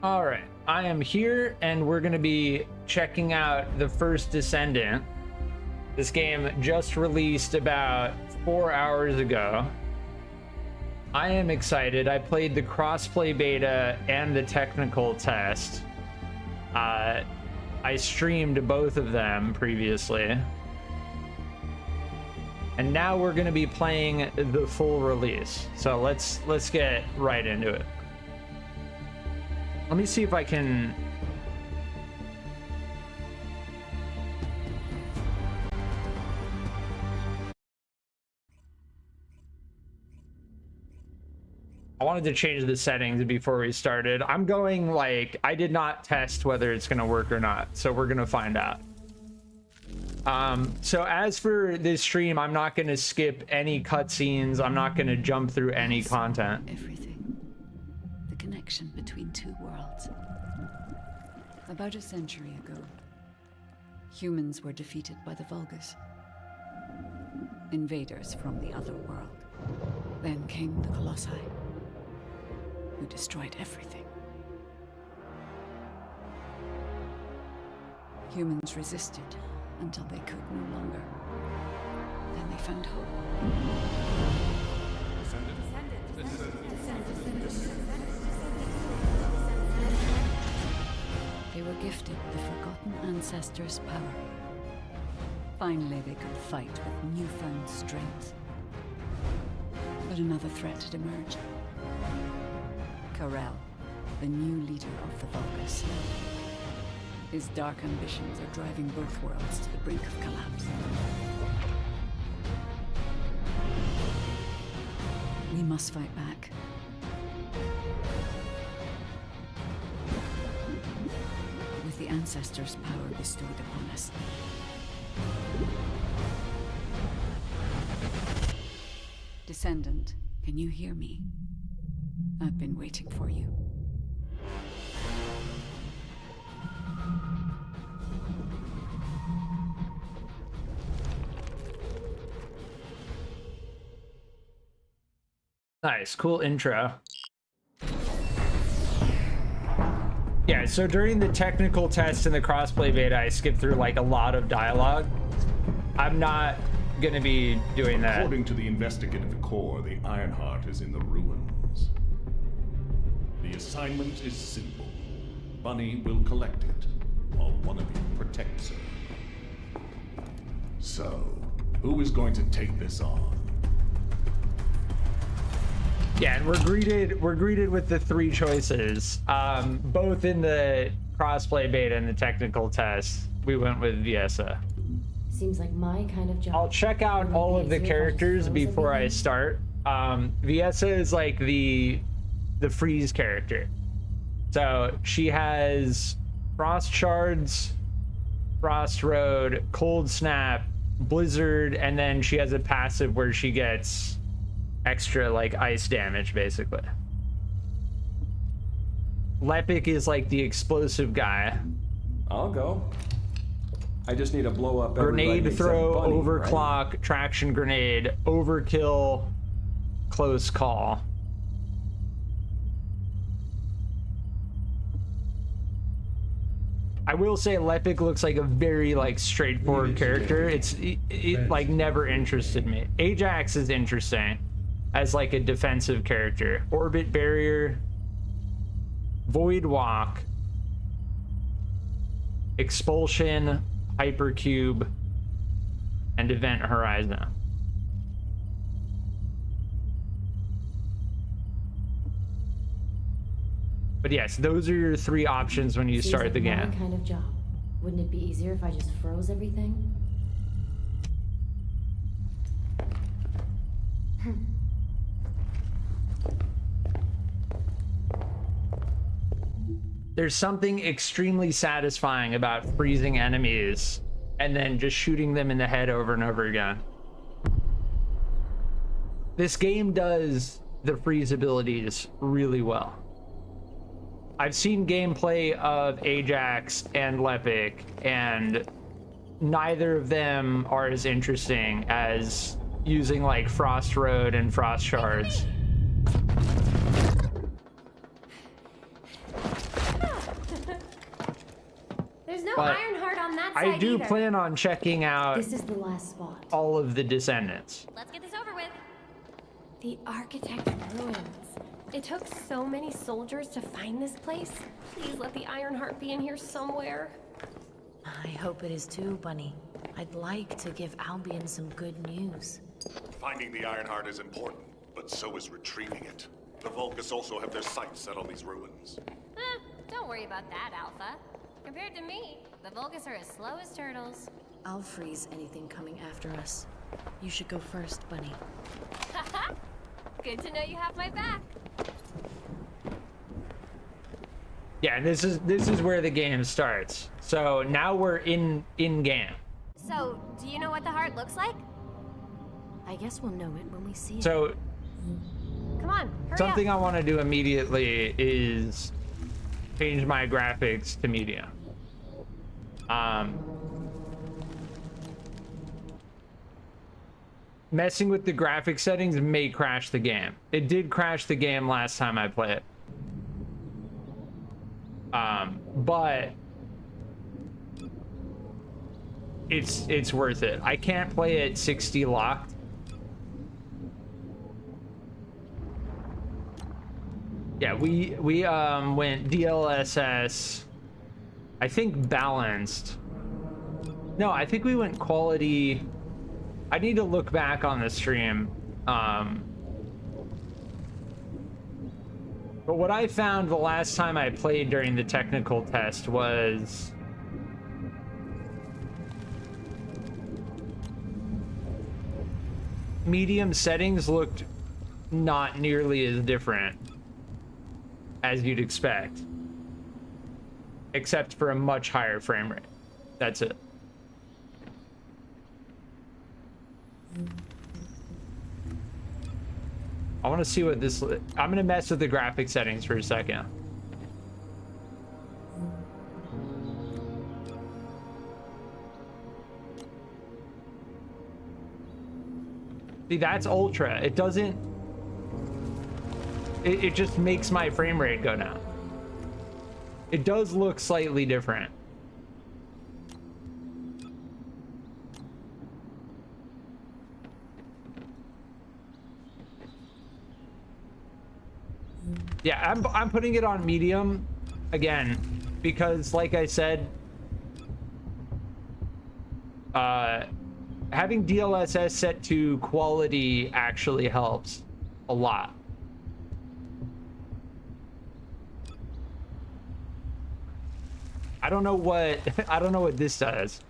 All right, I am here and we're going to be checking out the first Descendant. This game just released about 4 hours ago. I am excited. I played the crossplay beta and the technical test. I streamed both of them previously. And now we're going to be playing the full release. So let's get right into it. Let me see if I can... I wanted to change the settings before we started. I'm going like, I did not test whether it's going to work or not. So we're going to find out. So as for this stream, I'm not going to skip any cutscenes. I'm not going to jump through any content. Everything. The connection between two worlds. About a century ago, humans were defeated by the Vulgus. Invaders from the other world. Then came the Colossi, who destroyed everything. Humans resisted until they could no longer. Then they found hope. They were gifted the forgotten ancestors' power. Finally, they could fight with newfound strength. But another threat had emerged. Karel, the new leader of the Vulgus. His dark ambitions are driving both worlds to the brink of collapse. We must fight back. With the ancestors' power bestowed upon us. Descendant, can you hear me? I've been waiting for you. Nice, cool intro. Yeah, so during the technical test and the crossplay beta, I skipped through like a lot of dialogue. I'm not gonna be doing that. According to the investigative core, the Ironheart is in the ruins. The assignment is simple. Bunny will collect it, while one of you protects her. So, who is going to take this on? Yeah, and we're greeted with the three choices. Both in the crossplay beta and the technical test, we went with Viesa. Seems like my kind of job. I'll check out all of the characters before I start. Viesa is like the freeze character. So she has Frost Shards, Frost Road, Cold Snap, Blizzard, and then she has a passive where she gets extra like ice damage basically. Lepic is like the explosive guy. I'll go. I just need to blow up grenade throw, Bunny, overclock, right? traction grenade, overkill, close call. I will say Lepic looks like a very like straightforward character. It like never interested me. Ajax is interesting as like a defensive character. Orbit Barrier, Void Walk, Expulsion, Hypercube, and Event Horizon. But yes, those are your three options when you start the game. My kind of job. Wouldn't it be easier if I just froze everything? There's something extremely satisfying about freezing enemies and then just shooting them in the head over and over again. This game does the freeze abilities really well. I've seen gameplay of Ajax and Lepic, and neither of them are as interesting as using like Frost Road and Frost Shards. no But Ironheart on that side I do either. plan on checking out This is the last spot. all of the Descendants. Let's get this over with. The architect ruins. It took so many soldiers to find this place. Please let the Ironheart be in here somewhere. I hope it is too, Bunny. I'd like to give Albion some good news. Finding the Ironheart is important, but so is retrieving it. The Vulgus also have their sights set on these ruins. Don't worry about that, Alpha. Compared to me, the Vulgus are as slow as turtles. I'll freeze anything coming after us. You should go first, Bunny. Haha! Good to know you have my back. Yeah, and this is where the game starts. So now we're in game. So, do you know what the heart looks like? I guess we'll know it when we see it. So Come on, hurry something up. I want to do immediately is change my graphics to medium. Messing with the graphic settings may crash the game. It did crash the game last time I played it. But it's worth it. I can't play at 60 locked. Yeah, we went DLSS, I think balanced. No, I think we went quality. I need to look back on the stream. But what I found the last time I played during the technical test was medium settings looked not nearly as different as you'd expect, except for a much higher frame rate. That's it. I want to see what this... I'm going to mess with the graphic settings for a second. See, that's ultra. It doesn't... It just makes my frame rate go down. It does look slightly different. Yeah, I'm putting it on medium again because, like I said, having DLSS set to quality actually helps a lot. I don't know what this does.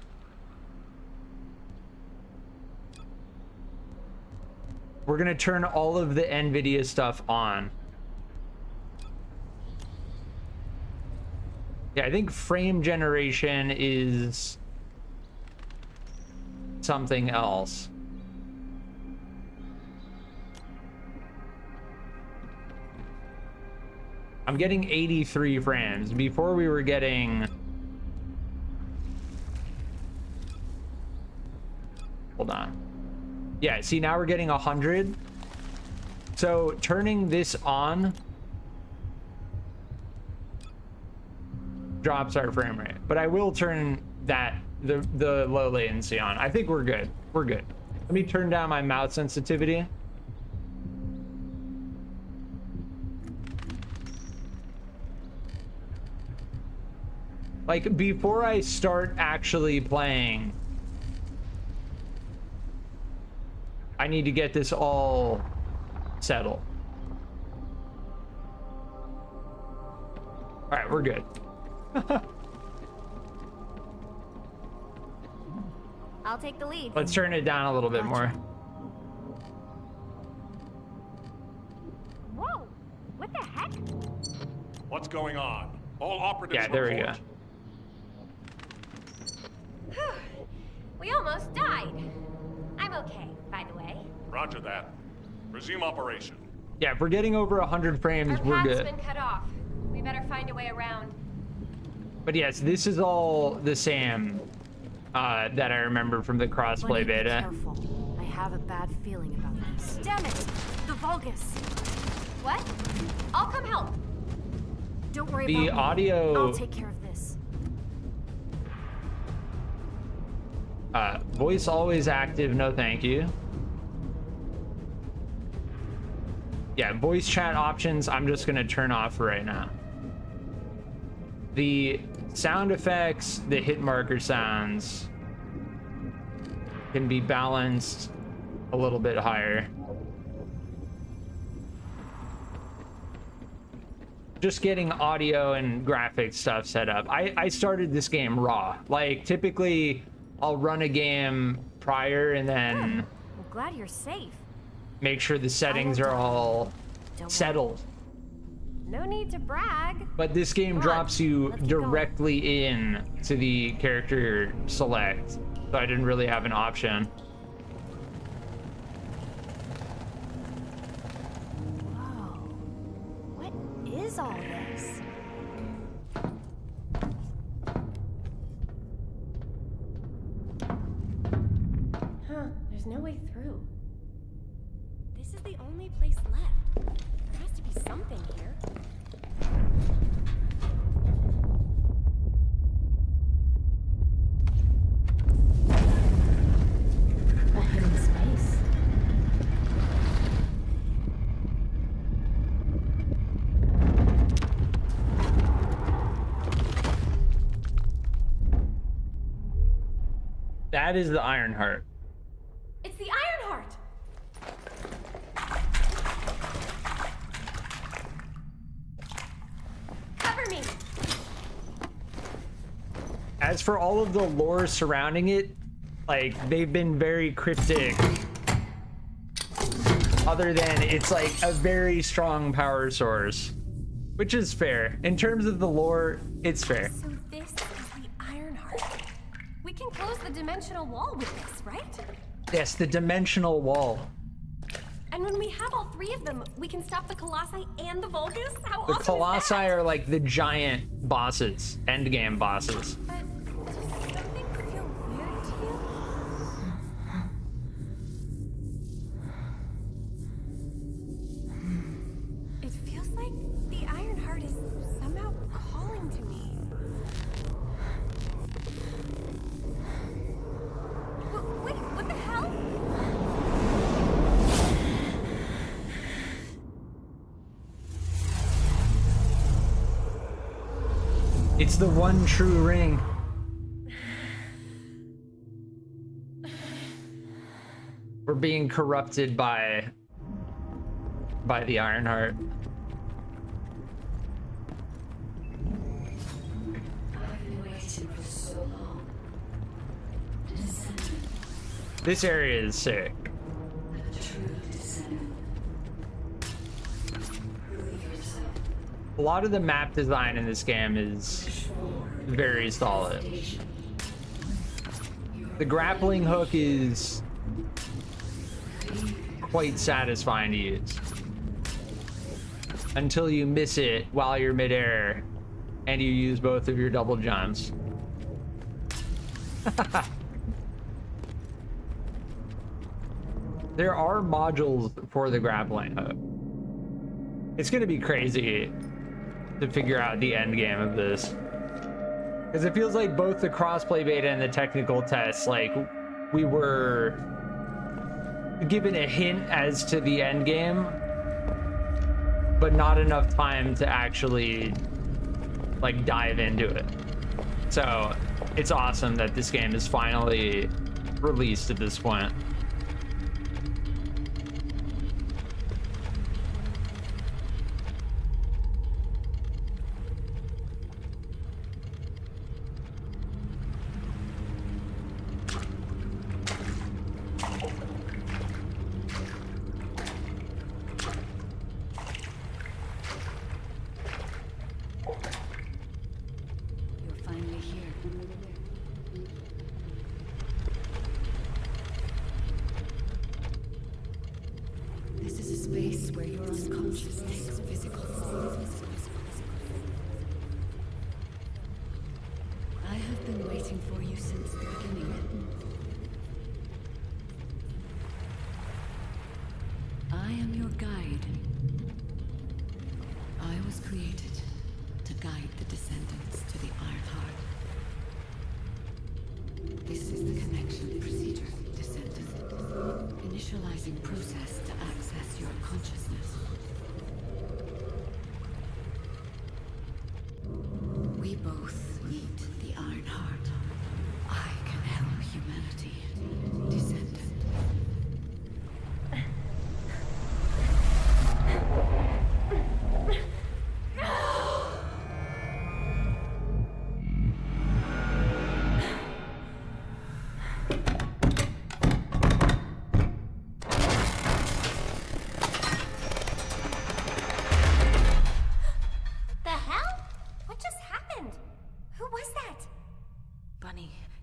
We're gonna turn all of the NVIDIA stuff on. Yeah, I think frame generation is something else. I'm getting 83 frames. Before we were getting... Hold on. Yeah, see, now we're getting 100. So turning this on drops our frame rate, but I will turn that the low latency on. I think we're good. We're good. Let me turn down my mouse sensitivity. Like, before I start actually playing, I need to get this all settled. All right, we're good. I'll take the lead. Let's turn it down a little bit more. Whoa! What the heck? What's going on? All operatives Yeah, there we go. report. We almost died. I'm okay, by the way. Roger that. Resume operation. Yeah, if we're getting over 100 frames, Our we're path's good. been cut off. We better find a way around. But yes, this is all the same that I remember from the crossplay Bunny, be beta. careful. I have a bad feeling about this. Damn it! The Vulgus! What? I'll come help. Don't worry The about me. audio... I'll take care of this. Voice always active, no thank you. Yeah, voice chat options, I'm just gonna turn off right now. The sound effects, the hit marker sounds can be balanced a little bit higher. Just getting audio and graphics stuff set up. I started this game raw. Like, typically, I'll run a game prior and then I'm glad you're safe. make sure the settings are all settled. No need to brag. But this game drops you directly in to the character select, so I didn't really have an option. Whoa. What is all this? Huh, there's no way through. This is the only place left. There has to be something here. A hidden space. That is the Ironheart. It's the Ironheart! Cover me! As for all of the lore surrounding it, like, they've been very cryptic. Other than it's like a very strong power source, which is fair. In terms of the lore, it's fair. So this is the Ironheart. We can close the dimensional wall with this, right? Yes, the dimensional wall. And when we have all three of them, we can stop the Colossi and the Vulgus? How The awesome Colossi is that? are like the giant bosses, endgame bosses. But does something feel weird to you? It feels like the Ironheart is somehow calling to me. Wait, what the hell? It's the one true ring. We're being corrupted by the Ironheart. I've been waiting for so long. Descendant, This area is sick. a true descendant. Prove yourself. A lot of the map design in this game is very solid. The grappling hook is quite satisfying to use. Until you miss it while you're midair and you use both of your double jumps. There are modules for the grappling hook. It's gonna be crazy to figure out the end game of this. Because it feels like both the crossplay beta and the technical tests, like, we were given a hint as to the end game, but not enough time to actually, like, dive into it. So it's awesome that this game is finally released at this point. You're finally here. consciousness. We both need the Iron Heart. I can help humanity. Descendant.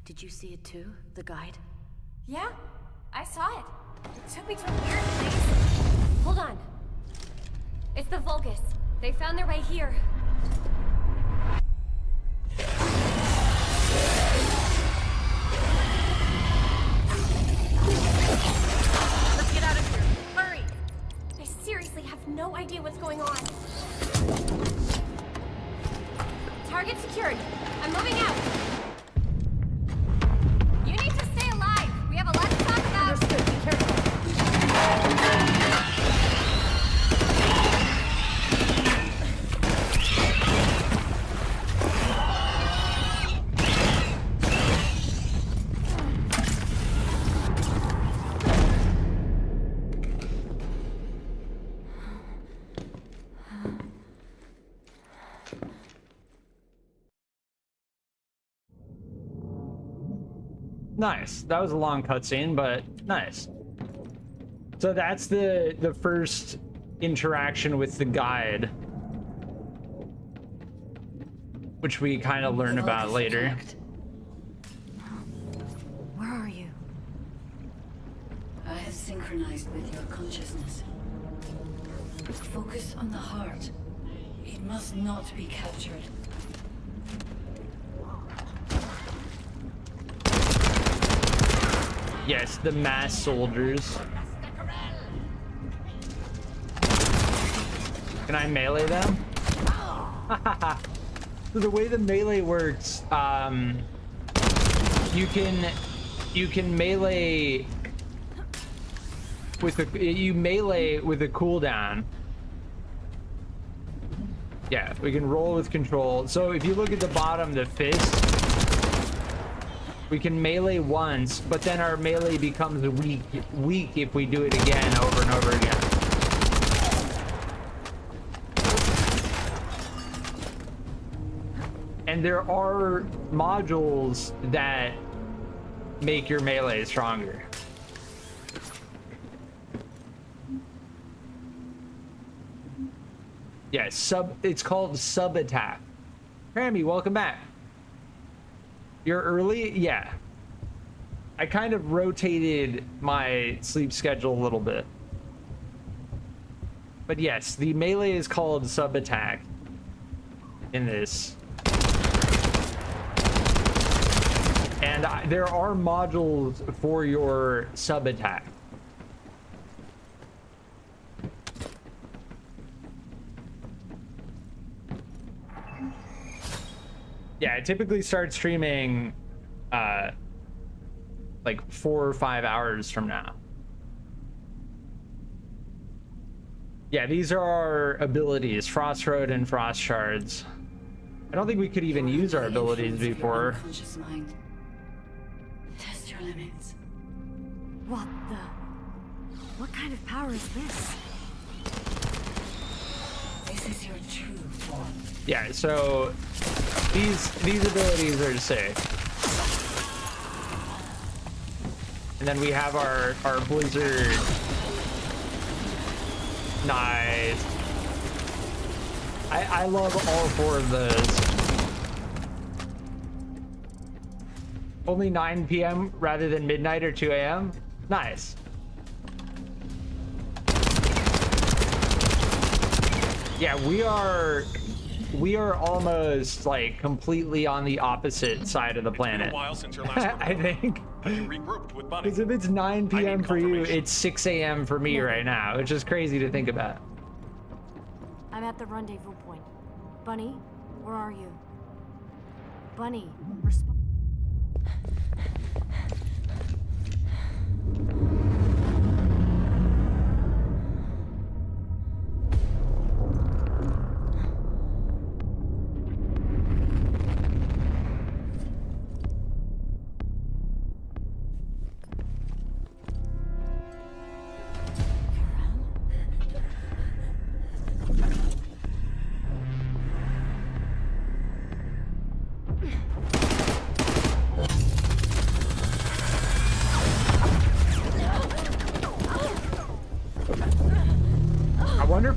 Did you see it too? The guide? Yeah, I saw it. It took me to a weird place. Hold on. It's the Vulgus. They found their way here. Let's get out of here. Hurry! I seriously have no idea what's going on. Target secured. I'm moving out. You need to stay alive. We have a lot to talk about. Understood. Be careful. Nice. That was a long cutscene, but nice. So that's the first interaction with the guide, which we kind of learn about later. Where are you? I have synchronized with your consciousness. Focus on the heart. It must not be captured. Yes, the mass soldiers. Can I melee them? So the way the melee works, you can melee with a cooldown. Yeah, we can roll with control. So if you look at the bottom, the fist, we can melee once, but then our melee becomes weak if we do it again over and over again. And there are modules that make your melee stronger. Yeah, it's called sub attack. Crammy, welcome back. You're early? Yeah. I kind of rotated my sleep schedule a little bit. But yes, the melee is called sub attack in this. And there are modules for your sub attack. Yeah, I typically start streaming like 4 or 5 hours from now. Yeah, these are our abilities, Frost Road and Frost Shards. I don't think we could even use our abilities before. Test your limits. What kind of power is this? This is your true form. Yeah, so these abilities are safe. And then we have our blizzard. Nice. I love all 4 of those. Only 9 p.m. rather than midnight or 2 a.m. Nice. Yeah, we are almost like completely on the opposite side of the planet. It's been a while since your last I think. Have you regrouped with Bunny? Because if it's 9 p.m. for you, confirmation. it's 6 a.m. for me right now, which is crazy to think about. I'm at the rendezvous point. Bunny, where are you? Bunny, respond.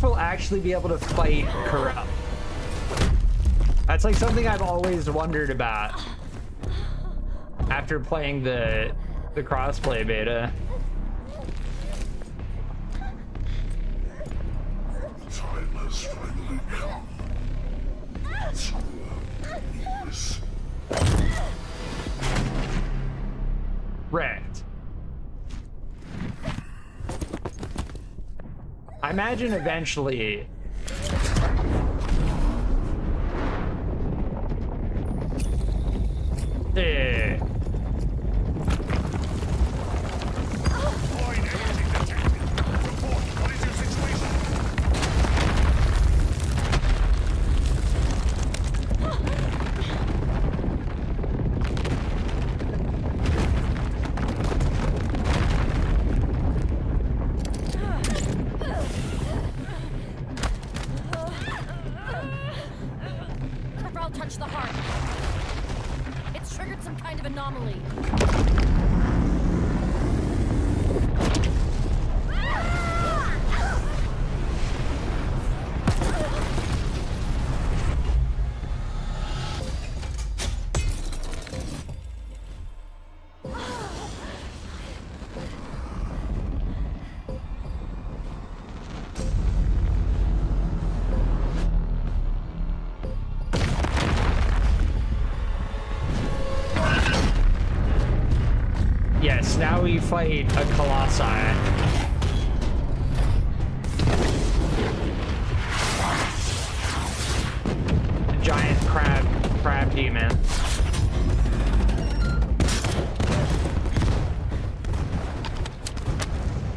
if we'll actually be able to fight Corrupt. That's like something I've always wondered about after playing the crossplay beta. Time has finally come. Wrecked. I imagine eventually Corral touched the heart. It's triggered some kind of anomaly. yes, now we fight a Colossi. A giant crab demon.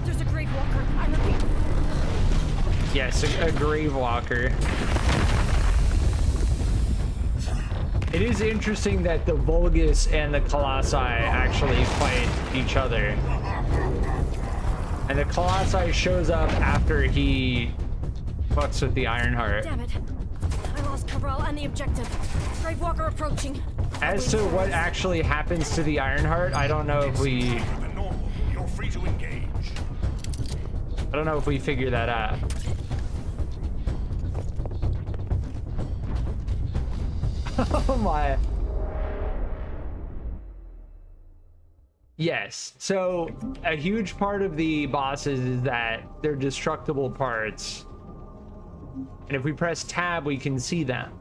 There's a Grave Walker. I repeat. Yes, a grave walker. It is interesting that the Vulgus and the Colossi actually fight each other. And the Colossi shows up after he fucks with the Ironheart. Damn it. I lost Corral and the objective. Grave Walker approaching. As to what actually happens to the Ironheart, I don't know if we... Than normal. You're free to engage. I don't know if we figure that out. Oh my. Yes, so a huge part of the bosses is that they're destructible parts. And if we press tab, we can see them.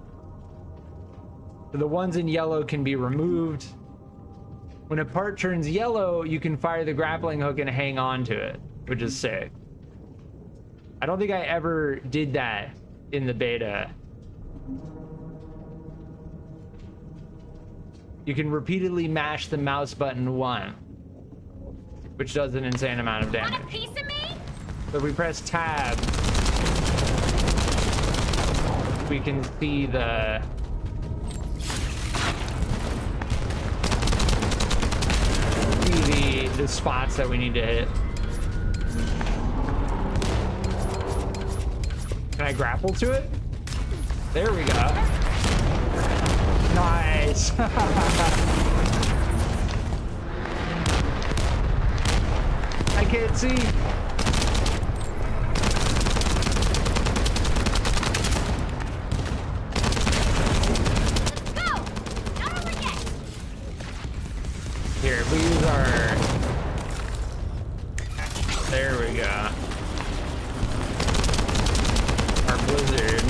So the ones in yellow can be removed. When a part turns yellow, you can fire the grappling hook and hang on to it, which is sick. I don't think I ever did that in the beta. You can repeatedly mash the mouse button 1, which does an insane amount of damage. Want a piece of me? So if we press tab, we can see the spots that we need to hit. Can I grapple to it? There we go. Nice. I can't see. Go! Not over yet! Here, if we use our... There we go. Our blizzard.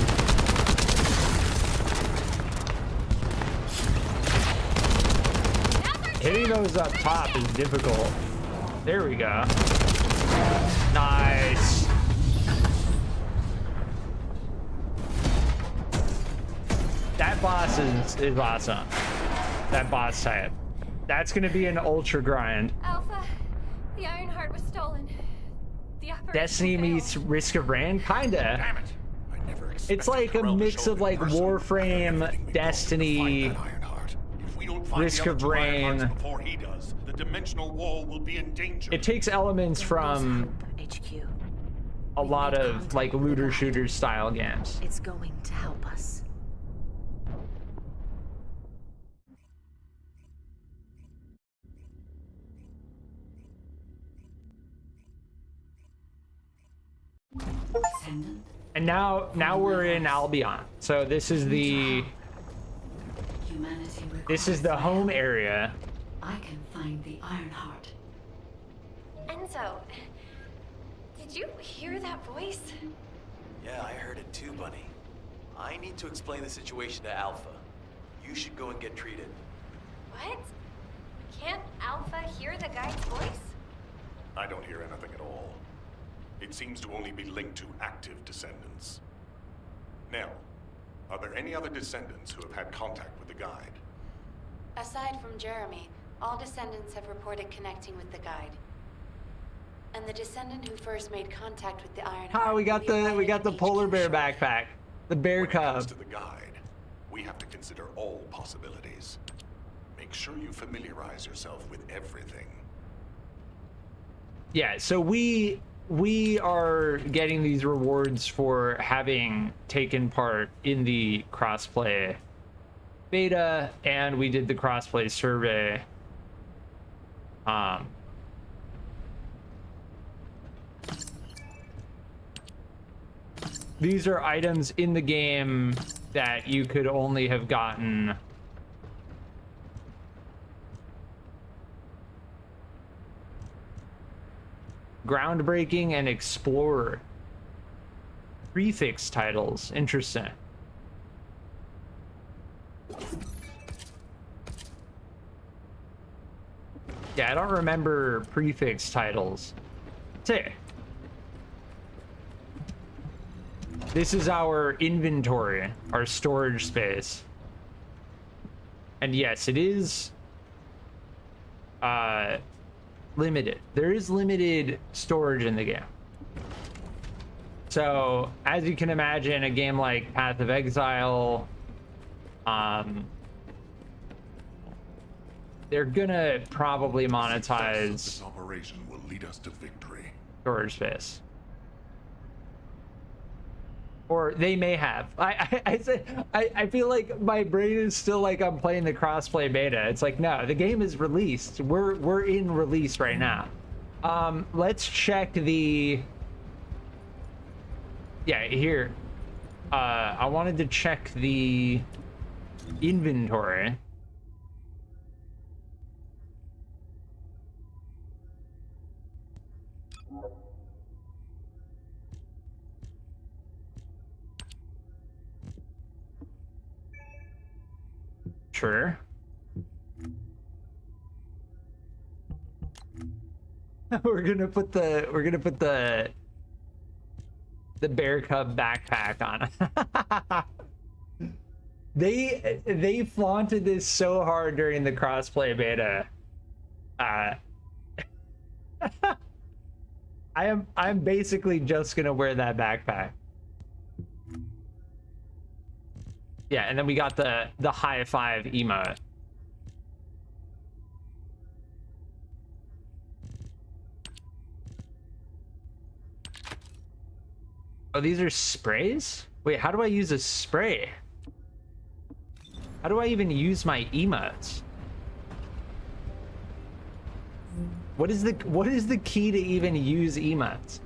Hitting those up top is difficult. There we go. Nice. That boss is awesome. That boss type. That's gonna be an ultra grind. Alpha, the Ironheart was stolen. The operation Destiny failed. meets Risk of Rain, kinda. Damn it. I never expected It's like a Corral to mix show of in like person. Warframe, Everything we Destiny. go to find that Ironheart. If we don't find Risk the of other two Ironhearts Rain. before he does, the dimensional wall will be in danger. It takes elements from HQ. a We've lot made of contact like with the looter LITE. shooter style games. It's going to help us. Descendant And now we're in Albion. So this is the home area. I can find the Ironheart. Enzo, did you hear that voice? Yeah, I heard it too, Bunny. I need to explain the situation to Alpha. You should go and get treated. What? Can't Alpha hear the guide's voice? I don't hear anything at all. It seems to only be linked to active descendants. Now, are there any other descendants who have had contact with the guide? Aside from Jeremy, all descendants have reported connecting with the guide. And the descendant who first made contact with the Ironheart. Oh, we got the polar bear backpack. The bear When it comes cub. to the guide, we have to consider all possibilities. Make sure you familiarize yourself with everything. Yeah, so we are getting these rewards for having taken part in the crossplay beta, and we did the crossplay survey. These are items in the game that you could only have gotten groundbreaking and explorer prefix titles. Interesting. Yeah, I don't remember prefix titles. Say, this is our inventory, our storage space. And yes, it is limited. There is limited storage in the game. So, as you can imagine, a game like Path of Exile, they're gonna probably monetize This operation will lead us to victory. storage space. Or they may have. I feel like my brain is still like I'm playing the crossplay beta. It's like, no, the game is released. We're in release right now. Let's check the. Yeah, here. I wanted to check the inventory. Sure. we're gonna put the bear cub backpack on. They flaunted this so hard during the crossplay beta. I'm basically just gonna wear that backpack. Yeah, and then we got the high five emote. Oh, these are sprays? Wait, how do I use a spray? How do I even use my emotes? What is the key to even use emotes?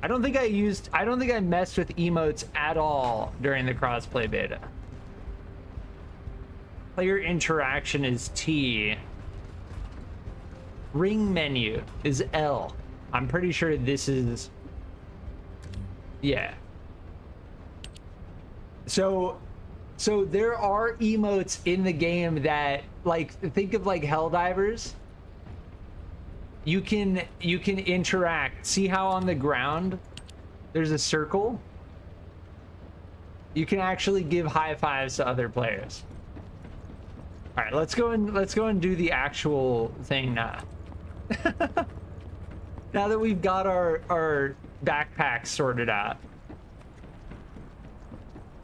I don't think I messed with emotes at all during the crossplay beta. Player interaction is T. Ring menu is L. I'm pretty sure this is, yeah. So there are emotes in the game that, like, think of like Helldivers. You can interact. See how on the ground there's a circle? You can actually give high fives to other players. All right, let's go and do the actual thing now. Now that we've got our backpacks sorted out.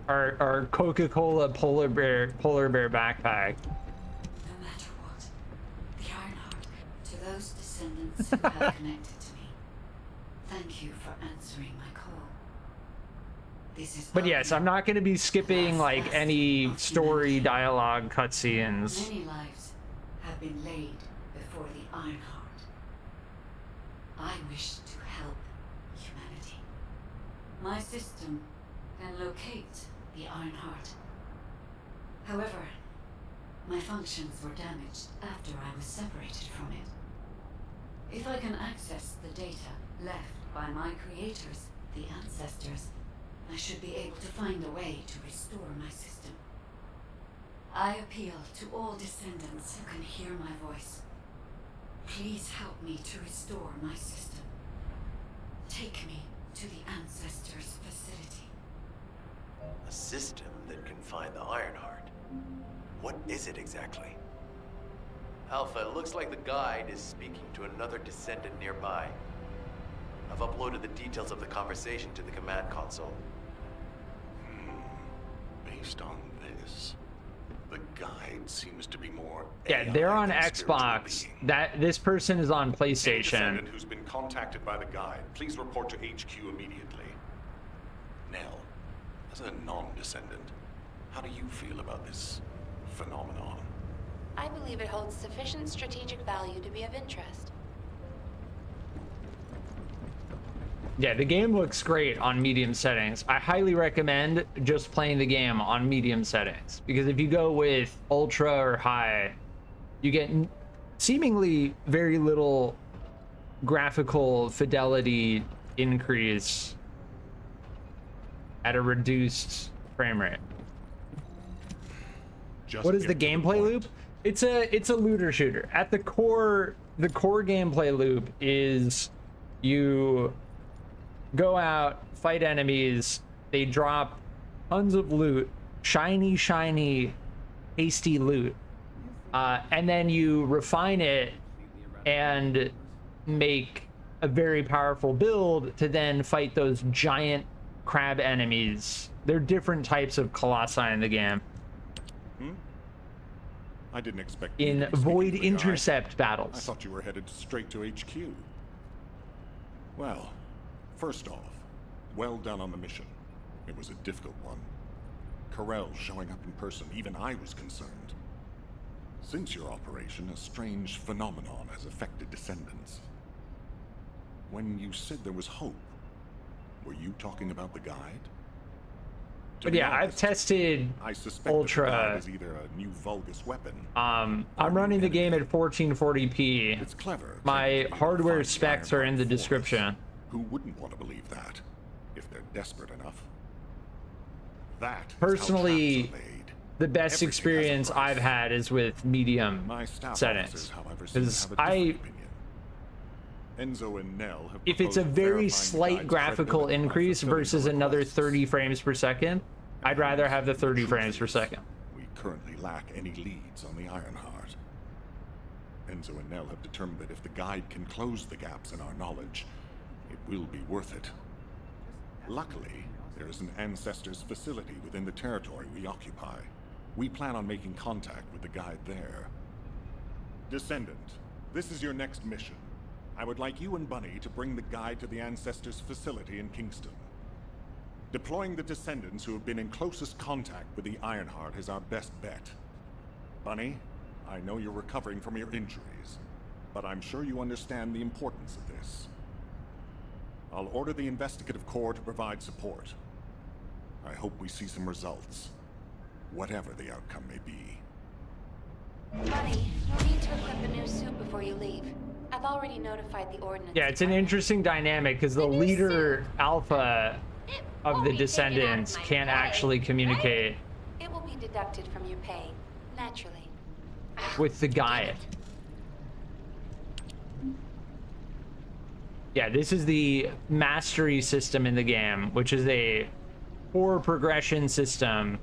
Our Coca-Cola polar bear backpack. No matter what, the Ironheart, to those descendants who have connected to me, thank you for answering my call. This is But yes, I'm not going to be skipping like any story dialogue cutscenes. Many lives have been laid before the Ironheart. I wish to help humanity. My system can locate the Ironheart. However, my functions were damaged after I was separated from it. If I can access the data left by my creators, the ancestors, I should be able to find a way to restore my system. I appeal to all descendants who can hear my voice. Please help me to restore my system. Take me to the ancestors' facility. A system that can find the Ironheart. What is it exactly? Alpha, it looks like the guide is speaking to another descendant nearby. I've uploaded the details of the conversation to the command console. Based on this, the guide seems to be more Yeah, they're on AI than spiritual Xbox. being. This person is on Any PlayStation. descendant who's been contacted by the guide, please report to HQ immediately. Nell, as a non-descendant, how do you feel about this phenomenon? I believe it holds sufficient strategic value to be of interest. Yeah, the game looks great on medium settings. I highly recommend just playing the game on medium settings, because if you go with ultra or high, you get seemingly very little graphical fidelity increase at a reduced frame rate. Just What is the get to gameplay point. loop? It's a looter shooter. At the core gameplay loop is you go out, fight enemies, they drop tons of loot, shiny, tasty loot, and then you refine it and make a very powerful build to then fight those giant crab enemies. There are different types of colossi in the game. I didn't expect you In to be speaking void to the guy. intercept I battles. thought you were headed straight to HQ. Well, first off, well done on the mission. It was a difficult one. Corel showing up in person, even I was concerned. Since your operation, a strange phenomenon has affected descendants. When you said there was hope, were you talking about the guide? To But be yeah, I've honest, tested I suspect Ultra. that the guide is either a new vulgus weapon. I'm running the game at 1440p. It's clever. My claiming to be able to hardware find the specs are in the Ironheart force. description. Who wouldn't want to believe that, if they're desperate enough? That is how Personally, traps are made. The best Everything has a experience price. I've had is with medium My staff settings. officers, however, seem to Because have a different opinion. Enzo and Nell have if it's a proposed very verifying slight guide's graphical credibility by increase fulfilling versus the another requests. 30 frames per second, I'd rather have the 30 truth frames per is, second. We currently lack any leads on the Ironheart. Enzo and Nell have determined that if the guide can close the gaps in our knowledge, it will be worth it. Luckily, there is an Ancestors facility within the territory we occupy. We plan on making contact with the guide there. Descendant, this is your next mission. I would like you and Bunny to bring the guide to the Ancestors facility in Kingston. Deploying the Descendants who have been in closest contact with the Ironheart is our best bet. Bunny, I know you're recovering from your injuries, but I'm sure you understand the importance of this. I'll order the Investigative Corps to provide support. I hope we see some results, whatever the outcome may be. Bunny, you'll need to equip a new suit before you leave. I've already notified the Ordnance Yeah, it's an Department. interesting dynamic because the The new leader suit. alpha It of won't the be taken out of Descendants my can't pay, actually communicate It will be deducted from your pay, naturally. with the guide. Yeah, this is the mastery system in the game, which is a core progression system.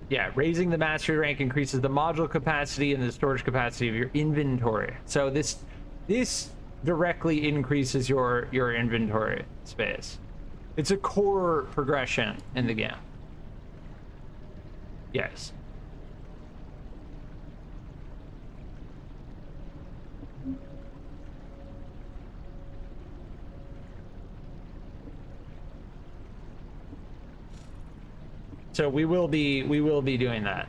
Yeah, raising the mastery rank increases the module capacity and the storage capacity of your inventory. So this directly increases your inventory space. It's a core progression in the game. Yes. So we will be doing that.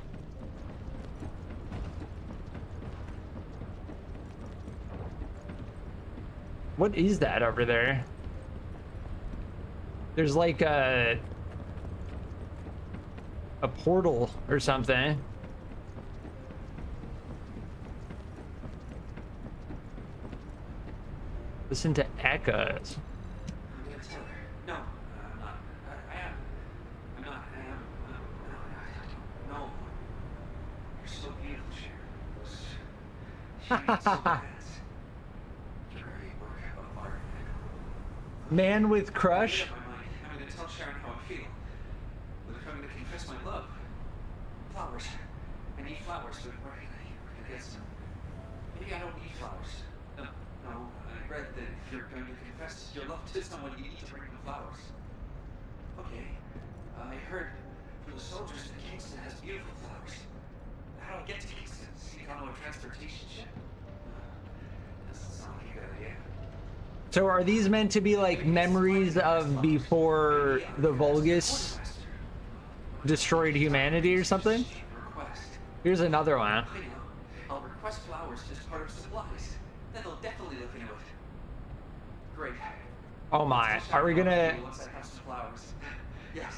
What is that over there? There's like a portal or something. Listen to echoes. I'm gonna tell her. No, I'm not. I am. I'm not. I am. No, I don't know. You're so beautiful, Sharon. She needs so bad. You're a great work of art. Man with crush. I'm gonna tell Sharon how I feel. But if I'm gonna confess my love, flowers. I need flowers. Where can I get some? Maybe I don't need flowers. No, I read that if you're going to confess your love to someone, you need to bring them flowers. Okay, I heard from the soldiers that Kingston has beautiful flowers. How do I get to Kingston? Sneak onto a transportation ship? Doesn't sound like a good idea. So are these meant to be like memories of before the Vulgus destroyed humanity or something? Here's another one. I'll request flowers as part of supplies. Then they'll definitely look into it. Great. Oh my, are we gonna... Once I have some flowers. Yes,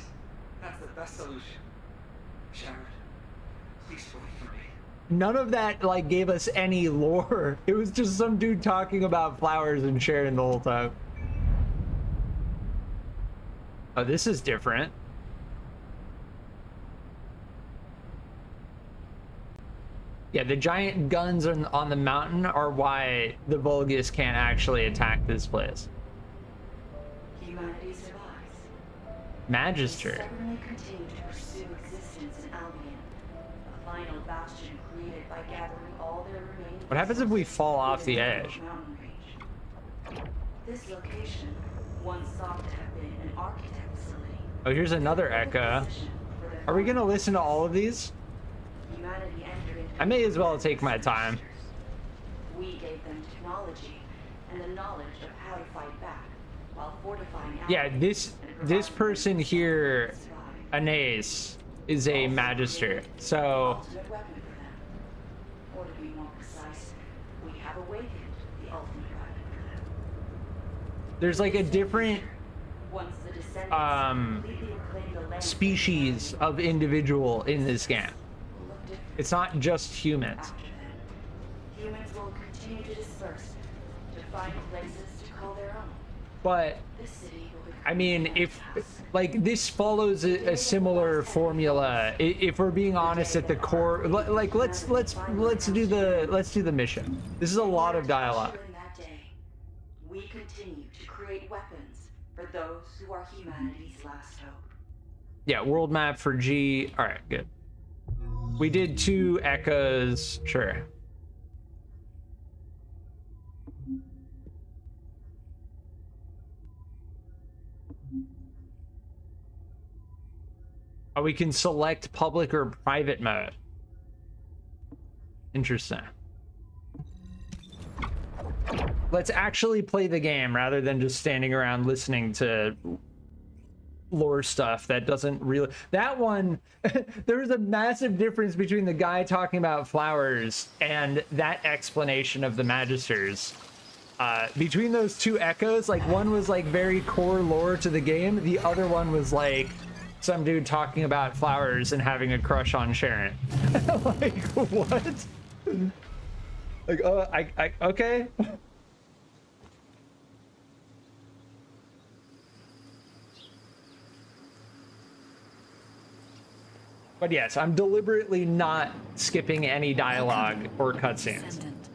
that's the best solution. Sharon, please wait for me. None of that like gave us any lore. It was just some dude talking about flowers and Sharon the whole time. Oh, this is different. Yeah, the giant guns on the mountain are why the Vulgus can't actually attack this place. Humanity survives. Magister. Stubbornly continue to pursue existence in Albion, a final bastion created by gathering all their remaining. What happens if we fall off the edge? Mountain range. This location once thought to have been an architect facility. Oh, here's another echo. Are we gonna listen to all of these? Humanity entered into I may as well take my time. We gave them technology and the knowledge of how to fight back while fortifying. Yeah, this person here, Anais, is a magister. So Ultimate weapon for them. Or to be more precise, we have awakened the ultimate weapon for them. there's like a different Once the Descendants completely reclaim the land species of individual in this game. will look different. It's not just humans. After that, humans will continue to disperse to find places to call their own. But This city will become I mean, if like this follows a similar formula, if we're being honest at the core, like let's do the mission. This is a lot of dialogue. In that day, we continue to create weapons for those who are humanity's last hope. Yeah, world map for G. All right, good. We did 2 echoes, sure. Oh, we can select public or private mode. Interesting. Let's actually play the game rather than just standing around listening to lore stuff that doesn't really... That one, there's a massive difference between the guy talking about flowers and that explanation of the Magisters. Between those 2 echoes, like one was like very core lore to the game, the other one was like some dude talking about flowers and having a crush on Sharon. Like, what? Like, oh, I okay. But yes, I'm deliberately not skipping any dialogue or cutscenes. Descendant.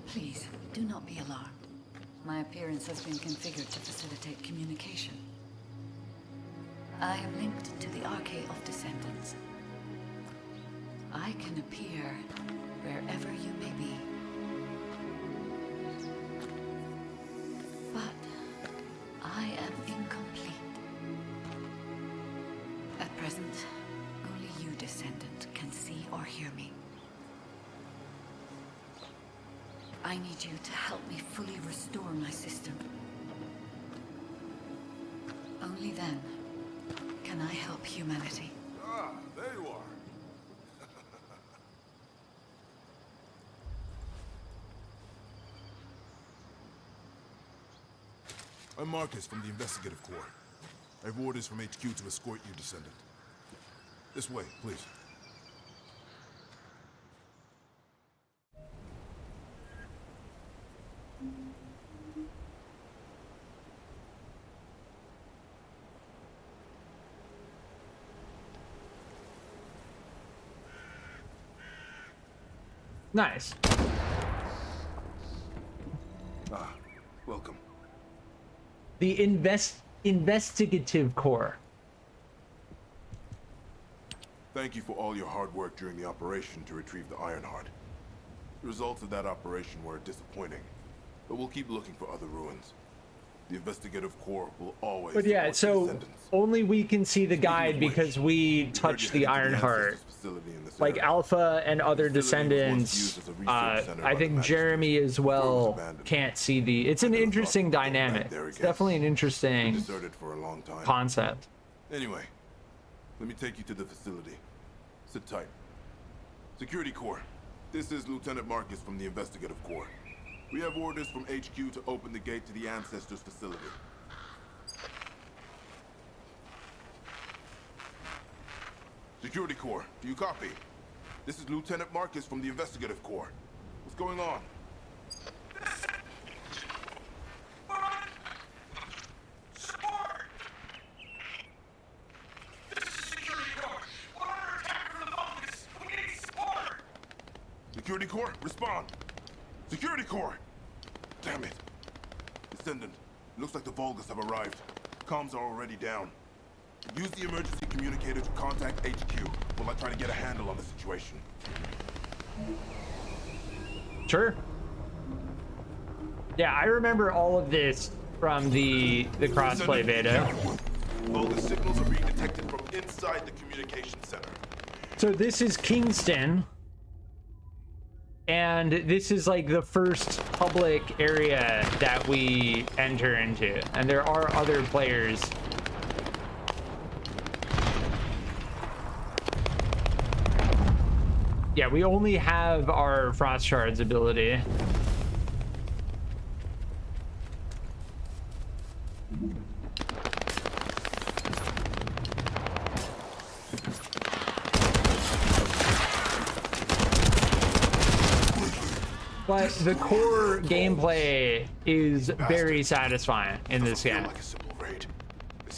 Please, do not be alarmed. My appearance has been configured to facilitate communication. I am linked to the Arcade of Descendants. I can appear wherever you may be. But I am incomplete. At present, only you, Descendant, can see or hear me. I need you to help me fully restore my system. Only then can I help humanity. Ah, there you are. I'm Marcus from the Investigative Corps. I have orders from HQ to escort you, Descendant. This way, please. Nice. Ah, welcome. The Investigative Corps. Thank you for all your hard work during the operation to retrieve the Ironheart. The results of that operation were disappointing, but we'll keep looking for other ruins. The Investigative Corps will always... But yeah, support the so Descendants. only we can see the guide because we touched the Ironheart. Like Alpha and other Descendants, I think Jeremy as well can't see the... It's an interesting dynamic. It's definitely an interesting Deserted for a long time. concept. Anyway, let me take you to the facility. Sit tight. Security Corps, this is Lieutenant Marcus from the Investigative Corps. We have orders from HQ to open the gate to the Ancestors facility. Security Corps, do you copy? This is Lieutenant Marcus from the Investigative Corps. What's going on? Support! This is Security Corps. We're under attack from the Vulcans. We need support! Security Corps, respond! Security Corps! Damn it. Descendant, looks like the Vulgus have arrived. Comms are already down. Use the emergency communicator to contact HQ while I try to get a handle on the situation. Sure. Yeah, I remember all of this from the crossplay beta. Vulgus signals are being detected from inside the communication center. So this is Kingston. And this is like the first public area that we enter into. And there are other players. Yeah, we only have our Frost Shards ability. But the core gameplay is very satisfying in this game.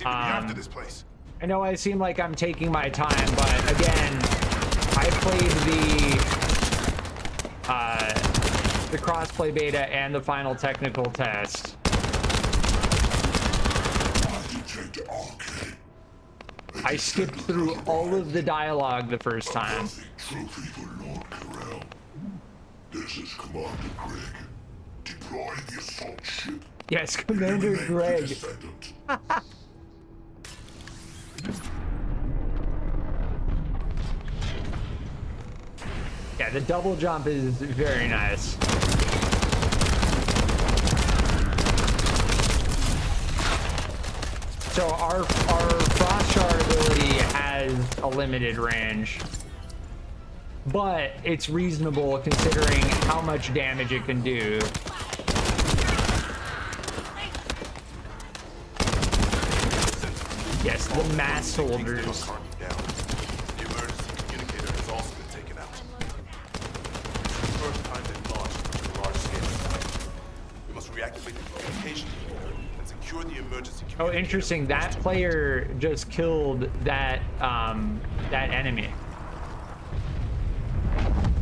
After this place. I know I seem like I'm taking my time, but again, I played the crossplay beta and the final technical test. I skipped through all of the dialogue the first time. This is Commander Greg. Deploy the assault ship. Yes, Commander Greg. Yeah, the double jump is very nice. So our Frost Shard ability has a limited range, but it's reasonable considering how much damage it can do. Yes, the mass soldiers. The emergency communicator has also been taken out. First time they've launched such a large scale. We must reactivate the communication and secure the emergency communicator. Oh, interesting. That player just killed that that enemy.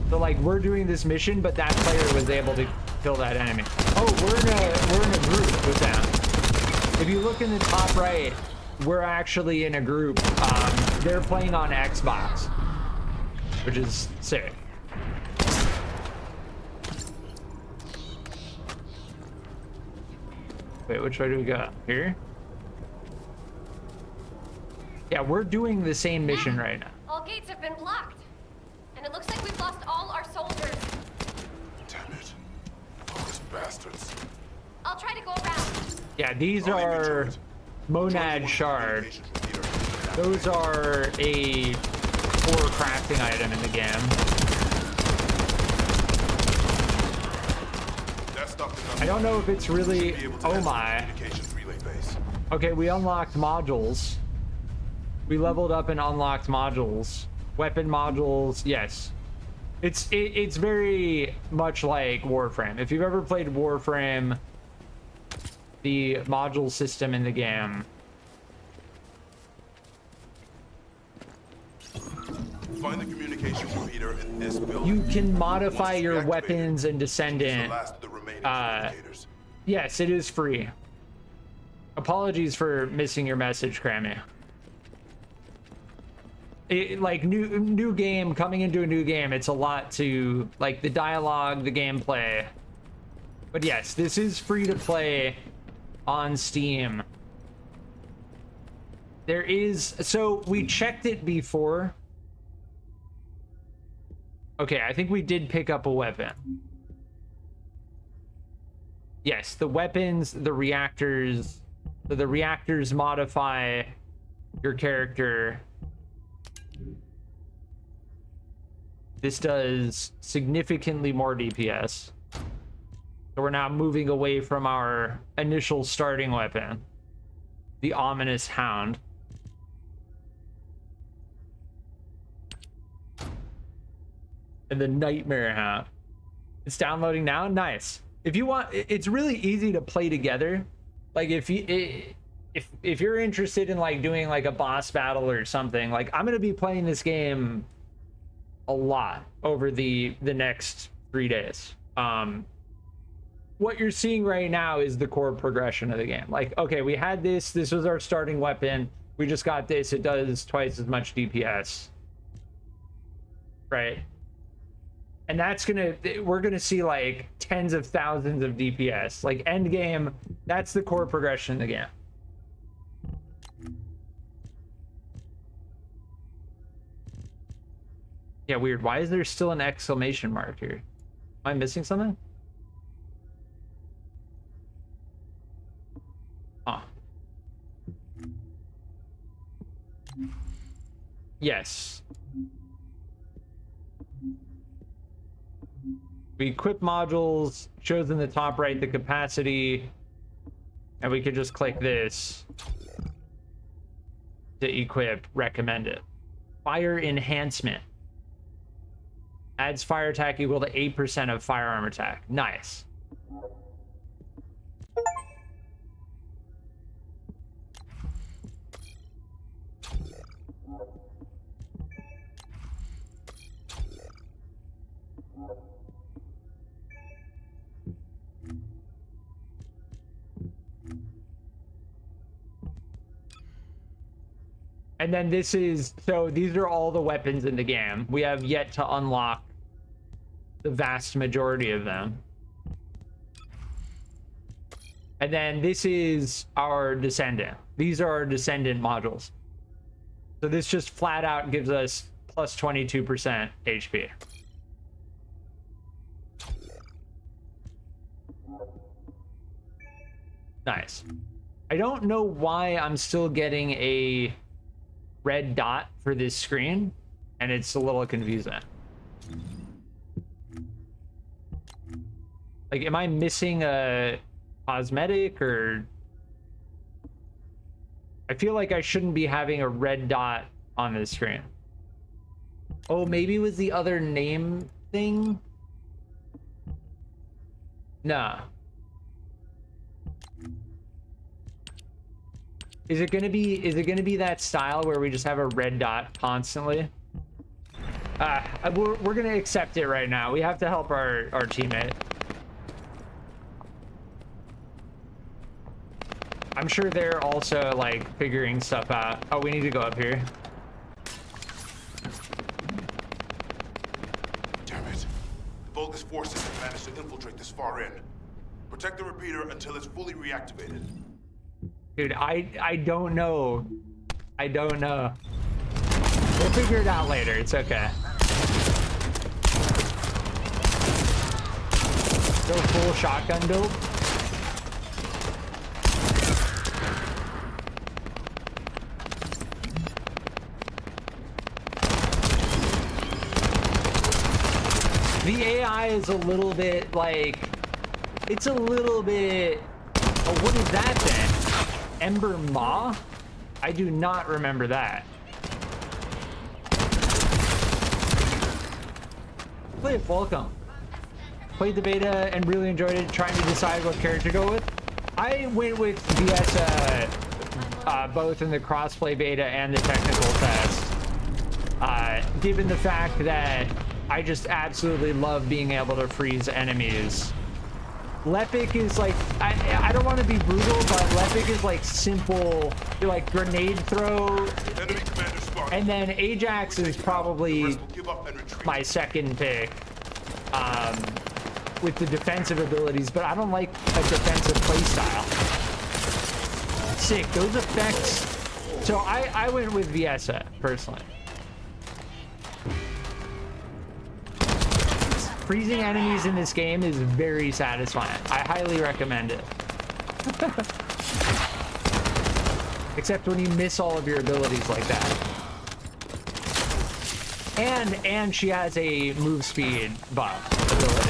So like we're doing this mission, but that player was able to kill that enemy. Oh, we're in a group with them. If you look in the top right, we're actually in a group. They're playing on Xbox, which is sick. Wait, which way do we go? Here? Yeah, we're doing the same mission right now. All gates have been blocked. And it looks like we've lost all our soldiers. Damn it. Those bastards. I'll try to go around. Yeah, these are Monad Shard. Those are a core crafting item in the game. I don't know if it's really... Oh my. replay base. Okay, we unlocked modules. We leveled up and unlocked modules. Weapon modules, yes. It's very much like Warframe. If you've ever played Warframe, the module system in the game. Find the communication repeater in this building. You can modify Once your it's weapons and reactivated, Descendant. use the last of the remaining communicators. Yes, it is free. Apologies for missing your message, Crammy. Like new game, coming into a new game, it's a lot to like the dialogue, the gameplay. But yes, this is free to play on Steam. There is, so we checked it before. Okay, I think we did pick up a weapon. Yes, the weapons, the reactors modify your character. This does significantly more DPS. So we're now moving away from our initial starting weapon, the ominous hound. And the nightmare hound. It's downloading now. Nice. If you want, it's really easy to play together. Like if you're interested in like doing like a boss battle or something, like I'm gonna be playing this game a lot over the next 3 days. What you're seeing right now is the core progression of the game. Like, okay, we had this was our starting weapon, we just got this, it does twice as much DPS, right? And that's we're gonna see like tens of thousands of DPS, like end game. That's the core progression of the game. Yeah, weird. Why is there still an exclamation mark here? Am I missing something? Huh. Yes. We equip modules, shows in the top right the capacity, and we could just click this to equip recommended. Fire enhancement. Adds fire attack equal to 8% of firearm attack. Nice. And then this is, so these are all the weapons in the game. We have yet to unlock the vast majority of them. And then this is our Descendant. These are our Descendant modules. So this just flat out gives us plus 22% HP. Nice. I don't know why I'm still getting a red dot for this screen, and it's a little confusing. Like, am I missing a cosmetic, or I feel like I shouldn't be having a red dot on this screen. Oh, maybe it was the other name thing? Nah. Is it gonna be that style where we just have a red dot constantly? We're gonna accept it right now. We have to help our teammate. I'm sure they're also like figuring stuff out. Oh, we need to go up here. Damn it. The Vulgus forces have managed to infiltrate this far in. Protect the repeater until it's fully reactivated. Dude, I don't know. I don't know. We'll figure it out later. It's okay. Go full shotgun build. The AI is a little bit like, it's a little bit, oh, what is that thing? Ember Maw? I do not remember that. Cliff, welcome. Played the beta and really enjoyed it, trying to decide what character to go with. I went with VS both in the crossplay beta and the technical test. Given the fact that I just absolutely love being able to freeze enemies. Lepic is like, I don't want to be brutal, but Lepic is like simple, like grenade throw. And then Ajax is probably my second pick with the defensive abilities, but I don't like a defensive playstyle. Sick, those effects. So I went with Viesa personally. Freezing enemies in this game is very satisfying. I highly recommend it. Except when you miss all of your abilities like that. And she has a move speed buff ability.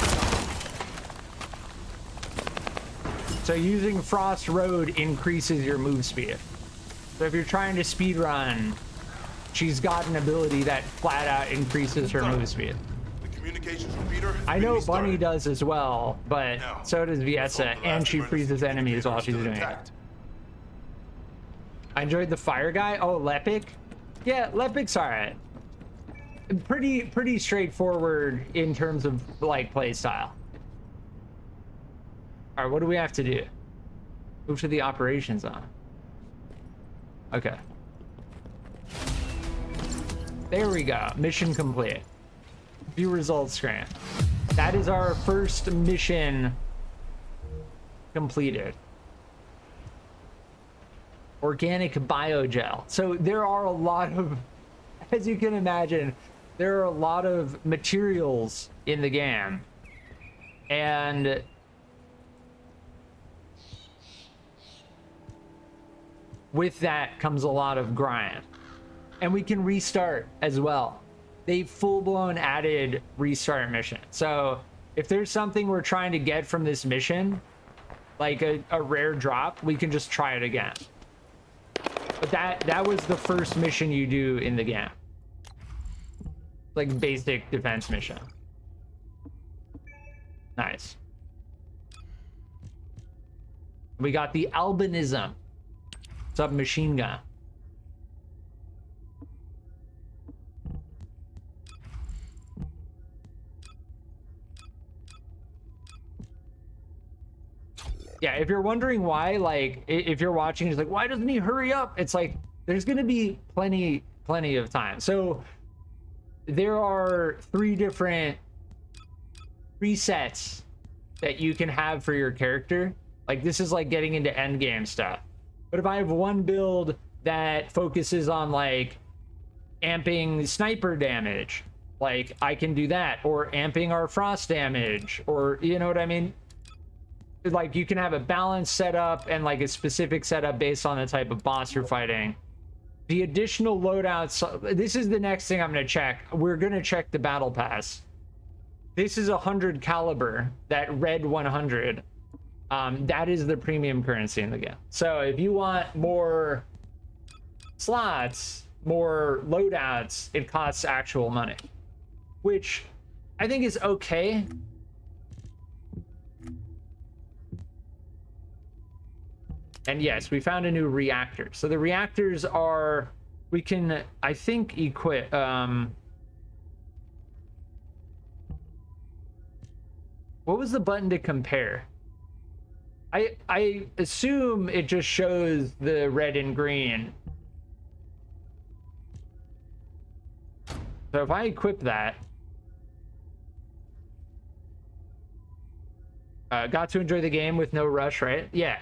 So using Frost Road increases your move speed. So if you're trying to speed run, she's got an ability that flat out increases her move speed. I know Bunny does as well, but so does Viesa, and she freezes enemies while she's doing it. I enjoyed the fire guy. Oh, Lepic? Yeah, Lepic's alright. Pretty straightforward in terms of like play style. All right, what do we have to do? Move to the operations zone. Okay. There we go. Mission complete. View results screen. That is our first mission completed. Organic biogel. So there are a lot of, as you can imagine, there are a lot of materials in the game. And with that comes a lot of grind. And we can restart as well. They full-blown added restart mission. So if there's something we're trying to get from this mission, like a rare drop, we can just try it again. But that was the first mission you do in the game. Like basic defense mission. Nice. We got the albinism submachine gun. Yeah, if you're wondering why, like, if you're watching, it's like, why doesn't he hurry up? It's like, there's gonna be plenty of time. So there are 3 different presets that you can have for your character. Like, this is like getting into endgame stuff. But if I have one build that focuses on like amping sniper damage, like I can do that, or amping our frost damage, or you know what I mean? Like you can have a balanced setup and like a specific setup based on the type of boss you're fighting. The additional loadouts, this is the next thing I'm going to check. We're going to check the battle pass. This is 100 caliber, that red 100. That is the premium currency in the game. So if you want more slots, more loadouts, it costs actual money, which I think is okay. And yes, we found a new reactor. So the reactors are, we can, I think, equip. What was the button to compare? I assume it just shows the red and green. So if I equip that, got to enjoy the game with no rush, right? Yeah.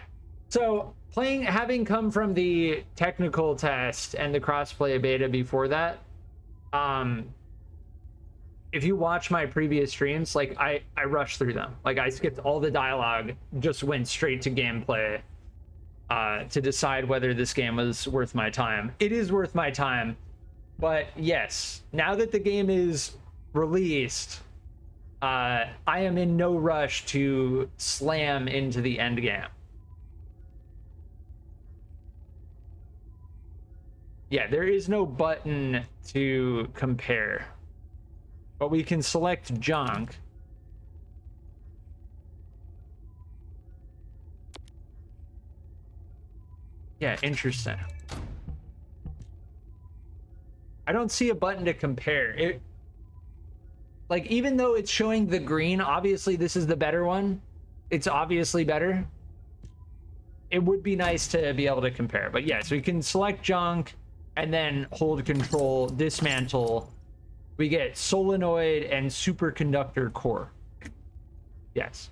So having come from the technical test and the crossplay beta before that, if you watch my previous streams, like I rushed through them. Like I skipped all the dialogue, just went straight to gameplay to decide whether this game was worth my time. It is worth my time, but yes, now that the game is released, I am in no rush to slam into the end game. Yeah, there is no button to compare, but we can select junk. Yeah, interesting. I don't see a button to compare it. Like, even though it's showing the green, obviously this is the better one. It's obviously better. It would be nice to be able to compare, but yeah, so we can select junk and then hold control, dismantle. We get solenoid and superconductor core. Yes.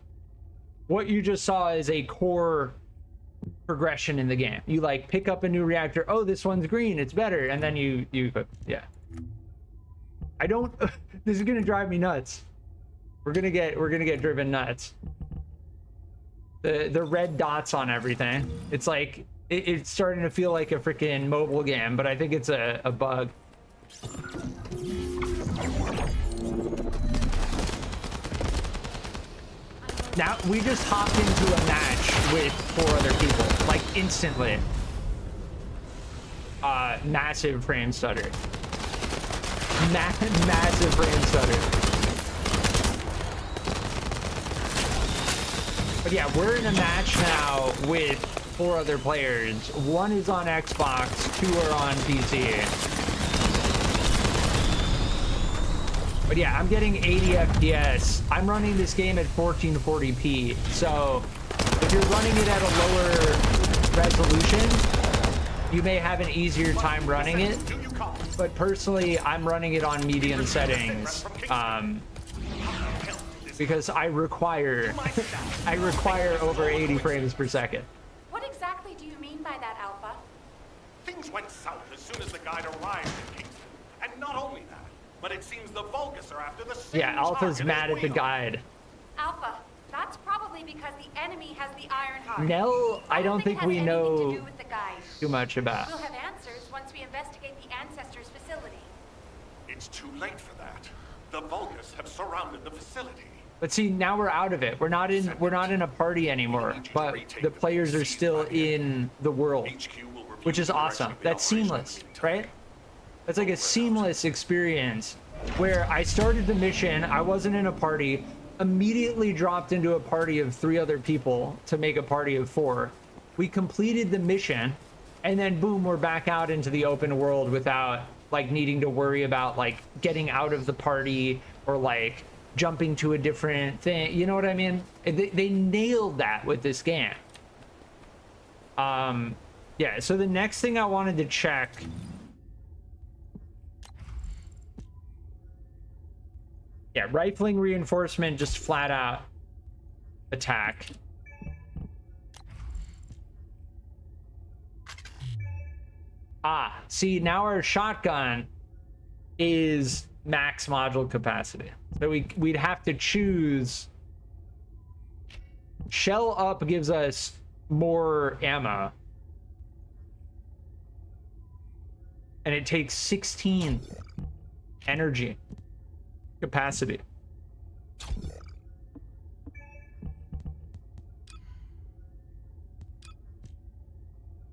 What you just saw is a core progression in the game. You like pick up a new reactor. Oh, this one's green. It's better. And then you yeah. I don't. This is gonna drive me nuts. We're gonna get driven nuts. The red dots on everything. It's like it's starting to feel like a freaking mobile game, but I think it's a bug. Now we just hopped into a match with 4 other people, like instantly. Massive frame stutter. Massive frame stutter. But yeah, we're in a match now with 4 other players. 1 is on Xbox, 2 are on PC. But yeah, I'm getting 80 FPS. I'm running this game at 1440p. So if you're running it at a lower resolution, you may have an easier time running it. But personally, I'm running it on medium settings. Because I require over 80 frames per second. What exactly do you mean by that, Alpha? Things went south as soon as the guide arrived in Kingston. And not only that, but it seems the Vulgus are after the same Yeah, Alpha's mad at the guide. Alpha, that's probably because the enemy has the Iron Heart. Nell, I don't think we know too much about. We'll have answers once we investigate the Ancestors' facility. It's too late for that. The Vulgus have surrounded the facility. But see, now we're out of it. We're not in a party anymore, but the players are still in the world, which is awesome. That's seamless, right? That's like a seamless experience where I started the mission, I wasn't in a party, immediately dropped into a party of 3 other people to make a party of 4. We completed the mission, and then boom, we're back out into the open world without like needing to worry about like getting out of the party or like jumping to a different thing. You know what I mean? They nailed that with this game. Yeah, so the next thing I wanted to check, yeah, rifling reinforcement, just flat out attack. Ah, see, now our shotgun is max module capacity. So we'd have to choose. Shell up gives us more ammo. And it takes 16 energy capacity.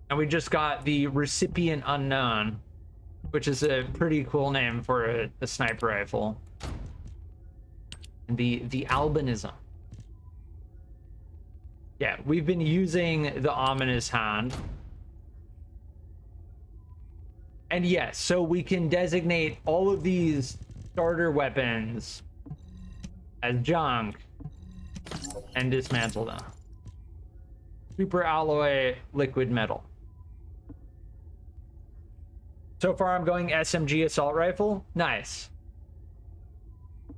And we just got the recipient unknown, which is a pretty cool name for a sniper rifle. The albinism. Yeah, we've been using the ominous hand. And yes, so we can designate all of these starter weapons as junk and dismantle them. Super alloy liquid metal. So far I'm going SMG assault rifle. Nice.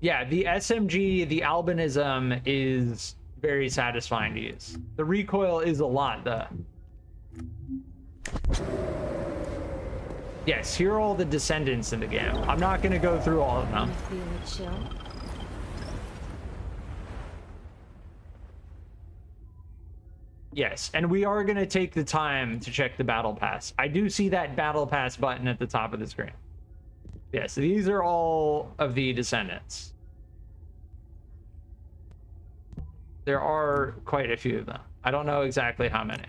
Yeah, the SMG, the albinism is very satisfying to use. The recoil is a lot though. Yes, here are all the Descendants in the game. I'm not going to go through all of them. Yes, and we are going to take the time to check the battle pass. I do see that battle pass button at the top of the screen. Yes, these are all of the Descendants. There are quite a few of them. I don't know exactly how many.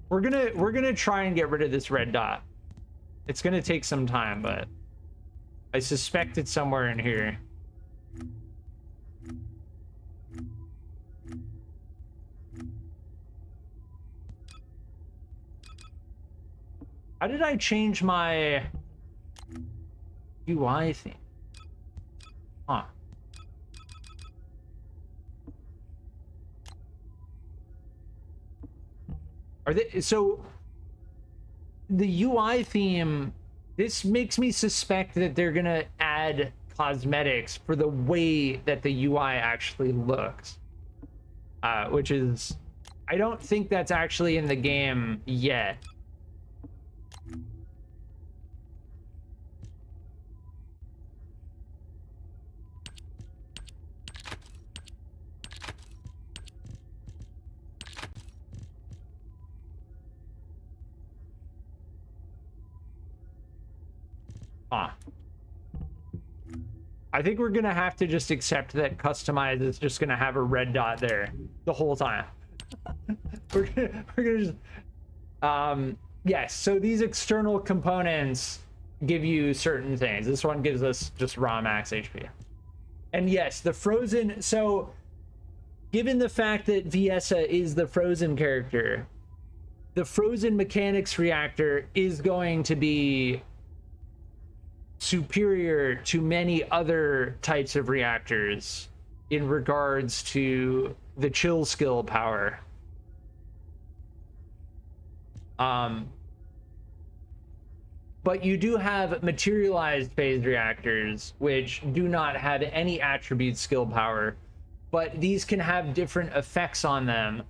We're gonna try and get rid of this red dot. It's gonna take some time, but I suspect it's somewhere in here. How did I change my UI theme? Huh. Are they, so the UI theme, this makes me suspect that they're gonna add cosmetics for the way that the UI actually looks. Which is, I don't think that's actually in the game yet. Huh. I think we're gonna have to just accept that customize is just gonna have a red dot there the whole time. we're gonna just yes, so these external components give you certain things. This one gives us just raw max HP. And yes, the frozen, so given the fact that Viessa is the frozen character, the frozen mechanics reactor is going to be superior to many other types of reactors in regards to the chill skill power. But you do have materialized phase reactors which do not have any attribute skill power, but these can have different effects on them,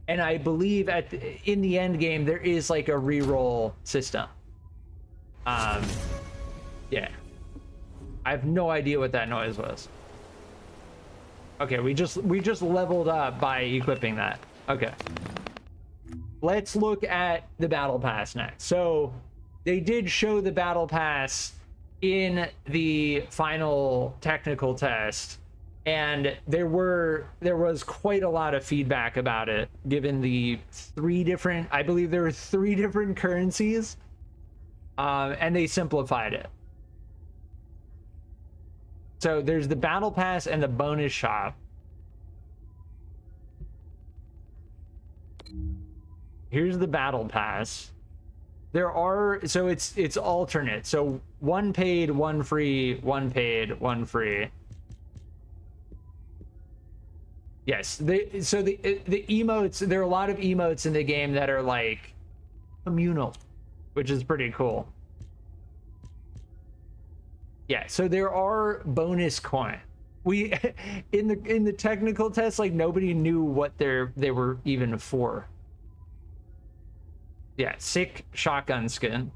and I believe in the end game there is like a reroll system. Yeah. I have no idea what that noise was. Okay, we just leveled up by equipping that. Okay. Let's look at the battle pass next. So they did show the battle pass in the final technical test, and there was quite a lot of feedback about it, given the I believe there were 3 different currencies, and they simplified it. So there's the battle pass and the bonus shop. Here's the battle pass. There are, so it's alternate. So 1 paid, 1 free, 1 paid, 1 free. Yes, so the emotes, there are a lot of emotes in the game that are like communal, which is pretty cool. Yeah, so there are bonus coin. We in the technical test, like nobody knew what they were even for. Yeah, sick shotgun skin.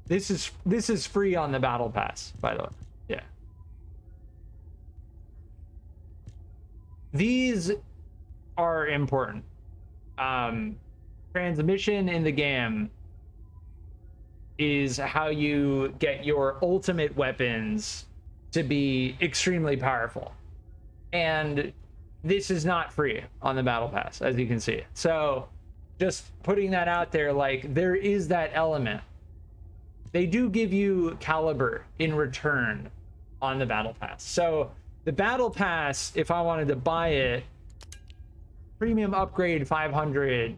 This is free on the battle pass, by the way. Yeah. These are important. Transmission in the game is how you get your ultimate weapons to be extremely powerful, and this is not free on the battle pass, as you can see. So just putting that out there, like there is that element. They do give you caliber in return on the battle pass. So the battle pass, if I wanted to buy it, premium upgrade 500,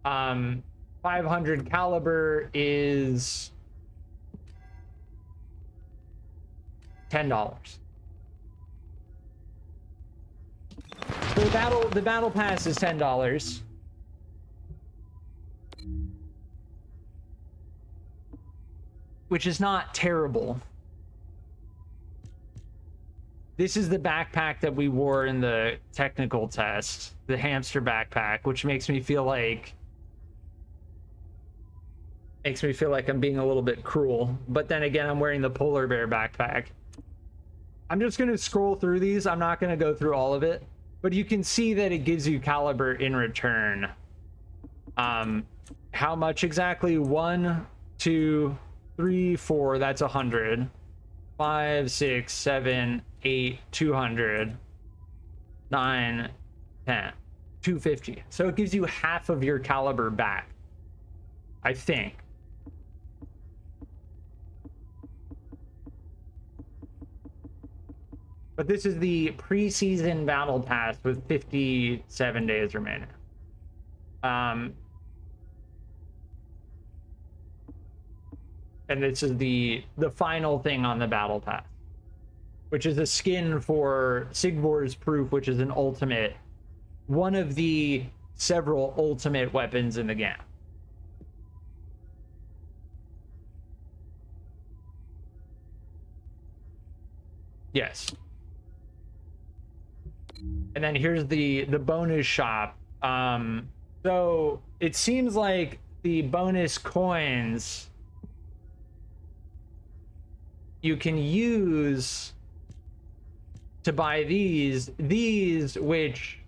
500 caliber is $10. So the battle pass is $10. Which is not terrible. This is the backpack that we wore in the technical test, the hamster backpack, which makes me feel like I'm being a little bit cruel. But then again, I'm wearing the polar bear backpack. I'm just going to scroll through these. I'm not going to go through all of it, but you can see that it gives you caliber in return. How much exactly? 1, 2, 3, 4, that's 100. 5, 6, 7, 8, 200. 9, 10. 250. So it gives you half of your caliber back, I think. But this is the preseason battle pass with 57 days remaining. And this is the final thing on the battle pass, which is a skin for Sigvor's Proof, which is an ultimate, one of the several ultimate weapons in the game. Yes. And then here's the bonus shop. So it seems like the bonus coins you can use to buy these which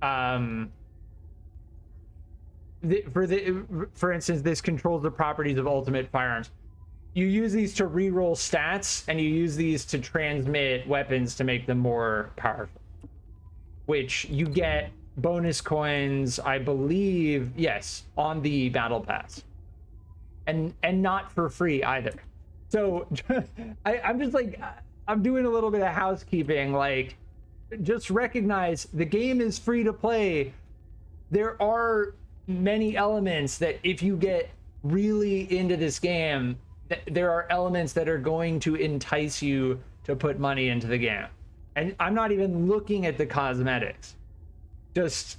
for instance, this controls the properties of ultimate firearms. You use these to reroll stats, and you use these to transmit weapons to make them more powerful, which you get bonus coins, I believe, yes, on the battle pass, and not for free either. So I'm just like, I'm doing a little bit of housekeeping. Like, just recognize the game is free to play. There are many elements that if you get really into this game, there are elements that are going to entice you to put money into the game. And I'm not even looking at the cosmetics. Just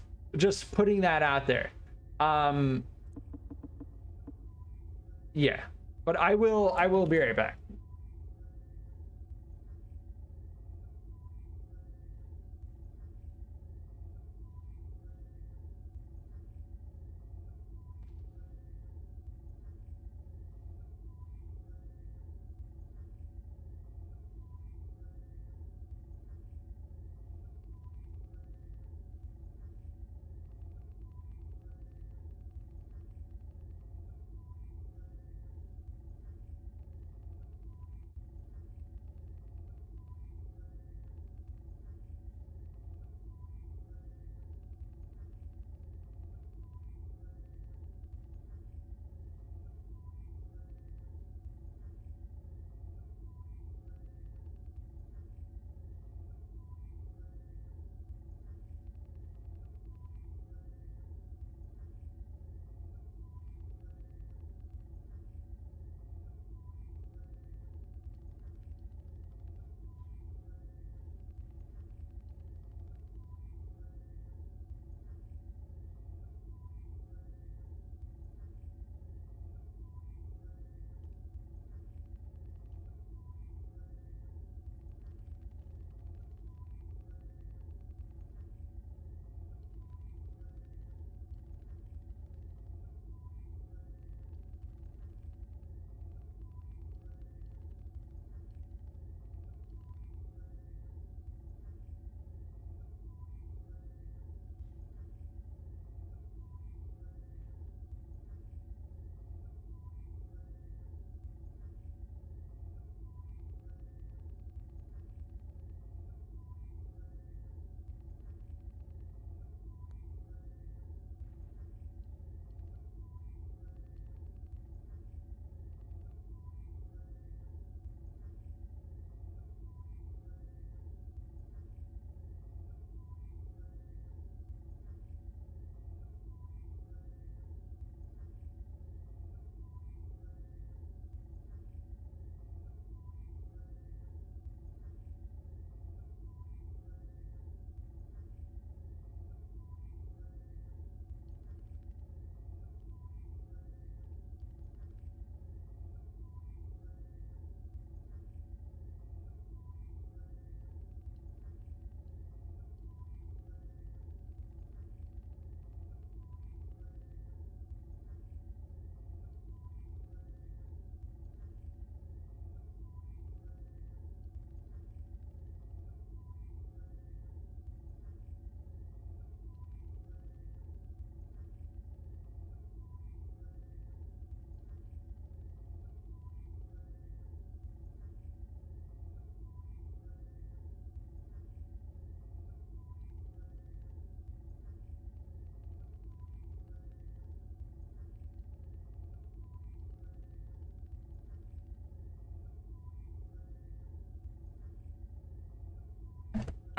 putting that out there. Yeah. But I will be right back.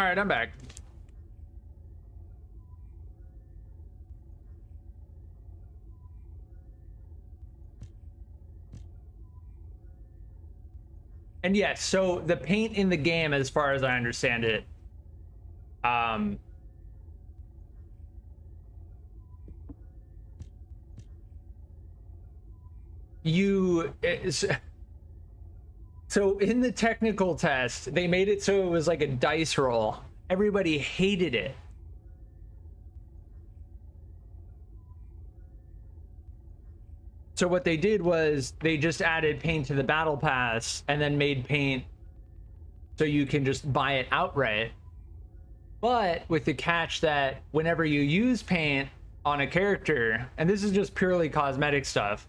All right, I'm back. And yes, so the paint in the game, as far as I understand it, so in the technical test, they made it so it was like a dice roll. Everybody hated it. So what they did was they just added paint to the battle pass and then made paint so you can just buy it outright. But with the catch that whenever you use paint on a character, and this is just purely cosmetic stuff,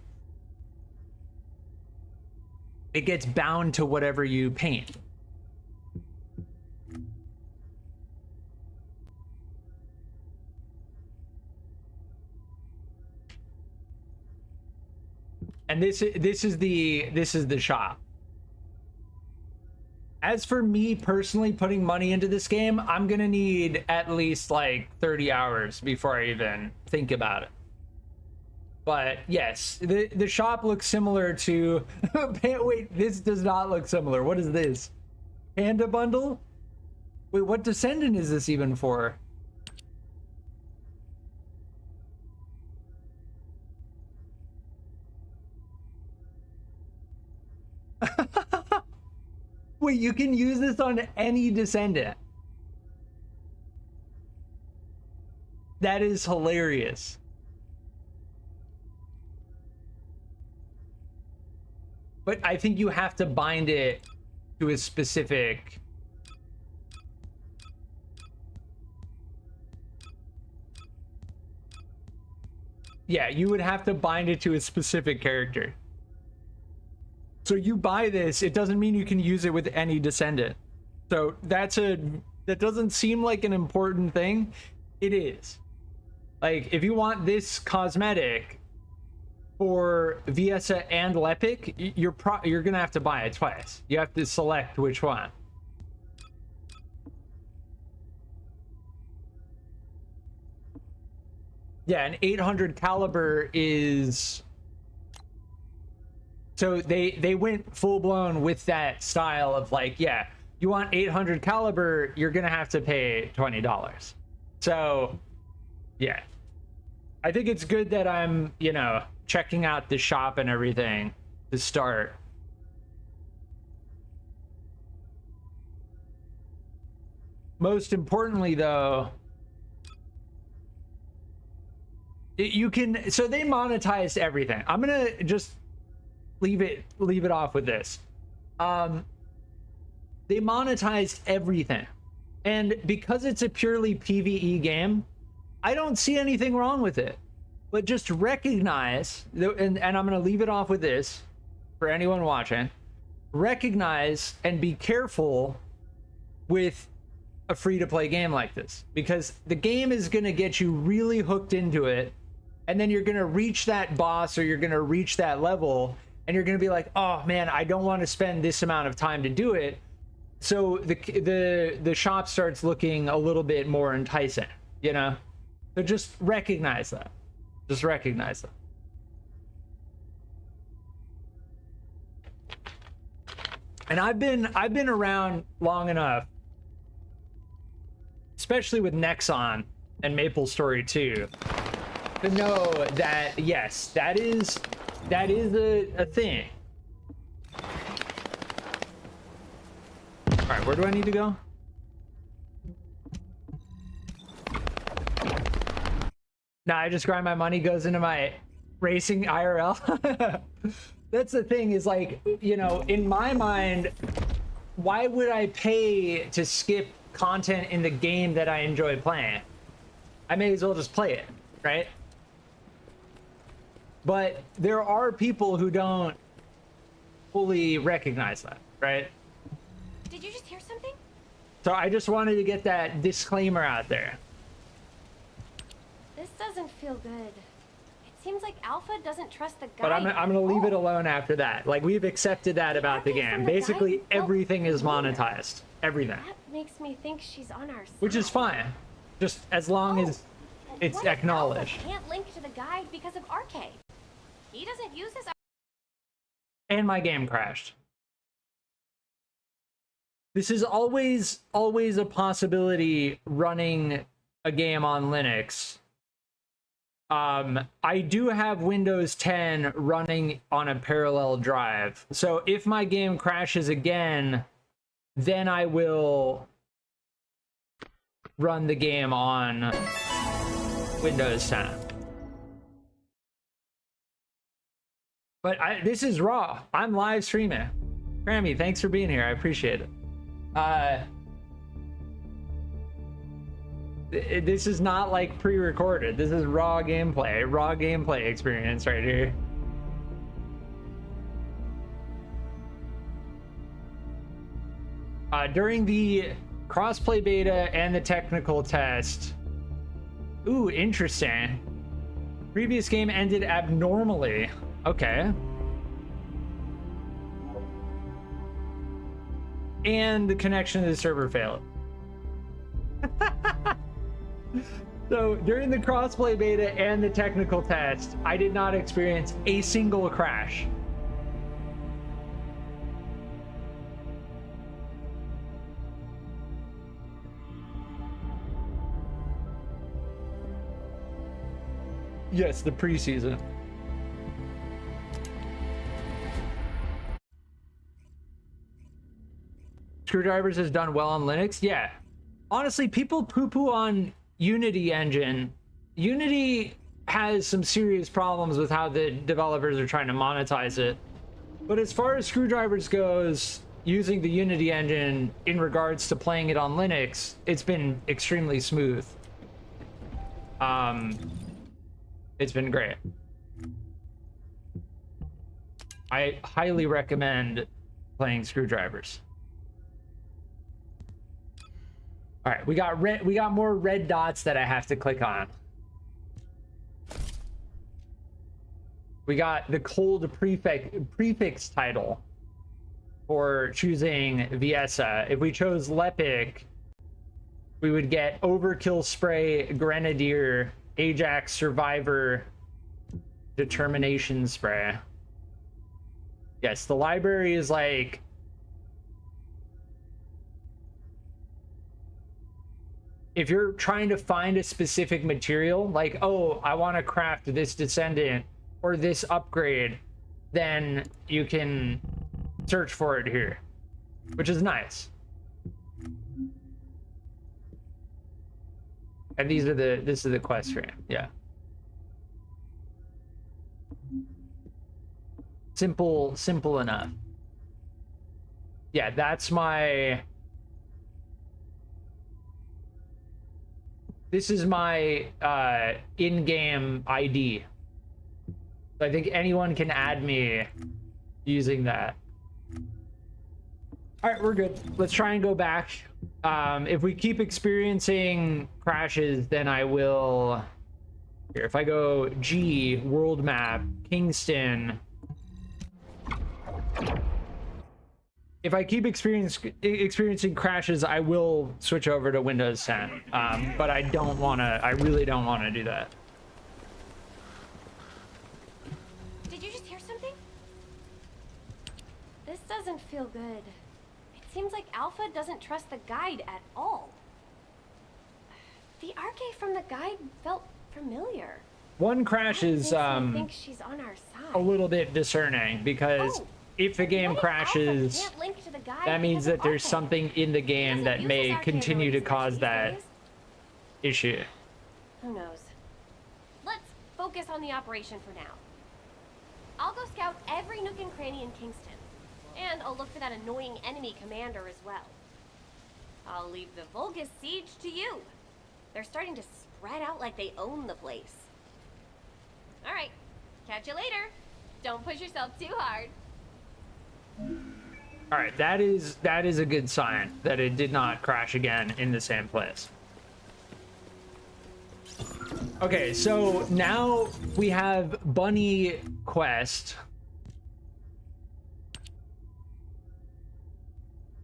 it gets bound to whatever you paint. And this is the shop. As for me personally putting money into this game, I'm gonna need at least like 30 hours before I even think about it. But yes, the shop looks similar to wait, this does not look similar. What is this? Panda bundle? Wait, what Descendant is this even for? Wait, you can use this on any Descendant. That is hilarious. But I think you have to bind it to a specific... Yeah, you would have to bind it to a specific character. So you buy this, it doesn't mean you can use it with any Descendant. So that doesn't seem like an important thing. It is. Like, if you want this cosmetic for Viesa and Lepic, you're gonna have to buy it twice. You have to select which one. Yeah, an 800 caliber is... So they went full-blown with that style of like, yeah, you want 800 caliber, you're gonna have to pay $20. So yeah, I think it's good that I'm, you know, checking out the shop and everything to start. Most importantly though, you can, so they monetized everything. I'm gonna just leave it off with this. They monetized everything, and because it's a purely PvE game, I don't see anything wrong with it. But just recognize, and I'm gonna leave it off with this for anyone watching, recognize and be careful with a free-to-play game like this, because the game is gonna get you really hooked into it, and then you're gonna reach that boss or you're gonna reach that level, and you're gonna be like, oh man, I don't want to spend this amount of time to do it. So the shop starts looking a little bit more enticing, you know? So just recognize that. Just recognize that. And I've been around long enough, especially with Nexon and MapleStory 2, to know that yes, that is a thing. All right, where do I need to go? Nah, I just grind my money, goes into my racing IRL. That's the thing, is like, you know, in my mind, why would I pay to skip content in the game that I enjoy playing? I may as well just play it, right? But there are people who don't fully recognize that, right? Did you just hear something? So I just wanted to get that disclaimer out there. This doesn't feel good. It seems like Alpha doesn't trust the guide. But I'm gonna leave it alone after that. Like, we've accepted that about the game. Basically, everything is monetized. Everything. That makes me think she's on our side. Which is fine. Just as long as it's What if acknowledged. Alpha can't link to the guide because of RK? He doesn't use his... And my game crashed. This is always a possibility running a game on Linux. I do have Windows 10 running on a parallel drive. So if my game crashes again, then I will run the game on Windows 10. But this is raw. I'm live streaming. Grammy, thanks for being here. I appreciate it. This is not like pre-recorded. This is raw gameplay experience right here. During the crossplay beta and the technical test. Ooh, interesting. Previous game ended abnormally. Okay. And the connection to the server failed. So during the crossplay beta and the technical test, I did not experience a single crash. Yes, the preseason. Screwdrivers has done well on Linux. Yeah. Honestly, people poo-poo on Unity engine. Unity has some serious problems with how the developers are trying to monetize it. But as far as Screwdrivers goes, using the Unity engine in regards to playing it on Linux, it's been extremely smooth. It's been great. I highly recommend playing Screwdrivers. All right, we got more red dots that I have to click on. We got the cold prefix title for choosing Viesa. If we chose Lepic, we would get Overkill Spray, Grenadier, Ajax Survivor, Determination Spray. Yes, the library is like... If you're trying to find a specific material, like, oh, I want to craft this Descendant or this upgrade, then you can search for it here, which is nice. And this is the quest frame, yeah. Simple enough. Yeah, that's my... This is my in-game ID. So I think anyone can add me using that. All right, we're good. Let's try and go back. If we keep experiencing crashes, then I will... Here, if I go G, world map, Kingston... If I keep experiencing crashes, I will switch over to Windows 10. But I really don't want to do that. Did you just hear something? This doesn't feel good. It seems like Alpha doesn't trust the guide at all. The arcade from the guide felt familiar. One crash is I think she's on our side. a little bit discerning because if the game crashes, that means that there's something in the game that may continue to cause that issue. Who knows? Let's focus on the operation for now. I'll go scout every nook and cranny in Kingston, and I'll look for that annoying enemy commander as well. I'll leave the Vulgus siege to you. They're starting to spread out like they own the place. All right, catch you later. Don't push yourself too hard. All right, that is a good sign that it did not crash again in the same place. Okay, so now we have Bunny Quest.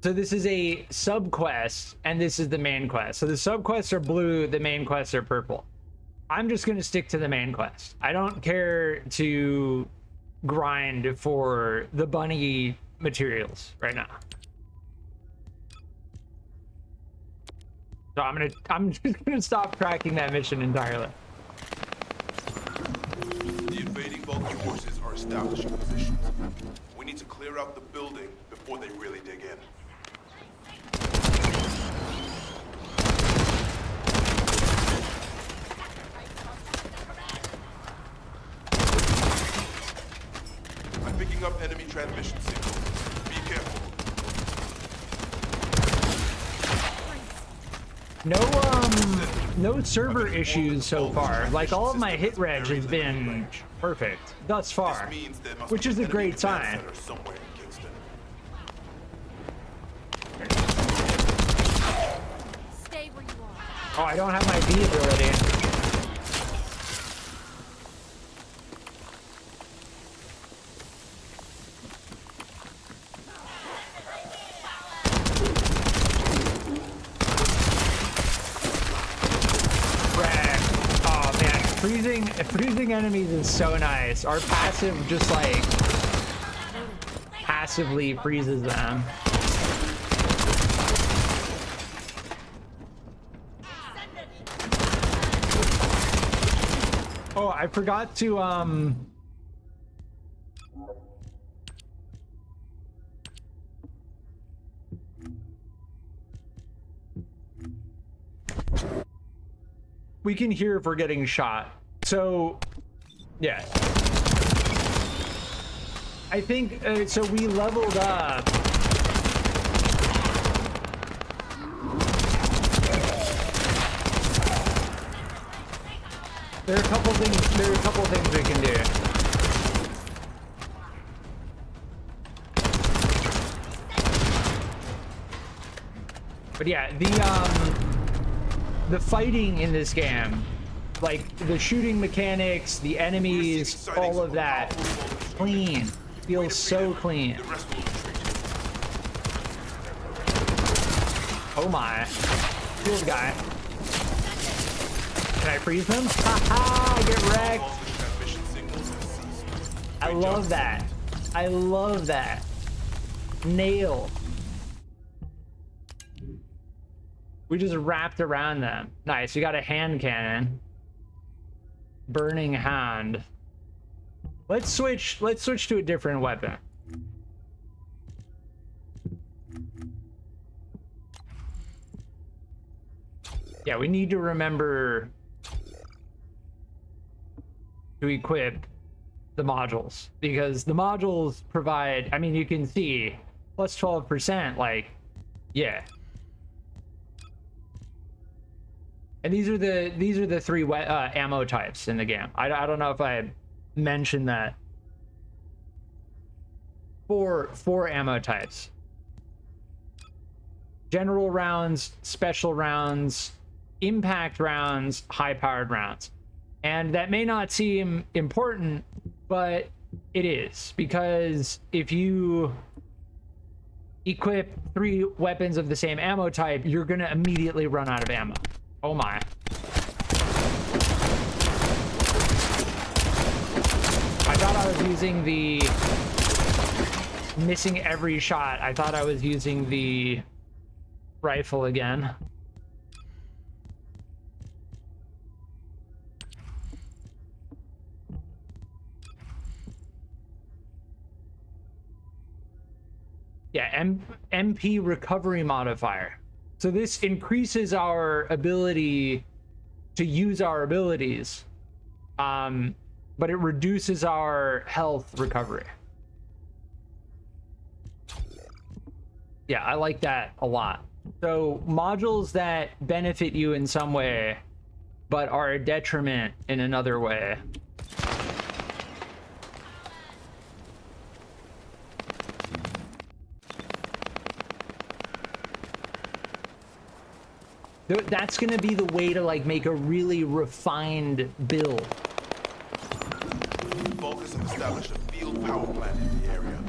So this is a sub quest, and this is the main quest. So the sub quests are blue, the main quests are purple. I'm just gonna stick to the main quest. I don't care to grind for the bunny materials right now. So I'm just gonna stop tracking that mission entirely. The invading Vulcan forces are establishing positions. We need to clear out the building before they really dig in. I'm picking up enemy transmission signals. Be careful. No server issues so far. Like, all of my hit reg has been perfect thus far, which is a great sign. Stay where you are. Oh, I don't have my V ability. Freezing enemies is so nice. Our passive just like passively freezes them. Oh, I forgot to we can hear if we're getting shot. So, yeah. I think, so we leveled up. There are a couple things we can do. But yeah, the fighting in this game, like the shooting mechanics, the enemies, all of that, clean. Feels so clean. Oh my. Kill the guy. Can I freeze him? Haha, get wrecked. I love that. I love that. Nail. We just wrapped around them. Nice, you got a hand cannon. Burning hand. Let's switch to a different weapon. Yeah, we need to remember to equip the modules, because the modules provide, I mean, you can see plus 12%, like, yeah. And these are the three ammo types in the game. I don't know if I mentioned that. Four ammo types. General rounds, special rounds, impact rounds, high-powered rounds. And that may not seem important, but it is, because if you equip 3 weapons of the same ammo type, you're gonna immediately run out of ammo. Oh my. I thought I was using the missing every shot. I thought I was using the rifle again. Yeah, MP recovery modifier. So this increases our ability to use our abilities, but it reduces our health recovery. Yeah, I like that a lot. So modules that benefit you in some way, but are a detriment in another way. That's gonna be the way to like make a really refined build. Focus and establish a field power plant in the area.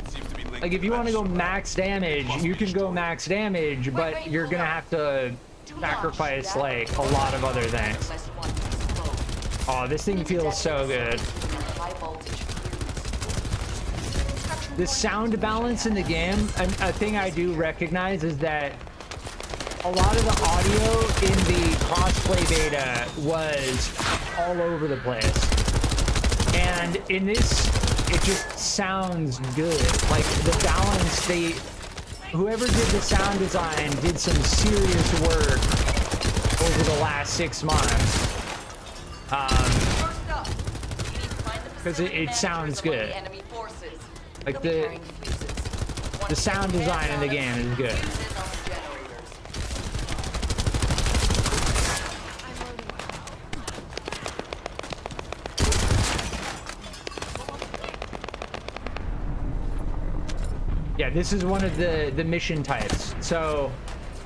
Seems to be linked Like if you want to go max damage, you can go max damage, but you're gonna have to sacrifice like a lot of other things. Oh, this thing feels so good. The sound balance in the game, a thing I do recognize is that a lot of the audio in the crossplay beta was all over the place. And in this, it just sounds good. Like the balance, whoever did the sound design did some serious work over the last 6 months. Because it sounds good. Like the sound design in the game is good. Yeah, this is one of the mission types. So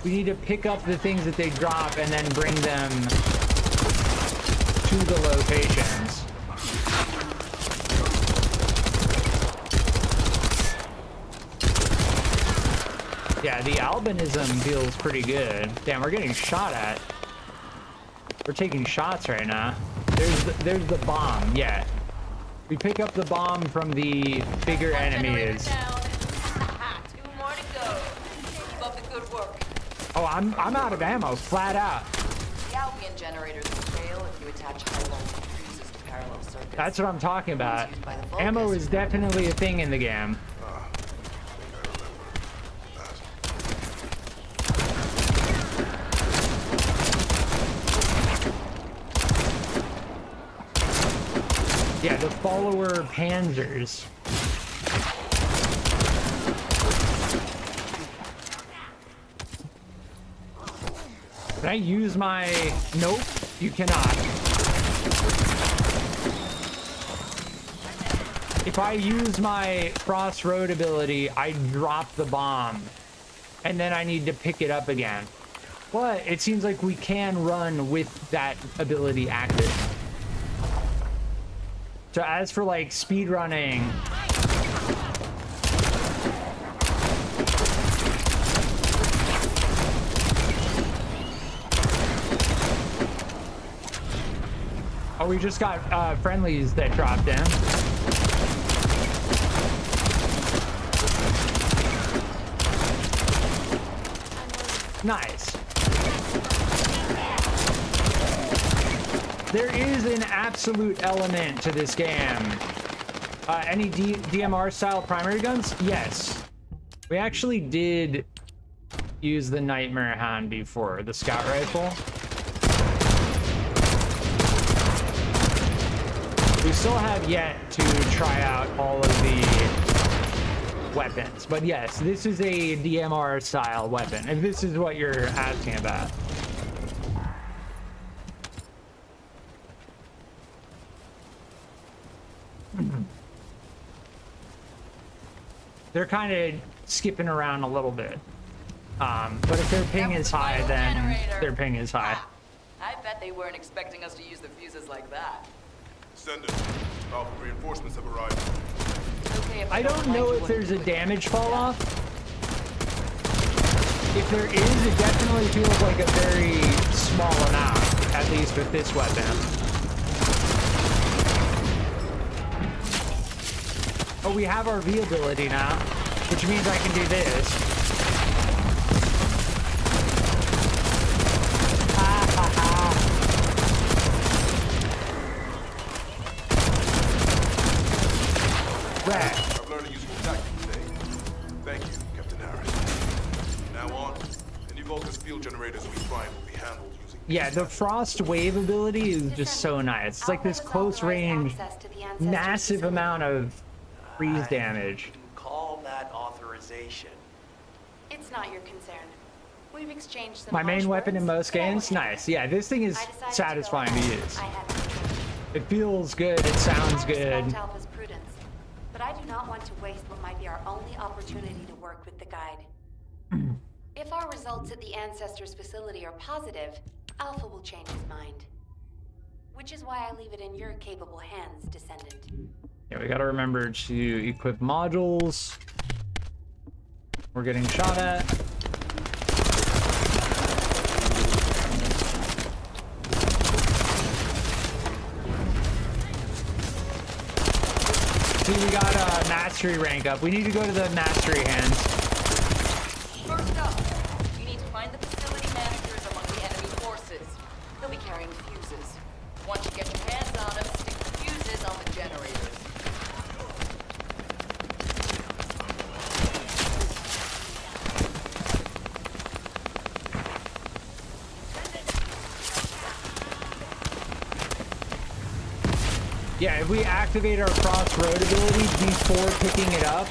we need to pick up the things that they drop and then bring them to the locations. Yeah, the albinism feels pretty good. Damn, we're getting shot at. We're taking shots right now. There's the bomb, yeah. We pick up the bomb from the bigger enemies. Oh, I'm out of ammo, flat out. The Albion generators will fail if you attach high voltage fuses to parallel circuits. That's what I'm talking about. Ammo is definitely a thing in the game. Yeah, the follower panzers. Can I use my... Nope, you cannot. If I use my crossroad ability, I drop the bomb. And then I need to pick it up again. But it seems like we can run with that ability active. So as for like speed running... Oh, we just got friendlies that dropped in. Nice. There is an absolute element to this game. Any DMR style primary guns? Yes. We actually did use the Nightmare Hound before, the scout rifle. We still have yet to try out all of the weapons, but yes, this is a DMR style weapon, and this is what you're asking about. They're kind of skipping around a little bit, but if their ping is high, then their ping is high. I bet they weren't expecting us to use the fuses like that. Descendant, Alpha reinforcements have arrived. Okay, I don't know if there's a damage fall off. If there is, it definitely feels like a very small amount, at least with this weapon. Oh, we have our V ability now, which means I can do this. Ha ha ha. I've learned a useful tactic today. Thank you, Captain Harris. From now on, any Vulcan field generators we find will be handled using... Yeah, the Frost Wave ability is just so nice. It's like this close range, massive amount of freeze damage. Call that authorization. It's not your concern. We've exchanged some My main harsh weapon in words. most games? Nice. Yeah, this thing is satisfying to use. It feels good, it sounds good. Respect Alpha's prudence, but I do not want to waste what might be our only opportunity to work with the guide. If our results at the Ancestors facility are positive, Alpha will change his mind. Which is why I leave it in your capable hands, Descendant. Yeah, we gotta remember to equip modules. We're getting shot at. See, we got a mastery rank up. We need to go to the mastery hands. First up, you need to find the facility managers among the enemy forces. They'll be carrying fuses. Once you get your hands on them, stick the fuses on the generators. Yeah, if we activate our crossroad ability before picking it up,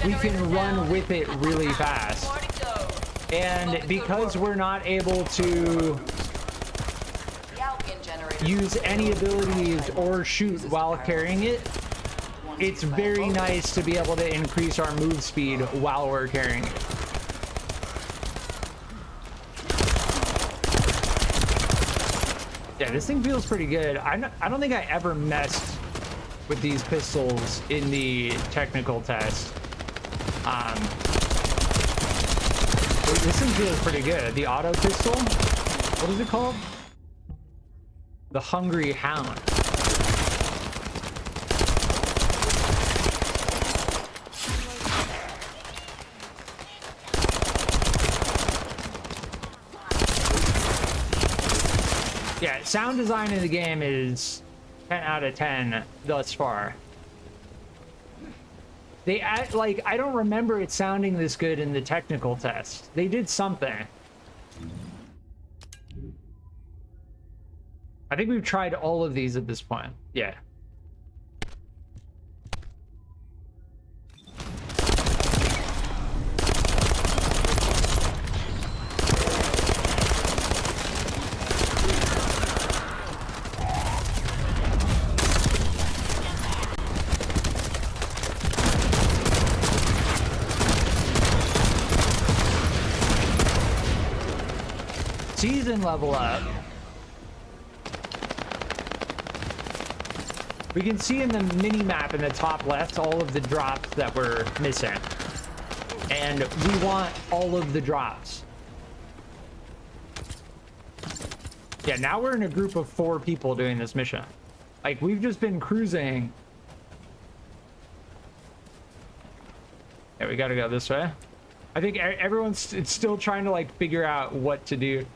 we can run with it really fast. And because we're not able to use any abilities or shoot while carrying it, it's very nice to be able to increase our move speed while we're carrying it. Yeah, this thing feels pretty good. I don't think I ever messed with these pistols in the technical test. This thing feels pretty good. The auto pistol, what is it called? The Hungry Hound. Yeah, sound design in the game is 10 out of 10 thus far. They add, like, I don't remember it sounding this good in the technical test. They did something. I think we've tried all of these at this point. Yeah. Season level up. We can see in the mini map in the top left all of the drops that we're missing, and we want all of the drops. Yeah, now we're in a group of 4 people doing this mission. Like, we've just been cruising. Yeah, we gotta go this way. I think everyone's still trying to, like, figure out what to do.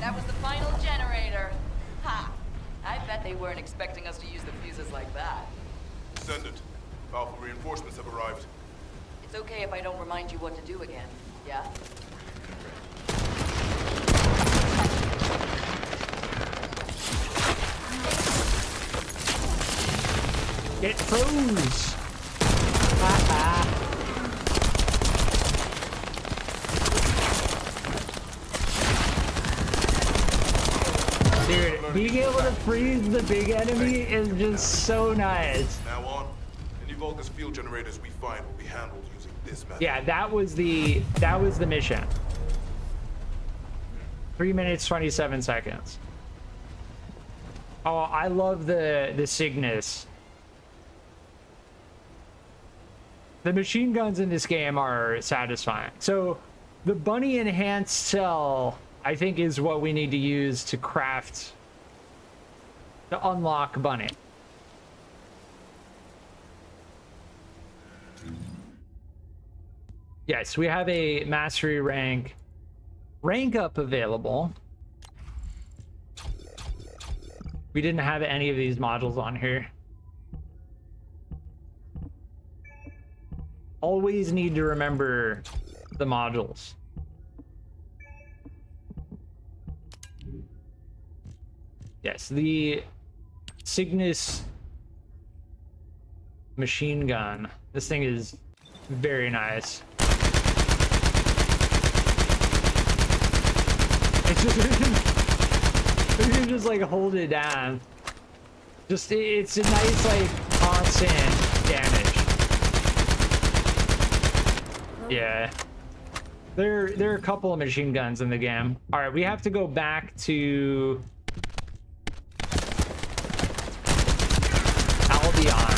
That was the final generator. Ha! I bet they weren't expecting us to use the fuses like that. Descendant, powerful reinforcements have arrived. It's okay if I don't remind you what to do again, yeah? Get froze! Ha Dude, being able to freeze the big enemy is just so nice. Now on, any Vulgus field generators we find will be handled using this method. Yeah, that was the mission. 3 minutes 27 seconds. Oh, I love the Cygnus. The machine guns in this game are satisfying. So the bunny enhanced cell, I think, is what we need to use to craft, to unlock bunny. Yes, we have a mastery rank up available. We didn't have any of these modules on here. Always need to remember the modules. Yes, the Cygnus machine gun. This thing is very nice. It's just you can just like hold it down. Just, it's a nice, like, constant damage. Yeah. There are a couple of machine guns in the game. All right, we have to go back to Albion.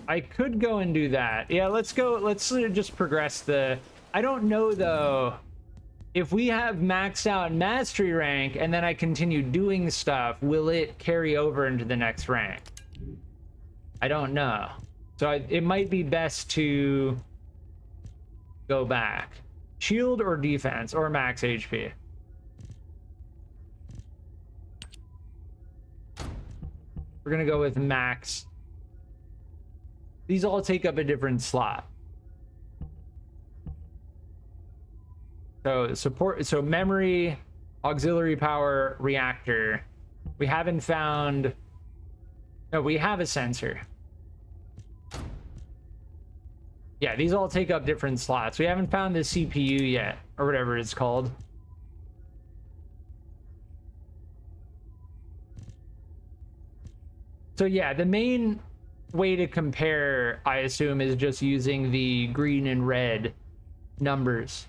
I could go and do that. Yeah, let's go. Let's just progress the... I don't know, though, if we have maxed out mastery rank and then I continue doing stuff, will it carry over into the next rank? I don't know. So it might be best to go back. Shield or defense or max HP? We're gonna go with max. These all take up a different slot. So support, so memory, auxiliary power, reactor. We haven't found, no, we have a sensor. Yeah, these all take up different slots. We haven't found the CPU yet, or whatever it's called. So yeah, the main way to compare, I assume, is just using the green and red numbers.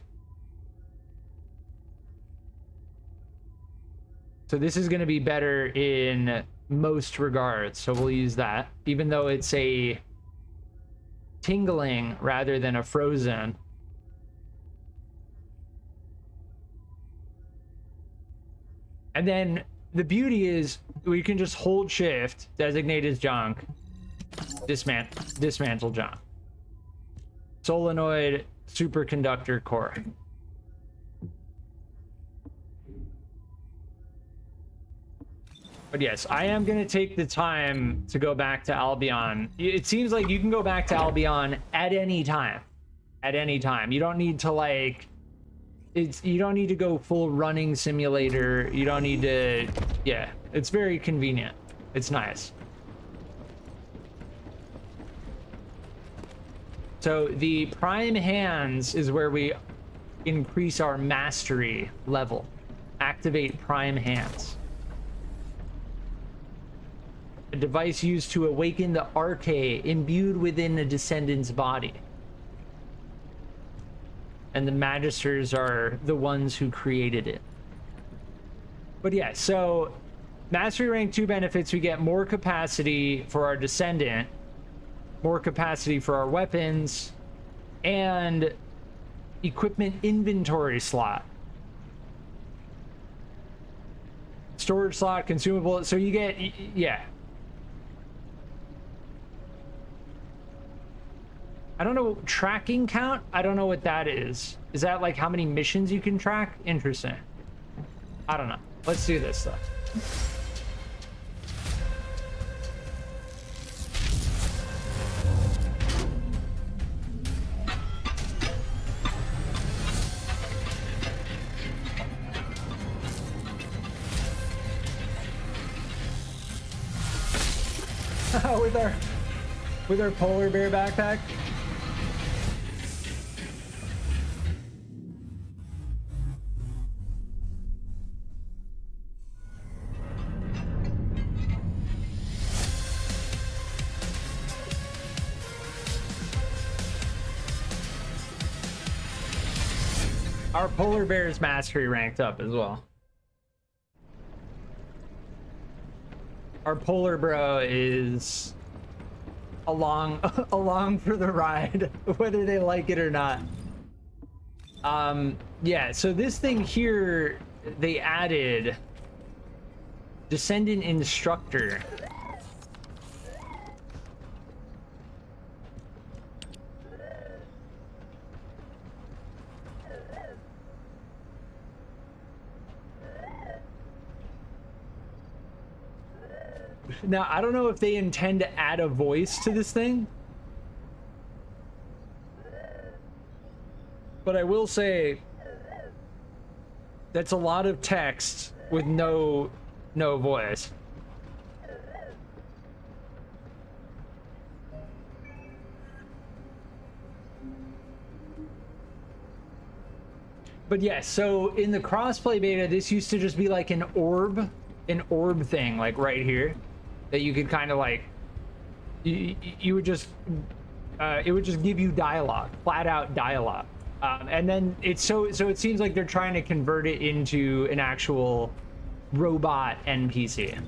So this is going to be better in most regards, so we'll use that, even though it's a tingling rather than a frozen. And then the beauty is we can just hold shift, designate as junk, dismantle junk. Solenoid superconductor core. But yes, I am going to take the time to go back to Albion. It seems like you can go back to Albion at any time. At any time. You don't need to, like... you don't need to go full running simulator. You don't need to... Yeah, it's very convenient. It's nice. So the prime hands is where we increase our mastery level. Activate prime hands. A device used to awaken the arche imbued within a descendant's body. And the magisters are the ones who created it. But yeah, so mastery rank 2 benefits: we get more capacity for our descendant, more capacity for our weapons, and equipment inventory slot. Storage slot, consumable, so you get, yeah. I don't know, tracking count? I don't know what that is. Is that like how many missions you can track? Interesting. I don't know. Let's do this stuff. with our polar bear backpack. Our polar bear's mastery ranked up as well. Our polar bro is along for the ride, whether they like it or not. Yeah, so this thing here, they added Descendant Instructor. Now, I don't know if they intend to add a voice to this thing, but I will say that's a lot of text with no voice. But yes, so in the crossplay beta, this used to just be like an orb thing, like right here, that you could kind of like, you would just, it would just give you dialogue, flat out dialogue. And then it's so it seems like they're trying to convert it into an actual robot NPC,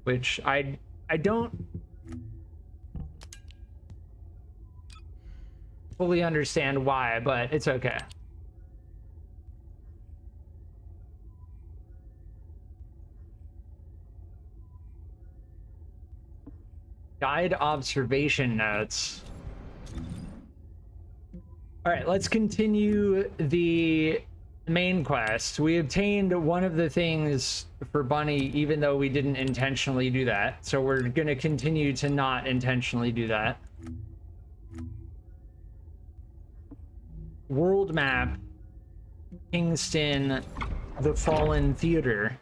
which I don't fully understand why, but it's okay. Guide observation notes. All right, let's continue the main quest. We obtained one of the things for Bunny, even though we didn't intentionally do that. So we're gonna continue to not intentionally do that. World map, Kingston, the Fallen Theater.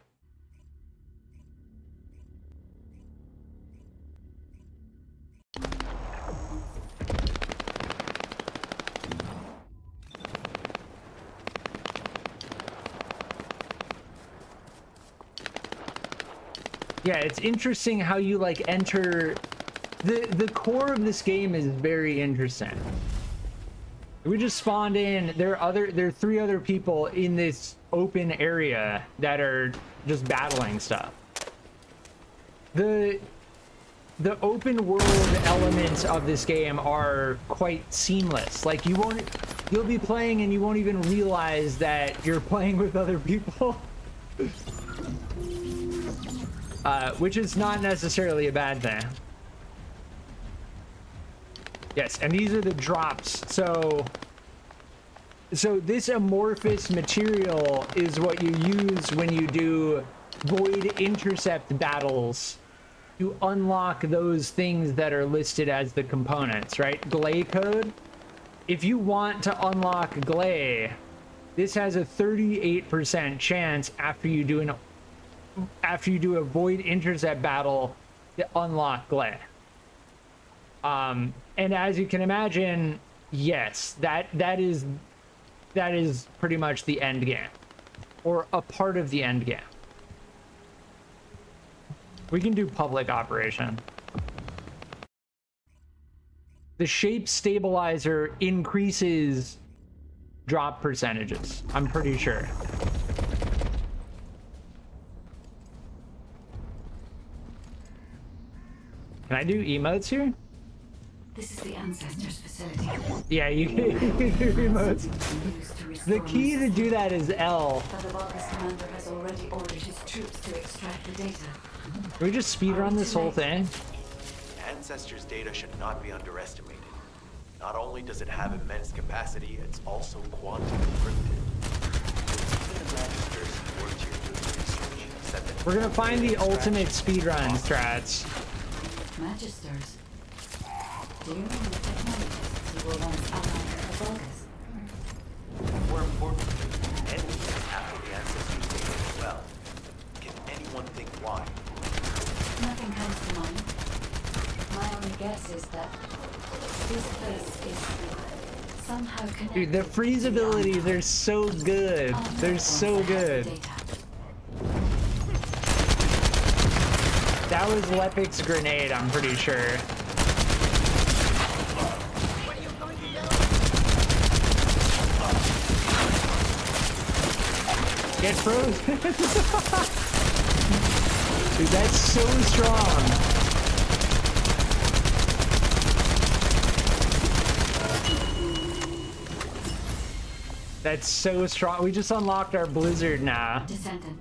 Yeah, it's interesting how you like enter the core of this game is very interesting. We just spawned in. There are 3 other people in this open area that are just battling stuff. The open world elements of this game are quite seamless. Like you'll be playing and you won't even realize that you're playing with other people. Which is not necessarily a bad thing. Yes, and these are the drops. So this amorphous material is what you use when you do void intercept battles to unlock those things that are listed as the components, right? Glay code. If you want to unlock Glay, this has a 38% chance after you do a void intercept battle to unlock Glay. And as you can imagine, yes, that is pretty much the end game, or a part of the end game. We can do public operation. The shape stabilizer increases drop percentages, I'm pretty sure. Can I do emotes here? This is the Ancestors facility. Yeah, you can do emotes. The key to do that is L. But the Vulgus commander has already ordered his troops to extract the data. Can we just speedrun this whole thing? Ancestors' data should not be underestimated. Not only does it have immense capacity, it's also quantum encrypted. Even the Magisters who worked here doing research said that We're gonna find the ultimate speedrun strats. Magisters? Do you know the technologists who were once allied with the Vulgus? More importantly, enemies have the Ancestors' data as well. Can anyone think why? Nothing comes to mind. My only guess is that this place is somehow connected. Dude, the freezabilities are so good. They're so good. That was Lepic's grenade, I'm pretty sure. Get frozen. Dude, that's so strong. That's so strong. We just unlocked our blizzard now. Descendant.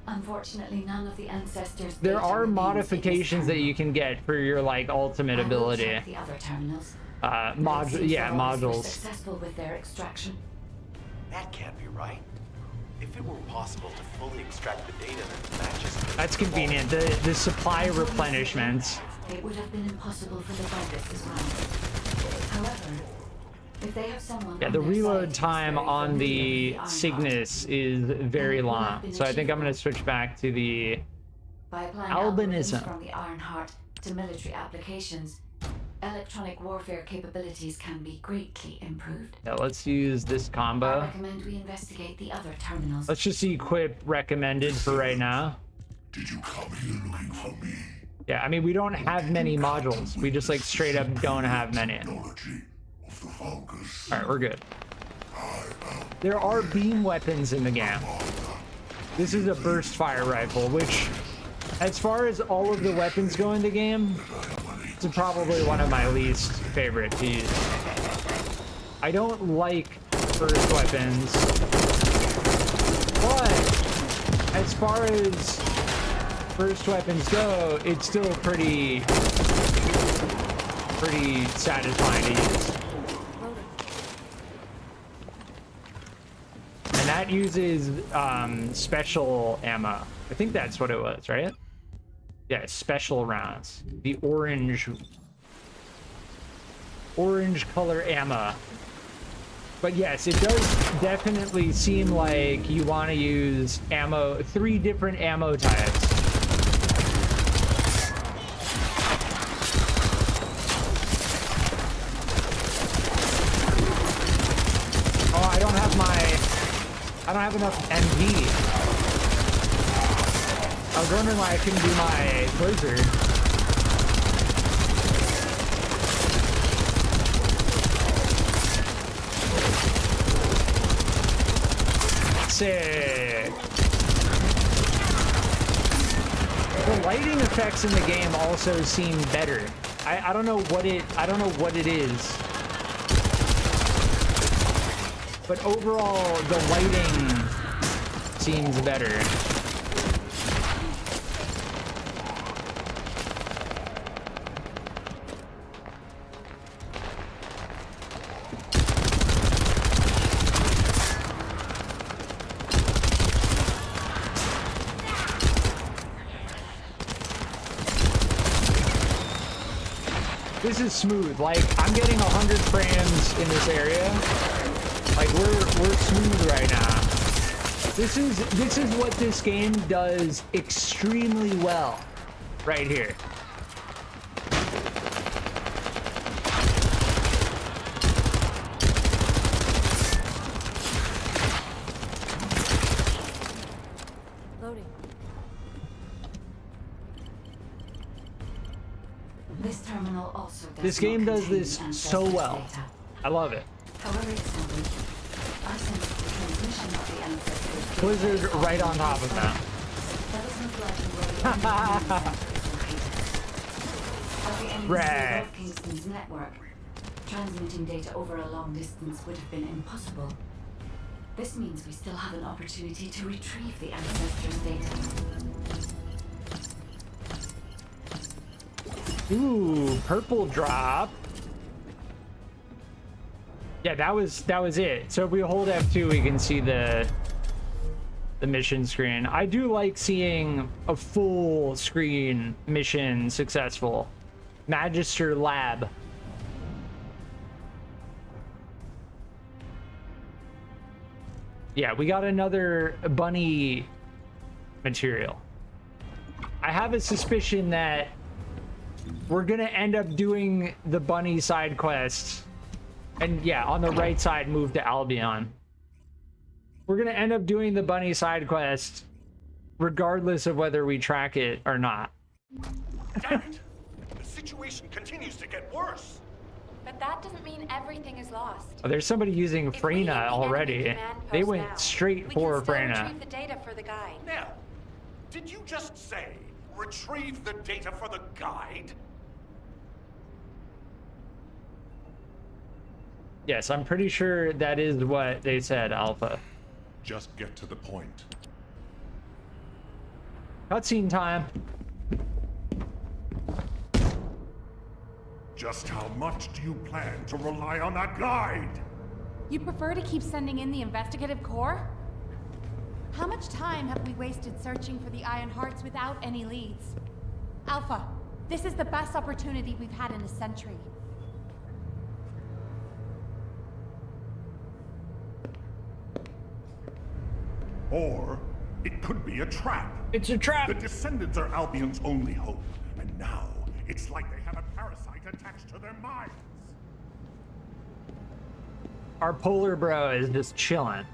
Unfortunately, none of the Ancestors. There are modifications that you can get for your like ultimate ability. The other terminals. Modules. Successful with their extraction. That can't be right. If it were possible to fully extract the data, then matches. That's convenient. The supply replenishments. It would have been impossible for the Vulgus as well. However, if they have someone. Yeah, the reload time on the Cygnus is very long. So I think I'm gonna switch back to the by applying albinism from the Ironheart to military applications, electronic warfare capabilities can be greatly improved. Yeah, let's use this I combo. recommend we investigate the other terminals. Let's just equip recommended for right now. Did you come here looking for me? Yeah, I mean, we don't have many modules. We just like straight up don't have many. All right, we're good. There are beam weapons in the game. This is a burst fire rifle, which, as far as all of the weapons go in the game, it's probably one of my least favorite to use. I don't like burst weapons, but as far as burst weapons go, it's still pretty satisfying to use. And that uses special ammo. I think that's what it was, right? Yeah, special rounds. The orange color ammo. But yes, it does definitely seem like you want to use ammo, 3 different ammo types. Oh, I don't have enough MV. I was wondering why I couldn't do my blizzard. Sick. The lighting effects in the game also seem better. I don't know what it is. But overall, the lighting seems better. This is smooth. Like, I'm getting 100 frames in this area. Like, we're smooth right now. This is what this game does extremely well right here. Loading. This terminal also does This game not does contain this ancestors' so well. data. I love it. However, Descendant, I sense the transmission of the ancestors' data Blizzard is right on top of that. That is most likely where the enemy is located. Are the enemies Right. above Kingston's network? Transmitting data over a long distance would have been impossible. This means we still have an opportunity to retrieve the ancestors' data. Ooh, purple drop. Yeah, that was it. So if we hold F2, we can see the mission screen. I do like seeing a full screen mission successful. Magister Lab. Yeah, we got another bunny material. I have a suspicion that we're gonna end up doing the bunny side quests. And yeah, on the right side, move to Albion. We're gonna end up doing the bunny side quest regardless of whether we track it or not. Damn it! The situation continues to get worse. But that doesn't mean everything is lost. Oh, there's somebody using If we hit the Freyna enemy already. command They post went now, straight we for can still Freyna. retrieve the data for the guide. Now, did you just say retrieve the data for the guide? Yes, I'm pretty sure that is what they said, Alpha. Just get to the point. Cutscene time. Just how much do you plan to rely on that guide? You prefer to keep sending in the investigative core? How much time have we wasted searching for the Iron Hearts without any leads? Alpha, this is the best opportunity we've had in a century. Or it could be a trap. It's a trap. The Descendants are Albion's only hope. And now, it's like they have a parasite parasite attached to their minds. Our polar bro is just chilling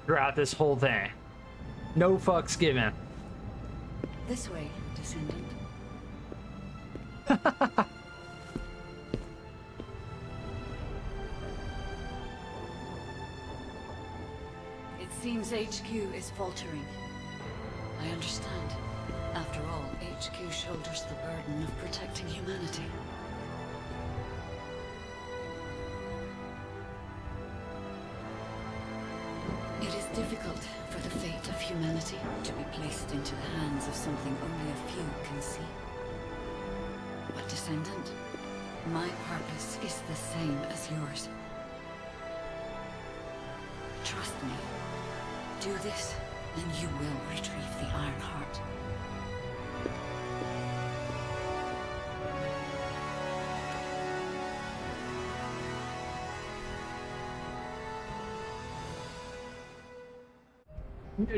throughout this whole thing. No fucks given. This way, Descendant. It seems HQ is faltering. I understand. After all, HQ shoulders the burden of protecting humanity. It is difficult for the fate of humanity to be placed into the hands of something only a few can see. But Descendant, my purpose is the same as yours. Trust me. Do this, and you will retrieve the Iron Heart.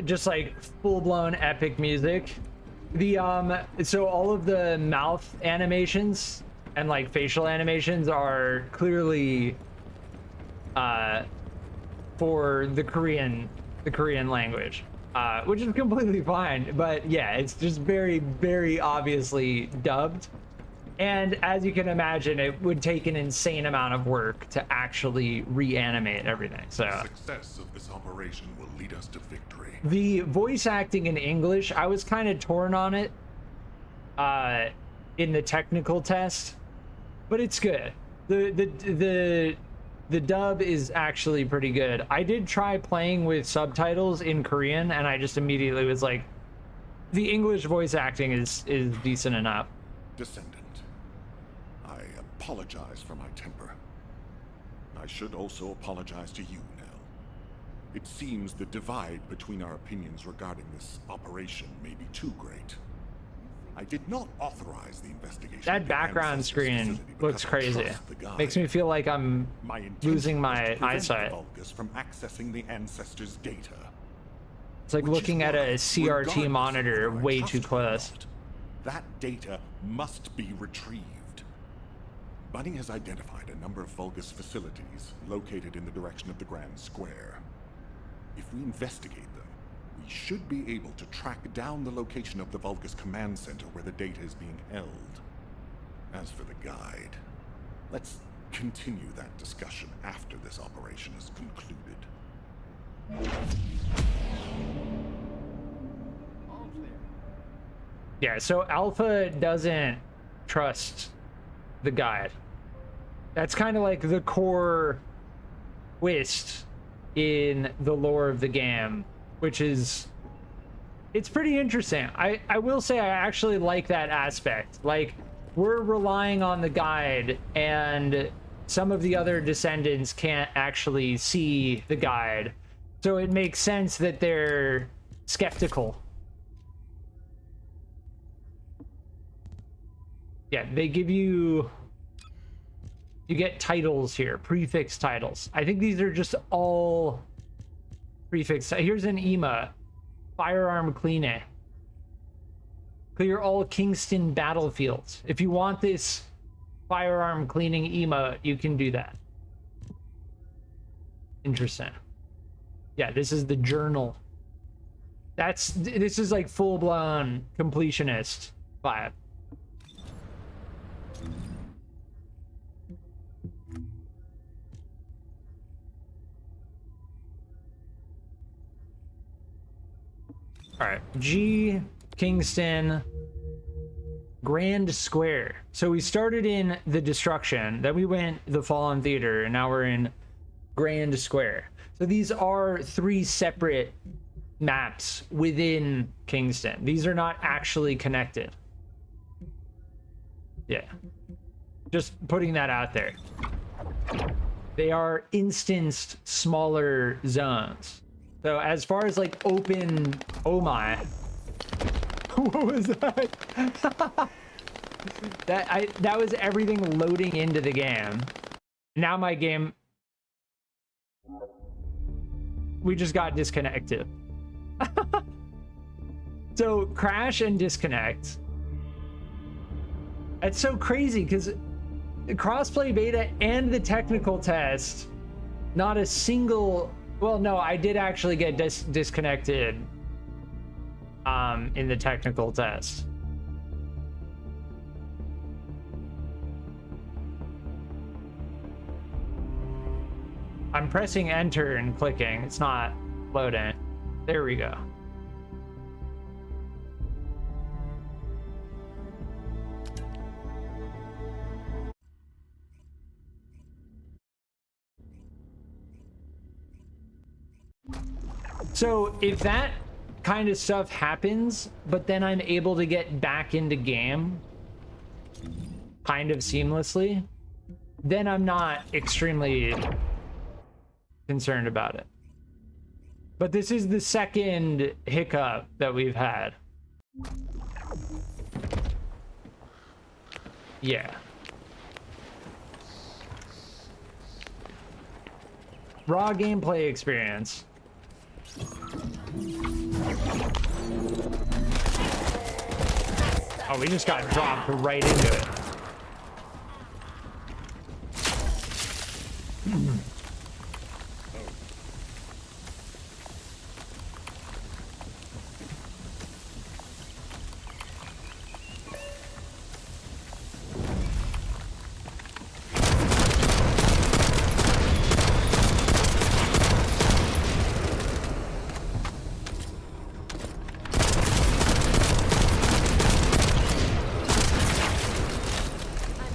Just like full-blown epic music. The so all of the mouth animations and like facial animations are clearly for the Korean language, which is completely fine. But yeah, it's just very, very obviously dubbed. And as you can imagine, it would take an insane amount of work to actually reanimate everything. So The success of this operation will lead us to victory. the voice acting in English, I was kind of torn on it in the technical test, but it's good. The dub is actually pretty good. I did try playing with subtitles in Korean, and I just immediately was like, the English voice acting is decent enough. Descendant, I apologize for my temper. I should also apologize to you, Nell. It seems the divide between our opinions regarding this operation may be too great. I did not authorize the investigation. That background screen looks crazy. Makes me feel like I'm losing my eyesight. Vulgus from accessing the ancestors' data. It's like looking at a CRT monitor way too close. That data must be retrieved. Bunny has identified a number of Vulgus facilities located in the direction of the Grand Square. If we investigate them, we should be able to track down the location of the Vulgus command center where the data is being held. As for the guide, let's continue that discussion after this operation is concluded. Yeah, so Alpha doesn't trust the guide. That's kind of like the core twist in the lore of the game, which is, it's pretty interesting. I will say I actually like that aspect. Like, we're relying on the guide, and some of the other Descendants can't actually see the guide, so it makes sense that they're skeptical. Yeah, they give you get titles here, prefix titles. I think these are just all prefix. Here's an EMA, firearm cleaning. Clear all Kingston battlefields. If you want this firearm cleaning EMA, you can do that. Interesting. Yeah, this is the journal. This is like full-blown completionist vibe. All right, G, Kingston, Grand Square. So we started in the Destruction, then we went the Fallen Theater, and now we're in Grand Square. So these are 3 separate maps within Kingston. These are not actually connected. Yeah, just putting that out there. They are instanced smaller zones. So as far as like open, oh my, what was that? that was everything loading into the game. Now my game, we just got disconnected. So crash and disconnect. It's so crazy because crossplay beta and the technical test, not a single, well, no, I did actually get disconnected in the technical test. I'm pressing enter and clicking. It's not loading. There we go. So if that kind of stuff happens, but then I'm able to get back into game kind of seamlessly, then I'm not extremely concerned about it. But this is the second hiccup that we've had. Yeah. Raw gameplay experience. Oh, we just got dropped right into it.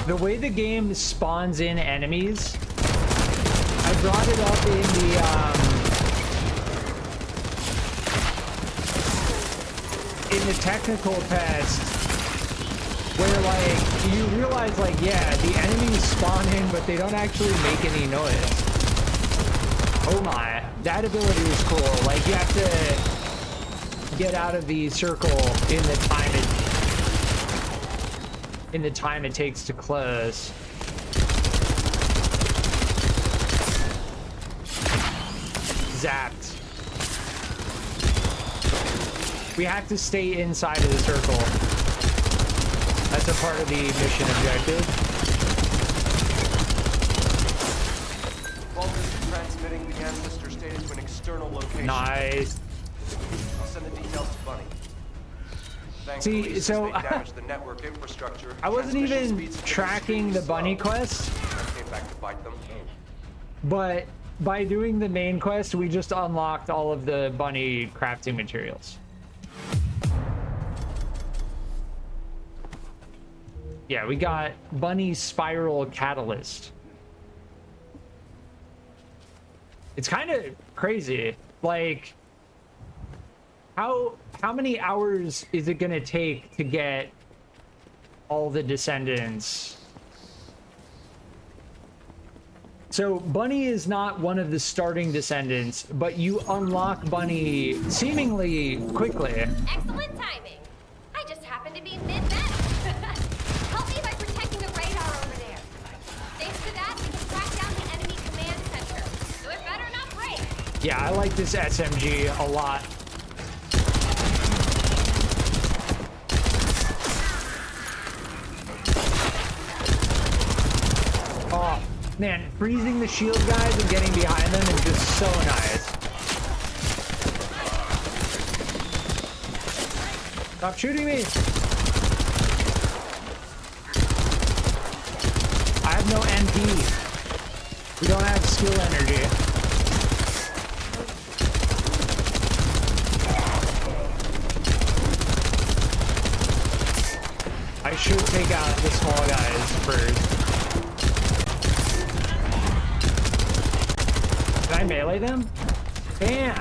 The way the game spawns in enemies, I brought it up in the technical test, where like you realize like, yeah, the enemies spawn in, but they don't actually make any noise. Oh my, that ability was cool. Like you have to get out of the circle in the time it takes to close. Zapped. We have to stay inside of the circle. That's a part of the mission objective. Vulcan transmitting the ancestor stated to an external location. Nice. I'll send the details to Bunny. See, so they damaged the network infrastructure. I wasn't even tracking the bunny quest, Came back to bite them. but by doing the main quest, we just unlocked all of the bunny crafting materials. Yeah, we got bunny spiral catalyst. It's kind of crazy. Like, how many hours is it gonna take to get all the descendants? So Bunny is not one of the starting descendants, but you unlock Bunny seemingly quickly. Excellent timing. I just happened to be mid-battle. Help me by protecting the radar over there. Thanks to that, we can track down the enemy command center. So it better not break. Yeah, I like this SMG a lot. Oh, man, freezing the shield guys and getting behind them is just so nice. Stop shooting me! I have no MP. We don't have skill energy. I should take out the small guys first. Can I melee them? Bam!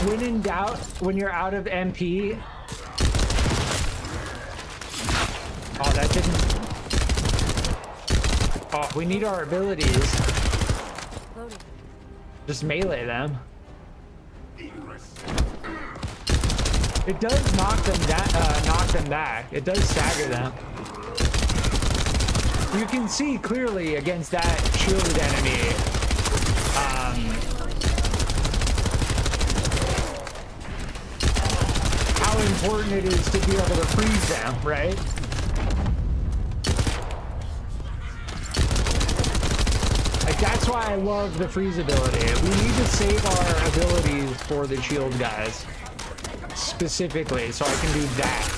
When in doubt, when you're out of MP. Oh, that didn't. Oh, we need our abilities. Just melee them. It does knock them back. It does stagger them. You can see clearly against that shielded enemy. How important it is to be able to freeze them, right? Like, that's why I love the freeze ability. We need to save our abilities for the shield guys. Specifically, so I can do that.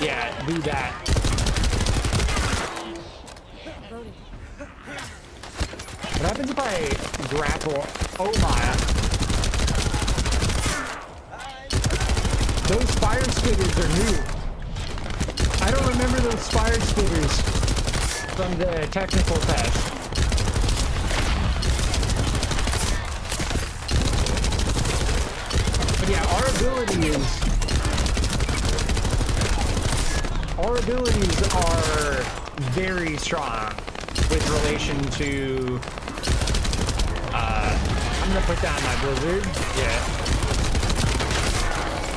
Yeah, do that. What happens if I grapple? Oh my. Those fire spitters are new. I don't remember those fire spitters from the technical test. But yeah, our abilities are very strong with relation to I'm gonna put down my blizzard. Yeah.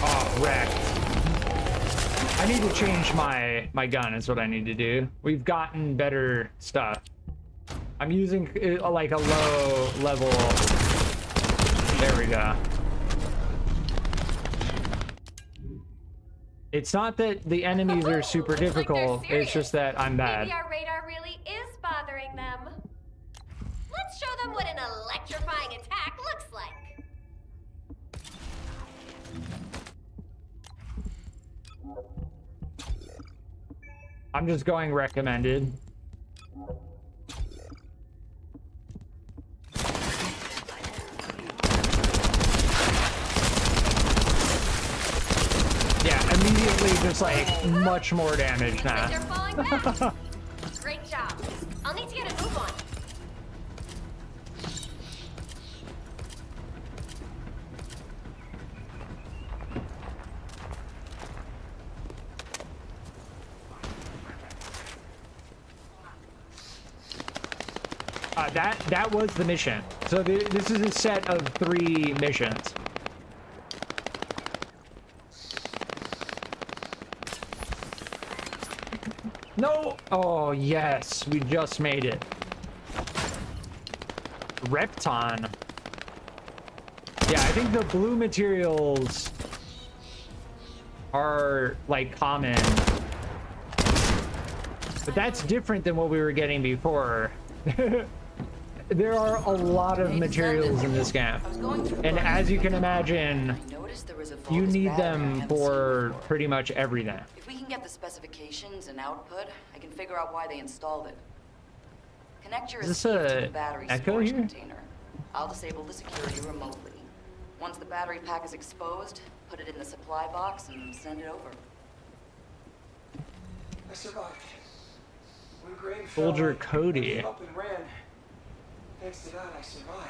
Oh, wrecked. I need to change my gun is what I need to do. We've gotten better stuff. I'm using like a low level. There we go. It's not that the enemies are super difficult, it's just that I'm bad. Maybe our radar really is bothering them. Let's show them what an electrifying attack looks like. I'm just going recommended. Yeah, immediately just like much more damage now. They're falling back. Great job. I'll need to get a move on. That was the mission. So this is a set of 3 missions. No! Oh, yes. We just made it. Repton. Yeah, I think the blue materials are, like, common. But that's different than what we were getting before. There are a lot of materials in this game. And as you can imagine, you need them for pretty much everything. If we can get the specifications and output, I can figure out why they installed it. Connect your Is this escape to the a battery echo storage here? container. I'll disable the security remotely. Once the battery pack is exposed, put it in the supply box and send it over. I survived. When Grain Soldier fell, Cody. I gave up and ran. Thanks to that, I survived.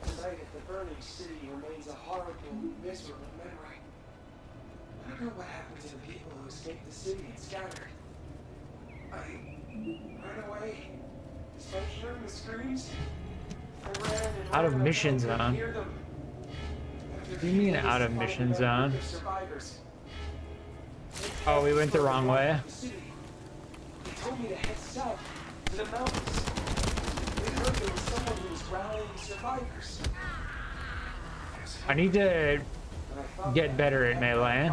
The night at the burning city remains a horrible, miserable memory. I don't know what happened to the people who escaped the city and scattered. I ran away. Despite hearing the screams, I ran and Out of ran mission until I could zone. hear them. What do you mean out of mission zone? Oh, we went the wrong way. They told me to head south to the mountains. They heard there was someone who was rallying survivors. I need to get better at melee.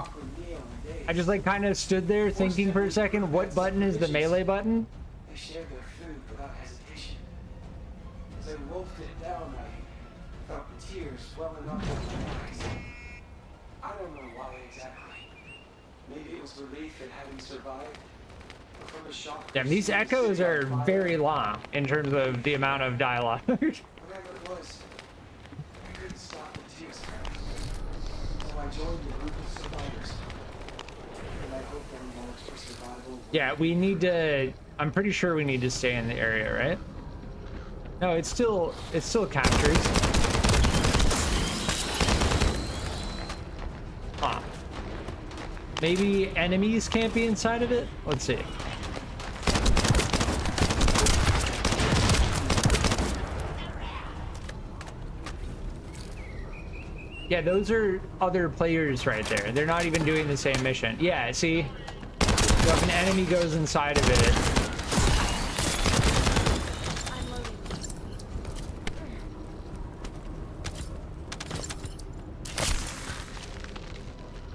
I just like kind of stood there thinking for a second, what button is the melee button? They shared their food without hesitation. As I wolfed it down, I felt the tears welling up in my eyes. I don't know why exactly. Maybe it was relief at having survived. Or from a shock. Damn, these echoes are very long in terms of the amount of dialogue. Whatever it was, I couldn't stop the tears. So I joined a group of survivors. And I hope their marks for survival. Yeah, we need to, I'm pretty sure we need to stay in the area, right? No, it still captures. Huh. Maybe enemies can't be inside of it? Let's see. Yeah, those are other players right there. They're not even doing the same mission. Yeah, see? So if an enemy goes inside of it,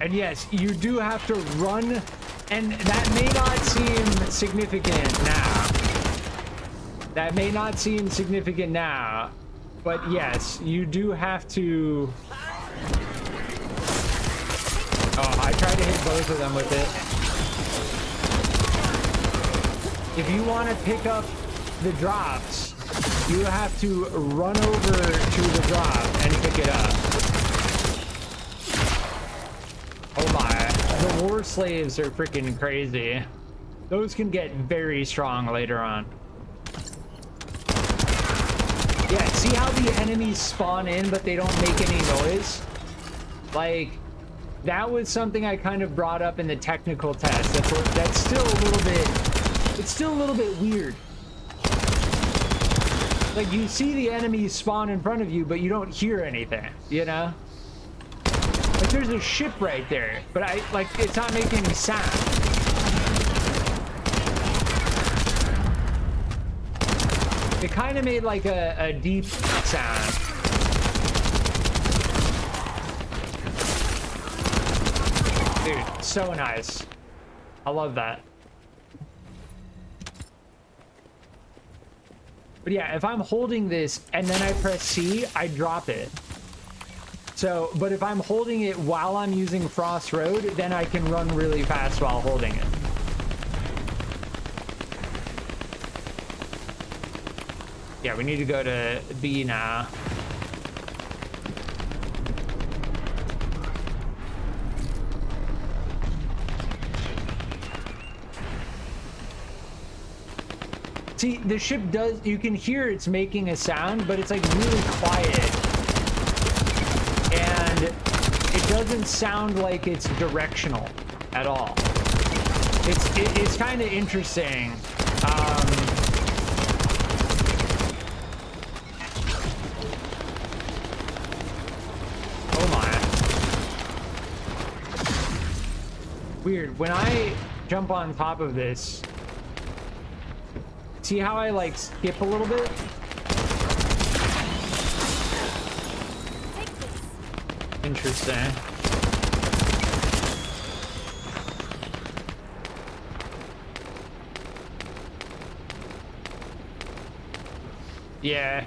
And yes, you do have to run, and that may not seem significant now. That may not seem significant now, but yes, you do have to... Oh, I tried to hit both of them with it. If you want to pick up the drops, you have to run over to the drop and pick it up. Oh my, the war slaves are freaking crazy. Those can get very strong later on. Yeah, see how the enemies spawn in, but they don't make any noise? Like, that was something I kind of brought up in the technical test. That's still a little bit, it's still a little bit weird. Like, you see the enemies spawn in front of you, but you don't hear anything, you know? Like, there's a ship right there, but it's not making any sound. It kind of made like a deep sound. Dude, so nice. I love that. But yeah, if I'm holding this and then I press C, I drop it. So, but if I'm holding it while I'm using Frost Road, then I can run really fast while holding it. Yeah, we need to go to B now. See, the ship does, you can hear it's making a sound, but it's like really quiet. And it doesn't sound like it's directional at all. It's kind of interesting. Oh my. Weird, when I jump on top of this, see how I like skip a little bit? Interesting. Yeah.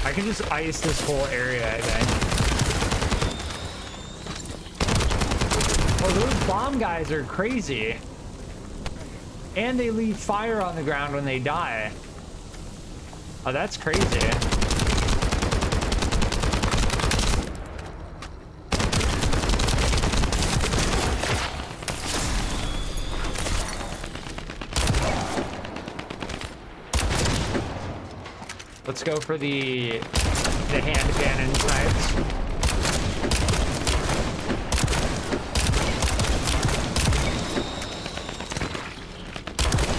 I can just ice this whole area, I think. Oh, those bomb guys are crazy. And they leave fire on the ground when they die. Oh, that's crazy. Let's go for the hand cannon snipes.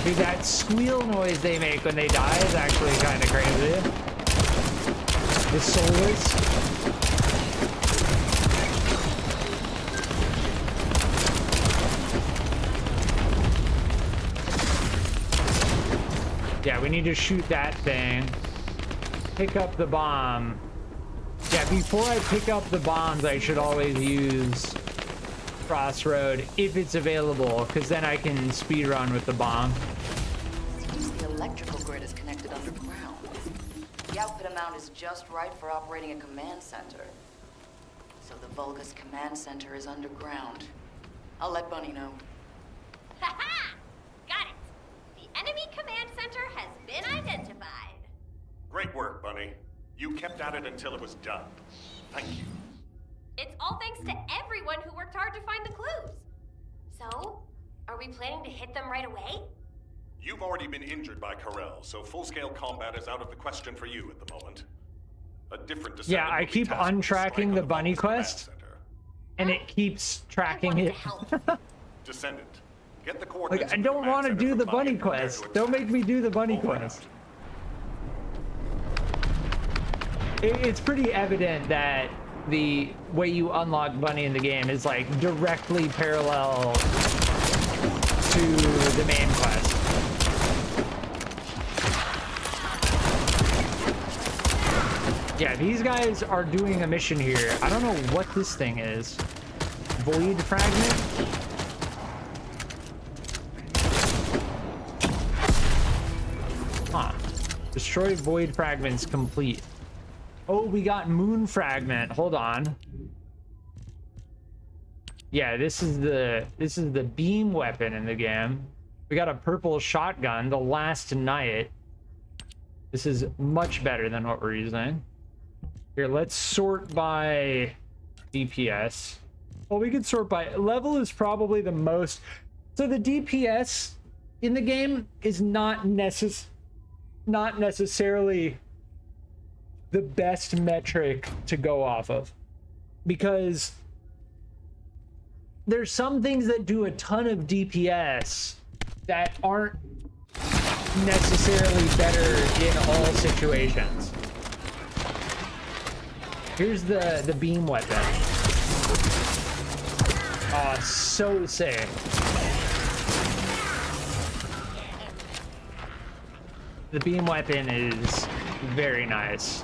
Dude, that squeal noise they make when they die is actually kind of crazy. The soulless. Yeah, we need to shoot that thing. Pick up the bomb. Yeah, before I pick up the bombs, I should always use Crossroad if it's available, because then I can speedrun with the bomb. Seems the electrical grid is connected underground. The output amount is just right for operating a command center. So the Vulgus command center is underground. I'll let Bunny know. Haha! Got it! The enemy command center has been identified. Great work, Bunny. You kept at it until it was done. Thank you. It's all thanks to everyone who worked hard to find the clues. So, are we planning to hit them right away? You've already been injured by Karel, so full-scale combat is out of the question for you at the moment. A different Descendant. Yeah, I keep untracking the bunny quest, and it keeps tracking it. Descendant, get the coordinates. Like, I don't want to do the bunny quest. Don't make me do the bunny quest. It's pretty evident that the way you unlock Bunny in the game is like directly parallel to the main quest. Yeah, these guys are doing a mission here. I don't know what this thing is. Void fragment? Huh. Destroy void fragments complete. Oh, we got moon fragment. Hold on. Yeah, this is the beam weapon in the game. We got a purple shotgun, the last night. This is much better than what we're using. Here, let's sort by DPS. Well, we could sort by level is probably the most. So the DPS in the game is not necessarily the best metric to go off of, because there's some things that do a ton of DPS that aren't necessarily better in all situations. Here's the beam weapon. Oh, so sick. The beam weapon is very nice.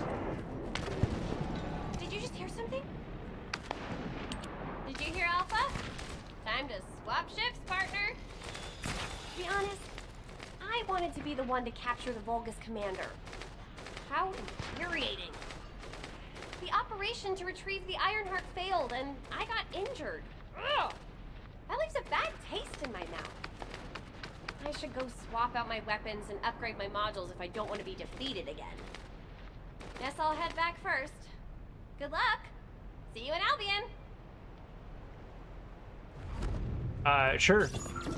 Did you just hear something? Did you hear Alpha? Time to swap shifts, partner. To be honest, I wanted to be the one to capture the Vulgus commander. How infuriating. The operation to retrieve the Ironheart failed, and I got injured. Ugh! That leaves a bad taste in my mouth. I should go swap out my weapons and upgrade my modules if I don't want to be defeated again. Guess I'll head back first. Good luck. See you in Albion. Sure.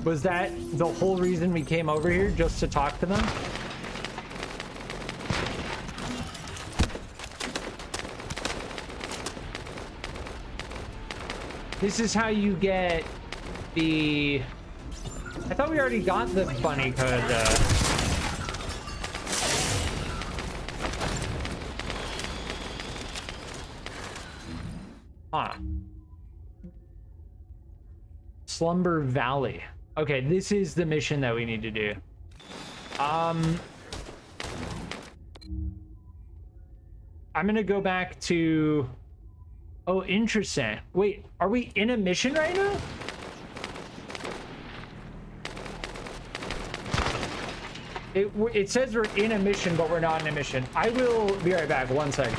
Was that the whole reason we came over here, just to talk to them? This is how you get the... I thought we already got the bunny code, Huh. Slumber Valley. Okay, this is the mission that we need to do. I'm gonna go back to... Oh, interesting. Wait, are we in a mission right now? It says we're in a mission, but we're not in a mission. I will be right back. 1 second.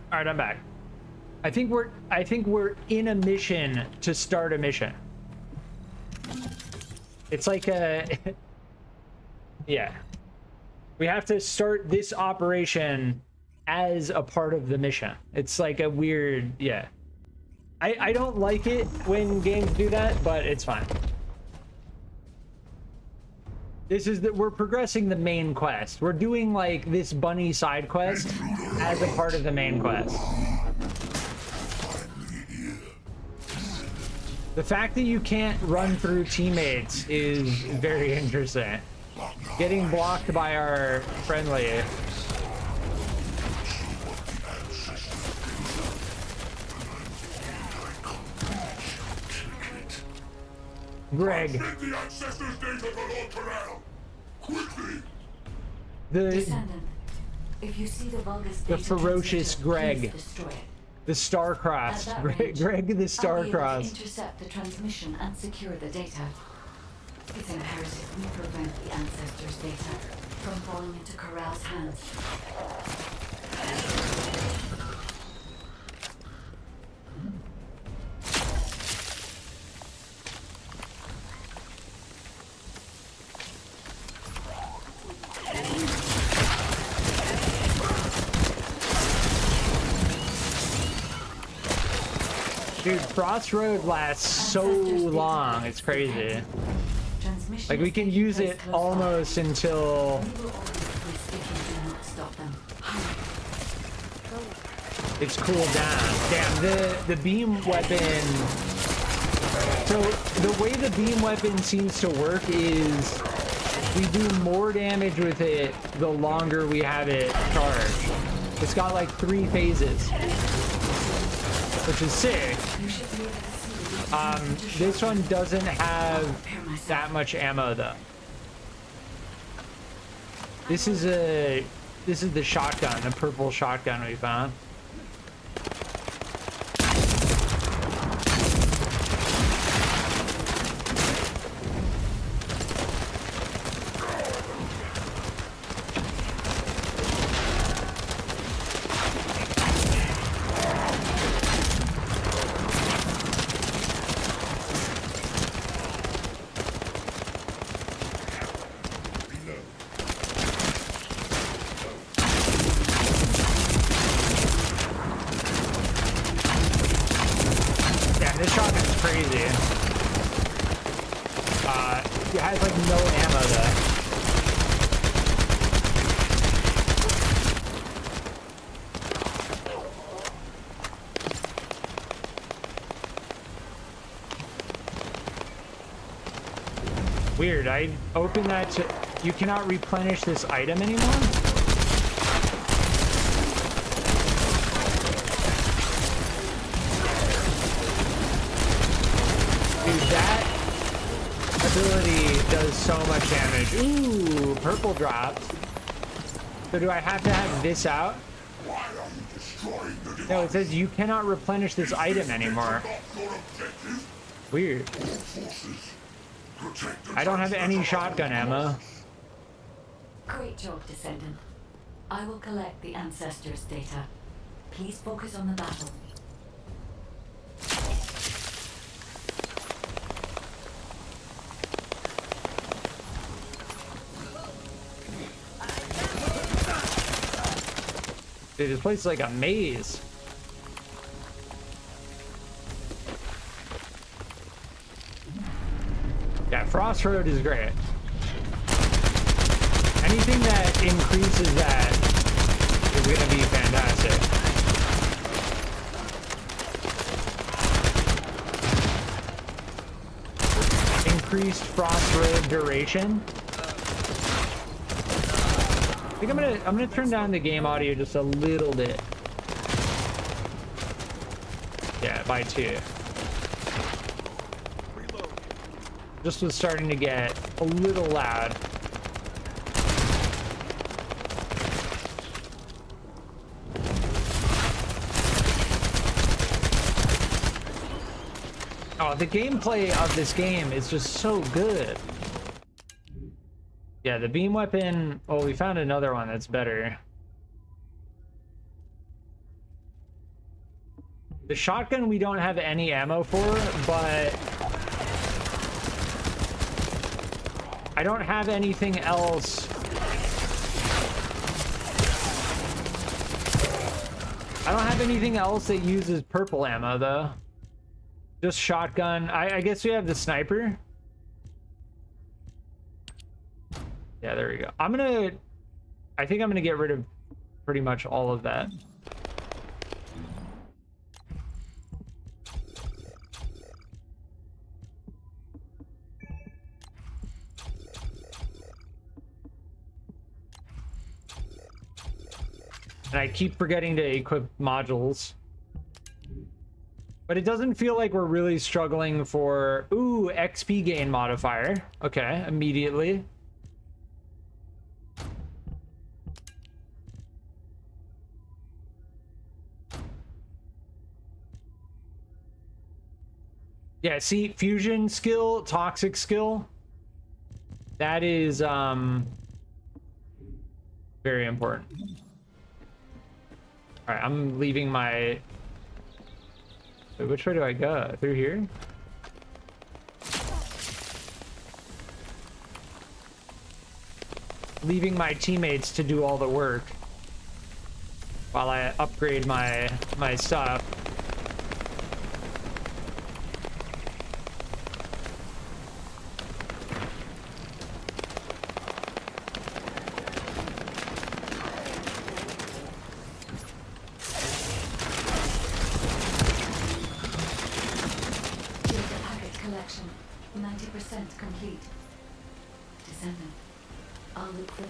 All right, I'm back. I think we're in a mission to start a mission. It's like a yeah. We have to start this operation as a part of the mission. It's like a weird, yeah. I don't like it when games do that, but it's fine. This is that we're progressing the main quest. We're doing like this bunny side quest as a part of the main quest. The fact that you can't run through teammates is very interesting. Getting blocked by our friendly. Greg. Descendant, if you see the Vulgus The ferocious Greg. The Star-Crossed. Greg the Star-Crossed. Intercept the transmission and secure the data. It's imperative we prevent the ancestors' data from falling into Corral's hands. Dude, Frost Road lasts so long, it's crazy. Like, we can use it almost until it's cooled down. Damn, the beam weapon. So the way the beam weapon seems to work is we do more damage with it the longer we have it charged. It's got like 3 phases, which is sick. This one doesn't have that much ammo though. This is the shotgun, the purple shotgun we found. Weird, I opened that to... You cannot replenish this item anymore? Dude, that ability does so much damage. Ooh, purple dropped. So do I have to have this out? No, it says you cannot replenish this item anymore. Weird. I don't have any shotgun ammo. Great job, Descendant. I will collect the Ancestors' data. Please focus on the battle. Dude, this place is like a maze. Yeah, Frost Road is great. Anything that increases that is going to be fantastic. Increased Frost Road duration. I think I'm gonna turn down the game audio just a little bit. Yeah, by 2. Just was starting to get a little loud. Oh, the gameplay of this game is just so good. Yeah, the beam weapon... Oh, we found another one that's better. The shotgun we don't have any ammo for, but... I don't have anything else. I don't have anything else that uses purple ammo, though. Just shotgun. I guess we have the sniper. Yeah, there we go. I think I'm gonna get rid of pretty much all of that. And I keep forgetting to equip modules. But it doesn't feel like we're really struggling for... Ooh, XP gain modifier. Okay, immediately. Yeah, see, fusion skill, toxic skill. That is very important. All right, I'm leaving my... Wait, which way do I go? Through here? Leaving my teammates to do all the work while I upgrade my stuff.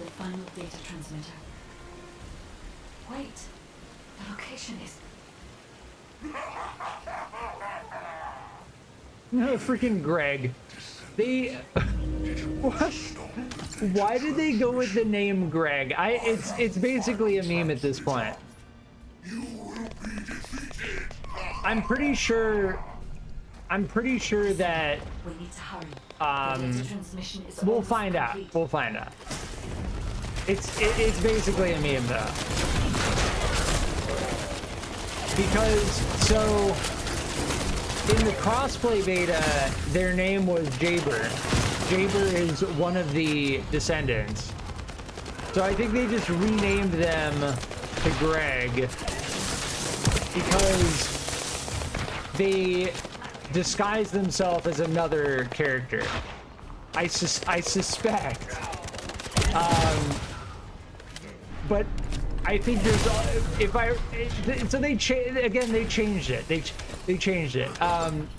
the final data transmitter. Wait, the location is... No, freaking Greg. They... What? Why did they go with the name Greg? It's basically a meme at this point. I'm pretty sure that We need to hurry. The data transmission is we'll almost find out. complete. We'll find out. It's basically a meme though. Because so in the crossplay beta, their name was Jaber. Jaber is one of the Descendants. So I think they just renamed them to Greg because they disguise themselves as another character. I suspect. But I think there's so they changed it. They changed it.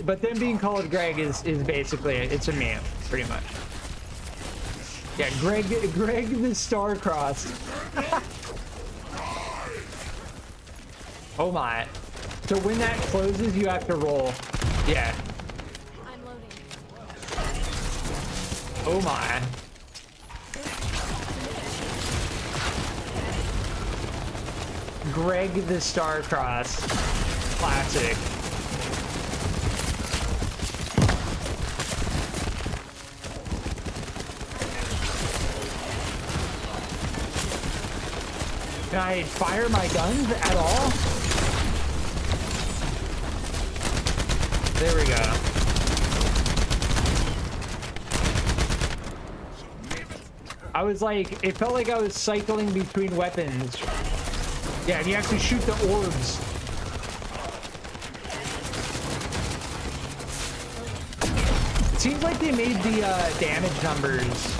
But them being called Greg is basically it's a meme, pretty much. Yeah, Greg the Star-Crossed. Oh my. So when that closes, you have to roll. Yeah. I'm loading. Oh my. Greg the Star-Crossed. Classic. Can I fire my guns at all? There we go. I was like, it felt like I was cycling between weapons. Yeah, and you have to shoot the orbs. It seems like they made the damage numbers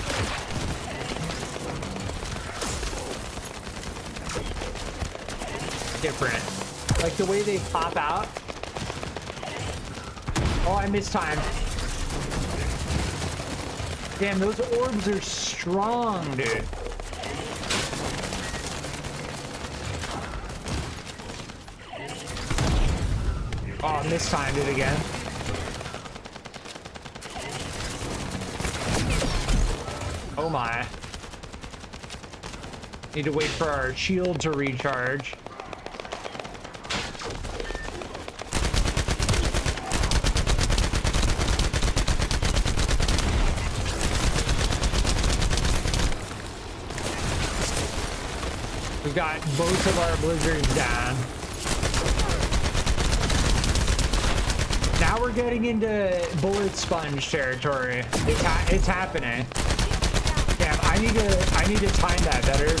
different. Like the way they pop out. Oh, I missed time. Damn, those orbs are strong, dude. Oh, I mistimed it again. Oh my. Need to wait for our shield to recharge. We've got both of our blizzards down. Now we're getting into bullet sponge territory. It's happening. Damn, I need to time that better.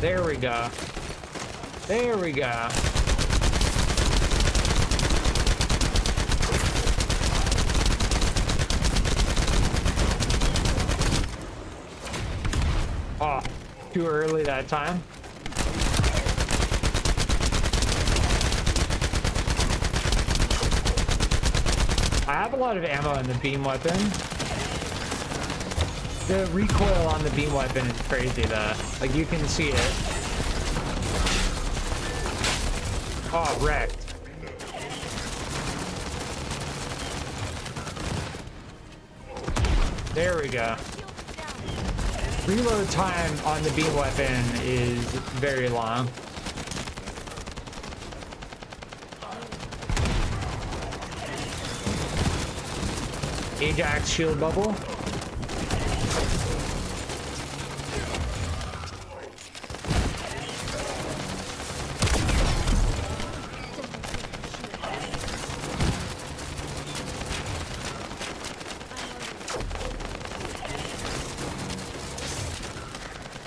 There we go. There we go. Oh, too early that time. I have a lot of ammo in the beam weapon. The recoil on the beam weapon is crazy though. Like you can see it. Oh, wrecked. There we go. Reload time on the beam weapon is very long. Ajax shield bubble.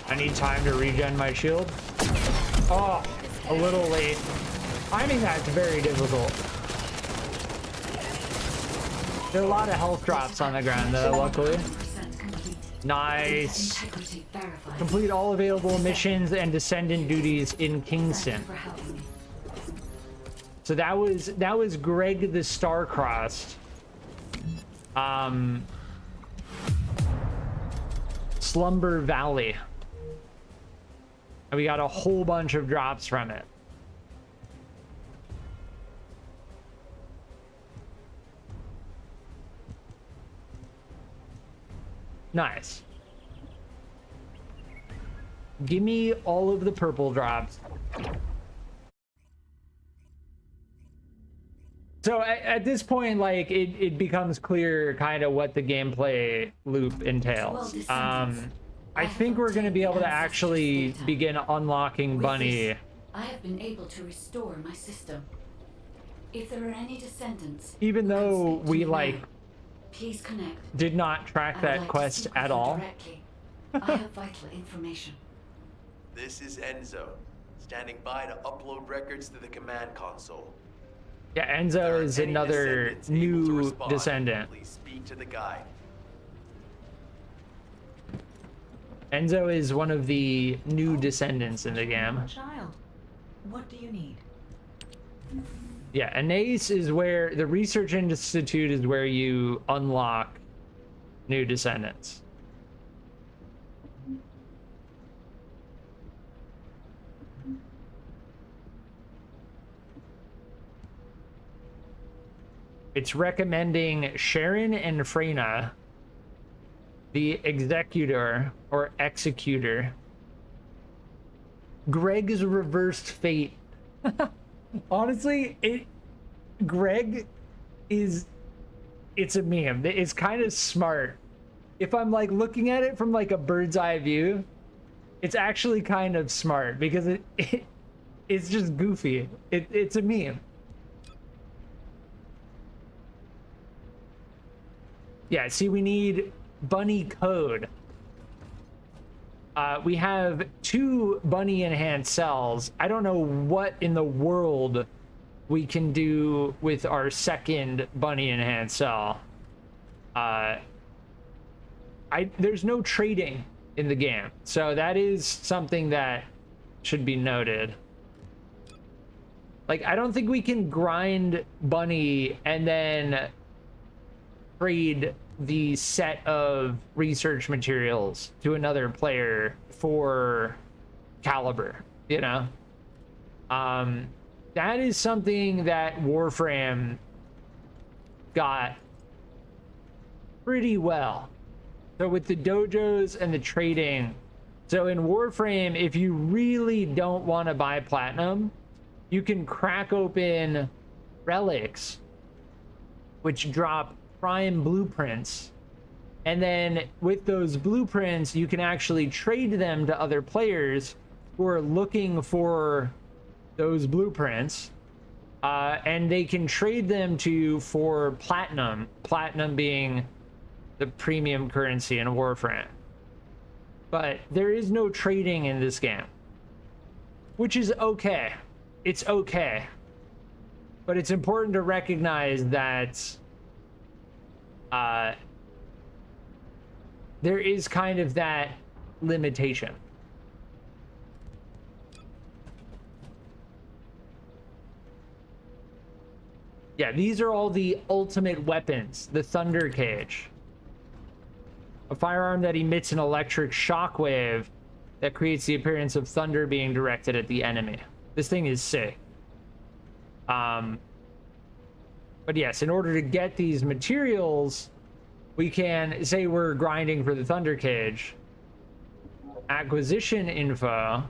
I need time to regen my shield. Oh, a little late. Finding that's very difficult. There are a lot of health drops on the ground though, luckily. Nice. Integrity verified. Complete all available missions and Descendant duties in Kingston. Thank you for helping me. So that was Greg the Star-Crossed. Slumber Valley. And we got a whole bunch of drops from it. Nice. Give me all of the purple drops. So at this point, like, it becomes clear kind of what the gameplay loop entails. I think we're going to be able to actually begin unlocking Bunny. I have been able to restore my system. If there are any descendants, Even though we, like, please connect. did not track that quest at all. Directly. I have vital information. This is Enzo, standing by to upload records to the command console. Yeah, Enzo is another new descendant. Please speak to the guide. Enzo is one of the new descendants in the game. Child, what do you need? Yeah, Anais is where the Research Institute is where you unlock new descendants. It's recommending Sharon and Freyna, the executor or executor. Greg's reversed fate. Honestly, Greg is, it's a meme. It's kind of smart. If I'm like looking at it from like a bird's eye view, it's actually kind of smart because it's just goofy. It's a meme. Yeah, see, we need Bunny code. We have 2 Bunny enhanced cells. I don't know what in the world we can do with our second Bunny enhanced cell. There's no trading in the game, so that is something that should be noted. Like, I don't think we can grind Bunny and then trade the set of research materials to another player for caliber, you know? That is something that Warframe got pretty well. So with the dojos and the trading, so in Warframe, if you really don't want to buy platinum, you can crack open relics, which drop prime blueprints, and then with those blueprints you can actually trade them to other players who are looking for those blueprints, and they can trade them to you for platinum being the premium currency in Warframe. But there is no trading in this game, which is okay. It's okay, but it's important to recognize that there is kind of that limitation. Yeah, these are all the ultimate weapons. The Thunder Cage, a firearm that emits an electric shockwave that creates the appearance of thunder being directed at the enemy. This thing is sick. But yes, in order to get these materials, we can say we're grinding for the Thunder Cage. Acquisition info,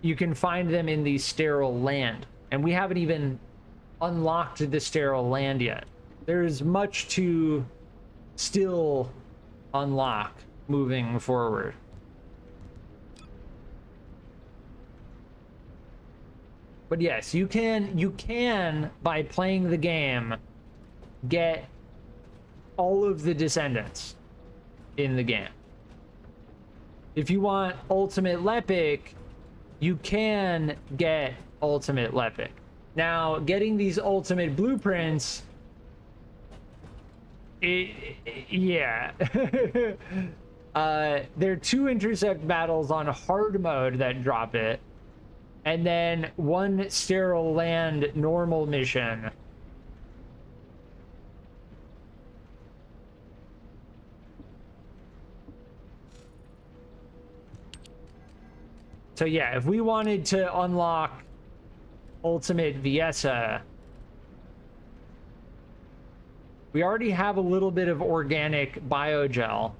you can find them in the Sterile Land, and we haven't even unlocked the Sterile Land yet. There's much to still unlock moving forward. But yes, you can by playing the game get all of the descendants in the game. If you want Ultimate Lepic, you can get Ultimate Lepic. Now, getting these ultimate blueprints Yeah. There are 2 intercept battles on hard mode that drop it, and then 1 sterile land normal mission. So yeah, if we wanted to unlock Ultimate Viesa, we already have a little bit of organic biogel.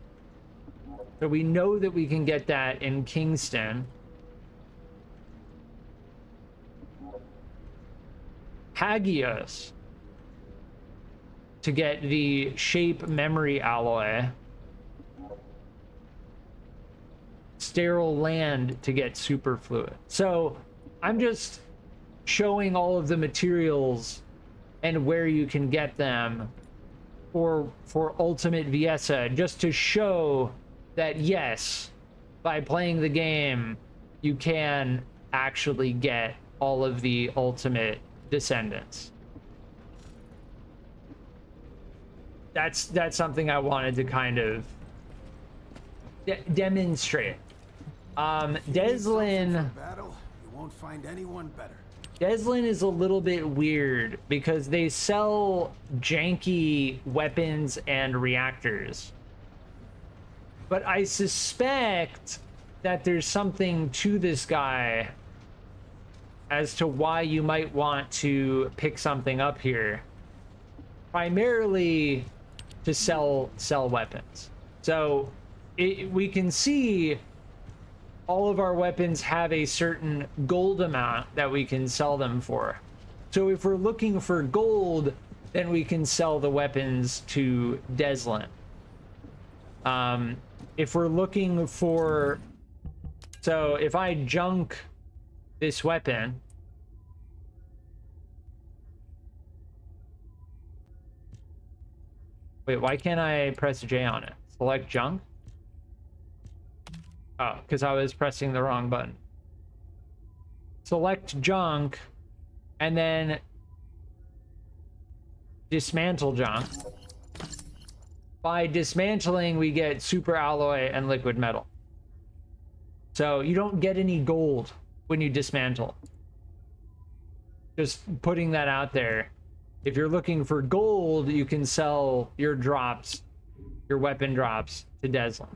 So we know that we can get that in Kingston. Hagios to get the shape memory alloy. Sterile land to get superfluid. So I'm just showing all of the materials and where you can get them for Ultimate Viesa, just to show that yes, by playing the game you can actually get all of the ultimate Descendants. That's something I wanted to kind of demonstrate. Deslin, battle, you won't find anyone better. Deslin is a little bit weird because they sell janky weapons and reactors. But I suspect that there's something to this guy as to why you might want to pick something up here. Primarily to sell weapons. So we can see all of our weapons have a certain gold amount that we can sell them for. So if we're looking for gold, then we can sell the weapons to Deslin. If we're looking for... So if I junk this weapon... Wait, why can't I press J on it? Select junk? Oh, because I was pressing the wrong button. Select junk, and then dismantle junk. By dismantling, we get super alloy and liquid metal. So you don't get any gold when you dismantle. Just putting that out there. If you're looking for gold, you can sell your drops, your weapon drops, to Deslin.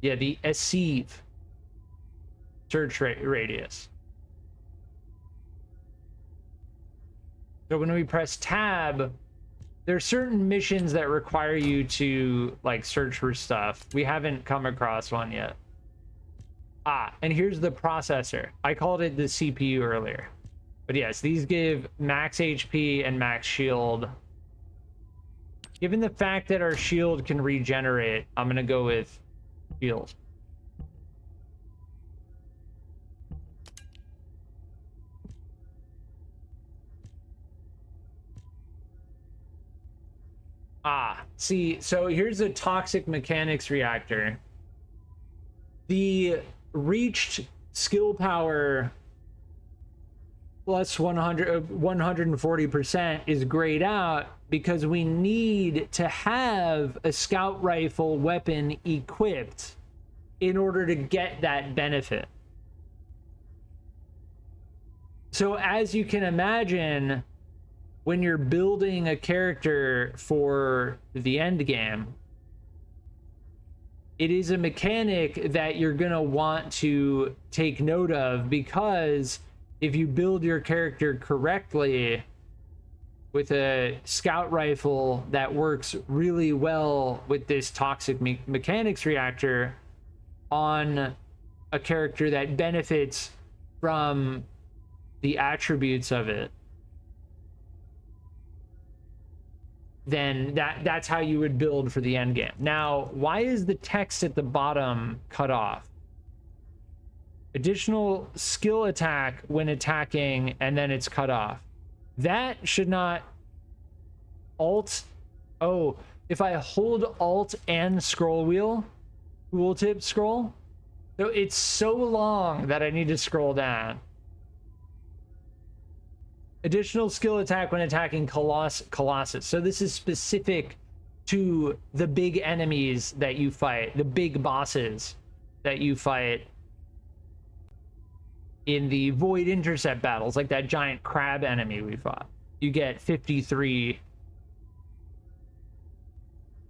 Yeah, the Esive search radius. So when we press tab, there are certain missions that require you to like search for stuff. We haven't come across one yet. Ah, and here's the processor. I called it the CPU earlier. But yes, these give max HP and max shield. Given the fact that our shield can regenerate, I'm gonna go with shield. Ah, see, so here's a toxic mechanics reactor. The reached skill power plus 140% is grayed out because we need to have a scout rifle weapon equipped in order to get that benefit. So as you can imagine, when you're building a character for the end game, it is a mechanic that you're gonna want to take note of, because if you build your character correctly with a scout rifle that works really well with this toxic mechanics reactor on a character that benefits from the attributes of it, then that's how you would build for the end game. Now, why is the text at the bottom cut off? Additional skill attack when attacking, and then it's cut off. That should not... Alt... Oh, if I hold Alt and scroll wheel, tooltip scroll, so it's so long that I need to scroll down. Additional skill attack when attacking Colossus. So this is specific to the big enemies that you fight, the big bosses that you fight in the Void Intercept battles, like that giant crab enemy we fought. You get 53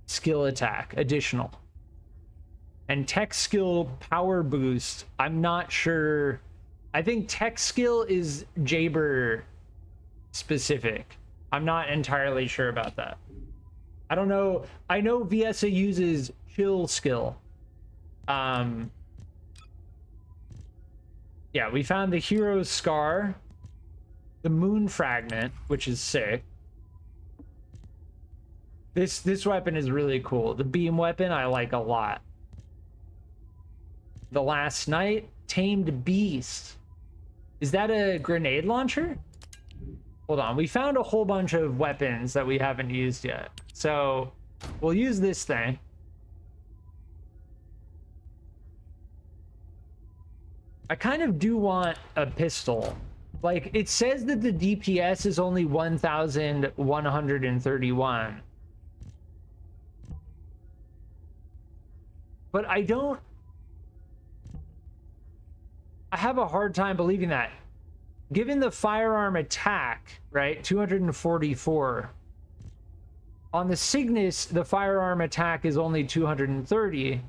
skill attack additional. And tech skill power boost, I'm not sure. I think tech skill is Jaber specific. I'm not entirely sure about that. I don't know. I know Viesa uses chill skill. Yeah, we found the hero's scar, the moon fragment, which is sick. This weapon is really cool. The beam weapon I like a lot. The last night, tamed beast. Is that a grenade launcher? Hold on, we found a whole bunch of weapons that we haven't used yet. So we'll use this thing. I kind of do want a pistol. Like, it says that the DPS is only 1,131. But I have a hard time believing that. Given the firearm attack, right, 244. On the Cygnus, the firearm attack is only 230.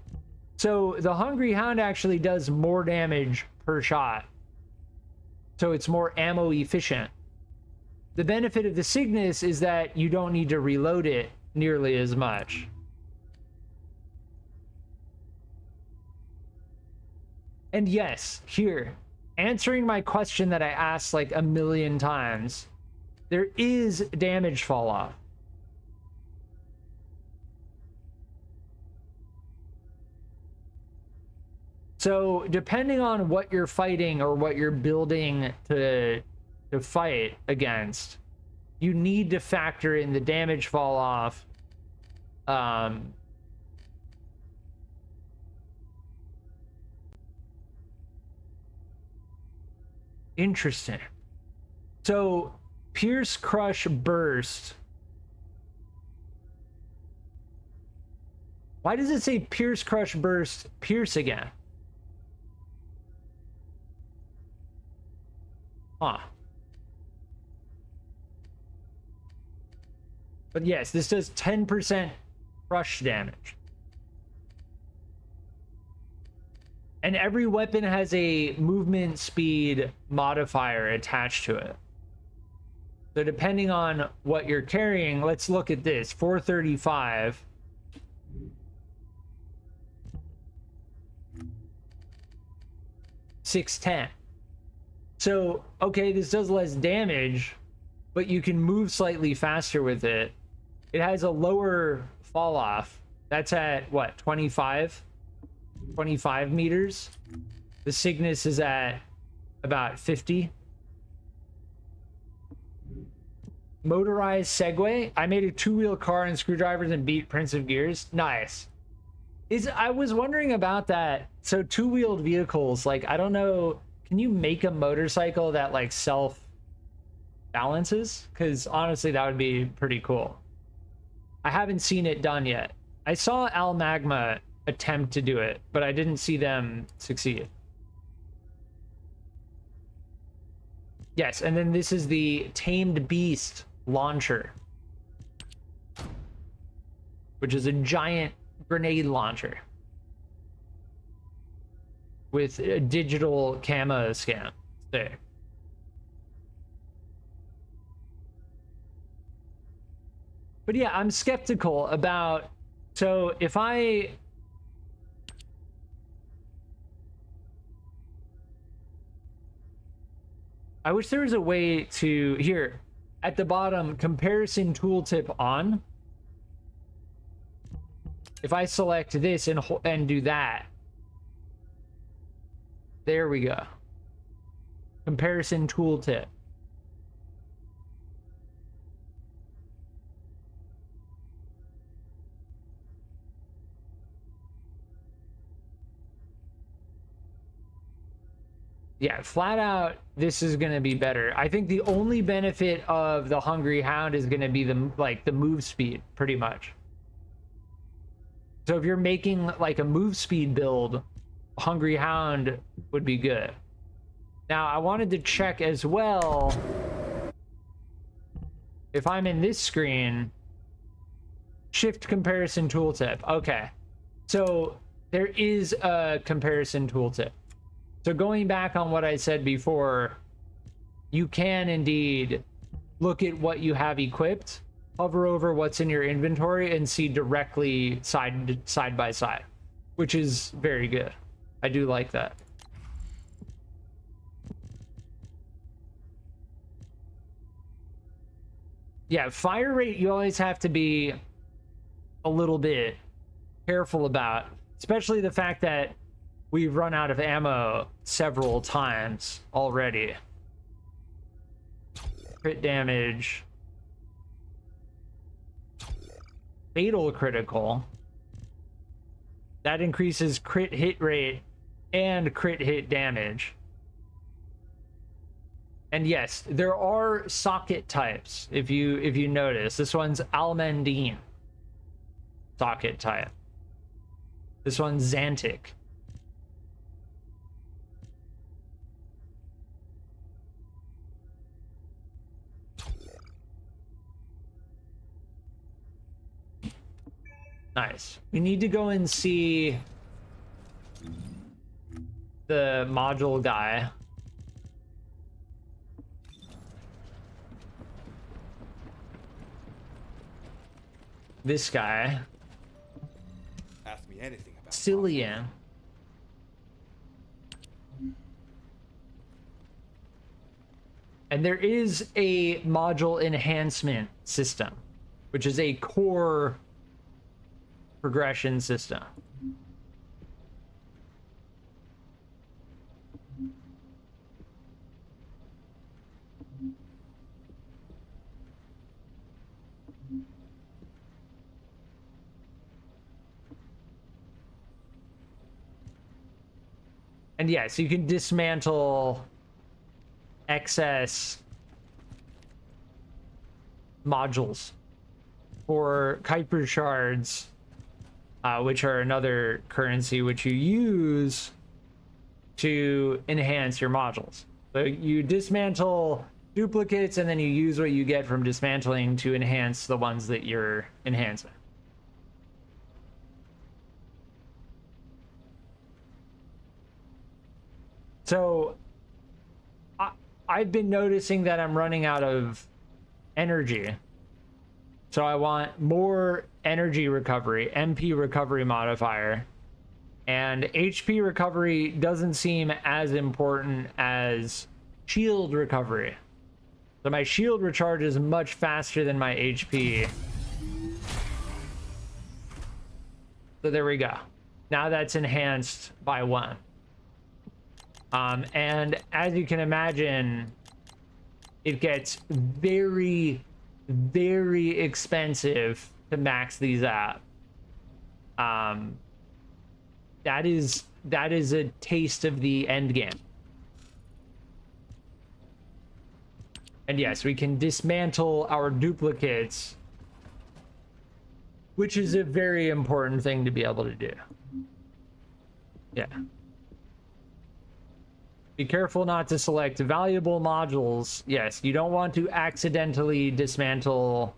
So the Hungry Hound actually does more damage per shot. So it's more ammo efficient. The benefit of the Cygnus is that you don't need to reload it nearly as much. And yes, here, answering my question that I asked like a million times, there is damage fall off. So depending on what you're fighting or what you're building to fight against, you need to factor in the damage fall off. Interesting. So Pierce, Crush, Burst. Why does it say Pierce, Crush, Burst, Pierce again? Huh. But yes, this does 10% crush damage. And every weapon has a movement speed modifier attached to it. So depending on what you're carrying, let's look at this. 435. $610. So, okay, this does less damage, but you can move slightly faster with it. It has a lower fall off. That's at what, 25 meters? The Cygnus is at about 50. Motorized Segway. I made a two-wheel car and screwdrivers and beat Prince of Gears. Nice. I was wondering about that. So two-wheeled vehicles, like, I don't know. Can you make a motorcycle that like self balances? Because honestly, that would be pretty cool. I haven't seen it done yet. I saw Al Magma attempt to do it, but I didn't see them succeed. Yes, and then this is the Tamed Beast launcher, which is a giant grenade launcher with a digital camo scan. There. But yeah, I'm skeptical about, so if I wish there was a way to, here at the bottom, comparison tooltip on. If I select this and do that, there we go. Comparison tooltip. Yeah, flat out, this is going to be better. I think the only benefit of the Hungry Hound is going to be the move speed, pretty much. So if you're making like a move speed build, Hungry Hound would be good. Now, I wanted to check as well if I'm in this screen, shift comparison tooltip. Okay, so there is a comparison tooltip. So going back on what I said before, you can indeed look at what you have equipped, hover over what's in your inventory, and see directly side by side, which is very good. I do like that. Yeah, fire rate you always have to be a little bit careful about, especially the fact that we've run out of ammo several times already. Crit damage. Fatal critical. That increases crit hit rate and crit hit damage. And yes, there are socket types. If you notice, this one's Almandine socket type. This one's Xantic. Nice. We need to go and see the module guy. This guy. Ask me anything about Cillian. And there is a module enhancement system, which is a core progression system. And yes, you can dismantle excess modules for Kuiper shards, which are another currency which you use to enhance your modules. So you dismantle duplicates and then you use what you get from dismantling to enhance the ones that you're enhancing. So I've been noticing that I'm running out of energy. So I want more energy recovery, MP recovery modifier. And HP recovery doesn't seem as important as shield recovery. So my shield recharge is much faster than my HP. So there we go. Now that's enhanced by 1. And as you can imagine, it gets very, very expensive to max these out. That is a taste of the end game. And yes, we can dismantle our duplicates, which is a very important thing to be able to do. Yeah. Be careful not to select valuable modules. Yes, you don't want to accidentally dismantle,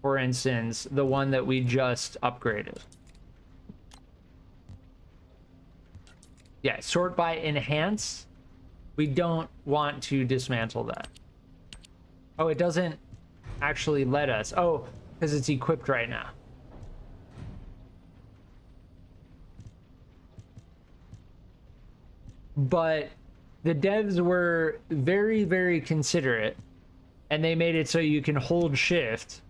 for instance, the one that we just upgraded. Yeah, sort by enhance. We don't want to dismantle that. Oh, it doesn't actually let us. Oh, because it's equipped right now. But the devs were very, very considerate, and they made it so you can hold shift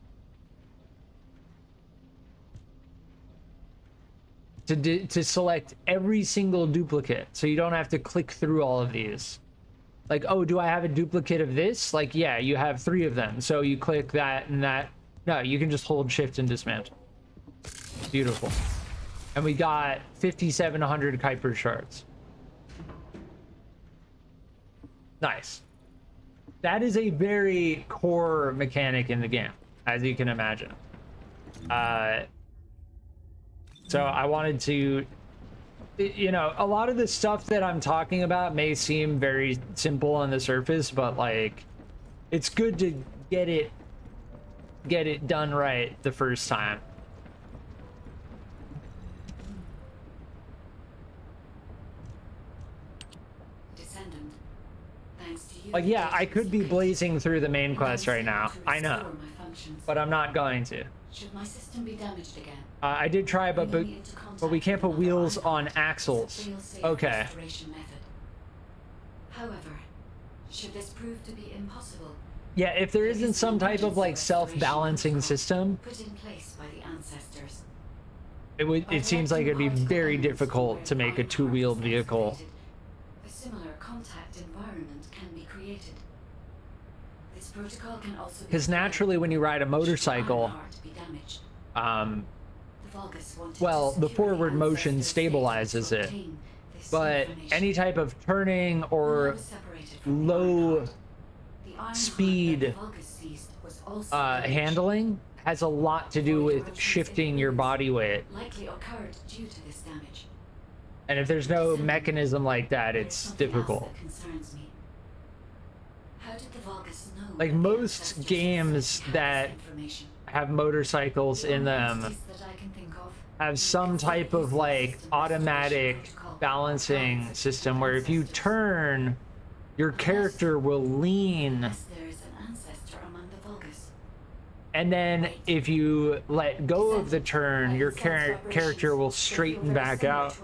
to select every single duplicate, so you don't have to click through all of these. Like, oh, do I have a duplicate of this? Like, yeah, you have 3 of them, so you click that and that. No, you can just hold shift and dismantle. Beautiful. And we got 5,700 Kuiper shards. Nice. That is a very core mechanic in the game, as you can imagine. So I wanted to, you know, a lot of the stuff that I'm talking about may seem very simple on the surface, but like, it's good to get it done right the first time. Descendant, thanks to you. Like, yeah, I could be blazing through the main quest right now. I know, but I'm not going to. Should my system be damaged again? I did try, but we can't put wheels on axles. Okay. However, should this prove to be impossible, Yeah, if there isn't some type of like self-balancing system, put in place by the ancestors, it seems like it'd be very difficult to make a two-wheeled vehicle. a similar contact environment can be created. This protocol can also be Because naturally, when you ride a motorcycle, be damaged. The Vulgus wanted well, to the secure forward motion ancestors' stabilizes data it, to obtain this but information. any type of turning or low speed handling has a lot to do with shifting your body weight. Likely occurred due to this damage. And if there's no mechanism like that, it's difficult. Concerns me. How did the Vulgus know Like most games that have motorcycles in them that I can think of? have some type of like automatic balancing system where if you turn, your character will lean, There is an ancestor among the Vulgus. and then if you let go of the turn, your character will straighten back out,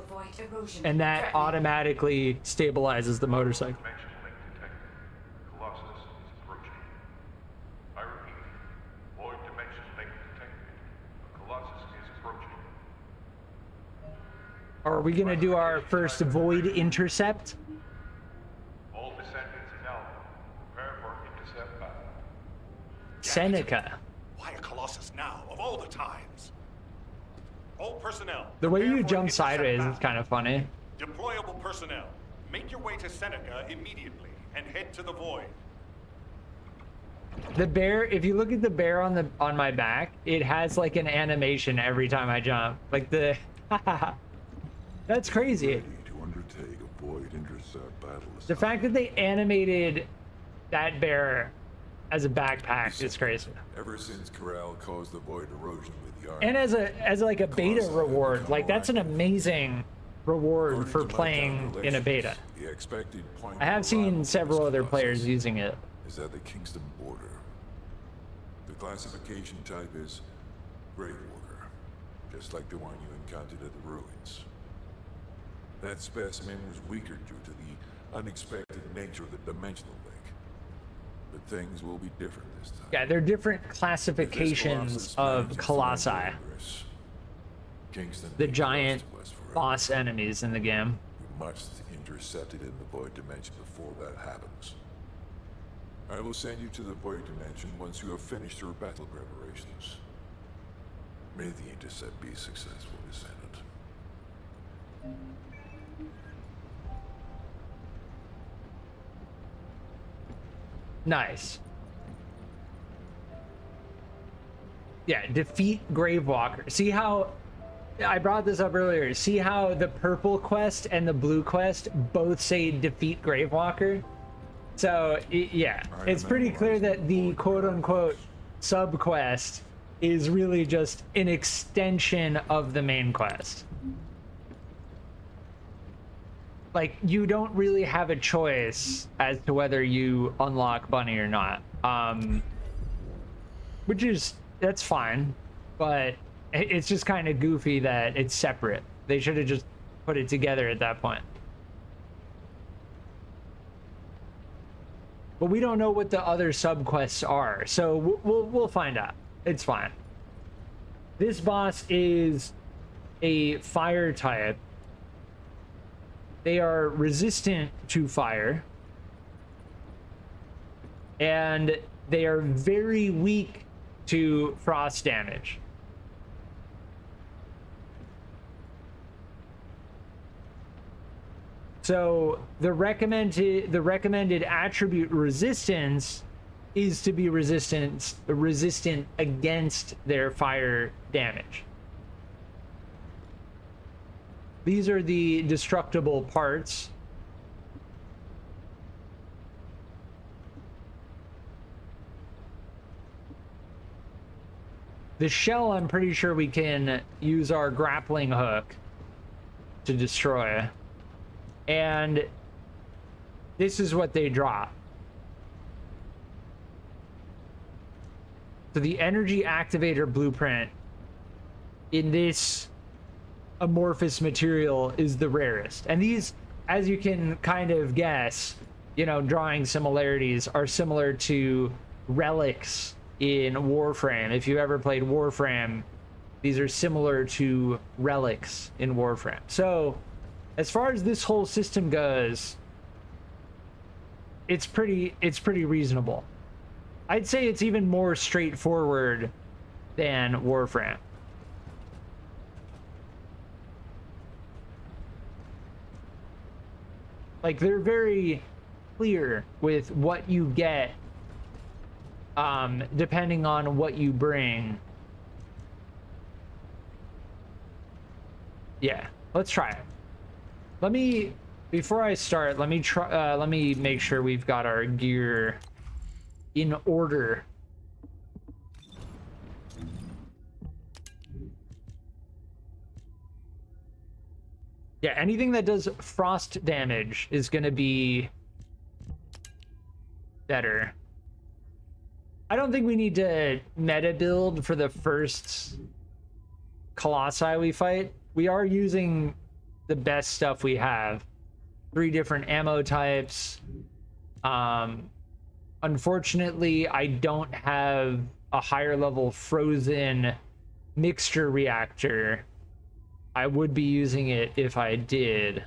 and that automatically stabilizes the motorcycle. Are we gonna do our first void intercept? All descendants now prepare for intercept battle. Seneca. Why a Colossus now, of all the times? All personnel. The way you prepare for jump intercept sideways battle. is kind of funny. Deployable personnel, make your way to Seneca immediately and head to the void. The bear, if you look at the bear on my back, it has like an animation every time I jump. Like the that's crazy. Ready to undertake a void intercept battle. The fact that they animated that bear as a backpack is crazy. Ever since Corral caused the void erosion with the And as like a beta reward, like that's an amazing reward for playing in a beta. The expected point I have seen several other players using it. is at the Kingston border. The classification type is Grave Walker, just like the one you encountered at the ruins. That specimen was weaker due to the unexpected nature of the dimensional link. But things will be different this time. Yeah, they're different classifications of Colossi. Kingston The giant boss enemies in the game. We must intercept it in the void dimension before that happens. I will send you to the void dimension once you have finished your battle preparations. May the intercept be successful, Descendant. Nice. Yeah, defeat Gravewalker. See how I brought this up earlier. See how the purple quest and the blue quest both say defeat Gravewalker? So, yeah, it's pretty clear that the quote-unquote sub-quest is really just an extension of the main quest. Like, you don't really have a choice as to whether you unlock Bunny or not. Which is, that's fine, but it's just kind of goofy that it's separate. They should have just put it together at that point. But we don't know what the other subquests are, so we'll find out. It's fine. This boss is a fire type. They are resistant to fire, and they are very weak to frost damage. So the recommended attribute resistance is to be resistant against their fire damage. These are the destructible parts. The shell, I'm pretty sure we can use our grappling hook to destroy. And this is what they drop. So the energy activator blueprint in this amorphous material is the rarest. And these, as you can kind of guess, you know, drawing similarities, are similar to relics in Warframe. If you ever played Warframe, these are similar to relics in Warframe. So as far as this whole system goes, it's pretty reasonable. I'd say it's even more straightforward than Warframe. Like, they're very clear with what you get depending on what you bring. Yeah, let's try it. Let me, before I start, let me make sure we've got our gear in order. Yeah, anything that does frost damage is going to be better. I don't think we need to meta build for the first Colossi we fight. We are using the best stuff we have. 3 different ammo types. Unfortunately, I don't have a higher level frozen mixture reactor. I would be using it if I did.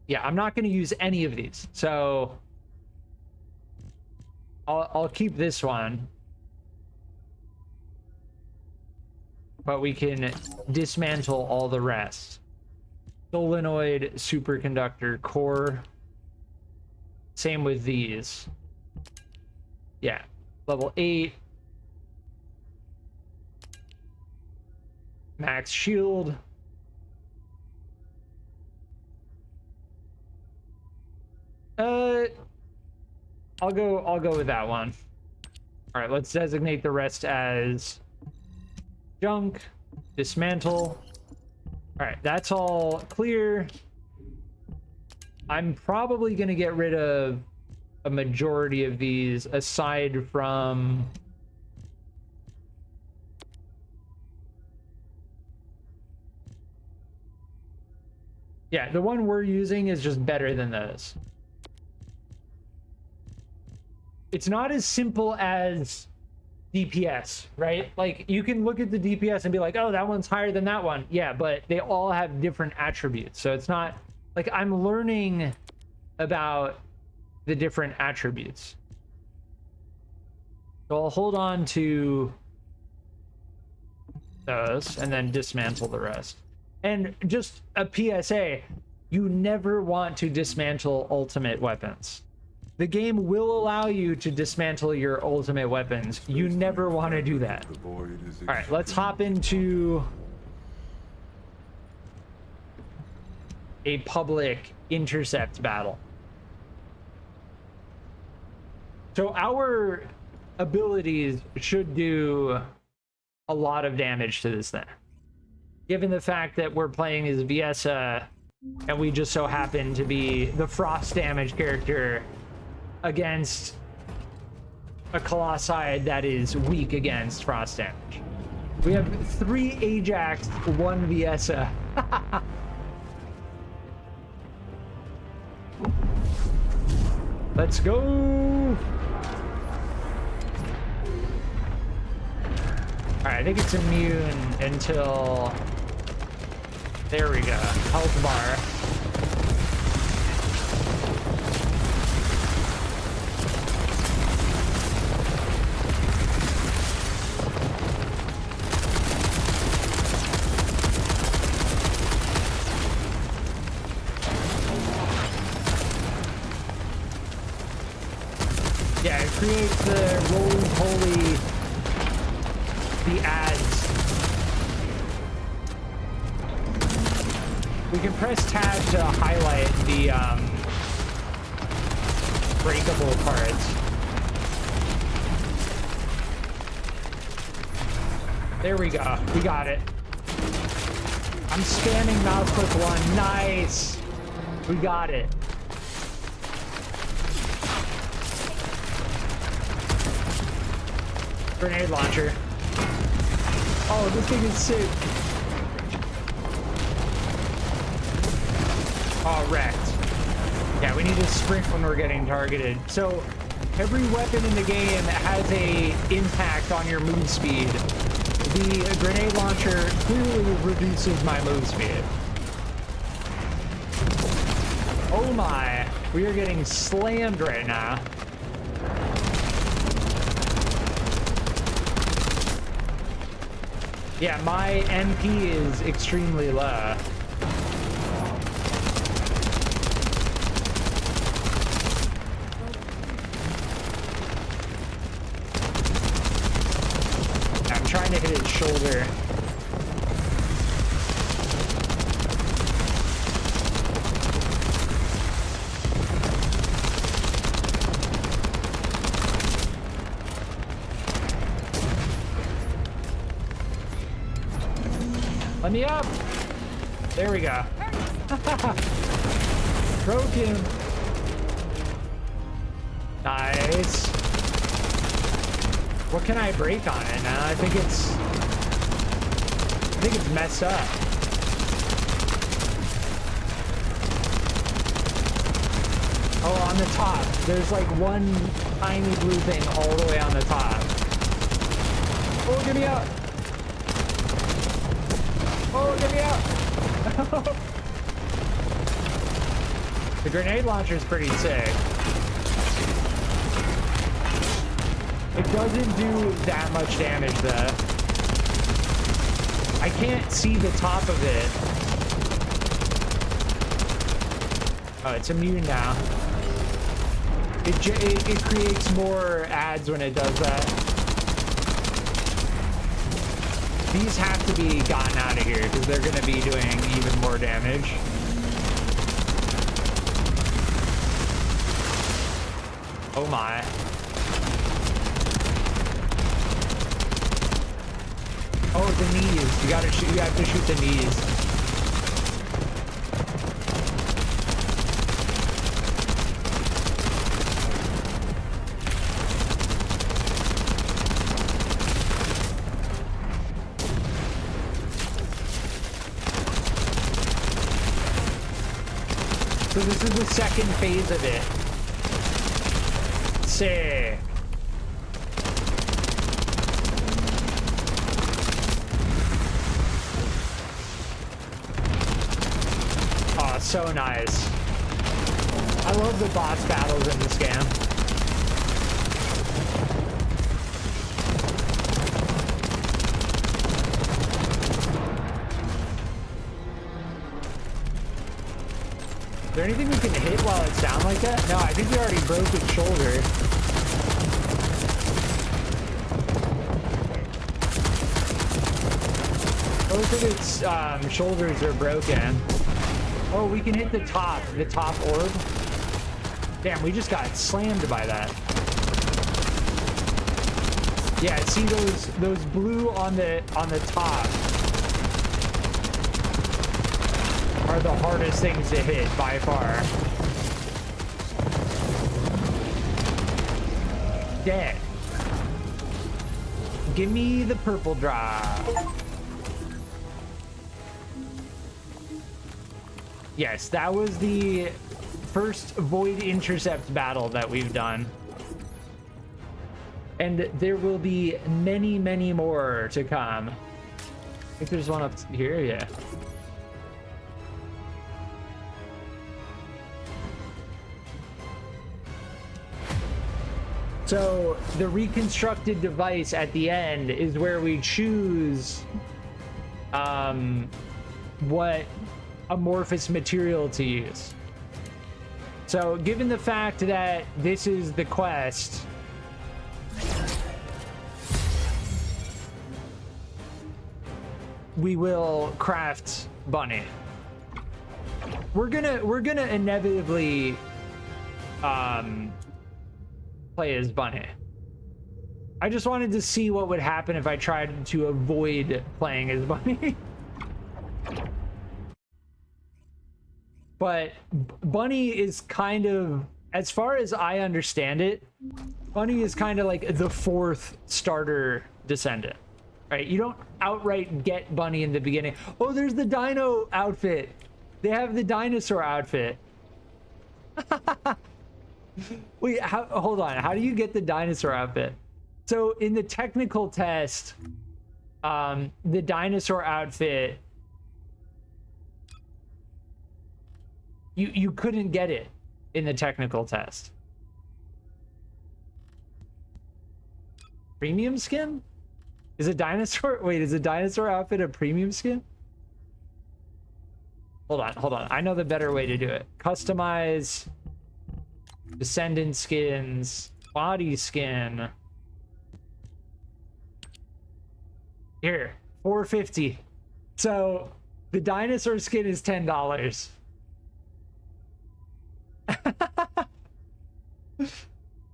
Yeah, I'm not going to use any of these, so I'll keep this one. But we can dismantle all the rest. Solenoid, superconductor, core. Same with these. Yeah, level 8. Max shield. I'll go with that one. All right, let's designate the rest as junk. Dismantle. All right, that's all clear. I'm probably gonna get rid of a majority of these, aside from yeah, the one we're using is just better than those. It's not as simple as DPS, right? Like, you can look at the DPS and be like, oh, that one's higher than that one. Yeah, but they all have different attributes. So it's not like I'm learning about the different attributes. So I'll hold on to those and then dismantle the rest. And just a PSA, you never want to dismantle ultimate weapons. The game will allow you to dismantle your ultimate weapons. You never want to do that. All right, let's hop into a public intercept battle. So our abilities should do a lot of damage to this thing. Given the fact that we're playing as Viessa, and we just so happen to be the frost damage character against a Colossi that is weak against frost damage. We have 3 Ajax, 1 Viessa. Let's go! Alright, I think it's immune until... There we go. Health bar. We can press tab to highlight the breakable parts. There we go. We got it. I'm spamming mouse click 1. Nice. We got it. Grenade launcher. Oh, this thing is sick. Oh, wrecked. Yeah, we need to sprint when we're getting targeted. So every weapon in the game has a impact on your move speed. The grenade launcher clearly reduces my move speed. Oh my, we are getting slammed right now. Yeah, my MP is extremely low. I'm trying to hit his shoulder. Let me up. There we go. Broke him. Nice. What can I break on it now? I think it's messed up. Oh, on the top. There's like one tiny blue thing all the way on the top. Oh, get me out. Oh, get me out! The grenade launcher is pretty sick. It doesn't do that much damage, though. I can't see the top of it. Oh, it's immune now. It creates more ads when it does that. These have to be gotten out of here because they're going to be doing even more damage. Oh my. Oh, the knees. You have to shoot the knees. So this is the second phase of it. Sick. Oh, so nice. I love the boss battles in this game. Is there anything we can hit while it's down like that? No, I think we already broke its shoulder. Both of its shoulders are broken. Oh, we can hit the top orb. Damn, we just got slammed by that. Yeah, see those blue on the top are the hardest things to hit by far. Dead. Give me the purple drop. Yes, that was the first Void Intercept battle that we've done. And there will be many, many more to come. I think there's one up here, yeah. So the reconstructed device at the end is where we choose what amorphous material to use. So given the fact that this is the quest, we will craft Bunny. we're gonna inevitably play as Bunny. I just wanted to see what would happen if I tried to avoid playing as Bunny. But Bunny is kind of, as far as I understand it, Bunny is kind of like the fourth starter Descendant, right? You don't outright get Bunny in the beginning. Oh, there's the dino outfit. They have the dinosaur outfit. Wait, hold on. How do you get the dinosaur outfit? So in the technical test, the dinosaur outfit, you couldn't get it in the technical test. Premium skin? Is a dinosaur? Wait, is a dinosaur outfit a premium skin? Hold on. I know the better way to do it. Customize Descendant skins, body skin. Here, $4.50. So the dinosaur skin is $10.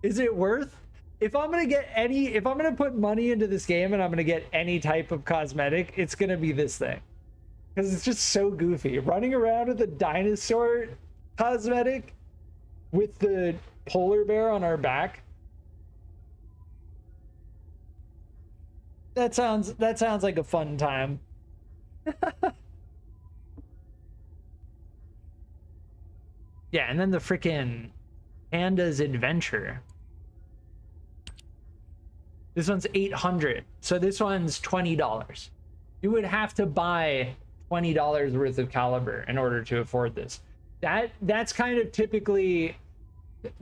Is it worth? If I'm gonna put money into this game and I'm gonna get any type of cosmetic, it's gonna be this thing. Because it's just so goofy. Running around with a dinosaur cosmetic with the polar bear on our back. That sounds like a fun time. Yeah, and then the freaking Panda's Adventure. This one's $800. So this one's $20. You would have to buy $20 worth of caliber in order to afford this. That's kind of typically,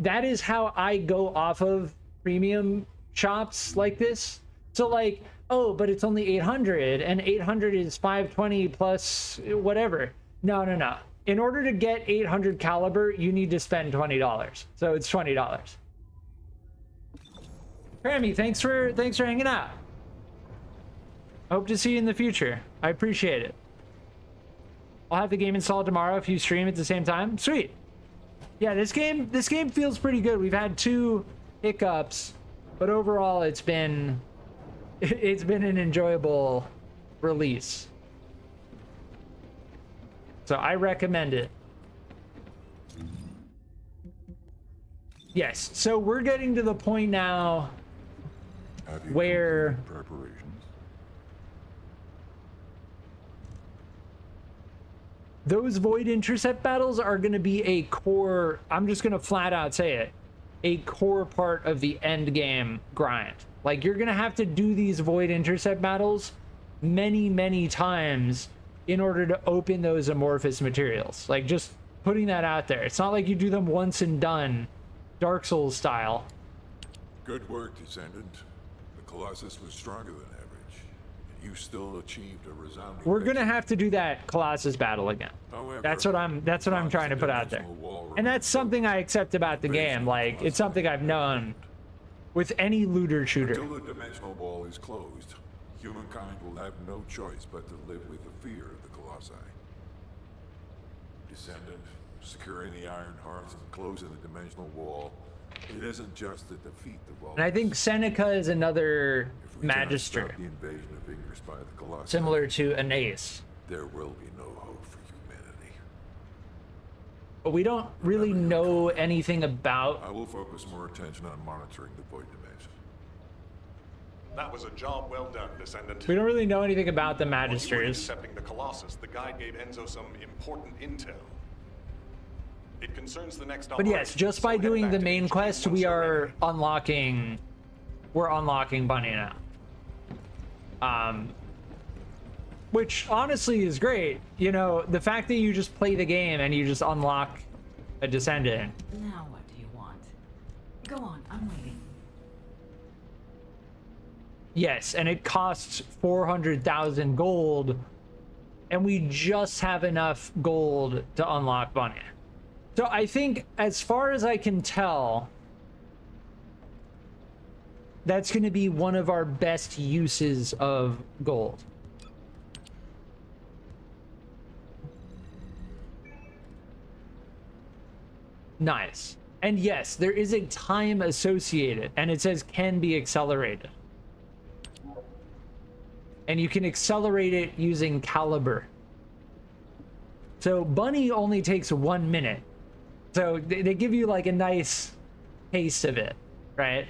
that is how I go off of premium shops like this. So like, oh, but it's only 800 and 800 is 520 plus whatever. No. In order to get 800 caliber, you need to spend $20. So it's $20. Grammy, thanks for hanging out. Hope to see you in the future. I appreciate it. I'll have the game installed tomorrow if you stream at the same time. Sweet. Yeah, this game feels pretty good. We've had 2 hiccups, but overall it's been an enjoyable release. So I recommend it. Yes, so we're getting to the point now where preparations? Those void intercept battles are going to be a core, I'm just going to flat out say it, a core part of the end game grind. Like, you're going to have to do these void intercept battles many times in order to open those amorphous materials. Like, just putting that out there. It's not like you do them once and done, Dark Souls style. Good work, Descendant. The Colossus was stronger than average, and you still achieved a resounding. We're gonna have to do that Colossus battle again. However, that's what I'm trying to put out there. And that's something I accept about the game. Like, it's something I've known with any looter shooter. Until the dimensional wall is closed, humankind will have no choice but to live with the fear of the Colossi. Descendant, securing the Iron Hearts and closing the dimensional wall, it isn't just to defeat the wall. And I think Seneca is another magister, the invasion of Ingress by the Colossi, similar to Anais. There will be no hope for humanity. But we don't really know anything about. I will focus more attention on monitoring the void dimension. That was a job well done, Descendant. We don't really know anything about the While you were magisters. intercepting the Colossus, the guide gave Enzo some important intel. It concerns the next But yes, just by doing the main quest, we are unlocking. We're unlocking Bunny now. Which honestly is great. You know, the fact that you just play the game and you just unlock a Descendant. Now what do you want? Go on, I'm waiting. Yes, and it costs 400,000 gold, and we just have enough gold to unlock Bunny. So I think, as far as I can tell, that's going to be one of our best uses of gold. Nice. And yes, there is a time associated, and it says can be accelerated. And you can accelerate it using caliber. So Bunny only takes 1 minute. So they give you like a nice taste of it, right?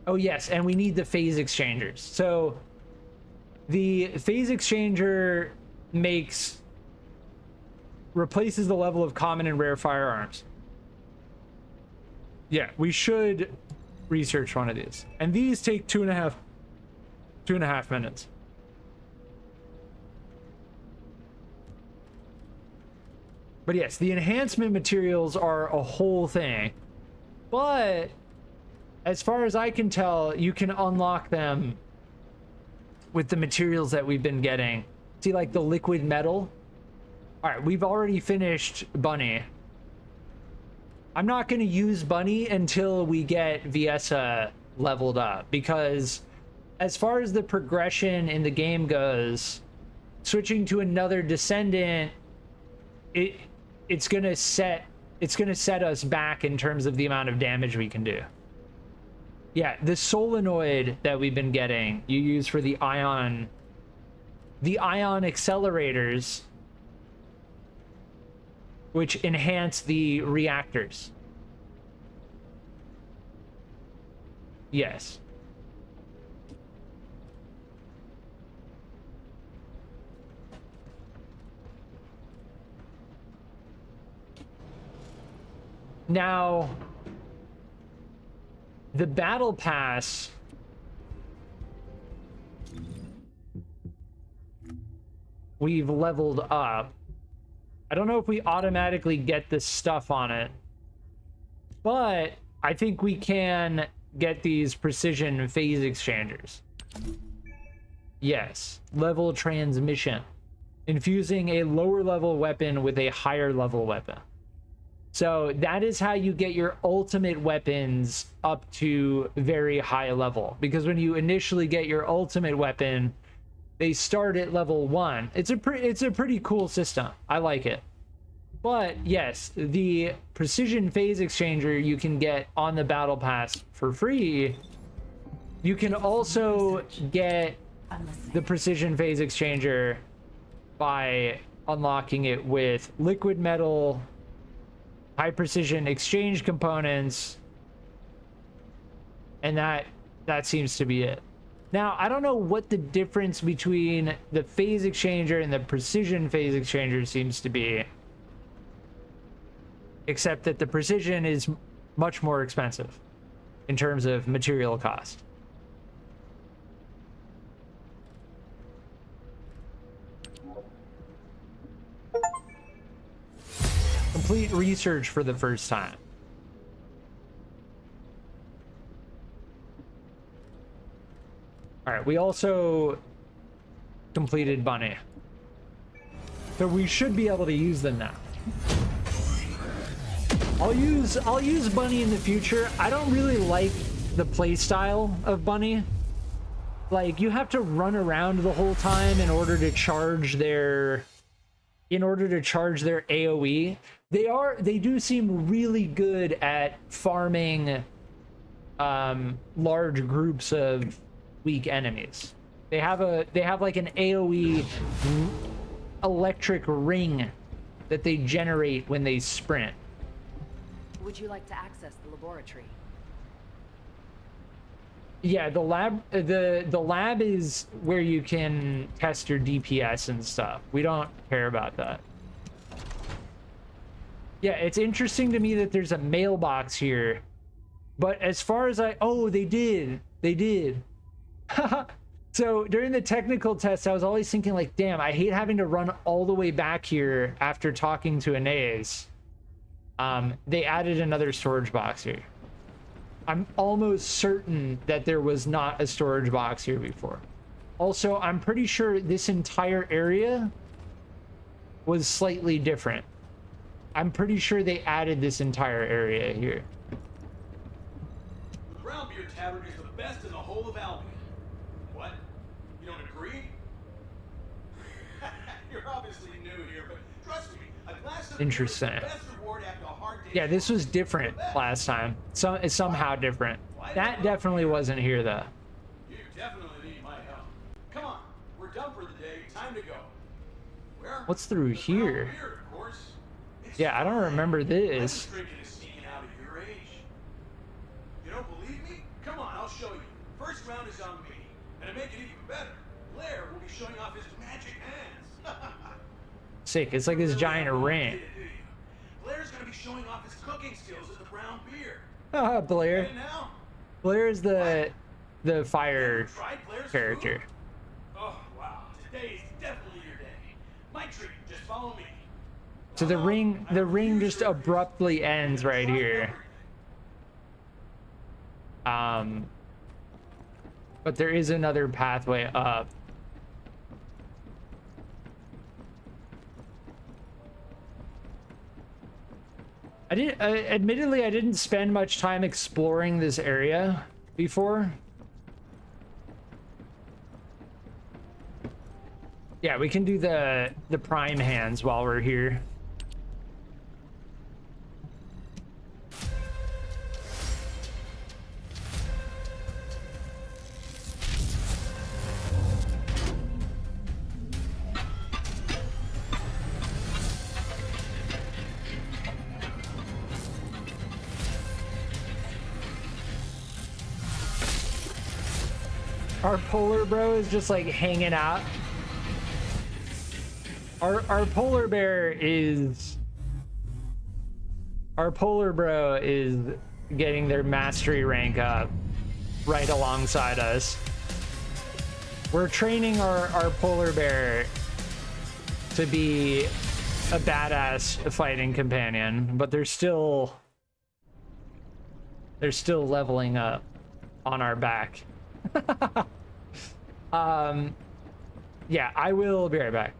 Oh yes, and we need the phase exchangers. So the phase exchanger replaces the level of common and rare firearms. Yeah, we should research one of these. And these take 2.5 minutes. But yes, the enhancement materials are a whole thing. But as far as I can tell, you can unlock them with the materials that we've been getting. See, like the liquid metal. All right, we've already finished Bunny. I'm not going to use Bunny until we get Viessa leveled up, because as far as the progression in the game goes, switching to another Descendant, it's going to set us back in terms of the amount of damage we can do. Yeah, the solenoid that we've been getting, you use for the ion accelerators, which enhance the reactors. Yes. Now, the battle pass we've leveled up. I don't know if we automatically get this stuff on it, but I think we can get these precision phase exchangers. Yes, level transmission. Infusing a lower level weapon with a higher level weapon. So that is how you get your ultimate weapons up to very high level. Because when you initially get your ultimate weapon, they start at level 1. It's a pretty cool system. I like it. But yes, the precision phase exchanger you can get on the battle pass for free. You can also get the precision phase exchanger by unlocking it with liquid metal, high precision exchange components, and that seems to be it. Now, I don't know what the difference between the phase exchanger and the precision phase exchanger seems to be, except that the precision is much more expensive in terms of material cost. Complete research for the first time. All right, we also completed Bunny, so we should be able to use them now. I'll use Bunny in the future. I don't really like the play style of Bunny. Like, you have to run around the whole time in order to charge their AoE. They do seem really good at farming large groups of weak enemies. They have like an AoE electric ring that they generate when they sprint. Would you like to access the laboratory? Yeah, the lab is where you can test your DPS and stuff. We don't care about that. Yeah, it's interesting to me that there's a mailbox here, but as far as they did. So during the technical test, I was always thinking like, damn, I hate having to run all the way back here after talking to Anais. They added another storage box here. I'm almost certain that there was not a storage box here before. Also, I'm pretty sure this entire area was slightly different. I'm pretty sure they added this entire area here. The Brown Beer Tavern is the best in the whole of Albion. You don't agree? You're obviously new here, but Trust me, a glass of Interesting. beer is the best reward after a hard day. Yeah, this was different last time. It's somehow different. That definitely wasn't here though. You definitely need my help. Come on, we're done for the day. Time to go. Where? What's through here? Beer, of course. Yeah, I don't remember this. Drinking is sneaking out at your age. You don't believe me? Come on, I'll show you. First round is on me. And to make it even better, Blair will be showing off his magic hands. Sick. It's like this giant ring. Blair's gonna be showing off his cooking skills at the brown beer. Ah, Blair. And now? Blair is the fire character. Food? Oh wow, today is definitely your day. My treat, just follow me. So the ring just abruptly ends right here. But there is another pathway up. Admittedly, I didn't spend much time exploring this area before. Yeah, we can do the prime hands while we're here. Our polar bro is just like hanging out. Our polar bear is... Our polar bro is getting their mastery rank up right alongside us. We're training our polar bear to be a badass fighting companion, but they're still leveling up on our back. Yeah, I will be right back.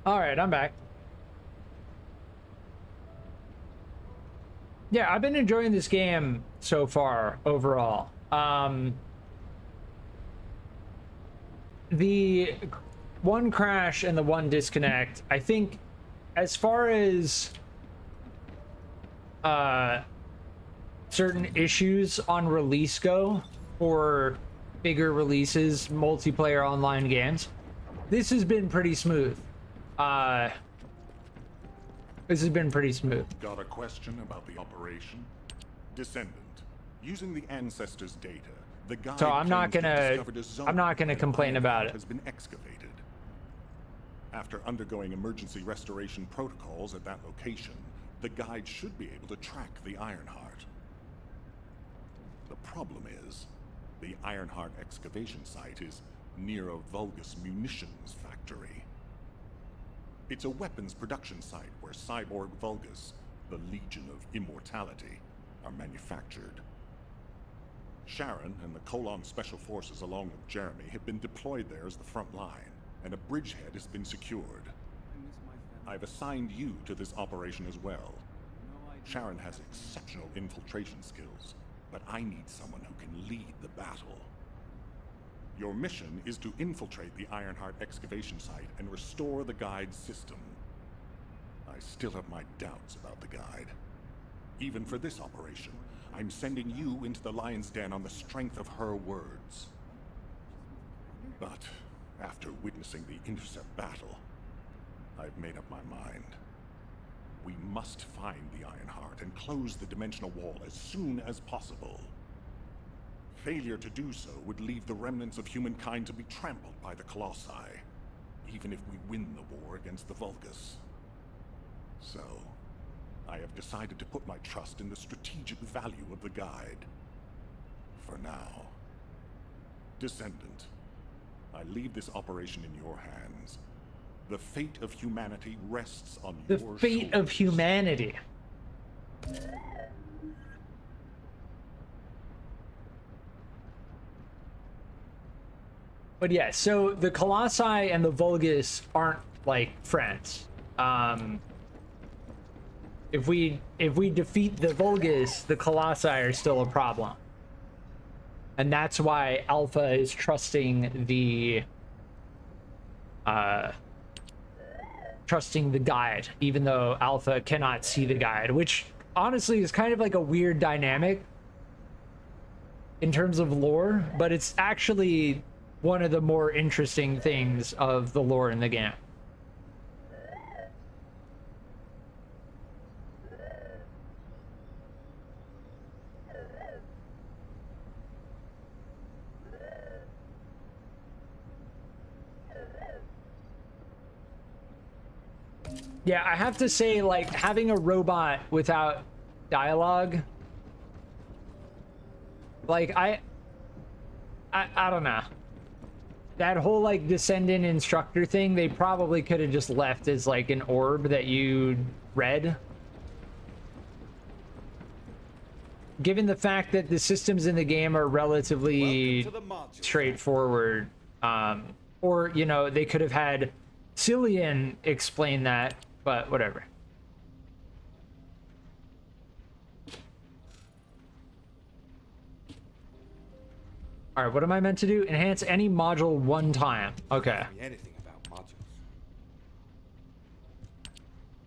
All right, I'm back. Yeah, I've been enjoying this game so far overall. The one crash and the one disconnect, I think as far as certain issues on release go for bigger releases, multiplayer online games, this has been pretty smooth. This has been pretty smooth. Got a question about the operation? Descendant, using the ancestors' data, the guide So I'm not claims to have gonna discovered a zone complain about it. has been excavated. After undergoing emergency restoration protocols at that location, the guide should be able to track the Ironheart. The problem is, the Ironheart excavation site is near a Vulgus munitions factory. It's a weapons production site where cyborg Vulgus, the Legion of Immortality, are manufactured. Sharon and the Colon Special Forces along with Jeremy have been deployed there as the front line, and a bridgehead has been secured. I've assigned you to this operation as well. Sharon has exceptional infiltration skills, but I need someone who can lead the battle. Your mission is to infiltrate the Ironheart excavation site and restore the guide's system. I still have my doubts about the guide. Even for this operation, I'm sending you into the Lion's Den on the strength of her words. But after witnessing the intercept battle, I've made up my mind. We must find the Ironheart and close the dimensional wall as soon as possible. Failure to do so would leave the remnants of humankind to be trampled by the Colossi, even if we win the war against the Vulgus. So, I have decided to put my trust in the strategic value of the guide. For now. Descendant, I leave this operation in your hands. The fate of humanity rests on your shoulders. The fate of humanity. But yeah, so the Colossi and the Vulgus aren't like friends. If we defeat the Vulgus, the Colossi are still a problem. And that's why Alpha is trusting the guide, even though Alpha cannot see the guide, which honestly is kind of like a weird dynamic in terms of lore, but it's actually one of the more interesting things of the lore in the game. Yeah, I have to say, like, having a robot without dialogue, like, I don't know. That whole, like, Descendant instructor thing, they probably could have just left as, like, an orb that you read. Given the fact that the systems in the game are relatively straightforward, or, you know, they could have had Cillian explain that, but whatever. All right, what am I meant to do? Enhance any module one time. Okay. Anything about modules.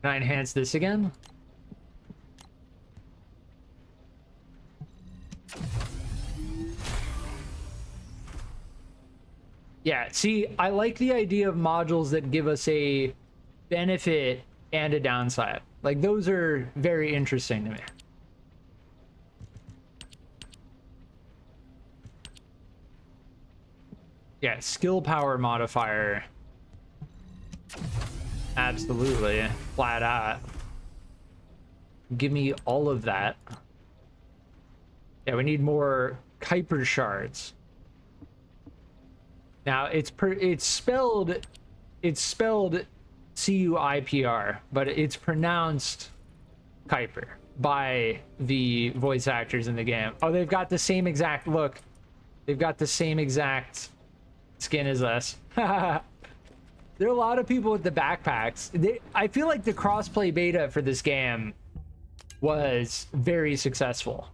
Can I enhance this again? Yeah, see, I like the idea of modules that give us a benefit and a downside. Like, those are very interesting to me. Yeah, skill power modifier. Absolutely. Flat out. Give me all of that. Yeah, we need more Kuiper shards. Now it's spelled C-U-I-P-R, but it's pronounced Kuiper by the voice actors in the game. Oh, they've got the same exact look. They've got the same exact skin as us. There are a lot of people with the backpacks. I feel like the crossplay beta for this game was very successful.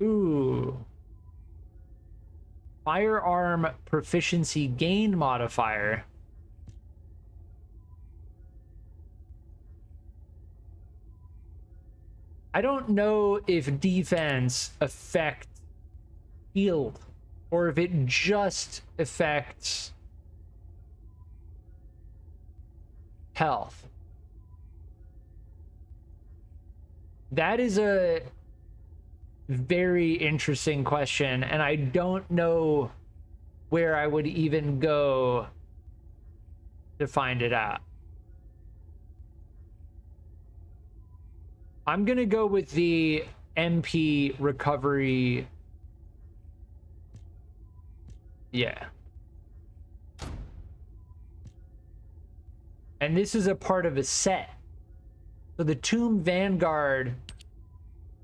Ooh. Firearm proficiency gain modifier. I don't know if defense affects shield or if it just affects health. That is a very interesting question, and I don't know where I would even go to find it out. I'm gonna go with the MP recovery. Yeah. And this is a part of a set. So the Tomb Vanguard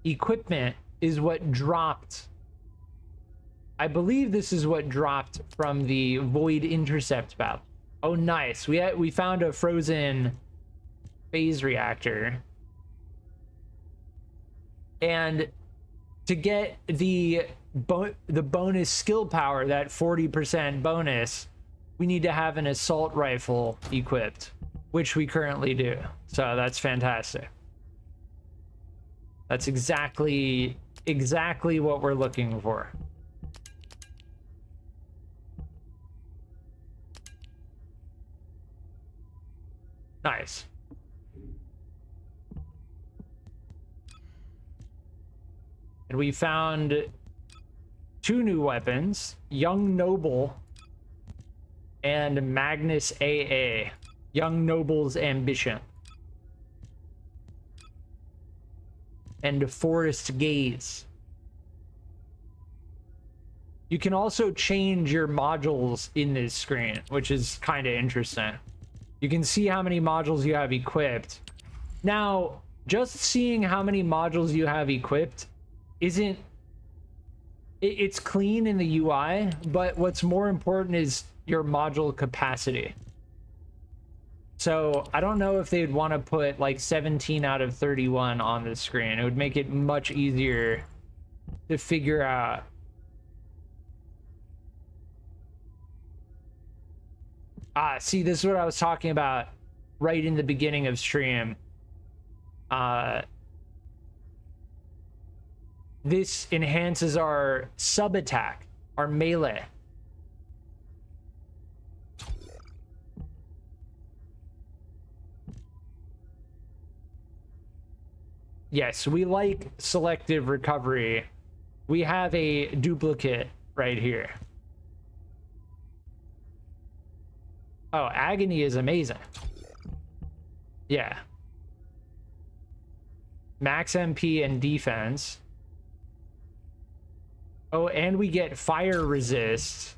equipment is what dropped. I believe this is what dropped from the Void Intercept battle. Oh, nice. We found a frozen phase reactor. And to get the bonus skill power, that 40% bonus, we need to have an assault rifle equipped, which we currently do. So that's fantastic. That's exactly what we're looking for. Nice. And we found 2 new weapons, Young Noble and Magnus AA, Young Noble's Ambition. And Forest Gaze. You can also change your modules in this screen, which is kind of interesting. You can see how many modules you have equipped. Now, just seeing how many modules you have equipped isn't... It's clean in the UI, but what's more important is your module capacity. So I don't know if they'd want to put like 17 out of 31 on the screen. It would make it much easier to figure out. See, this is what I was talking about right in the beginning of stream. This enhances our sub attack, our melee. Yes, we like selective recovery. We have a duplicate right here. Oh, agony is amazing. Yeah. Max MP and defense. Oh, and we get fire resist.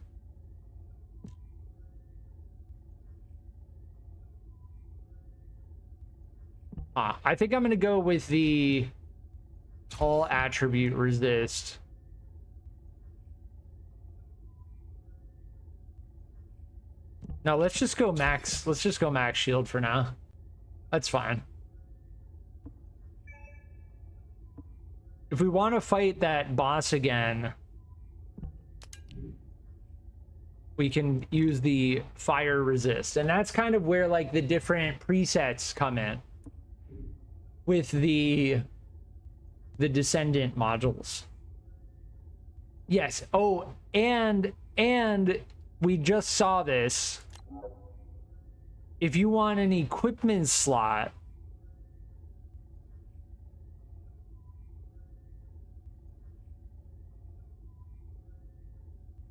I think I'm gonna go with the all attribute resist. No, let's just go max shield for now. That's fine. If we want to fight that boss again, we can use the fire resist. And that's kind of where like the different presets come in with the Descendant modules. Yes. Oh, and we just saw this. If you want an equipment slot,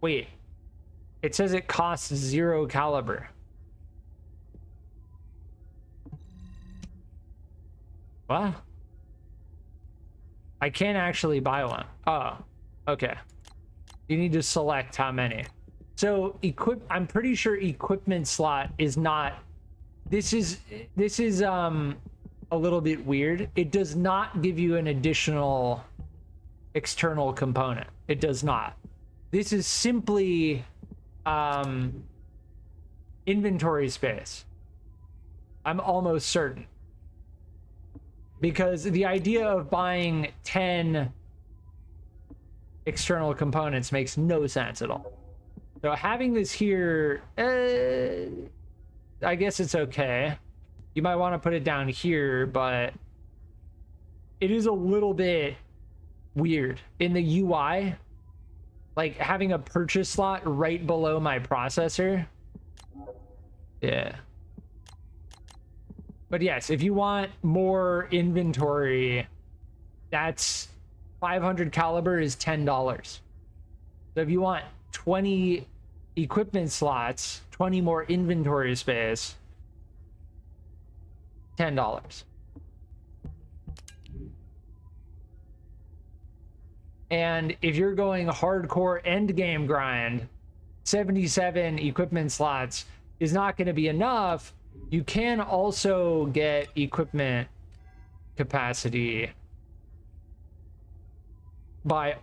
wait, it says it costs 0 caliber. What? I can't actually buy one. Oh, okay. You need to select how many. So I'm pretty sure equipment slot is not, this is a little bit weird. It does not give you an additional external component. It does not. This is simply inventory space. I'm almost certain. Because the idea of buying 10 external components makes no sense at all. So having this here, I guess it's okay. You might want to put it down here, but it is a little bit weird in the UI. Like having a purchase slot right below my processor. Yeah. But yes, if you want more inventory, that's 500 caliber is $10. So if you want 20 equipment slots, 20 more inventory space, $10. And if you're going hardcore end game grind, 77 equipment slots is not going to be enough. You can also get equipment capacity by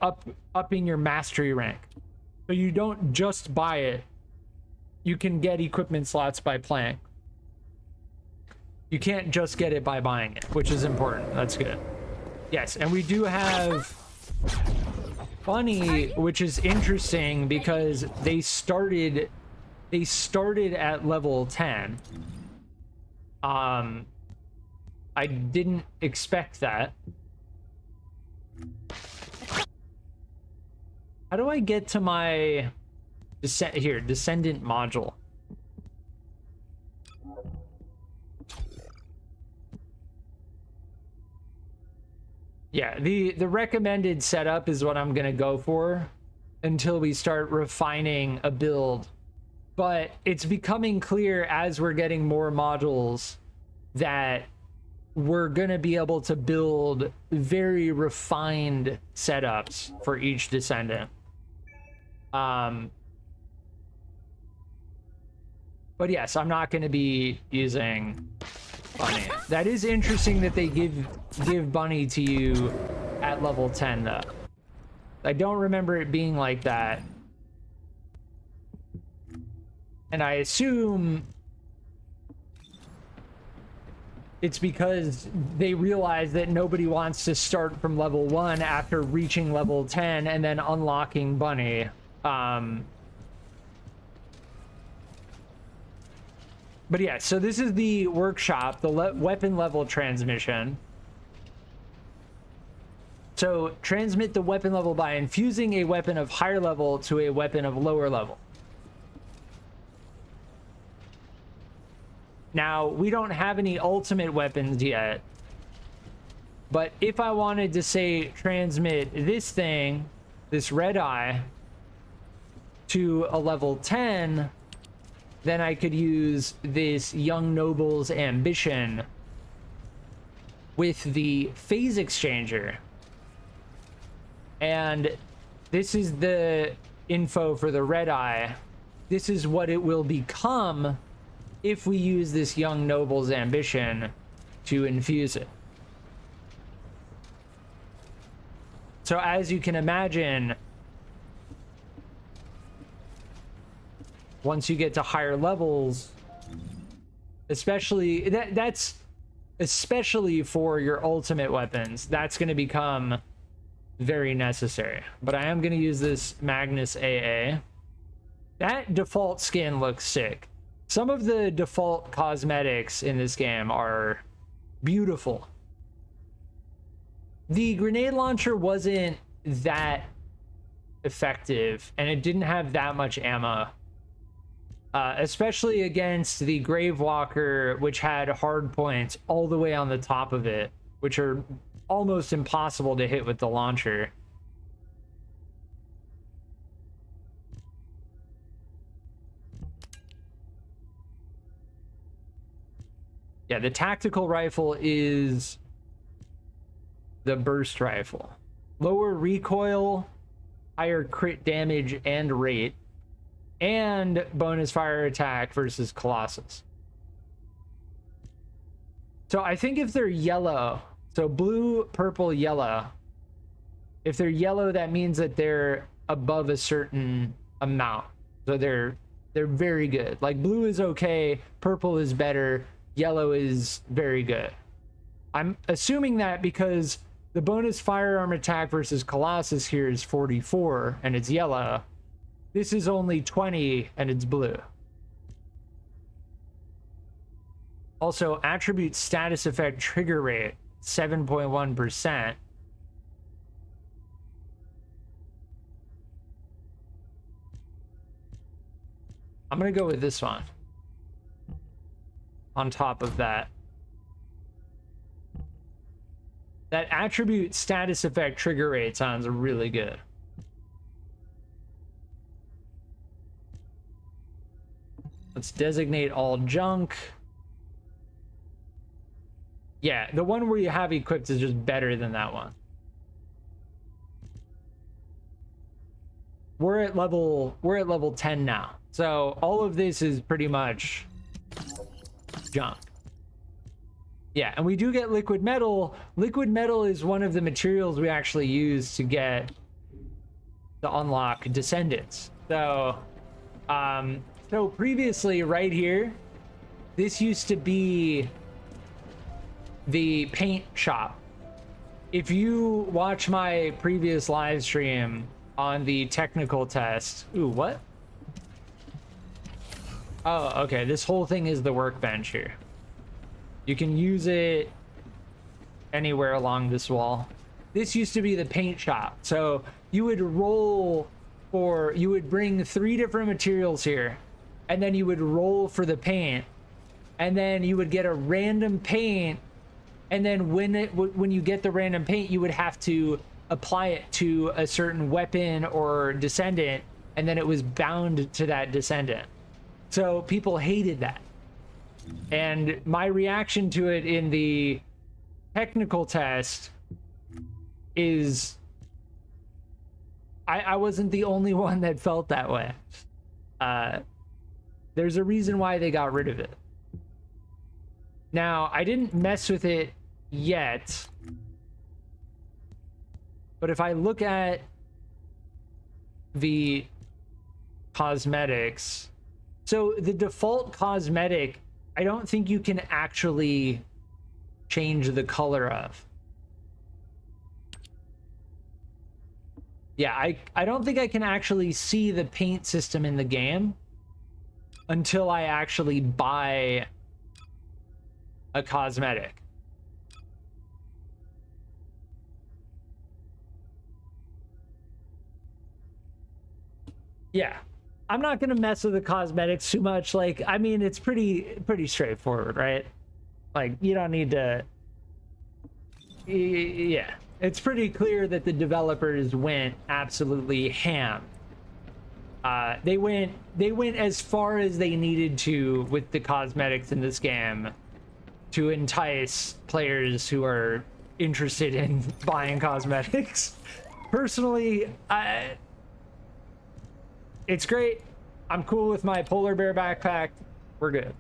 upping your mastery rank. So you don't just buy it. You can get equipment slots by playing. You can't just get it by buying it, which is important. That's good. Yes, and we do have Bunny, which is interesting because they started at level 10. I didn't expect that. How do I get to my Descendant module? Yeah, the recommended setup is what I'm gonna go for until we start refining a build. But it's becoming clear as we're getting more modules that we're gonna be able to build very refined setups for each Descendant. But yes, I'm not gonna be using Bunny. That is interesting that they give Bunny to you at level 10 though. I don't remember it being like that. And I assume it's because they realize that nobody wants to start from level 1 after reaching level 10 and then unlocking Bunny. But yeah, so this is the workshop, the weapon level transmission. So transmit the weapon level by infusing a weapon of higher level to a weapon of lower level. Now, we don't have any ultimate weapons yet. But if I wanted to say transmit this thing, this red eye, to a level 10, then I could use this Young Noble's Ambition with the phase exchanger. And this is the info for the red eye. This is what it will become if we use this Young Noble's Ambition to infuse it. So as you can imagine, once you get to higher levels, especially that's especially for your ultimate weapons, that's going to become very necessary. But I am going to use this Magnus AA. That default skin looks sick. Some of the default cosmetics in this game are beautiful. The grenade launcher wasn't that effective, and it didn't have that much ammo. Especially against the Gravewalker, which had hard points all the way on the top of it, which are almost impossible to hit with the launcher. Yeah, the tactical rifle is the burst rifle. Lower recoil, higher crit damage and rate, and bonus fire attack versus Colossus. So I think if they're yellow, so blue, purple, yellow, if they're yellow, that means that they're above a certain amount. So they're very good. Like blue is okay, purple is better, yellow is very good. I'm assuming that because the bonus firearm attack versus Colossus here is 44 and it's yellow. This is only 20 and it's blue. Also, attribute status effect trigger rate 7.1%. I'm gonna go with this one on top of that. That attribute status effect trigger rate sounds really good. Let's designate all junk. Yeah, the one where you have equipped is just better than that one. We're at level 10 now. So all of this is pretty much junk. Yeah, and we do get liquid metal. Liquid metal is one of the materials we actually use to get to unlock Descendants. So, so previously right here, this used to be the paint shop. If you watch my previous live stream on the technical test, ooh, what? Oh, okay, this whole thing is the workbench here. You can use it anywhere along this wall. This used to be the paint shop. So you would roll for, you would bring 3 different materials here, and then you would roll for the paint, and then you would get a random paint, and then when you get the random paint, you would have to apply it to a certain weapon or descendant, and then it was bound to that descendant. So people hated that. And my reaction to it in the technical test is I wasn't the only one that felt that way. There's a reason why they got rid of it. Now, I didn't mess with it yet, but if I look at the cosmetics, so the default cosmetic, I don't think you can actually change the color of. Yeah, I don't think I can actually see the paint system in the game until I actually buy a cosmetic. Yeah. I'm not going to mess with the cosmetics too much. Like, I mean, it's pretty straightforward, right? Like, you don't need to... Yeah. It's pretty clear that the developers went absolutely ham. They went as far as they needed to with the cosmetics in this game to entice players who are interested in buying cosmetics. Personally, it's great. I'm cool with my polar bear backpack. We're good.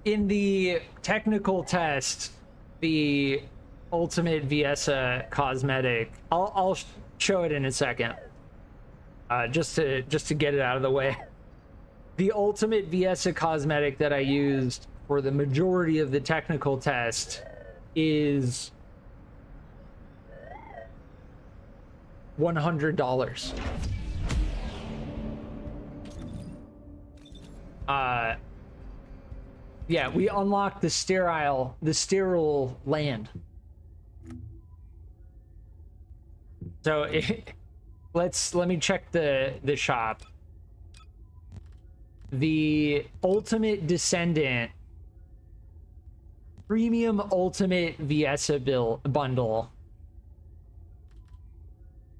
In the technical test, the Ultimate Viesa cosmetic, I'll show it in a second. Just to get it out of the way. The Ultimate Viesa cosmetic that I used for the majority of the technical test is $100. Yeah, we unlocked the sterile land. So let me check the shop. The Ultimate Descendant Premium Ultimate Viesa bundle.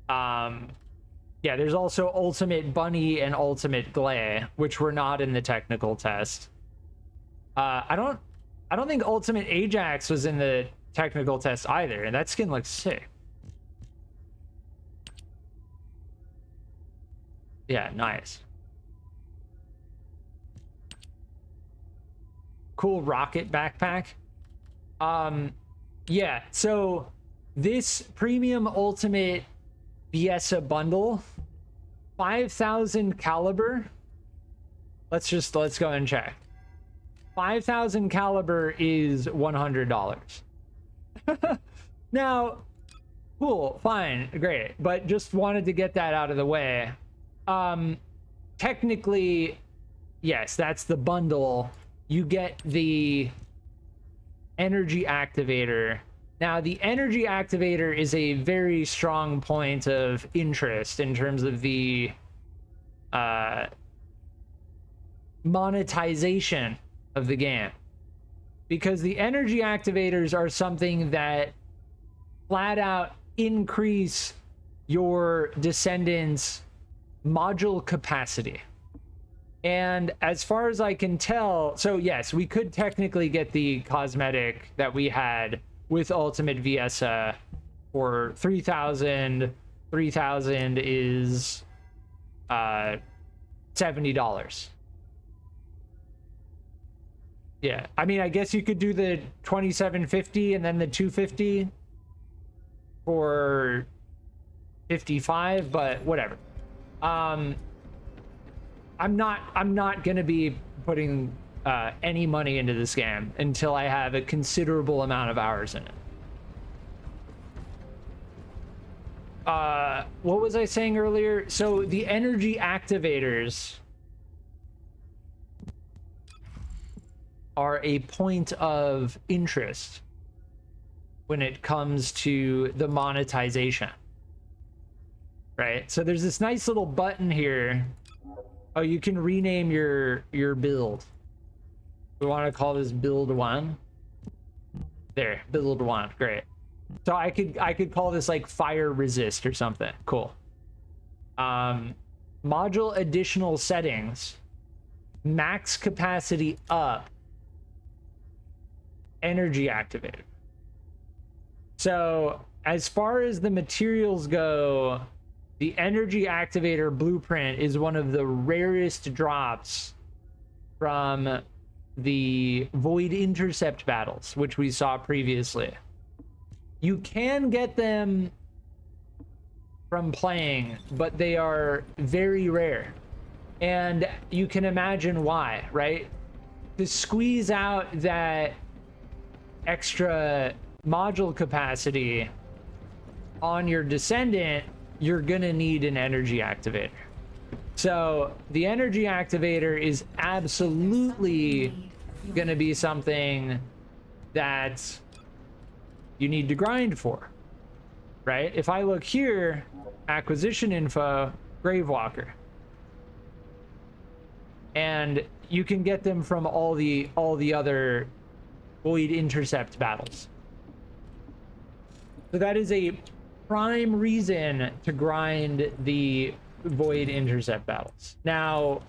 Yeah, there's also Ultimate Bunny and Ultimate Glay, which were not in the technical test. I don't think Ultimate Ajax was in the technical test either, and that skin looks sick. Yeah, nice. Cool rocket backpack. Yeah, so This premium ultimate VSA bundle, 5,000 caliber. Let's go and check. 5,000 caliber is $100. Now, cool, fine, great, but just wanted to get that out of the way. Technically, yes, that's the bundle. You get the energy activator. Now, the energy activator is a very strong point of interest in terms of the monetization of the game, because the energy activators are something that flat out increase your Descendant's module capacity. And as far as I can tell, so yes, we could technically get the cosmetic that we had with Ultimate VSA for 3,000. 3,000 is $70. Yeah, I mean, I guess you could do the 2750 and then the 250 for 55, but whatever. I'm not gonna be putting any money into this game until I have a considerable amount of hours in it. What was I saying earlier? So the energy activators are a point of interest when it comes to the monetization, right? So there's this nice little button here. Oh, you can rename your build. We want to call this build 1. There, build 1, great. So I could call this like fire resist or something. Cool. Module additional settings, max capacity up, energy activator. So as far as the materials go, the energy activator blueprint is one of the rarest drops from the Void Intercept battles, which we saw previously. You can get them from playing, but they are very rare. And you can imagine why, right? To squeeze out that extra module capacity on your Descendant, you're gonna need an energy activator. So the energy activator is absolutely gonna be something that you need to grind for, right? If I look here, acquisition info, Gravewalker, and you can get them from all the other Void Intercept battles. So that is a prime reason to grind the Void Intercept battles. Now,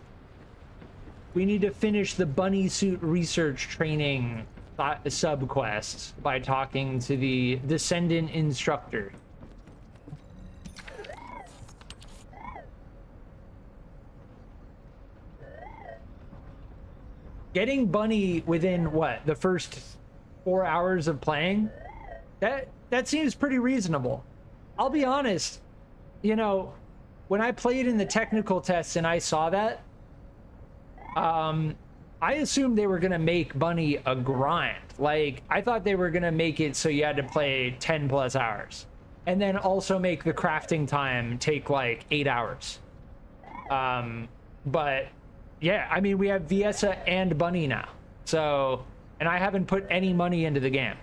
we need to finish the bunny suit research training subquest by talking to the Descendant instructor. Getting bunny within what, the first 4 hours of playing, that seems pretty reasonable. I'll be honest, you know, when I played in the technical tests and I saw that, I assumed they were gonna make bunny a grind. Like, I thought they were gonna make it so you had to play 10 plus hours, and then also make the crafting time take like 8 hours. But yeah, I mean, we have VSA and bunny now, so, and I haven't put any money into the game.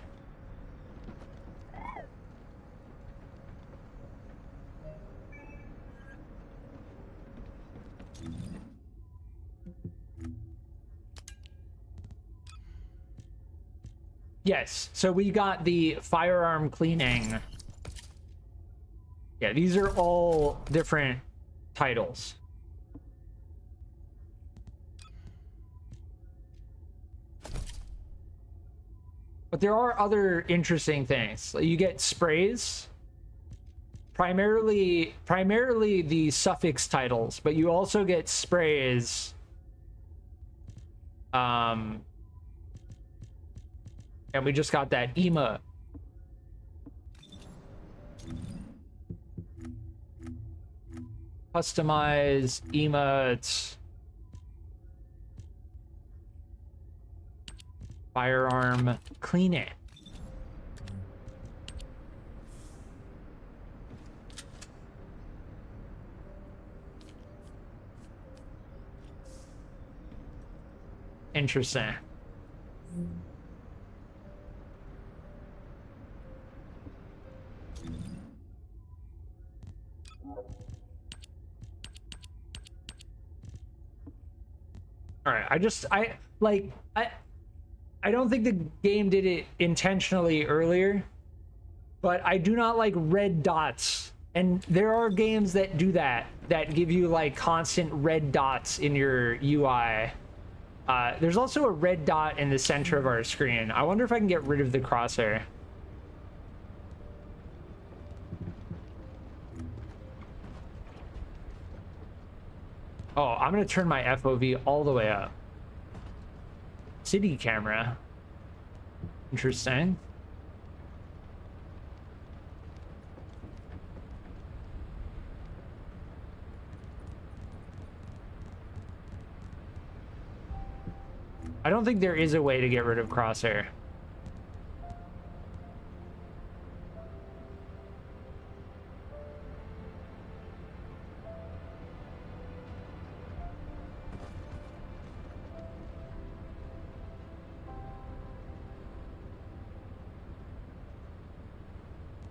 Yes, so we got the firearm cleaning. Yeah, these are all different titles. But there are other interesting things. You get sprays, primarily the suffix titles, but you also get sprays. And we just got that EMA. Customize emotes. Firearm. Clean it. Interesting. All right, I don't think the game did it intentionally earlier, but I do not like red dots. And there are games that do that give you like constant red dots in your UI. There's also a red dot in the center of our screen. I wonder if I can get rid of the crosshair. Oh, I'm gonna turn my FOV all the way up. City camera. Interesting. I don't think there is a way to get rid of crosshair.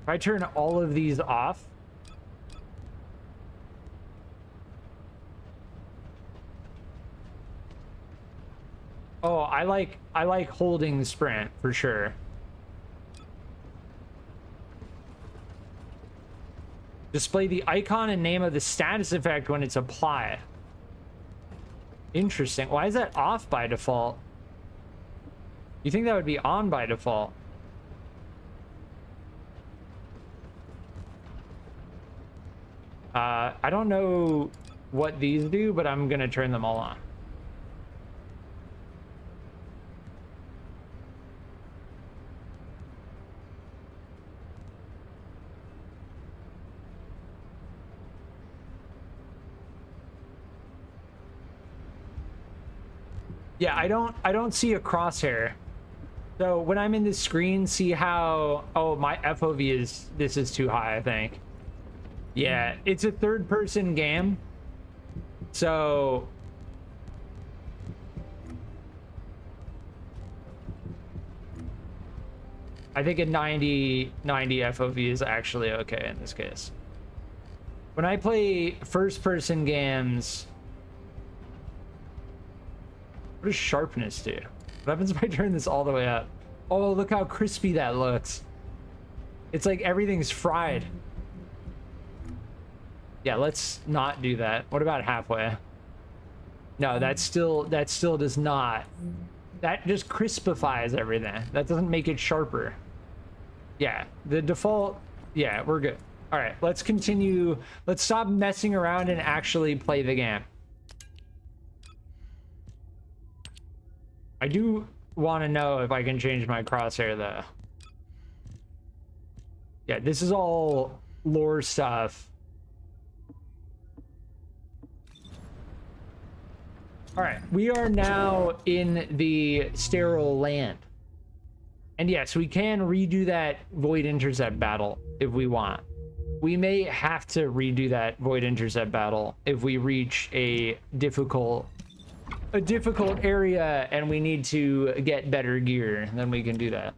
If I turn all of these off, oh, I like holding sprint for sure. Display the icon and name of the status effect when it's applied. Interesting. Why is that off by default? You think that would be on by default? I don't know what these do, but I'm gonna turn them all on. Yeah, I don't see a crosshair. So when I'm in the screen, see how, oh, my FOV is, this is too high, I think. Yeah, it's a third-person game, so I think a 90 FOV is actually okay in this case. When I play first-person games, what does sharpness do? What happens if I turn this all the way up? Oh, look how crispy that looks. It's like everything's fried. Yeah, let's not do that. What about halfway? No, that still does not. That just crispifies everything. That doesn't make it sharper. Yeah, the default, yeah, we're good. All right, let's continue. Let's stop messing around and actually play the game. I do want to know if I can change my crosshair though. Yeah, this is all lore stuff. All right, we are now in the sterile land. And yes, we can redo that Void Intercept battle if we want. We may have to redo that Void Intercept battle if we reach a difficult area and we need to get better gear, then we can do that.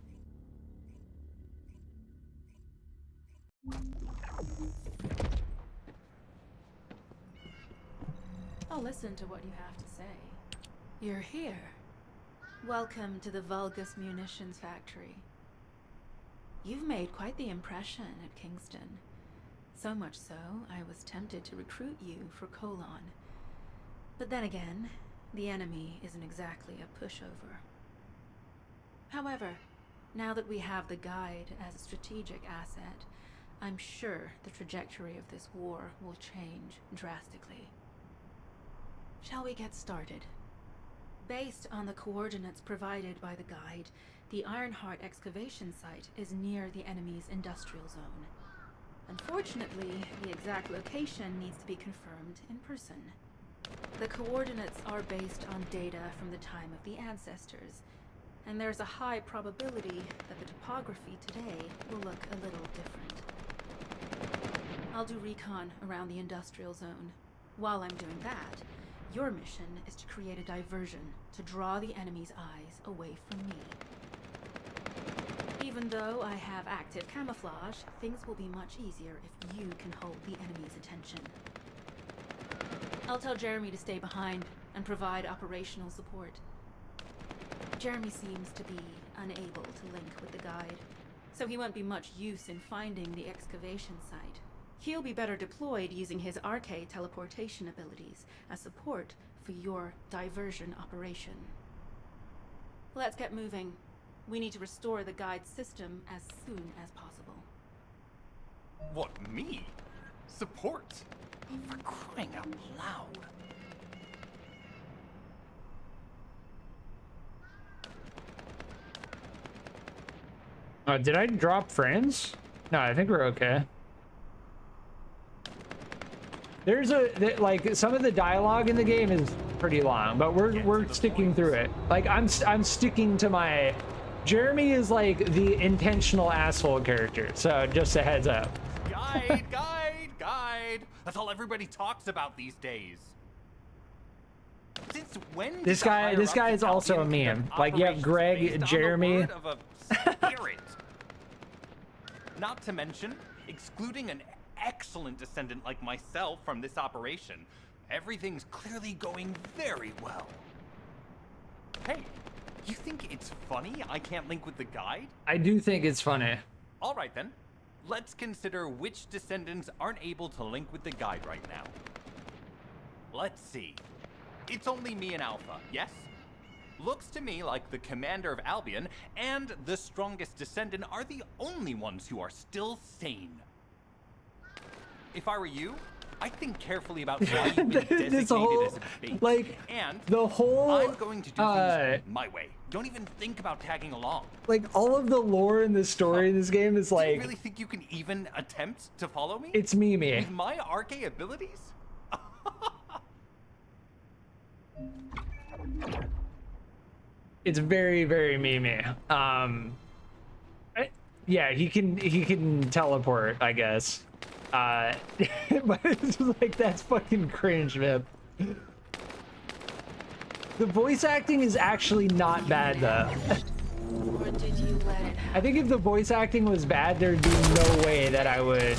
I'll listen to what you have to say. You're here. Welcome to the Vulgus Munitions Factory. You've made quite the impression at Kingston. So much so, I was tempted to recruit you for Colon. But then again, the enemy isn't exactly a pushover. However, now that we have the guide as a strategic asset, I'm sure the trajectory of this war will change drastically. Shall we get started? Based on the coordinates provided by the guide, the Ironheart excavation site is near the enemy's industrial zone. Unfortunately, the exact location needs to be confirmed in person. The coordinates are based on data from the time of the ancestors, and there's a high probability that the topography today will look a little different. I'll do recon around the industrial zone. While I'm doing that, your mission is to create a diversion to draw the enemy's eyes away from me. Even though I have active camouflage, things will be much easier if you can hold the enemy's attention. I'll tell Jeremy to stay behind and provide operational support. Jeremy seems to be unable to link with the guide, so he won't be much use in finding the excavation site. He'll be better deployed using his arcade teleportation abilities as support for your diversion operation. Let's get moving. We need to restore the guide system as soon as possible. What, me? Support? For crying out loud. Did I drop frames? No, I think we're okay. There's like some of the dialogue in the game is pretty long, but we're sticking through it. Like I'm sticking to my. Jeremy is like the intentional asshole character, so just a heads up. Guide. That's all everybody talks about these days. Since when? This guy is also a meme. Like you have Greg, Jeremy. Not to mention, excluding an excellent descendant like myself from this operation, everything's clearly going very well. Hey, you think it's funny I can't link with the guide? I do think it's funny. All right then, let's consider which descendants aren't able to link with the guide right now. Let's see. It's only me and Alpha, yes? Looks to me like the commander of Albion and the strongest descendant are the only ones who are still sane. If I were you, I'd think carefully about why you've been designated as a bait. Like, and the whole I'm going to do things my way. Don't even think about tagging along. Like all of the lore in the story in this game is like. Do you really think you can even attempt to follow me? It's me. With my arcade abilities? It's very, very me. Yeah, he can teleport, I guess. But it's just like, that's fucking cringe, man. The voice acting is actually not bad, though. Or did you let it happen? I think if the voice acting was bad, there'd be no way that I would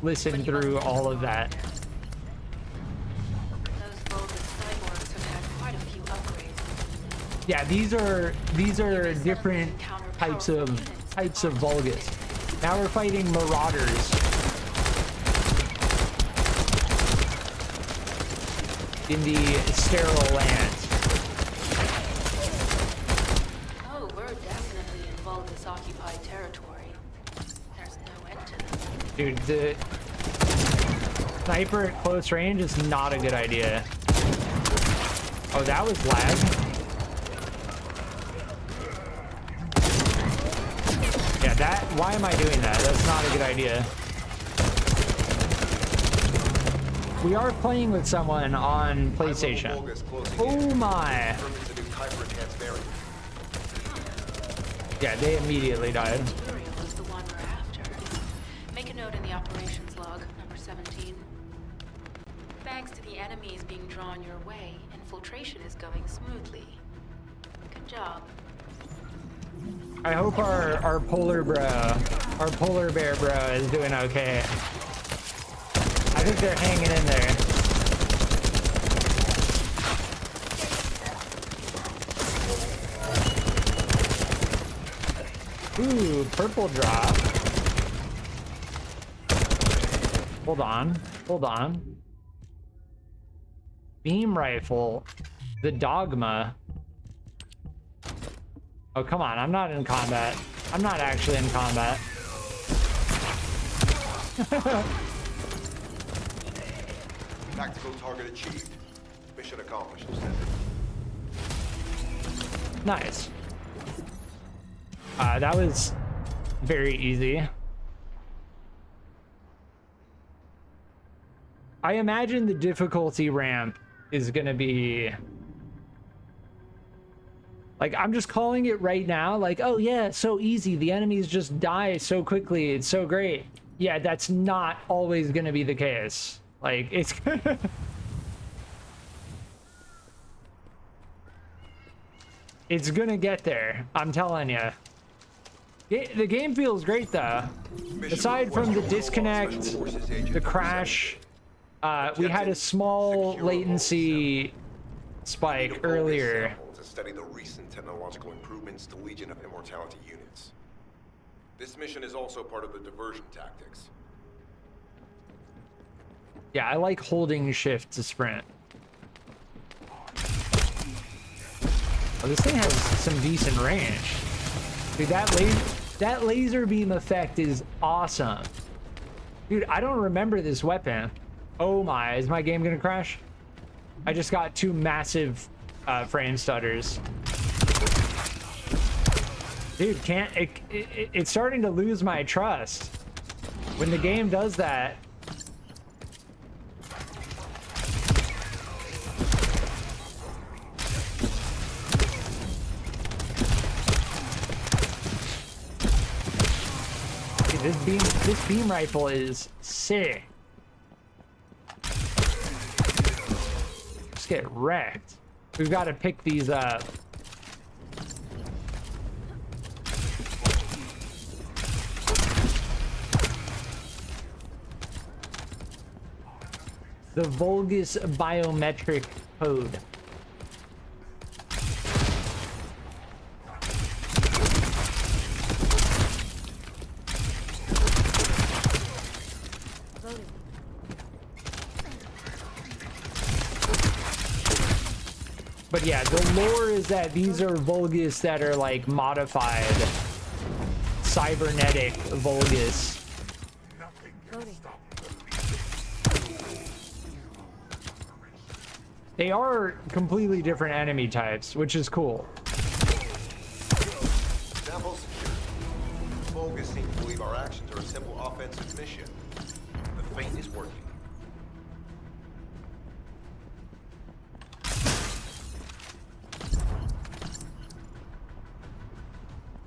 listen through all of that. Yeah, these are different types of Vulgus. Now we're fighting Marauders in the sterile lands. Oh, we're definitely in Vulgus occupied territory. There's no end to them. Dude, the sniper at close range is not a good idea. Oh, that was lag. Yeah, why am I doing that? That's not a good idea. We are playing with someone on PlayStation. Oh my. Yeah, they immediately died. Was the one we're after. Make a note in the operations log, number 17. Thanks to the enemies being drawn your way, infiltration is going smoothly. Good job. I hope our polar bear bro is doing okay. I think they're hanging in there. Ooh, purple drop. Hold on. Beam rifle, the dogma. Oh, come on, I'm not in combat. I'm not actually in combat. Tactical target achieved. Mission accomplished. Nice. That was very easy. I imagine the difficulty ramp is gonna be like, I'm just calling it right now, like, oh yeah, so easy, the enemies just die so quickly, it's so great. Yeah, that's not always gonna be the case. Like, it's it's gonna get there, I'm telling you. The game feels great though. Aside from the disconnect, the crash, we had a small latency spike earlier. To study the recent technological improvements to Legion of Immortality units. This mission is also part of the diversion tactics. Yeah, I like holding shift to sprint. Oh, this thing has some decent range. Dude, that laser beam effect is awesome. Dude, I don't remember this weapon. Oh my, is my game gonna crash? I just got 2 massive frame stutters. Dude, it's starting to lose my trust. When the game does that. Dude, this beam rifle is sick. Just get wrecked. We've got to pick these up. The Vulgus biometric code. But yeah, the lore is that these are Vulgus that are like modified cybernetic Vulgus. They are completely different enemy types, which is cool. Sample secure. Vulgus seem to believe our actions are a simple offensive mission. The feint is working.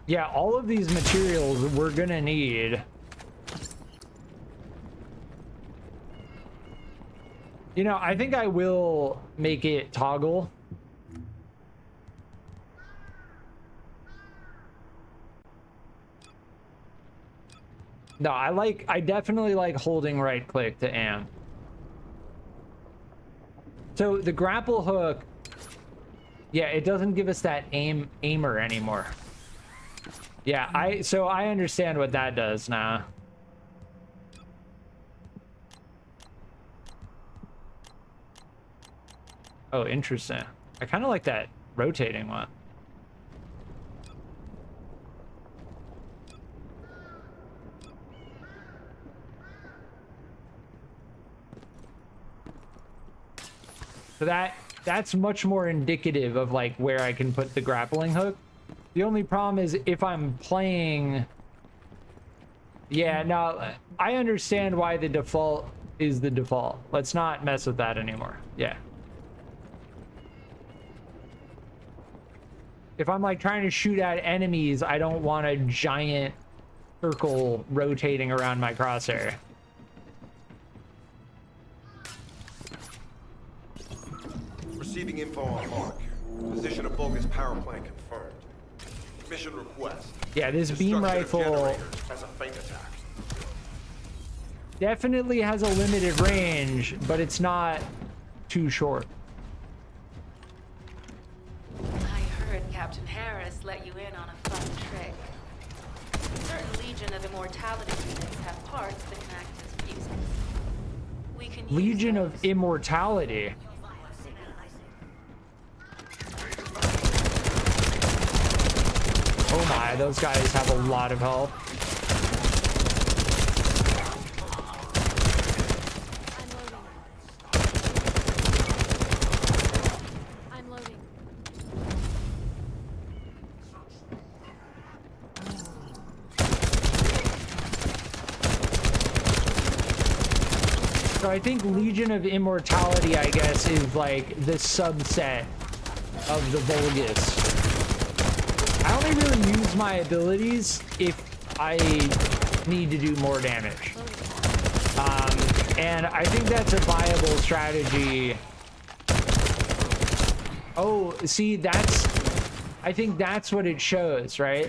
Yeah, all of these materials we're gonna need. You know, I think I will make it toggle. No, I definitely like holding right click to aim. So the grapple hook, yeah, it doesn't give us that aimer anymore. Yeah, so I understand what that does now. Oh, interesting. I kind of like that rotating one. So that's much more indicative of like where I can put the grappling hook. The only problem is if I'm playing... Yeah, no, I understand why the default is the default. Let's not mess with that anymore. Yeah. If I'm like trying to shoot at enemies, I don't want a giant circle rotating around my crosshair. Receiving info on mark. Position of Vulgus power plant confirmed. Mission request. Yeah, this beam rifle has a feint attack. Definitely has a limited range, but it's not too short. I heard Captain Harris let you in on a fun trick. Certain Legion of Immortality units have parts that can act as fuses. We can use Legion of Immortality. Oh my, those guys have a lot of health. I'm loading. So I think Legion of Immortality, I guess, is like the subset of the Vulgus. I only really use my abilities if I need to do more damage. And I think that's a viable strategy. Oh, see, I think that's what it shows, right?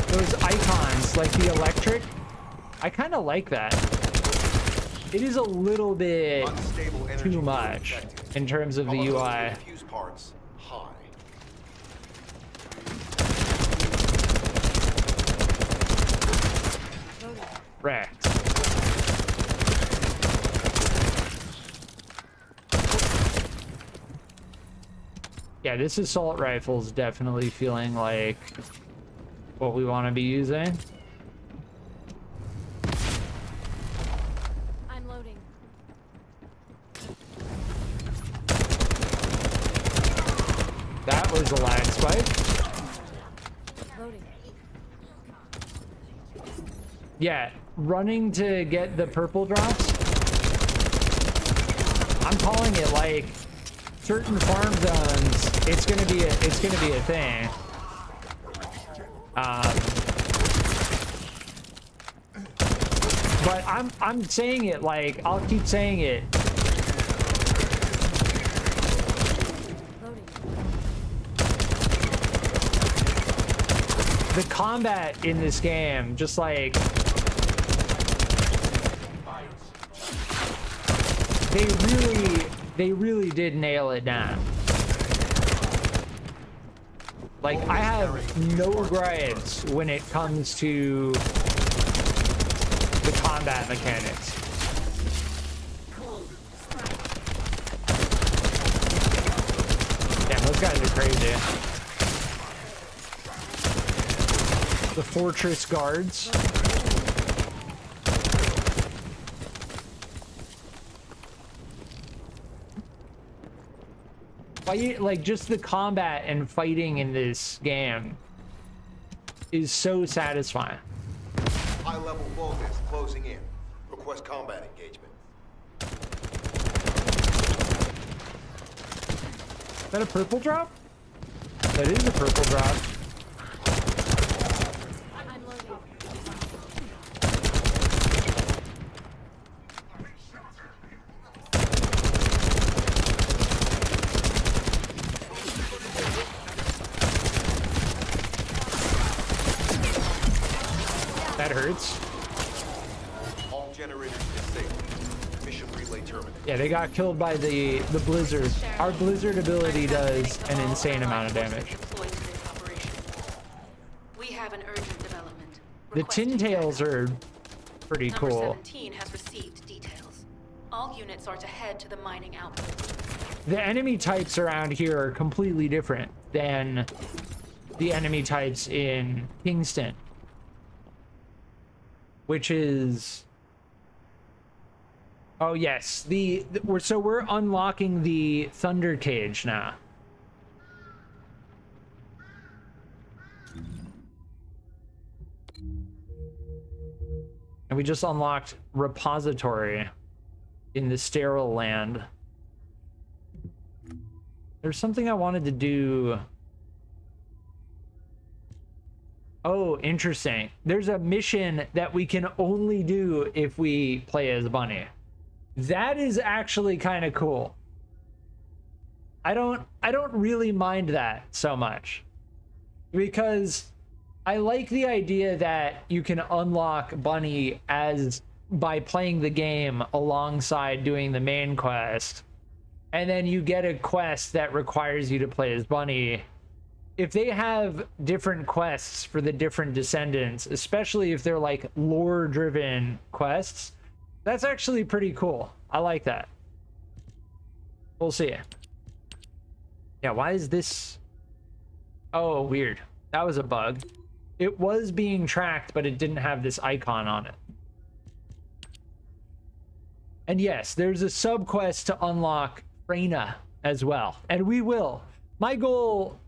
Those icons, like the electric, I kind of like that. It is a little bit too much in terms of the UI. Wrecked. Yeah, this assault rifle is definitely feeling like what we want to be using. I'm loading. That was a lag spike. Loading. Yeah, running to get the purple drops. I'm calling it like certain farm zones. It's gonna be a thing. But I'm saying it like I'll keep saying it. The combat in this game, just like they really did nail it down. Like, I have no gripes when it comes to the combat mechanics. Damn, those guys are crazy. The fortress guards. Like, just the combat and fighting in this game is so satisfying. High-level Vulgus closing in. Request combat engagement. Is that a purple drop? That is a purple drop. That hurts. All generators disabled. Mission relay terminated. Yeah, they got killed by the blizzard. Our blizzard ability does an insane amount of damage. We have an urgent development. The tin tails are pretty Number cool. 17 has received details. All units are to head to the mining outpost. The enemy types around here are completely different than the enemy types in Kingston. Which is, oh yes, so we're unlocking the Thunder Cage now. And we just unlocked Repository in the Sterile Land. There's something I wanted to do. Oh, interesting. There's a mission that we can only do if we play as Bunny. That is actually kind of cool. I don't really mind that so much, because I like the idea that you can unlock Bunny by playing the game alongside doing the main quest, and then you get a quest that requires you to play as Bunny. If they have different quests for the different Descendants, especially if they're like lore-driven quests, that's actually pretty cool. I like that. We'll see. Yeah, why is this? Oh, weird. That was a bug. It was being tracked, but it didn't have this icon on it. And yes, there's a sub-quest to unlock Freyna as well. And we will. My goal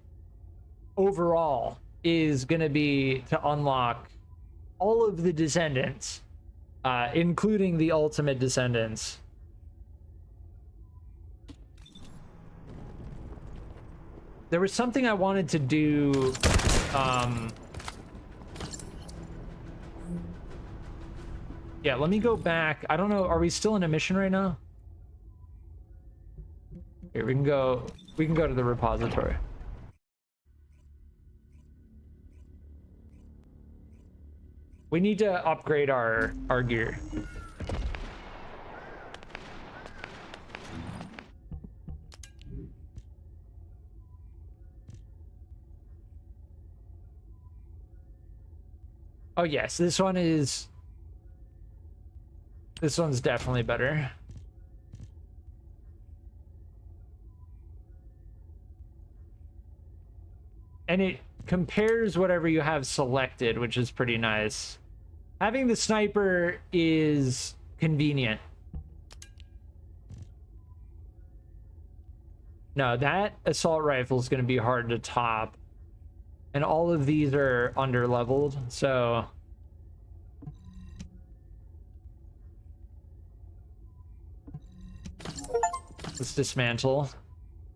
overall is going to be to unlock all of the Descendants, including the ultimate Descendants, There was something I wanted to do. Yeah, let me go back. I don't know. Are we still in a mission right now? Here, we can go to the repository. We need to upgrade our gear. Oh yes, this one's definitely better. And it compares whatever you have selected, which is pretty nice. Having the sniper is convenient. No, that assault rifle is going to be hard to top. And all of these are under-leveled, so... Let's dismantle.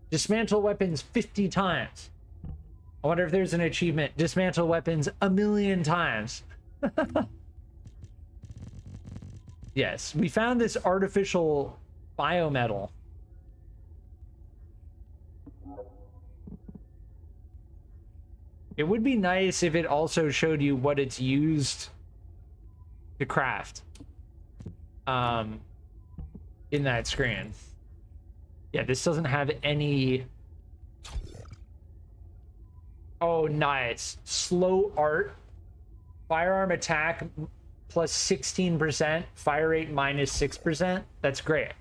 Dismantle weapons 50 times. I wonder if there's an achievement. Dismantle weapons 1,000,000 times. Yes, we found this artificial biometal. It would be nice if it also showed you what it's used to craft. In that screen. Yeah, this doesn't have any... Oh, nice. Slow art. Firearm attack plus 16%. Fire rate minus 6%. That's great.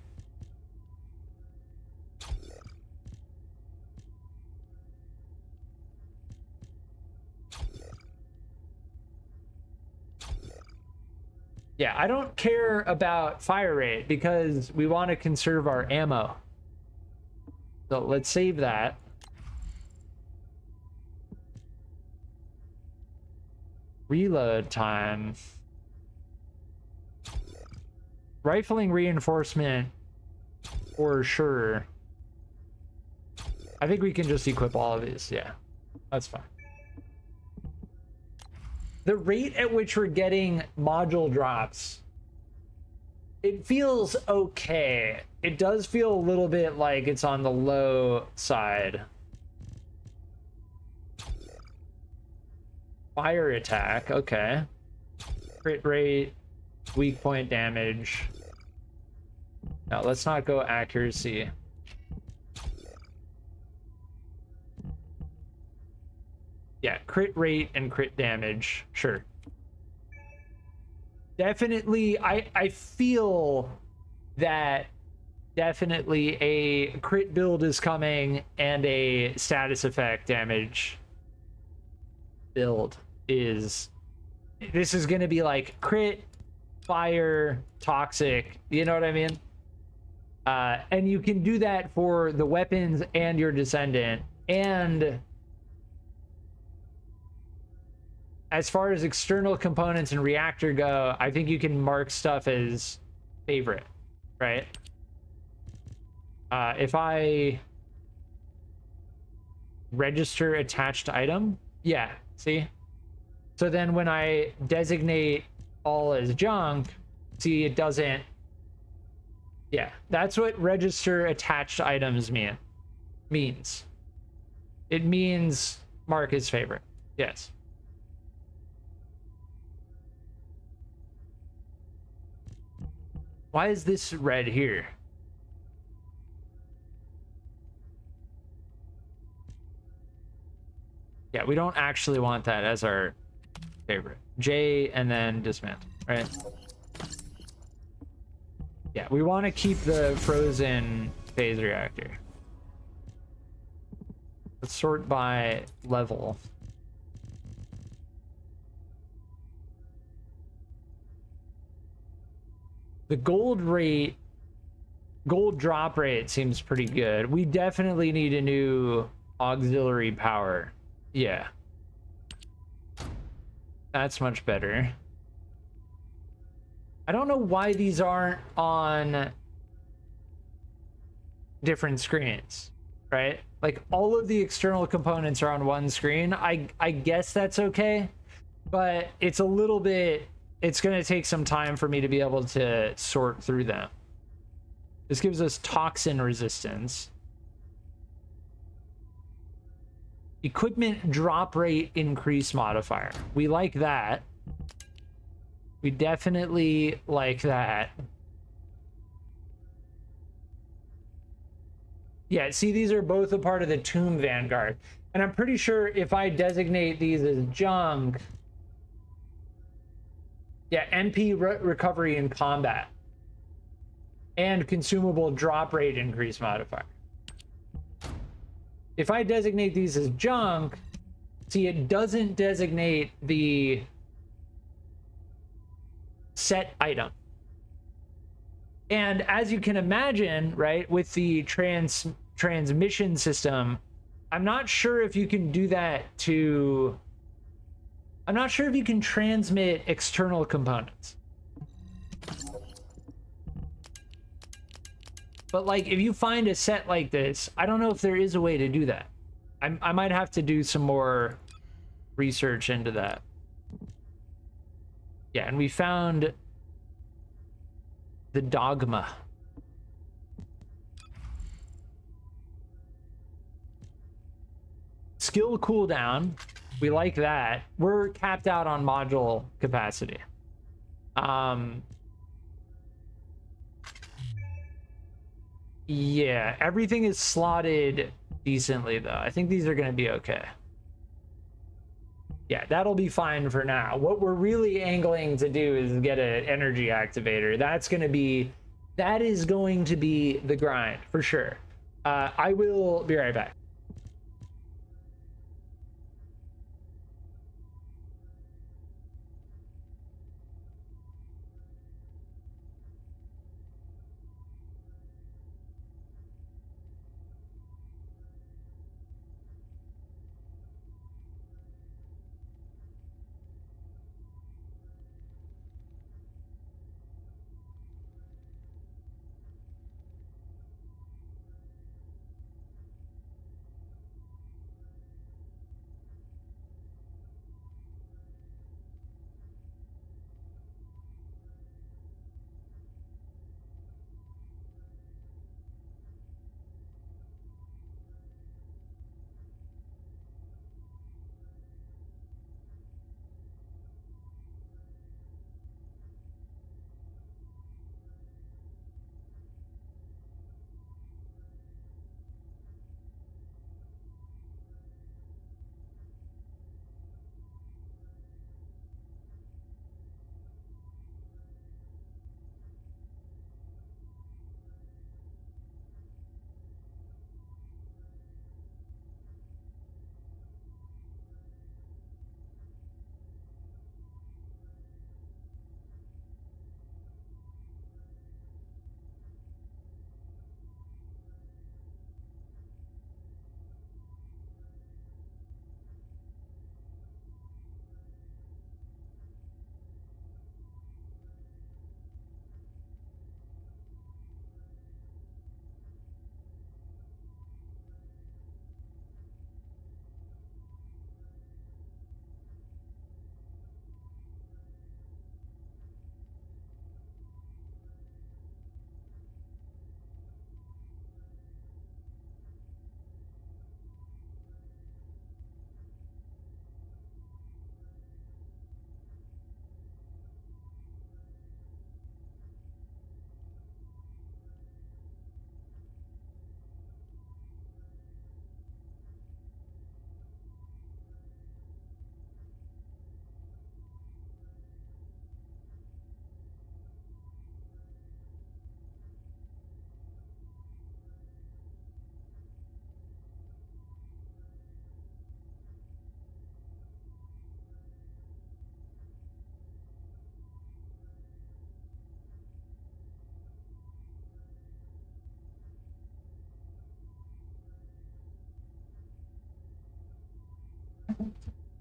Yeah, I don't care about fire rate because we want to conserve our ammo. So let's save that. Reload time. Rifling reinforcement for sure. I think we can just equip all of these. Yeah, that's fine. The rate at which we're getting module drops, it feels okay. It does feel a little bit like it's on the low side. Fire attack, okay. Crit rate, weak point damage. Now let's not go accuracy. Yeah, crit rate and crit damage, sure. Definitely, I feel that definitely a crit build is coming and a status effect damage build is... This is going to be like crit, fire, toxic, you know what I mean? And you can do that for the weapons and your Descendant, and... As far as external components and reactor go, I think you can mark stuff as favorite, right? If I register attached item, yeah, see? So then when I designate all as junk, see, it doesn't... Yeah, that's what register attached items means. It means mark as favorite, yes. Why is this red here? Yeah, we don't actually want that as our favorite. J and then dismantle, right? Yeah, we want to keep the frozen phase reactor. Let's sort by level. The gold drop rate seems pretty good. We definitely need a new auxiliary power. Yeah. That's much better. I don't know why these aren't on different screens, right? Like all of the external components are on one screen. I guess that's okay, but it's a little bit, it's going to take some time for me to be able to sort through them. This gives us toxin resistance. Equipment drop rate increase modifier. We like that. We definitely like that. Yeah, see, these are both a part of the Tomb Vanguard. And I'm pretty sure if I designate these as junk... Yeah, NP recovery in combat. And consumable drop rate increase modifier. If I designate these as junk, see, it doesn't designate the set item. And as you can imagine, right, with the transmission system, I'm not sure if you can do that to... I'm not sure if you can transmit external components. But like, if you find a set like this, I don't know if there is a way to do that. I might have to do some more research into that. Yeah, and we found the dogma. Skill cooldown. We like that. We're capped out on module capacity. Yeah, everything is slotted decently, though. I think these are going to be okay. Yeah, that'll be fine for now. What we're really angling to do is get an energy activator. That is going to be the grind, for sure. I will be right back.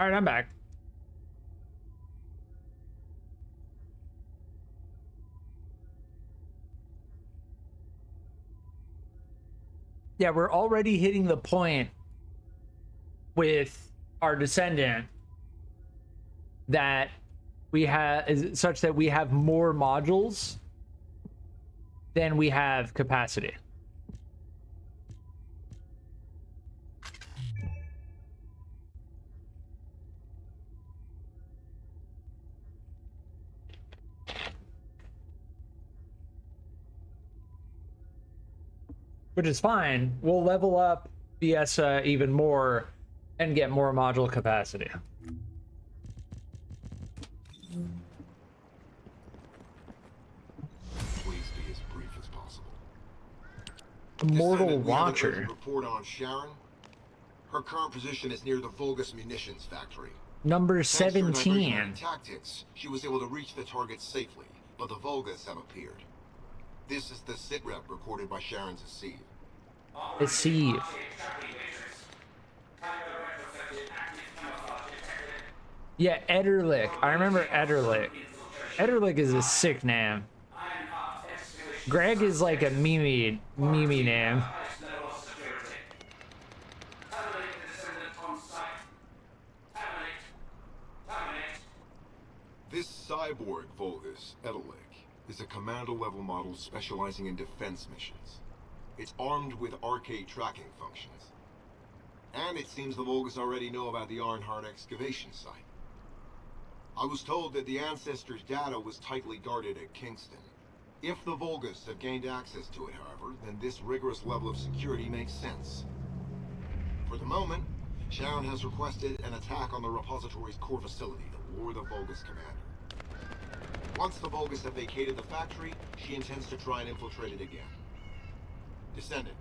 All right, I'm back. Yeah, we're already hitting the point with our Descendant that we have is such that we have more modules than we have capacity. Which is fine. We'll level up Fiesta even more and get more module capacity. Please be as brief as possible. Immortal Descendant, we have an Watcher. urgent report on Sharon. Her current position is near the Vulgus munitions factory. Number Thanks to her 17. diversionary tactics, she was able to reach the target safely, but the Vulgus have appeared. This is the sitrep recorded by Sharon's Deceive. Deceive. Yeah, Ederlick. I remember Ederlick. Ederlick is a sick name. Greg is like a meme name. This cyborg Vulgus, Ederlick, is a commando-level model specializing in defense missions. It's armed with arcade tracking functions. And it seems the Vulgus already know about the Ironheart excavation site. I was told that the Ancestors' data was tightly guarded at Kingston. If the Vulgus have gained access to it, however, then this rigorous level of security makes sense. For the moment, Sharon has requested an attack on the repository's core facility to lure the Vulgus commander. Once the Vulgus have vacated the factory, she intends to try and infiltrate it again. Descendant,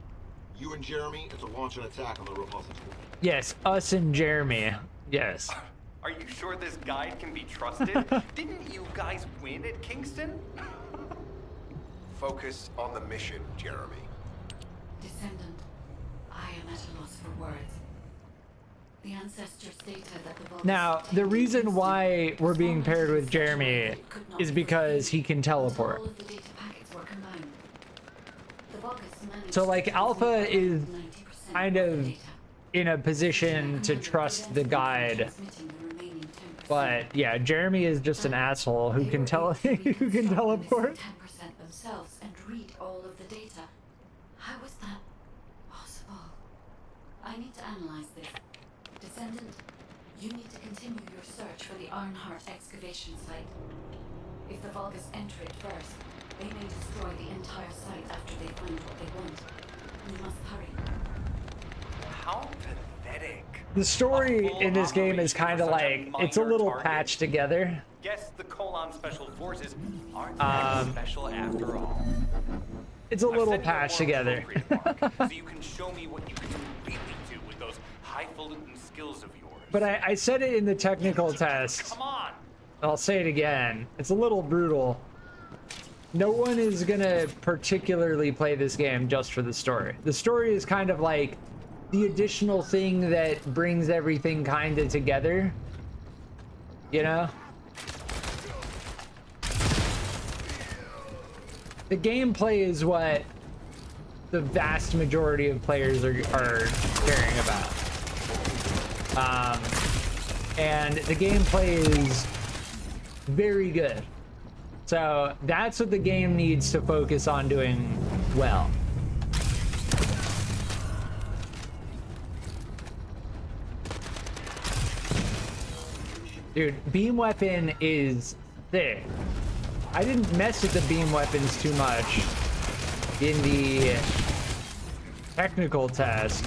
you and Jeremy are to launch an attack on the repository. Yes, us and Jeremy. Yes. Are you sure this guide can be trusted? Didn't you guys win at Kingston? Focus on the mission, Jeremy. Descendant, I am at a loss for words. The ancestors data that the Vulgus Now, the reason why we're being paired with Jeremy is because he can teleport. all of the data packets were combined. The Vulgus managed So like to Alpha transmit is 90% kind of the of data. in a position to trust the guide. Transmitting the remaining 10%. But yeah, Jeremy is just an asshole who can who can teleport. 10% themselves and read all of the data. How is that possible? I need to analyze this. Descendant, you need to continue your search for the Ironheart excavation site. If the Vulgus enter it first, they may destroy the entire site after they find what they want. We must hurry. How pathetic. The story in this game is kind of like, it's a little patched together. Guess the Colon Special Forces aren't that special after all. It's a little patched together. So you can show me what you can really do with those highfalutin skills of yours. But I said it in the technical test. Come on. I'll say it again. It's a little brutal. No one is gonna particularly play this game just for the story. The story is kind of like the additional thing that brings everything kind of together. You know? The gameplay is what the vast majority of players are caring about. And the gameplay is very good. So that's what the game needs to focus on doing well. Dude, beam weapon is thick. I didn't mess with the beam weapons too much in the technical test.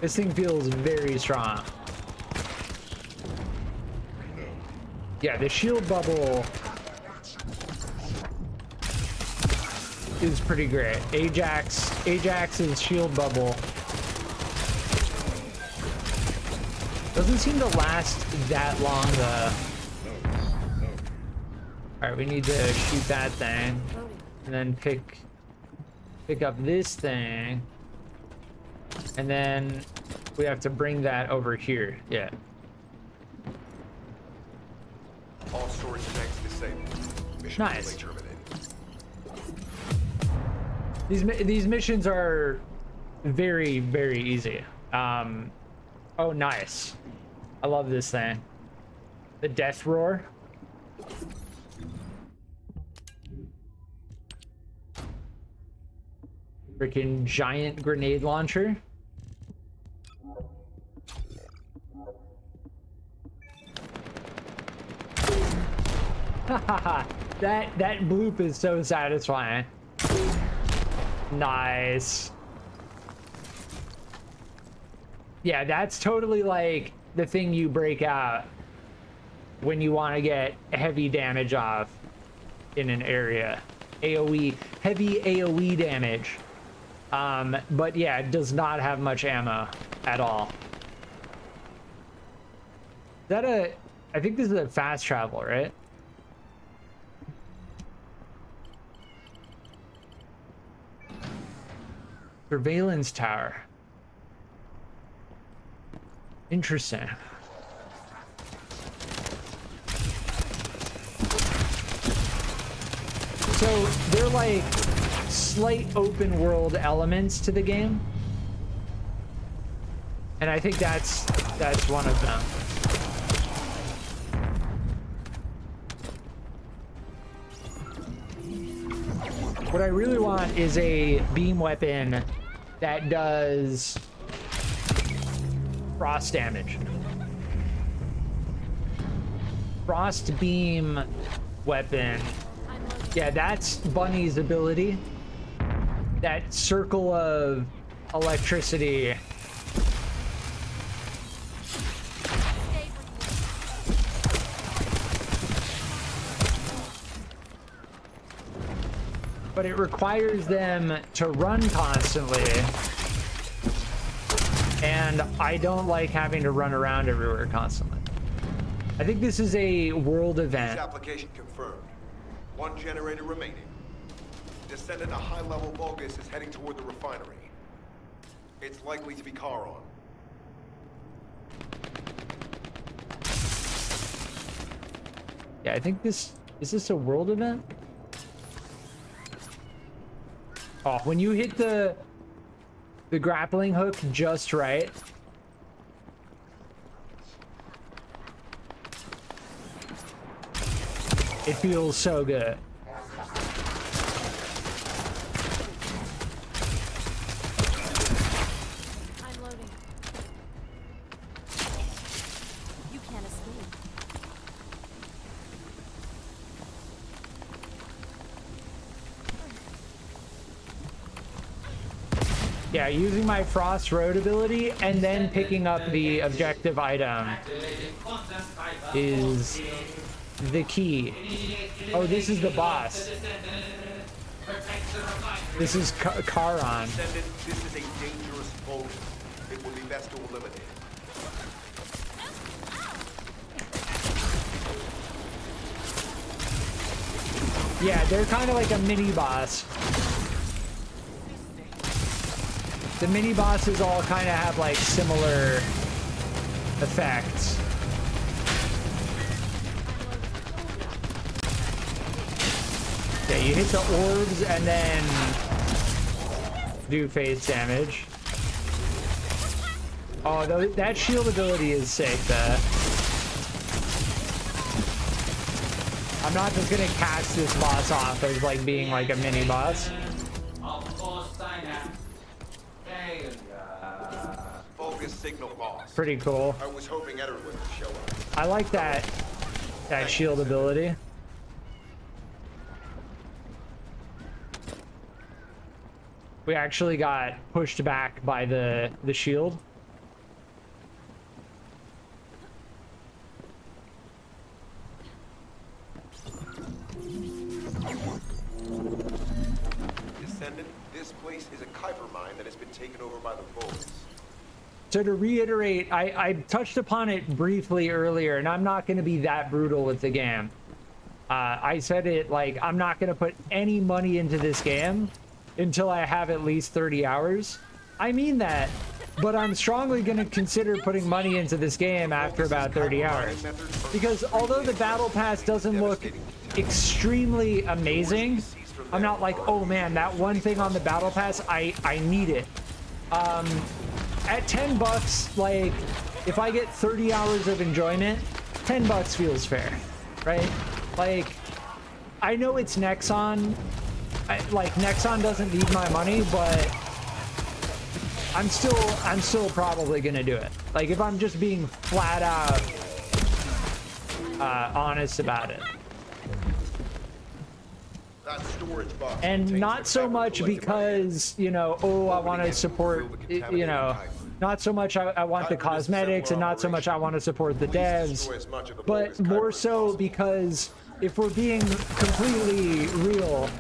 This thing feels very strong. Yeah, the shield bubble is pretty great. Ajax's shield bubble doesn't seem to last that long though. Alright, we need to shoot that thing and then pick up this thing, and then we have to bring that over here. Yeah. All storage tanks disabled. Mission Nice. relay terminated. These missions are very, very easy. Oh, nice. I love this thing. The death roar. Freaking giant grenade launcher. that bloop is so satisfying. Nice. Yeah, that's totally like the thing you break out when you want to get heavy damage off in an area. AoE, heavy AoE damage. But yeah, it does not have much ammo at all. Is that a... I think this is a fast travel, right? Surveillance tower. Interesting. So they're like slight open world elements to the game. And I think that's one of them. What I really want is a beam weapon that does frost damage. Frost beam weapon. Yeah, that's Bunny's ability. That circle of electricity. But it requires them to run constantly. And I don't like having to run around everywhere constantly. I think this is a world event. Application confirmed. One generator remaining. Descendant, a high-level Vulgus is heading toward the refinery. It's likely to be Charon. Yeah, I think this... Is this a world event? Oh, when you hit the grappling hook just right. It feels so good. I'm loading. You can't escape. Yeah, using my Frost Road ability and then picking up the objective item is the key. Oh, this is the boss. This is Charon. Descendant, this is a dangerous Vulgus. It will be best to eliminate it. Yeah, they're kind of like a mini boss. The mini bosses all kind of have like similar effects. Yeah, you hit the orbs and then do phase damage. Oh, that shield ability is sick, though. I'm not just gonna cast this boss off as like being like a mini boss. Focus signal lost. Pretty cool. I was hoping Edward would show up. I like that shield ability. We actually got pushed back by the shield. Descendant, this place is a Kuiper mine that has been taken over by the Vulgus. So to reiterate, I touched upon it briefly earlier, and I'm not going to be that brutal with the game. I said it like, I'm not going to put any money into this game until I have at least 30 hours. I mean that, but I'm strongly going to consider putting money into this game after about 30 hours. Because although the battle pass doesn't look extremely amazing, I'm not like, oh man, that one thing on the battle pass, I need it. At $10, like, if I get 30 hours of enjoyment, $10 feels fair, right? Like, I know it's Nexon. Like, Nexon doesn't need my money, but I'm still probably gonna do it. Like, if I'm just being flat out honest about it. And not so much because, you know, oh, I want to support, you know, not so much I want the cosmetics, and not so much I want to support the devs, but more so because if we're being completely real,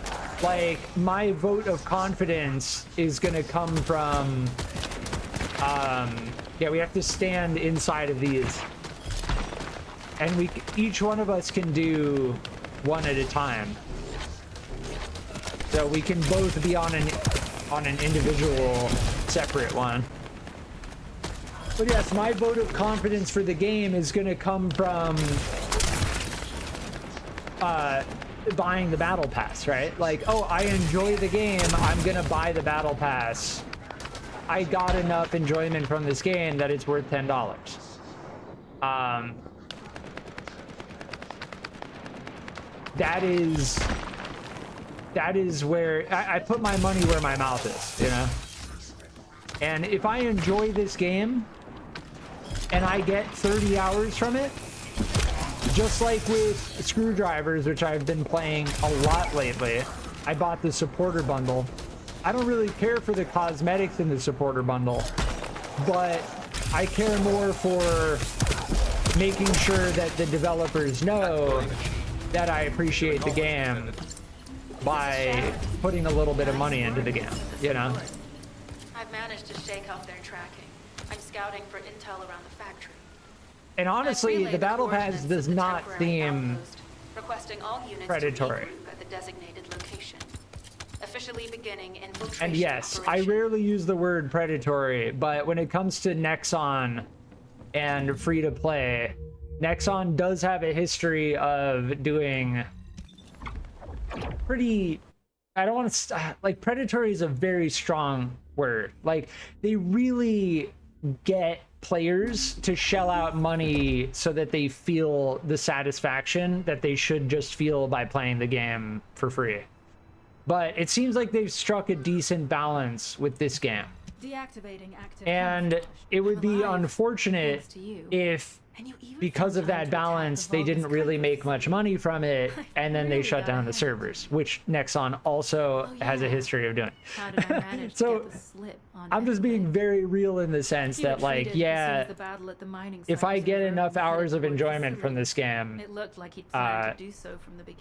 like, my vote of confidence is going to come from, yeah, we have to stand inside of these. And each one of us can do one at a time. So we can both be on an individual, separate one. But yes, my vote of confidence for the game is going to come from buying the battle pass, right? Like, oh, I enjoy the game, I'm going to buy the battle pass. I got enough enjoyment from this game that it's worth $10. That is where I put my money where my mouth is, you know? And if I enjoy this game and I get 30 hours from it, just like with Screwdrivers, which I've been playing a lot lately, I bought the supporter bundle. I don't really care for the cosmetics in the supporter bundle, but I care more for making sure that the developers know that I appreciate the game by putting a little bit of money into the game, you know? I've managed to shake off their tracking. I'm scouting for intel around the factory. And honestly, the battle pass does not seem requesting all units predatory. to regroup at the designated location. Officially beginning infiltration. And yes, I rarely use the word predatory, but when it comes to Nexon and free to play, Nexon does have a history of doing pretty, I don't want to, like, predatory is a very strong word. Like, they really get players to shell out money so that they feel the satisfaction that they should just feel by playing the game for free. But it seems like they've struck a decent balance with this game. Deactivating active. And it would be unfortunate if, because of that balance, they didn't really make much money from it, and then they shut down the servers, which Nexon also has a history of doing. So I'm just being very real in the sense that, like, yeah, if I get enough hours of enjoyment from this game,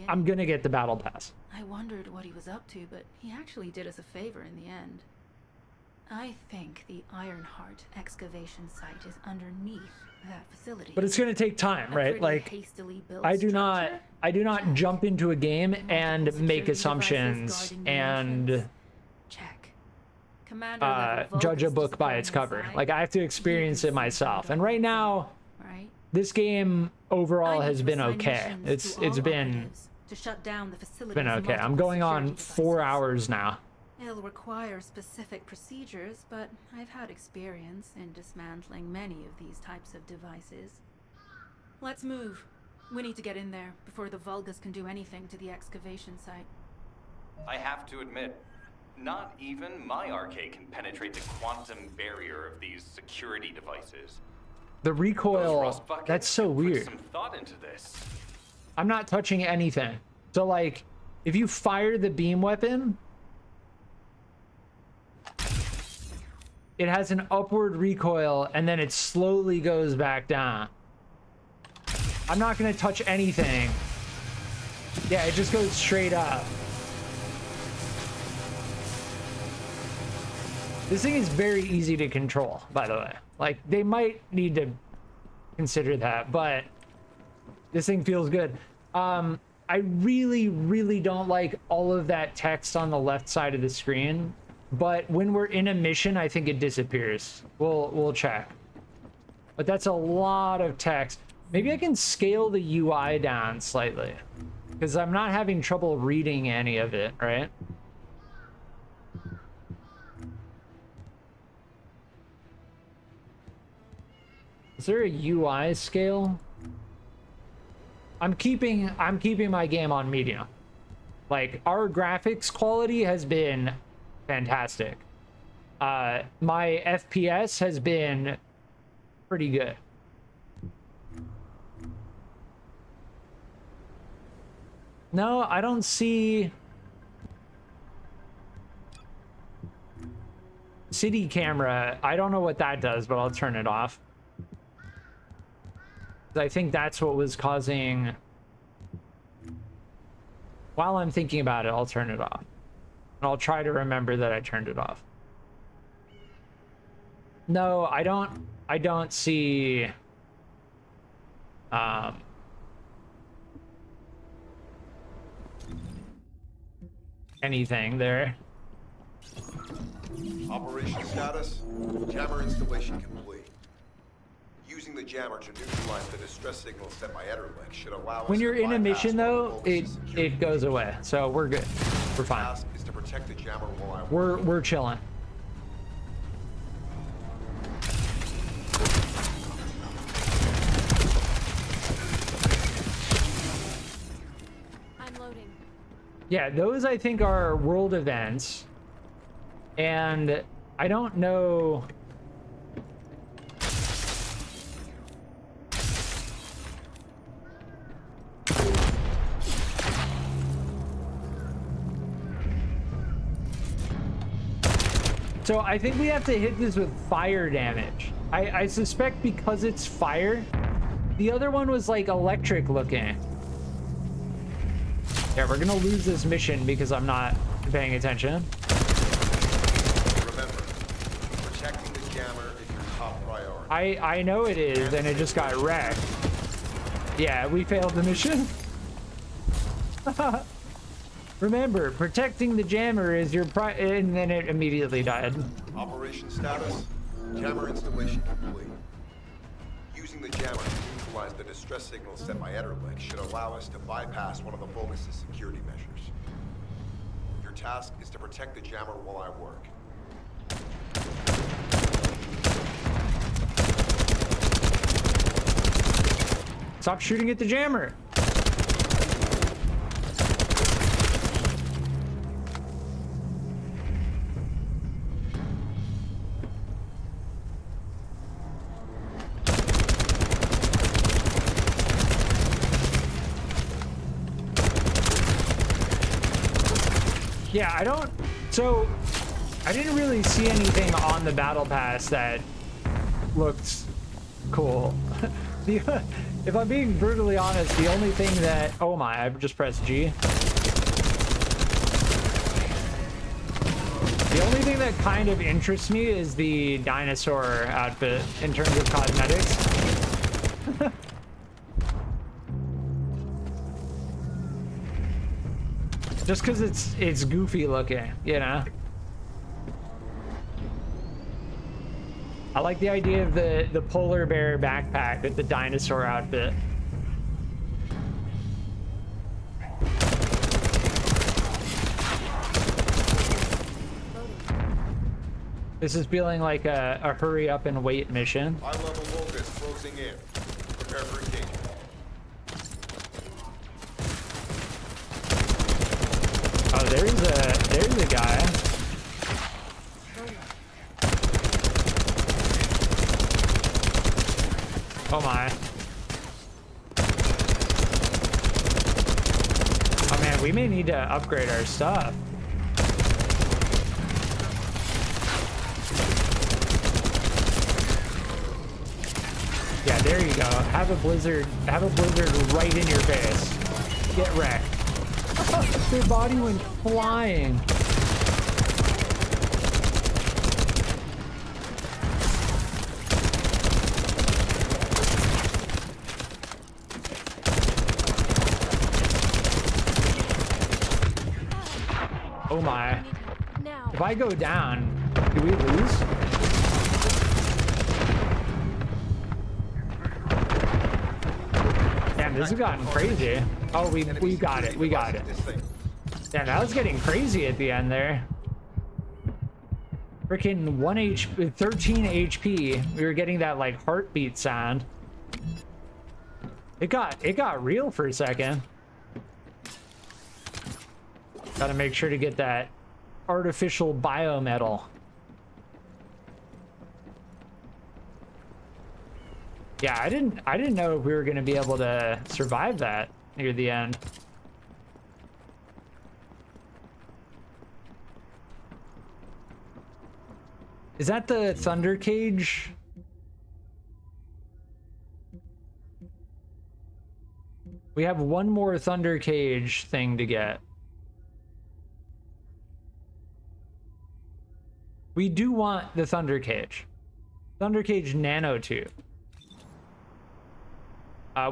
I'm gonna get the battle pass. I wondered what he was up to, but he actually did us a favor in the end. I think the Ironheart excavation site is underneath that facility. But it's going to take time, right? Like, I do not jump into a game and make assumptions and judge a book by its cover. Like, I have to experience it myself. And right now, this game overall has been okay. It's been okay. I'm going on 4 hours now. It'll require specific procedures, but I've had experience in dismantling many of these types of devices. Let's move. We need to get in there before the Vulgus can do anything to the excavation site. I have to admit, not even my arcade can penetrate the quantum barrier of these security devices. The recoil, that's so weird. Put some thought into this. I'm not touching anything. So, like, if you fire the beam weapon, it has an upward recoil, and then it slowly goes back down. I'm not gonna touch anything. Yeah, it just goes straight up. This thing is very easy to control, by the way. Like, they might need to consider that, but this thing feels good. I really, really don't like all of that text on the left side of the screen. But when we're in a mission, I think it disappears. We'll check. But that's a lot of text. Maybe I can scale the UI down slightly. Because I'm not having trouble reading any of it, right? Is there a UI scale? I'm keeping my game on medium. Like, our graphics quality has been fantastic. My FPS has been pretty good. No, I don't see city camera. I don't know what that does, but I'll turn it off. I think that's what was causing... While I'm thinking about it, I'll turn it off. And I'll try to remember that I turned it off. No, I don't see... anything there. Operation status, jammer installation complete. Using the jammer to neutralize the distress signal sent by Etterlink should allow us When you're to in a bypass mission one of though, the Vulgus' security it goes away. So we're good. We're fine. task is to protect the jammer while I work. We're chilling. I'm loading. Yeah, those I think are world events. And I don't know. So I think we have to hit this with fire damage. I suspect because it's fire. The other one was like electric looking. Yeah, we're gonna lose this mission because I'm not paying attention. Remember, protecting the jammer is your top priority. I know it is, and it just got wrecked. Yeah, we failed the mission. Remember, protecting the jammer is your and then it immediately died. Operation status, jammer installation complete. Using the jammer to neutralize the distress signal sent by Etterlink should allow us to bypass one of the Vulgus' security measures. Your task is to protect the jammer while I work. Stop shooting at the jammer. Yeah, I didn't really see anything on the battle pass that looked cool. If I'm being brutally honest, the only thing that... Oh my, I've just pressed G. The only thing that kind of interests me is the dinosaur outfit in terms of cosmetics. Just because it's goofy looking, you know? I like the idea of the polar bear backpack with the dinosaur outfit. This is feeling like a hurry up and wait mission. High-level Vulgus closing in. Prepare for engagement. Oh, there's a guy. Oh my. Oh man, we may need to upgrade our stuff. Yeah, there you go. Have a blizzard right in your face. Get wrecked. Their body went flying. Oh my. If I go down, do we lose? Damn, this has gotten crazy. Oh, we got it. We got it. Yeah, that was getting crazy at the end there. Freaking 13 HP. We were getting that like heartbeat sound. It got real for a second. Gotta make sure to get that artificial biometal. Yeah, I didn't know if we were gonna be able to survive that near the end. Is that the Thunder Cage? We have one more Thunder Cage thing to get. We do want the Thunder Cage. Thunder Cage nanotube.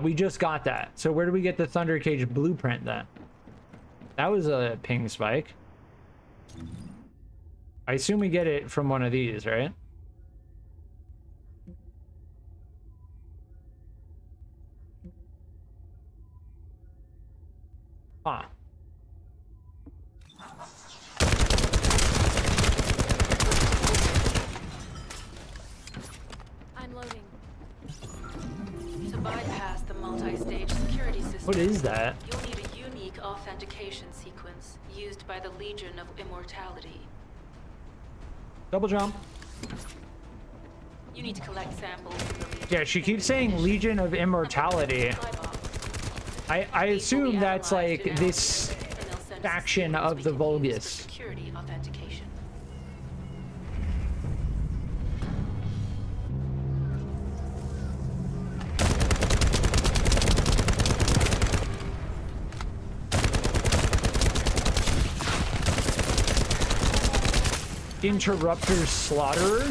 We just got that. So where do we get the Thunder Cage blueprint then? That was a ping spike. I assume we get it from one of these, right? Huh. I'm loading. To bypass the multi-stage security system, What is that? you'll need a unique authentication sequence used by the Legion of Immortality. Double jump. You need to collect samples from the Legion. Yeah, she keeps saying Legion of Immortality. I assume that's like this faction of the Vulgus. Security authentication. Interrupter Slaughterer.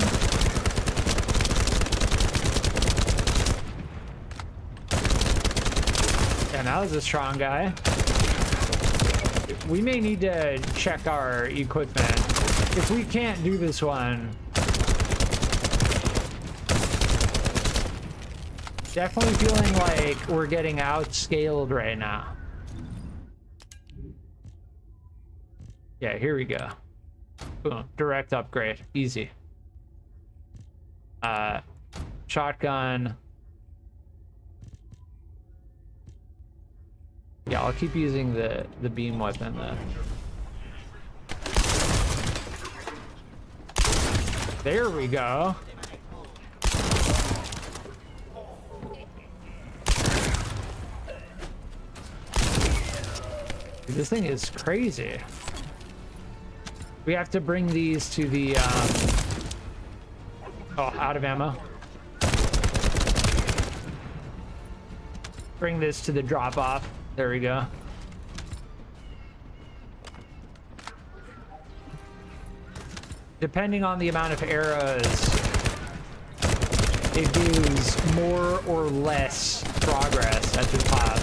Yeah, that was a strong guy. We may need to check our equipment. If we can't do this one, definitely feeling like we're getting outscaled right now. Yeah, here we go. Boom, direct upgrade, easy. Shotgun. Yeah, I'll keep using the beam weapon though. There we go. Dude, this thing is crazy. We have to bring these to the, oh, out of ammo. Bring this to the drop-off. There we go. Depending on the amount of arrows, it gives more or less progress at the top.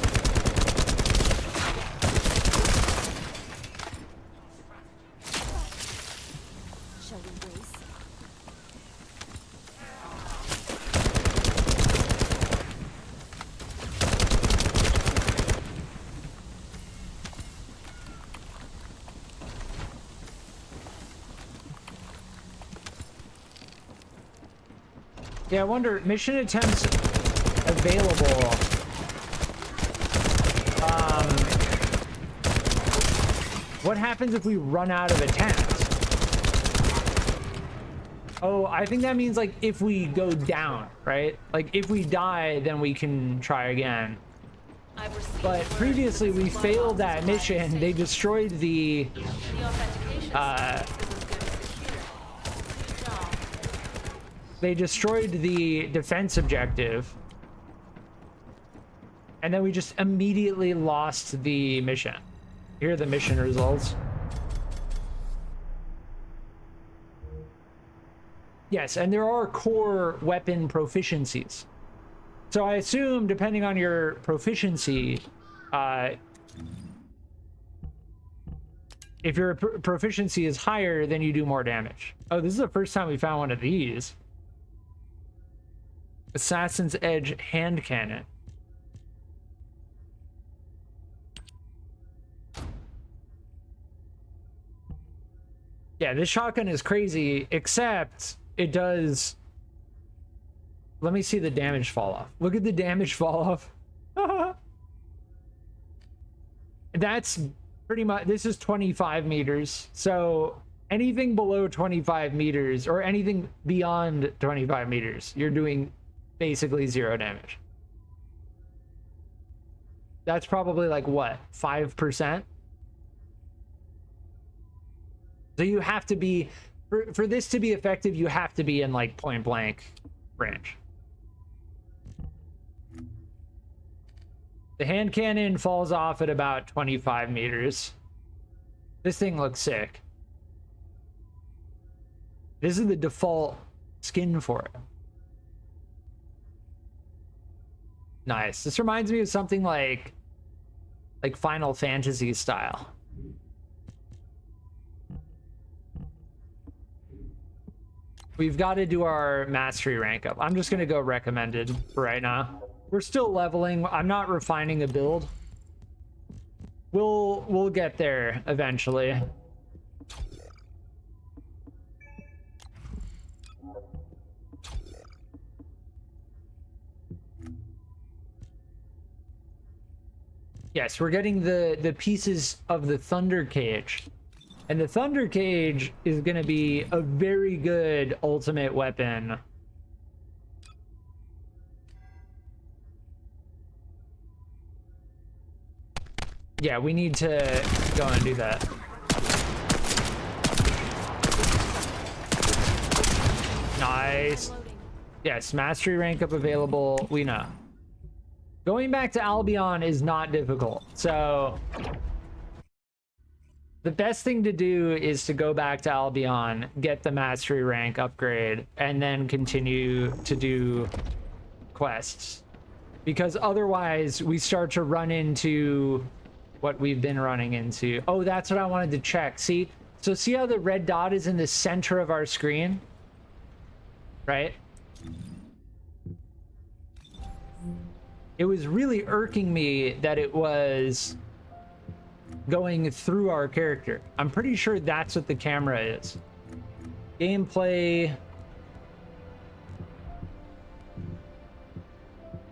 Yeah, I wonder, mission attempts available. What happens if we run out of attempts? Oh, I think that means like if we go down, right? Like if we die, then we can try again. But previously we failed that mission. They destroyed the they destroyed the defense objective, and then we just immediately lost the mission. Here are the mission results. Yes, and there are core weapon proficiencies. So I assume, depending on your proficiency, if your proficiency is higher, then you do more damage. Oh, this is the first time we found one of these. Assassin's Edge hand cannon. Yeah, this shotgun is crazy, except it does... Let me see the damage fall off. Look at the damage fall off. That's pretty much... This is 25 meters. So anything below 25 meters or anything beyond 25 meters, you're doing basically 0 damage. That's probably like, what, 5%? So you have to be... For this to be effective, you have to be in like point blank range. The hand cannon falls off at about 25 meters. This thing looks sick. This is the default skin for it. Nice. This reminds me of something like Final Fantasy style. We've got to do our mastery rank up. I'm just going to go recommended for right now. We're still leveling. I'm not refining a build. We'll get there eventually. Yes, we're getting the pieces of the Thunder Cage. And the Thunder Cage is going to be a very good ultimate weapon. Yeah, we need to go and do that. Nice. Yes, mastery rank up available. We know. Going back to Albion is not difficult. So the best thing to do is to go back to Albion, get the mastery rank upgrade, and then continue to do quests. Because otherwise we start to run into what we've been running into. Oh, that's what I wanted to check. See? So see how the red dot is in the center of our screen? Right? It was really irking me that it was going through our character. I'm pretty sure that's what the camera is. Gameplay.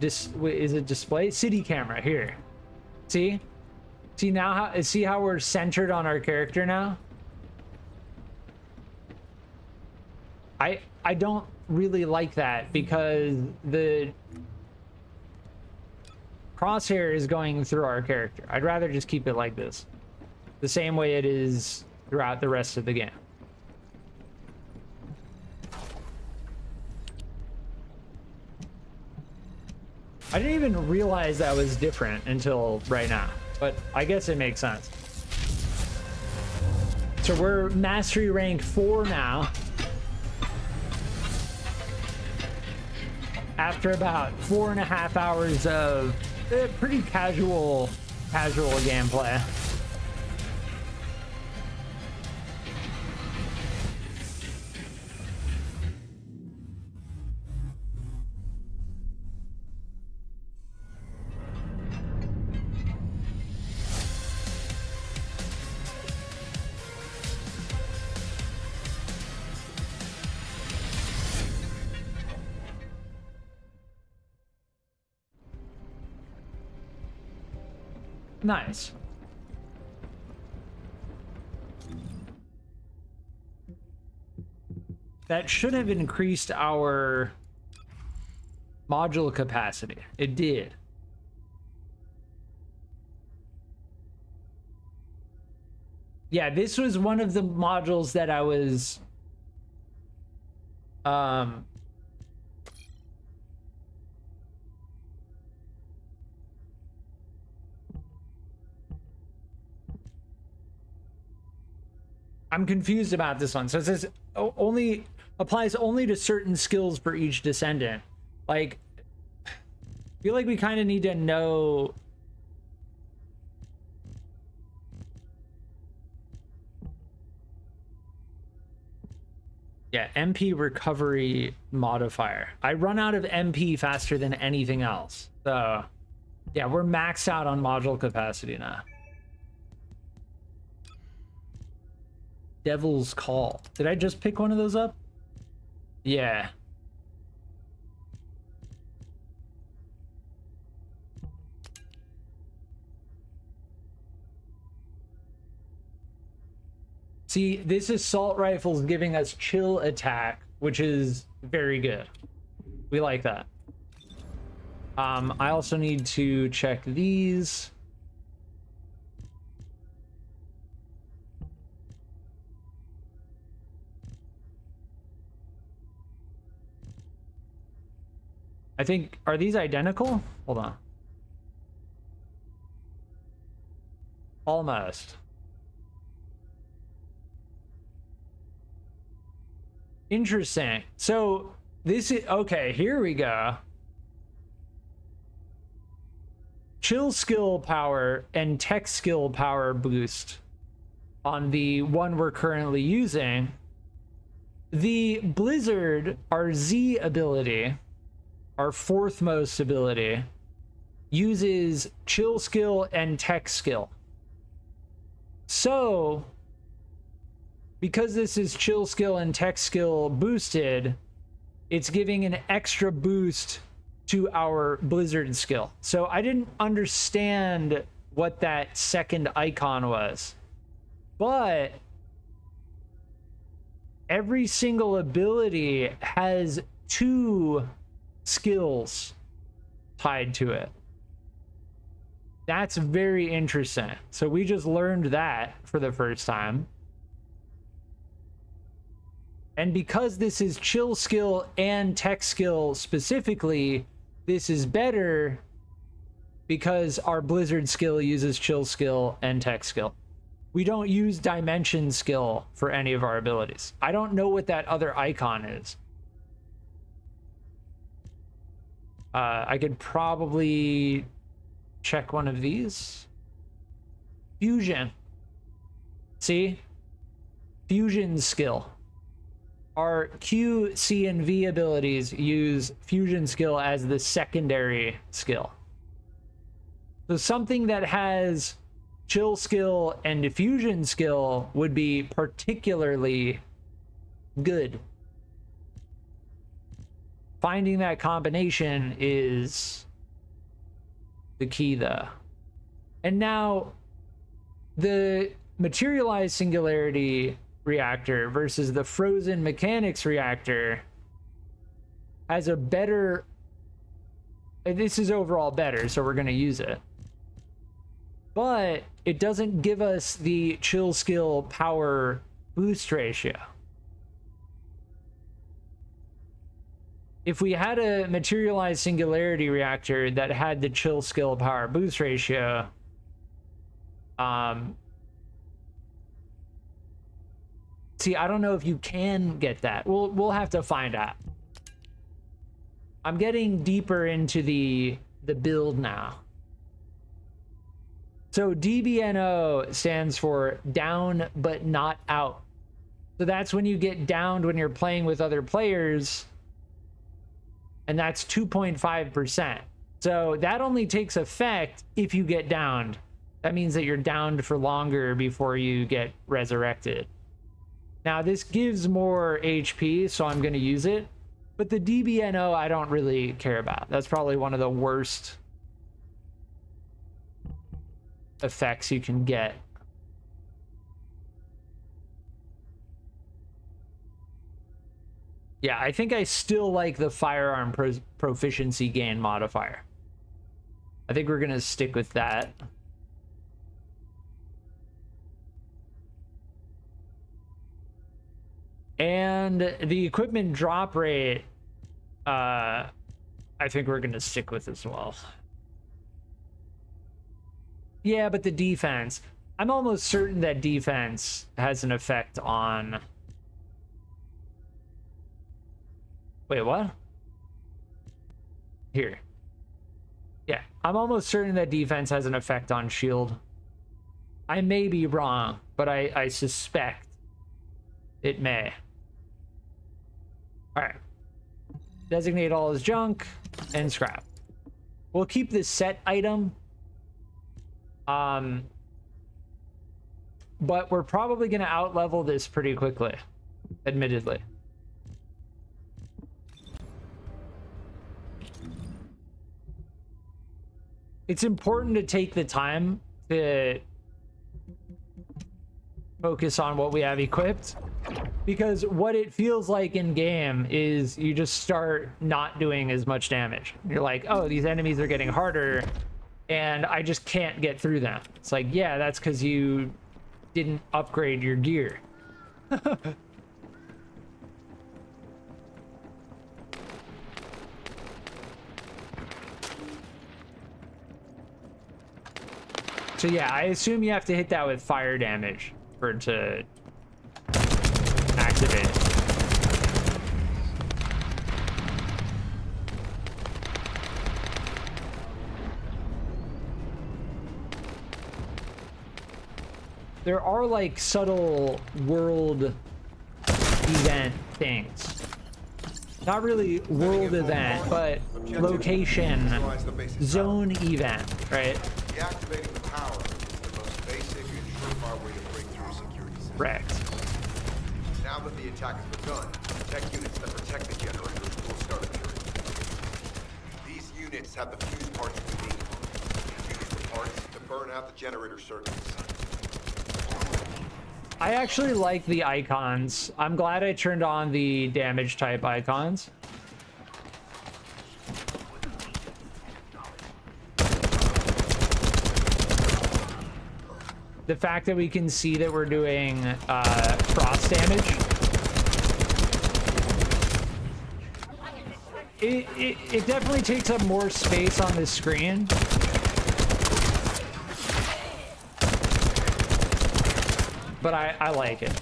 Is it display? City camera here. See? See how we're centered on our character now? I don't really like that because the crosshair is going through our character. I'd rather just keep it like this. The same way it is throughout the rest of the game. I didn't even realize that was different until right now, but I guess it makes sense. So we're mastery rank 4 now. After about 4.5 hours of pretty casual gameplay. Nice. That should have increased our module capacity. It did. Yeah, this was one of the modules that I was I'm confused about this one. So it says only applies only to certain skills for each descendant. Like, I feel like we kind of need to know. Yeah, MP recovery modifier. I run out of MP faster than anything else. So yeah, we're maxed out on module capacity now. Devil's Call. Did I just pick one of those up? Yeah. See, this assault rifle is giving us chill attack, which is very good. We like that. I also need to check these. I think, are these identical? Hold on. Almost. Interesting. So this is, okay, here we go. Chill skill power and tech skill power boost on the one we're currently using. The Blizzard, our Z ability, our fourth most ability, uses chill skill and tech skill. So, because this is chill skill and tech skill boosted, it's giving an extra boost to our Blizzard skill. So I didn't understand what that second icon was, but every single ability has 2 skills tied to it. That's very interesting. So we just learned that for the first time. And because this is chill skill and tech skill specifically, this is better because our Blizzard skill uses chill skill and tech skill. We don't use dimension skill for any of our abilities. I don't know what that other icon is. I could probably check one of these. Fusion. See? Fusion skill. Our Q, C, and V abilities use fusion skill as the secondary skill. So something that has chill skill and diffusion skill would be particularly good. Finding that combination is the key, though. And now, the materialized singularity reactor versus the frozen mechanics reactor has a better... This is overall better, so we're going to use it. But it doesn't give us the chill skill power boost ratio. If we had a materialized singularity reactor that had the chill skill power boost ratio, see, I don't know if you can get that. We'll have to find out. I'm getting deeper into the build now. So DBNO stands for down but not out. So that's when you get downed when you're playing with other players, and that's 2.5%. So that only takes effect if you get downed. That means that you're downed for longer before you get resurrected. Now this gives more HP, so I'm going to use it. But the DBNO I don't really care about. That's probably one of the worst effects you can get. Yeah, I think I still like the firearm proficiency gain modifier. I think we're going to stick with that. And the equipment drop rate, I think we're going to stick with as well. Yeah, but the defense, I'm almost certain that defense has an effect on... Wait, what? Here. Yeah, I'm almost certain that defense has an effect on shield. I may be wrong, but I suspect it may. All right. Designate all as junk and scrap. We'll keep this set item. but we're probably going to out-level this pretty quickly, admittedly. It's important to take the time to focus on what we have equipped, because what it feels like in game is you just start not doing as much damage. You're like, oh, these enemies are getting harder and I just can't get through them. It's like, yeah, that's because you didn't upgrade your gear. So yeah, I assume you have to hit that with fire damage for it to activate it. There are like subtle world event things. Not really world event, but location, zone event, right? Deactivating the power is the most basic and surefire way to break through a security system. Correct. Now that the attack has begun, tech units that protect the generators will start appearing. These units have the fuse parts we need. Use the parts to burn out the generator circuits. I actually like the icons. I'm glad I turned on the damage type icons. The fact that we can see that we're doing frost damage. It definitely takes up more space on the screen. But I like it.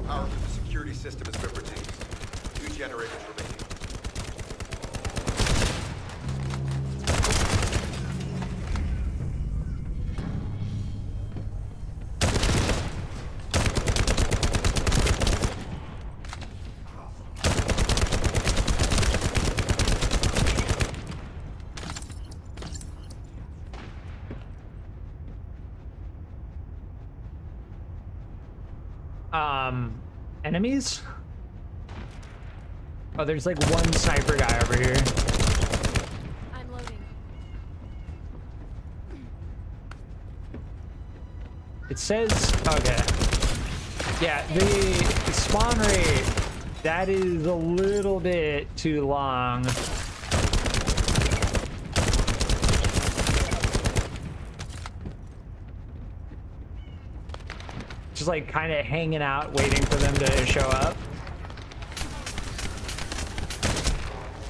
Power to the security system has been retained. 2 generators remaining. Enemies? Oh, there's like one sniper guy over here. I'm loading. It says, okay. Yeah, the spawn rate, that is a little bit too long. Just like kind of hanging out, waiting for them to show up.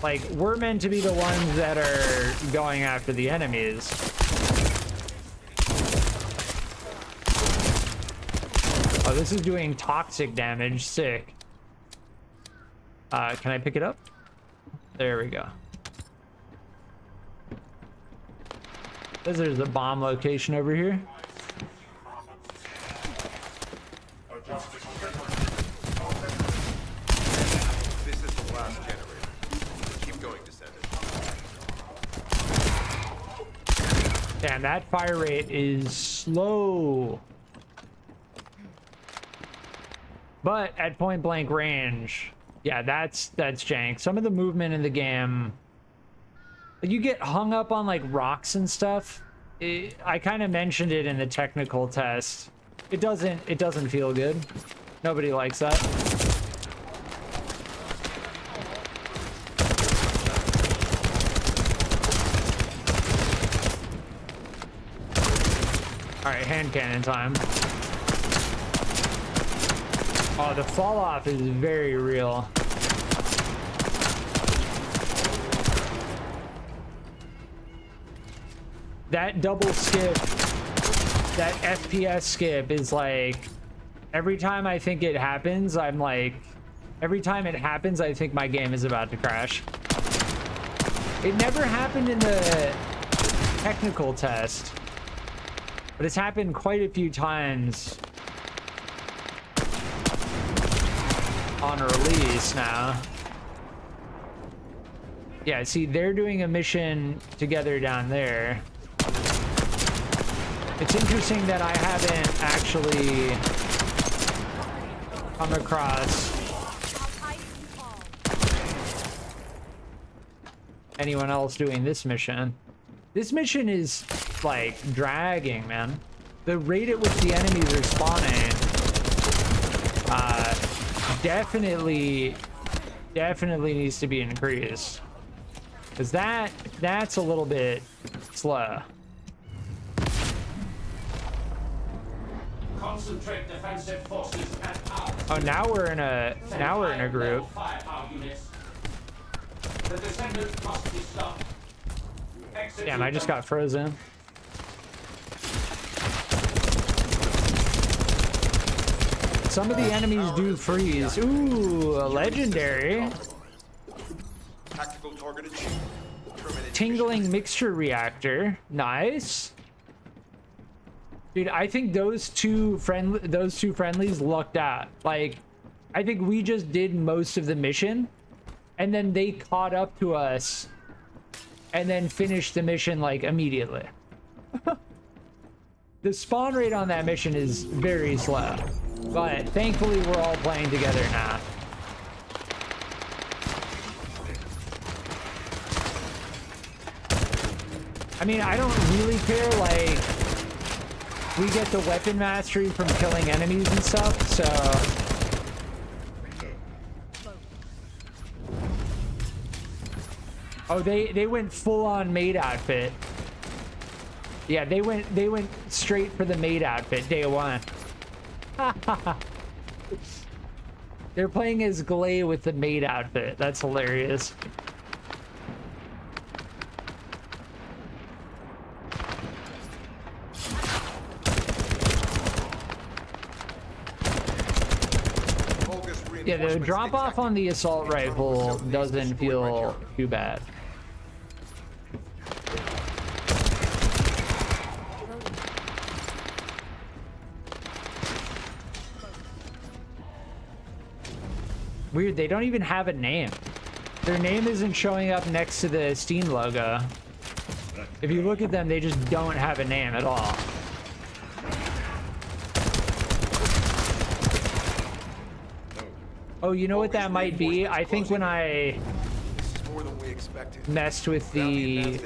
Like, we're meant to be the ones that are going after the enemies. Oh, this is doing toxic damage. Sick. Can I pick it up? There we go. Says there's a bomb location over here. This is the last generator. Keep going, Descendant. Damn, that fire rate is slow. But at point blank range, yeah, that's jank. Some of the movement in the game, you get hung up on like rocks and stuff. I kind of mentioned it in the technical test. It doesn't feel good. Nobody likes that. All right, hand cannon time. Oh, the fall off is very real. that double skip, that FPS skip is like, every time I think it happens, I'm like, every time it happens, I think my game is about to crash. It never happened in the technical test, but it's happened quite a few times on release now. Yeah, see, they're doing a mission together down there. It's interesting that I haven't actually come across anyone else doing this mission. This mission is like dragging, man. The rate at which the enemies are spawning definitely needs to be increased, because that's a little bit slow. Concentrate defensive forces at our. Oh, now we're in a group. The Descendant must be stopped. Damn, I just got frozen. Some of the enemies do freeze. Ooh, a legendary. Tactical targeted Tingling mixture reactor. Nice. Dude, I think those two friendlies lucked out. Like, I think we just did most of the mission, and then they caught up to us, and then finished the mission like immediately. The spawn rate on that mission is very slow, but thankfully we're all playing together now. I mean, I don't really care, like, we get the weapon mastery from killing enemies and stuff, so... Oh, they went full-on maid outfit. Yeah, they went straight for the maid outfit day one. They're playing as Glay with the maid outfit. That's hilarious. Yeah, the drop off on the assault rifle doesn't feel too bad. Weird, they don't even have a name. Their name isn't showing up next to the Steam logo. If you look at them, they just don't have a name at all. Oh, you know what that might be? I think when I messed with the...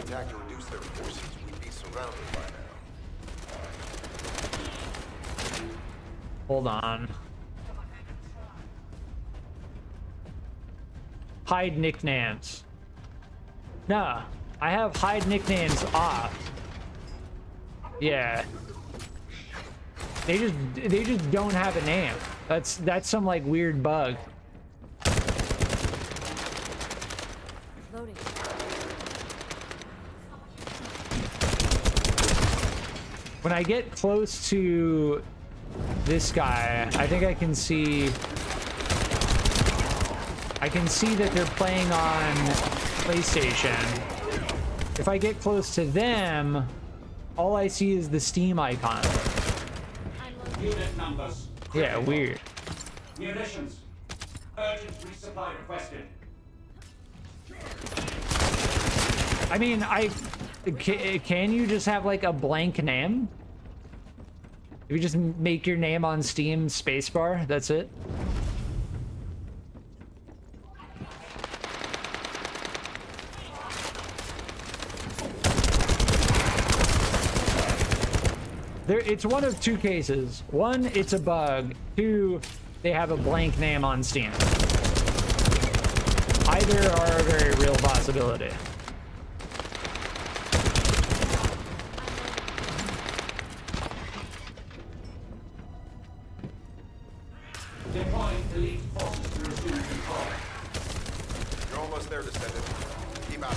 Hold on. Hide nicknames. No, I have hide nicknames off. Yeah. They just don't have a name. That's some like weird bug. Loading. When I get close to this guy, I think I can see that they're playing on PlayStation. If I get close to them, all I see is the Steam icon. Unit numbers. Yeah, weird. Munitions. Urgent resupply requested. I mean, can you just have like a blank name? If you just make your name on Steam spacebar, that's it. It's one of two cases. One, it's a bug. Two, they have a blank name on Steam. Either are a very real possibility. Deploying elite forces to resume control. You're almost there, Descendant. Keep out.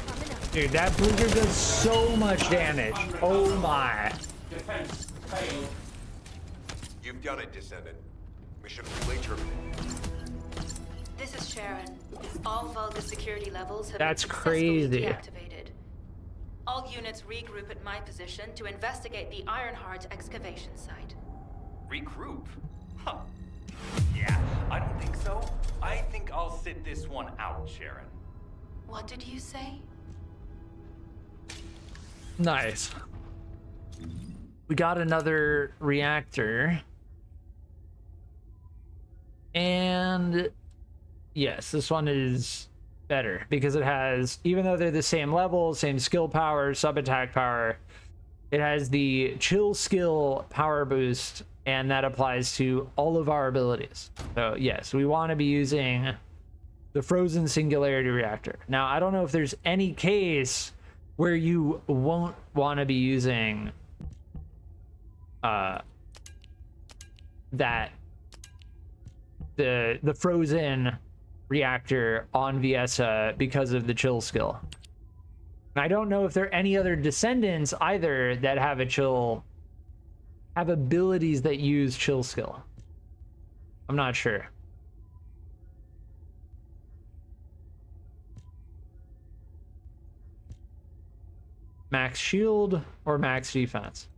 Coming up. Dude, that blizzard does so much damage. Oh my. Defense failed. You've done it, Descendant. Mission fully terminated. This is Sharon. All Vulgus security levels have That's been successfully crazy. deactivated. All units regroup at my position to investigate the Ironheart excavation site. Regroup? Huh. Yeah, I don't think so. I think I'll sit this one out, Sharon. What did you say? Nice. We got another reactor. And yes, this one is better because it has, even though they're the same level, same skill power, sub-attack power, it has the chill skill power boost, and that applies to all of our abilities. So yes, we want to be using the Frozen Singularity Reactor. Now, I don't know if there's any case where you won't want to be using that the Frozen Reactor on Viessa because of the chill skill. And I don't know if there are any other Descendants either that have have abilities that use chill skill. I'm not sure. Max shield or max defense?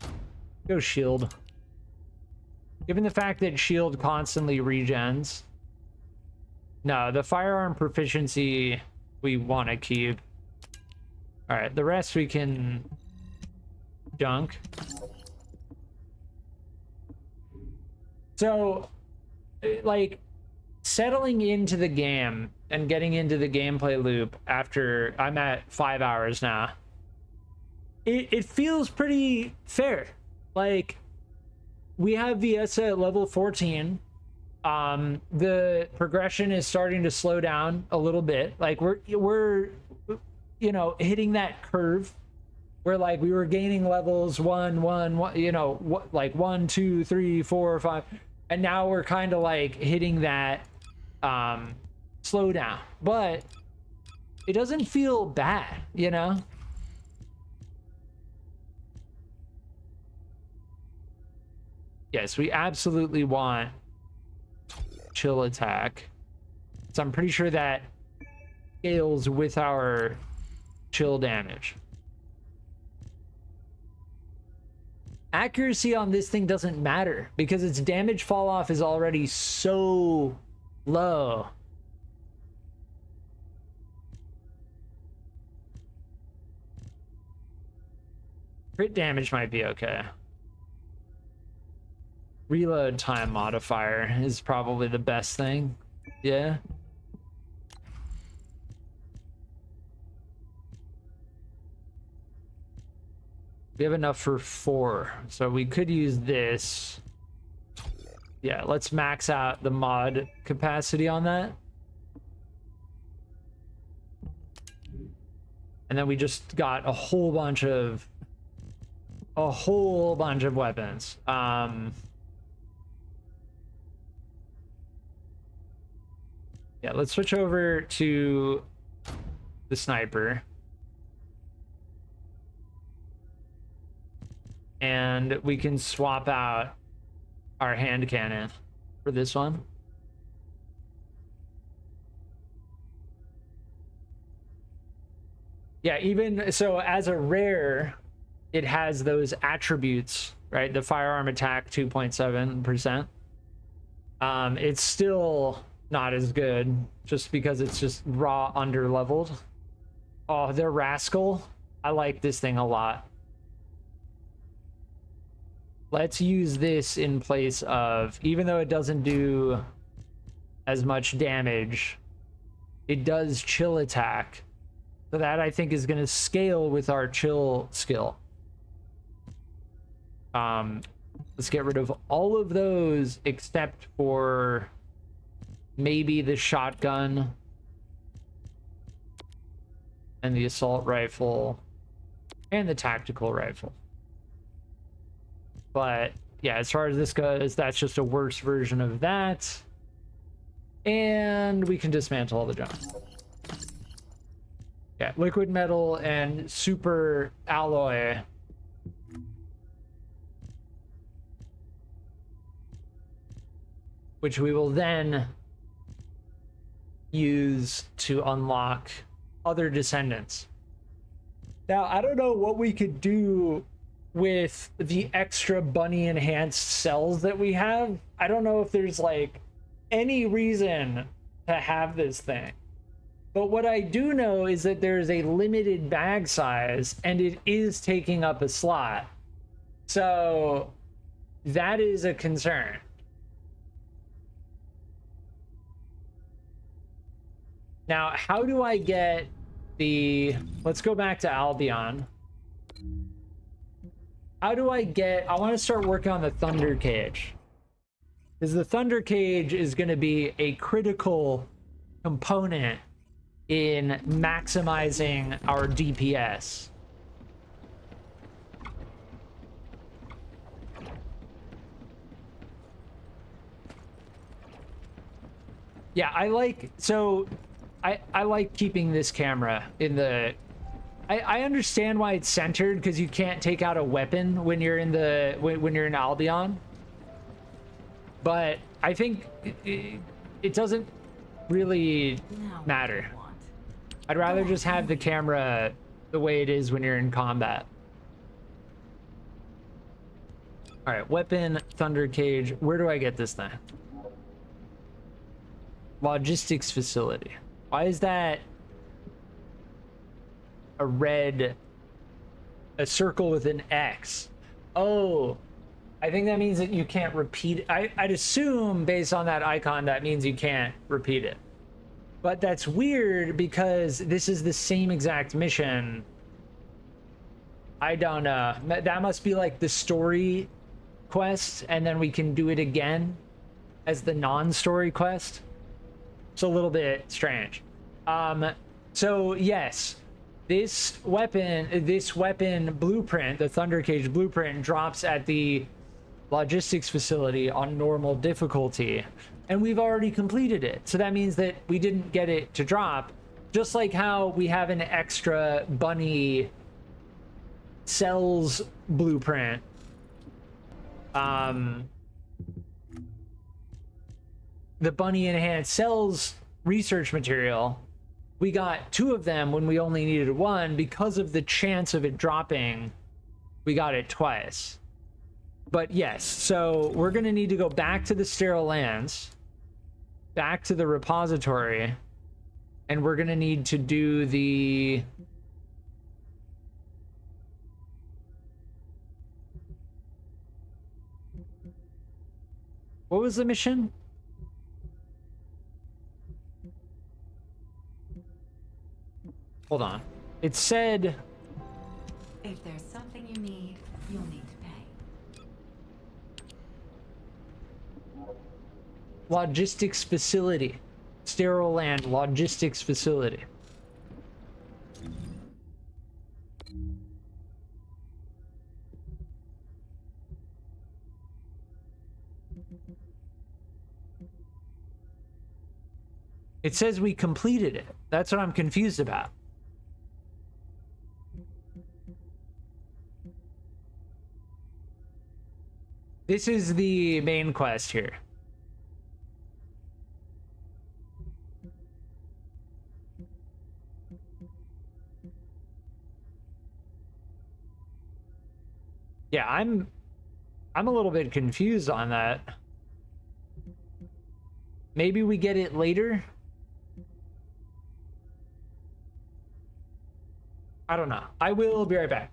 Go shield. Given the fact that shield constantly regens. No, the firearm proficiency we want to keep. All right, the rest we can junk. So, like, settling into the game and getting into the gameplay loop after I'm at 5 hours now, it feels pretty fair. Like, we have Viessa at level 14. The progression is starting to slow down a little bit. Like, we're you know, hitting that curve where, like, we were gaining levels one, you know, like 1, 2, 3, 4, 5, and now we're kind of like hitting that slowdown. But it doesn't feel bad, you know. Yes, we absolutely want chill attack. So I'm pretty sure that scales with our chill damage. Accuracy on this thing doesn't matter because its damage fall off is already so low. Crit damage might be okay. Reload time modifier is probably the best thing. Yeah. We have enough for 4, so we could use this. Yeah, let's max out the mod capacity on that. And then we just got a whole bunch of weapons. Yeah, let's switch over to the sniper. And we can swap out our hand cannon for this one. Yeah, even so, as a rare, it has those attributes, right? The firearm attack 2.7%. It's still not as good just because it's just raw under leveled. Oh, they're Rascal. I like this thing a lot. Let's use this in place of, even though it doesn't do as much damage, it does chill attack. So that I think is going to scale with our chill skill. Let's get rid of all of those except for maybe the shotgun and the assault rifle and the tactical rifle. But yeah, as far as this goes, that's just a worse version of that. And we can dismantle all the junk. Yeah, liquid metal and super alloy. Which we will then use to unlock other Descendants. Now, I don't know what we could do with the extra bunny enhanced cells that we have. I don't know if there's like any reason to have this thing. But what I do know is that there's a limited bag size and it is taking up a slot. So that is a concern. Now, how do I get the... Let's go back to Albion. How do I get... I want to start working on the Thunder Cage. Because the Thunder Cage is going to be a critical component in maximizing our DPS. Yeah, I like... So... I like keeping this camera in the... I understand why it's centered, because you can't take out a weapon when you're in the when you're in Albion. But I think it doesn't really matter. I'd rather just have the camera the way it is when you're in combat. All right, weapon, Thunder Cage. Where do I get this thing? Logistics facility. Why is that a red, a circle with an X? Oh, I think that means that you can't repeat it. I'd assume based on that icon, that means you can't repeat it. But that's weird because this is the same exact mission. I don't know. That must be like the story quest, and then we can do it again as the non-story quest. It's a little bit strange. So yes, this weapon blueprint, the Thunder Cage blueprint, drops at the logistics facility on normal difficulty, and we've already completed it. So that means that we didn't get it to drop, just like how we have an extra bunny cells blueprint. The bunny enhanced cells research material, we got 2 of them when we only needed 1. Because of the chance of it dropping, we got it twice. But yes, so we're gonna need to go back to the sterile lands, back to the repository, and we're gonna need to do the... What was the mission? Hold on. It said... If there's something you need, you'll need to pay. Logistics facility. Sterile land logistics facility. It says we completed it. That's what I'm confused about. This is the main quest here. Yeah, I'm a little bit confused on that. Maybe we get it later? I don't know. I will be right back.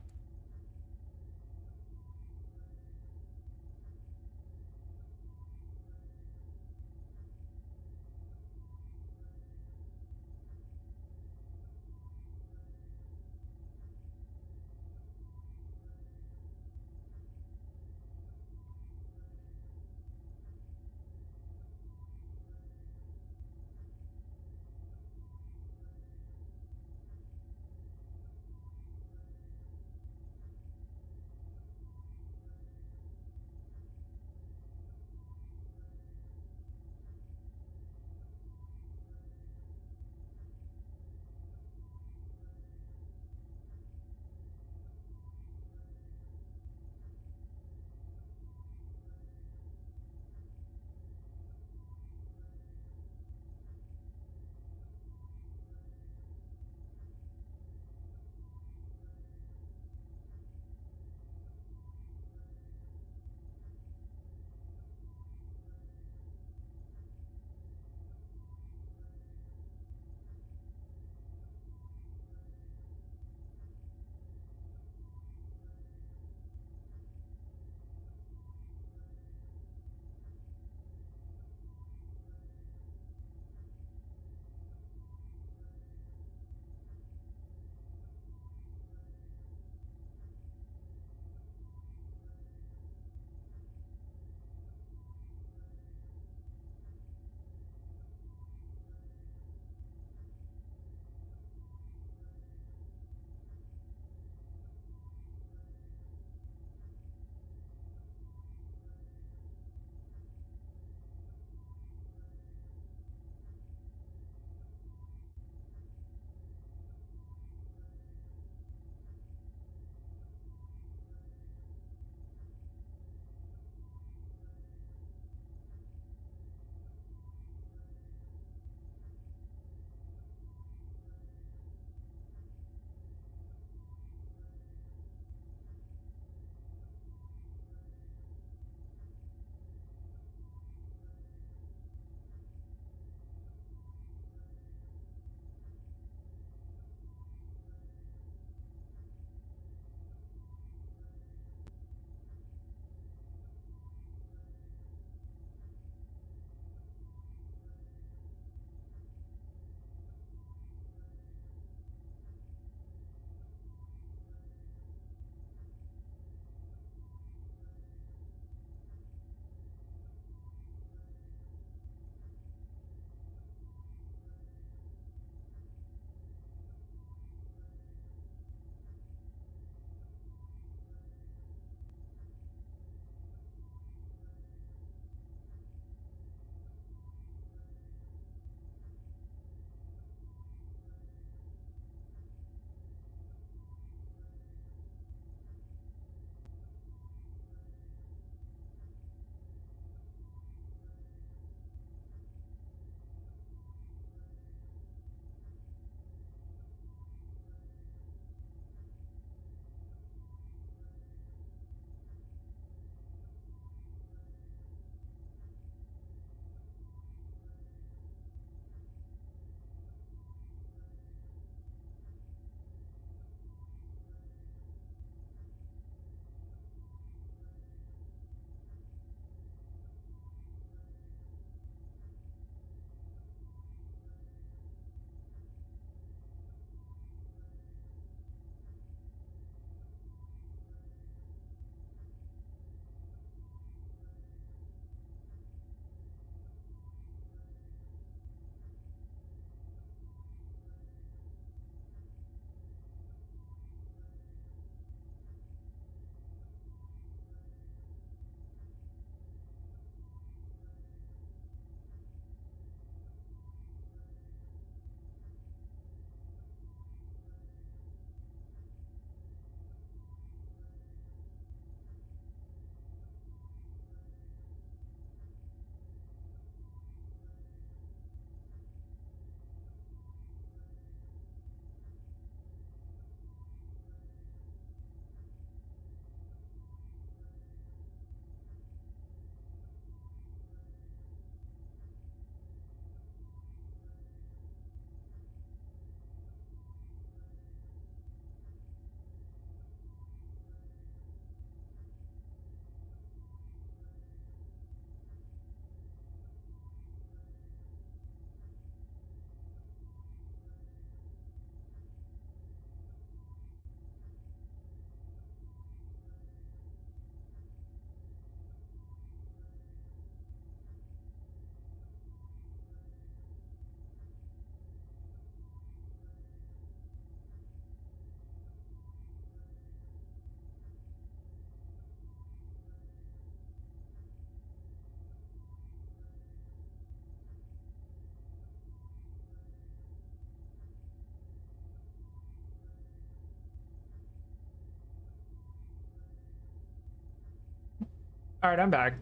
All right, I'm back.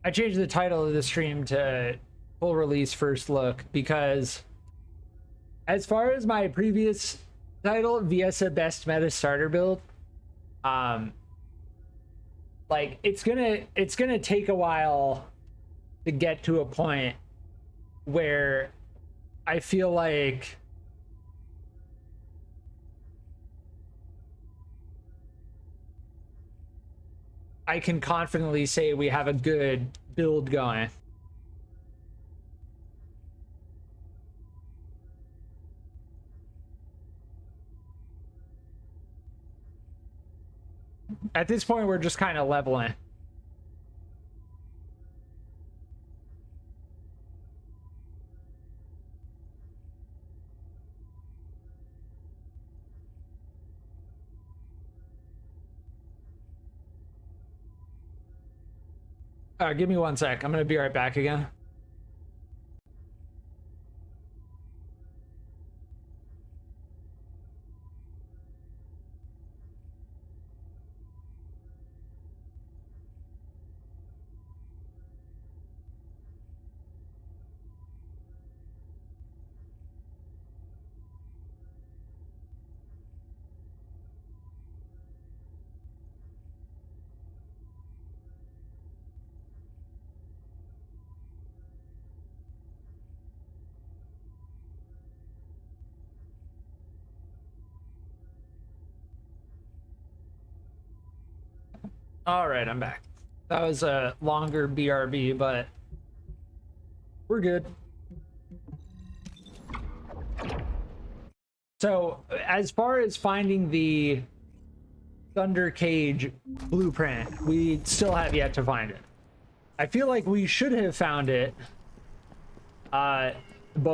I changed the title of the stream to full release first look because as far as my previous title, VSA best meta starter build, like it's gonna take a while to get to a point where I feel like I can confidently say we have a good build going. At this point, we're just kind of leveling. Give me 1 sec. I'm gonna be right back again. All right, I'm back. That was a longer BRB, but we're good. So, as far as finding the Thunder Cage blueprint, we still have yet to find it. I feel like we should have found it, but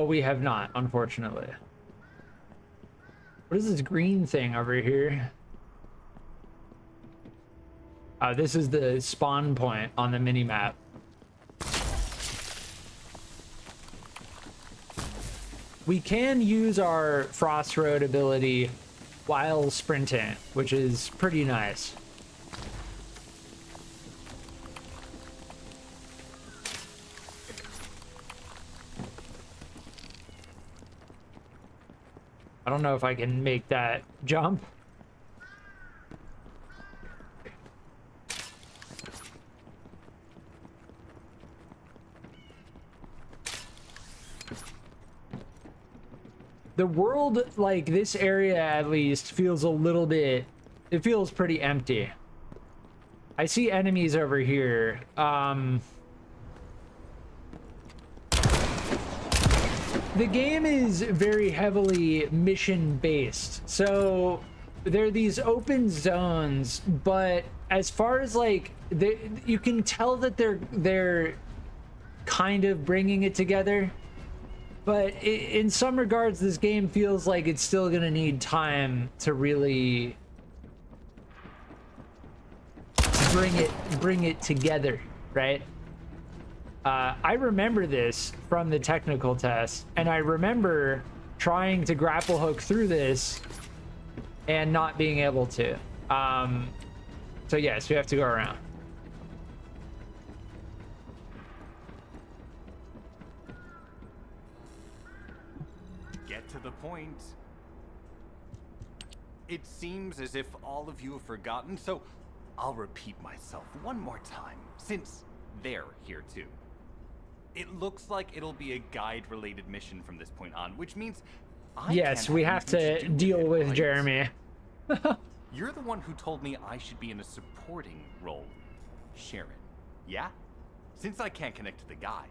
we have not, unfortunately. What is this green thing over here? This is the spawn point on the mini-map. We can use our Frost Road ability while sprinting, which is pretty nice. I don't know if I can make that jump. The world, like this area at least, feels a little bit, it feels pretty empty. I see enemies over here. The game is very heavily mission based, so there are these open zones, but as far as like you can tell that they're kind of bringing it together. But in some regards, this game feels like it's still gonna need time to really bring it together, right? I remember this from the technical test, and I remember trying to grapple hook through this and not being able to. So yes, we have to go around. To the point. It seems as if all of you have forgotten, so I'll repeat myself one more time, since they're here too. It looks like it'll be a guide-related mission from this point on, which means yes, we have to deal with Jeremy. You're the one who told me I should be in a supporting role, Sharon. Yeah? Since I can't connect to the guide.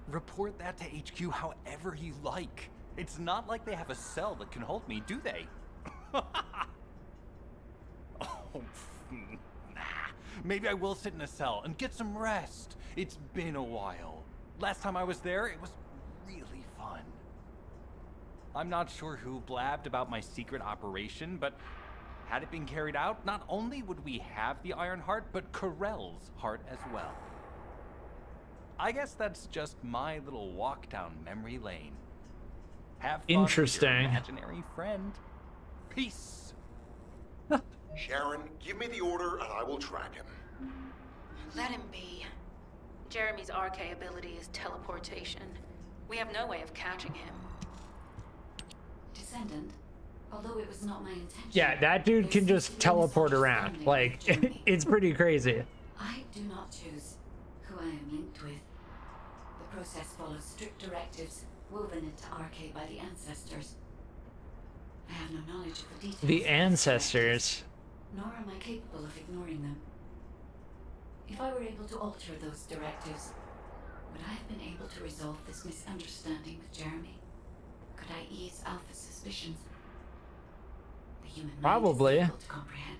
Report that to HQ however you like. It's not like they have a cell that can hold me, do they? Oh, nah. Maybe I will sit in a cell and get some rest. It's been a while. Last time I was there, it was really fun. I'm not sure who blabbed about my secret operation, but had it been carried out, not only would we have the Iron Heart, but Corell's heart as well. I guess that's just my little walk down memory lane. Have fun with your interesting. Imaginary friend. Peace. Sharon, give me the order and I will track him. Let him be. Jeremy's RK ability is teleportation. We have no way of catching him. Descendant, although it was not my intention. Yeah, that dude can just teleport around. Like, it's pretty crazy. I do not choose who I am linked with. The process follows strict directives woven into RK by the ancestors. I have no knowledge of the details. The ancestors. Nor am I capable of ignoring them. If I were able to alter those directives, would I have been able to resolve this misunderstanding with Jeremy? Could I ease Alpha's suspicions? The human mind Probably. is difficult to comprehend.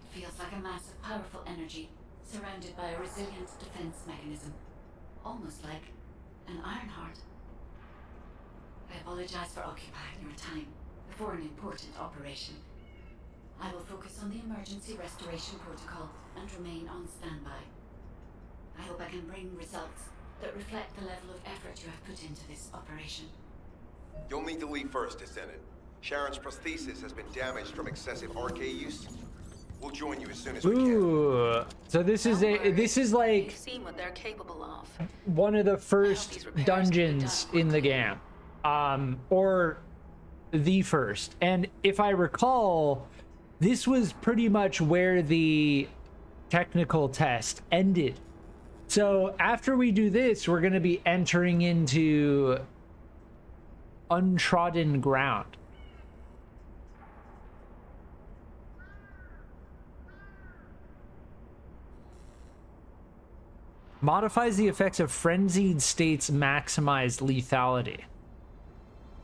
It feels like a mass of powerful energy surrounded by a resilient defense mechanism, almost like an iron heart. I apologize for occupying your time before an important operation. I will focus on the emergency restoration protocol and remain on standby. I hope I can bring results that reflect the level of effort you have put into this operation. You'll need to leave first, Descendant. Sharon's prosthesis has been damaged from excessive RK use. We'll join you as soon as we can. Ooh, so this is like We've seen what they're capable of. one of the first dungeons in the game, or the first. And if I recall, this was pretty much where the technical test ended. So after we do this, we're going to be entering into untrodden ground. Modifies the effects of frenzied states, maximized lethality.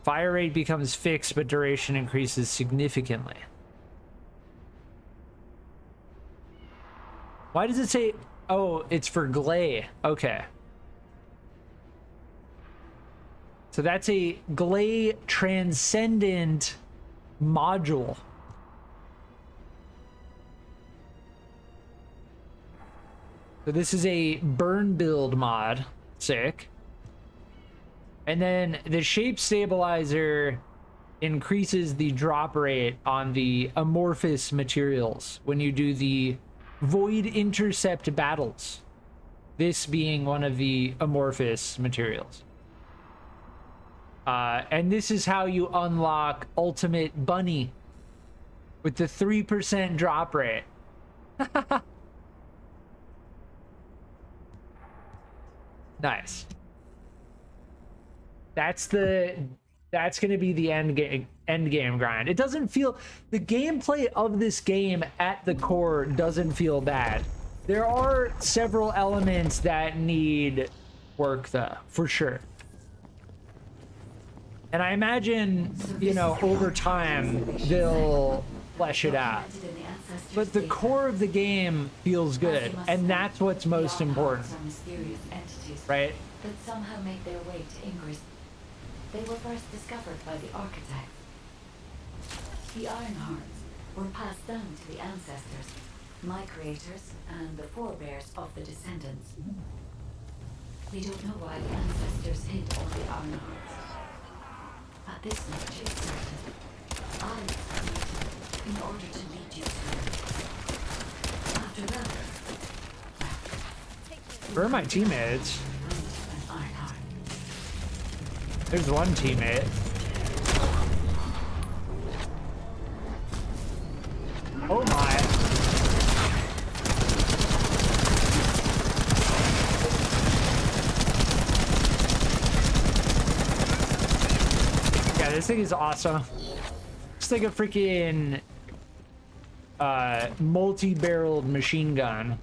Fire rate becomes fixed, but duration increases significantly. Why does it say, oh, it's for Glay? Okay. So that's a Glay Transcendent module. So this is a burn build mod. Sick. And then the shape stabilizer increases the drop rate on the amorphous materials when you do the void intercept battles. This being one of the amorphous materials. And this is how you unlock Ultimate Bunny with the 3% drop rate. Nice. That's gonna be the end game grind. It doesn't feel, the gameplay of this game at the core doesn't feel bad. There are several elements that need work though, for sure. And I imagine, you know, over time they'll flesh it out. But the core of the game feels good, and that's what's most important. Right? That somehow made their way to Ingress. They were first discovered by the architect. The Iron Hearts were passed down to the ancestors, my creators, and the forebears of the Descendants. We don't know why the ancestors hid all the Iron Hearts. But this much is certain. I was created in order to lead you to it. After that, Where are my teammates? There's one teammate. Oh my. Yeah, this thing is awesome. It's like a freaking multi-barreled machine gun.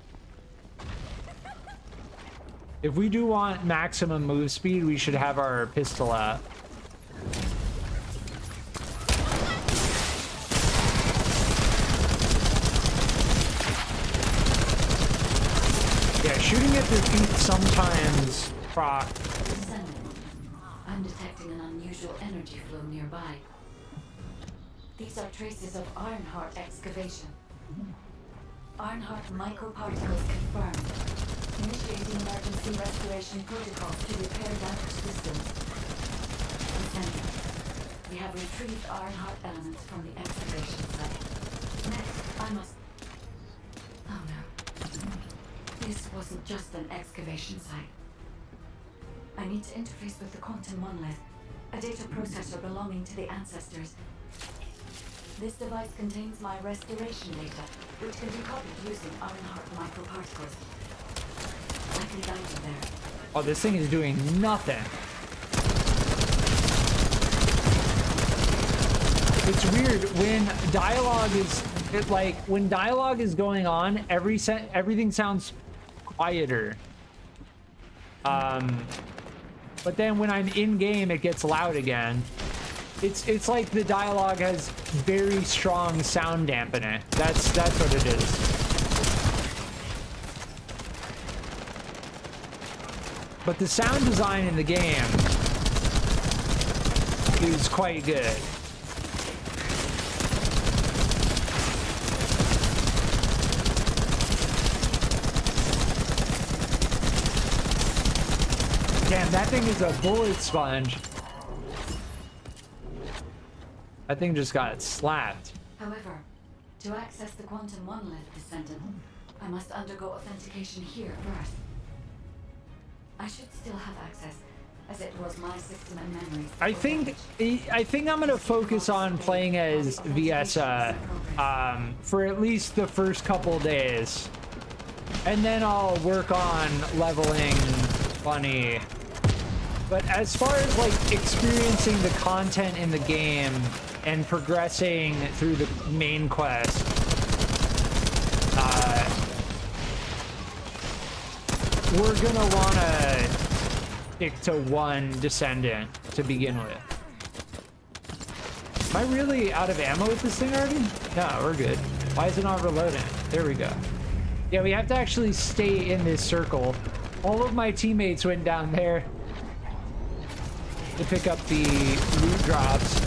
If we do want maximum move speed, we should have our pistol out. Yeah, shooting at their feet sometimes proc. I'm detecting an unusual energy flow nearby. These are traces of Ironheart excavation. Ironheart microparticles confirmed. Initiating emergency restoration protocols to repair damaged systems. Descendant, we have retrieved Ironheart elements from the excavation site. Next, I must... Oh no. This wasn't just an excavation site. I need to interface with the quantum monolith, a data processor belonging to the ancestors. This device contains my restoration data, which can be copied using Ironheart microparticles. I can guide you there. Oh, this thing is doing nothing. It's weird when dialogue is when dialogue is going on, everything sounds quieter. But then when I'm in game, it gets loud again. It's like the dialogue has very strong sound dampening. That's what it is. But the sound design in the game is quite good. Damn, that thing is a bullet sponge. That thing just got slapped. However, to access the quantum monolith, Descendant, I must undergo authentication here first. I should still have access, as it was my system and memories. I think I'm gonna focus on playing as Viessa for at least the first couple days, and then I'll work on leveling Bunny. But as far as like experiencing the content in the game and progressing through the main quest, we're gonna wanna stick to one Descendant to begin with. Am I really out of ammo with this thing already? No, we're good. Why is it not reloading? There we go. Yeah, we have to actually stay in this circle. All of my teammates went down there to pick up the loot drops.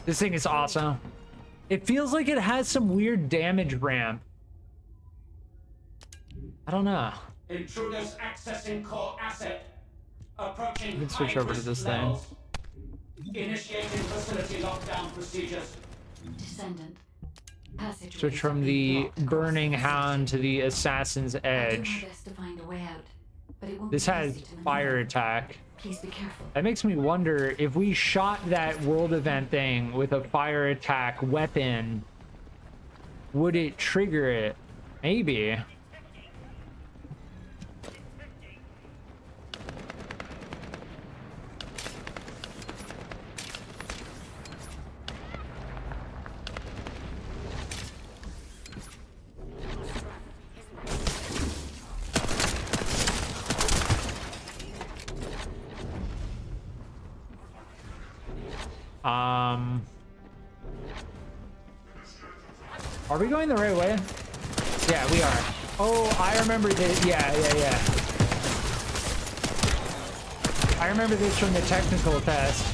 This thing is awesome. It feels like it has some weird damage ramp. I don't know. Intruders accessing core asset. Approaching. You can switch over to this thing. Initiating facility lockdown procedures. Descendant. Switch from the Burning Hound to the Assassin's Edge. This has fire attack. Please be careful. That makes me wonder if we shot that world event thing with a fire attack weapon, would it trigger it? Maybe. Are we going the right way? Yeah, we are. Oh, I remember this. Yeah. I remember this from the technical test.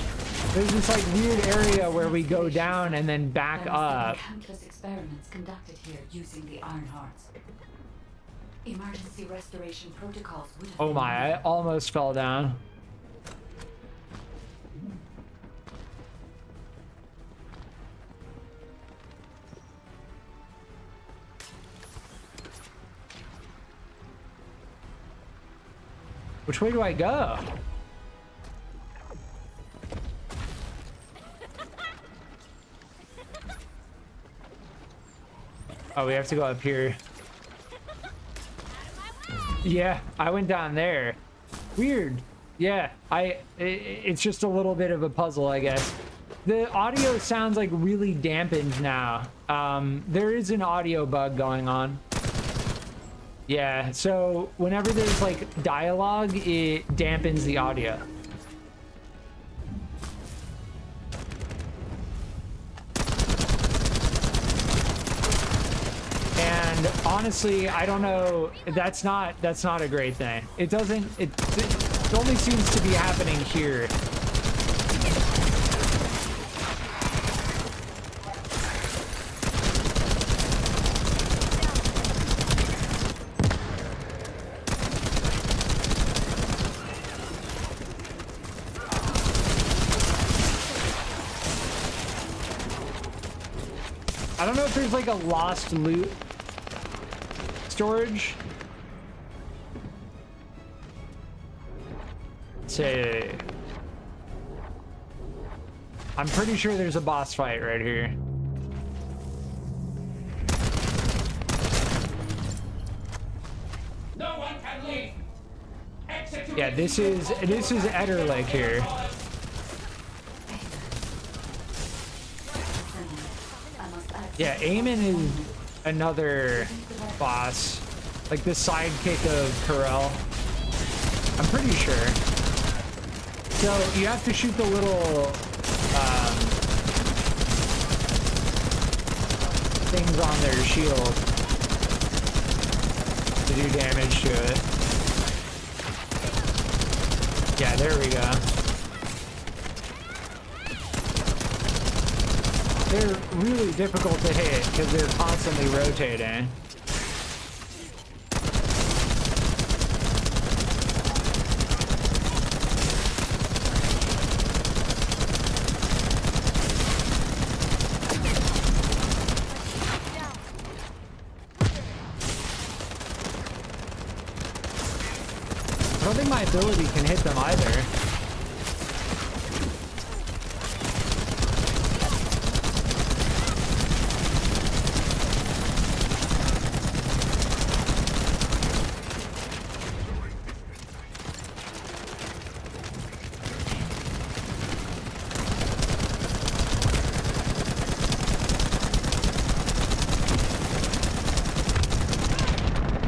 There's this like weird area where we go down and then back up. Countless experiments conducted here using the Ironhearts. Emergency restoration protocols would have Oh my, I almost fell down. Which way do I go? Oh, we have to go up here. Yeah, I went down there. Weird. Yeah, it's just a little bit of a puzzle, I guess. The audio sounds like really dampened now. There is an audio bug going on. Yeah, so whenever there's like dialogue, it dampens the audio. And And honestly, I don't know. That's not a great thing. It doesn't. It only seems to be happening here. I don't know if there's like a lost loot storage. Say, I'm pretty sure there's a boss fight right here. No one can leave. Execute. Yeah, this is Eder Lake here. Yeah, Eamon is another boss, like the sidekick of Corel. I'm pretty sure. So you have to shoot the little things on their shield to do damage to it. Yeah, there we go. They're really difficult to hit because they're constantly rotating. I don't think my ability can hit them either.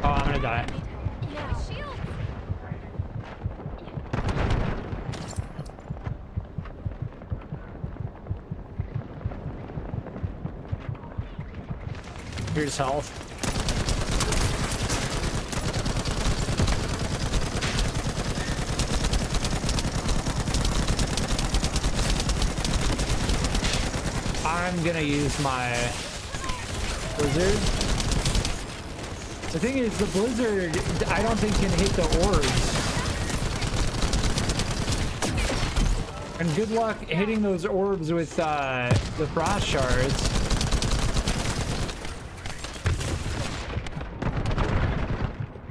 Oh, I'm gonna die. Here's health. I'm gonna use my blizzard. The thing is, the blizzard, I don't think can hit the orbs. And good luck hitting those orbs with the frost shards.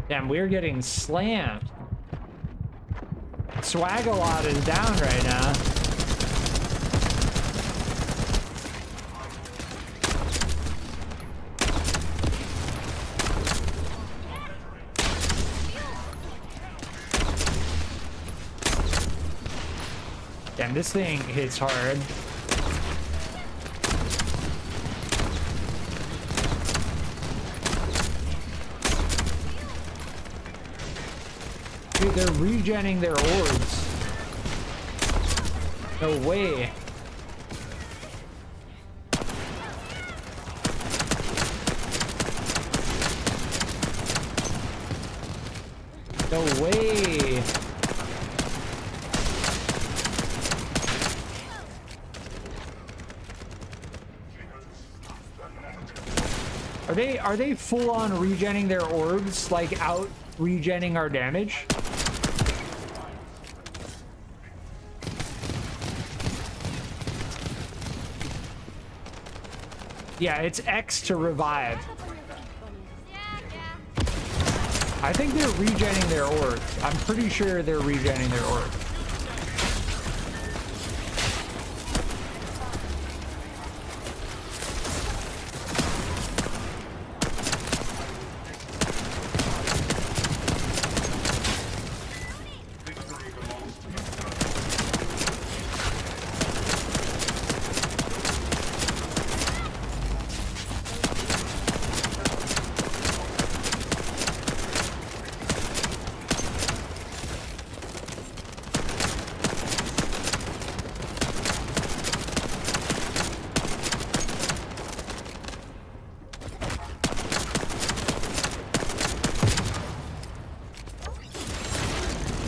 Damn, we're getting slammed. Swag-a-lot is down right now. Damn, this thing hits hard. Dude, they're regenning their orbs. No way. No way. Are they full on regenning their orbs, like out regenning our damage? Yeah, it's X to revive. I think they're regenning their orbs. I'm pretty sure they're regenning their orbs.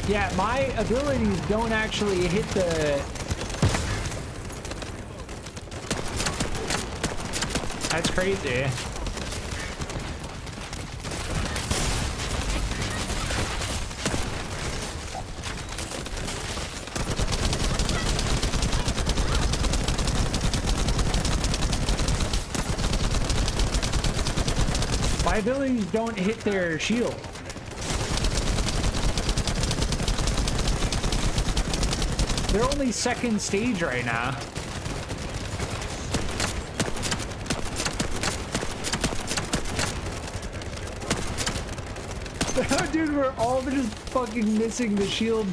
Yeah, my abilities don't actually hit the... That's crazy. My abilities don't hit their shield. They're only second stage right now. Dude, we're all just fucking missing the shield.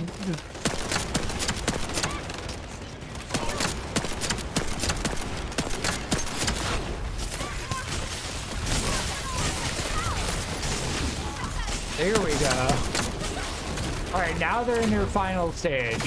There we go. All right, now they're in their final stage.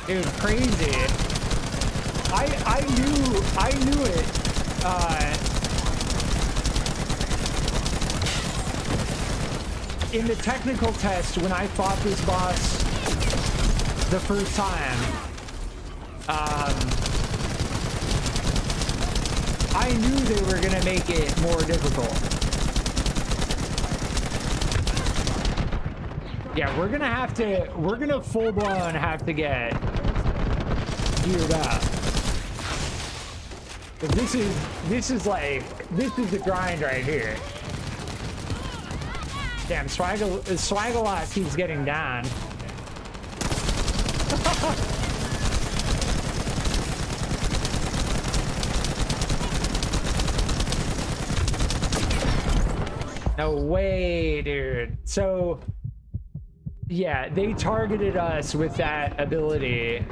Dude, crazy. I knew it. In the technical test, when I fought this boss the first time, I knew they were gonna make it more difficult. Yeah, we're gonna full blown have to get geared up. But this is the grind right here. Damn, Swag-a-Lot keeps getting down. No way, dude. So, yeah, they targeted us with that ability.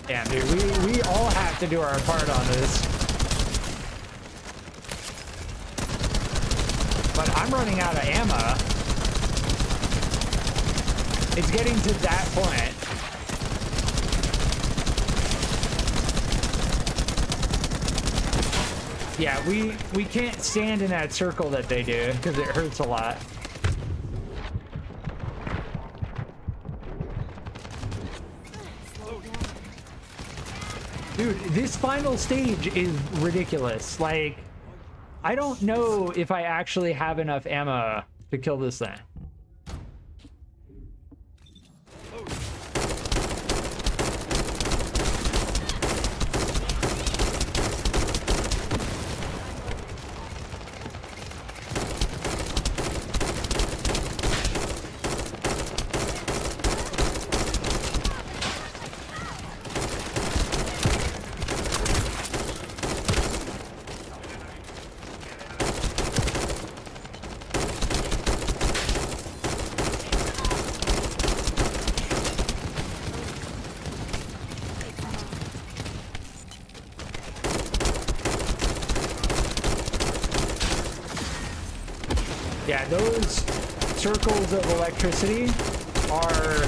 Damn, dude, we all have to do our part on this. But I'm running out of ammo. It's getting to that point. Yeah, we can't stand in that circle that they do because it hurts a lot. Dude, this final stage is ridiculous. Like, I don't know if I actually have enough ammo to kill this thing. Yeah, those circles of electricity are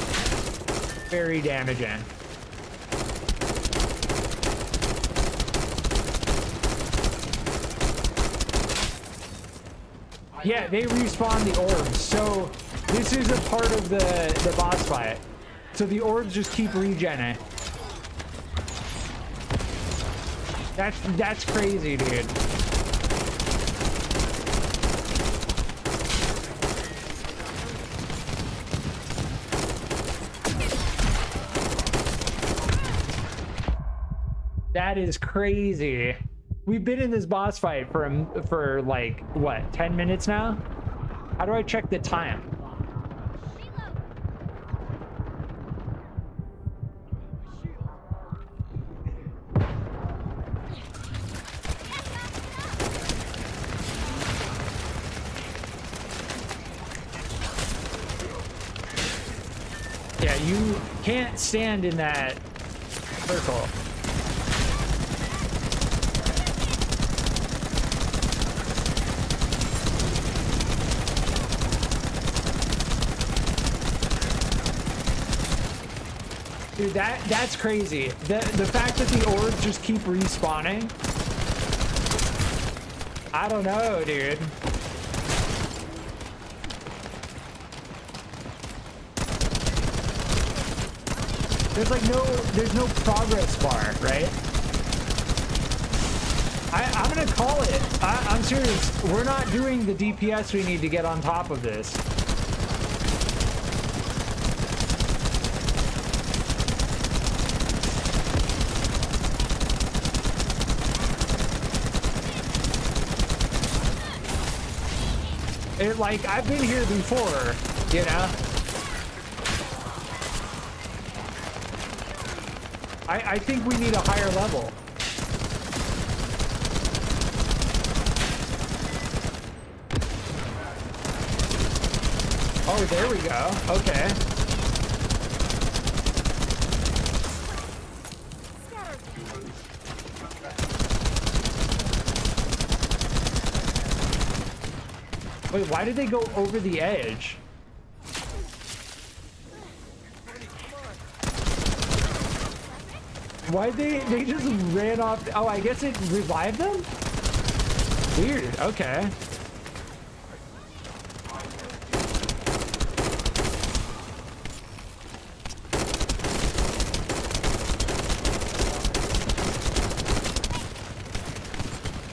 very damaging. Yeah, they respawn the orbs. So this is a part of the boss fight. So the orbs just keep regenning. That's crazy, dude. That is crazy. We've been in this boss fight for like, what, 10 minutes now? How do I check the time? Yeah, you can't stand in that circle. Dude, that's crazy. The fact that the orbs just keep respawning. I don't know, dude. There's no progress bar, right? I'm gonna call it. I'm serious. We're not doing the DPS we need to get on top of this. Like, I've been here before, you know? I think we need a higher level. Oh, there we go. Okay. Wait, why did they go over the edge? Why they just ran off? Oh, I guess it revived them? Weird, okay.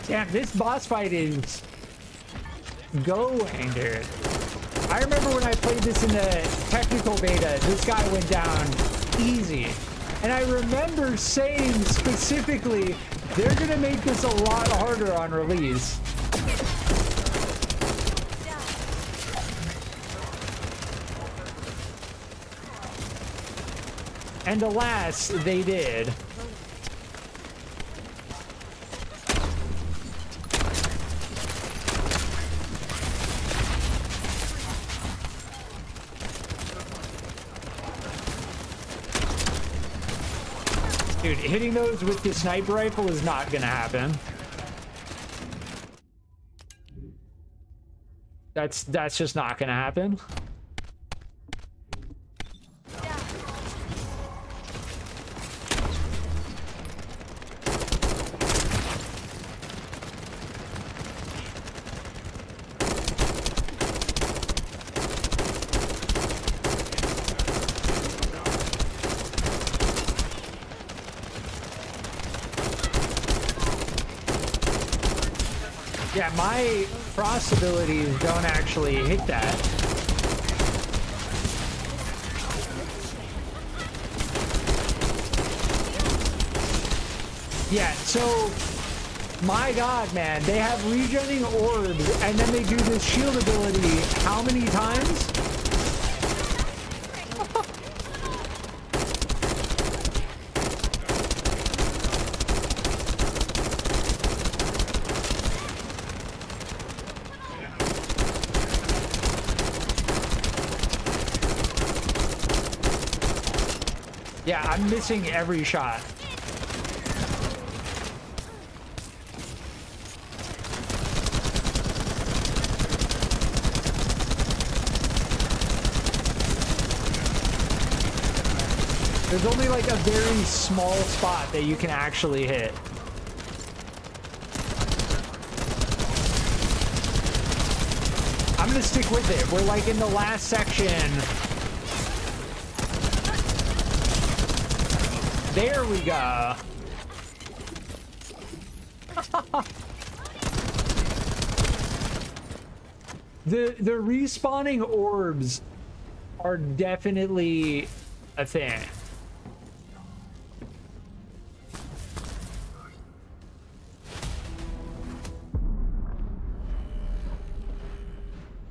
Damn, this boss fight is going, dude. I remember when I played this in the technical beta, this guy went down easy. And I remember saying specifically, they're gonna make this a lot harder on release. And alas, they did. Dude, hitting those with the sniper rifle is not gonna happen. That's just not gonna happen. Yeah, my frost abilities don't actually hit that. Yeah, so my god, man, they have regenerating orbs and then they do this shield ability how many times? Yeah, I'm missing every shot. There's only like a very small spot that you can actually hit. I'm gonna stick with it. We're like in the last section. There we go. The respawning orbs are definitely a thing.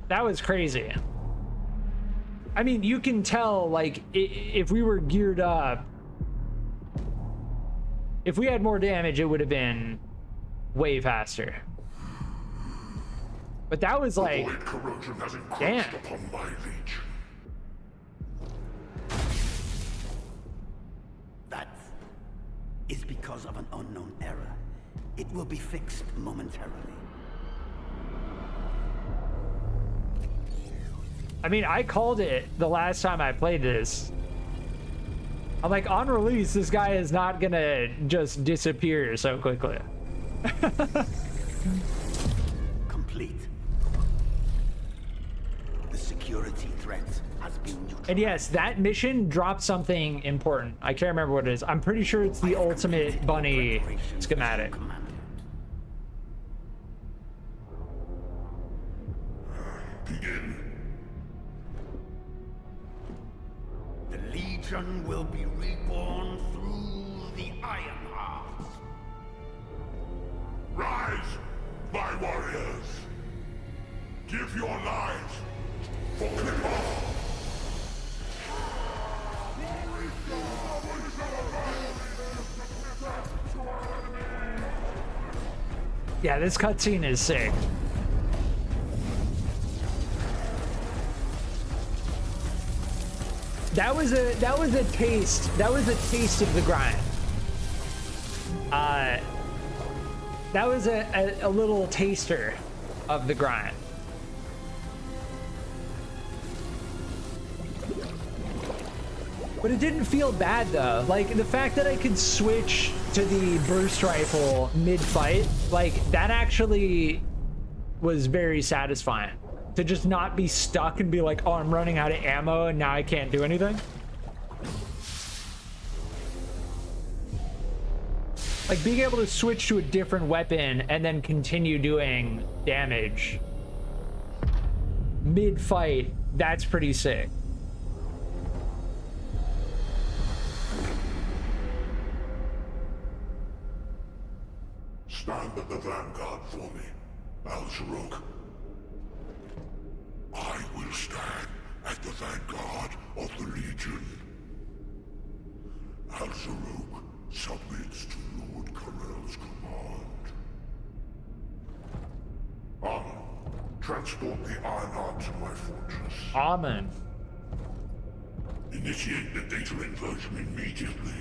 That was crazy. I mean, you can tell, like, if we were geared up, if we had more damage, it would have been way faster. But that was like, damn. because of an unknown error. It will be fixed momentarily. I mean, I called it the last time I played this. I'm like, on release, this guy is not gonna just disappear so quickly. Complete. The security threat has been neutralized. And yes, that mission dropped something important. I can't remember what it is. I'm pretty sure it's the ultimate bunny schematic. Begin. The Legion will be reborn through the Ironheart. Rise, my warriors! Give your lives for Clipper! Yeah, this cutscene is sick. That was a taste. That was a taste of the grind. That was a little taster of the grind. But it didn't feel bad though. Like the fact that I could switch to the burst rifle mid-fight, like that actually was very satisfying. To just not be stuck and be like, oh, I'm running out of ammo and now I can't do anything. Like being able to switch to a different weapon and then continue doing damage mid-fight, that's pretty sick. Stand at the vanguard for me, Al-Sharuk. I will stand at the vanguard of the Legion. Al-Sharuk submits to Lord Karel's command. Amen. Transport the Ironheart to my fortress. Amen. Initiate the data inversion immediately.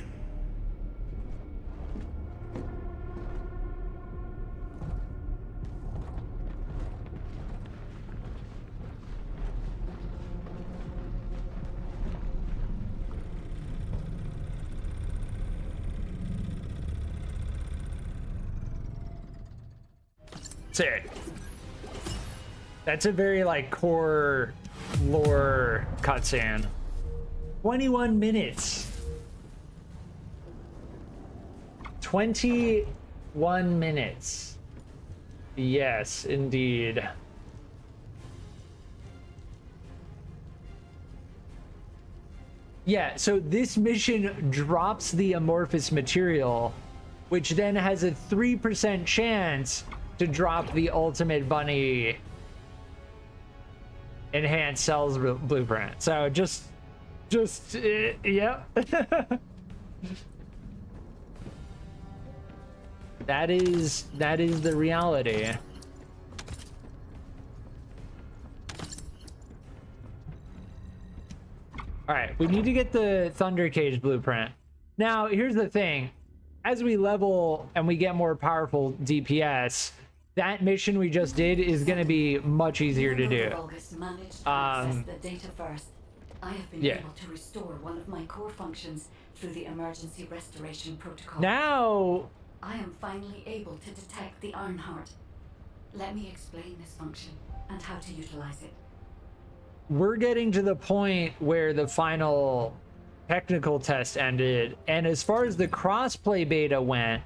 Sick. That's a very like core lore cutscene. 21 minutes. 21 minutes. Yes, indeed. Yeah, so this mission drops the amorphous material, which then has a 3% chance to drop the ultimate bunny enhanced cells blueprint. So yeah. that is the reality. All right, we need to get the Thunder Cage blueprint. Now, here's the thing. As we level and we get more powerful DPS, that mission we just did is going to be much easier to do. The data first. I have been able to restore one of my core functions through the emergency restoration protocol. Now I am finally able to detect the Ironheart. Let me explain this function and how to utilize it. We're getting to the point where the final technical test ended, and as far as the crossplay beta went,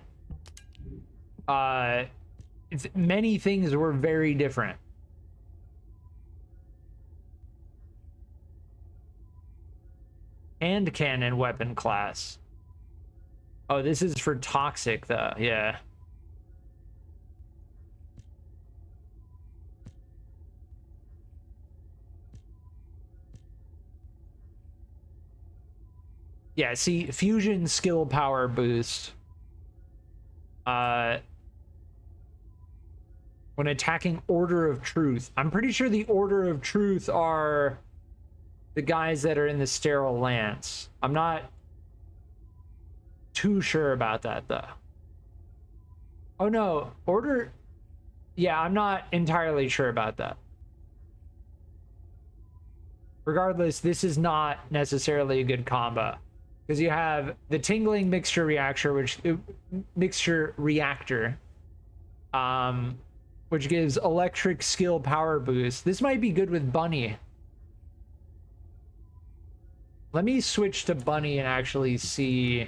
many things were very different. Hand cannon weapon class. Oh, this is for toxic though. Yeah. Yeah, see, fusion skill power boost. When attacking Order of Truth. I'm pretty sure the Order of Truth are the guys that are in the Sterile Lance. I'm not too sure about that though. Oh no, order. Yeah, I'm not entirely sure about that. Regardless, this is not necessarily a good combo because you have the tingling mixture reactor, which gives electric skill power boost. This might be good with Bunny. Let me switch to Bunny and actually see.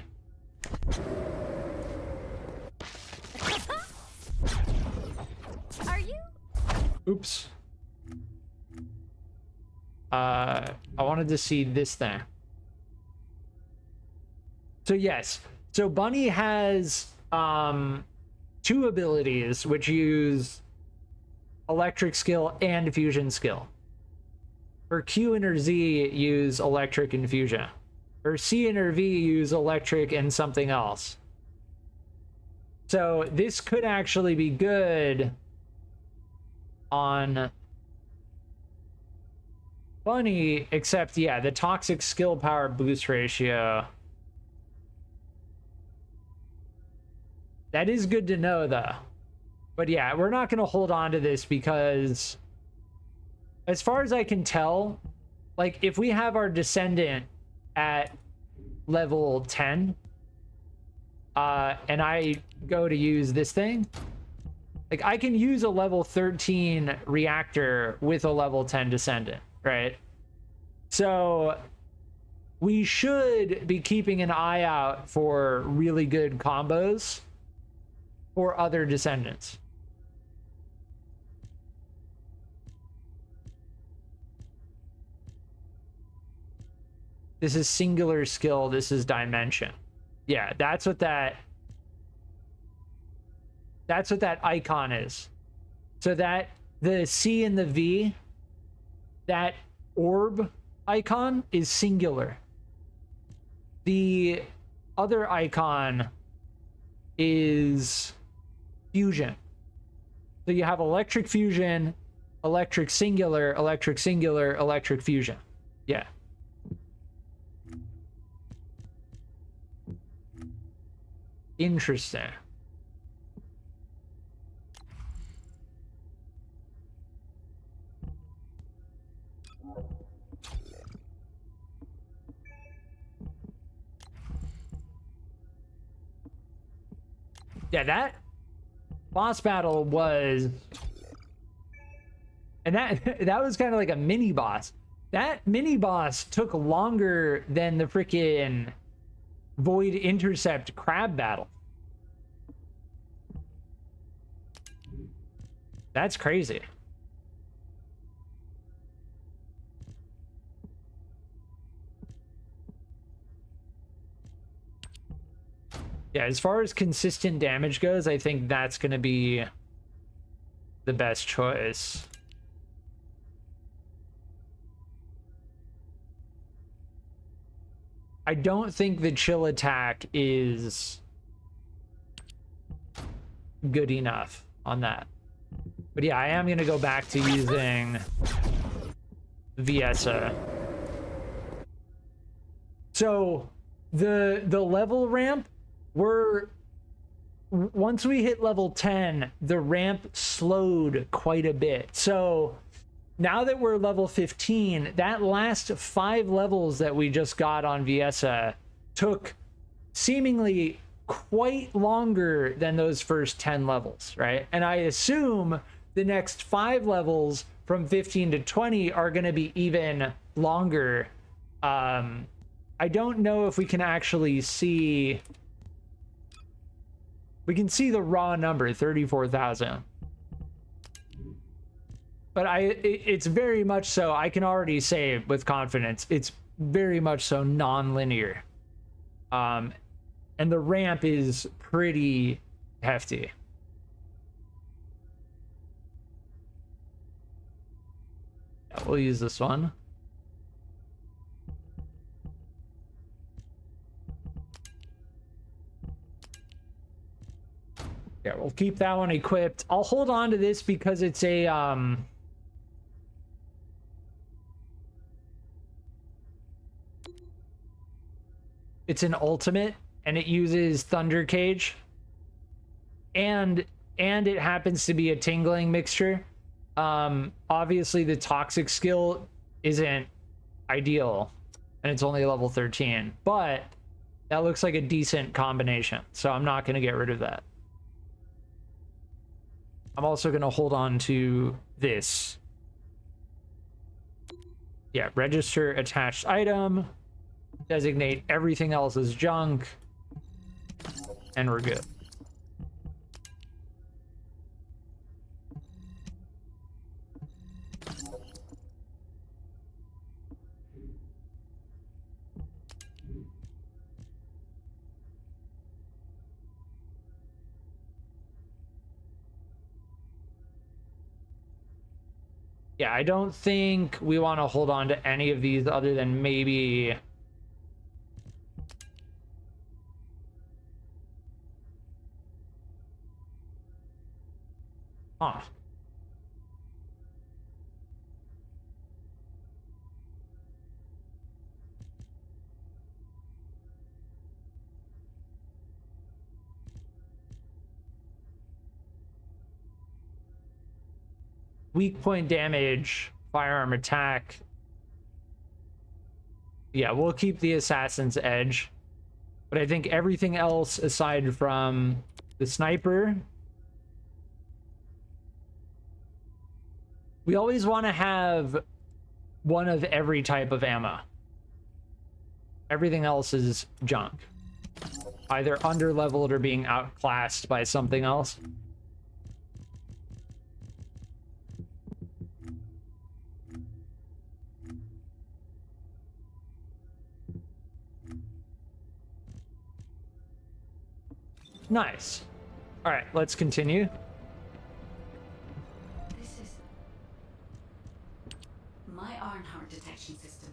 Are you? Oops. I wanted to see this thing. So yes, so Bunny has two abilities which use electric skill and fusion skill. Her Q and her Z use electric and fusion. Her C and her V use electric and something else. So this could actually be good on Bunny, except yeah, the toxic skill power boost ratio. That is good to know though. But yeah, we're not going to hold on to this because as far as I can tell, like if we have our Descendant at level 10 and I go to use this thing, like I can use a level 13 reactor with a level 10 Descendant, right? So we should be keeping an eye out for really good combos for other Descendants. This is singular skill. This is dimension. Yeah, that's what that icon is. So that the C and the V, that orb icon is singular. The other icon is fusion. So you have electric fusion, electric singular, electric singular, electric fusion. Yeah. Interesting. Yeah, that boss battle was, and that was kind of like a mini boss. That mini boss took longer than the freaking Void Intercept crab battle. That's crazy. Yeah, as far as consistent damage goes, I think that's going to be the best choice. I don't think the chill attack is good enough on that. But yeah, I am going to go back to using VSA. So the level ramp, once we hit level 10, the ramp slowed quite a bit. So now that we're level 15, that last 5 levels that we just got on VSA took seemingly quite longer than those first 10 levels, right? And I assume the next 5 levels from 15 to 20 are going to be even longer. I don't know if we can actually see. We can see the raw number, 34,000. But it's very much so, I can already say with confidence, it's very much so non-linear. And the ramp is pretty hefty. Yeah, we'll use this one. Yeah, we'll keep that one equipped. I'll hold on to this because it's a it's an ultimate, and it uses Thunder Cage, and it happens to be a tingling mixture. Obviously the toxic skill isn't ideal, and it's only level 13, but that looks like a decent combination, so I'm not going to get rid of that. I'm also going to hold on to this. Yeah, register attached item, designate everything else as junk, and we're good. Yeah, I don't think we want to hold on to any of these other than maybe... Huh. Weak point damage, firearm attack. Yeah, we'll keep the Assassin's Edge. But I think everything else aside from the sniper, we always want to have one of every type of ammo. Everything else is junk. Either under-leveled or being outclassed by something else. Nice. All right, let's continue. This is... My Ironheart detection system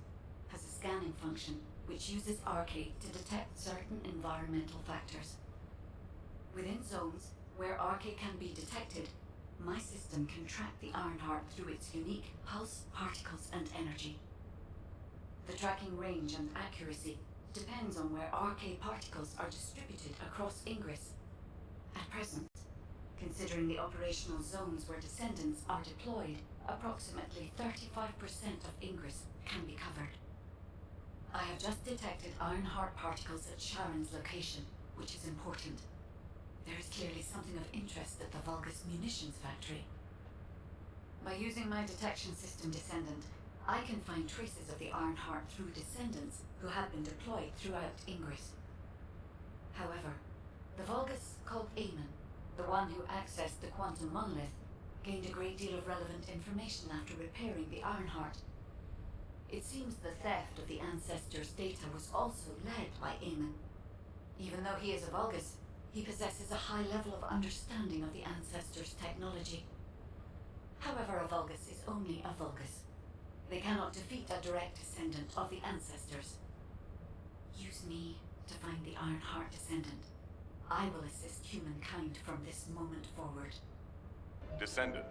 has a scanning function which uses Arcade to detect certain environmental factors. Within zones where Arcade can be detected, my system can track the Ironheart through its unique pulse, particles, and energy. The tracking range and accuracy depends on where Arcade particles are distributed across Ingress. At present, considering the operational zones where Descendants are deployed, approximately 35% of Ingress can be covered. I have just detected Ironheart particles at Sharon's location, which is important. There is clearly something of interest at the Vulgus munitions factory. By using my detection system Descendant, I can find traces of the Ironheart through Descendants who have been deployed throughout Ingress. However, the Vulgus called Eamon, the one who accessed the quantum monolith, gained a great deal of relevant information after repairing the Ironheart. It seems the theft of the Ancestors' data was also led by Eamon. Even though he is a Vulgus, he possesses a high level of understanding of the Ancestors' technology. However, a Vulgus is only a Vulgus. They cannot defeat a direct descendant of the Ancestors. Use me to find the Ironheart Descendant. I will assist humankind from this moment forward. Descendant,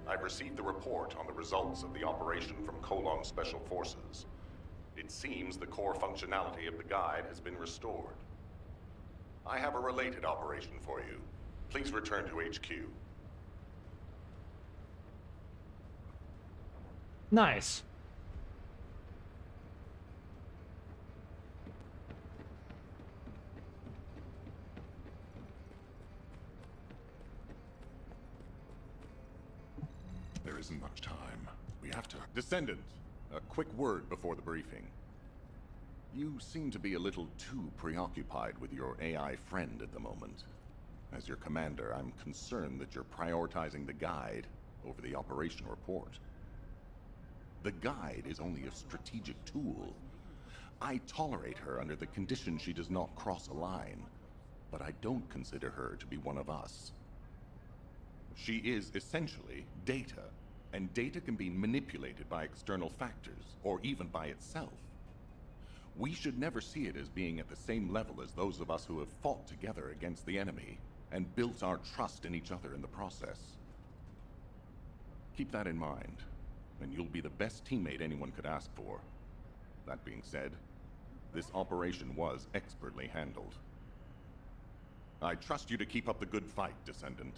I've received the report on the results of the operation from Colon Special Forces. It seems the core functionality of the guide has been restored. I have a related operation for you. Please return to HQ. Nice. There isn't much time. We have to... Descendant, a quick word before the briefing. You seem to be a little too preoccupied with your AI friend at the moment. As your commander, I'm concerned that you're prioritizing the guide over the operation report. The guide is only a strategic tool. I tolerate her under the condition she does not cross a line, but I don't consider her to be one of us. She is essentially data, and data can be manipulated by external factors, or even by itself. We should never see it as being at the same level as those of us who have fought together against the enemy, and built our trust in each other in the process. Keep that in mind, and you'll be the best teammate anyone could ask for. That being said, this operation was expertly handled. I trust you to keep up the good fight, Descendant.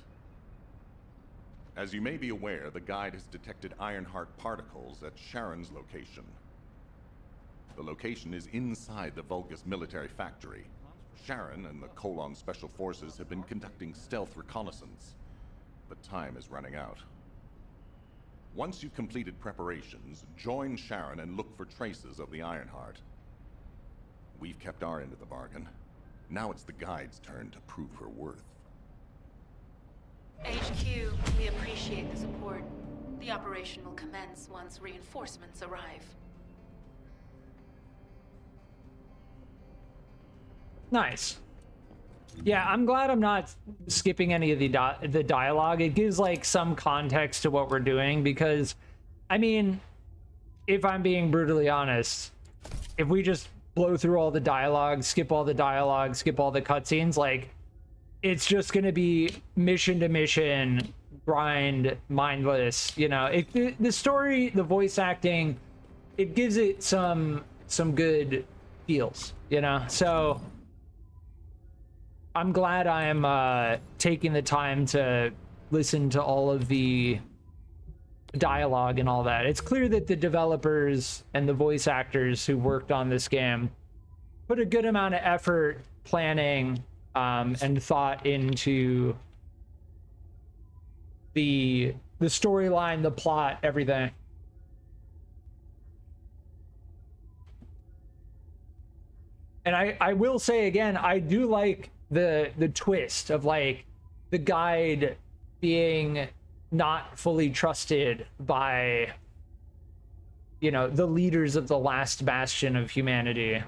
As you may be aware, the guide has detected Ironheart particles at Sharon's location. The location is inside the Vulgus military factory. Sharon and the Colon Special Forces have been conducting stealth reconnaissance, but time is running out. Once you've completed preparations, join Sharon and look for traces of the Ironheart. We've kept our end of the bargain. Now it's the guide's turn to prove her worth. HQ, we appreciate the support. The operation will commence once reinforcements arrive. Nice. Yeah, I'm glad I'm not skipping any of the dialogue. It gives like some context to what we're doing because, I mean, if I'm being brutally honest, if we just blow through all the dialogue, skip all the dialogue, skip all the cutscenes, like, it's just gonna be mission to mission, grind, mindless, you know. The story, the voice acting, it gives it some good feels, you know. So I'm glad I'm taking the time to listen to all of the dialogue and all that. It's clear that the developers and the voice actors who worked on this game put a good amount of effort planning and thought into the storyline, the plot, everything. And I will say again, I do like the twist of like the guide being not fully trusted by, you know, the leaders of the last bastion of humanity.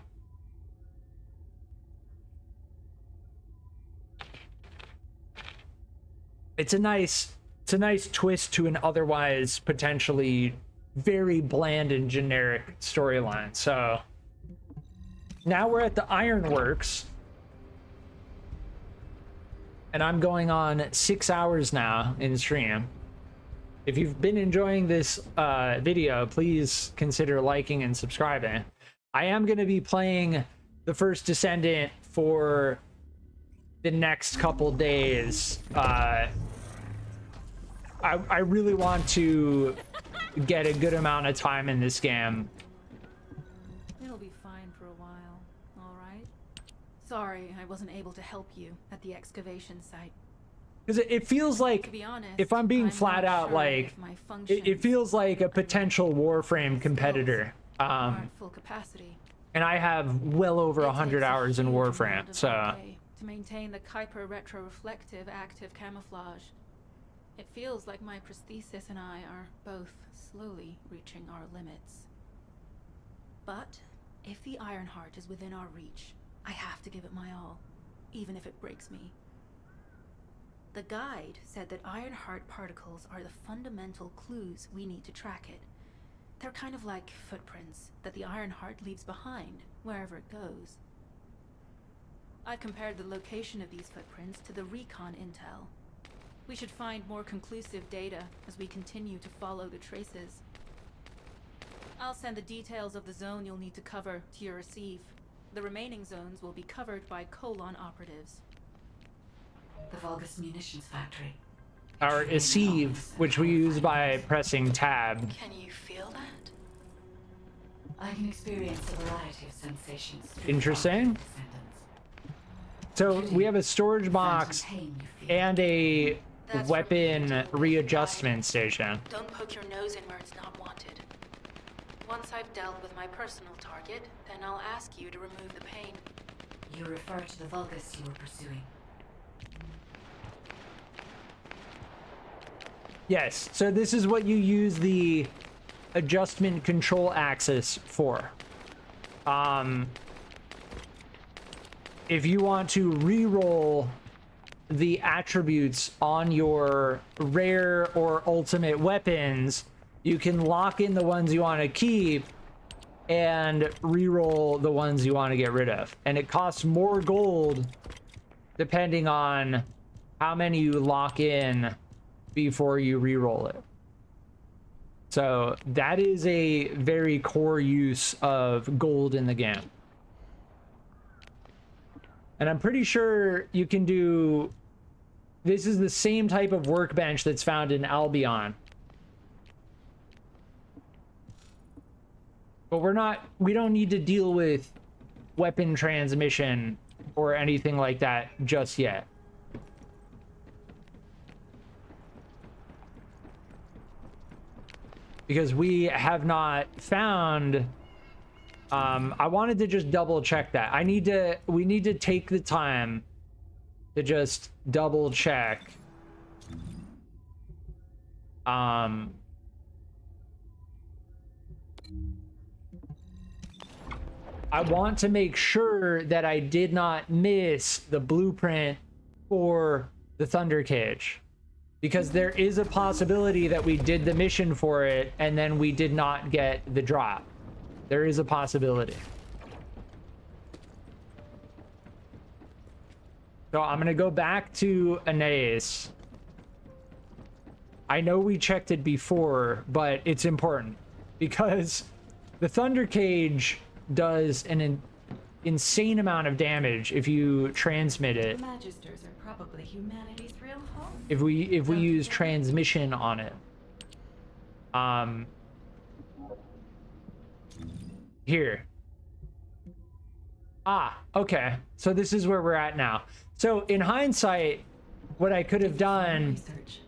It's a nice twist to an otherwise potentially very bland and generic storyline. So now we're at the Ironworks, and I'm going on 6 hours now in stream. If you've been enjoying this video, please consider liking and subscribing. I am going to be playing the first Descendant for the next couple days. I really want to get a good amount of time in this game. It'll be fine for a while, all right? Sorry, I wasn't able to help you at the excavation site. Because it feels like, To be honest, if I'm being flat out, sure like, if my it feels like a potential Warframe competitor. aren't at full capacity. And I have well over 100 hours in Warframe, Amount of so RK to maintain the Kuiper retroreflective active camouflage. It feels like my prosthesis and I are both slowly reaching our limits. But if the Ironheart is within our reach, I have to give it my all, even if it breaks me. The guide said that Ironheart particles are the fundamental clues we need to track it. They're kind of like footprints that the Ironheart leaves behind, wherever it goes. I've compared the location of these footprints to the recon intel. We should find more conclusive data as we continue to follow the traces. I'll send the details of the zone you'll need to cover to your receive. The remaining zones will be covered by Colon operatives. The Vulgus munitions factory. our receive, which we use by pressing tab. Can you feel that? I can experience a variety of sensations. Interesting. So we have a storage box and a weapon readjustment station. Don't poke your nose in where it's not wanted. Once I've dealt with my personal target, then I'll ask you to remove the pain. You refer to the Vulgus you were pursuing. Yes, so this is what you use the adjustment control axis for. If you want to re-roll the attributes on your rare or ultimate weapons, you can lock in the ones you want to keep and re-roll the ones you want to get rid of. And it costs more gold depending on how many you lock in before you re-roll it. So that is a very core use of gold in the game. And I'm pretty sure you can do... This is the same type of workbench that's found in Albion. But we don't need to deal with weapon transmission or anything like that just yet. Because we have not found... I wanted to just double check that. We need to take the time to just double check. I want to make sure that I did not miss the blueprint for the Thunder Cage. Because there is a possibility that we did the mission for it and then we did not get the drop. There is a possibility. So I'm going to go back to Anais. I know we checked it before, but it's important. Because the Thunder Cage does an insane amount of damage if you transmit it. Magisters are probably humanity's real home. If we use transmission on it. Here. Okay. So this is where we're at now. So in hindsight, what I could have done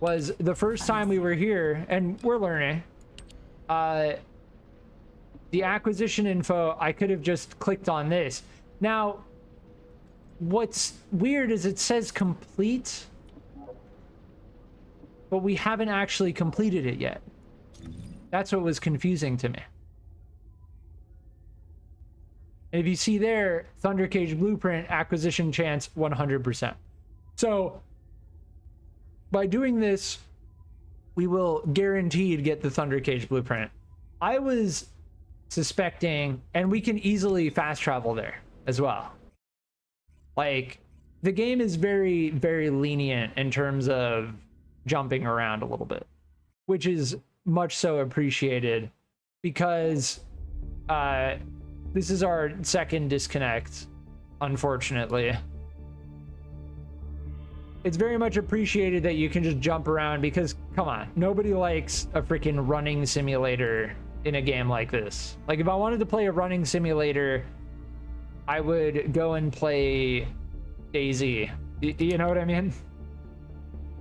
was the first time we were here, and we're learning, the acquisition info, I could have just clicked on this. Now, what's weird is it says complete, but we haven't actually completed it yet. That's what was confusing to me. And if you see there, Thunder Cage Blueprint, acquisition chance 100%. So, by doing this, we will guaranteed get the Thunder Cage Blueprint. I was suspecting, and we can easily fast travel there as well. Like, the game is very, very lenient in terms of jumping around a little bit, which is much so appreciated because this is our second disconnect, unfortunately. It's very much appreciated that you can just jump around because, come on, nobody likes a freaking running simulator in a game like this. Like, if I wanted to play a running simulator, I would go and play DayZ. You know what I mean?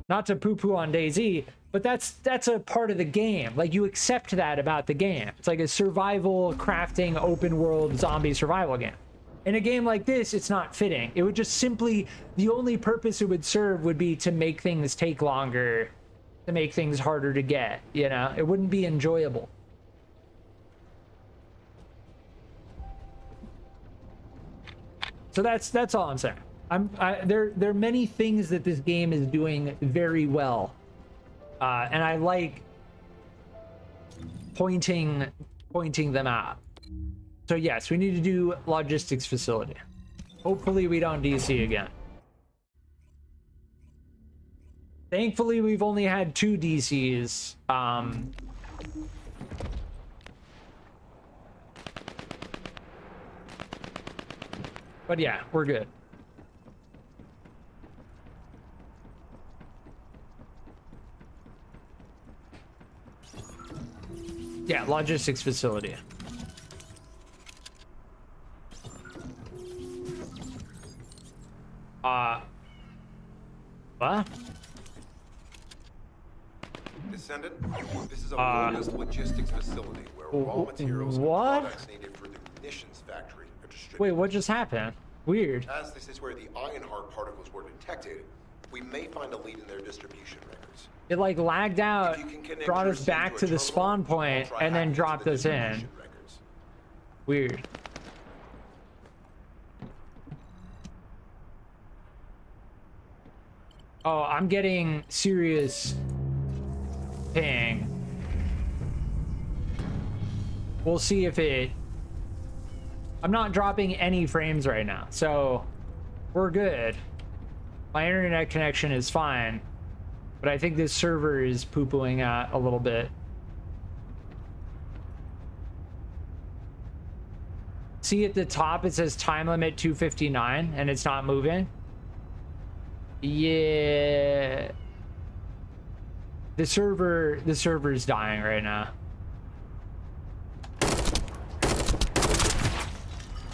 Not to poo-poo on DayZ, but that's a part of the game. Like, you accept that about the game. It's like a survival, crafting, open world zombie survival game. In a game like this, it's not fitting. It would just simply, the only purpose it would serve would be to make things take longer, to make things harder to get, you know? It wouldn't be enjoyable. So that's all I'm saying. There are many things that this game is doing very well, and I like pointing them out. So yes, we need to do logistics facility. Hopefully we don't DC again. Thankfully we've only had 2 DCs. But yeah, we're good. Yeah, logistics facility. What? Descendant, this is a focused logistics facility where raw materials and products needed for the munitions factory are distributed. Wait, what just happened? Weird. As this is where the Ironheart particles were detected, we may find a lead in their distribution records. It like lagged out, brought us back to the spawn point, and then dropped us in. Weird. Oh, I'm getting serious ping. We'll see if it... I'm not dropping any frames right now, so we're good. My internet connection is fine, but I think this server is poo-pooing out a little bit. See at the top, it says time limit 2:59 and it's not moving. Yeah. The server's dying right now.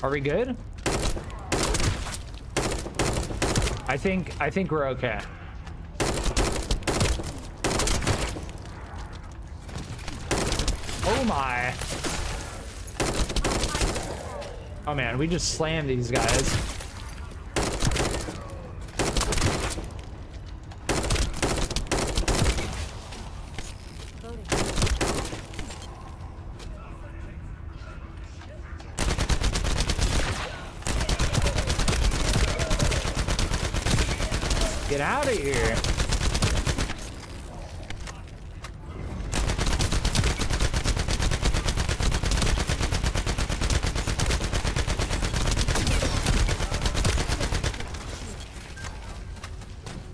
Are we good? I think we're okay. Oh my. Oh man, we just slammed these guys. Get out of here.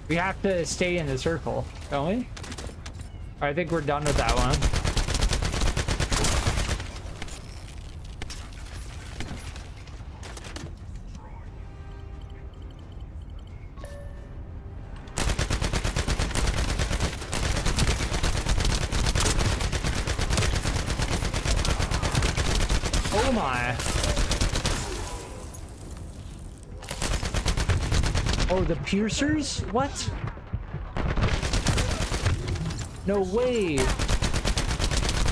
We have to stay in the circle, don't we? I think we're done with that one. Oh my. Oh, the piercers? What? No way.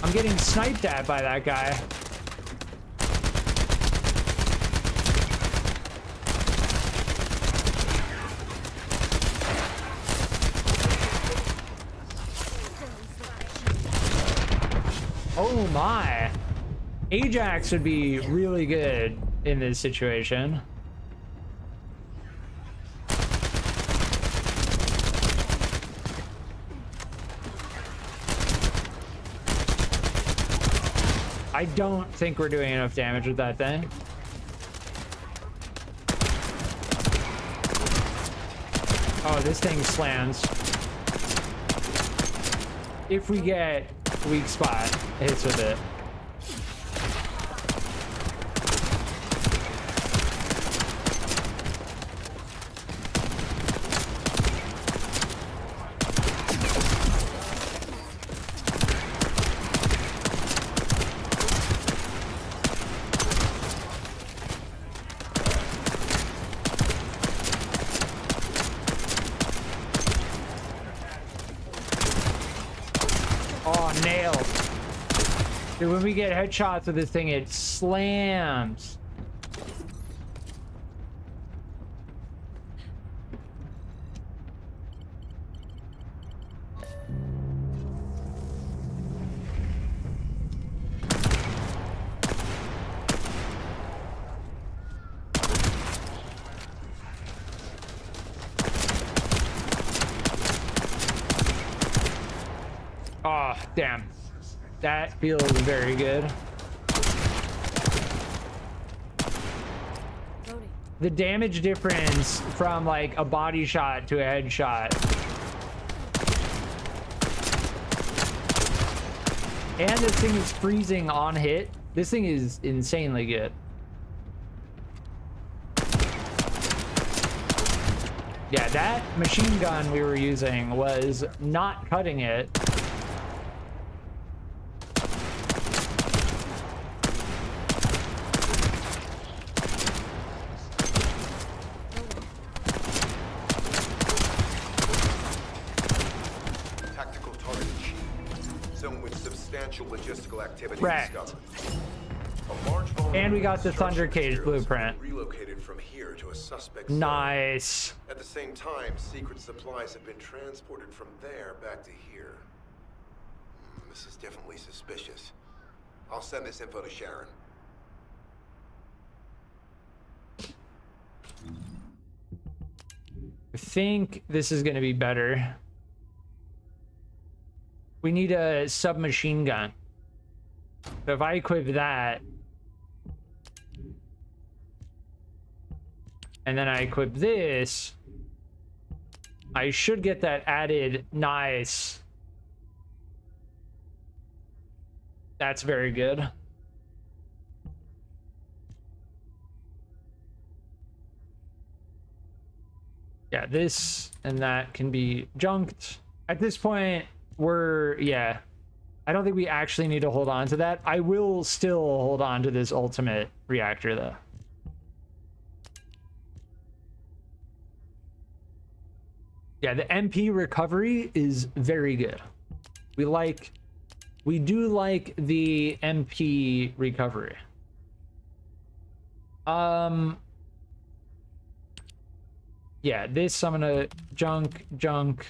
I'm getting sniped at by that guy. Oh my. Ajax would be really good in this situation. I don't think we're doing enough damage with that thing. Oh, this thing slams. If we get weak spot hits with it. Oh, nailed. Dude, when we get headshots with this thing, it slams. Oh, damn. That feels very good. The damage difference from like a body shot to a headshot. And this thing is freezing on hit. This thing is insanely good. Yeah, that machine gun we were using was not cutting it. Logistical activity Right. discovered. A large volume And we got the of Thunder Cage materials blueprint. relocated from here to a suspect Nice. zone. At the same time, secret supplies have been transported from there back to here. This is definitely suspicious. I'll send this info to Sharon. I think this is going to be better. We need a submachine gun. So if I equip that, and then I equip this, I should get that added. Nice. That's very good. Yeah, this and that can be junked. At this point, yeah. I don't think we actually need to hold on to that. I will still hold on to this ultimate reactor, though. Yeah, the MP recovery is very good. We do like the MP recovery. Yeah, this I'm gonna junk.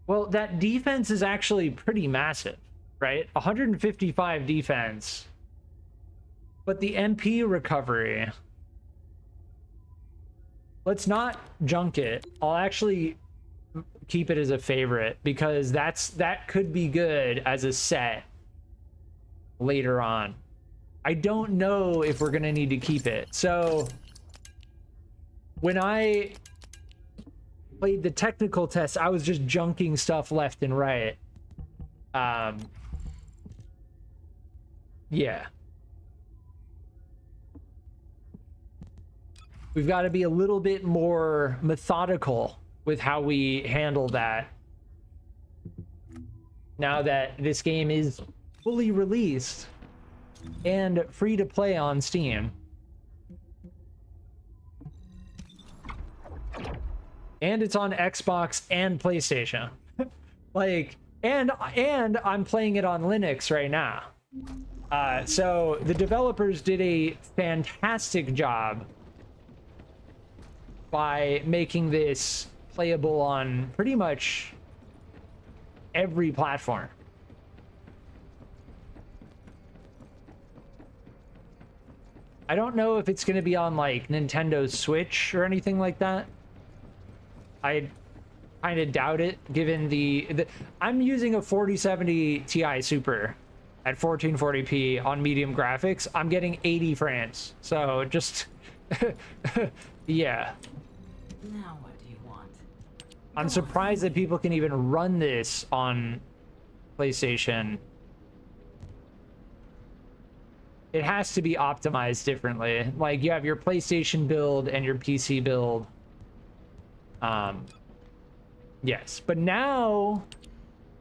Well, that defense is actually pretty massive, right? 155 defense. But the MP recovery, let's not junk it. I'll actually keep it as a favorite because that could be good as a set later on. I don't know if we're gonna need to keep it. So when I played the technical test, I was just junking stuff left and right. Yeah. We've got to be a little bit more methodical with how we handle that now that this game is fully released and free to play on Steam. And it's on Xbox and PlayStation. Like, and I'm playing it on Linux right now. So the developers did a fantastic job by making this playable on pretty much every platform. I don't know if it's going to be on like Nintendo Switch or anything like that. I kind of doubt it, given the I'm using a 4070 Ti Super at 1440p on medium graphics. I'm getting 80 frames, so just yeah. Now what do you want? I'm surprised that people can even run this on PlayStation. It has to be optimized differently. Like, you have your PlayStation build and your PC build. Yes, but now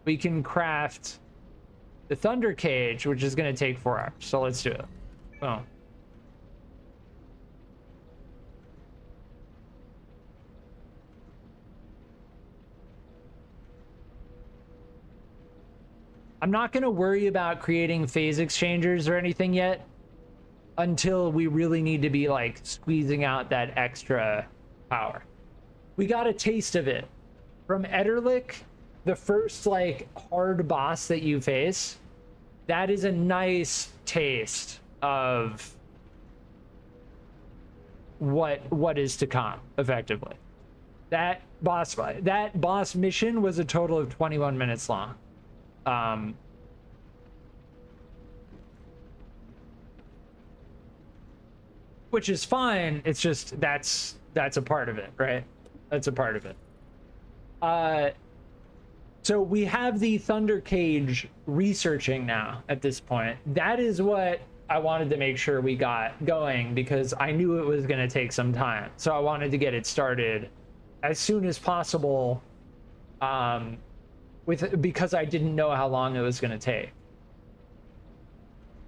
we can craft the Thunder Cage, which is going to take 4 hours. So let's do it. Boom. I'm not going to worry about creating phase exchangers or anything yet until we really need to be like squeezing out that extra power. We got a taste of it from Ederlich, the first like hard boss that you face. That is a nice taste of what is to come, effectively. That boss mission was a total of 21 minutes long. Which is fine. It's just that's a part of it, right? That's a part of it. So we have the Thunder Cage researching now at this point. That is what I wanted to make sure we got going, because I knew it was going to take some time. So I wanted to get it started as soon as possible, because I didn't know how long it was going to take.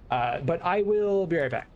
But I will be right back.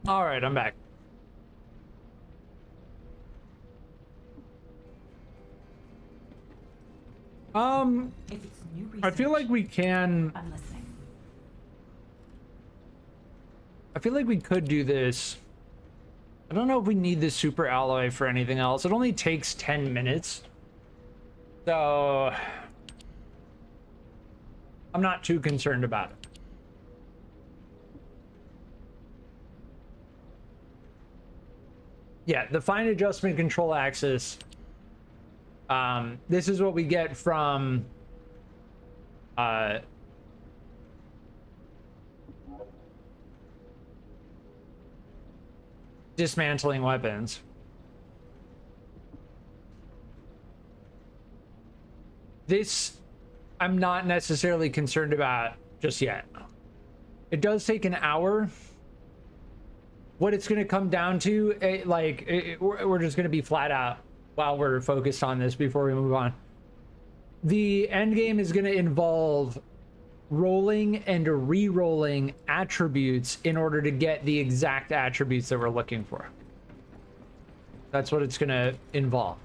All right, I'm back. I feel like we can. I'm listening. I feel like we could do this. I don't know if we need the super alloy for anything else. It only takes 10 minutes. So I'm not too concerned about it. Yeah, the fine adjustment control axis. This is what we get from dismantling weapons. This I'm not necessarily concerned about just yet. It does take an hour. What it's going to come down to, we're just going to be flat out while we're focused on this before we move on. The end game is going to involve rolling and re-rolling attributes in order to get the exact attributes that we're looking for. That's what it's going to involve.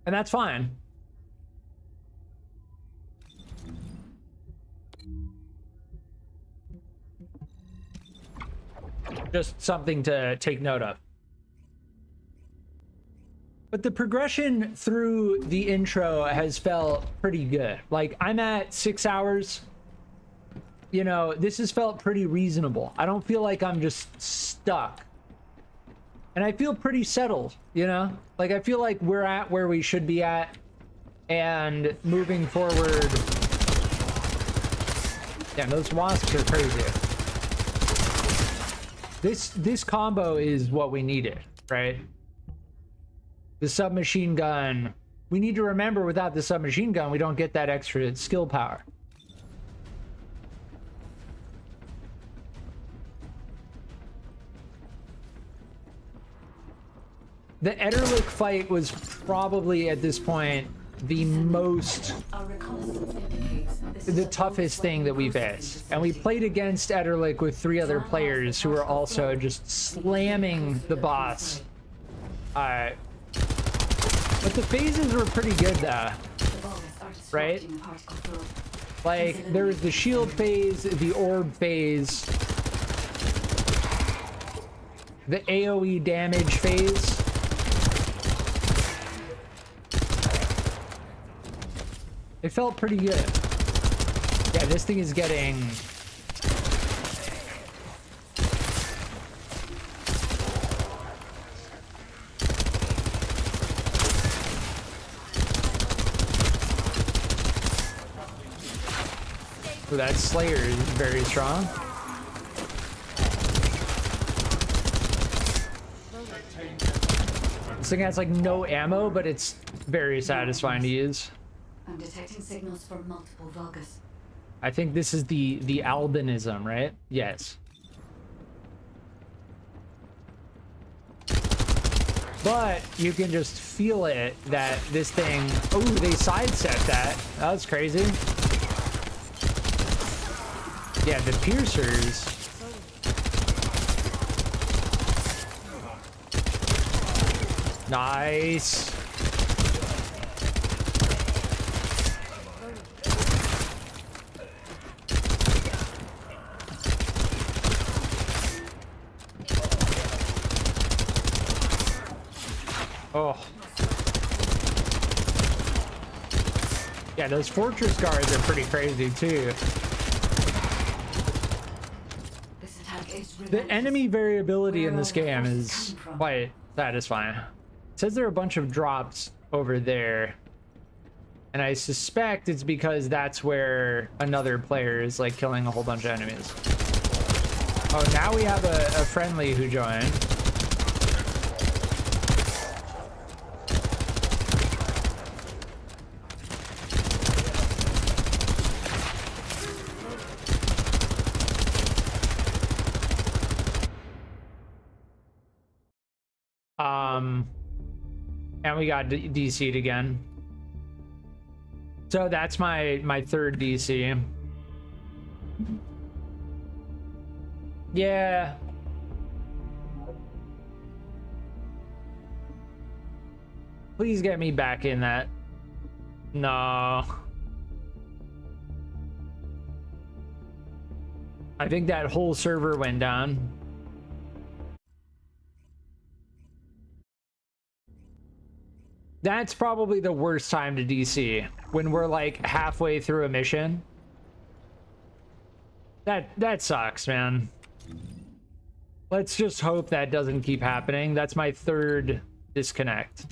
And that's fine. Just something to take note of. But the progression through the intro has felt pretty good. Like, I'm at 6 hours. You know, this has felt pretty reasonable. I don't feel like I'm just stuck. And I feel pretty settled, you know? Like, I feel like we're at where we should be at. And moving forward... Yeah, those wasps are crazy. This combo is what we needed, right? The submachine gun. We need to remember, without the submachine gun, we don't get that extra skill power. The Ederlich fight was probably, at this point, the toughest thing that we faced. And we played against Ederlich with 3 other players who were also just slamming the boss. But the phases were pretty good though, right? Like, there was the shield phase, the orb phase, the AoE damage phase. It felt pretty good. Yeah, this thing is getting... So that Slayer is very strong. This thing has like no ammo, but it's very satisfying to use. I'm detecting signals from multiple Vulgus. I think this is the albinism, right? Yes. But you can just feel it that this thing... Oh, they sidestepped that. That was crazy. Yeah, the piercers... Nice. Oh. Yeah, those fortress guards are pretty crazy too. The enemy variability in this game is quite satisfying. It says there are a bunch of drops over there. And I suspect it's because that's where another player is like killing a whole bunch of enemies. Oh, now we have a friendly who joined. And we got DC'd again. So that's my third DC. Yeah. Please get me back in that. No. I think that whole server went down. That's probably the worst time to DC, when we're like halfway through a mission. That sucks, man. Let's just hope that doesn't keep happening. That's my third disconnect.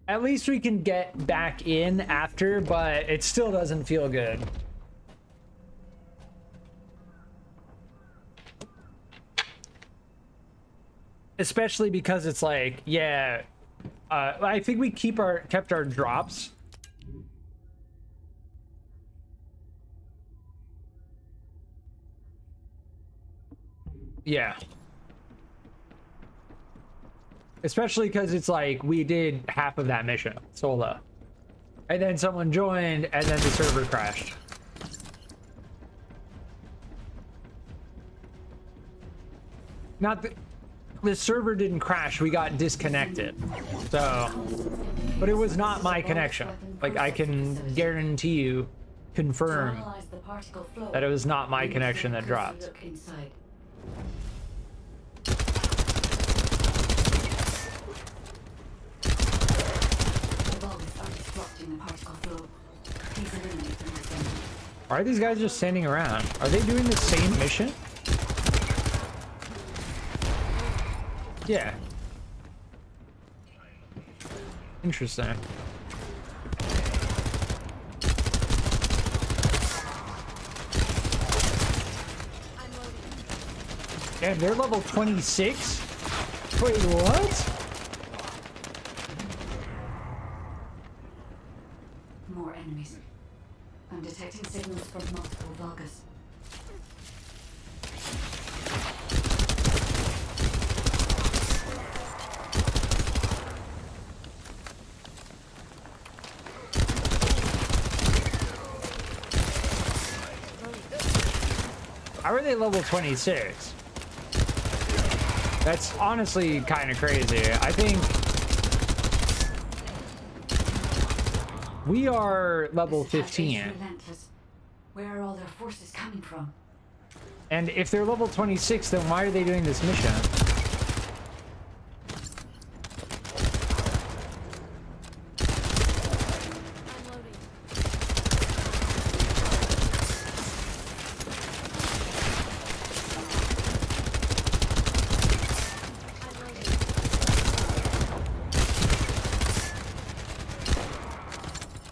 At least we can get back in after, but it still doesn't feel good. Especially because it's like, yeah, I think we kept our drops. Yeah. Especially because it's like we did half of that mission solo, and then someone joined, and then the server crashed. Not the server didn't crash, we got disconnected. So, but it was not my connection. Like, I can guarantee you, confirm that it was not my connection that dropped. Why are these guys just standing around? Are they doing the same mission? Yeah. Interesting. Damn, they're level 26? Wait, what? More enemies. I'm detecting signals from multiple Vulgus. How are they level 26? That's honestly kind of crazy. I think we are level 15. Where are all their forces coming from? And if they're level 26, then why are they doing this mission?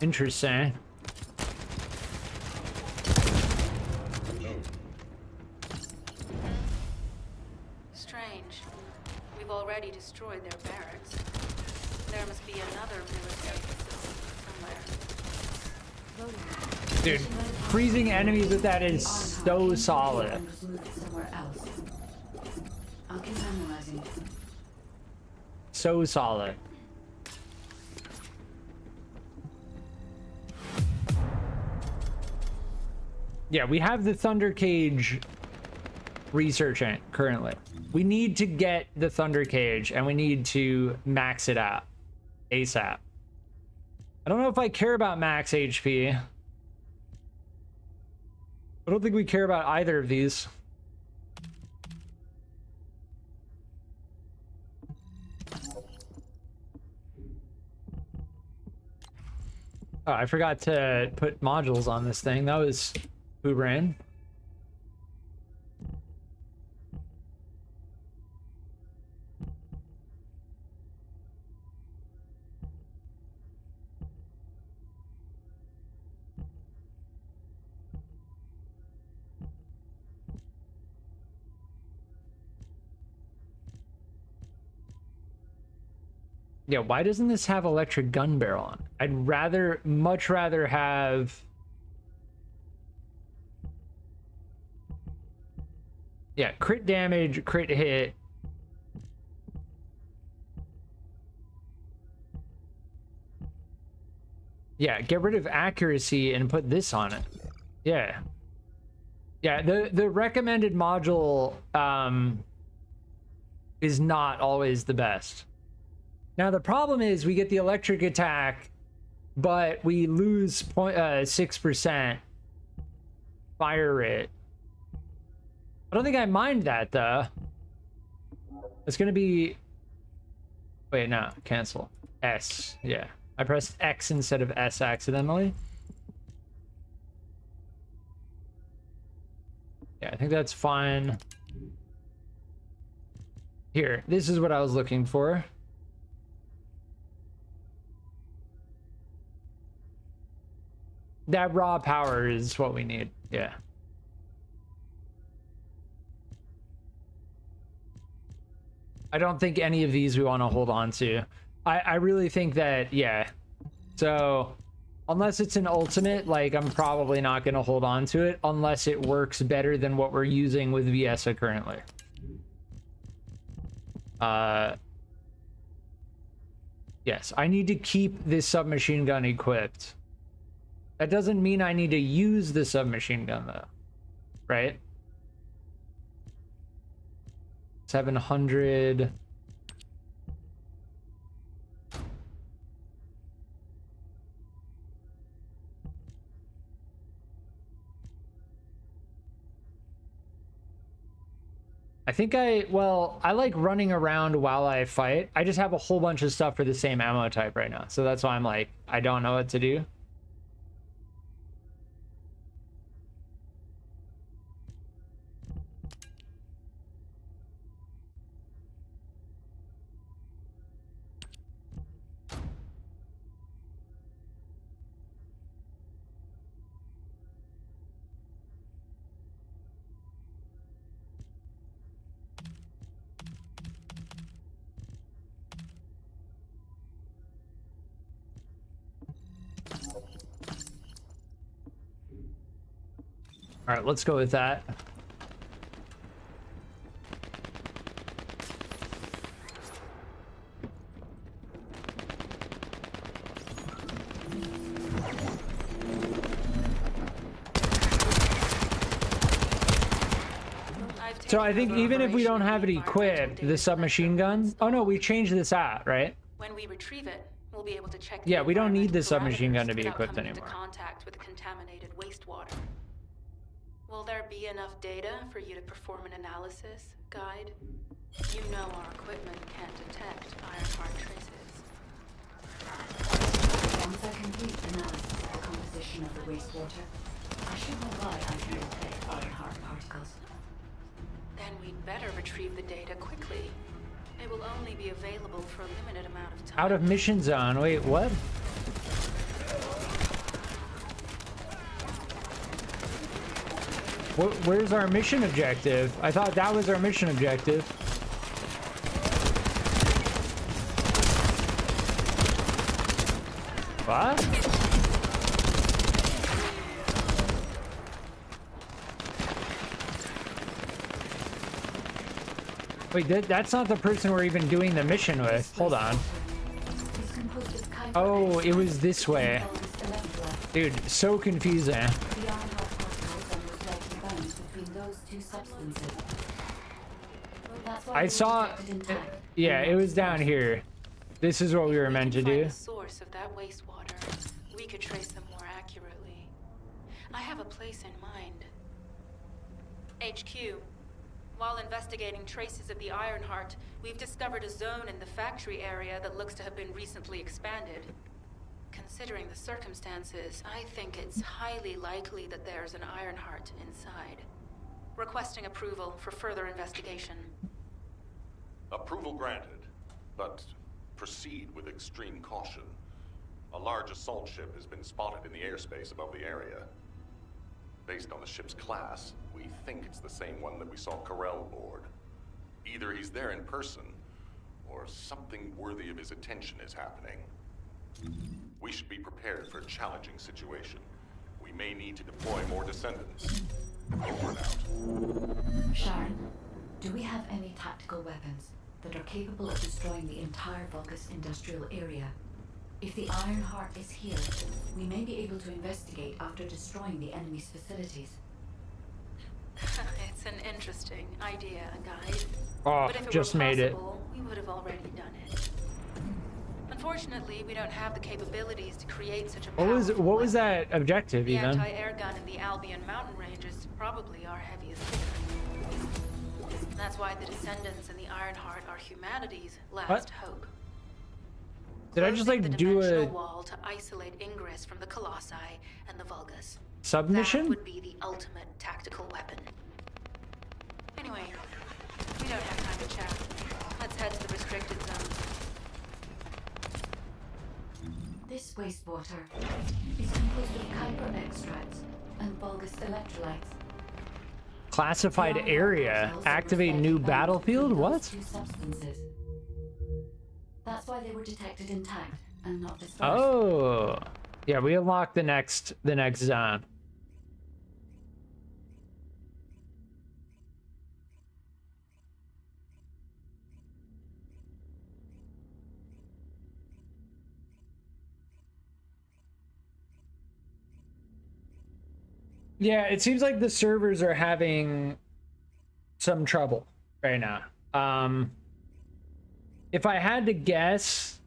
Interesting. Strange. We've already destroyed their barracks. There must be another military facility somewhere. Dude, freezing enemies with that is so solid. So solid. Yeah, we have the Thunder Cage researching currently. We need to get the Thunder Cage and we need to max it out ASAP. I don't know if I care about max HP. I don't think we care about either of these. Oh, I forgot to put modules on this thing. That was who ran. Yeah, why doesn't this have electric gun barrel on? I'd much rather have Yeah, crit damage, crit hit. Yeah, get rid of accuracy and put this on it. Yeah. Yeah, the recommended module is not always the best. Now the problem is we get the electric attack, but we lose 6% fire rate. I don't think I mind that though. It's gonna be, wait, no, cancel. S, yeah. I pressed X instead of S accidentally. Yeah, I think that's fine. Here, this is what I was looking for. That raw power is what we need, yeah. I don't think any of these we want to hold on to. I really think that, yeah. So, unless it's an ultimate, like, I'm probably not going to hold on to it unless it works better than what we're using with VSA currently. Yes, I need to keep this submachine gun equipped. That doesn't mean I need to use the submachine gun, though. Right? 700... I think well, I like running around while I fight. I just have a whole bunch of stuff for the same ammo type right now. So that's why I'm like, I don't know what to do. All right, let's go with that. So I think even if we don't have it equipped, the submachine gun... Oh no, we changed this out, right? When we retrieve it, we'll be able to check. Yeah, we don't need the submachine gun to be equipped anymore. Contact with contaminated wastewater. Will there be enough data for you to perform an analysis, Guide? You know our equipment can't detect Ironheart traces. Once I complete analysis of the composition of the wastewater, I should know why I can detect Ironheart particles. Then we'd better retrieve the data quickly. It will only be available for a limited amount of time. Out of mission zone. Wait, what? Where's our mission objective? I thought that was our mission objective. What? Wait, that's not the person we're even doing the mission with. Hold on. Oh, it was this way. Dude, so confusing. I saw... Yeah, it was down here. This is what we were meant to do. The source of that wastewater, we could trace them more accurately. I have a place in mind. HQ. While investigating traces of the Ironheart, we've discovered a zone in the factory area that looks to have been recently expanded. Considering the circumstances, I think it's highly likely that there's an Ironheart inside. Requesting approval for further investigation. Approval granted, but proceed with extreme caution. A large assault ship has been spotted in the airspace above the area. Based on the ship's class, we think it's the same one that we saw Corell aboard. Either he's there in person, or something worthy of his attention is happening. We should be prepared for a challenging situation. We may need to deploy more Descendants. Over and out. Sharon, do we have any tactical weapons that are capable of destroying the entire Vulgus industrial area? If the Ironheart is here, we may be able to investigate after destroying the enemy's facilities. It's an interesting idea, guide. Oh, But if it just were made it. possible, we would have already done it. Unfortunately, we don't have the capabilities to create such a What was that objective The even? anti-air gun in the Albion mountain range is probably our heaviest hitter. That's why the Descendants and the Ironheart are humanity's last hope. Did I just Closing like the do dimensional a wall to isolate Ingress from the Colossi and the Vulgus. submission? That would be the ultimate tactical weapon. Anyway, we don't have time to chat. Let's head to the restricted zone. This wastewater is composed of Kuiper extracts and Vulgus electrolytes. Classified area. Activate new battlefield? What? Two substances. That's why they were detected intact and not dispersed. Oh. Yeah, we unlocked the next zone. Yeah, it seems like the servers are having some trouble right now. If I had to guess,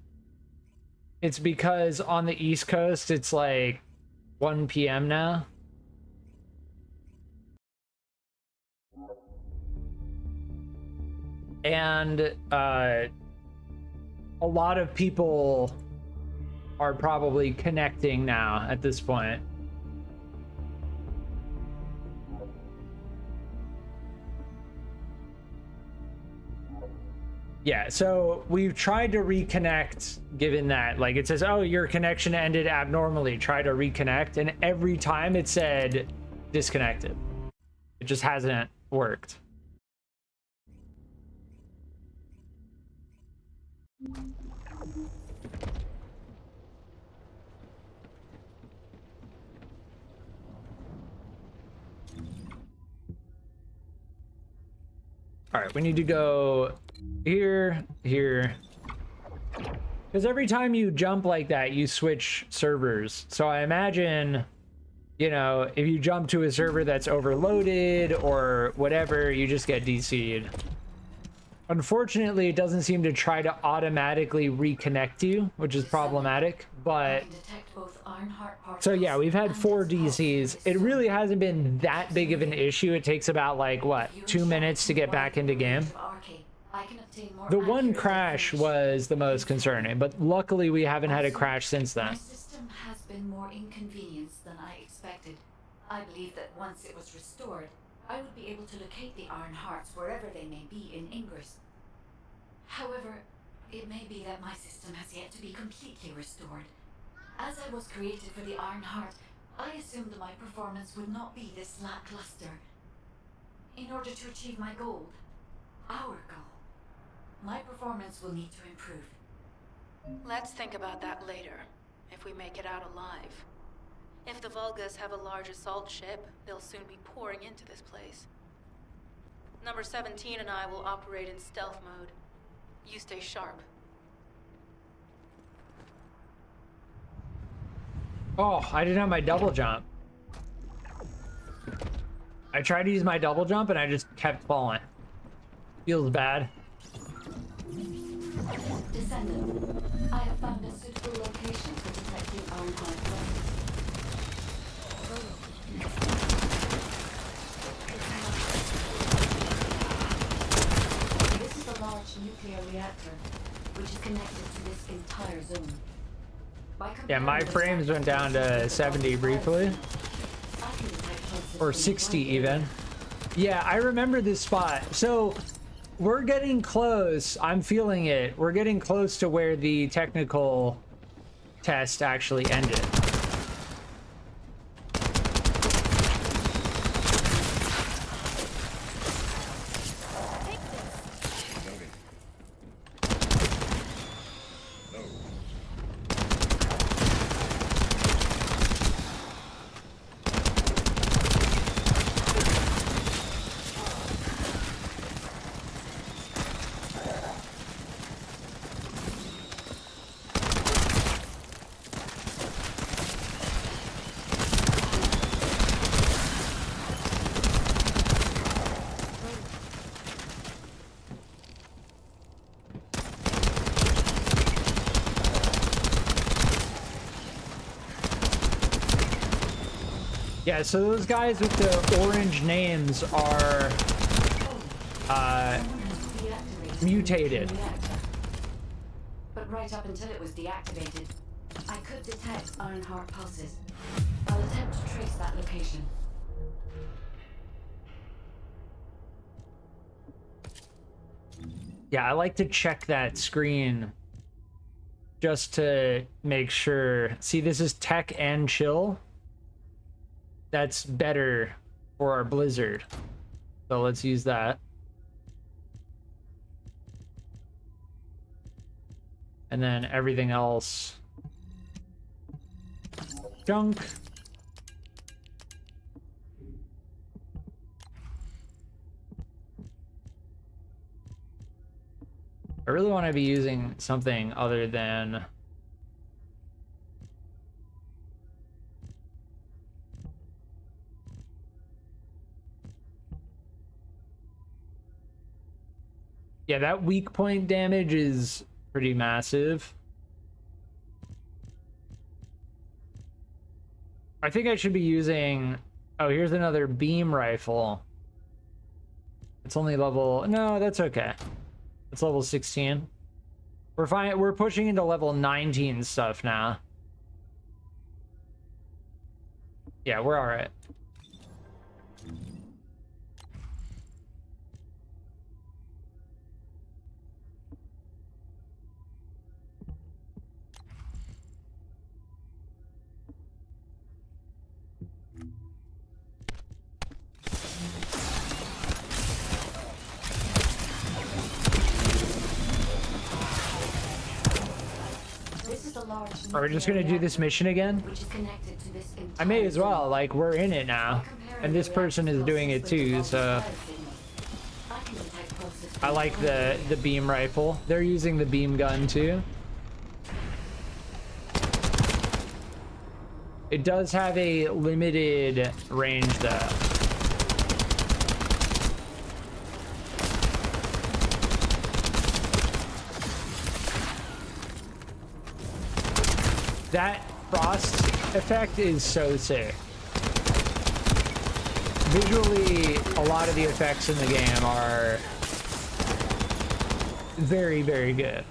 it's because on the East Coast, it's like 1 p.m. now. And a lot of people are probably connecting now at this point. Yeah, so we've tried to reconnect, given that, like, it says, oh, your connection ended abnormally, try to reconnect, and every time it said disconnected. It just hasn't worked. All right, we need to go here, here. Because every time you jump like that, you switch servers. So I imagine, you know, if you jump to a server that's overloaded or whatever, you just get DC'd. Unfortunately, it doesn't seem to try to automatically reconnect you, which is problematic, but... So yeah, we've had 4 DCs. It really hasn't been that big of an issue. It takes about, like, what, 2 minutes to get back into game? The one crash was the most concerning, but luckily we haven't had a crash since then. My system has been more inconvenienced than I expected. I believe that once it was restored, I would be able to locate the Ironhearts wherever they may be in Ingress. However, it may be that my system has yet to be completely restored. As I was created for the Ironheart, I assumed my performance would not be this lackluster. In order to achieve my goal, our goal, my performance will need to improve. Let's think about that later, if we make it out alive. If the Vulgus have a large assault ship, they'll soon be pouring into this place. Number 17 and I will operate in stealth mode. You stay sharp. Oh, I didn't have my double jump. I tried to use my double jump and I just kept falling. Feels bad. Descendant, I have found a suitable location for detecting Ironheart weapons. This is a large nuclear reactor, which is connected to this entire zone. Yeah, my frames went down to 70 briefly. Or 60 even. Yeah, I remember this spot. So we're getting close. I'm feeling it. We're getting close to where the technical test actually ended. Yeah, so those guys with the orange names are mutated. But right up until it was deactivated, I could detect Ironheart pulses. I'll attempt to trace that location. Yeah, I like to check that screen just to make sure. See, this is tech and chill. That's better for our Blizzard. So let's use that. And then everything else, junk. I really want to be using something other than yeah, that weak point damage is pretty massive. I think I should be using, oh, here's another beam rifle. It's only level, no, that's okay. It's level 16. We're fine. We're pushing into level 19 stuff now. Yeah, we're all right. Are we just gonna do this mission again? I may as well, like, we're in it now. And this person is doing it too, so... I like the beam rifle. They're using the beam gun too. It does have a limited range though. That frost effect is so sick. Visually, a lot of the effects in the game are very, very good.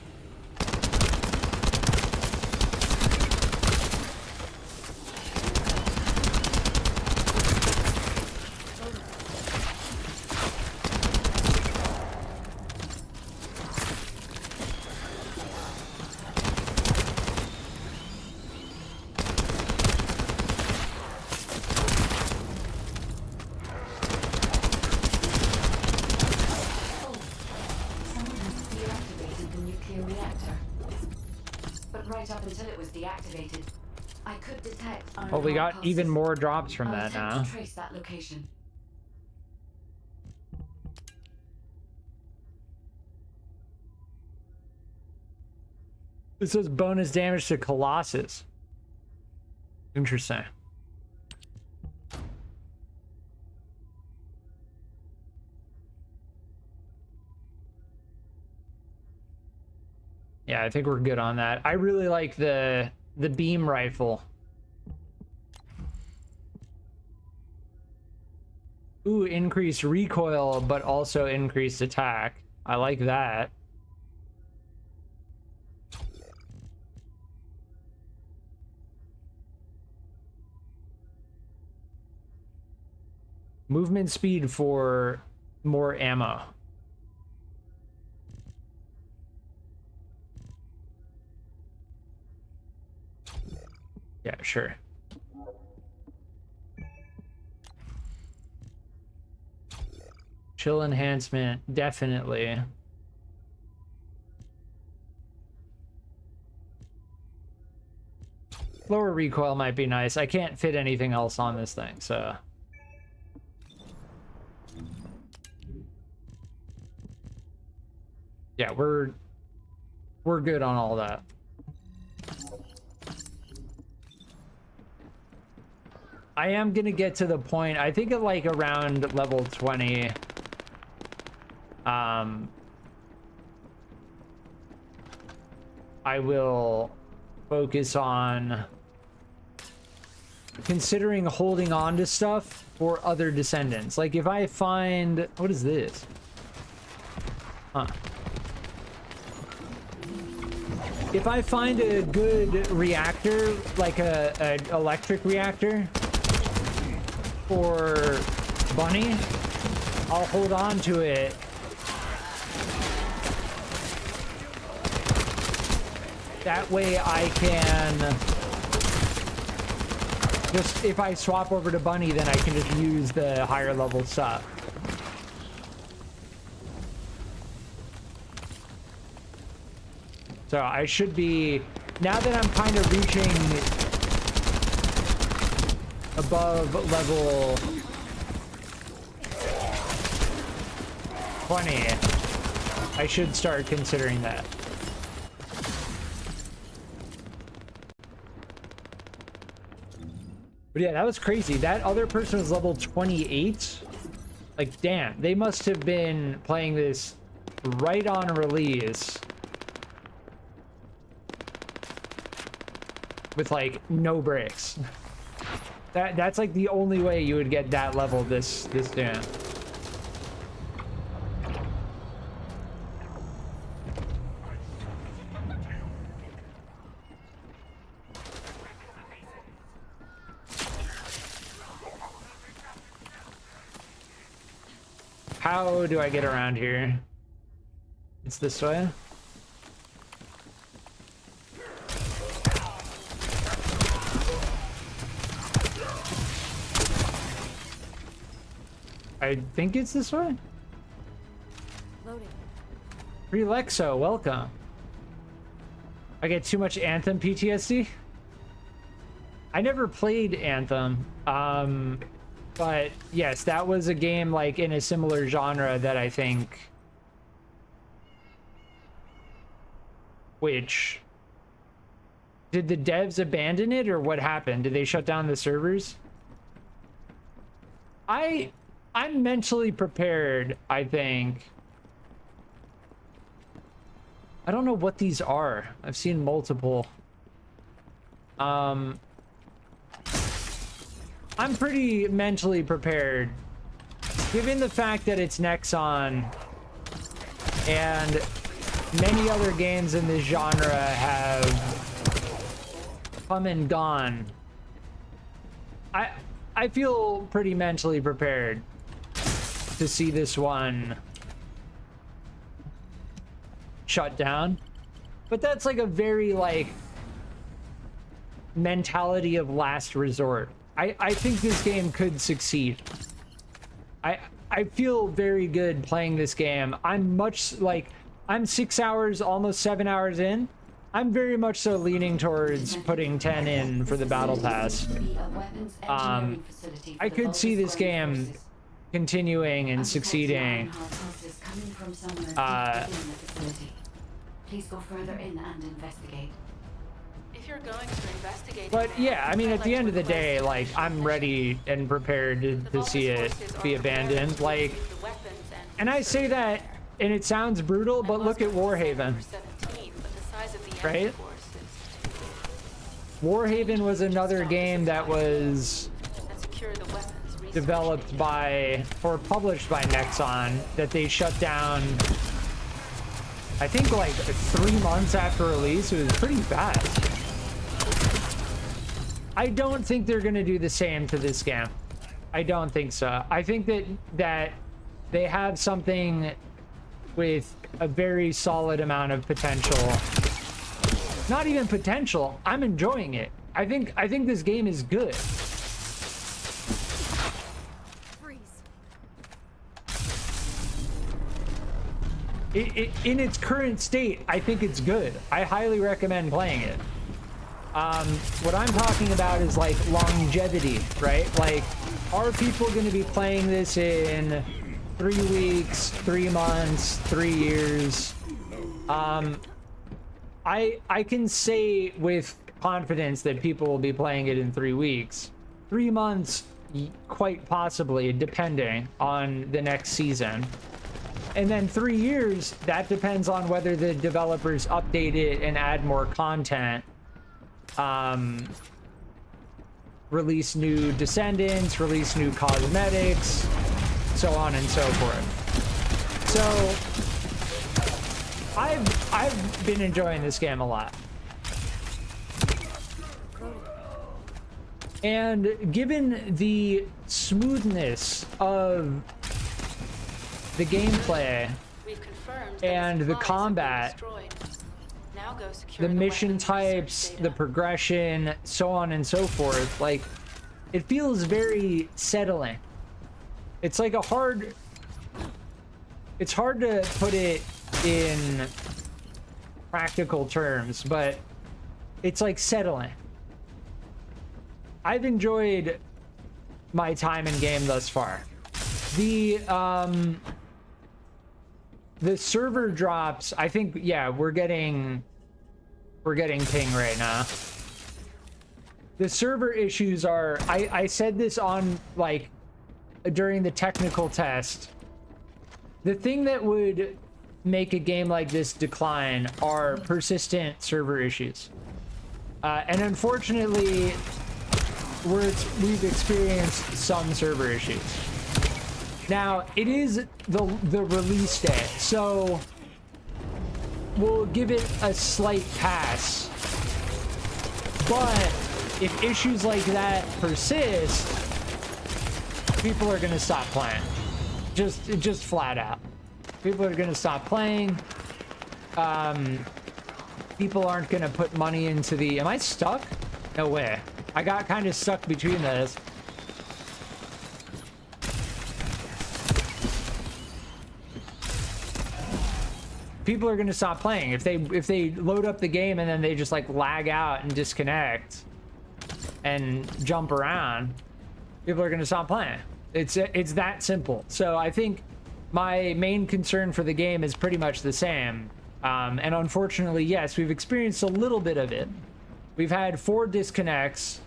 Well, we got even more drops from that now. Trace that location. This says bonus damage to Colossus. Interesting. Yeah, I think we're good on that. I really like the beam rifle. Ooh, increased recoil, but also increased attack. I like that. Movement speed for more ammo. Yeah, sure. Chill enhancement, definitely. Lower recoil might be nice. I can't fit anything else on this thing, so... Yeah, we're good on all that. I am gonna get to the point, I think at like around level 20. I will focus on considering holding on to stuff for other Descendants. Like if I find, what is this? Huh. If I find a good reactor, like a electric reactor for Bunny, I'll hold on to it. That way I can just, if I swap over to Bunny, then I can just use the higher level stuff. So I should be, now that I'm kind of reaching above level 20, I should start considering that. But yeah, that was crazy. That other person was level 28. Like, damn, they must have been playing this right on release. With like no breaks. That's like the only way you would get that level this soon. How do I get around here? It's this way. I think it's this way. Loading. Relexo, welcome. I get too much Anthem PTSD. I never played Anthem, but yes, that was a game like in a similar genre that I think, which, did the devs abandon it or what happened? Did they shut down the servers? I'm mentally prepared, I think. I don't know what these are. I've seen multiple. I'm pretty mentally prepared, given the fact that it's Nexon and many other games in this genre have come and gone. I feel pretty mentally prepared to see this one shut down, but that's like a very like mentality of last resort. I think this game could succeed. I feel very good playing this game. I'm 6 hours, almost 7 hours in. I'm very much so leaning towards putting 10 in for the battle pass. I could see this game continuing and succeeding. Please go further in and investigate. If you're going to investigate, but yeah, I mean, at the end of the day, like, I'm ready and prepared to see it be abandoned. Like, and I say that, and it sounds brutal, but look at Warhaven. Right? Warhaven was another game that was developed by, or published by Nexon, that they shut down, I think like 3 months after release. It was pretty fast. I don't think they're gonna do the same to this game. I don't think so. I think that they have something with a very solid amount of potential. Not even potential. I'm enjoying it. I think this game is good. In its current state, I think it's good. I highly recommend playing it. What I'm talking about is like longevity, right? Like, are people going to be playing this in 3 weeks, 3 months, 3 years? I can say with confidence that people will be playing it in 3 weeks. 3 months, quite possibly, depending on the next season. And then 3 years, that depends on whether the developers update it and add more content. release new Descendants, release new cosmetics, so on and so forth. So I've been enjoying this game a lot. And given the smoothness of the gameplay and the combat, the mission types, the progression, so on and so forth, like, it feels very settling. It's like it's hard to put it in practical terms, but it's like settling. I've enjoyed my time in game thus far. The server drops, I think, yeah, we're getting ping right now. The server issues are, I said this on, like, during the technical test. The thing that would make a game like this decline are persistent server issues. And unfortunately, we've experienced some server issues. Now, it is the release day, so we'll give it a slight pass. But if issues like that persist, people are gonna stop playing. Just flat out. People are gonna stop playing. People aren't gonna put money into the... Am I stuck? No way. I got kind of stuck between those. People are gonna stop playing if they load up the game and then they just like lag out and disconnect and jump around. People are gonna stop playing. It's that simple. So I think my main concern for the game is pretty much the same. And unfortunately, yes, we've experienced a little bit of it. We've had 4 disconnects.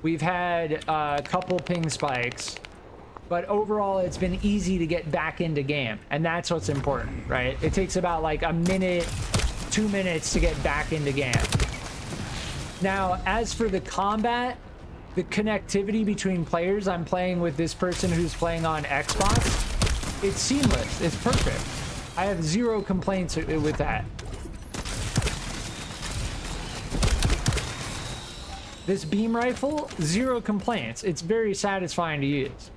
We've had a couple ping spikes. But overall, it's been easy to get back into game. And that's what's important, right? It takes about like a minute, 2 minutes to get back into game. Now, as for the combat, the connectivity between players, I'm playing with this person who's playing on Xbox. It's seamless. It's perfect. I have 0 complaints with that. This beam rifle, 0 complaints. It's very satisfying to use.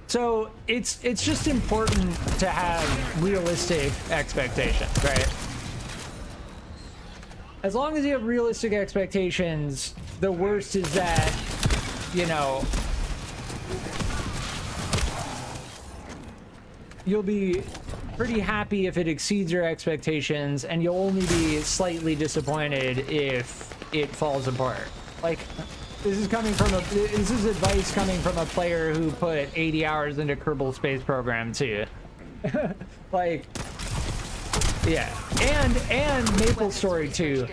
So it's just important to have realistic expectations, right? As long as you have realistic expectations, the worst is that, you know, you'll be pretty happy if it exceeds your expectations, and you'll only be slightly disappointed if it falls apart. Like, this is advice coming from a player who put 80 hours into Kerbal Space Program too. Like, yeah, and Maple Story too.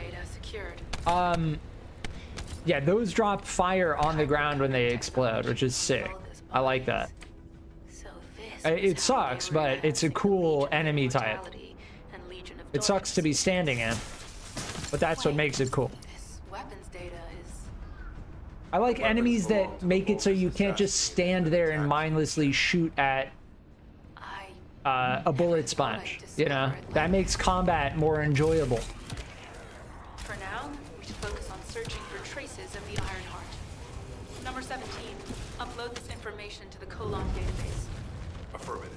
Yeah, those drop fire on the ground when they explode, which is sick. I like that. It sucks, but it's a cool enemy type. It sucks to be standing in, but that's what makes it cool. I like enemies that make it so you can't just stand there and mindlessly shoot at a bullet sponge, you know? That makes combat more enjoyable. For now, we should focus on searching for traces of the Ironheart. Number 17, upload this information to the Colon database. Affirmative.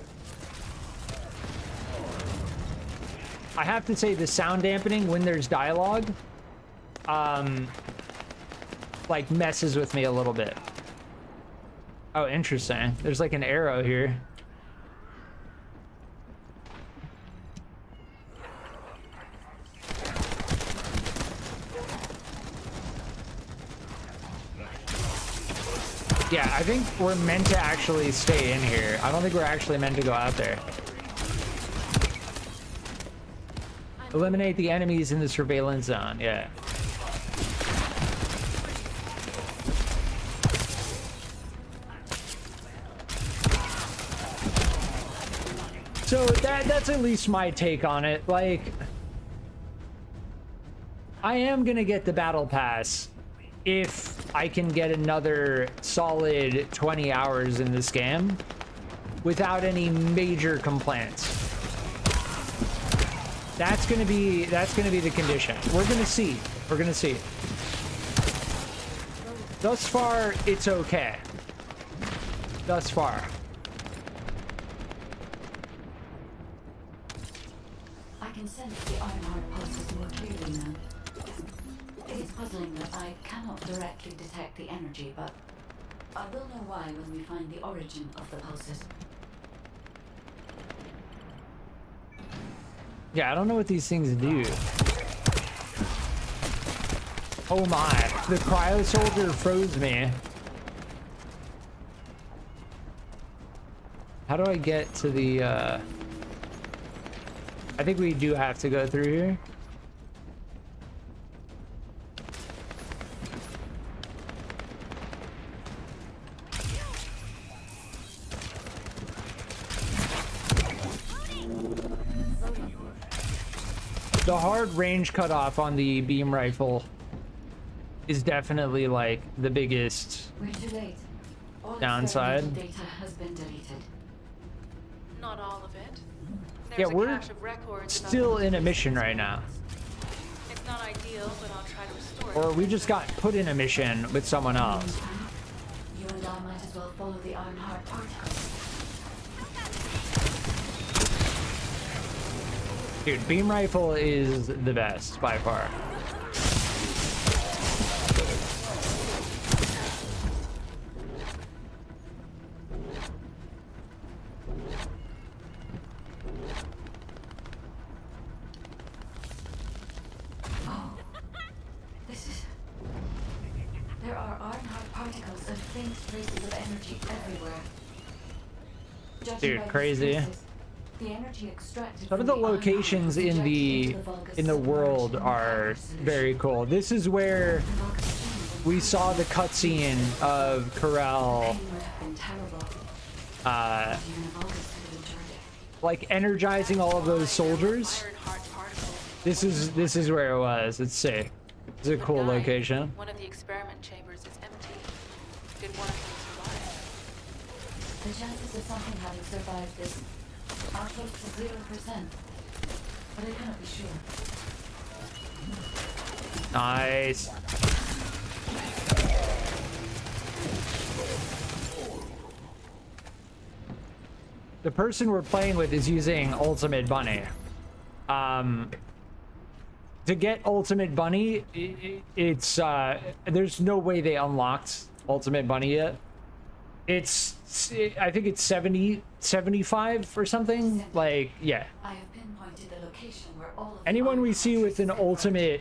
I have to say the sound dampening when there's dialogue, like messes with me a little bit. Oh, interesting. There's like an arrow here. Yeah, I think we're meant to actually stay in here. I don't think we're actually meant to go out there. Eliminate the enemies in the surveillance zone, yeah. So that's at least my take on it. Like, I am gonna get the battle pass if I can get another solid 20 hours in this game without any major complaints. That's gonna be the condition. We're gonna see. We're gonna see. Thus far, it's okay. Thus far. I can sense the Ironheart pulses more clearly now. It is puzzling that I cannot directly detect the energy, but I will know why when we find the origin of the pulses. Yeah, I don't know what these things do. Oh my, the cryo soldier froze me. How do I get to the, I think we do have to go through here. The hard range cutoff on the beam rifle is definitely like the biggest We're too late. All downside. experimental data has been deleted. Not all of it. Yeah, There's a we're cache of records about still the in a mission right now. It's not ideal, but I'll try to restore it. Or we just got put in a mission with someone else. You and I might as well follow the Ironheart particles. Dude, beam rifle is the best by far. Oh, this is... There are Ironheart particles and faint traces of energy everywhere. Judging Dude, by these crazy. traces, the energy extracted Some of from the Ironheart locations was in injected the into world submerged are solution. very cool. This is where we saw the cutscene of Corel, like energizing all of those soldiers. This is where it was. It's sick. It's a cool location. One of the experiment chambers is empty. Did one of them survive? The chances of something having survived this are close to 0%, but I cannot be sure. Nice. The person we're playing with is using Ultimate Bunny. To get Ultimate Bunny, it's there's no way they unlocked Ultimate Bunny yet. I think it's 70, 75 or something. Like, yeah. I have pinpointed the location where all of Anyone we see with an Ultimate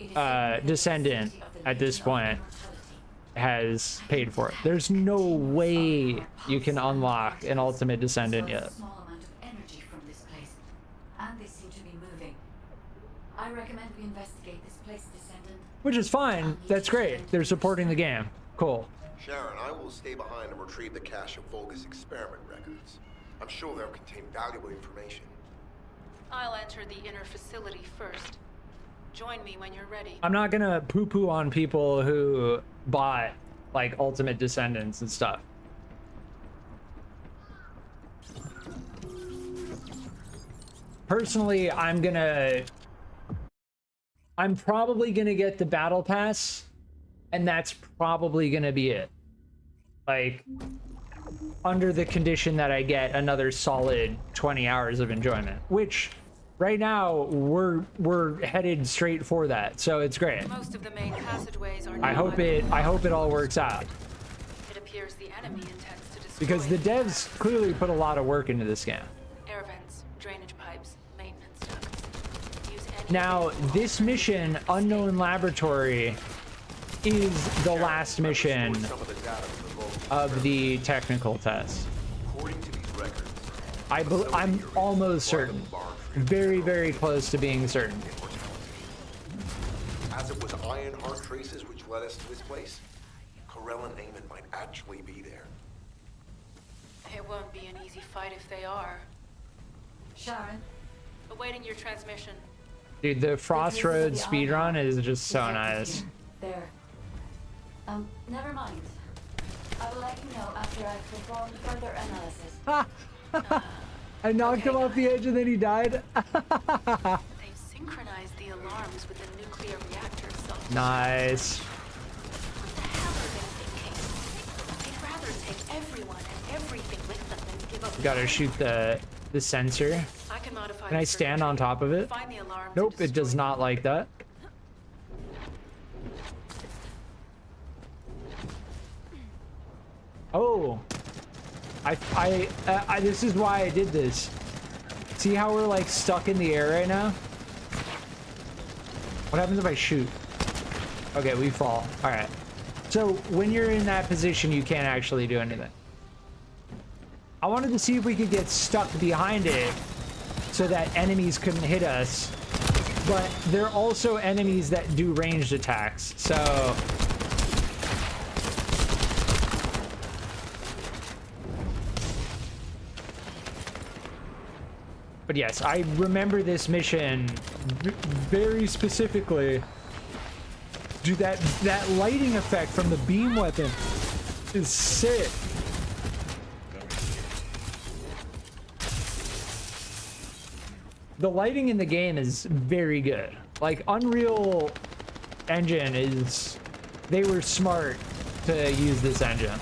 Descendant at this point has paid for it. There's no way you can unlock an Ultimate Descendant yet. small amount of energy from this place, and they seem to be moving. I recommend we investigate this place, Descendant. Which is fine. That's great. They're supporting the game. Cool. Sharon, I will stay behind and retrieve the cache of Vulgus experiment records. I'm sure they'll contain valuable information. I'll enter the inner facility first. Join me when you're ready. I'm not gonna poo-poo on people who bought like Ultimate Descendants and stuff. Personally, I'm probably gonna get the battle pass, and that's probably gonna be it. Like, under the condition that I get another solid 20 hours of enjoyment, which right now we're headed straight for that, so it's great. Most of the main passageways are I hope it all works out, It appears the enemy intends to destroy because the devs clearly put a lot of work into this game. air vents, drainage pipes, maintenance ducts. Use any Now, this mission, Unknown Laboratory, is the last mission of the technical test. According to these records, I'm almost certain. Very, very close to being certain. as it was Ironheart traces which led us to this place, Corel and Eamon might actually be there. It won't be an easy fight if they are. Sharon? Awaiting your transmission. Dude, the Frost Road speedrun is just so nice. There. Never mind. I will let you know after I've performed further analysis. I knocked him off the edge and then he died. They've synchronized the alarms with the nuclear reactor itself. Nice. What the hell are they thinking? They'd rather take everyone and everything with them than give up. Gotta shoot the sensor. I can modify. Can I stand on top of it? Find the alarms. Nope, it does not like that. Oh, this is why I did this. See how we're like stuck in the air right now? What happens if I shoot? Okay, we fall. All right. So when you're in that position, you can't actually do anything. I wanted to see if we could get stuck behind it so that enemies couldn't hit us. But there are also enemies that do ranged attacks. So but yes, I remember this mission very specifically. Dude, that lighting effect from the beam weapon is sick. The lighting in the game is very good. Like Unreal Engine is, they were smart to use this engine.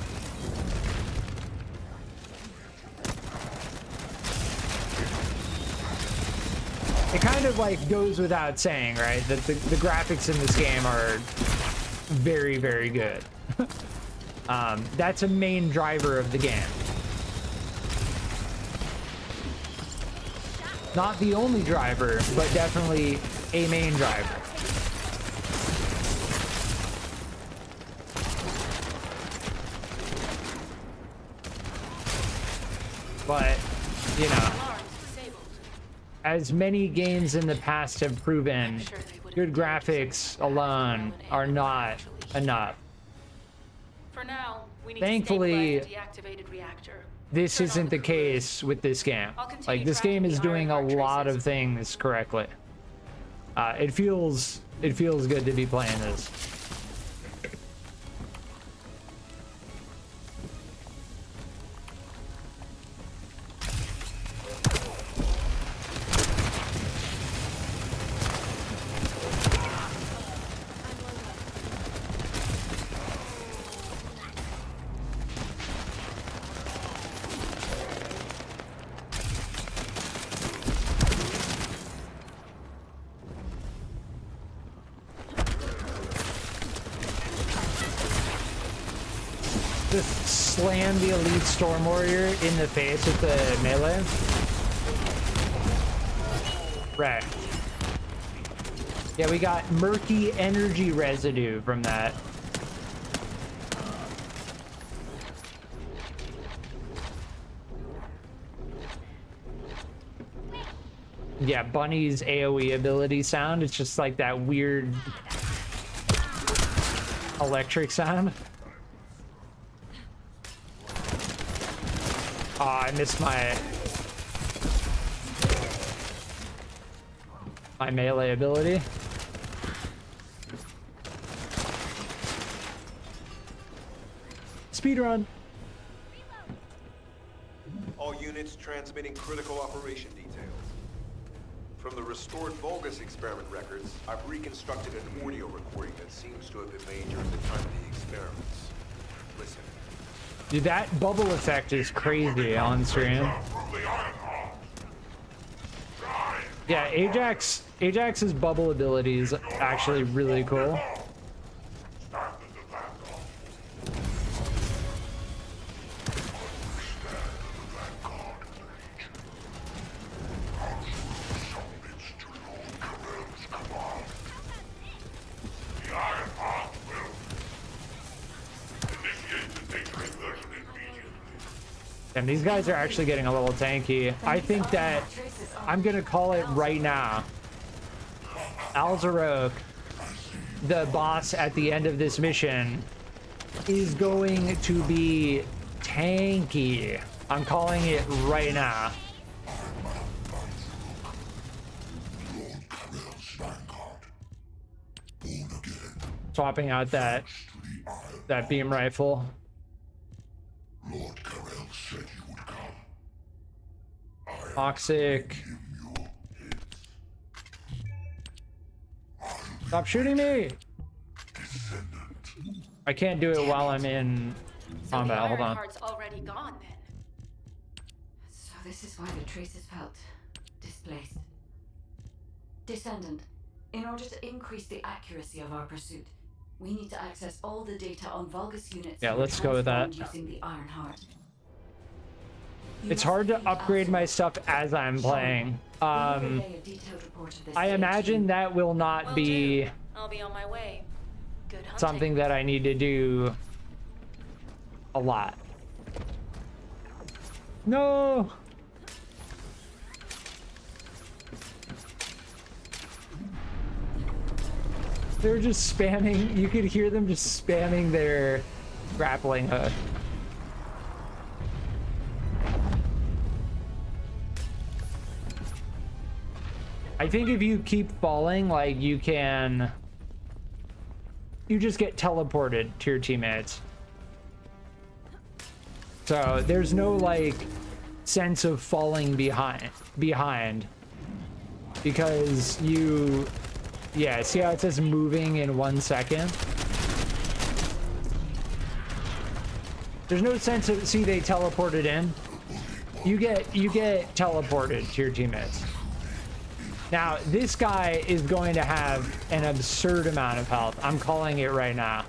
It kind of like goes without saying, right? That the graphics in this game are very, very good. That's a main driver of the game. Not the only driver, but definitely a main driver. But, you know, as many games in the past have proven, good graphics alone are not enough. For now, we need Thankfully, to stabilize the deactivated reactor. This isn't the case with this game. Like, this game is doing a lot of things correctly. It feels good to be playing this. Just slam the elite storm warrior in the face with the melee. Right. Yeah, we got murky energy residue from that. Yeah, Bunny's AoE ability sound. It's just like that weird electric sound. Oh, I missed my melee ability. Speedrun. All units transmitting critical operation details. From the restored Vulgus experiment records, I've reconstructed an audio recording that seems to have been made during the time of the experiments. Listen. Dude, that bubble effect is crazy on stream. Yeah, Ajax's bubble ability is actually really cool. And these guys are actually getting a little tanky. I think that I'm gonna call it right now. Alzarok, the boss at the end of this mission, is going to be tanky. I'm calling it right now. swapping out that beam rifle. Lord Carell said you would come. Toxic. Stop shooting me! I can't do it while I'm in combat. Hold on. Heart's already gone then. So this is why the traces felt displaced. Descendant, in order to increase the accuracy of our pursuit, we need to access all the data on Vulgus units. Yeah, let's go with that. Using the Iron Heart. It's hard to upgrade my stuff as I'm playing. I imagine that will not be I'll be on my way. Good hunting. something that I need to do a lot. No! They're just spamming, you could hear them just spamming their grappling hook. I think if you keep falling, like, you just get teleported to your teammates. So there's no, like, sense of falling behind because you, yeah, see how it says moving in 1 second? There's no sense of, see, they teleported in. You get teleported to your teammates. Now, this guy is going to have an absurd amount of health. I'm calling it right now.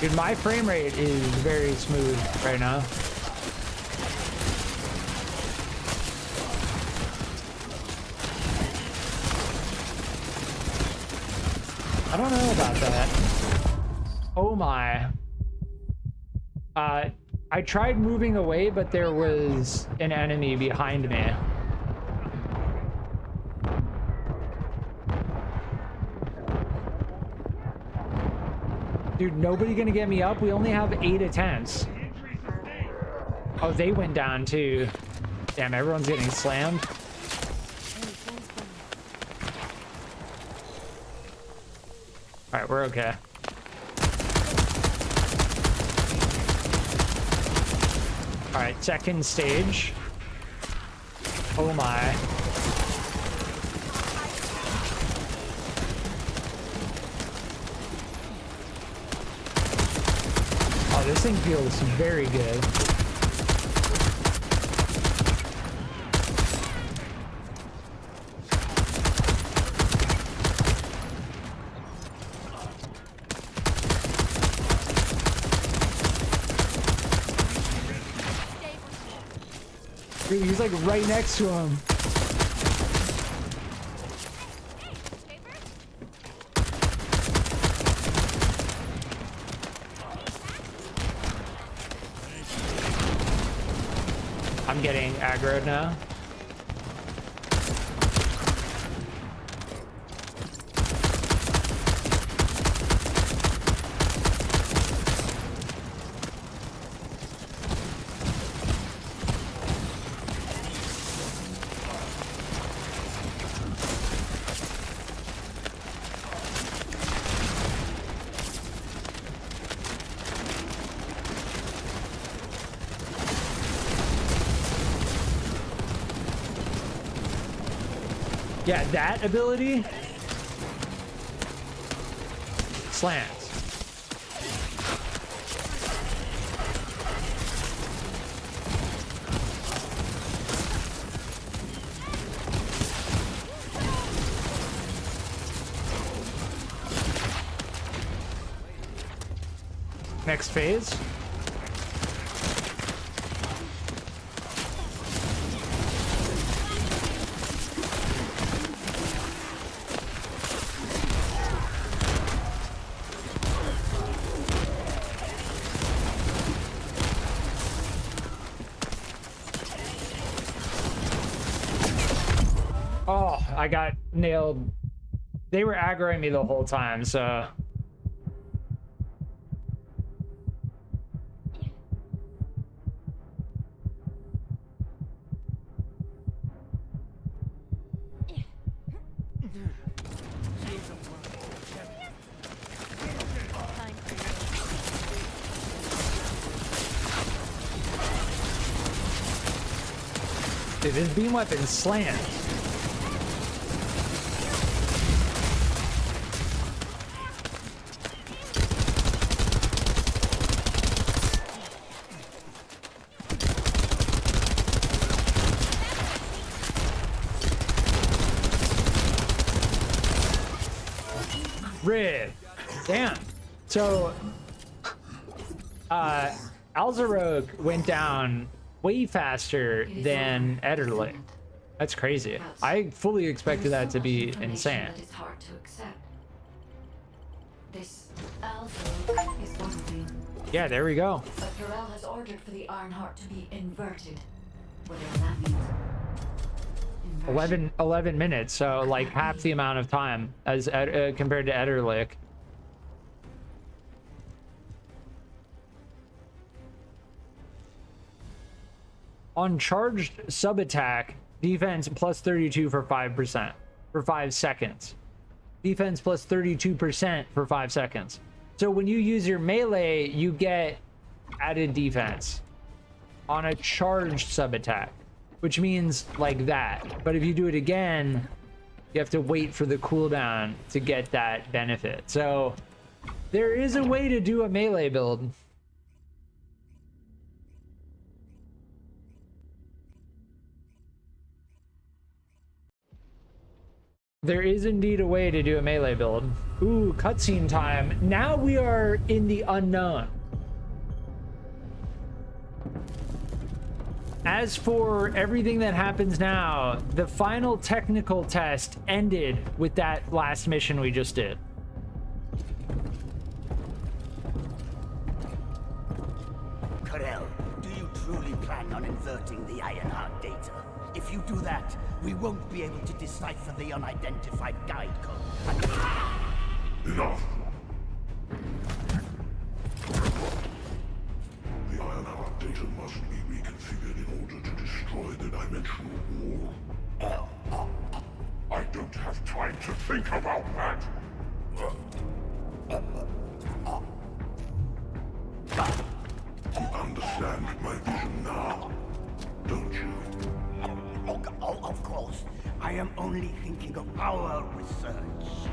Dude, my frame rate is very smooth right now. I don't know about that. Oh my. I tried moving away, but there was an enemy behind me. Dude, nobody gonna get me up? We only have 8 attempts. Oh, they went down too. Damn, everyone's getting slammed. All right, we're okay. All right, second stage. Oh my. Oh, this thing feels very good. Dude, he's like right next to him. I'm getting aggroed now. Yeah, that ability slants. Next phase. Oh, I got nailed. They were aggroing me the whole time, so... Dude, this beam weapon slams. Rip. Damn. So, Alzarog went down way faster than Ederlich. That's crazy. I fully expected that to be insane. That is hard to accept. This Alzarog is one of them. Yeah, there we go. But Corel has ordered for the Ironheart to be inverted. Whatever that means. 11 minutes, so like half the amount of time as compared to Ederlich. On charged sub attack, defense plus 32 for 5% for 5 seconds. Defense plus 32% for 5 seconds. So when you use your melee, you get added defense on a charged sub attack, which means like that. But if you do it again, you have to wait for the cooldown to get that benefit. So there is a way to do a melee build. There is indeed a way to do a melee build. Ooh, cutscene time. Now we are in the unknown. As for everything that happens now, the final technical test ended with that last mission we just did. Corel, do you truly plan on inverting the Ironheart data? If you do that, we won't be able to decipher the unidentified guide code. Enough! The Ironheart data must be reconfigured in order to destroy the dimensional wall. I don't have time to think about that! You understand my vision now, don't you? Oh, of course. I am only thinking of our research.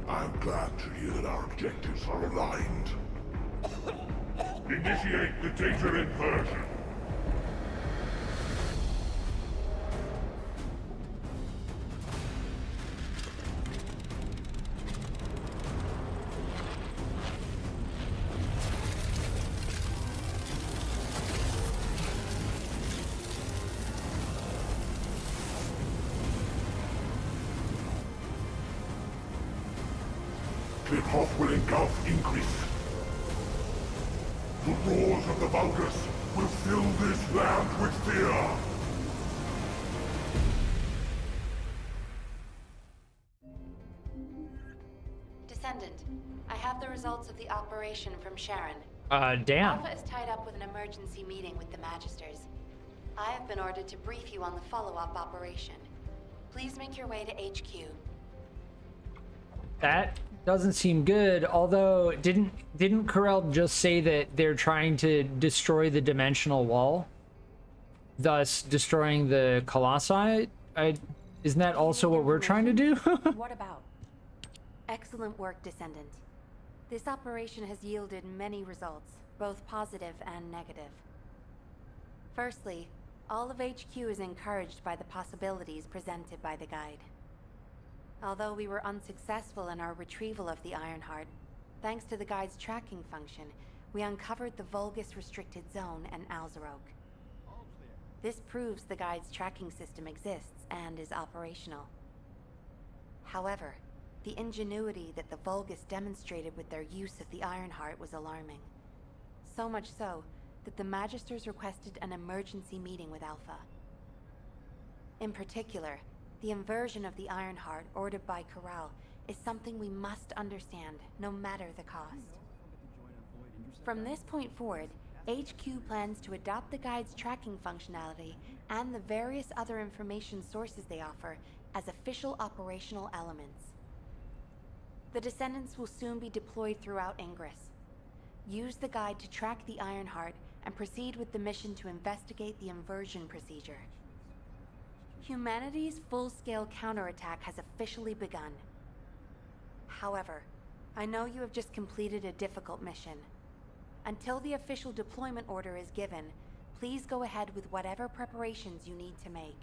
I'm glad to hear that our objectives are aligned. Initiate the data inversion. Cliff will engulf increase. The roars of the Vulgus will fill this land with fear. Descendant, I have the results of the operation from Sharon. Damn. Alpha is tied up with an emergency meeting with the Magisters. I have been ordered to brief you on the follow-up operation. Please make your way to HQ. That doesn't seem good, although didn't Corel just say that they're trying to destroy the dimensional wall, thus destroying the Colossi? Isn't that also what we're trying to do? What about? Excellent work, Descendant. This operation has yielded many results, both positive and negative. Firstly, all of HQ is encouraged by the possibilities presented by the guide. Although we were unsuccessful in our retrieval of the Ironheart, thanks to the guide's tracking function, we uncovered the Vulgus restricted zone and Alzarog. This proves the guide's tracking system exists and is operational. However, the ingenuity that the Vulgus demonstrated with their use of the Ironheart was alarming. So much so that the Magisters requested an emergency meeting with Alpha. In particular, the inversion of the Ironheart ordered by Corral is something we must understand, no matter the cost. From this point forward, HQ plans to adopt the Guide's tracking functionality and the various other information sources they offer as official operational elements. The Descendants will soon be deployed throughout Ingress. Use the Guide to track the Ironheart and proceed with the mission to investigate the inversion procedure. Humanity's full-scale counterattack has officially begun. However, I know you have just completed a difficult mission. Until the official deployment order is given, please go ahead with whatever preparations you need to make.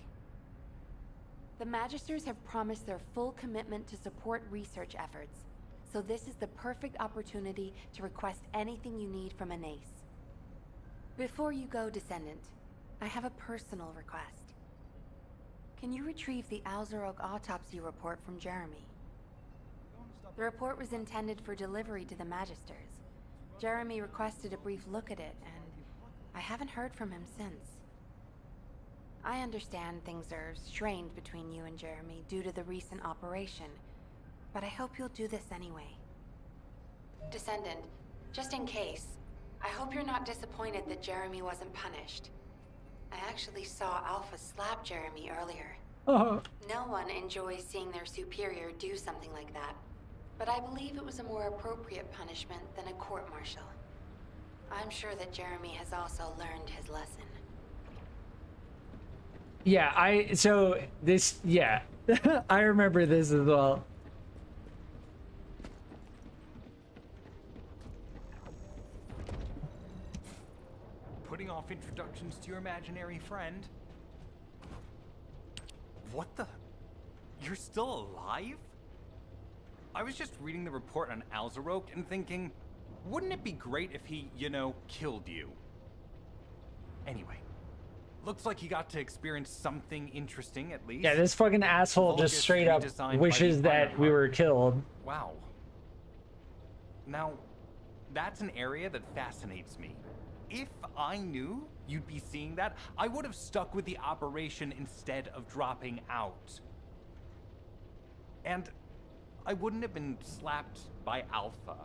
The Magisters have promised their full commitment to support research efforts, so this is the perfect opportunity to request anything you need from an ace. Before you go, Descendant, I have a personal request. Can you retrieve the Alzarok autopsy report from Jeremy? The report was intended for delivery to the Magisters. Jeremy requested a brief look at it, and I haven't heard from him since. I understand things are strained between you and Jeremy due to the recent operation, but I hope you'll do this anyway. Descendant, just in case, I hope you're not disappointed that Jeremy wasn't punished. I actually saw Alpha slap Jeremy earlier. No one enjoys seeing their superior do something like that, but I believe it was a more appropriate punishment than a court-martial. I'm sure that Jeremy has also learned his lesson. Yeah, I remember this as well. Putting off introductions to your imaginary friend? What the? You're still alive? I was just reading the report on Alzarok and thinking, wouldn't it be great if he, you know, killed you? Anyway, looks like you got to experience something interesting at least. Yeah, this fucking asshole just straight up wishes that we were killed. Wow. Now, that's an area that fascinates me. If I knew you'd be seeing that, I would have stuck with the operation instead of dropping out. And I wouldn't have been slapped by Alpha.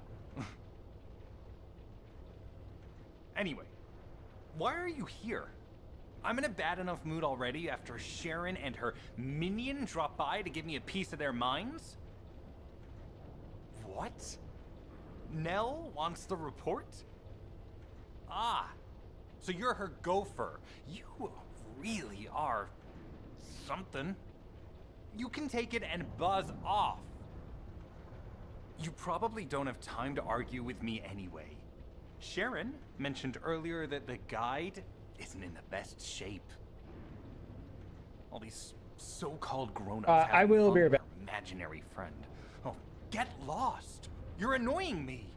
Anyway, why are you here? I'm in a bad enough mood already after Sharon and her minion drop by to give me a piece of their minds? What? Nell wants the report? Ah, so you're her gopher. You really are something. You can take it and buzz off. You probably don't have time to argue with me anyway. Sharon mentioned earlier that the Guide isn't in the best shape. All these so-called grown-ups I will be right back. Imaginary friend. Oh, get lost. You're annoying me.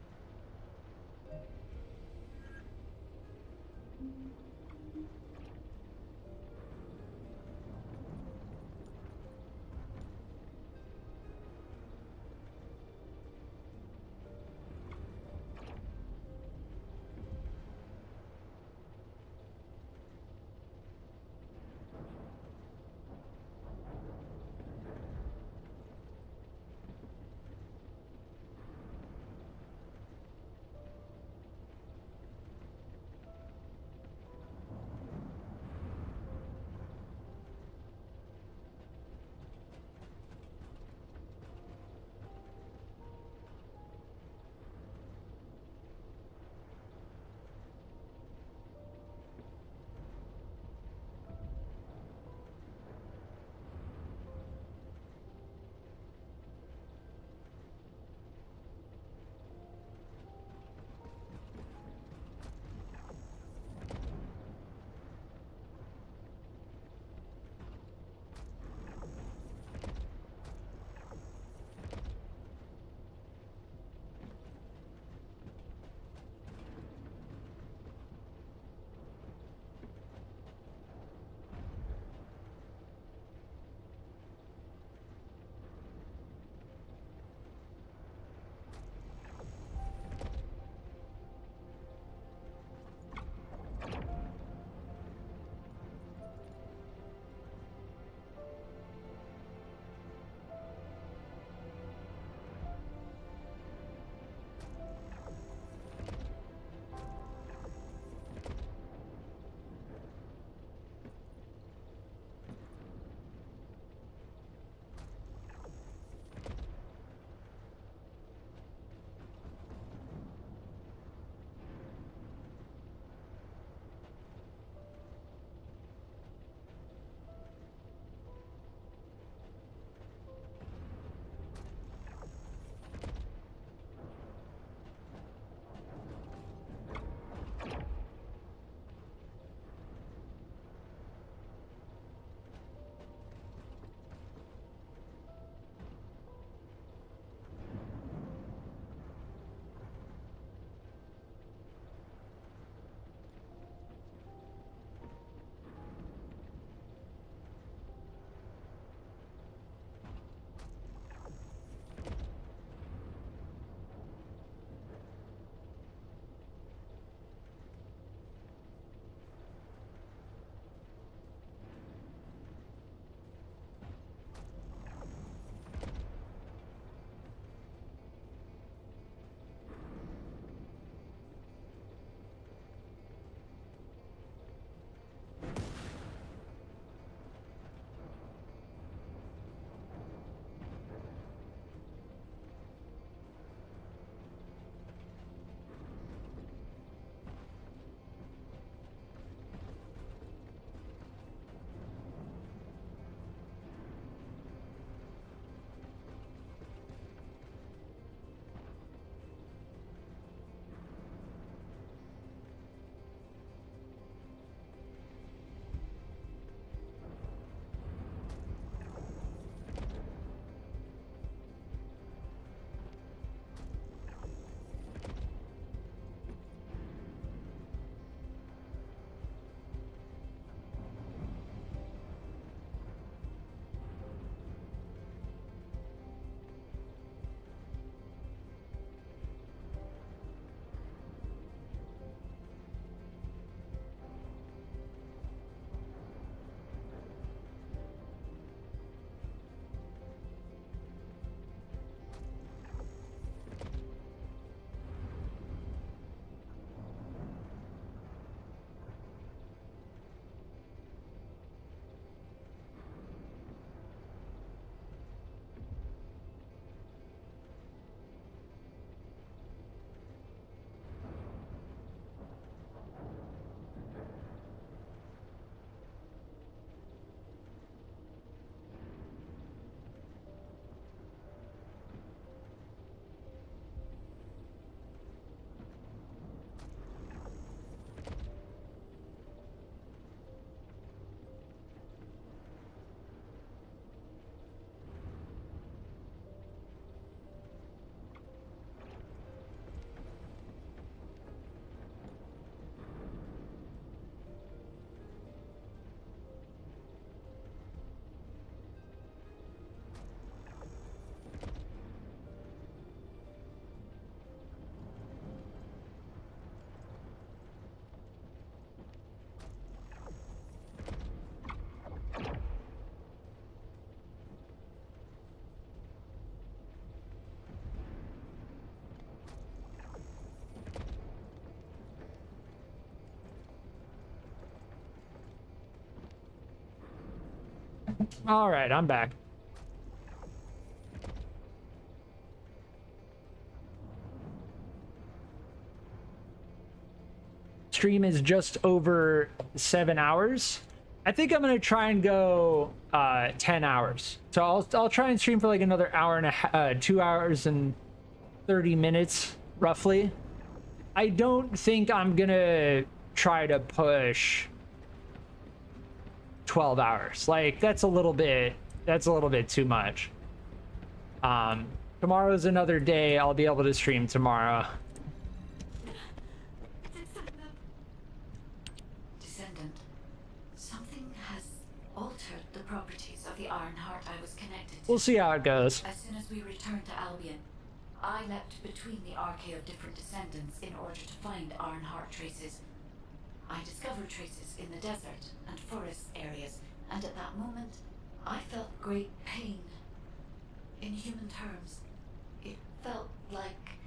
All right, I'm back. Stream is just over 7 hours. I think I'm gonna try and go 10 hours. So I'll try and stream for like another hour and a half, 2 hours and 30 minutes roughly. I don't think I'm gonna try to push 12 hours. Like that's a little bit too much. Tomorrow's another day. I'll be able to stream tomorrow. Descendant, something has altered the properties of the Ironheart I was connected to. We'll see how it goes. As soon as we returned to Albion, I leapt between the arcade of different descendants in order to find Ironheart traces. I discovered traces in the desert and forest areas, and at that moment, I felt great pain. In human terms, it felt like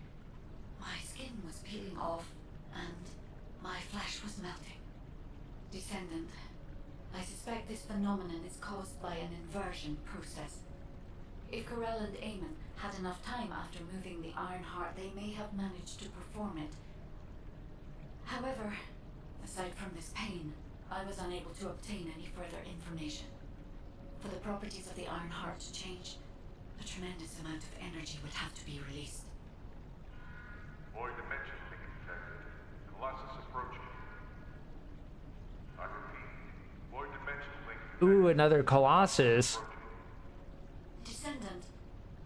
my skin was peeling off and my flesh was melting. Descendant, I suspect this phenomenon is caused by an inversion process. If Corell and Eamon had enough time after moving the Ironheart, they may have managed to perform it. However, aside from this pain, I was unable to obtain any further information. For the properties of the Ironheart to change, a tremendous amount of energy would have to be released. Void dimension being detected. Colossus approaching. I repeat, void dimension link. Ooh, another Colossus. Descendant,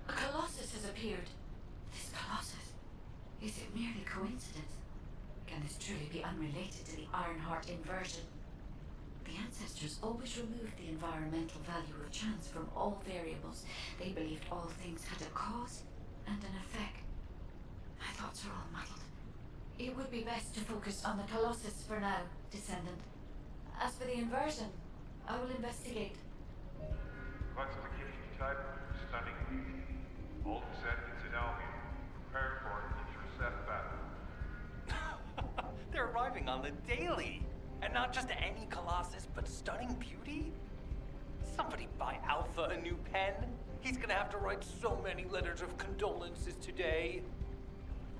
a Colossus has appeared. This Colossus, is it merely coincidence? Can this truly be unrelated to the Ironheart inversion? The ancestors always removed the environmental value of chance from all variables. They believed all things had a cause and an effect. My thoughts are all muddled. It would be best to focus on the Colossus for now, Descendant. As for the inversion, I will investigate. Classification type, stunning beauty. All descendants in Albion. Prepare for an intercept battle. They're arriving on the daily. And not just any Colossus, but stunning beauty? Somebody buy Alpha a new pen? He's gonna have to write so many letters of condolences today.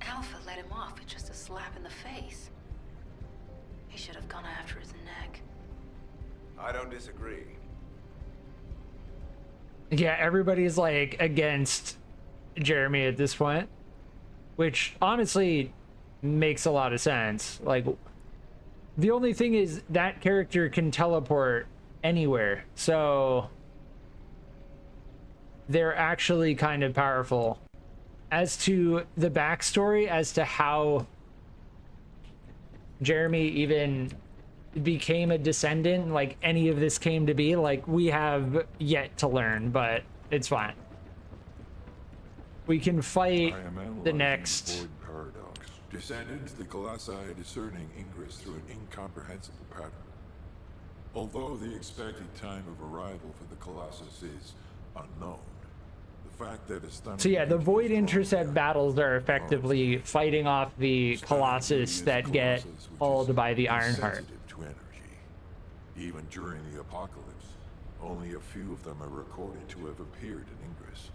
Alpha let him off with just a slap in the face. He should have gone after his neck. I don't disagree. Yeah, everybody's like against Jeremy at this point, which honestly makes a lot of sense. Like, the only thing is that character can teleport anywhere, so they're actually kind of powerful. As to the backstory, as to how Jeremy even became a descendant, like any of this came to be, like we have yet to learn, but it's fine. We can fight the next. Void paradox. Descendants, the Colossi are discerning ingress through an incomprehensible pattern. Although the expected time of arrival for the Colossus is unknown, the fact that a stunning... So yeah, the Void Intercept battles are effectively fighting off the Colossus that get hauled by the Ironheart. To energy. Even during the apocalypse, only a few of them are recorded to have appeared in Ingress.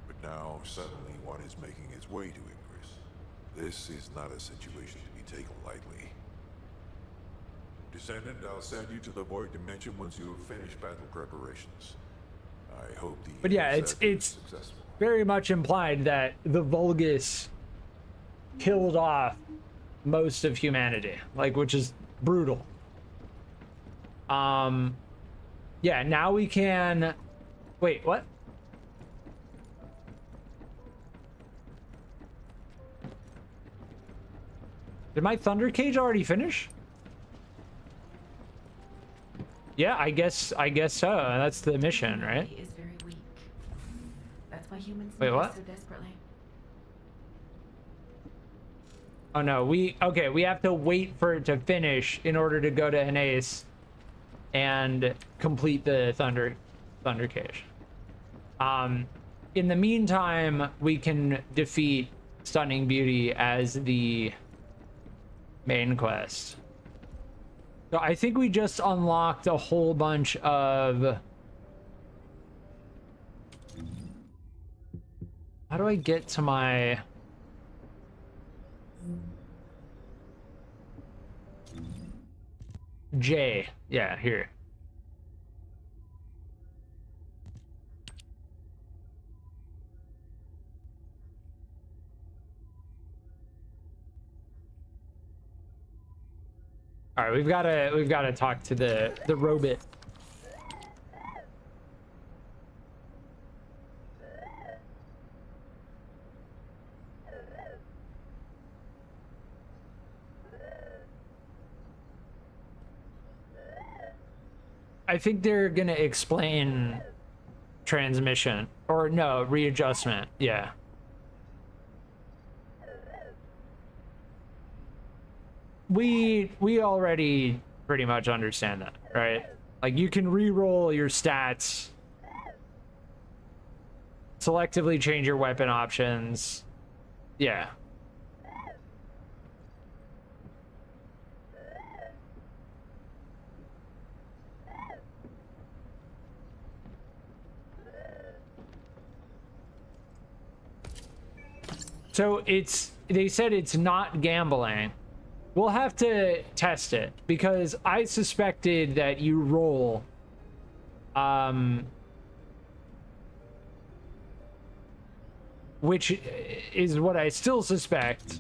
But now, suddenly, one is making its way to Ingress. This is not a situation to be taken lightly. Descendant, I'll send you to the Void Dimension once you have finished battle preparations. I hope the... But yeah, it's very much implied that the Vulgus killed off most of humanity, like, which is brutal. Yeah, now we can... Wait, what? Did my Thunder Cage already finish? Yeah, I guess so. That's the mission, right? Is very weak. That's why humans Wait, need what? us so desperately. Oh no, we have to wait for it to finish in order to go to Anais and complete the Thunder Cage. In the meantime, we can defeat Stunning Beauty as the main quest. So I think we just unlocked a whole bunch of How do I get to my... J? Yeah, here. All right, we've got to talk to the robot. I think they're gonna explain transmission, or no, readjustment. Yeah. We already pretty much understand that, right? Like, you can re-roll your stats, selectively change your weapon options. Yeah. So they said it's not gambling. We'll have to test it, because I suspected that you roll which is what I still suspect,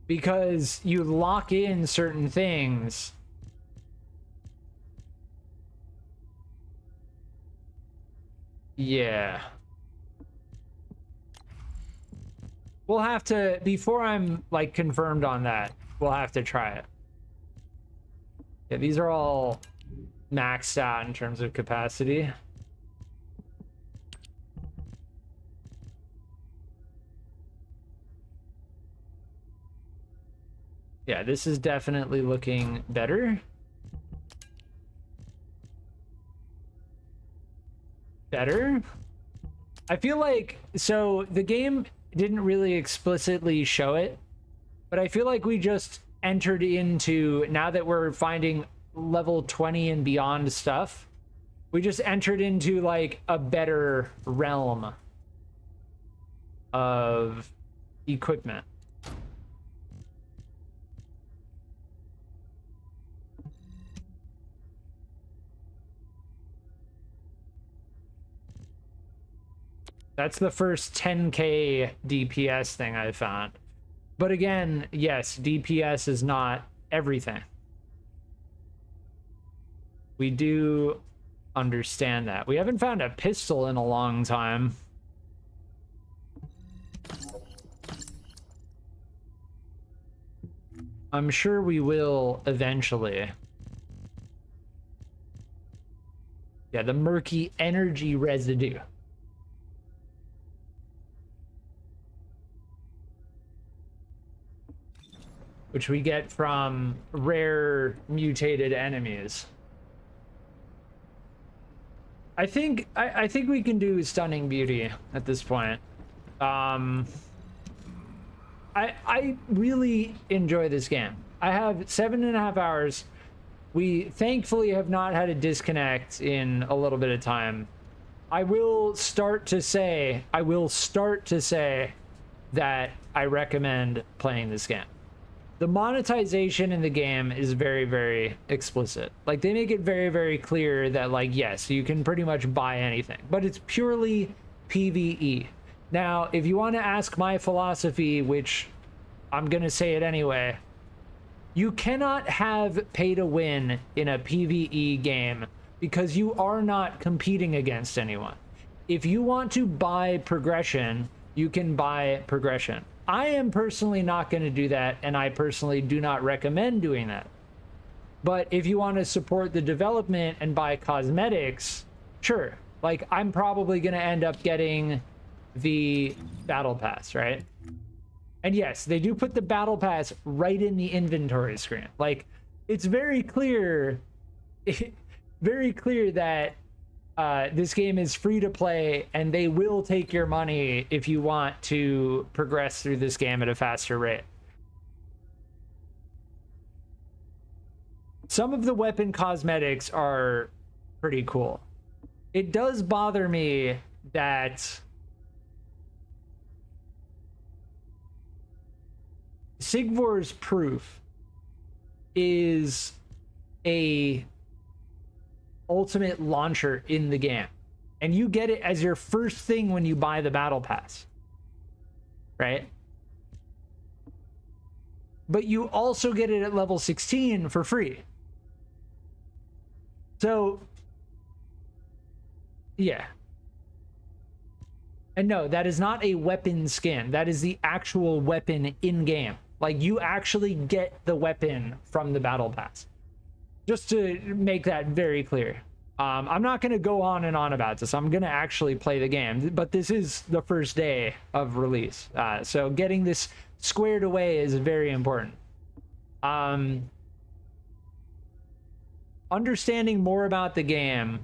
because you lock in certain things. Yeah. We'll have to, before I'm like confirmed on that, we'll have to try it. Yeah, these are all maxed out in terms of capacity. Yeah, this is definitely looking better. Better. I feel like, so the game didn't really explicitly show it, but I feel like we just entered into, now that we're finding level 20 and beyond stuff, we just entered into like a better realm of equipment. That's the first 10K DPS thing I found. But again, yes, DPS is not everything. We do understand that. We haven't found a pistol in a long time. I'm sure we will eventually. Yeah, the murky energy residue. Which we get from rare mutated enemies. I think we can do Stunning Beauty at this point. I really enjoy this game. I have 7.5 hours. We thankfully have not had a disconnect in a little bit of time. I will start to say that I recommend playing this game. The monetization in the game is very, very explicit. Like, they make it very, very clear that, like, yes, you can pretty much buy anything, but it's purely PvE. Now, if you want to ask my philosophy, which I'm going to say it anyway, you cannot have pay to win in a PvE game because you are not competing against anyone. If you want to buy progression, you can buy progression. I am personally not going to do that, and I personally do not recommend doing that. But if you want to support the development and buy cosmetics, sure. Like, I'm probably going to end up getting the battle pass, right? And yes, they do put the battle pass right in the inventory screen. Like, it's very clear that this game is free to play, and they will take your money if you want to progress through this game at a faster rate. Some of the weapon cosmetics are pretty cool. It does bother me that Sigvor's proof is a ultimate launcher in the game, and you get it as your first thing when you buy the battle pass, right? But you also get it at level 16 for free. So yeah. And no, that is not a weapon skin. That is the actual weapon in game. Like, you actually get the weapon from the battle pass. Just to make that very clear. I'm not going to go on and on about this. I'm going to actually play the game. But this is the first day of release. So getting this squared away is very important. Understanding more about the game.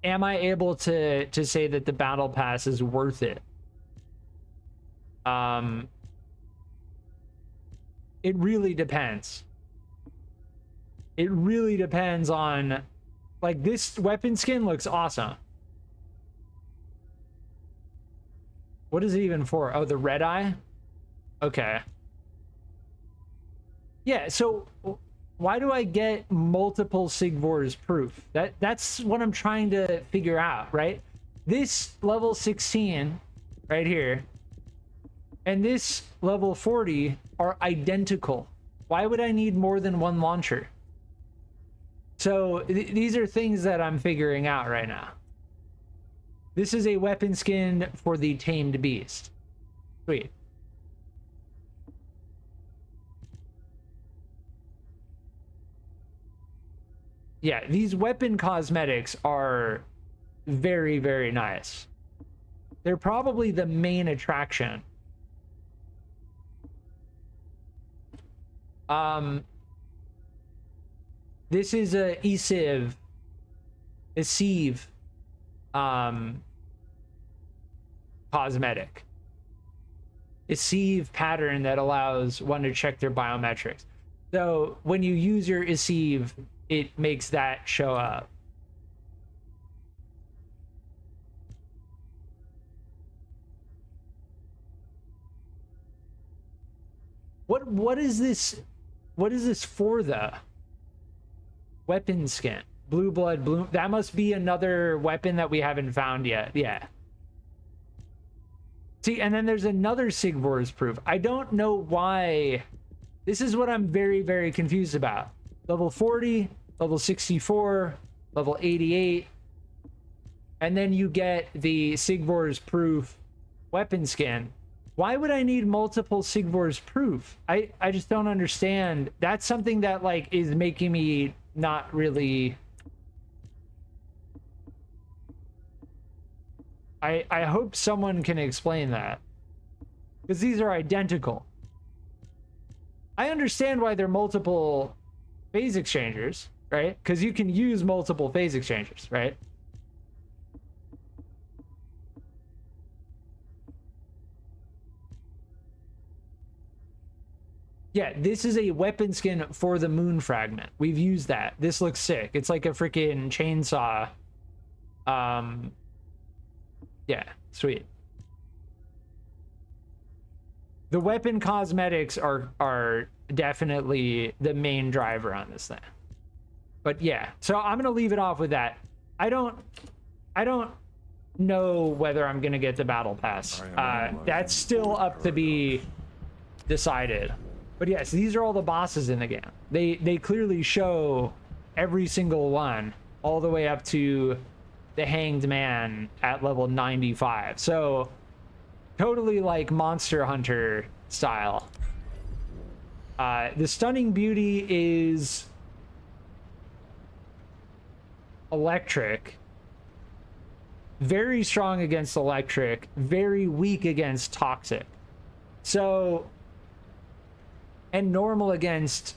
Am I able to say that the battle pass is worth it? It really depends. It really depends on, like, this weapon skin looks awesome. What is it even for? Oh, the red eye? Okay. Yeah, so why do I get multiple Sigvor's proof? That's what I'm trying to figure out, right? This level 16 right here and this level 40 are identical. Why would I need more than one launcher? So these are things that I'm figuring out right now. This is a weapon skin for the tamed beast. Sweet. Yeah, these weapon cosmetics are very, very nice. They're probably the main attraction. This is a ESIV cosmetic. ESIV pattern that allows one to check their biometrics. So when you use your ESIV, it makes that show up. What is this? What is this for, though? Weapon skin. Blue blood, blue. That must be another weapon that we haven't found yet. Yeah. See, and then there's another Sigvor's proof. I don't know why. This is what I'm very, very confused about. Level 40, level 64, level 88. And then you get the Sigvor's proof weapon skin. Why would I need multiple Sigvor's proof? I just don't understand. That's something that, like, is making me not really... I hope someone can explain that. Because these are identical. I understand why they're multiple phase exchangers, right? Because you can use multiple phase exchangers, right? Yeah, this is a weapon skin for the moon fragment. We've used that. This looks sick. It's like a freaking chainsaw. Yeah, sweet. The weapon cosmetics are definitely the main driver on this thing. But yeah, so I'm gonna leave it off with that. I don't know whether I'm gonna get the battle pass. That's still up to be decided. But yes, these are all the bosses in the game. They clearly show every single one, all the way up to the Hanged Man at level 95. So totally like Monster Hunter style. The Stunning Beauty is electric. Very strong against electric, very weak against toxic. So, and normal against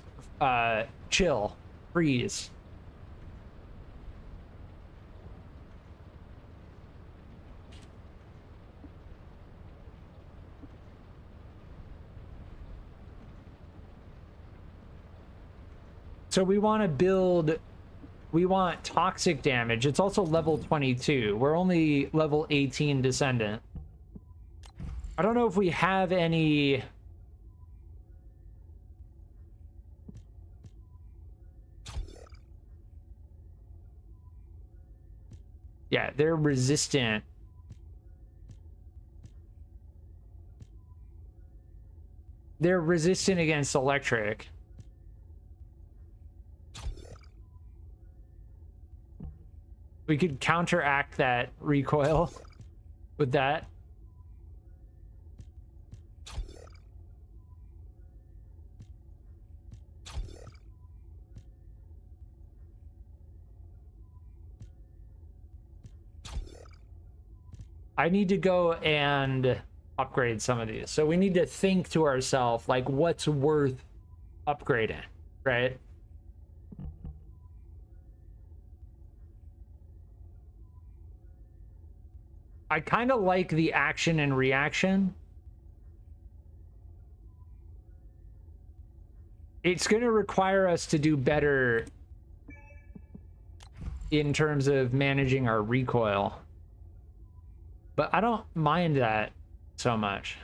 chill, freeze. So we want to build we want toxic damage. It's also level 22. We're only level 18 Descendant. I don't know if we have any... Yeah, they're resistant. They're resistant against electric. We could counteract that recoil with that. I need to go and upgrade some of these. So we need to think to ourselves, like, what's worth upgrading, right? I kind of like the action and reaction. It's going to require us to do better in terms of managing our recoil. But I don't mind that so much.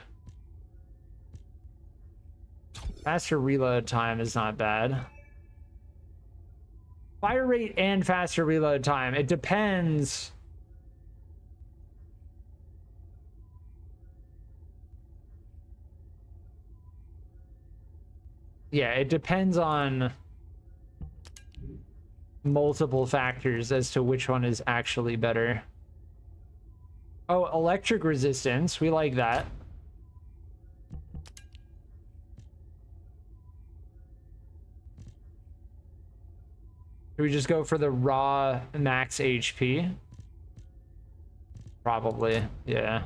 Faster reload time is not bad. Fire rate and faster reload time. It depends. Yeah, it depends on multiple factors as to which one is actually better. Oh, electric resistance. We like that. Should we just go for the raw max HP? Probably, yeah.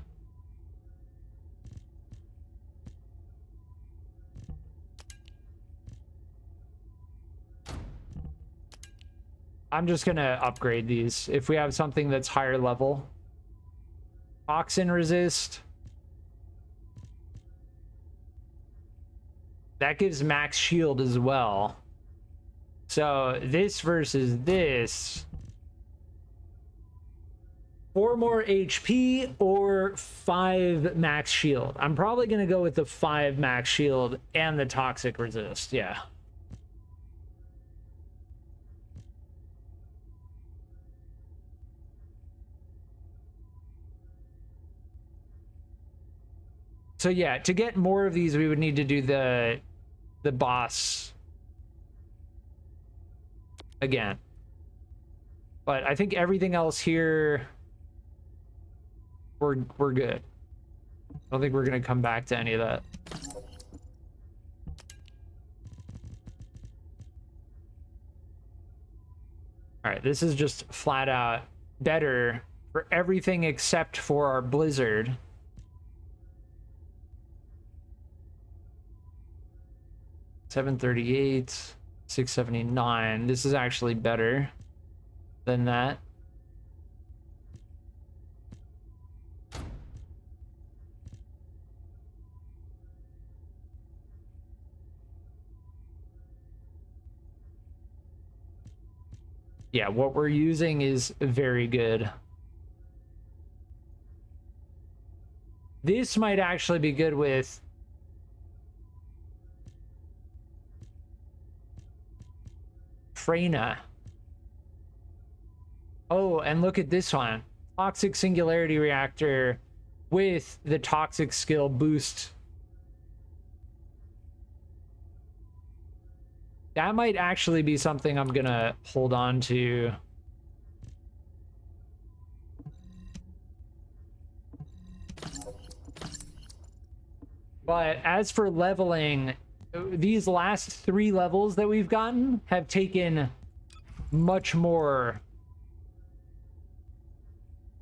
I'm just gonna upgrade these. If we have something that's higher level. Toxin resist. That gives max shield as well. So this versus this. 4 more HP or 5 max shield. I'm probably going to go with the 5 max shield and the toxic resist. Yeah. So yeah, to get more of these, we would need to do the boss again. But I think everything else here, we're good. I don't think we're gonna come back to any of that. All right, this is just flat out better for everything except for our blizzard. $738, $679. This is actually better than that. Yeah, what we're using is very good. This might actually be good with Freyna. Oh, and look at this one. Toxic Singularity Reactor with the Toxic Skill boost. That might actually be something I'm gonna hold on to. But as for leveling, these last 3 levels that we've gotten have taken much more.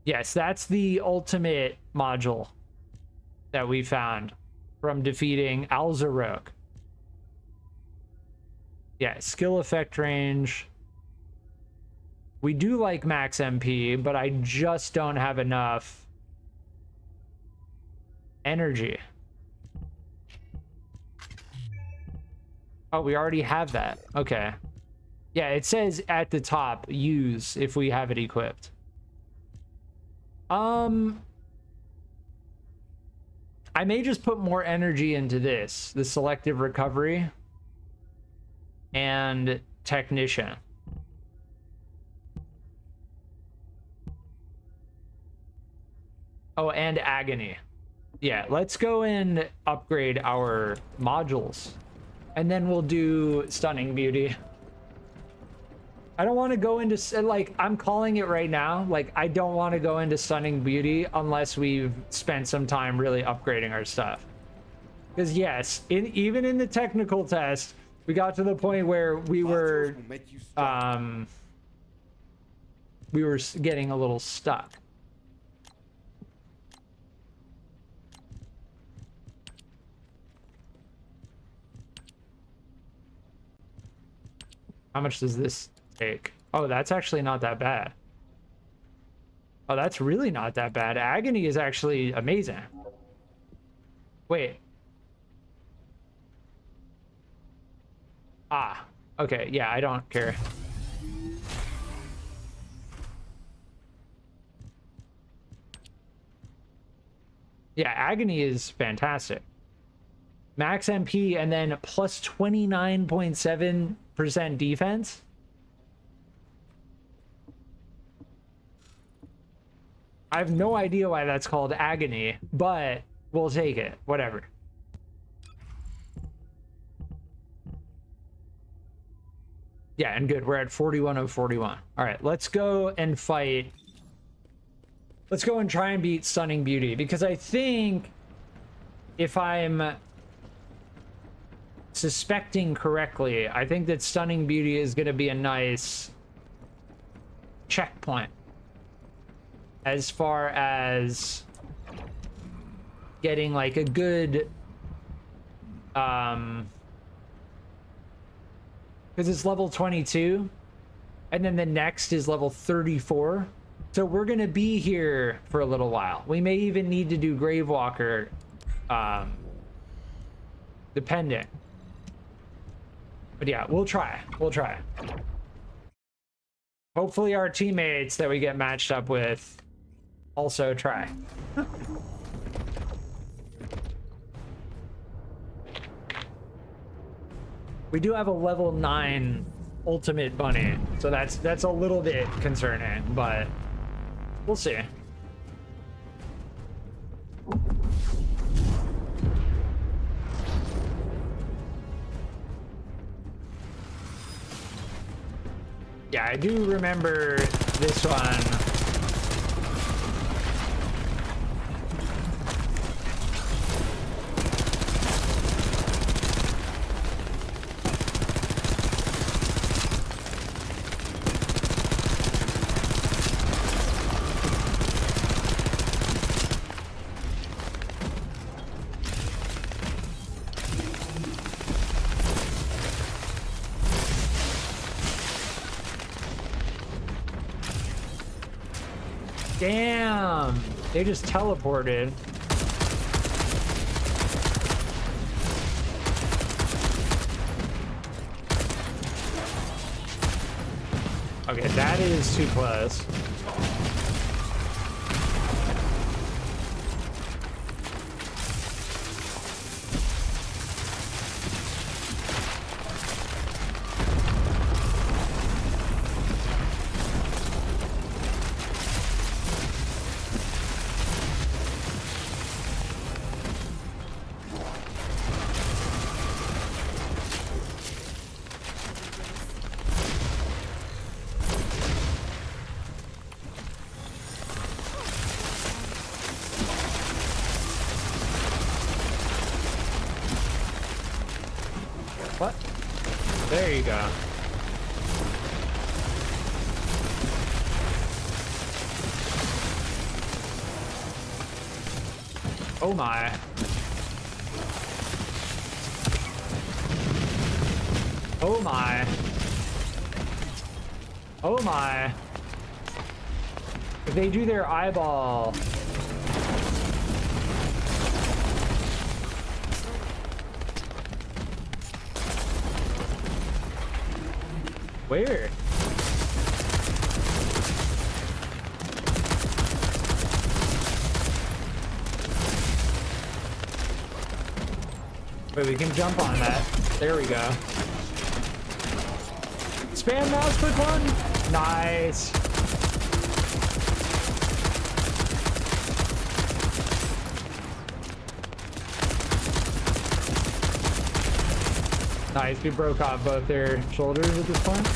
Yes, that's the ultimate module that we found from defeating Alzarok. Yeah, skill effect range. We do like max MP, but I just don't have enough energy. Oh, we already have that. Okay. Yeah, it says at the top, use if we have it equipped. I may just put more energy into this, the selective recovery and technician. Oh, and agony. Yeah, let's go and upgrade our modules. And then we'll do stunning beauty. I don't want to go into, like, I'm calling it right now. Like, I don't want to go into stunning beauty unless we've spent some time really upgrading our stuff. Because yes, even in the technical test, we got to the point where we were getting a little stuck. How much does this take? Oh, that's actually not that bad. Oh, that's really not that bad. Agony is actually amazing. Wait. Ah, okay. Yeah, I don't care. Yeah, agony is fantastic. Max MP and then plus 29.7% defense. I have no idea why that's called agony, but we'll take it. Whatever. Yeah, and good. We're at 41 of 41. All right, let's go and fight. Let's go and try and beat Stunning Beauty, because I think if I'm suspecting correctly, I think that Stunning Beauty is going to be a nice checkpoint as far as getting like a good because it's level 22 and then the next is level 34, so we're gonna be here for a little while. We may even need to do Gravewalker dependent, but yeah, we'll try. Hopefully our teammates that we get matched up with also try. We do have a level 9 ultimate bunny, so that's a little bit concerning, but we'll see. Yeah, I do remember this one. Damn, they just teleported. Okay, that is too close. What? There you go. Oh my. Oh my. Oh my. If they do their eyeball. Where? Wait, we can jump on that. There we go. Spam mouse click one. Nice. Nice, we broke off both their shoulders at this point.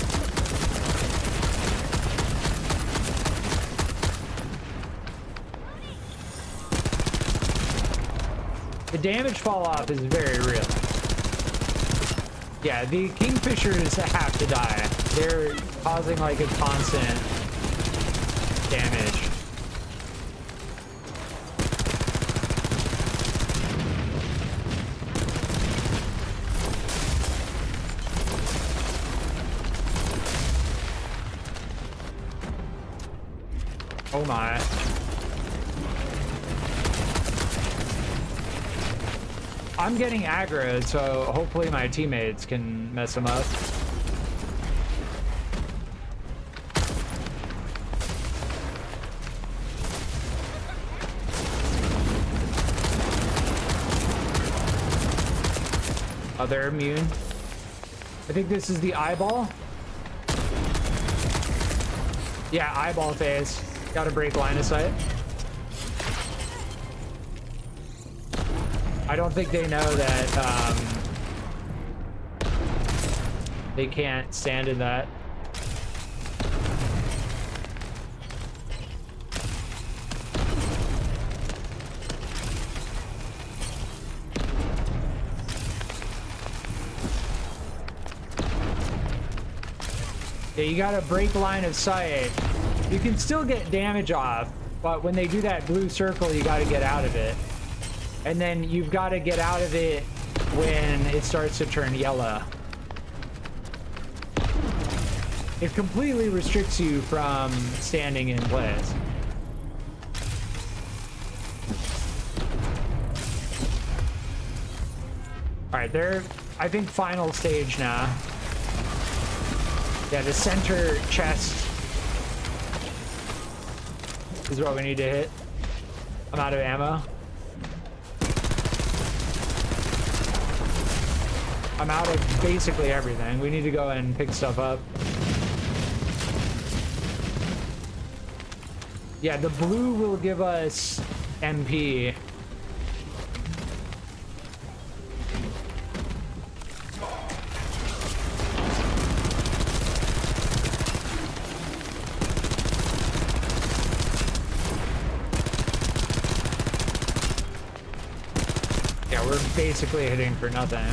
The damage fall off is very real. Yeah, the Kingfishers have to die. They're causing like a constant damage. Oh my. I'm getting aggroed, so hopefully my teammates can mess them up. Oh, they're immune. I think this is the eyeball. Yeah, eyeball phase. Gotta break line of sight. I don't think they know that they can't stand in that. Yeah, you gotta break line of sight. You can still get damage off, but when they do that blue circle, you gotta get out of it. And then you've got to get out of it when it starts to turn yellow. It completely restricts you from standing in place. All right, they're, I think, final stage now. Yeah, the center chest is what we need to hit. I'm out of ammo. I'm out of basically everything. We need to go and pick stuff up. Yeah, the blue will give us MP. Yeah, we're basically hitting for nothing.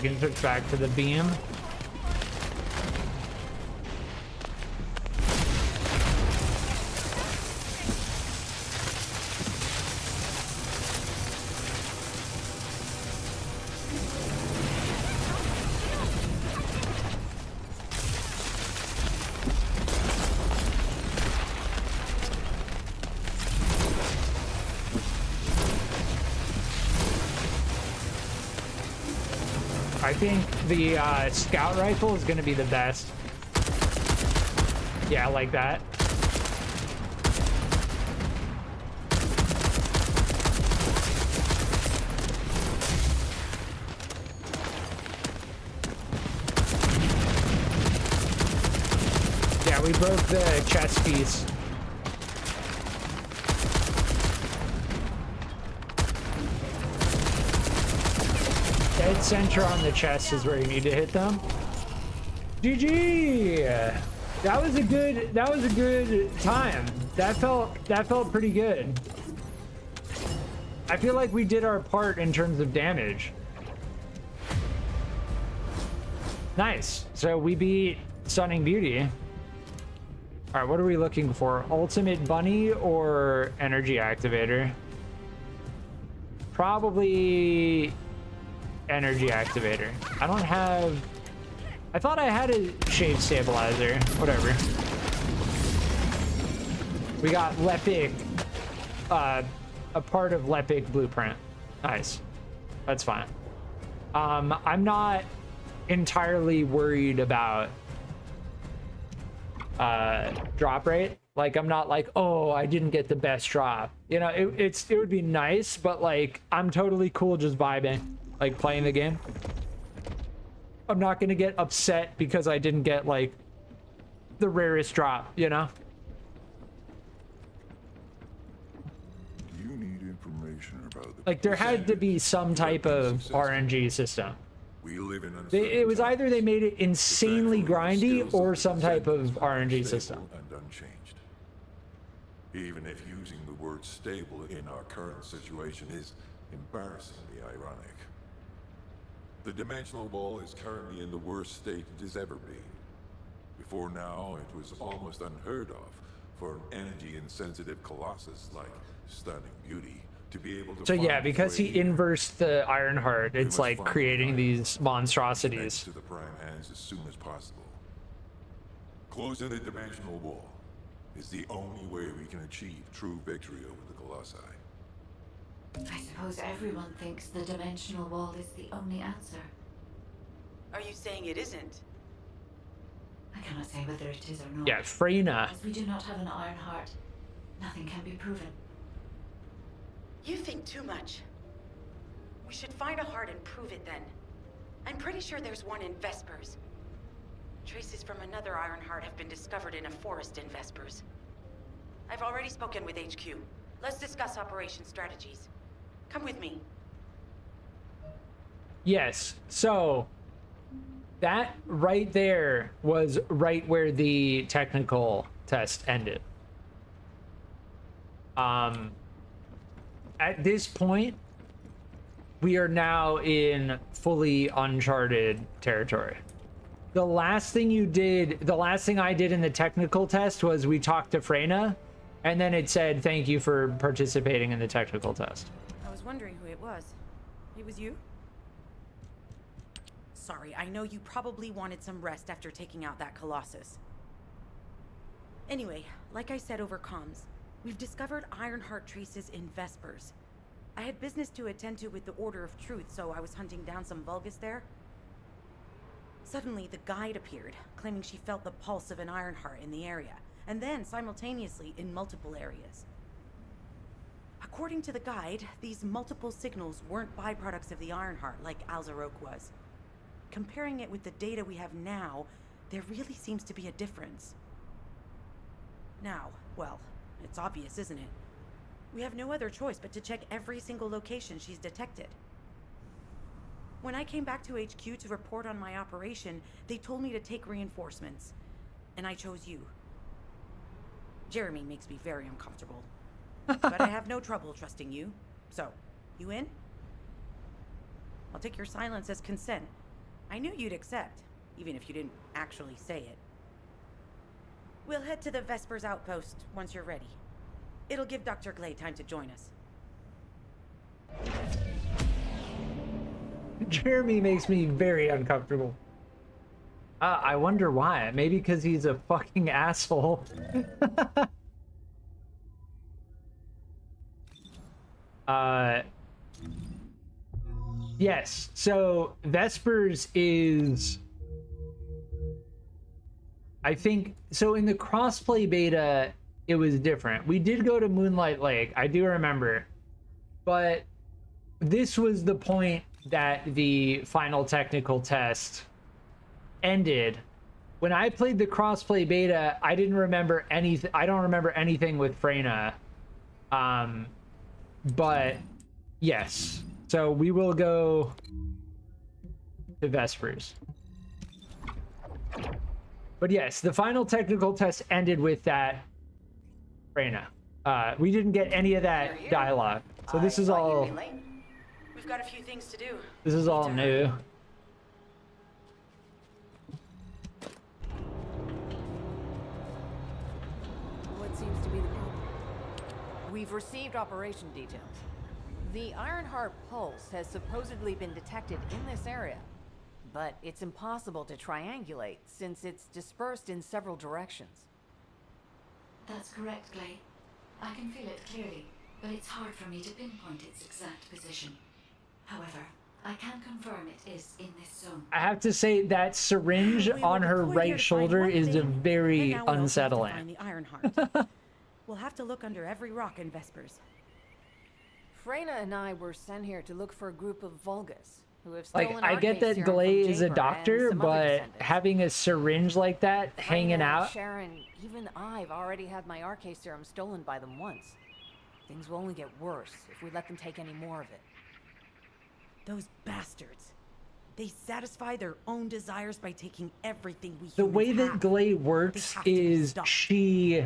Can switch back to the beam. I think the scout rifle is going to be the best. Yeah, like that. Yeah, we broke the chest piece. Dead center on the chest is where you need to hit them. GG. That was a good time. That felt pretty good. I feel like we did our part in terms of damage. Nice. So we beat Stunning Beauty. All right, what are we looking for? Ultimate bunny or energy activator? Probably energy activator. I don't have... I thought I had a shade stabilizer. Whatever. We got Lepic, a part of Lepic blueprint. Nice. That's fine. I'm not entirely worried about drop rate. Like, I'm not like, oh, I didn't get the best drop. You know, it would be nice, but like, I'm totally cool just vibing, like playing the game. I'm not gonna get upset because I didn't get like the rarest drop, you know? You need information about the Like, there had to be some type of RNG system. We live in It was either they made it insanely grindy or some type of RNG system. and unchanged. Even if using the word stable in our current situation is embarrassingly ironic. The dimensional wall is currently in the worst state it has ever been. Before now, it was almost unheard of for an energy-insensitive colossus like Stunning Beauty to be able to... So yeah, find because its he way here. inversed the Ironheart, it's must like find creating Ironheart these monstrosities. next to the prime hands as soon as possible. Closing the dimensional wall is the only way we can achieve true victory over the Colossi. I suppose everyone thinks the dimensional wall is the only answer. Are you saying it isn't? I cannot say whether it is or not. Yeah, Freyna. As we do not have an iron heart, nothing can be proven. You think too much. We should find a heart and prove it then. I'm pretty sure there's one in Vespers. Traces from another iron heart have been discovered in a forest in Vespers. I've already spoken with HQ. Let's discuss operation strategies. Come with me. Yes, so that right there was right where the technical test ended. At this point, we are now in fully uncharted territory. The last thing I did in the technical test was we talked to Freyna, and then it said, thank you for participating in the technical test. I was wondering who it was. It was you? Sorry, I know you probably wanted some rest after taking out that Colossus. Anyway, like I said over comms, we've discovered Ironheart traces in Vespers. I had business to attend to with the Order of Truth, so I was hunting down some Vulgus there. Suddenly, the guide appeared, claiming she felt the pulse of an Ironheart in the area, and then simultaneously in multiple areas. According to the guide, these multiple signals weren't byproducts of the Ironheart like Alzarok was. Comparing it with the data we have now, there really seems to be a difference. Now, well, it's obvious, isn't it? We have no other choice but to check every single location she's detected. When I came back to HQ to report on my operation, they told me to take reinforcements, and I chose you. Jeremy makes me very uncomfortable, but I have no trouble trusting you. So, you in? I'll take your silence as consent. I knew you'd accept, even if you didn't actually say it. We'll head to the Vespers outpost once you're ready. It'll give Dr. Glay time to join us. Jeremy makes me very uncomfortable. I wonder why. Maybe because he's a fucking asshole. Yes, so Vespers is... I think... So in the crossplay beta, it was different. We did go to Moonlight Lake, I do remember. But this was the point that the final technical test ended. When I played the crossplay beta, I didn't remember anything. I don't remember anything with Freyna. But yes, so we will go to Vespers. But yes, the final technical test ended with that Freyna. We didn't get any of that dialogue. So this is all... We've got a few things to do. This is all new. We've received operation details. The Ironheart pulse has supposedly been detected in this area, but it's impossible to triangulate since it's dispersed in several directions. That's correct, Glay. I can feel it clearly, but it's hard for me to pinpoint its exact position. However, I can confirm it is in this zone. I have to say that syringe on her right shoulder is very unsettling. The Ironheart. We'll have to look under every rock in Vespers. Freyna and I were sent here to look for a group of Vulgus who have stolen Like, I get that Glay is a doctor, but having a syringe like that hanging out. Sharon, even I've already had my RK serum stolen by them once. Things will only get worse if we let them take any more of it. Those bastards. They satisfy their own desires by taking everything we humans The way that have. Glay works is she...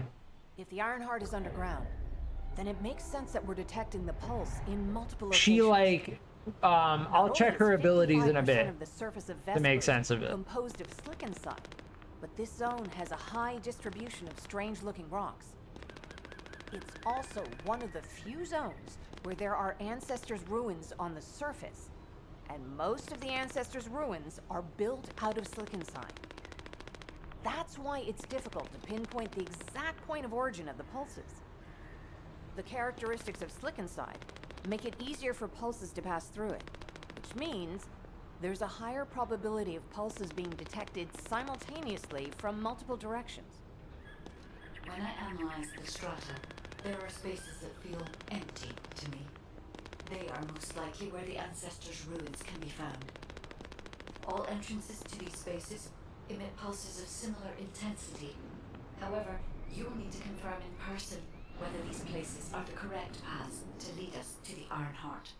If the Ironheart is underground, then it makes sense that we're detecting the pulse in multiple locations. She like... I'll check her abilities in a bit of the surface of to make Vespers sense of it. composed of slick inside, but this zone has a high distribution of strange-looking rocks. It's also one of the few zones where there are Ancestors' ruins on the surface, and most of the Ancestors' ruins are built out of Slickenside. That's why it's difficult to pinpoint the exact point of origin of the pulses. The characteristics of Slickenside make it easier for pulses to pass through it, which means there's a higher probability of pulses being detected simultaneously from multiple directions. When I analyze the strata, there are spaces that feel empty to me. They are most likely where the Ancestors' ruins can be found. All entrances to these spaces emit pulses of similar intensity. However, you will need to confirm in person whether these places are the correct paths to lead us to the Ironheart.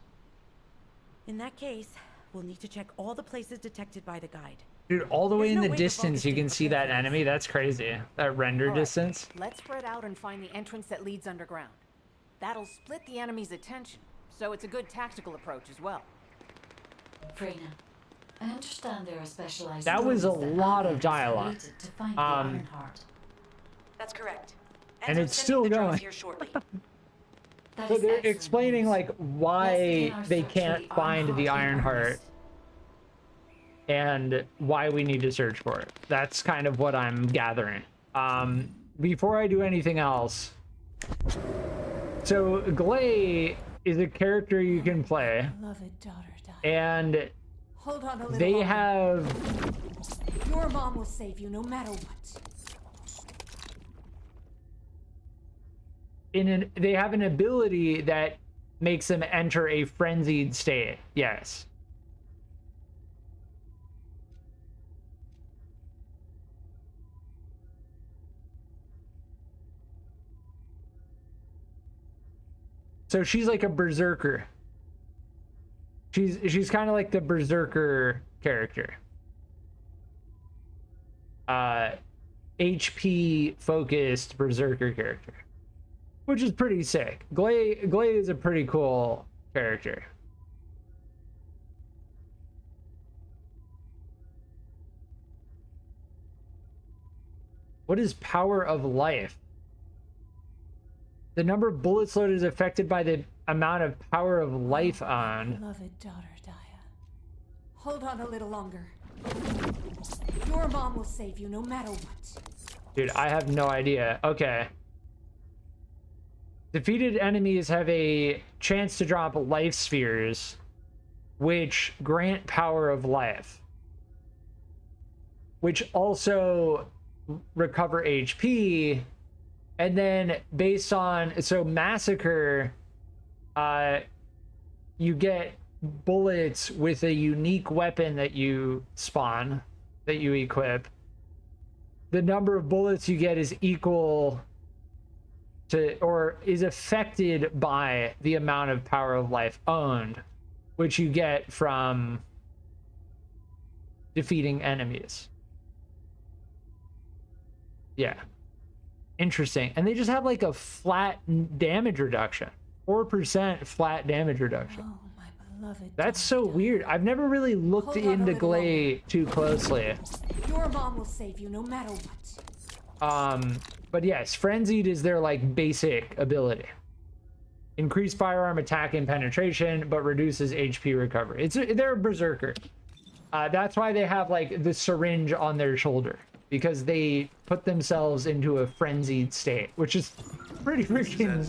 In that case, we'll need to check all the places detected by the guide. Dude, all the way There's in no the way the distance Vulgus you can didn't see prepare that for enemy. That's crazy. That render All right, distance. let's spread out and find the entrance that leads underground. That'll split the enemy's attention, so it's a good tactical approach as well. Freyna, I understand there are specialized That was a rules that lot of AMD dialogue. created to find the Ironheart. That's correct. And it's still going. Here shortly. That So is they're excellent explaining news. like why Let's begin our they search for can't find the Ironheart and why we need to search for it. That's kind of what I'm gathering. Before I do anything else, so Glay is a character you can play, Beloved daughter died. and Hold on a little they longer. have Your mom will save you no matter what. they have an ability that makes them enter a frenzied state. Yes. So she's like a berserker. She's kind of like the berserker character. HP focused berserker character, which is pretty sick. Glay is a pretty cool character. What is power of life? The number of bullets loaded is affected by the amount of power of life on. Beloved daughter Daya. Hold on a little longer. Your mom will save you no matter what. Dude, I have no idea. Okay. Defeated enemies have a chance to drop life spheres, which grant power of life, which also recover HP. And then based on, so Massacre, you get bullets with a unique weapon that you spawn, that you equip. The number of bullets you get is equal to, or is affected by the amount of power of life owned, which you get from defeating enemies. Yeah. Interesting. And they just have like a flat damage reduction. 4% flat damage reduction. Oh, my beloved. That's so weird. I've never really looked into Glay too closely. Your mom will save you no matter what. But yes, Frenzied is their like basic ability. Increased firearm attack and penetration, but reduces HP recovery. They're a berserker. That's why they have like the syringe on their shoulder, because they put themselves into a frenzied state, which is pretty freaking.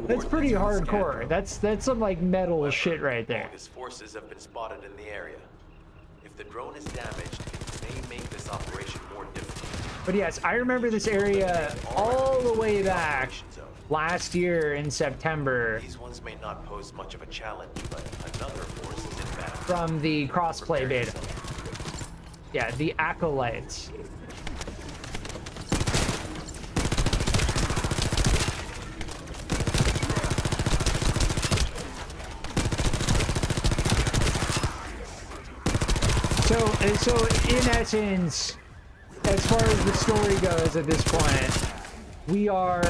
That's pretty hardcore. That's some like metal shit right there. His forces have been spotted in the area. If the drone is damaged, it may make this operation more difficult. But yes, I remember this area all the way back last year in September. These ones may not pose much of a challenge, but another force is inbound. From the crossplay beta. Yeah, the acolytes. So in essence, as far as the story goes at this point, we are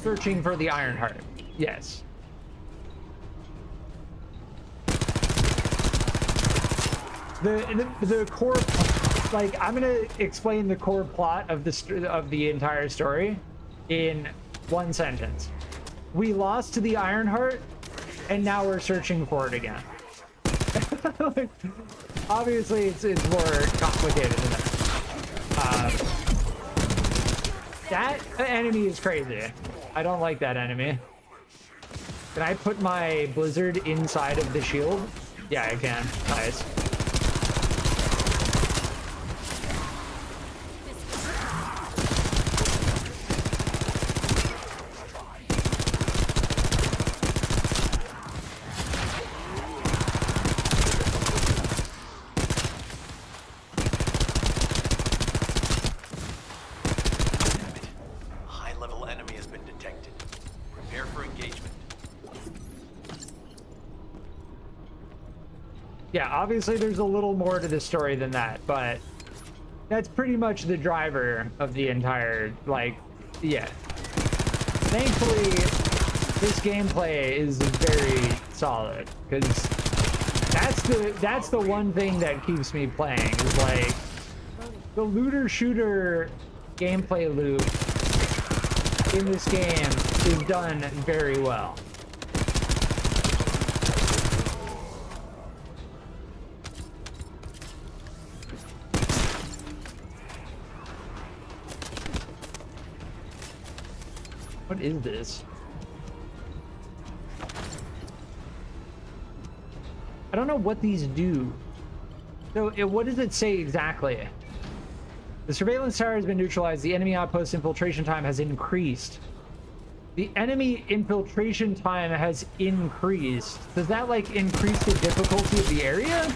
searching for the Ironheart. Yes. The core, like, I'm gonna explain the core plot of the entire story in one sentence. We lost to the Ironheart, and now we're searching for it again. Like, obviously, it's more complicated than that. That enemy is crazy. I don't like that enemy. Can I put my blizzard inside of the shield? Yeah, I can. Nice. Yeah, obviously there's a little more to the story than that, but that's pretty much the driver of the entire, like, yeah. Thankfully, this gameplay is very solid, because that's the one thing that keeps me playing, is like, the looter shooter gameplay loop in this game is done very well. What is this? I don't know what these do. So what does it say exactly? The surveillance tower has been neutralized. The enemy outpost infiltration time has increased. The enemy infiltration time has increased. Does that like increase the difficulty of the area?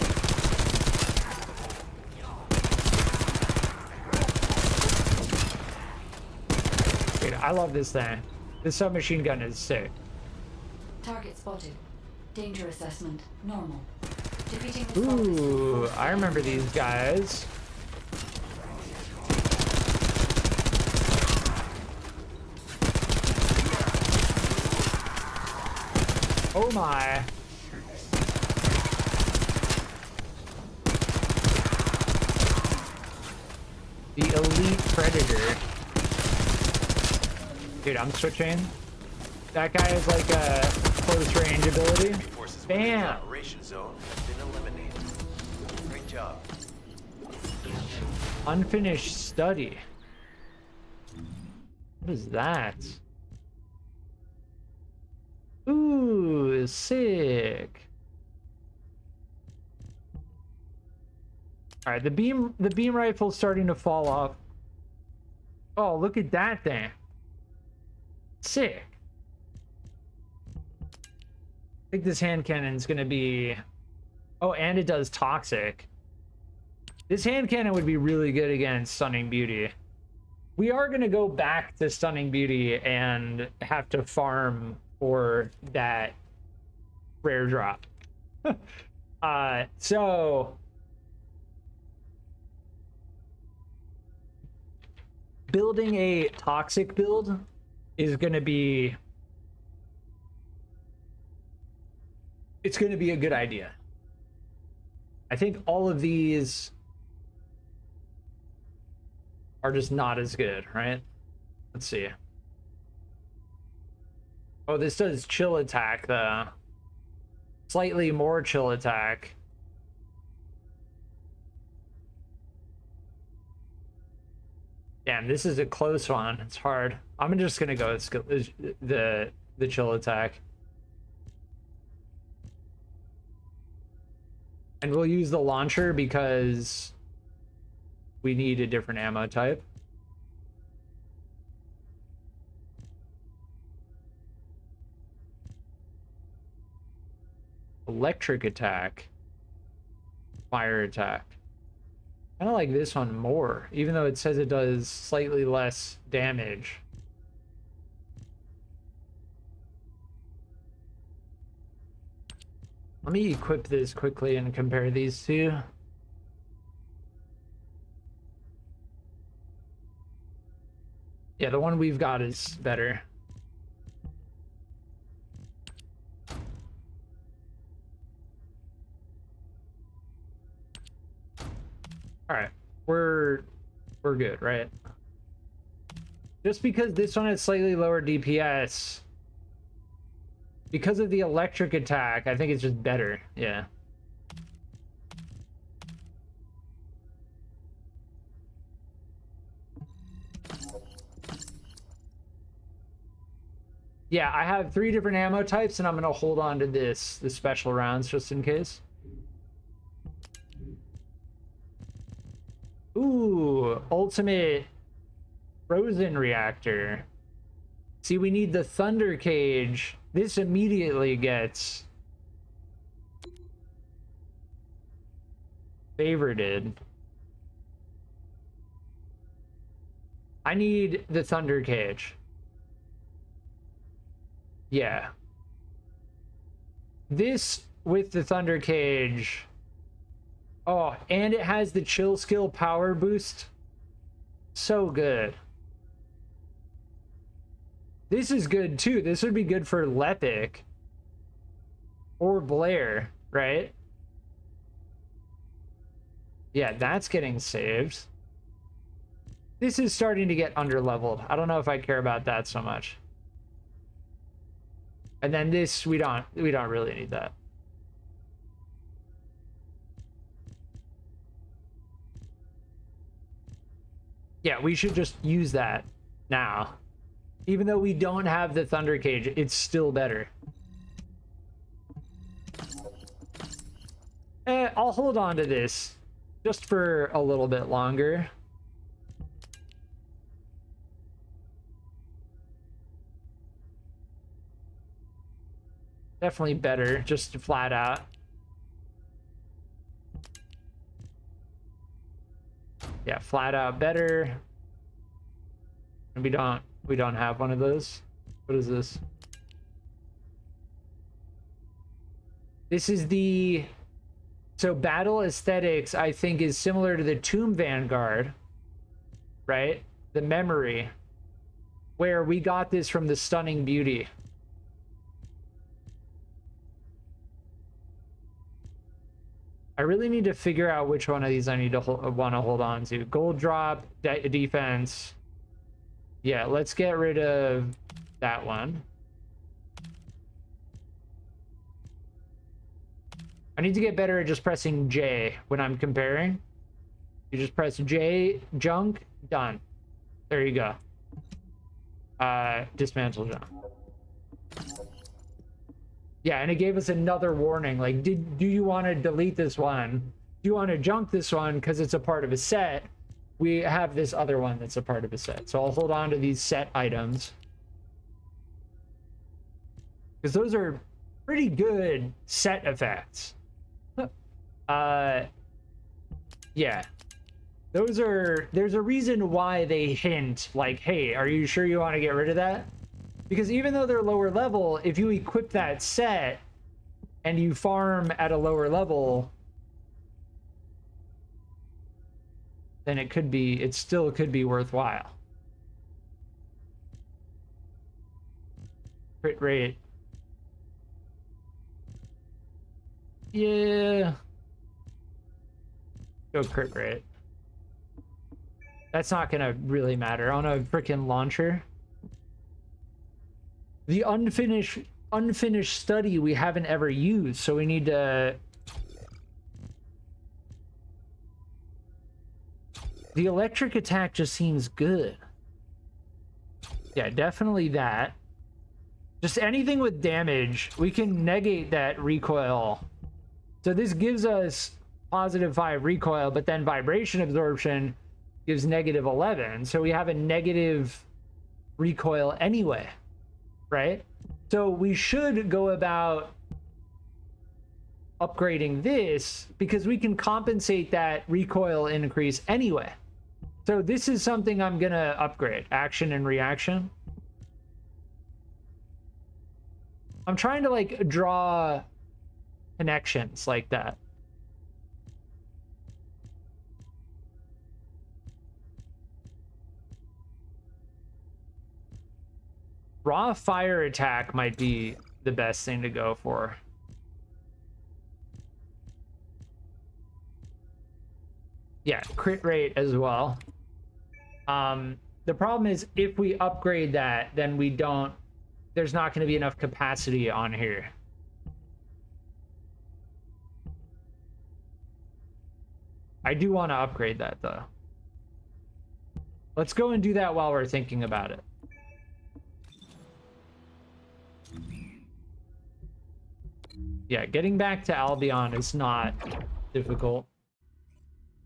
I love this thing. This submachine gun is sick. Target spotted. Danger assessment normal. Defeating the Ooh, I remember these guys. Oh my. The elite predator. Dude, I'm switching. That guy is like a close range ability. Bam! Operation zone has been eliminated. Great job. Unfinished study. What is that? Ooh, sick. All right, the beam rifle's starting to fall off. Oh, look at that thing. Sick. I think this hand cannon's gonna be... Oh, and it does toxic. This hand cannon would be really good against Stunning Beauty. We are gonna go back to Stunning Beauty and have to farm for that rare drop. So... building a toxic build is going to be, it's going to be a good idea. I think all of these are just not as good, right? Let's see. Oh, this does chill attack, though. Slightly more chill attack. Damn, this is a close one. It's hard. I'm just gonna go with the chill attack. And we'll use the launcher because we need a different ammo type. Electric attack. Fire attack. I kind of like this one more, even though it says it does slightly less damage. Let me equip this quickly and compare these two. Yeah, the one we've got is better. All right, we're good, right? Just because this one has slightly lower DPS, because of the electric attack, I think it's just better. Yeah. Yeah, I have 3 different ammo types, and I'm gonna hold on to the special rounds just in case. Ooh, ultimate frozen reactor. See, we need the thunder cage. This immediately gets favorited. I need the thunder cage. Yeah. This with the thunder cage. Oh, and it has the chill skill power boost. So good. This is good too. This would be good for Lepic or Blair, right? Yeah, that's getting saved. This is starting to get underleveled. I don't know if I care about that so much. And then this, we don't really need that. Yeah, we should just use that now. Even though we don't have the thunder cage, it's still better. I'll hold on to this just for a little bit longer. Definitely better, just flat out. Yeah, flat out better. We don't have one of those. What is this? This is the... So battle aesthetics, I think, is similar to the Tomb Vanguard, right? The memory, where we got this from the Stunning Beauty. I really need to figure out which one of these I need to want to hold on to. Gold drop, defense. Yeah, let's get rid of that one. I need to get better at just pressing J when I'm comparing. You just press J, junk, done. There you go. Dismantle junk. Yeah, and it gave us another warning. Like, do you want to delete this one? Do you want to junk this one because it's a part of a set? We have this other one that's a part of a set. So I'll hold on to these set items. Because those are pretty good set effects. Yeah. There's a reason why they hint, like, hey, are you sure you want to get rid of that? Because even though they're lower level, if you equip that set and you farm at a lower level, then it still could be worthwhile. Crit rate. Yeah. Go crit rate. That's not gonna really matter on a freaking launcher. The unfinished study we haven't ever used, so we need to... The electric attack just seems good. Yeah, definitely that. Just anything with damage, we can negate that recoil. So this gives us +5 recoil, but then vibration absorption gives -11. So we have a negative recoil anyway, right? So we should go about upgrading this because we can compensate that recoil increase anyway. So this is something I'm gonna upgrade. Action and reaction. I'm trying to like draw connections like that. Raw fire attack might be the best thing to go for. Yeah, crit rate as well. The problem is if we upgrade that, then we don't, there's not going to be enough capacity on here. I do want to upgrade that though. Let's go and do that while we're thinking about it. Yeah, getting back to Albion is not difficult.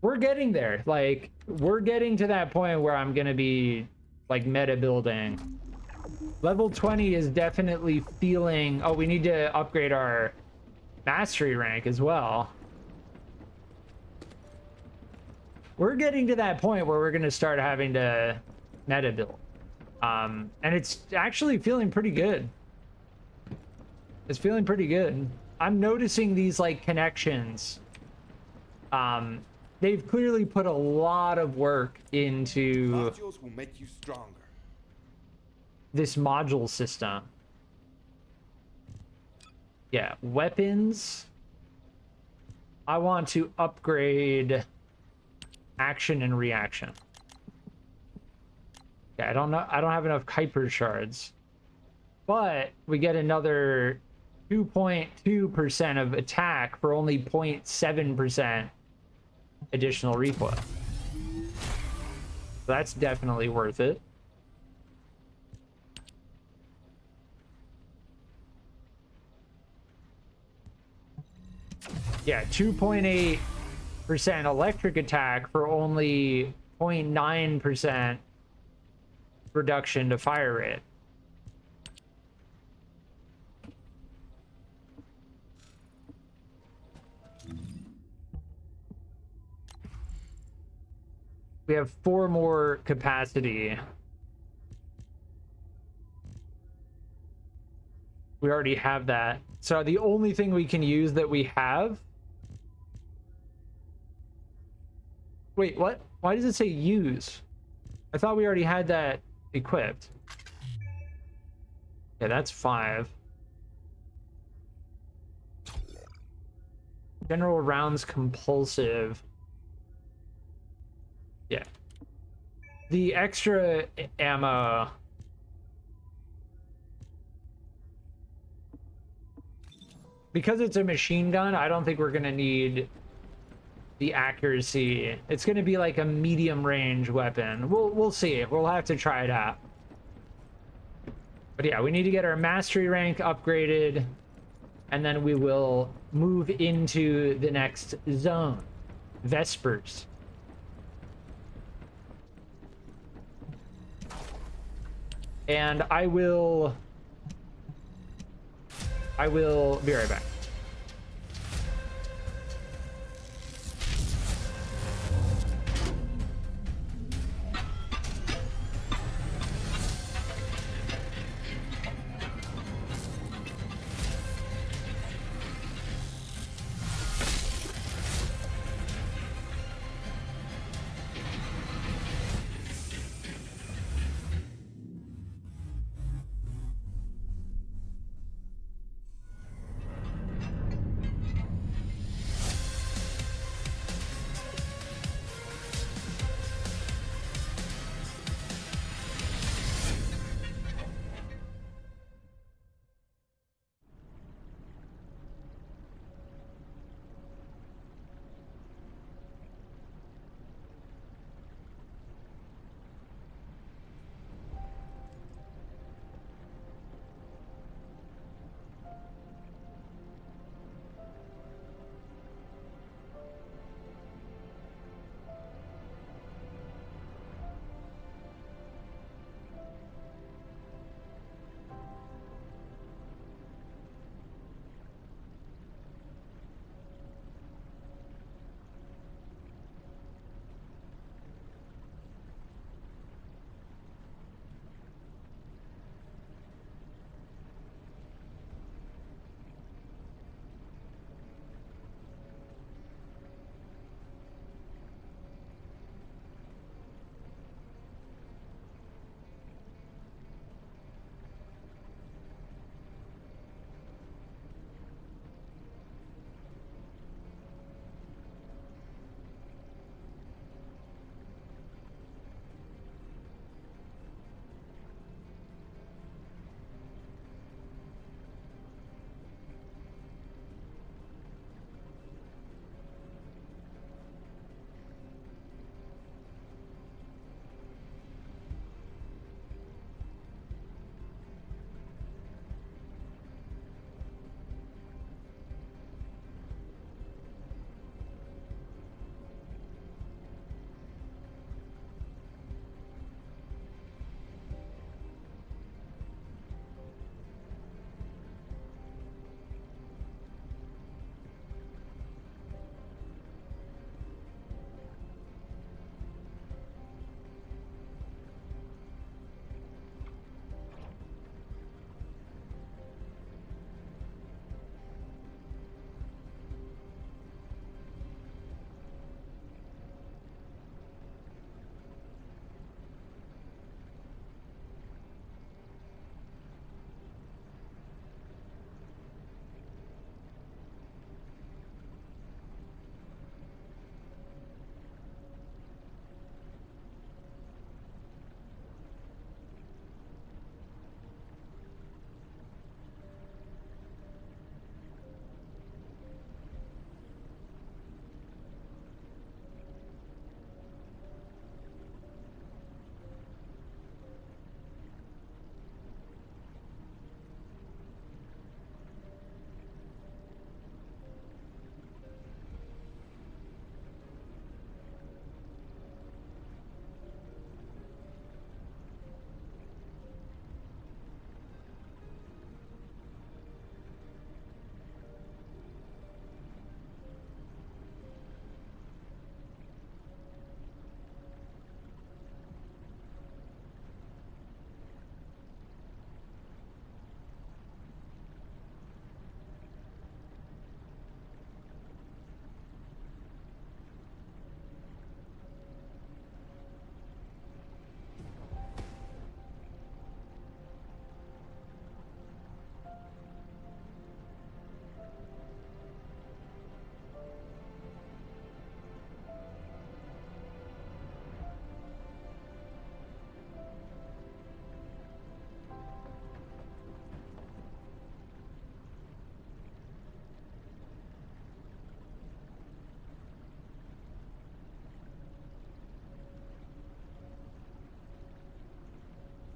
We're getting there. Like, we're getting to that point where I'm gonna be like meta building. Level 20 is definitely feeling... Oh, we need to upgrade our mastery rank as well. We're getting to that point where we're gonna start having to meta build. And it's actually feeling pretty good. It's feeling pretty good. I'm noticing these like connections. They've clearly put a lot of work into Modules will make you stronger. This module system. Yeah, weapons. I want to upgrade action and reaction. Yeah, I don't know. I don't have enough Kuiper shards, but we get another 2.2% of attack for only 0.7% additional recoil. That's definitely worth it. Yeah, 2.8% electric attack for only 0.9% reduction to fire rate. We have 4 more capacity. We already have that. So the only thing we can use that we have... Wait, what? Why does it say use? I thought we already had that equipped. Yeah, that's 5. General rounds compulsive. Yeah. The extra ammo... Because it's a machine gun, I don't think we're gonna need the accuracy. It's gonna be like a medium range weapon. We'll see. We'll have to try it out. But yeah, we need to get our mastery rank upgraded, and then we will move into the next zone. Vespers. And I will be right back.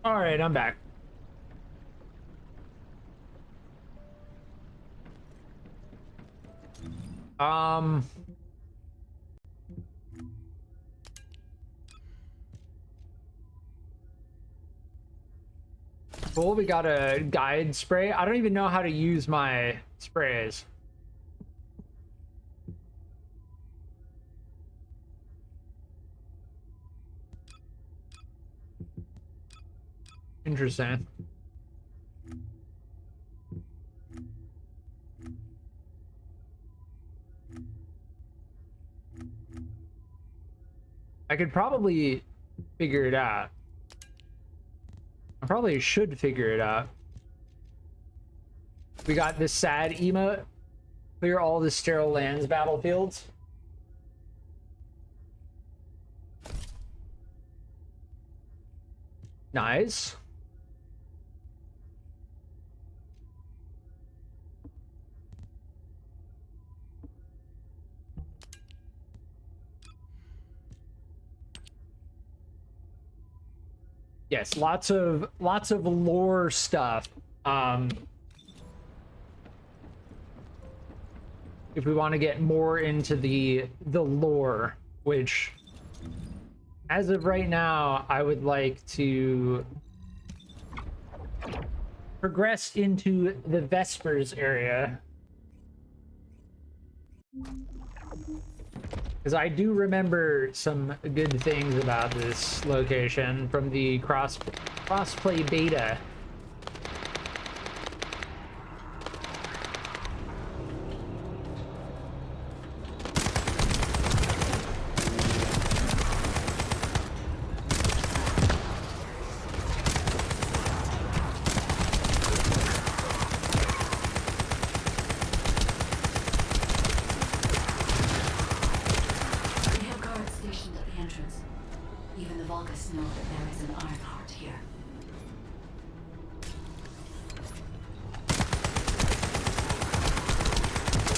All right, I'm back. Cool, we got a guide spray. I don't even know how to use my sprays. Interesting. I could probably figure it out. I probably should figure it out. We got this sad emote. Clear all the sterile lands battlefields. Nice. Yes, lots of lore stuff. If we want to get more into the lore, which as of right now, I would like to progress into the Vespers area. Because I do remember some good things about this location from the crossplay beta.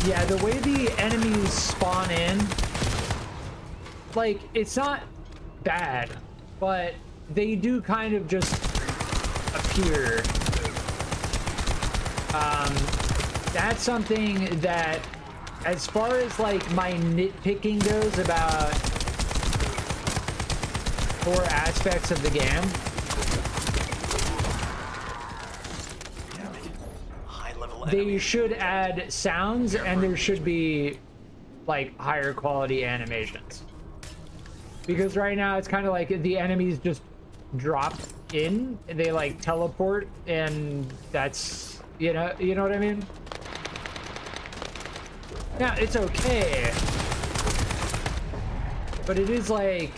Yeah, the way the enemies spawn in, like, it's not bad, but they do kind of just appear. That's something that, as far as like my nitpicking goes about core aspects of the game, they should add sounds, and there should be like higher quality animations, because right now it's kind of like the enemies just drop in, they like teleport, and that's, you know what I mean. Now it's okay, but it is like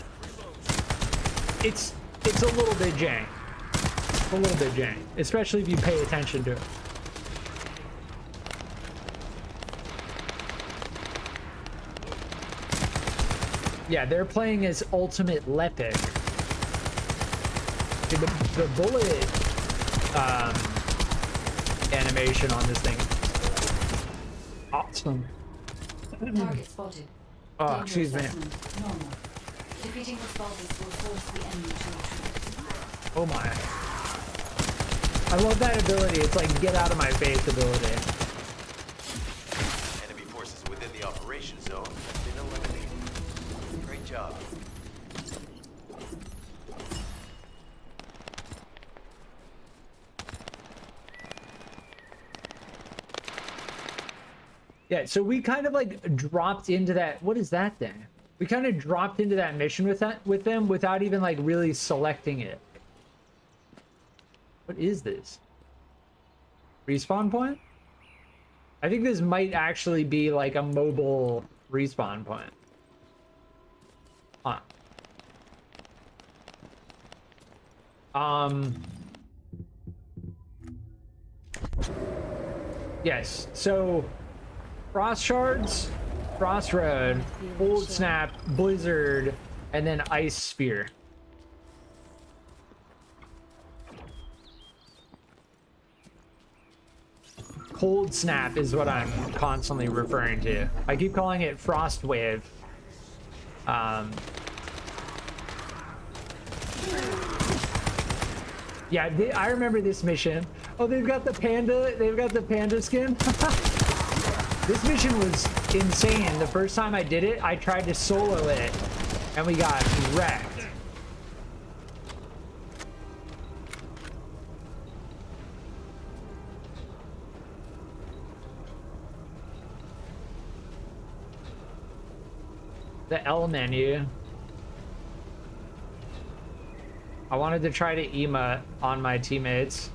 it's a little bit jank. It's a little bit jank, especially if you pay attention to it. Yeah, they're playing as Ultimate Lepic. The bullet animation on this thing. Awesome. Target spotted. Oh, excuse me. Normal. Defeating the spiders will force the enemy to retreat. Oh my. I love that ability. It's like get out of my face ability. Enemy forces within the operation zone have been eliminated. Great job. Yeah, so we kind of like dropped into that. What is that thing? We kind of dropped into that mission with them without even like really selecting it. What is this? Respawn point? I think this might actually be like a mobile respawn point. Huh. Yes, so Frost Shards, Frost Road, Cold Snap, Blizzard, and then Ice Sphere. Cold Snap is what I'm constantly referring to. I keep calling it Frost Wave. Yeah, I remember this mission. Oh, they've got the panda. They've got the panda skin. This mission was insane. The first time I did it, I tried to solo it, and we got wrecked. The L menu. I wanted to try to emote on my teammates.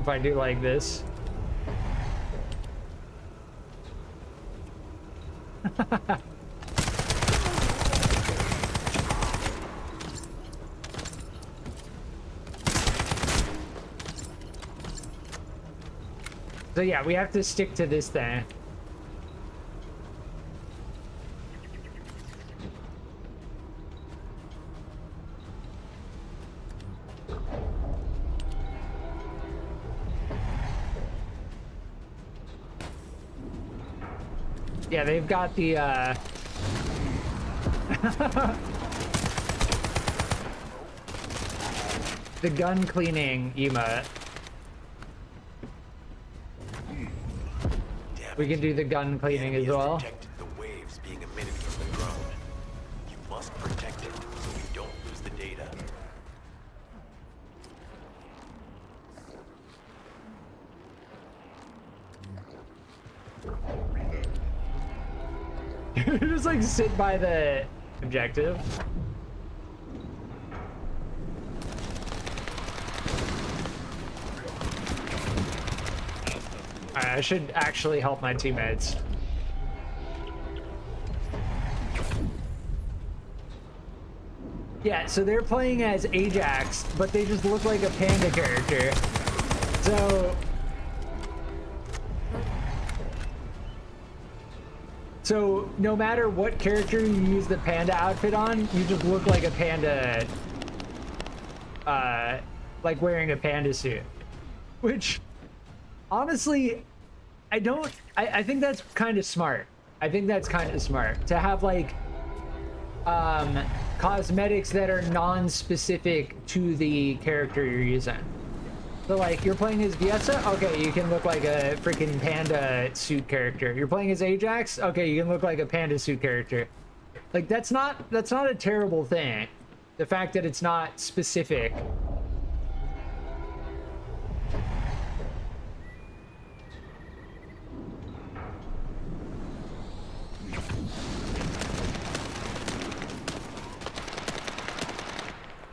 If I do like this. So yeah, we have to stick to this thing. Yeah, they've got the the gun cleaning emote. We can do the gun cleaning as well. The waves being emitted from the drone. You must protect it so we don't lose the data. Just like sit by the objective. Alright, I should actually help my teammates. Yeah, so they're playing as Ajax, but they just look like a panda character. So no matter what character you use the panda outfit on, you just look like a panda, like wearing a panda suit. Which, honestly, I think that's kind of smart. I think that's kind of smart to have like cosmetics that are non-specific to the character you're using. So like you're playing as Viessa, okay, you can look like a freaking panda suit character. You're playing as Ajax, okay, you can look like a panda suit character. Like that's not a terrible thing. The fact that it's not specific.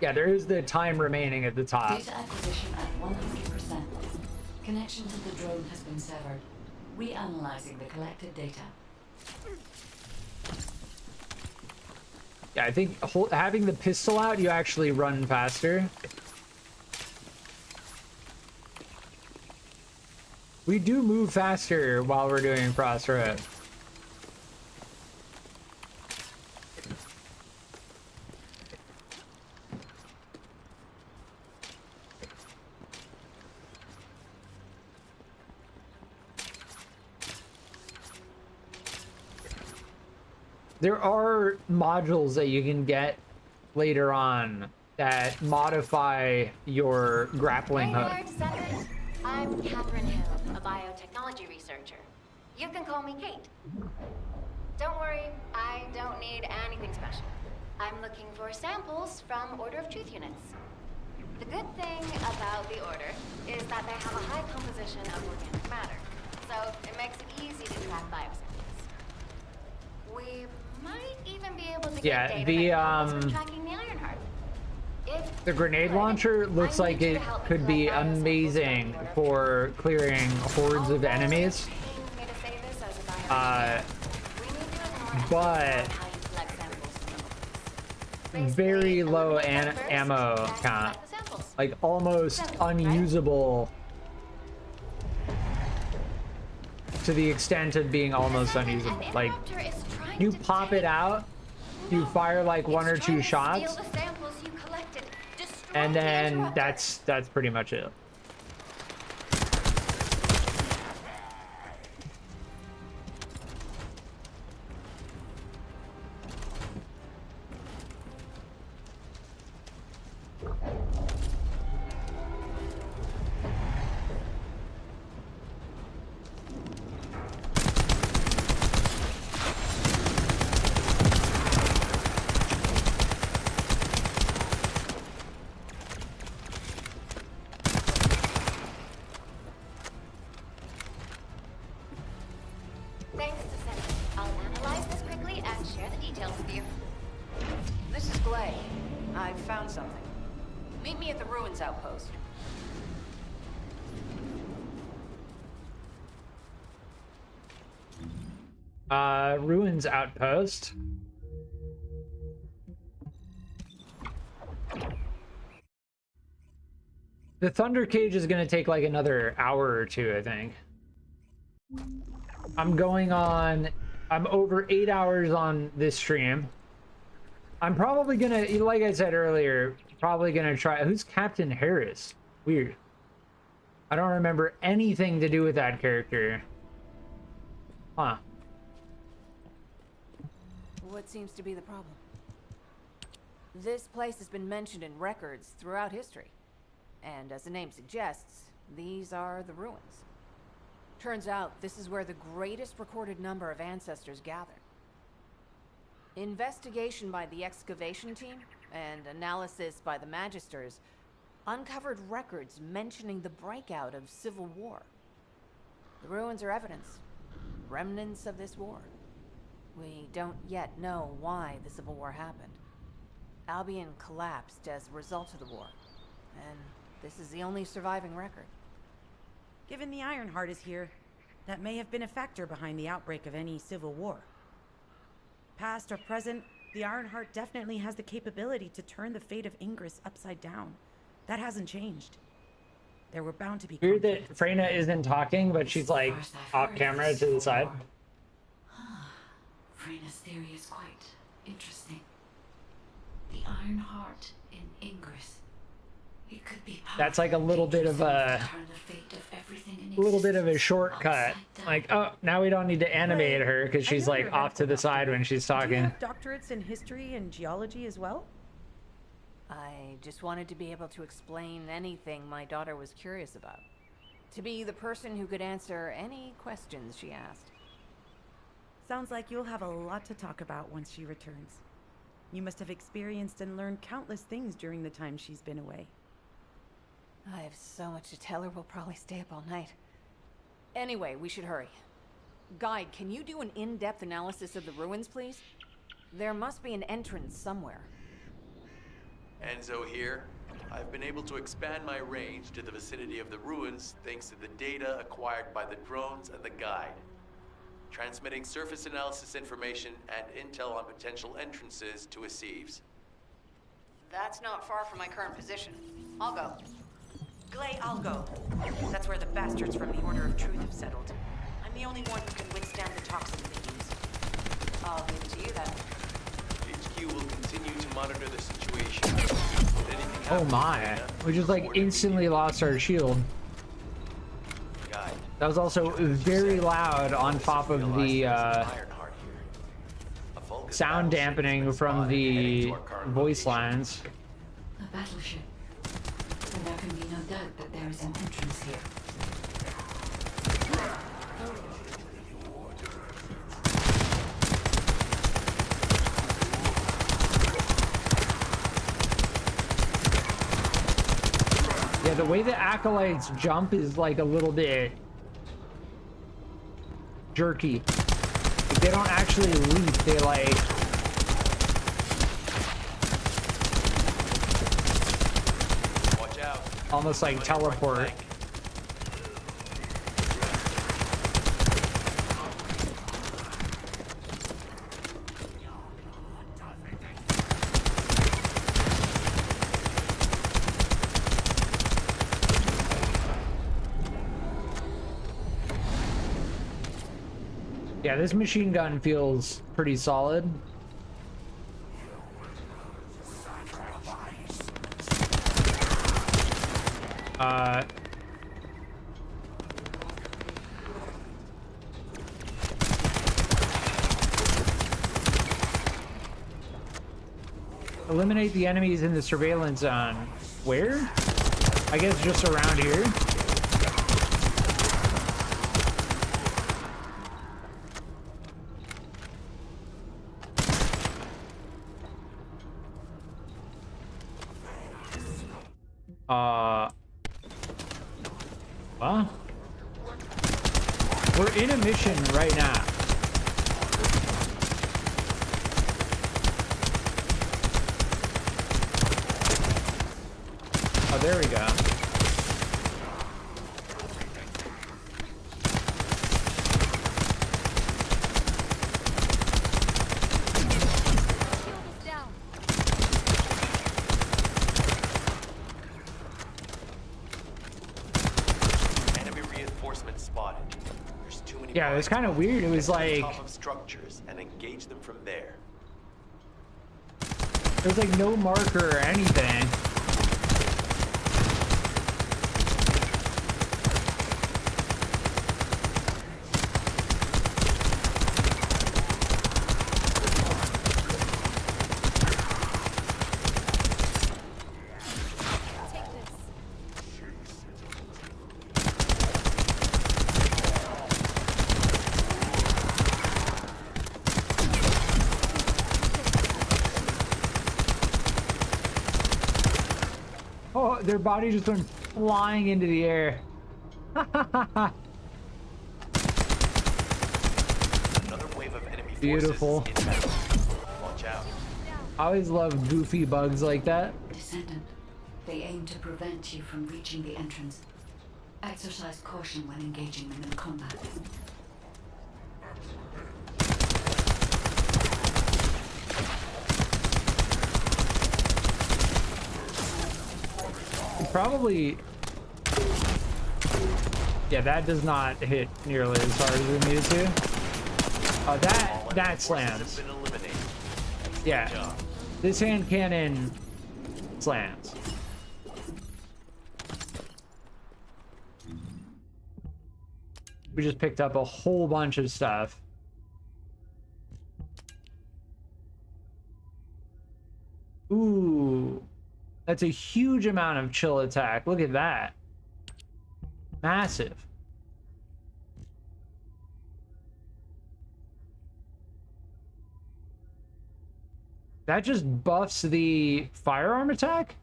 Yeah, there is the time remaining at the top. Data acquisition at 100%. Connection to the drone has been severed. Reanalyzing the collected data. Yeah, I think having the pistol out, you actually run faster. We do move faster while we're doing crossroad. There are modules that you can get later on that modify your grappling hook. Hey there, Descendant. I'm Catherine Hill, a biotechnology researcher. You can call me Kate. Don't worry, I don't need anything special. I'm looking for samples from Order of Truth units. The good thing about the Order is that they have a high composition of organic matter, so it makes it easy to track biosamples. We might even be able to get data from tracking the Ironheart. The grenade launcher looks like it could be amazing for clearing hordes of enemies. But very low ammo count, like almost unusable to the extent of being almost unusable. Like you pop it out, you fire like 1 or 2 shots, and then that's pretty much it. details with you? This is Glay. I found something. Meet me at the ruins outpost. Ruins outpost. The Thunder Cage is gonna take like another hour or two, I think. I'm over 8 hours on this stream. I'm probably gonna, like I said earlier, probably gonna try. Who's Captain Harris? Weird. I don't remember anything to do with that character. Huh. What seems to be the problem? This place has been mentioned in records throughout history. And as the name suggests, these are the ruins. Turns out this is where the greatest recorded number of ancestors gathered. Investigation by the excavation team and analysis by the Magisters uncovered records mentioning the breakout of civil war. The ruins are evidence, remnants of this war. We don't yet know why the Civil War happened. Albion collapsed as a result of the war, and this is the only surviving record. Given the Ironheart is here, that may have been a factor behind the outbreak of any civil war. Past or present, the Ironheart definitely has the capability to turn the fate of Ingress upside down. That hasn't changed. There were bound to be Weird that Freyna isn't talking, but she's like off camera to the side. Freyna's theory is quite interesting. The Ironheart in Ingress. It could be That's like a little bit of a shortcut. Like, oh, now we don't need to animate her because she's like off to the side when she's Do you talking. have doctorates in history and geology as well? I just wanted to be able to explain anything my daughter was curious about. To be the person who could answer any questions she asked. Sounds like you'll have a lot to talk about once she returns. You must have experienced and learned countless things during the time she's been away. I have so much to tell her, we'll probably stay up all night. Anyway, we should hurry. Guide, can you do an in-depth analysis of the ruins, please? There must be an entrance somewhere. Enzo here. I've been able to expand my range to the vicinity of the ruins thanks to the data acquired by the drones and the guide. Transmitting surface analysis information and intel on potential entrances to Asieves. That's not far from my current position. I'll go. Glay, I'll go. That's where the bastards from the Order of Truth have settled. I'm the only one who can withstand the toxins they use. I'll leave it to you then. HQ will continue to monitor the situation. Oh my. We just like instantly lost our shield. That was also very loud on top of the sound dampening from the voice lines. A battleship. And there can be no doubt that there is an entrance here. Yeah, the way the acolytes jump is like a little bit jerky. Like, they don't actually leap, they like watch out. Almost like teleport. Yeah, this machine gun feels pretty solid. Eliminate the enemies in the surveillance zone. Where? I guess just around here. Well, we're in a mission right now. Oh, there we go. Enemy reinforcements spotted. There's too many. Yeah, it was kind of weird. It was like top of structures and engage them from there. there's like no marker or anything. Oh, their body just went flying into the air. Another wave of enemy Beautiful. forces inbound. Watch out. I always love goofy bugs like that. Descendant, they aim to prevent you from reaching the entrance. Exercise caution when engaging them in combat. Probably, yeah, that does not hit nearly as hard as we needed to. Oh, that slams. Yeah, this hand cannon slams. We just picked up a whole bunch of stuff. Ooh. That's a huge amount of chill attack. Look at that. Massive. That just buffs the firearm attack?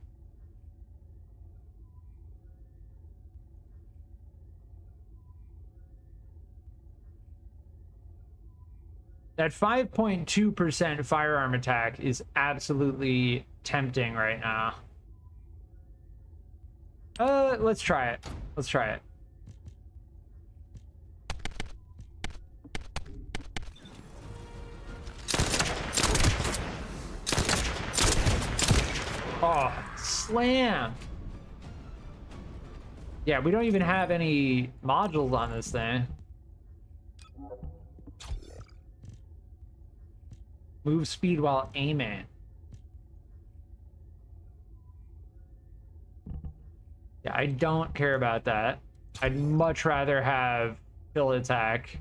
That 5.2% firearm attack is absolutely tempting right now. Let's try it. Let's try it. Oh, slam. Yeah, we don't even have any modules on this thing. Move speed while aiming. Yeah, I don't care about that. I'd much rather have fill attack.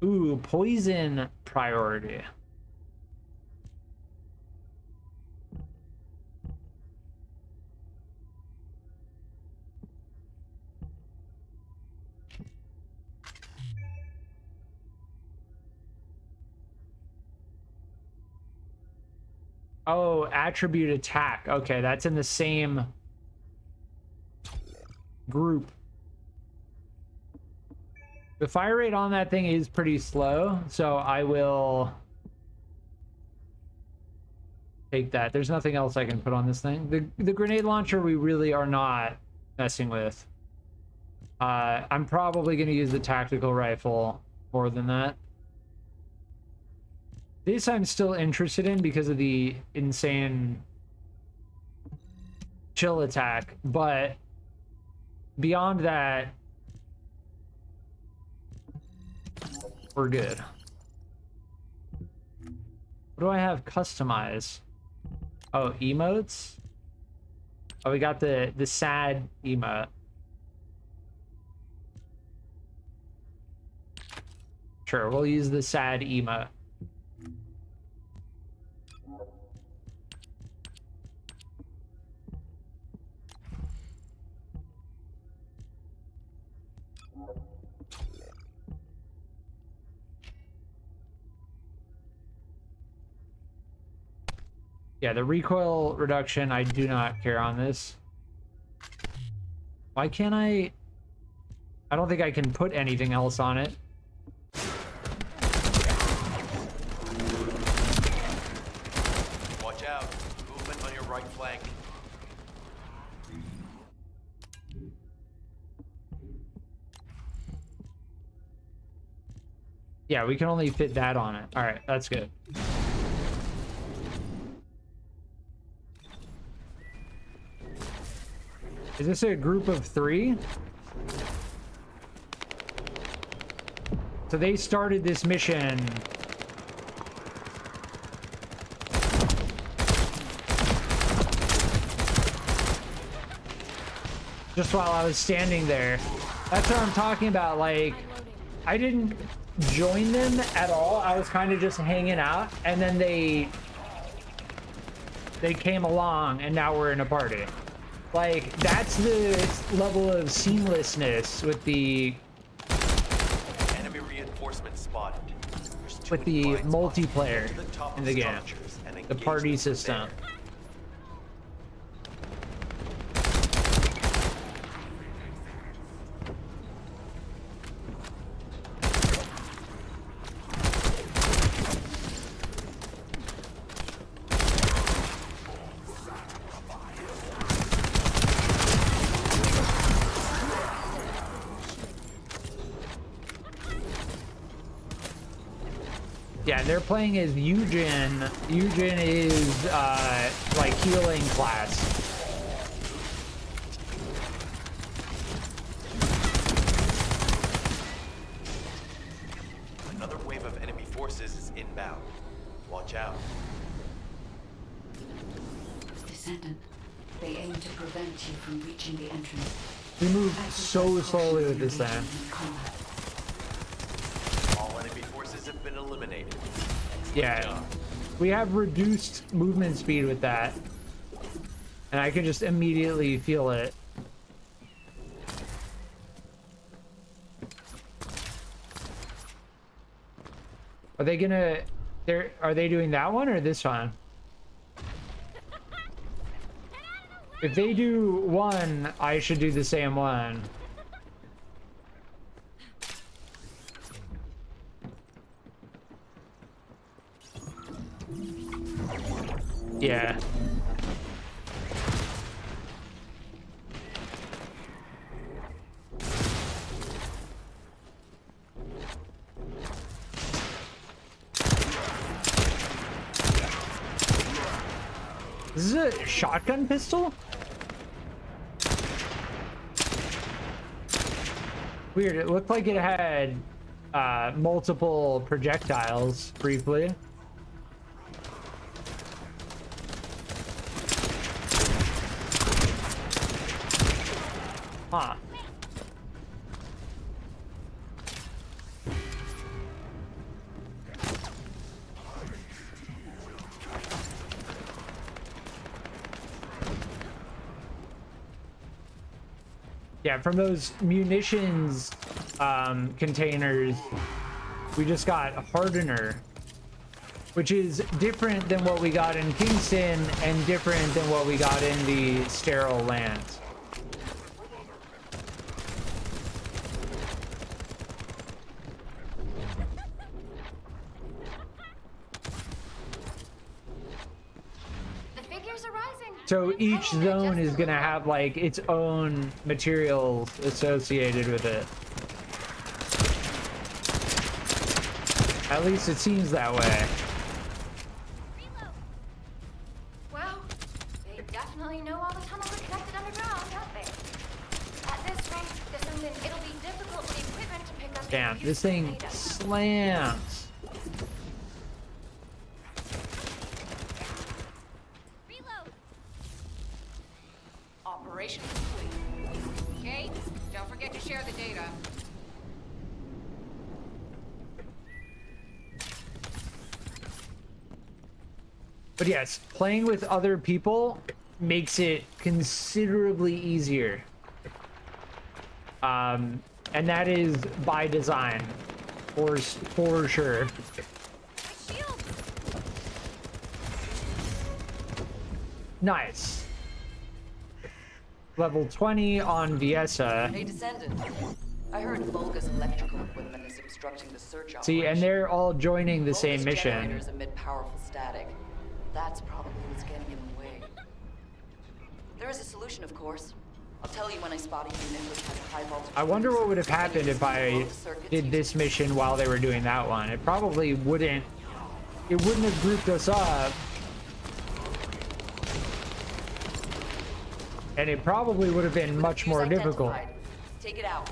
Ooh, poison priority. Oh, attribute attack. Okay, that's in the same group. The fire rate on that thing is pretty slow, so I will take that. There's nothing else I can put on this thing. The grenade launcher we really are not messing with. I'm probably going to use the tactical rifle more than that. This I'm still interested in because of the insane chill attack, but beyond that, we're good. What do I have customized? Oh, emotes? Oh, we got the sad emote. Sure, we'll use the sad emote. Yeah, the recoil reduction, I do not care on this. Why can't I don't think I can put anything else on it. Yeah, we can only fit that on it. All right, that's good. Is this a group of 3? So they started this mission just while I was standing there. That's what I'm talking about. Like, I didn't join them at all. I was kind of just hanging out, and then they came along, and now we're in a party. Like, that's the level of seamlessness with the Enemy reinforcement spotted. with the multiplayer in the game, the party system. Yeah, they're playing as Eugen. Eugen is like healing class. Another wave of enemy forces is inbound. Watch out. Descendant, they aim to prevent you from reaching the entrance. We move so slowly with this thing. All enemy forces have been eliminated. Yeah, we have reduced movement speed with that, and I can just immediately feel it. Are they gonna? Are they doing that one or this one? If they do one, I should do the same one. Yeah. This is a shotgun pistol? Weird, it looked like it had multiple projectiles briefly. Huh. Yeah, from those munitions containers, we just got hardener, which is different than what we got in Kingston and different than what we got in the sterile lands. So each zone is gonna have like its own materials associated with it. At least it seems that way. Well, they definitely know all the tunnels are connected underground, don't they? At this rate, Descendant, it'll be difficult for the equipment to pick up. Damn, this thing slams. Operation complete. Kate, don't forget to share the data. But yes, playing with other people makes it considerably easier. And that is by design, for sure. Nice. Level 20 on Viesa. Hey, Descendant. I heard Volga's electrical equipment is obstructing the search operation. See, and they're all joining the same Volga's mission. generators emit powerful static. That's probably what's getting in the way. There is a solution, of course. I'll tell you when I spot a unit which has high voltage. I wonder what would have happened if I did this mission while they were doing that one. It probably wouldn't. It wouldn't have grouped us up. And it probably would have been much more difficult. Take it out.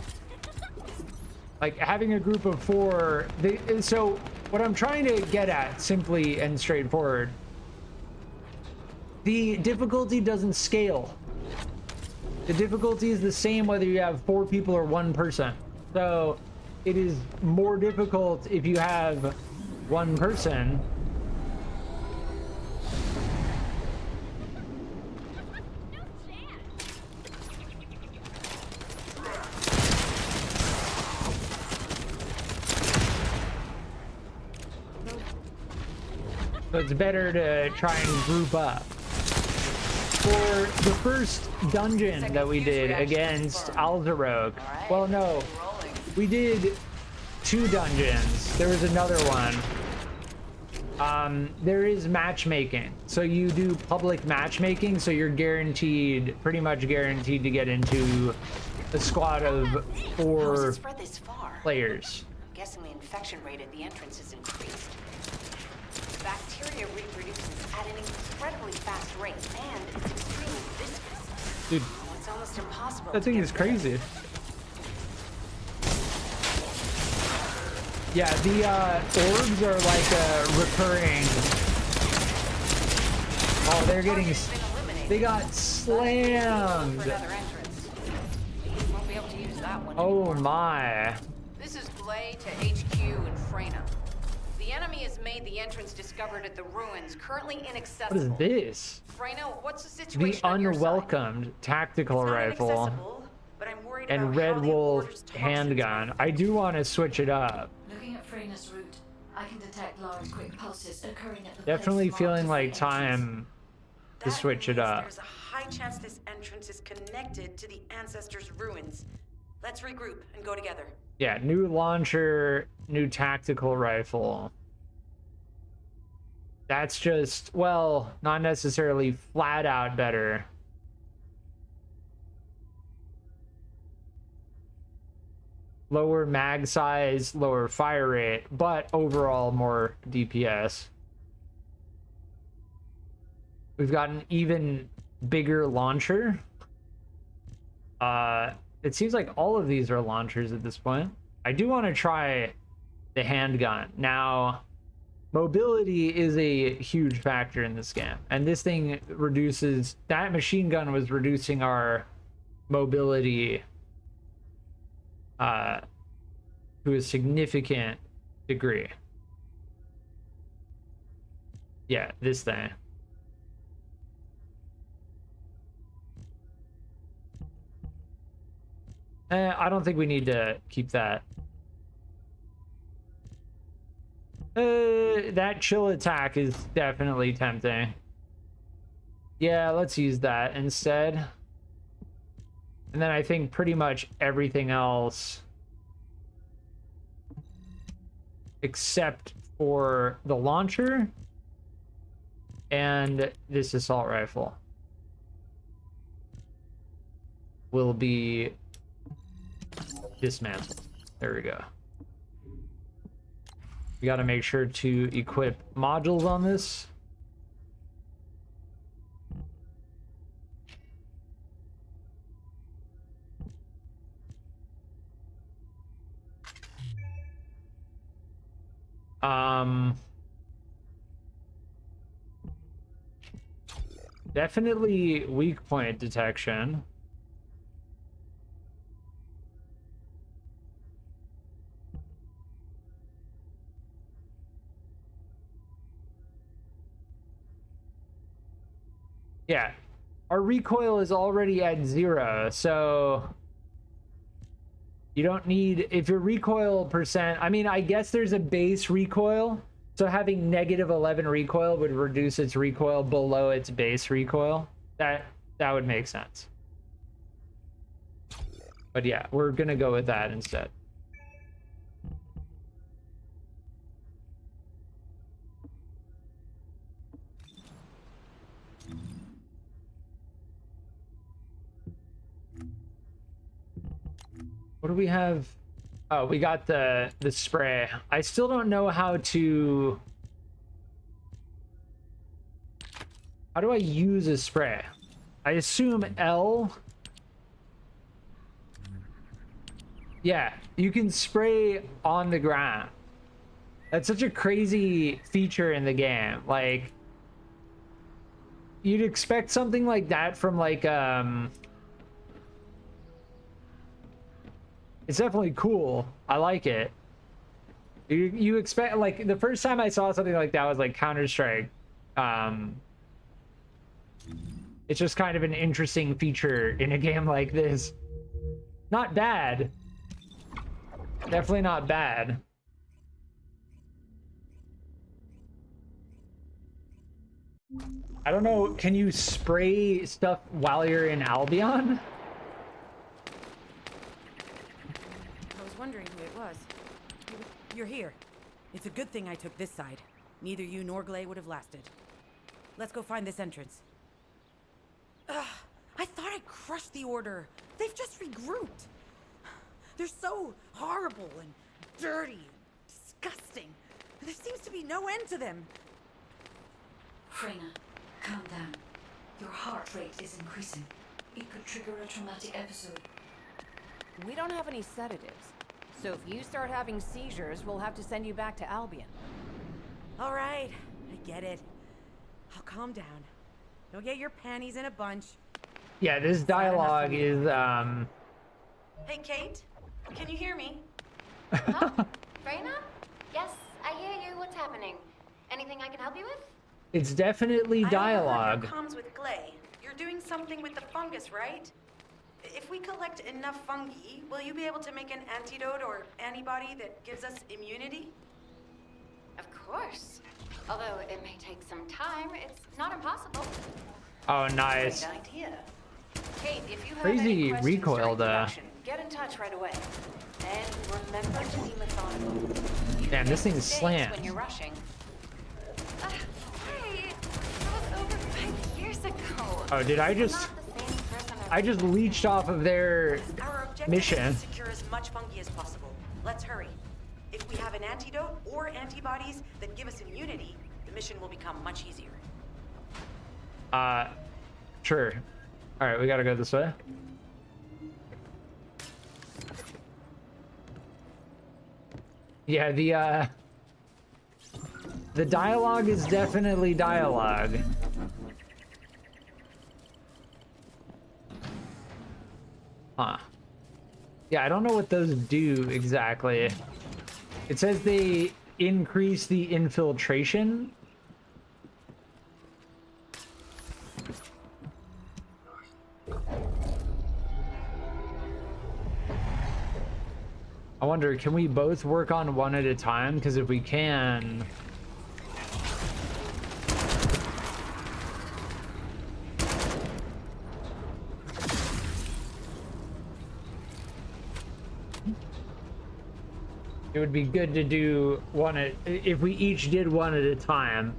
Like having a group of 4. So what I'm trying to get at, simply and straightforward, the difficulty doesn't scale. The difficulty is the same whether you have 4 people or 1 person. So it is more difficult if you have 1 person. So it's better to try and group up. For the first dungeon that we did against Alzarok, well, no, we did 2 dungeons. There was another one. There is matchmaking. So you do public matchmaking, so you're guaranteed, pretty much guaranteed to get into a squad of 4 players. I'm guessing the infection rate at the entrance is increased. Bacteria reproduces at an incredibly fast rate, and it's extremely viscous. Dude, It's almost impossible. that thing is crazy. Yeah, the orbs are like recurring. Oh, they're getting. They got slammed. Won't be able to use that one. Oh my. This is Glay to HQ in Freyna. The enemy has made the entrance discovered at the ruins currently What inaccessible. is this? Freyna, what's the The situation on your side? unwelcomed tactical rifle but I'm worried and about Red how the Wolf Order's handgun. I do want to switch it up. Looking at Freyna's route, I can detect large quick pulses occurring at the Definitely place marked feeling as like the time to switch it up. There's a high chance this entrance is connected to the ancestors' ruins. Let's regroup and go together. Yeah, new launcher, new tactical rifle. That's just, well, not necessarily flat out better. Lower mag size, lower fire rate, but overall more DPS. We've got an even bigger launcher. It seems like all of these are launchers at this point. I do want to try the handgun. Now, mobility is a huge factor in this game, and this thing reduces, that machine gun was reducing our mobility to a significant degree. Yeah, this thing. I don't think we need to keep that. That chill attack is definitely tempting. Yeah, let's use that instead. And then I think pretty much everything else, except for the launcher and this assault rifle, will be dismantled. There we go. We got to make sure to equip modules on this. Definitely weak point detection. Yeah, our recoil is already at 0, so you don't need, if your recoil percent, I mean, I guess there's a base recoil, so having -11 recoil would reduce its recoil below its base recoil. That would make sense. But yeah, we're gonna go with that instead. What do we have? Oh, we got the spray. I still don't know how to... How do I use a spray? I assume L. Yeah, you can spray on the ground. That's such a crazy feature in the game. Like, you'd expect something like that from like it's definitely cool. I like it. You expect, like, the first time I saw something like that was like Counter-Strike. It's just kind of an interesting feature in a game like this. Not bad. Definitely not bad. I don't know, can you spray stuff while you're in Albion? I was wondering who it was. You're here. It's a good thing I took this side. Neither you nor Glay would have lasted. Let's go find this entrance. Ugh, I thought I crushed the Order. They've just regrouped. They're so horrible and dirty and disgusting. There seems to be no end to them. Freyna, calm down. Your heart rate is increasing. It could trigger a traumatic episode. We don't have any sedatives. So if you start having seizures, we'll have to send you back to Albion. All right, I get it. I'll calm down. Don't get your panties in a bunch. Yeah, this dialogue is Hey, Kate, can you hear me? Huh? Freyna? Yes, I hear you. What's happening? Anything I can help you with? it's definitely dialogue. Comms with Glay. You're doing something with the fungus, right? If we collect enough fungi, will you be able to make an antidote or antibody that gives us immunity? Of course. Although it may take some time, it's not impossible. Oh, nice. Great idea. Kate, if you have Crazy any questions recoil during there. production, get in touch right away. And remember to be methodical. Damn, this thing's Mistakes slammed. when you're rushing. Hey, that was over 5 years ago. Oh, did I just... I just leached off of their Our objective mission. is to secure as much fungi as possible. Let's hurry. If we have an antidote or antibodies that give us immunity, the mission will become much easier. Sure. All right, we gotta go this way. Yeah, the dialogue is definitely dialogue. Huh. Yeah, I don't know what those do exactly. It says they increase the infiltration. I wonder, can we both work on one at a time? Because if we can... It would be good to do one at... If we each did one at a time.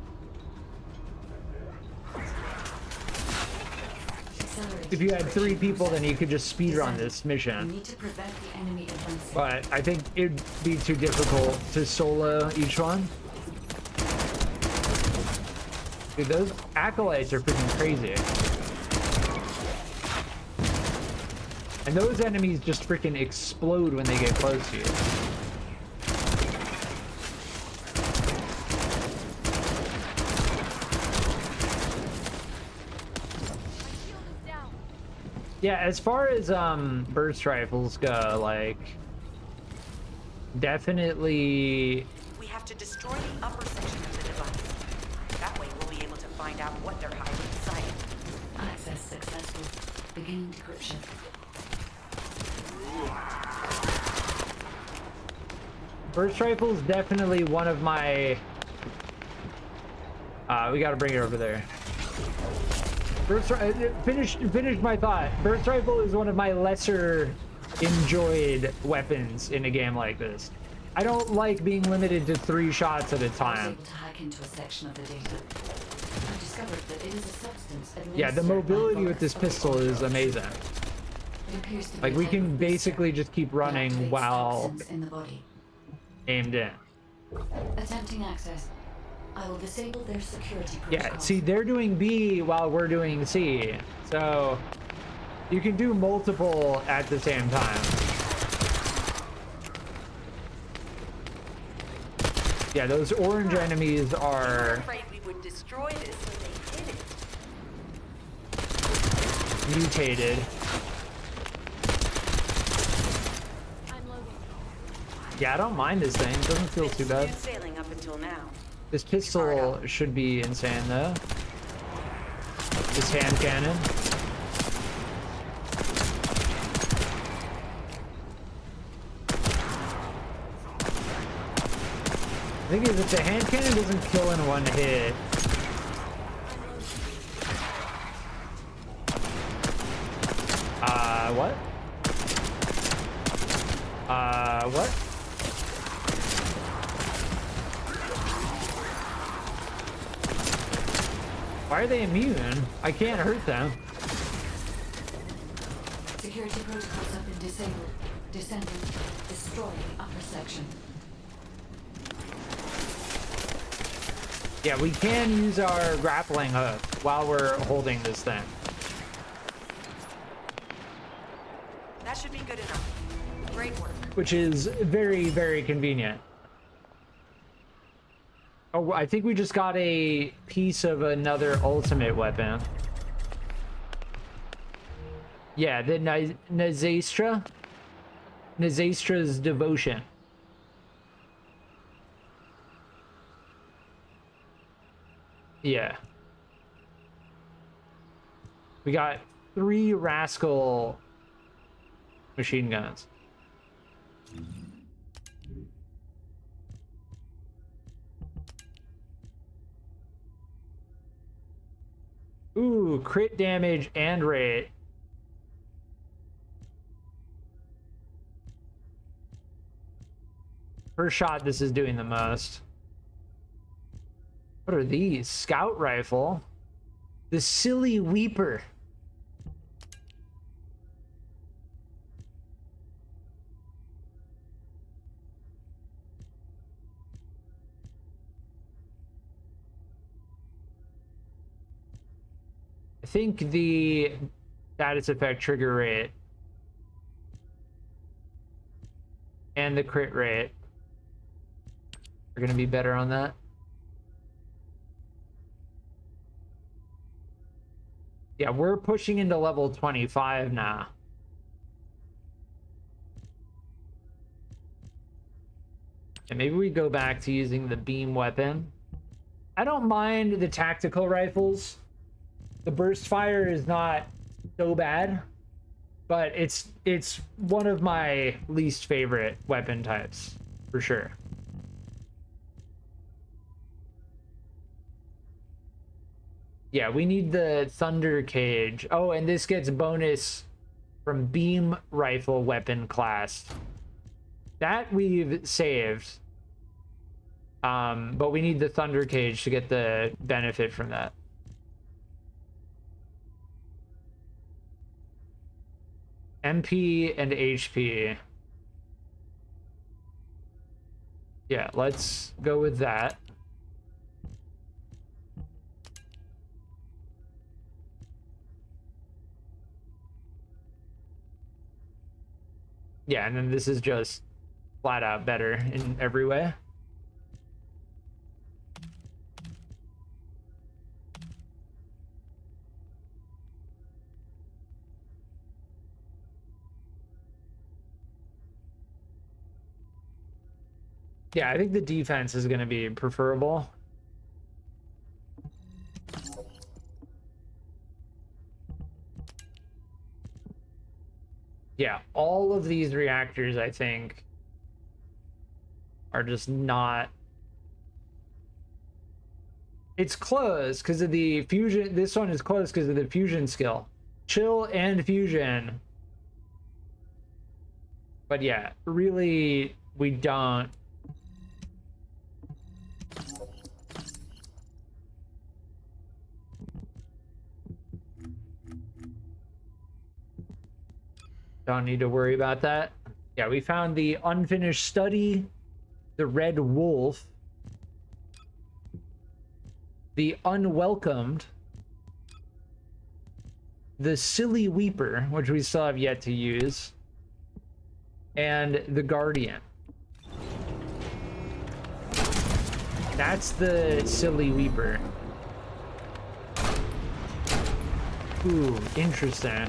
If you had 3 people, then you could just speedrun this mission. You need to prevent the enemy advancing. But I think it'd be too difficult to solo each one. Dude, those acolytes are freaking crazy. And those enemies just freaking explode when they get close to you. Yeah, as far as burst rifles go, like, definitely. We have to destroy the upper section of the device. That way we'll be able to find out what they're hiding inside. Access successful. Beginning decryption. Burst rifles definitely one of my. We gotta bring it over there. Finish my thought. Burst rifle is one of my lesser enjoyed weapons in a game like this. I don't like being limited to 3 shots at a I was time. able to hack into a section of the data. I discovered that it is a substance Yeah, the administered by mobility with this Vulcan pistol is amazing. It appears to be Like, we a type can of booster basically just keep that running activates while toxins in the body. aimed in. Attempting access. I will disable their security Yeah, protocols. see, they're doing B while we're doing C. So, you can do multiple at the same time. Yeah, those orange enemies are Afraid we would destroy this when they hit it. mutated. Yeah, I don't mind this thing. It doesn't feel too bad. Smooth sailing up until now. This pistol should be insane, though. This hand cannon. The thing is, if the hand cannon doesn't kill in one hit, what? What? Why are they immune? I can't hurt them. Security protocols have been disabled. Descendant, destroy the upper section. Yeah, we can use our grappling hook while we're holding this thing. That should be good enough. Great work. Which is very, very convenient. Oh, I think we just got a piece of another ultimate weapon. Yeah, the Nazastra. Nazastra's Devotion. Yeah. We got 3 Rascal machine guns. Ooh, crit damage and rate. Per shot, this is doing the most. What are these? Scout rifle. The Silly Weeper. I think the status effect trigger rate and the crit rate are going to be better on that. Yeah, we're pushing into level 25 now. And maybe we go back to using the beam weapon. I don't mind the tactical rifles. The burst fire is not so bad, but it's one of my least favorite weapon types, for sure. Yeah, we need the Thunder Cage. Oh, and this gets bonus from beam rifle weapon class. That we've saved. But we need the Thunder Cage to get the benefit from that. MP and HP. Yeah, let's go with that. Yeah, and then this is just flat out better in every way. Yeah, I think the defense is going to be preferable. Yeah, all of these reactors, I think, are just not... It's close because of the fusion. This one is close because of the fusion skill. Chill and fusion. But yeah, really, we don't... Don't need to worry about that. Yeah, we found the unfinished study, the Red Wolf, the Unwelcomed, the Silly Weeper, which we still have yet to use, and the Guardian. That's the Silly Weeper. Ooh, interesting.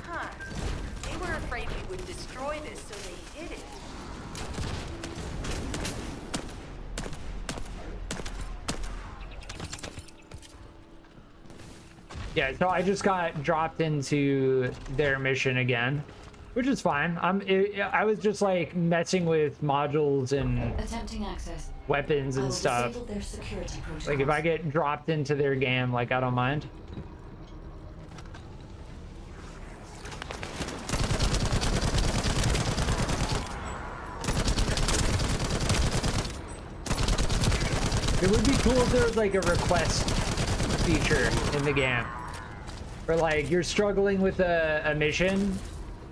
Huh. They were afraid we would destroy this, so they hid it. Yeah, so I just got dropped into their mission again, which is fine. I was just like messing with modules and Attempting access. weapons and stuff. Disable their security protocols. Like if I get dropped into their game, like I don't mind. It would be cool if there was like a request feature in the game. Where like you're struggling with a mission,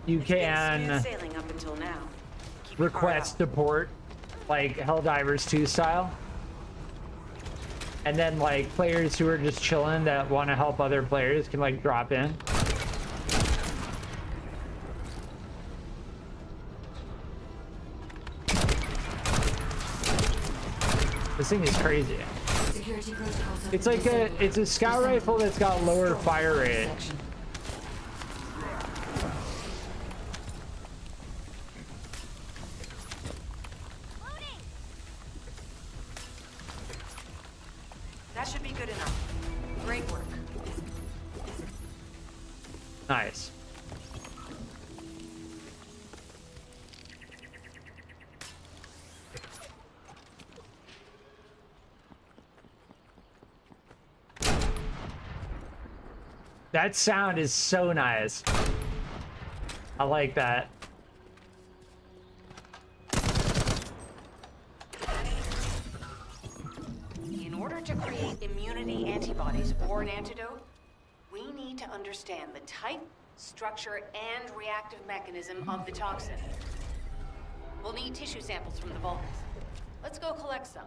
you can Sailing up until now. request support, like Helldivers 2 style. And then like players who are just chilling that want to help other players can like drop in. This thing is crazy. Security protocols have It's been like disabled. it's a scout rifle that's got lower fire rate. Section. That should be good enough. Great work. Nice. That sound is so nice. I like that. In order to create immunity antibodies or an antidote, we need to understand the type, structure, and reactive mechanism of the toxin. We'll need tissue samples from the Vulcans. Let's go collect some.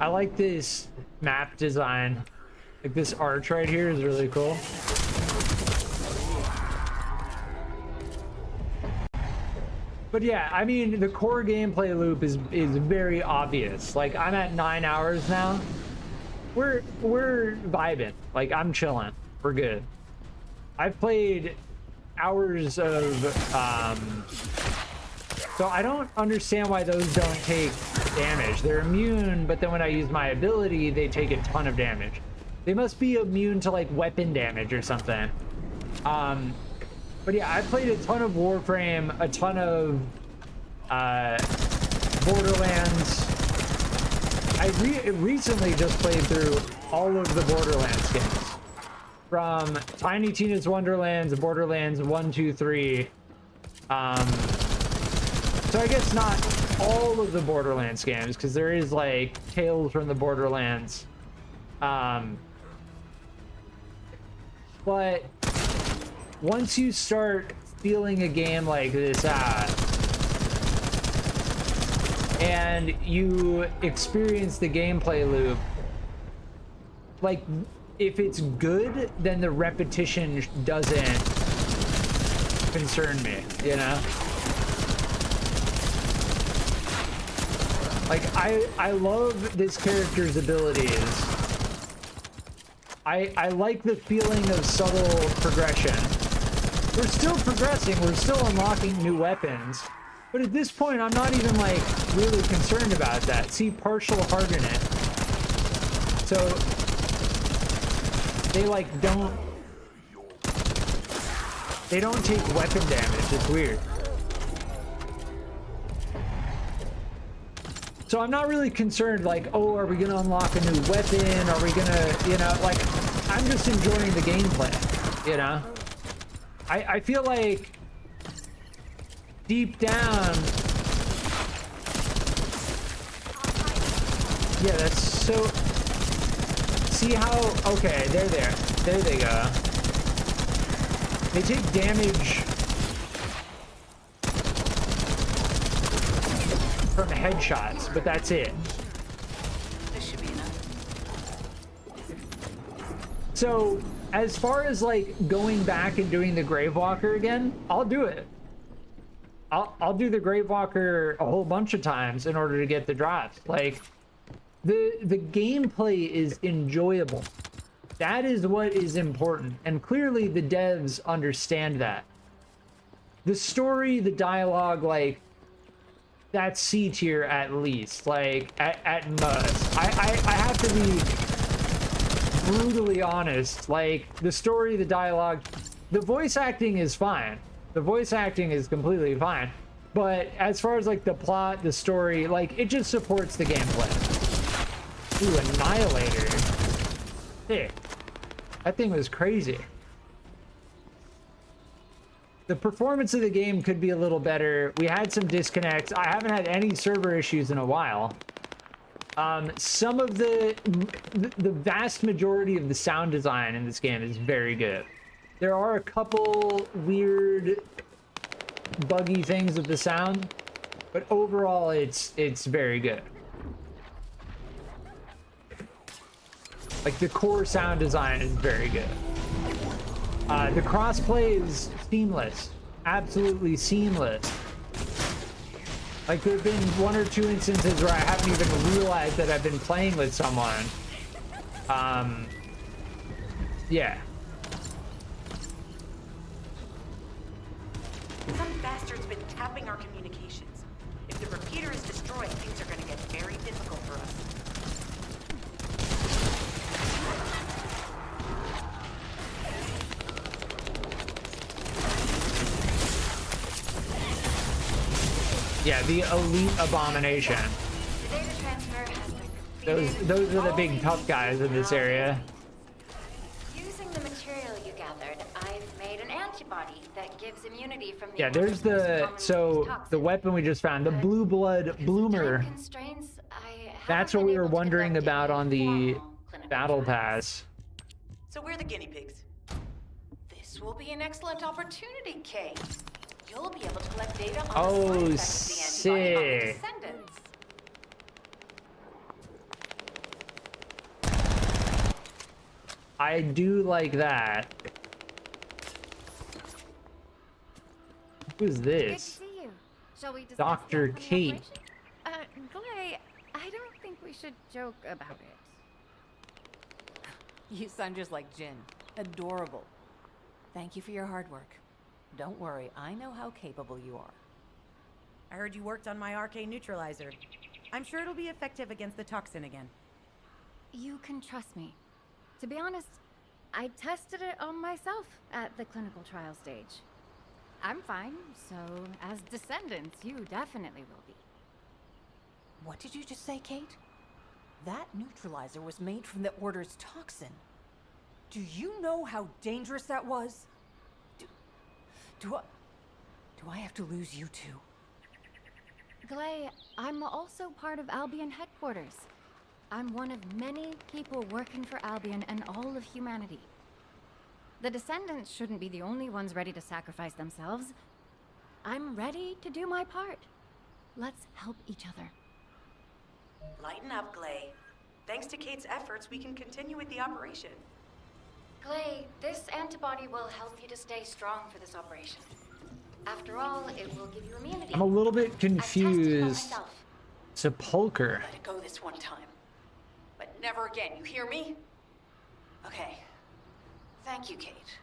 I like this map design. Like this arch right here is really cool. But yeah, I mean, the core gameplay loop is very obvious. Like I'm at 9 hours now. We're vibing. Like I'm chilling. We're good. I've played hours of so I don't understand why those don't take damage. They're immune, but then when I use my ability, they take a ton of damage. They must be immune to like weapon damage or something. But yeah, I played a ton of Warframe, a ton of Borderlands. I recently just played through all of the Borderlands skins. From Tiny Tina's Wonderlands, Borderlands 1, 2, 3. So I guess not all of the Borderlands games, because there is like Tales from the Borderlands. But once you start feeling a game like this out, and you experience the gameplay loop, like if it's good, then the repetition doesn't concern me, you know? Like I love this character's abilities. I like the feeling of subtle progression. We're still progressing, we're still unlocking new weapons. But at this point, I'm not even like really concerned about that. See, partial harden it. So they like don't take weapon damage. It's weird. So I'm not really concerned like, oh, are we gonna unlock a new weapon? Are we gonna, you know, like I'm just enjoying the gameplay, you know? I feel like deep down, yeah, that's so. See how? Okay, they're there. There they go. They take damage from headshots, but that's it. This should be enough. So, as far as like going back and doing the Gravewalker again, I'll do it. I'll do the Gravewalker a whole bunch of times in order to get the drops. Like, the gameplay is enjoyable. That is what is important, and clearly the devs understand that. The story, the dialogue, like, that's C tier at least, like, at most. I have to be brutally honest. Like, the story, the dialogue, the voice acting is fine. The voice acting is completely fine. But as far as, like, the plot, the story, like, it just supports the gameplay. Ooh, Annihilator. Sick. That thing was crazy. The performance of the game could be a little better. We had some disconnects. I haven't had any server issues in a while. Some of the vast majority of the sound design in this game is very good. There are a couple weird, buggy things with the sound, but overall it's very good. Like, the core sound design is very good. The crossplay is seamless. Absolutely seamless. Like, there have been one or two instances where I haven't even realized that I've been playing with someone. Yeah. Some bastard's been tapping our communications. If the repeater is destroyed, things are gonna get very difficult for us. Yeah, the elite abomination. The data transfer has been completed. Those are the big tough guys in this area. Using the material you gathered, I've made an antibody that gives immunity from the Yeah, there's the, so the weapon we just found, the blue blood bloomer. That's what we were wondering about on the battle pass. So we're the guinea pigs. This will be an excellent opportunity, Kate. You'll be able to collect data on Oh, the side effects of the antibody on the sick. Descendants. I do like that. Who's Good to this? see you. Shall we discuss Dr. the upcoming Kate. operation? Glay, I don't think we should joke about it. You sound just like Jin. Adorable. Thank you for your hard work. Don't worry, I know how capable you are. I heard you worked on my RK neutralizer. I'm sure it'll be effective against the toxin again. You can trust me. To be honest, I tested it on myself at the clinical trial stage. I'm fine, so as Descendants, you definitely will be. What did you just say, Kate? That neutralizer was made from the Order's toxin. Do you know how dangerous that was? Do I have to lose you too? Glay, I'm also part of Albion headquarters. I'm one of many people working for Albion and all of humanity. The Descendants shouldn't be the only ones ready to sacrifice themselves. I'm ready to do my part. Let's help each other. Lighten up, Glay. Thanks to Kate's efforts, we can continue with the operation. Glay, this antibody will help you to stay strong for this operation. After all, it will give you immunity. I'm a little bit I've tested it on confused. myself. Sepulcher. Let it go this one time. But never again, you hear me? Okay. Thank you, Kate.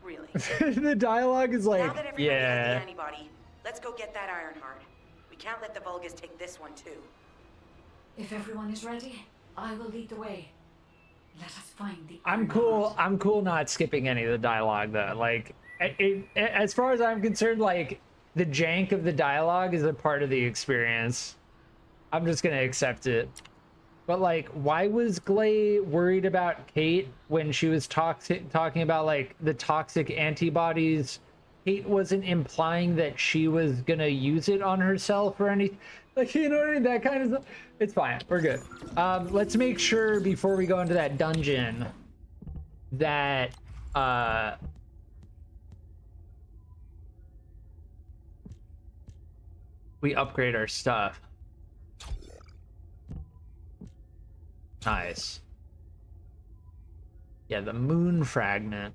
Really. The dialogue is like, Now that everybody has yeah. the antibody, let's go get that Ironheart. We can't let the Vulgus take this one too. If everyone is ready, I will lead the way. Let us find the I'm cool. I'm cool not skipping any of the dialogue though. Like, as far as I'm concerned, like, the jank of the dialogue is a part of the experience. I'm just gonna accept it. But like, why was Glay worried about Kate when she was talking about like the toxic antibodies? Kate wasn't implying that she was gonna use it on herself or anything. Like, you know what I mean? That kind of stuff. It's fine. We're good. Let's make sure before we go into that dungeon that we upgrade our stuff. Nice. Yeah, the moon fragment.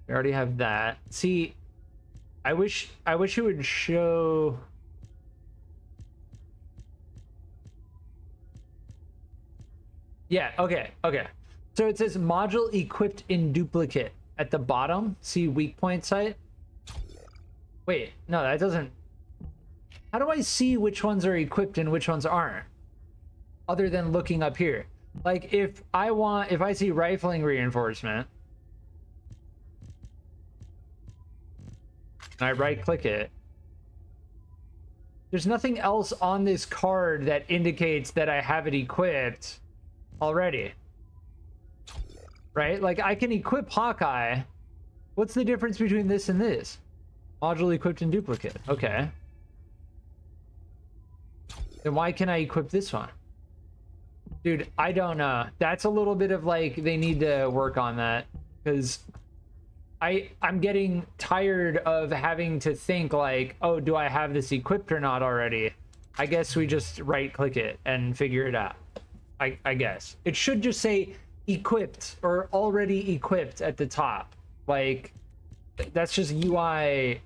We already have that. See, I wish it would show. Yeah, okay. So it says module equipped in duplicate at the bottom. See weak point site? Wait, no, that doesn't. How do I see which ones are equipped and which ones aren't? Other than looking up here. Like if I see rifling reinforcement and I right click it, there's nothing else on this card that indicates that I have it equipped already. Right? Like I can equip Hawkeye. What's the difference between this and this? Module equipped in duplicate. Okay. Then why can I equip this one? Dude, I don't know. That's a little bit of like, they need to work on that, because I'm getting tired of having to think like, oh, do I have this equipped or not already? I guess we just right click it and figure it out. I guess it should just say equipped or already equipped at the top. Like, that's just UI,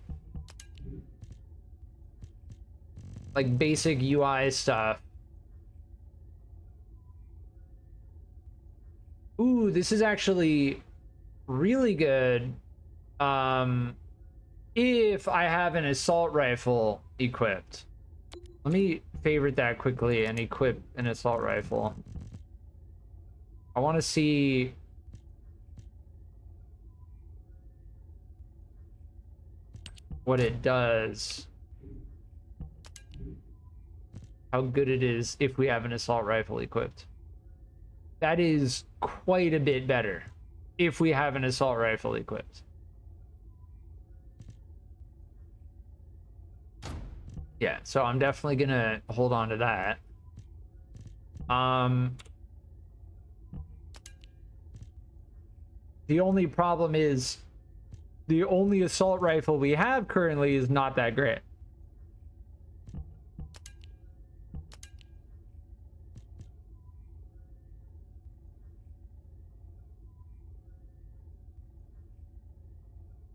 like basic UI stuff. Ooh, this is actually really good. If I have an assault rifle equipped. Let me favorite that quickly and equip an assault rifle. I want to see what it does. How good it is if we have an assault rifle equipped. That is quite a bit better if we have an assault rifle equipped. Yeah, so I'm definitely gonna hold on to that. The only problem is the only assault rifle we have currently is not that great.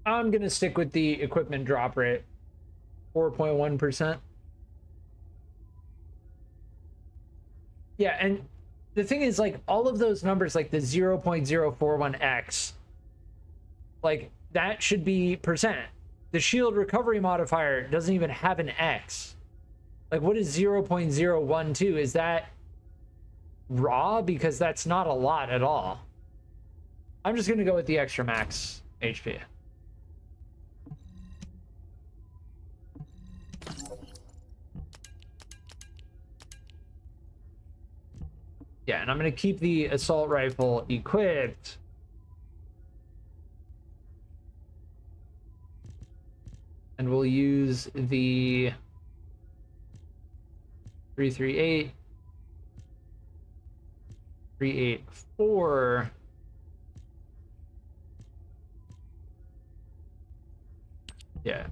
I'm gonna stick with the equipment drop rate, 4.1%. Yeah, and the thing is, like, all of those numbers, like the 0.041x, like, that should be percent. The shield recovery modifier doesn't even have an x. Like, what is 0.012? Is that raw? Because that's not a lot at all. I'm just gonna go with the extra max HP. Yeah, and I'm going to keep the assault rifle equipped. And we'll use the 338, 384. Yeah,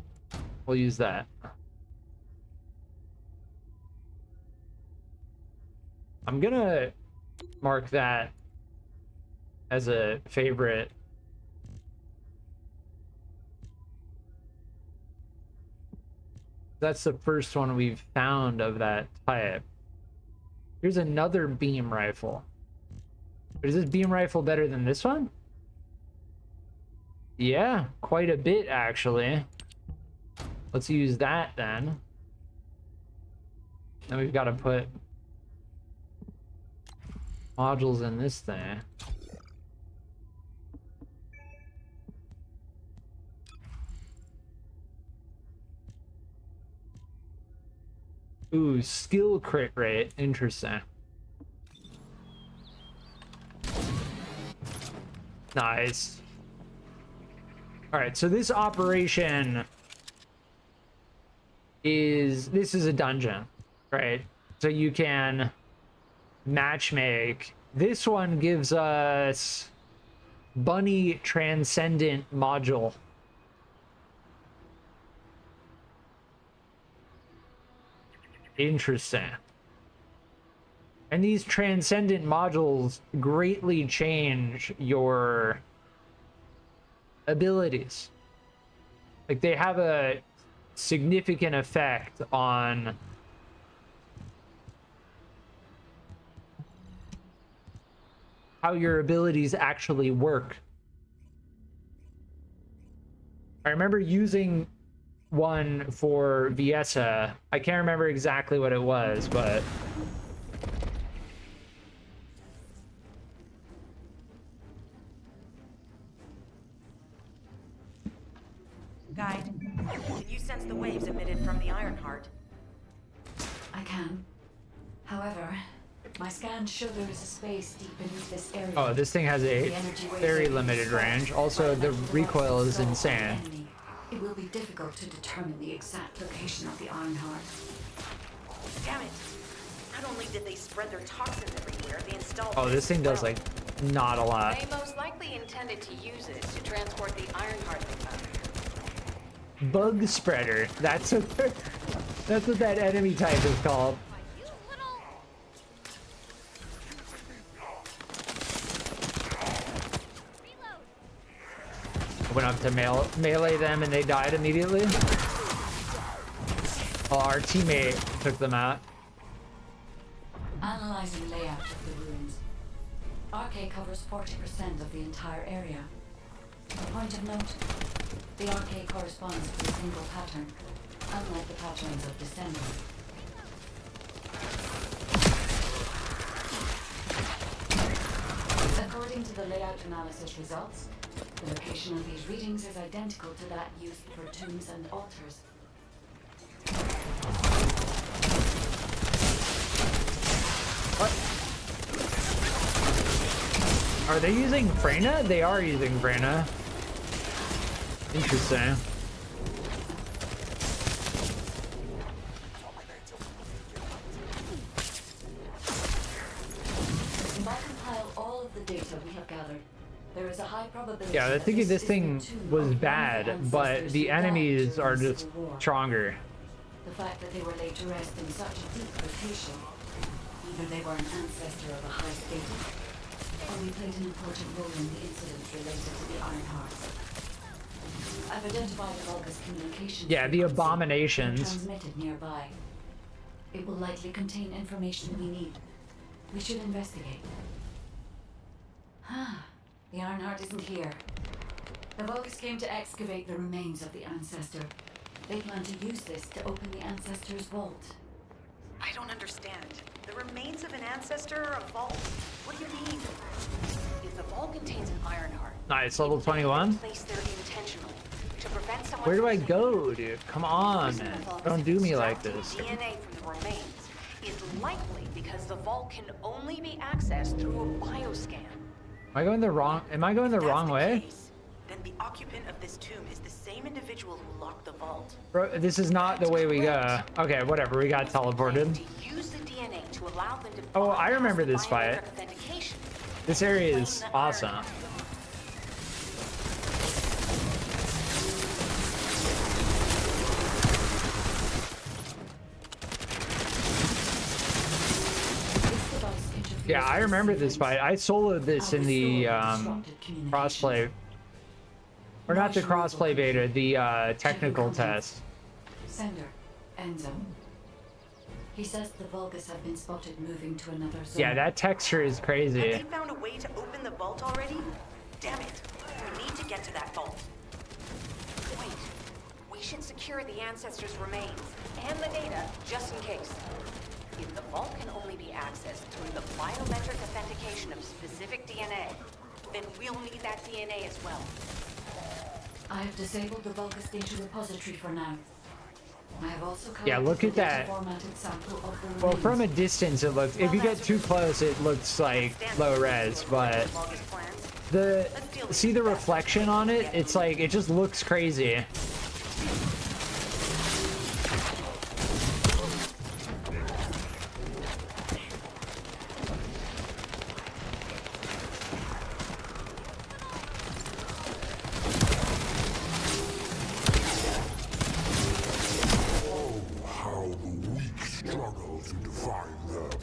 we'll use that. I'm gonna mark that as a favorite. That's the first one we've found of that type. Here's another beam rifle. But is this beam rifle better than this one? Yeah, quite a bit actually. Let's use that then. Then we've got to put modules in this thing. Ooh, skill crit rate. Interesting. Nice. Alright, so this operation this is a dungeon, right? So you can matchmake. This one gives us Bunny Transcendent module. Interesting. And these transcendent modules greatly change your abilities. Like, they have a significant effect on how your abilities actually work. I remember using one for Viesa. I can't remember exactly what it was, but Guide, can you sense the waves emitted from the Ironheart? I can. However, my scan shows there is a space deep beneath this area. oh, this thing has a very limited range. Also, the recoil is insane. It will be difficult to determine the exact location of the Ironheart. Damn it! Not only did they spread their toxins everywhere, they installed. Oh, this thing does like not a lot. They most likely intended to use it to transport the Ironheart they found. Bug spreader. That's what that enemy type is called. I went up to melee them and they died immediately. Oh, our teammate took them out. Analyzing layout of the ruins. RK covers 40% of the entire area. A point of note, the RK corresponds to a single pattern, unlike the patterns of Descendant. According to the layout analysis results, the location of these readings is identical to that used for tombs and altars. What? Are they using Freyna? They are using Freyna. Interesting. If I compile all of the data we have gathered, there is a high probability. Yeah, I think this thing was bad, but the enemies are just stronger. The fact that they were laid to rest in such a deep location, either they were an ancestor of a high status, or they played an important role in the incidents related to the Ironheart. I've identified the Vulgus communication. Yeah, the abominations. Transmitted nearby. It will likely contain information we need. We should investigate. The Ironheart isn't here. The Vulgus came to excavate the remains of the Ancestor. They plan to use this to open the Ancestor's vault. I don't understand. The remains of an ancestor or a vault? What do you mean? If the vault contains an Ironheart, Nice, level 21. place there intentionally to prevent someone. Where do I go, dude? Come on, man. Don't do me like this. DNA from the remains is likely because the vault can only be accessed through a bioscan. Am I going the wrong way? Then the occupant of this tomb is the same individual who locked the vault. Bro, this is not the way we go. Okay, whatever. We got teleported. Use the DNA to allow them to Oh, I remember this fight. authentication. This area is awesome. Yeah, I remember this fight. I soloed this in the crossplay. Or not the crossplay beta, the technical test. Sender, Enzo. He says the Vulgus have been spotted moving to another zone. Yeah, that texture is Have crazy. they found a way to open the vault already? Damn it. We need to get to that vault. Wait, we should secure the ancestors' remains and the data just in case. If the vault can only be accessed through the biometric authentication of specific DNA, then we'll need that DNA as well. I have disabled the Vulgus data repository for now. I have also Yeah, look at that. formatted sample of the Well, ruins. from a distance, it looks. If you get too close, it looks like low res. But see the reflection on it? It's like it just looks crazy.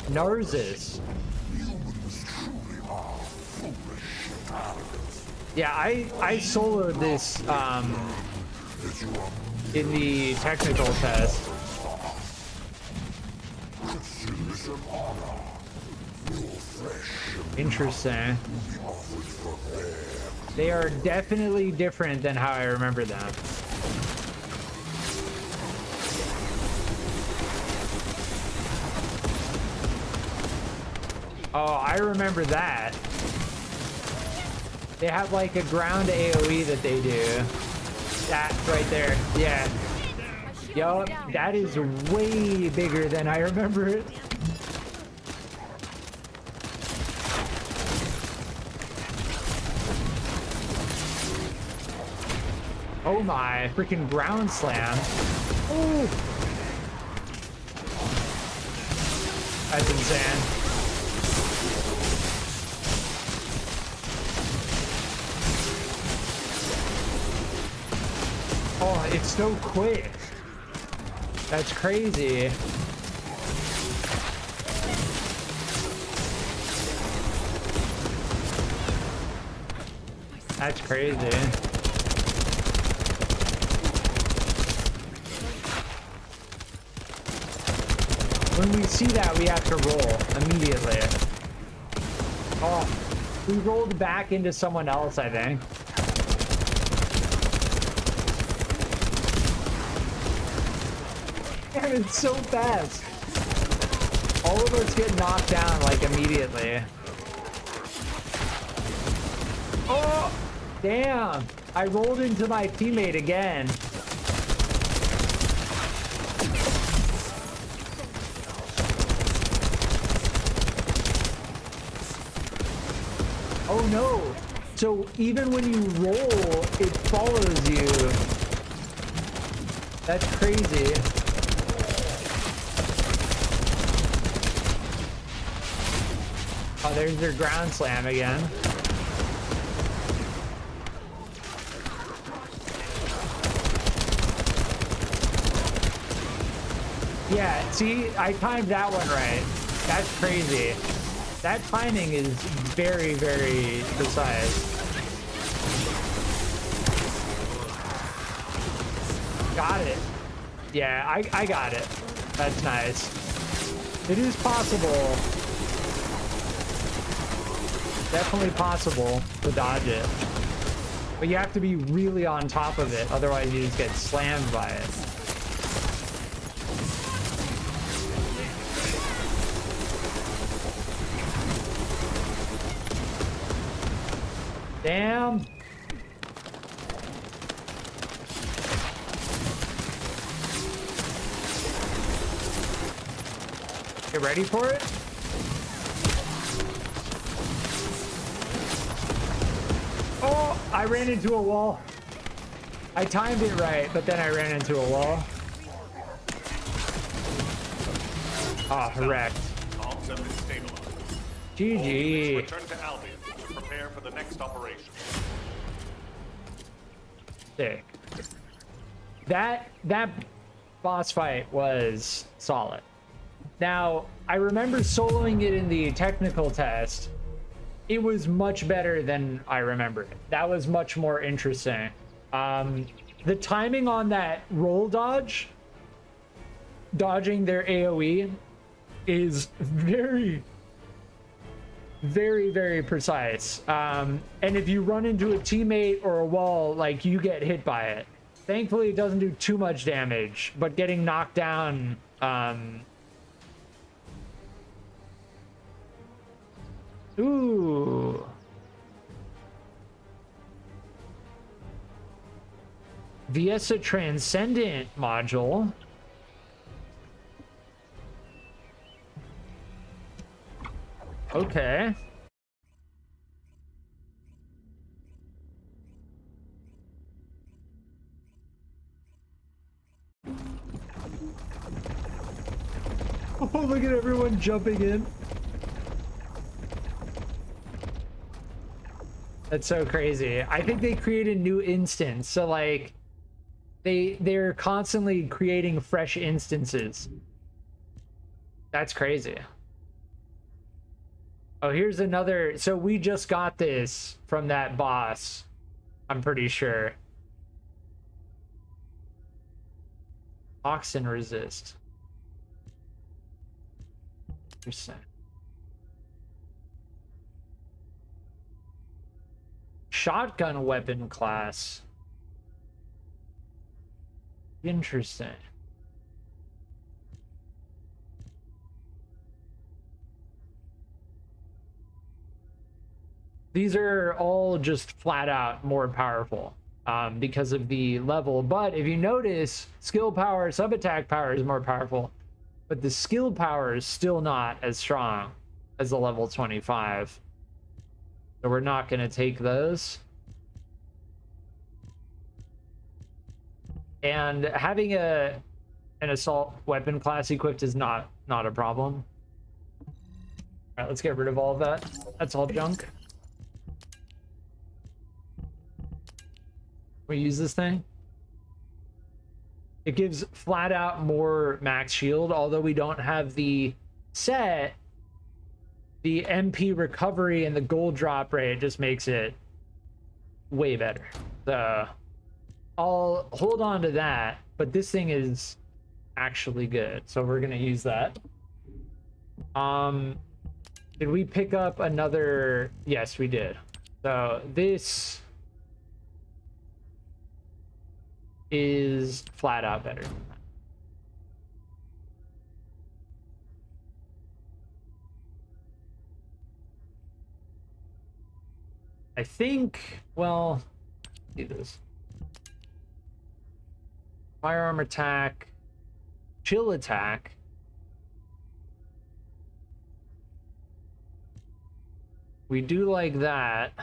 Narcissus. Yeah, I soloed this in the technical test. Interesting. They are definitely different than how I remember them. Oh, I remember that. They have like a ground AoE that they do. That right there. Yeah. Yup, that is way bigger than I remember it. Oh my, freaking ground slam. Ooh. That's insane. Oh, it's so quick. That's crazy. That's crazy. When we see that, we have to roll immediately. Oh, we rolled back into someone else, I think. Man, it's so fast. All of us get knocked down like immediately. Oh, damn. I rolled into my teammate again. Oh no. So even when you roll, it follows you. That's crazy. Oh, there's their ground slam again. Yeah, see, I timed that one right. That's crazy. That timing is very, very precise. Got it. Yeah, I got it. That's nice. It is possible. Definitely possible to dodge it. But you have to be really on top of it, otherwise you just get slammed by it. Damn. Get ready for it? Oh, I ran into a wall. I timed it right, but then I ran into a wall. Ah, oh, wrecked. GG. Return to Albion to prepare for the next operation. Sick. That boss fight was solid. Now, I remember soloing it in the technical test. It was much better than I remembered. That was much more interesting. The timing on that roll dodge, dodging their AoE, is very, very, very precise. And if you run into a teammate or a wall, like, you get hit by it. Thankfully, it doesn't do too much damage, but getting knocked down, ooh. VS Transcendent module. Okay. Oh, look at everyone jumping in. That's so crazy. I think they create a new instance. So like they're constantly creating fresh instances. That's crazy. Oh, here's another. So we just got this from that boss, I'm pretty sure. Toxin resist. Percent. Shotgun weapon class. Interesting. These are all just flat out more powerful because of the level. But if you notice, skill power, sub attack power is more powerful, but the skill power is still not as strong as the level 25. So we're not going to take those. And having an assault weapon class equipped is not a problem. All right, let's get rid of all of that. That's all junk. We use this thing. It gives flat out more max shield, although we don't have the set. The MP recovery and the gold drop rate just makes it way better. So I'll hold on to that, but this thing is actually good, so we're gonna use that. Did we pick up another? Yes, we did. So this is flat out better. I think, well, see this. Firearm attack, chill attack. We do like that.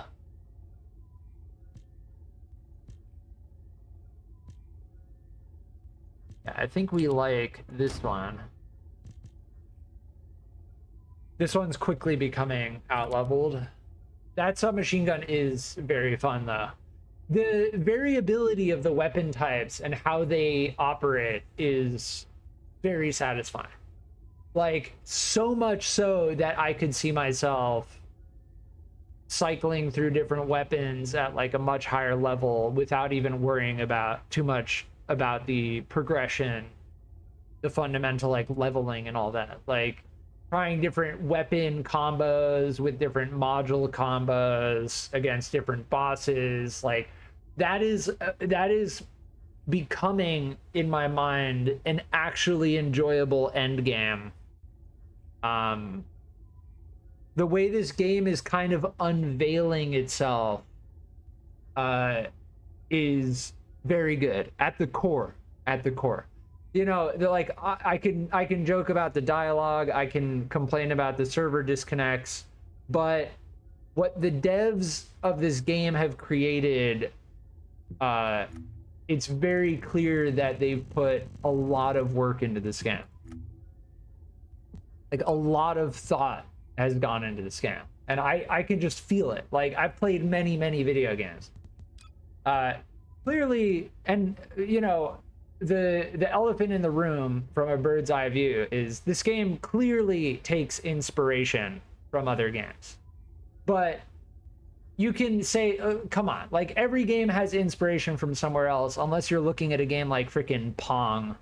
Yeah, I think we like this one. This one's quickly becoming out-leveled. That submachine gun is very fun, though. The variability of the weapon types and how they operate is very satisfying. Like, so much so that I could see myself cycling through different weapons at like a much higher level without even worrying about too much about the progression, the fundamental like leveling and all that. Like trying different weapon combos with different module combos against different bosses, like that is becoming, in my mind, an actually enjoyable end game. The way this game is kind of unveiling itself is very good at the core. You know, they're like, I can joke about the dialogue, I can complain about the server disconnects, but what the devs of this game have created, it's very clear that they've put a lot of work into this game. Like a lot of thought has gone into this game, and I can just feel it. Like I've played many video games. Clearly, and you know, the elephant in the room from a bird's eye view is this game clearly takes inspiration from other games. But you can say, come on, like every game has inspiration from somewhere else, unless you're looking at a game like freaking Pong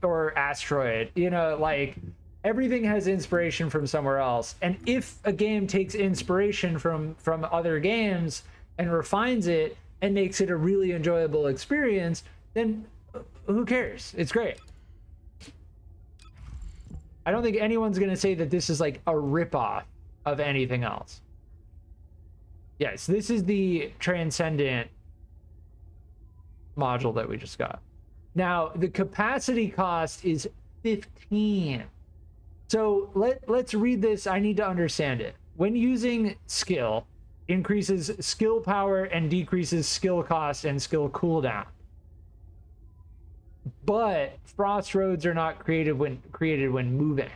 or Asteroid. You know, like everything has inspiration from somewhere else. And if a game takes inspiration from other games and refines it and makes it a really enjoyable experience, then who cares? It's great. I don't think anyone's going to say that this is like a ripoff of anything else. Yes, this is the Transcendent module that we just got. Now, the capacity cost is 15. So let's read this. I need to understand it. When using skill, increases skill power and decreases skill cost and skill cooldown. But frost roads are not created when moving.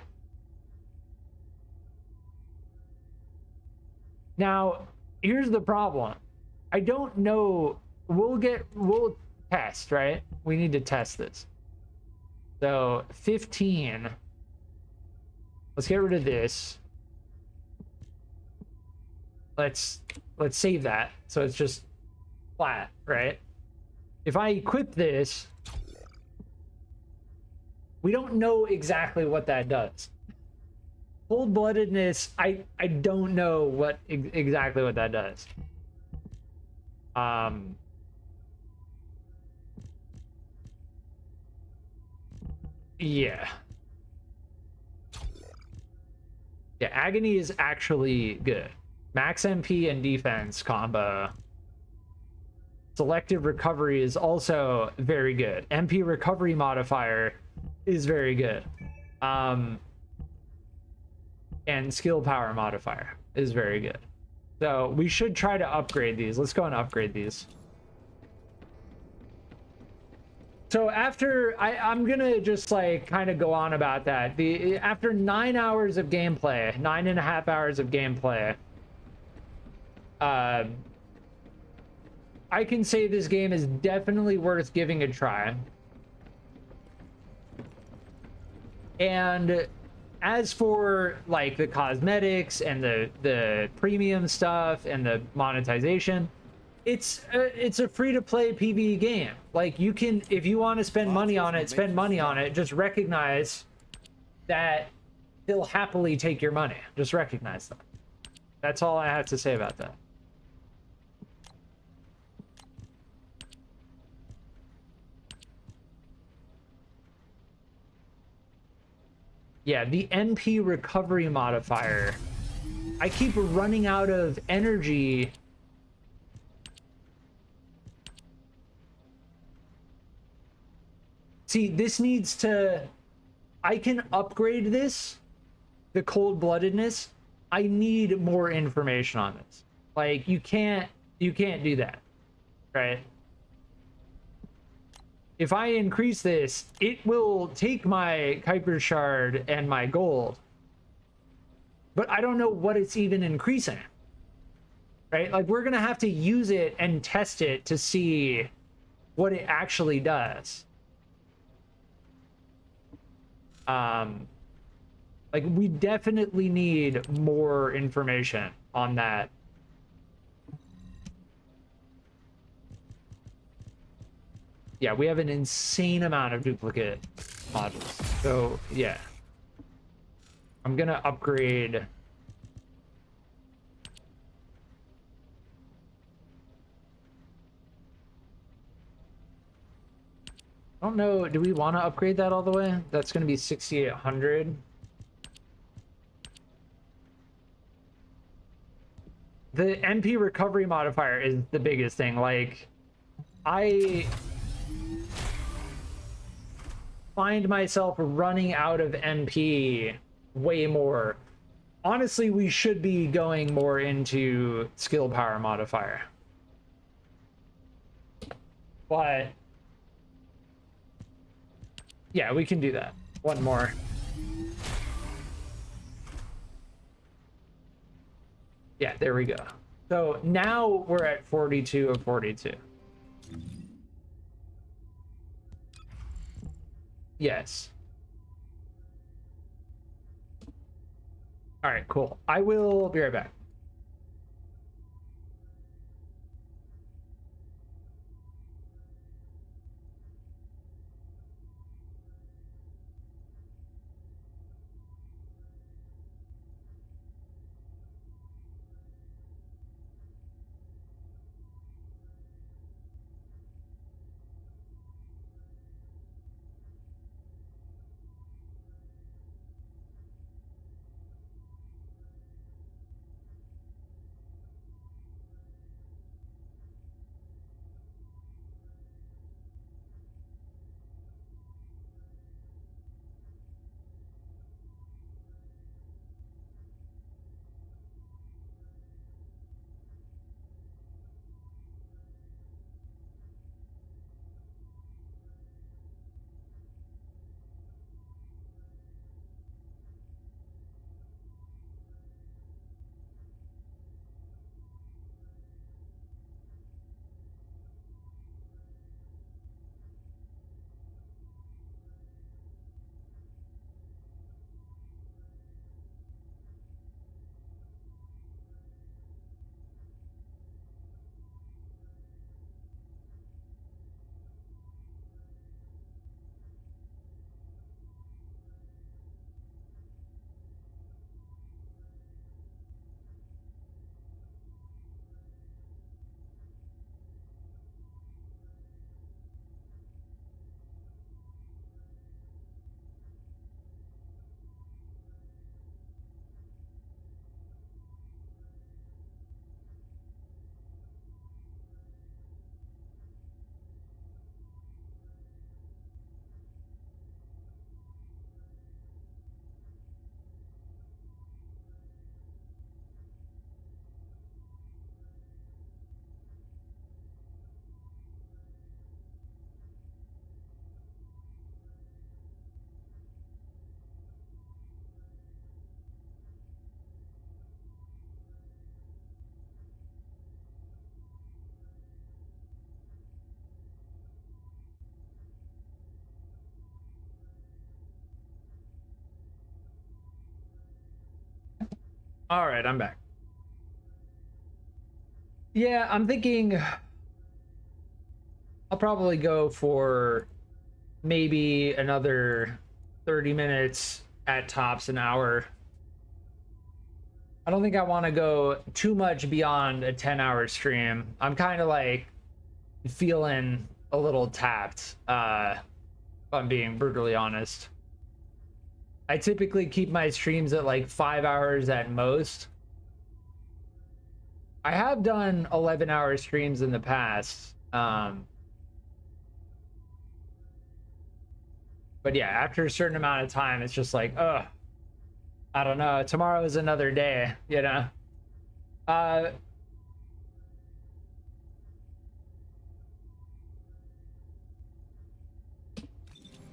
Now, here's the problem. I don't know. We'll test, right? We need to test this. So 15. Let's get rid of this. Let's save that. So it's just flat, right? If I equip this, we don't know exactly what that does. Cold-bloodedness, I don't know what exactly what that does. Yeah. Yeah, Agony is actually good. Max MP and defense combo. Selective recovery is also very good. MP recovery modifier is very good. And skill power modifier is very good. So we should try to upgrade these. Let's go and upgrade these. So after I'm gonna just like kind of go on about that. After 9 hours of gameplay, 9.5 hours of gameplay, I can say this game is definitely worth giving a try. And as for like the cosmetics and the premium stuff and the monetization, it's a free-to-play PvE game. Like, you can, if you want to spend money on it, spend money on it. Just recognize that they'll happily take your money. Just recognize that. That's all I have to say about that. Yeah, the MP recovery modifier. I keep running out of energy. See, this needs to... I can upgrade this, the cold-bloodedness. I need more information on this. Like, you can't do that, right? If I increase this, it will take my Kuiper Shard and my gold. But I don't know what it's even increasing. Right? Like, we're going to have to use it and test it to see what it actually does. Like, we definitely need more information on that. Yeah, we have an insane amount of duplicate modules. So, yeah. I'm gonna upgrade... I don't know, do we want to upgrade that all the way? That's gonna be 6,800. The MP recovery modifier is the biggest thing. Like, I find myself running out of MP way more. Honestly, we should be going more into skill power modifier. But yeah, we can do that. One more. Yeah, there we go. So now we're at 42 of 42. Yes. All right, cool. I will be right back. All right, I'm back. Yeah, I'm thinking I'll probably go for maybe another 30 minutes at tops, an hour. I don't think I want to go too much beyond a 10-hour stream. I'm kind of like feeling a little tapped, if I'm being brutally honest. I typically keep my streams at like 5 hours at most. I have done 11-hour streams in the past. But yeah, after a certain amount of time, it's just like, ugh, I don't know. Tomorrow is another day, you know?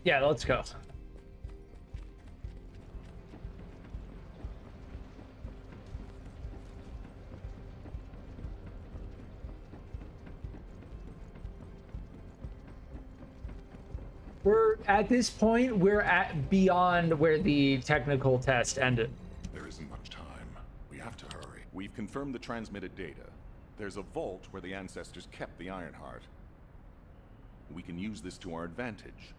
Yeah, let's go. We're at this point, we're at beyond where the technical test ended. There isn't much time. We have to hurry. We've confirmed the transmitted data. There's a vault where the ancestors kept the Ironheart. We can use this to our advantage.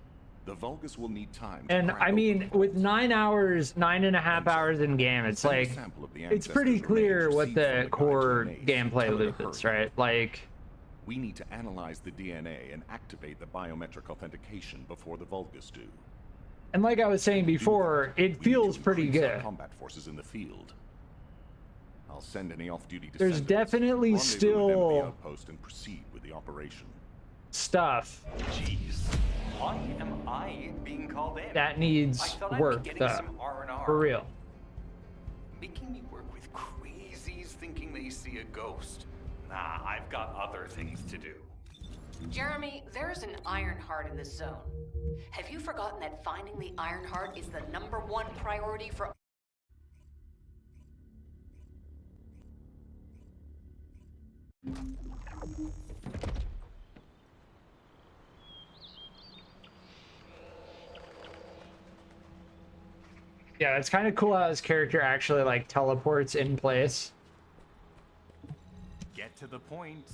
The Vulgus will need time. And I mean, with 9 hours, 9.5 hours in game, it's like, it's pretty clear what the core gameplay loop is, right? Like, we need to analyze the DNA and activate the biometric authentication before the Vulgus do. And like I was saying before, it feels pretty good. Combat forces in the field. I'll send any off-duty There's definitely still outpost and proceed with the operation. Stuff. Jeez, why am I being called in? That needs work, though. For real. Making me work with crazies thinking they see a ghost. Nah, I've got other things to do. Jeremy, there's an Ironheart in this zone. Have you forgotten that finding the Ironheart is the #1 priority for... Yeah, it's kind of cool how his character actually like teleports in place. Get to the point.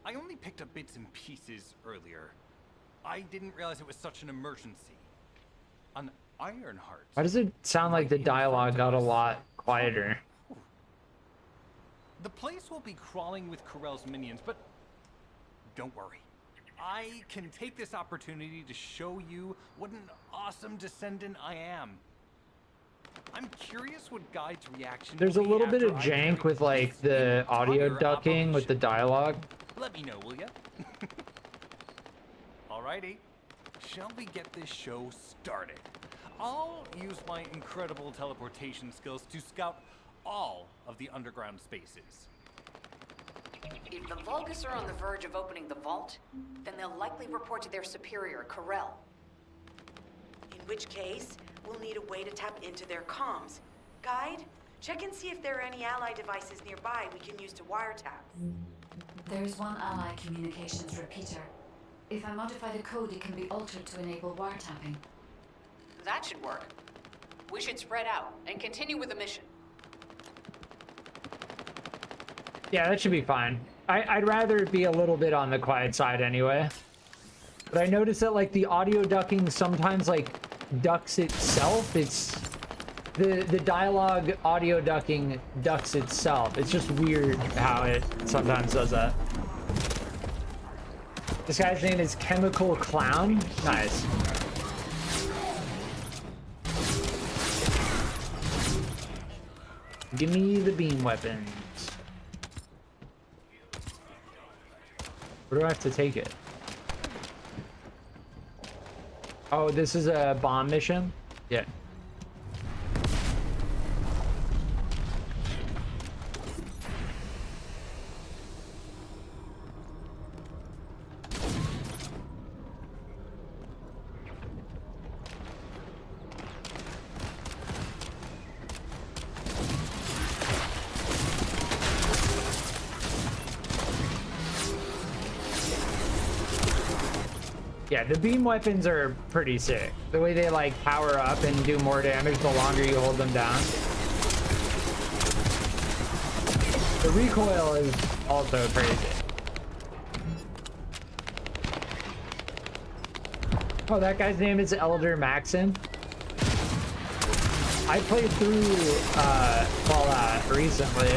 I only picked up bits and pieces earlier. I didn't realize it was such an emergency. An Ironheart. Why does it sound like the dialogue got a lot quieter? The place will be crawling with Corell's minions, but don't worry. I can take this opportunity to show you what an awesome Descendant I am. I'm curious what Guide's reaction. There's a little bit of jank with like the audio ducking with the dialogue. Let me know, will ya? Alrighty, shall we get this show started? I'll use my incredible teleportation skills to scout all of the underground spaces. If the Vulgus are on the verge of opening the vault, then they'll likely report to their superior, Corell. In which case, we'll need a way to tap into their comms. Guide, check and see if there are any ally devices nearby we can use to wiretap. There's one ally communications repeater. If I modify the code, it can be altered to enable wiretapping. That should work. We should spread out and continue with the mission. Yeah, that should be fine. I'd rather it be a little bit on the quiet side anyway. But I noticed that like the audio ducking sometimes like ducks itself. It's the dialogue audio ducking ducks itself. It's just weird how it sometimes does that. This guy's name is Chemical Clown. Nice. Give me the beam weapons. Where do I have to take it? Oh, this is a bomb mission? Yeah. Yeah, the beam weapons are pretty sick. The way they like power up and do more damage the longer you hold them down. The recoil is also crazy. Oh, that guy's name is Elder Maxon. I played through Fallout recently.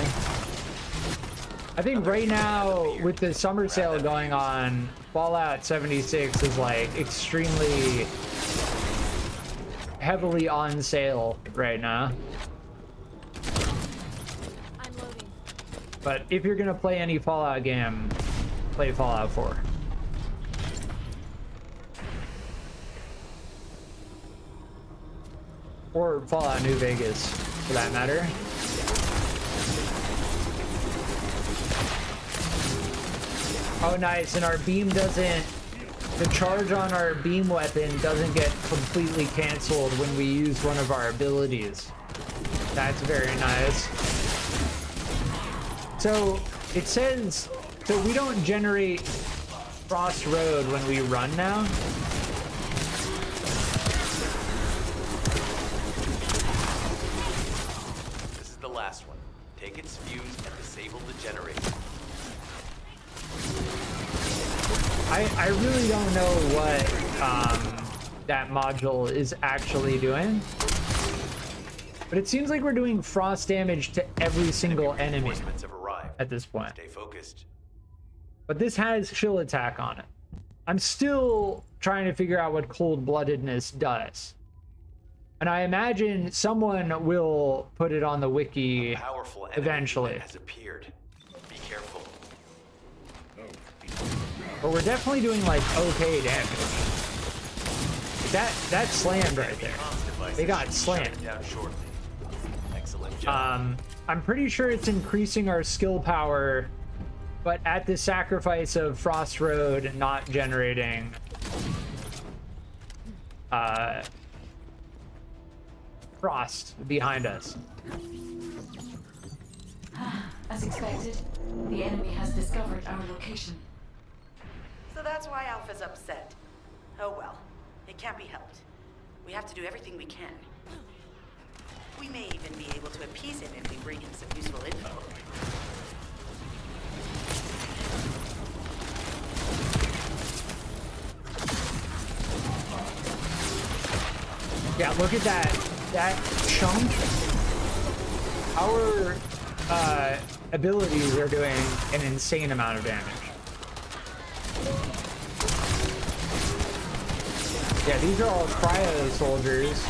I think right now, with the summer sale going on, Fallout 76 is like extremely heavily on sale right now. I'm loading. But if you're gonna play any Fallout game, play Fallout 4. Or Fallout New Vegas, for that matter. Oh, nice. And our beam doesn't... The charge on our beam weapon doesn't get completely canceled when we use one of our abilities. That's very nice. So, it says... So we don't generate Frost Road when we run now. This is the last one. Take its fuse and disable the generator. I really don't know what that module is actually doing. But it seems like we're doing frost damage to every single enemy at this point. Stay focused. But this has chill attack on it. I'm still trying to figure out what cold-bloodedness does. And I imagine someone will put it on the wiki eventually. Has appeared. Be careful. But we're definitely doing like okay damage. That slammed right there. They got slammed. Excellent job. I'm pretty sure it's increasing our skill power, but at the sacrifice of Frost Road not generating frost behind us. As expected, the enemy has discovered our location. So that's why Alpha's upset. Oh well, it can't be helped. We have to do everything we can. We may even be able to appease him if we bring him some useful info. Yeah, look at that chunk. Our abilities are doing an insane amount of damage. Yeah, these are all cryo soldiers.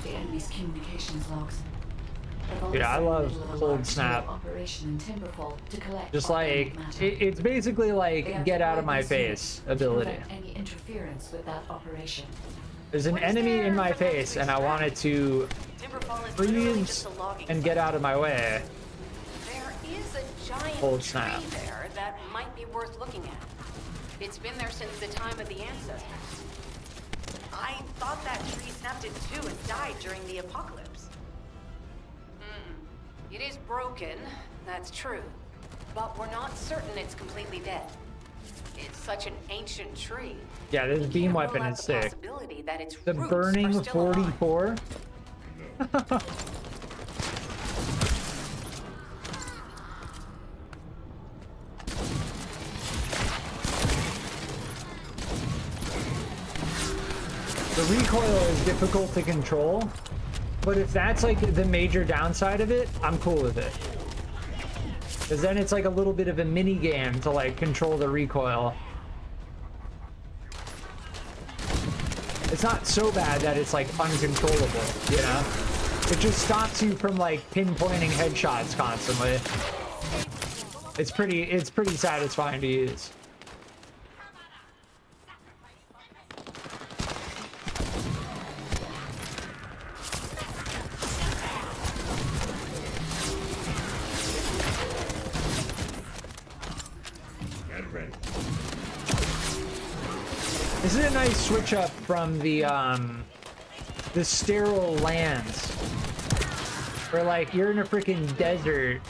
The enemy's communications logs. Yeah, I love Cold Snap. Just like, it's basically like get out of my face ability. Any interference with that operation. There's an enemy in my face and I wanted to freeze and get out of my way. There is a giant Cold Snap. tree there that might be worth looking at. It's been there since the time of the ancestors. I thought that tree snapped in two and died during the apocalypse. It is broken, that's true. But we're not certain it's completely dead. It's such an ancient tree. Yeah, this beam weapon is sick. The burning 44. The recoil is difficult to control, but if that's like the major downside of it, I'm cool with it. Because then it's like a little bit of a mini game to like control the recoil. It's not so bad that it's like uncontrollable, you know? It just stops you from like pinpointing headshots constantly. It's pretty satisfying to use. This is a nice switch up from the sterile lands, where like you're in a freaking desert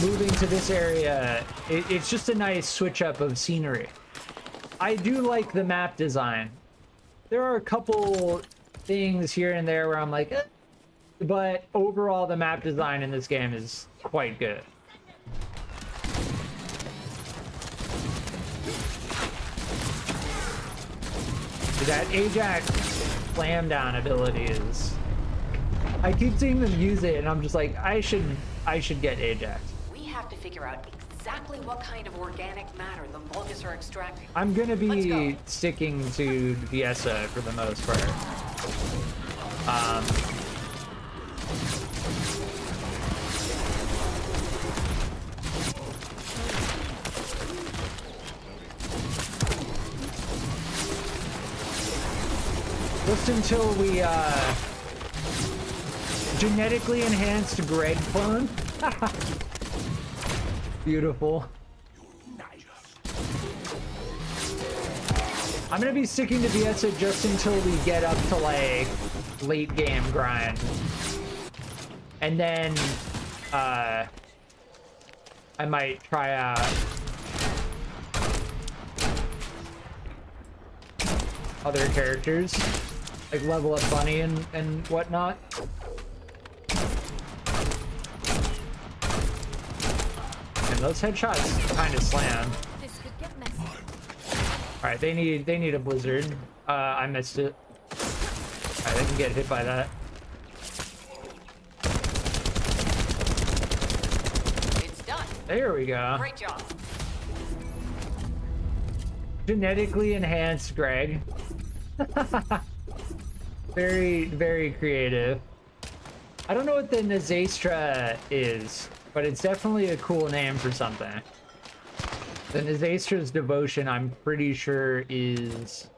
moving to this area, it's just a nice switch up of scenery. I do like the map design. There are a couple things here and there where I'm like, eh, but overall the map design in this game is quite good. That Ajax slam down ability is... I keep seeing them use it and I'm just like, I should get Ajax. We have to figure out exactly what kind of organic matter the Vulgus are extracting. I'm gonna be sticking to Viesa for the most part. Just until we genetically enhanced Greg clone. Beautiful. I'm gonna be sticking to Viesa just until we get up to like late game grind. And then I might try out other characters. Like level up Bunny and whatnot. And those headshots kind of slam. This could get messy. All right, they need a blizzard. I missed it. All right, they can get hit by that. It's done. There we go. Great job. Genetically enhanced Greg. Very, very creative. I don't know what the Nazastra is, but it's definitely a cool name for something. The Nazastra's devotion, I'm pretty sure, is...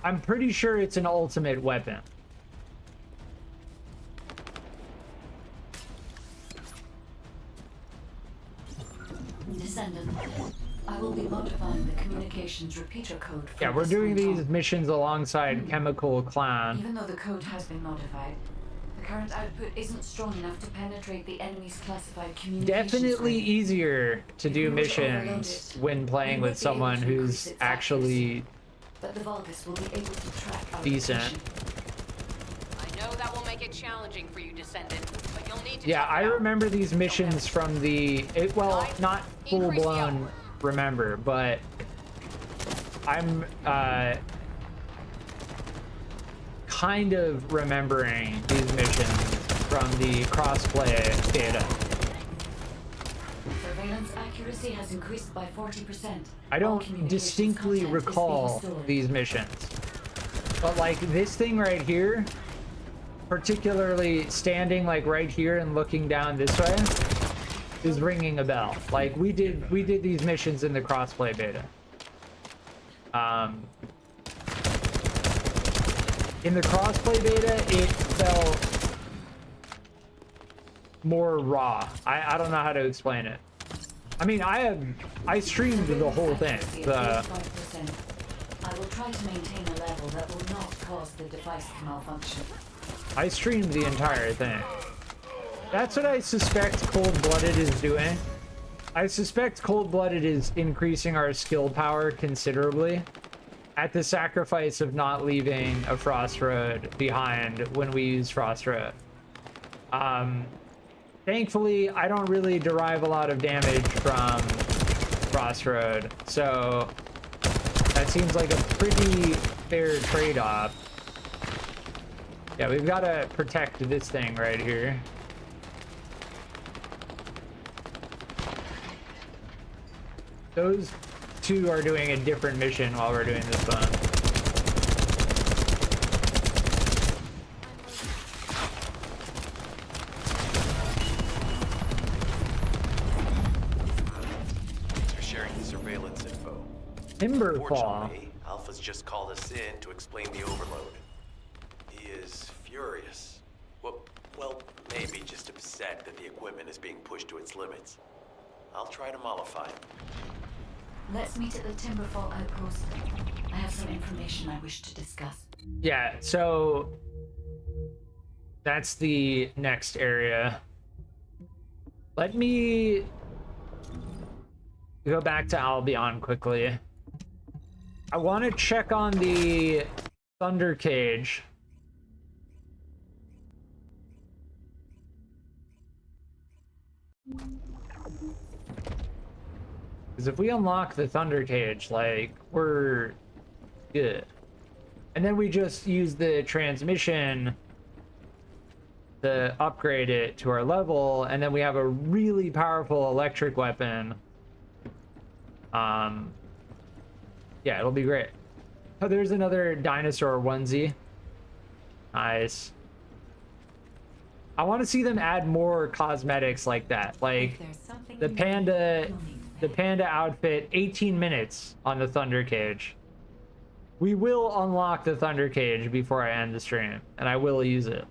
I'm pretty sure it's an ultimate weapon. Descendant, I will be modifying the communications repeater code. Yeah, we're doing these missions alongside Chemical Clown. Even though the code has been modified, the current output isn't strong enough to penetrate the enemy's classified communications. Definitely easier to do missions when playing with someone who's actually but the Vulgus will be able to track our decent. position. I know that will make it challenging for you, Descendant, but you'll need to Yeah, tough it I out. remember these missions from the... well, not full-blown remember, but I'm kind of remembering these missions from the crossplay beta. Surveillance accuracy has increased by 40%. I don't distinctly recall these missions, but like this thing right here, particularly standing like right here and looking down this way, is ringing a bell. Like we did these missions in the crossplay beta. In the crossplay beta, it felt more raw. I don't know how to explain it. I mean, I streamed the whole thing. I will try to maintain a level that will not cause the device to malfunction. I streamed the entire thing. That's what I suspect Cold-Blooded is doing. I suspect Cold-Blooded is increasing our skill power considerably at the sacrifice of not leaving a Frost Road behind when we use Frost Road. Thankfully, I don't really derive a lot of damage from Frost Road, so that seems like a pretty fair trade-off. Yeah, we've got to protect this thing right here. Those two are doing a different mission while we're doing this one. Thanks for sharing the surveillance info. Timberfall. Unfortunately, Alpha's just called us in to explain the overload. He is furious. Well, maybe just upset that the equipment is being pushed to its limits. I'll try to mollify him. Let's meet at the Timberfall outpost. I have some information I wish to discuss. Yeah, so That's the next area. Let me go back to Albion quickly. I want to check on the Thunder Cage. Because if we unlock the Thunder Cage, like, we're good. And then we just use the transmission to upgrade it to our level, and then we have a really powerful electric weapon. Yeah, it'll be great. Oh, there's another dinosaur onesie. Nice. I want to see them add more cosmetics like that. Like the panda outfit, 18 minutes on the Thunder Cage. We will unlock the Thunder Cage before I end the stream, and I will use it.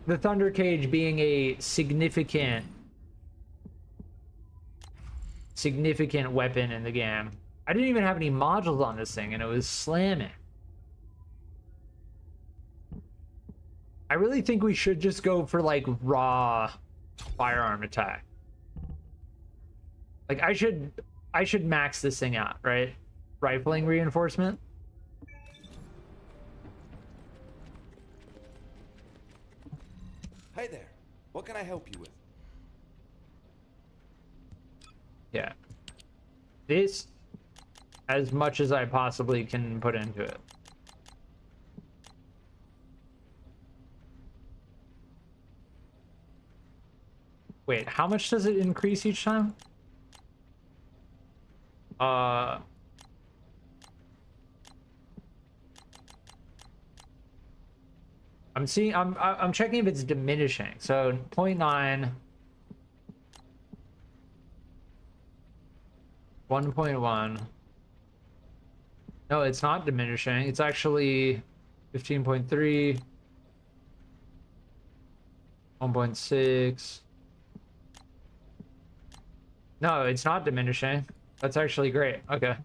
The Thunder Cage being a significant weapon in the game. I didn't even have any modules on this thing, and it was slamming. I really think we should just go for like raw firearm attack. Like I should max this thing out, right? Rifling reinforcement. Hi there. What can I help you with? Yeah. This, as much as I possibly can put into it. Wait, how much does it increase each time? I'm checking if it's diminishing. So 0.9, 1.1. No, it's not diminishing. It's actually 15.3, 1.6. No, it's not diminishing. That's actually great. Okay.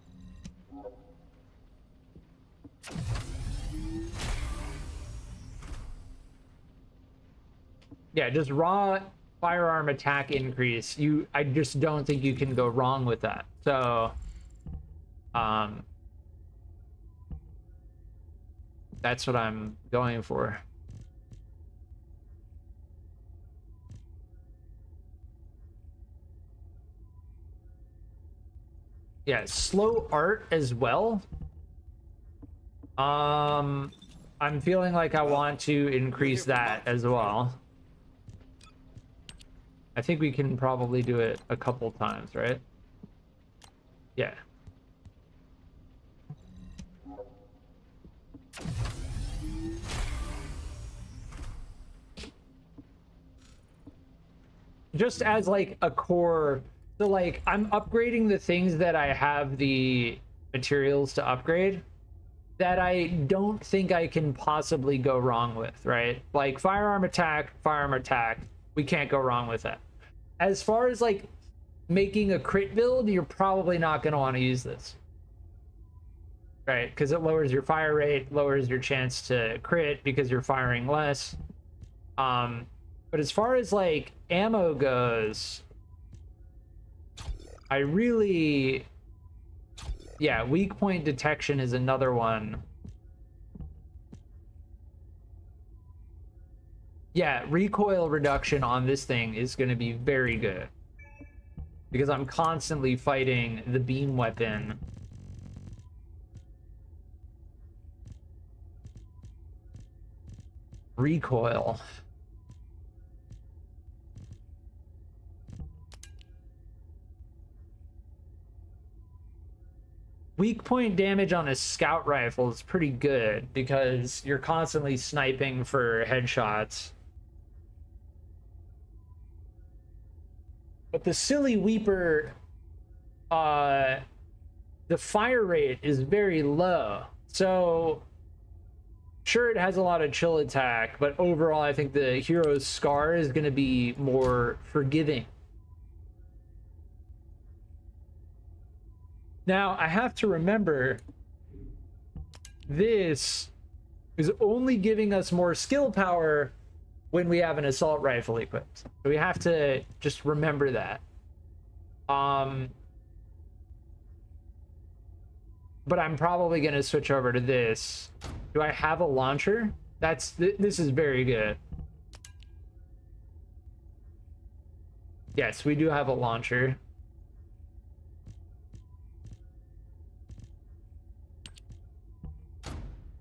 Yeah, just raw firearm attack increase. I just don't think you can go wrong with that. So, that's what I'm going for. Yeah, slow art as well. I'm feeling like I want to increase that as well. I think we can probably do it a couple times, right? Yeah. Just as like a core, so like I'm upgrading the things that I have the materials to upgrade that I don't think I can possibly go wrong with, right? Like firearm attack, we can't go wrong with that. As far as like making a crit build, you're probably not going to want to use this, right? Because it lowers your fire rate, lowers your chance to crit because you're firing less. But as far as like ammo goes, I really, yeah, weak point detection is another one. Yeah, recoil reduction on this thing is going to be very good because I'm constantly fighting the beam weapon. Recoil. Weak point damage on a scout rifle is pretty good because you're constantly sniping for headshots. But the Silly Weeper, the fire rate is very low. So, sure, it has a lot of chill attack, but overall, I think the hero's Scar is going to be more forgiving. Now, I have to remember, this is only giving us more skill power when we have an assault rifle equipped. So we have to just remember that. But I'm probably going to switch over to this. Do I have a launcher? This is very good. Yes, we do have a launcher.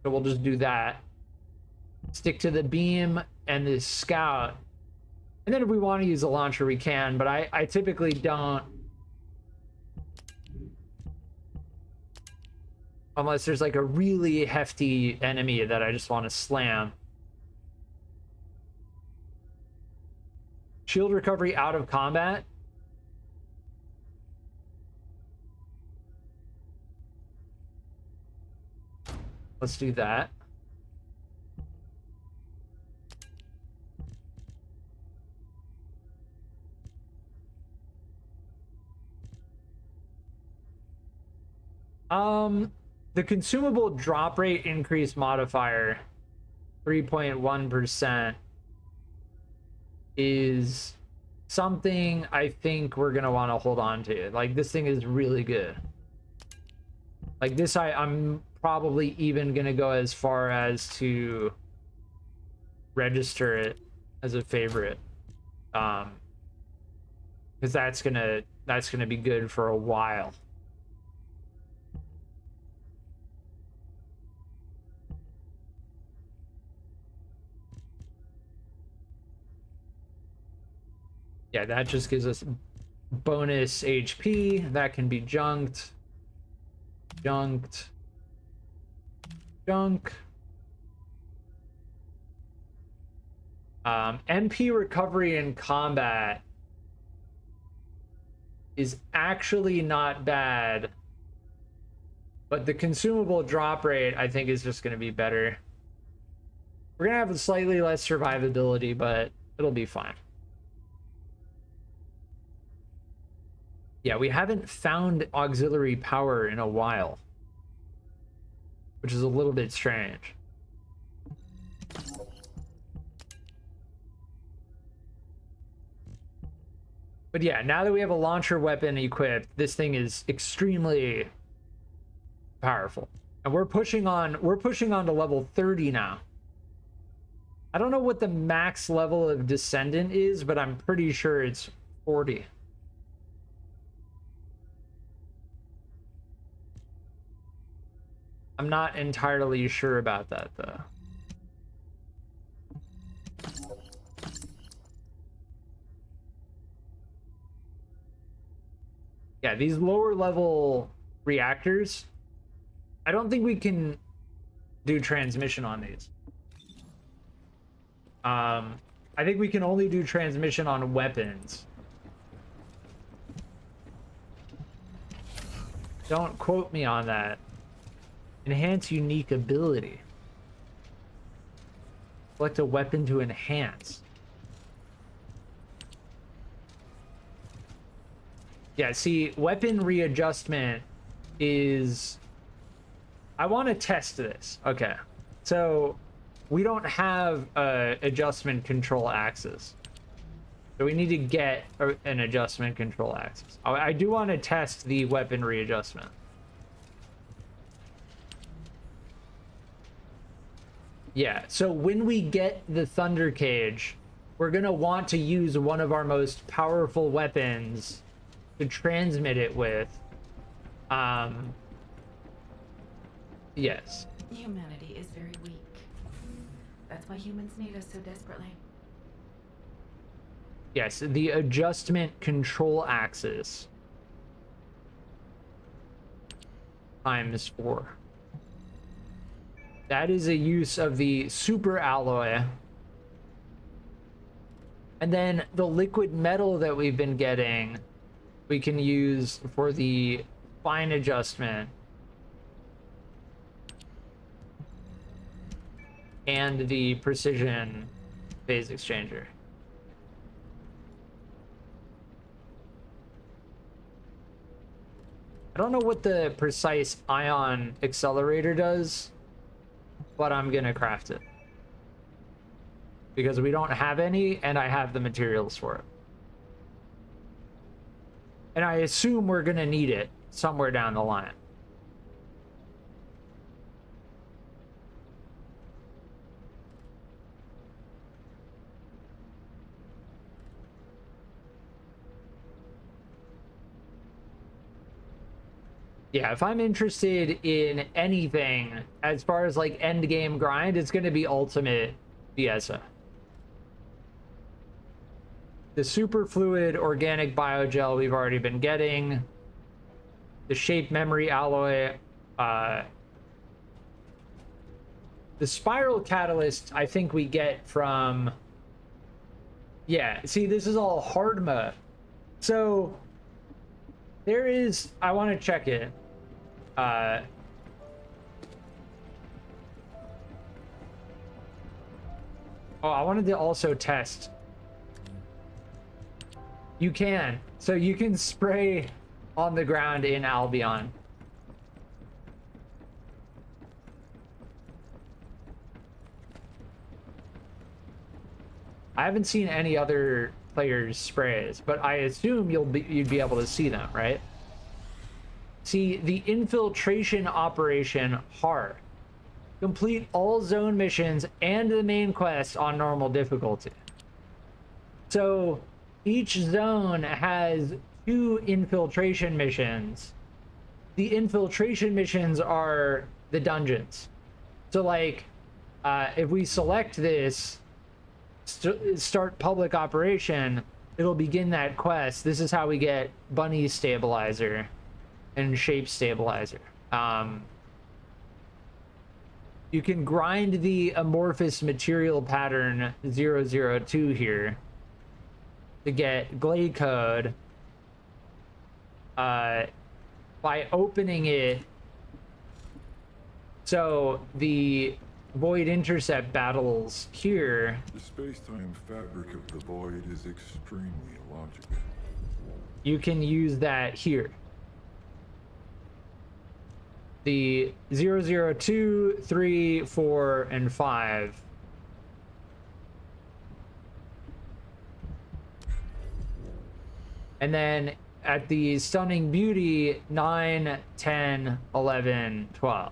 So we'll just do that. Stick to the beam and the scout. And then if we want to use a launcher, we can, but I typically don't. Unless there's like a really hefty enemy that I just want to slam. Shield recovery out of combat. Let's do that. The consumable drop rate increase modifier, 3.1%, is something I think we're gonna want to hold on to. Like, this thing is really good. Like this, I'm probably even gonna go as far as to register it as a favorite, because that's gonna be good for a while. Yeah, that just gives us bonus HP. That can be junked. Junk. MP recovery in combat is actually not bad, but the consumable drop rate, I think, is just going to be better. We're going to have a slightly less survivability, but it'll be fine. Yeah, we haven't found auxiliary power in a while, which is a little bit strange. But yeah, now that we have a launcher weapon equipped, this thing is extremely powerful. And we're pushing on to level 30 now. I don't know what the max level of Descendant is, but I'm pretty sure it's 40. I'm not entirely sure about that, though. Yeah, these lower level reactors, I don't think we can do transmission on these. I think we can only do transmission on weapons. Don't quote me on that. Enhance unique ability. Select a weapon to enhance. Yeah, see, weapon readjustment is... I want to test this. Okay. So, we don't have adjustment control axis. So we need to get an adjustment control axis. I do want to test the weapon readjustment. Yeah, so when we get the Thunder Cage, we're going to want to use one of our most powerful weapons to transmit it with. Yes. Humanity is very weak. That's why humans need us so desperately. Yes, the adjustment control axis times 4. That is a use of the super alloy. And then the liquid metal that we've been getting, we can use for the fine adjustment and the precision phase exchanger. I don't know what the precise ion accelerator does, but I'm gonna craft it. Because we don't have any, and I have the materials for it. And I assume we're gonna need it somewhere down the line. Yeah, if I'm interested in anything as far as like end game grind, it's gonna be Ultimate Fiesta. The super fluid organic biogel we've already been getting. The shape memory alloy. The spiral catalyst I think we get from... Yeah, see, this is all hard mode. So there is... I want to check it. Oh, I wanted to also test. You can. So you can spray on the ground in Albion. I haven't seen any other players sprays, but I assume you'd be able to see them, right? See, the infiltration operation hard. Complete all zone missions and the main quest on normal difficulty. So each zone has 2 infiltration missions. The infiltration missions are the dungeons. So like, if we select this, start public operation, it'll begin that quest. This is how we get Bunny Stabilizer and Shape Stabilizer. You can grind the amorphous material pattern 002 here to get Glade code by opening it. So the Void Intercept battles here. The space-time fabric of the Void is extremely illogical. You can use that here. The 002, 3, 4, and 5. And then at the Stunning Beauty, 9, 10, 11, 12.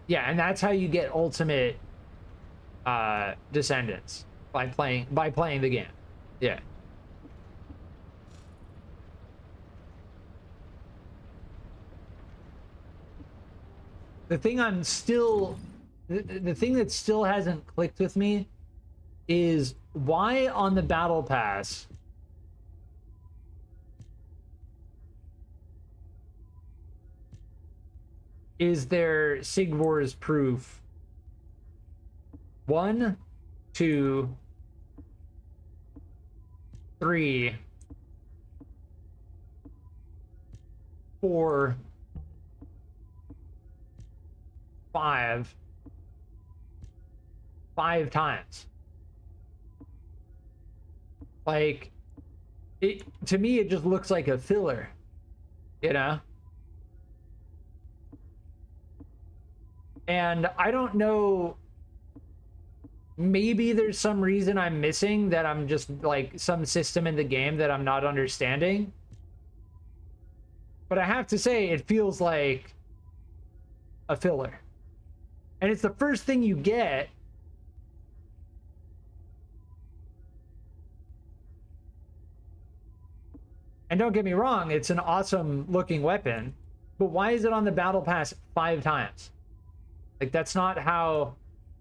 Yeah, and that's how you get ultimate Descendants, by playing the game. Yeah. The thing the thing that still hasn't clicked with me is why on the battle pass is there Sigvor's proof 1, 2, 3, 4, 5 times. Like, it to me it just looks like a filler, you know? And I don't know, maybe there's some reason I'm missing, that I'm just like some system in the game that I'm not understanding. But I have to say, it feels like a filler. And it's the first thing you get. And don't get me wrong, it's an awesome looking weapon. But why is it on the battle pass 5 times? Like, that's not how.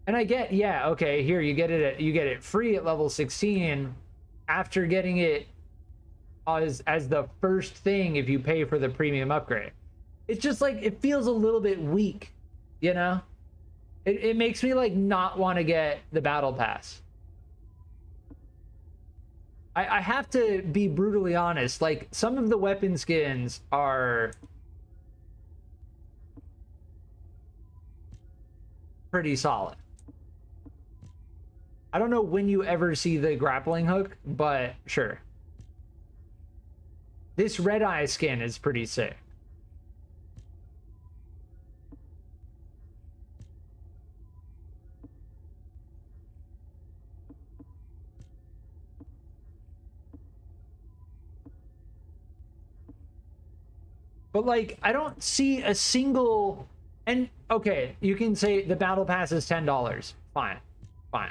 And I get, yeah, okay, here you get it free at level 16 after getting it as the first thing if you pay for the premium upgrade. It's just like, it feels a little bit weak, you know? It makes me like not want to get the battle pass. I have to be brutally honest, like some of the weapon skins are pretty solid. I don't know when you ever see the grappling hook, but sure. This red eye skin is pretty sick. But like, I don't see a single, and okay, you can say the battle pass is $10. Fine, fine.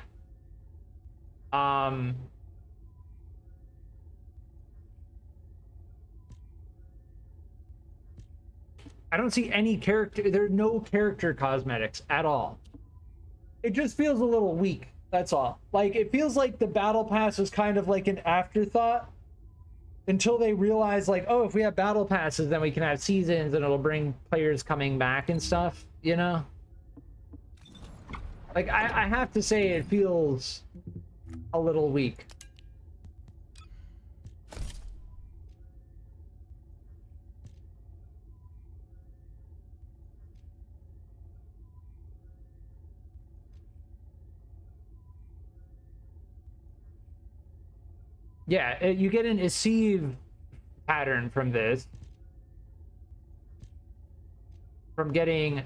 I don't see any character, there are no character cosmetics at all. It just feels a little weak, that's all. Like, it feels like the battle pass is kind of like an afterthought until they realize, like, oh, if we have battle passes, then we can have seasons and it'll bring players coming back and stuff, you know? Like, I have to say it feels a little weak. Yeah, you get an Eceive pattern from this. From getting,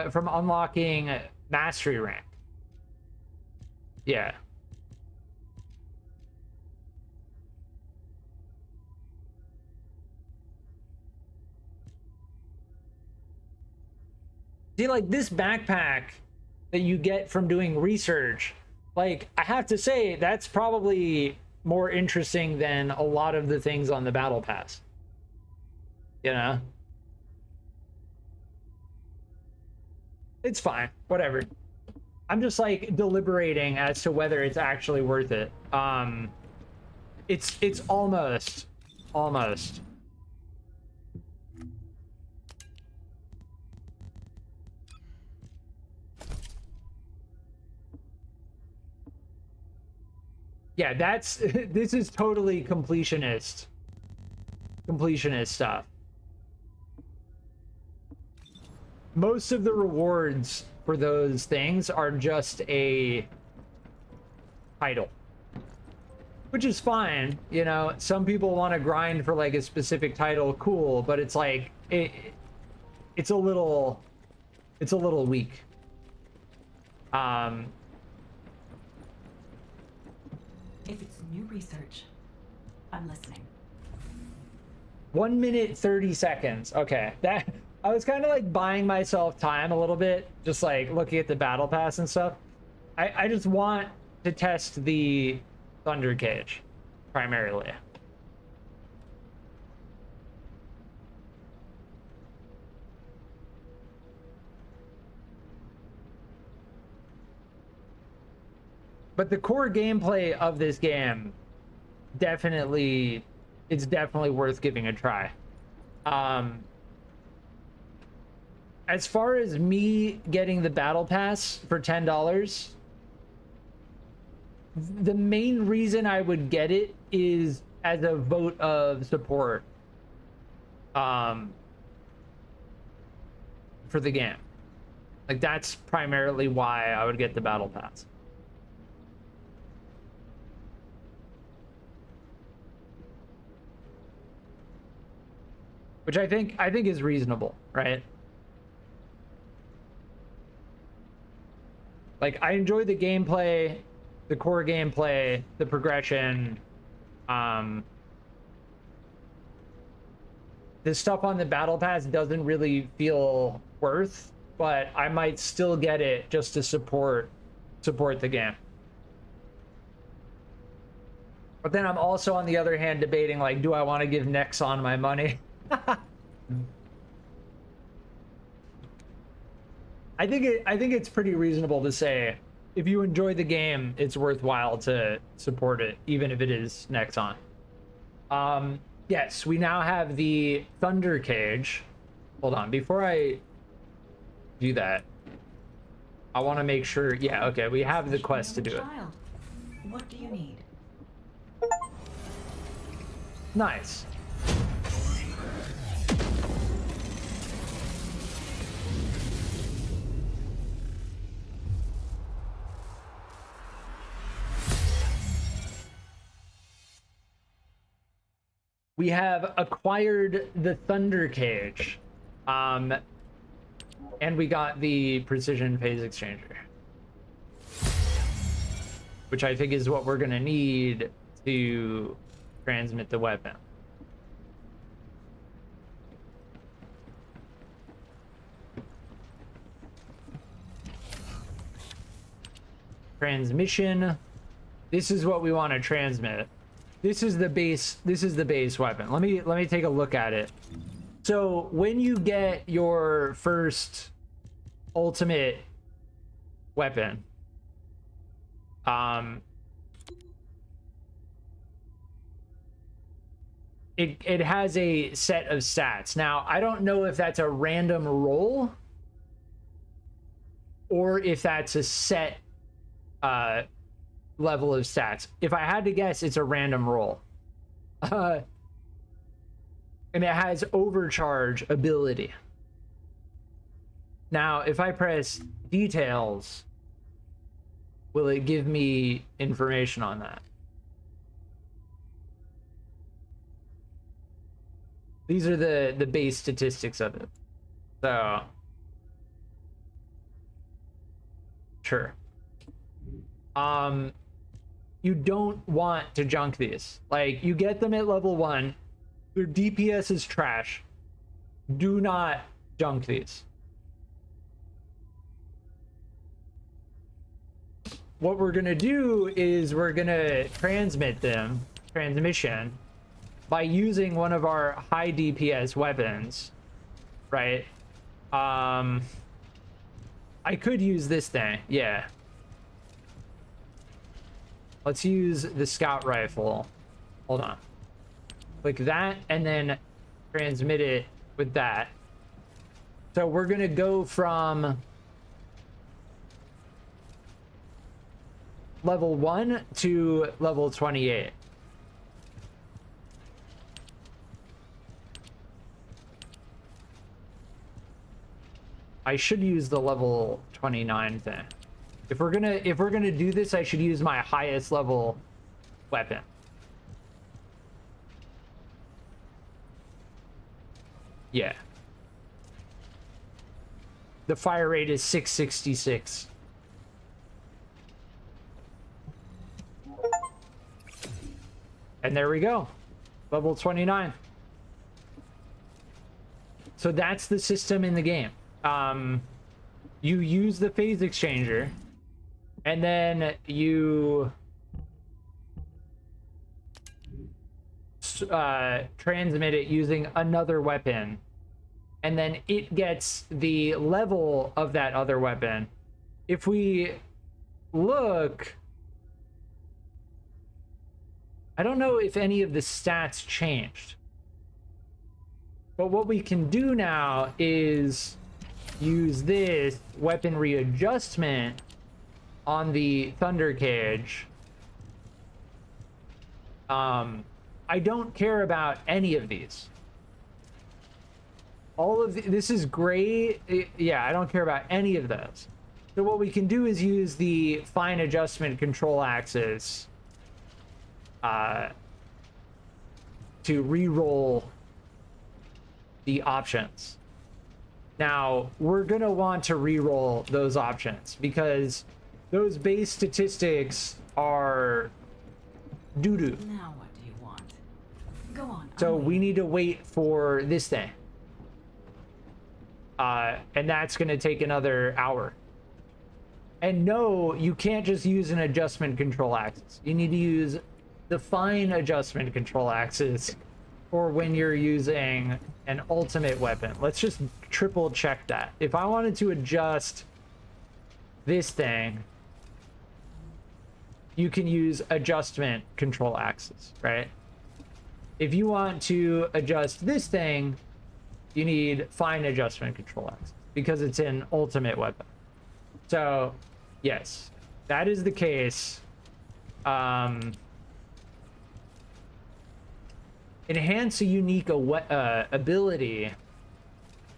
from unlocking mastery rank. Yeah. See, like, this backpack that you get from doing research, like, I have to say, that's probably more interesting than a lot of the things on the battle pass. You know? It's fine. Whatever. I'm just, like, deliberating as to whether it's actually worth it. It's almost. Yeah, that's, this is totally completionist stuff. Most of the rewards for those things are just a title, which is fine. You know, some people want to grind for like a specific title, cool, but it's like, it's a little weak. If it's new research, I'm listening. 1 minute 30 seconds. Okay, that I was kind of like buying myself time a little bit, just like looking at the battle pass and stuff. I just want to test the Thunder Cage primarily. But the core gameplay of this game definitely, it's definitely worth giving a try. As far as me getting the battle pass for $10, the main reason I would get it is as a vote of support for the game. Like, that's primarily why I would get the battle pass. Which I think is reasonable, right? Like, I enjoy the gameplay, the core gameplay, the progression. The stuff on the battle pass doesn't really feel worth, but I might still get it just to support the game. But then I'm also, on the other hand, debating, like, do I want to give Nexon my money? I think it's pretty reasonable to say if you enjoy the game, it's worthwhile to support it, even if it is Nexon. Yes, we now have the Thunder Cage. Hold on, before I do that, I want to make sure. Yeah, okay, we have the quest to do it. What do you need? Nice. we have acquired the Thunder Cage. And we got the precision phase exchanger, which I think is what we're gonna need to transmit the weapon. Transmission. This is what we want to transmit. This is the base. This is the base weapon. Let me take a look at it. So when you get your first ultimate weapon, it has a set of stats. Now, I don't know if that's a random roll or if that's a set level of stats. If I had to guess, it's a random roll. And it has overcharge ability. Now, if I press details, will it give me information on that? These are the base statistics of it. So, sure. You don't want to junk these. Like, you get them at level 1. Their DPS is trash. Do not junk these. What we're gonna do is we're gonna transmission by using one of our high DPS weapons, right? I could use this thing, yeah. Let's use the scout rifle. Hold on. Click that and then transmit it with that. So we're gonna go from level 1 to level 28. I should use the level 29 thing. If we're gonna do this, I should use my highest level weapon. Yeah. The fire rate is 666. And there we go. Level 29. So that's the system in the game. You use the phase exchanger, and then you transmit it using another weapon, and then it gets the level of that other weapon. If we look, I don't know if any of the stats changed, but what we can do now is use this weapon readjustment on the Thunder Cage. I don't care about any of these. All of this is great. Yeah, I don't care about any of those. So what we can do is use the fine adjustment control axis to re-roll the options. Now, we're going to want to re-roll those options because those base statistics are doo-doo. Now what do you want? Go on. So we need to wait for this thing. And that's going to take another hour. And no, you can't just use an adjustment control axis. You need to use the fine adjustment control axis for when you're using an ultimate weapon. Let's just triple check that. If I wanted to adjust this thing, you can use adjustment control axis, right? If you want to adjust this thing, you need fine adjustment control axis because it's an ultimate weapon. So yes, that is the case. Enhance a unique ability.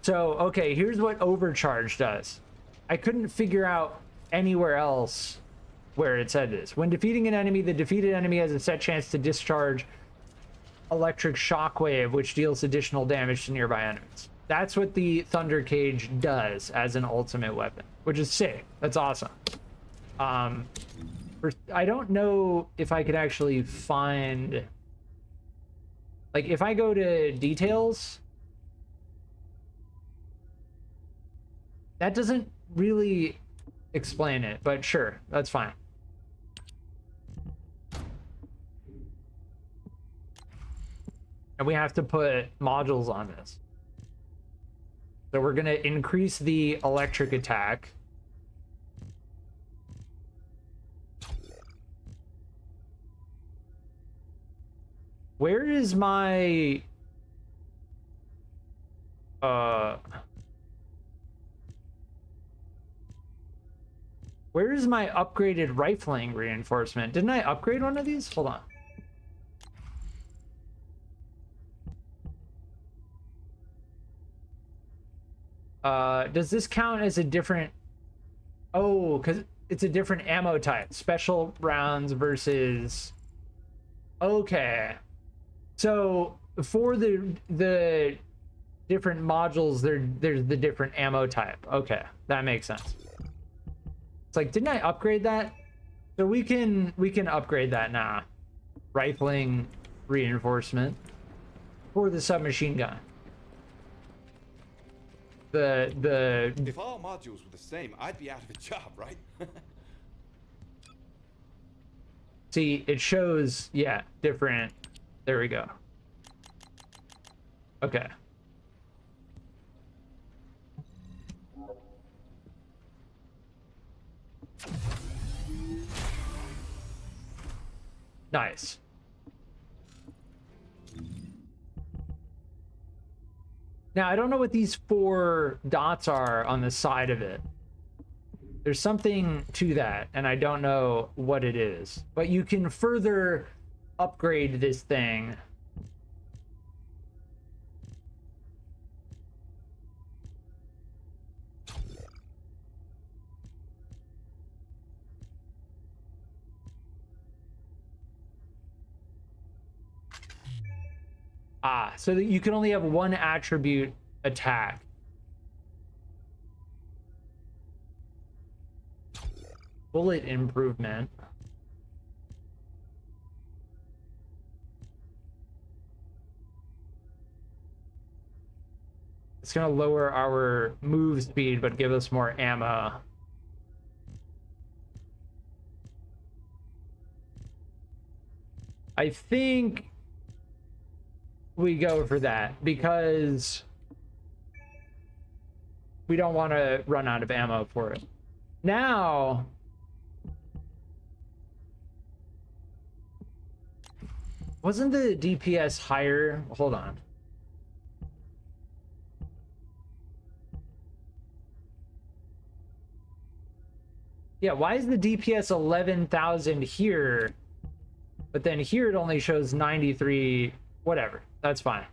So, okay, here's what overcharge does. I couldn't figure out anywhere else where it said this. When defeating an enemy, the defeated enemy has a set chance to discharge electric shockwave, which deals additional damage to nearby enemies. That's what the Thunder Cage does as an ultimate weapon, which is sick. That's awesome. I don't know if I could actually find, like, if I go to details, that doesn't really explain it, but sure, that's fine. And we have to put modules on this. So we're going to increase the electric attack. Where is my... Where is my upgraded rifling reinforcement? Didn't I upgrade one of these? Hold on. Does this count as a different... Oh, because it's a different ammo type. Special rounds versus... Okay. So for the different modules, there's the different ammo type. Okay, that makes sense. It's like, didn't I upgrade that? So we can upgrade that now. Rifling reinforcement for the submachine gun. If all modules were the same, I'd be out of a job, right? See, it shows, yeah, different. There we go. Okay. Nice. Now, I don't know what these 4 dots are on the side of it. There's something to that, and I don't know what it is. But you can further upgrade this thing. Ah, so that you can only have one attribute attack. Bullet improvement. It's gonna lower our move speed, but give us more ammo. I think we go for that because we don't want to run out of ammo for it. Now, wasn't the DPS higher? Hold on. Yeah, why is the DPS 11,000 here, but then here it only shows 93? Whatever, that's fine.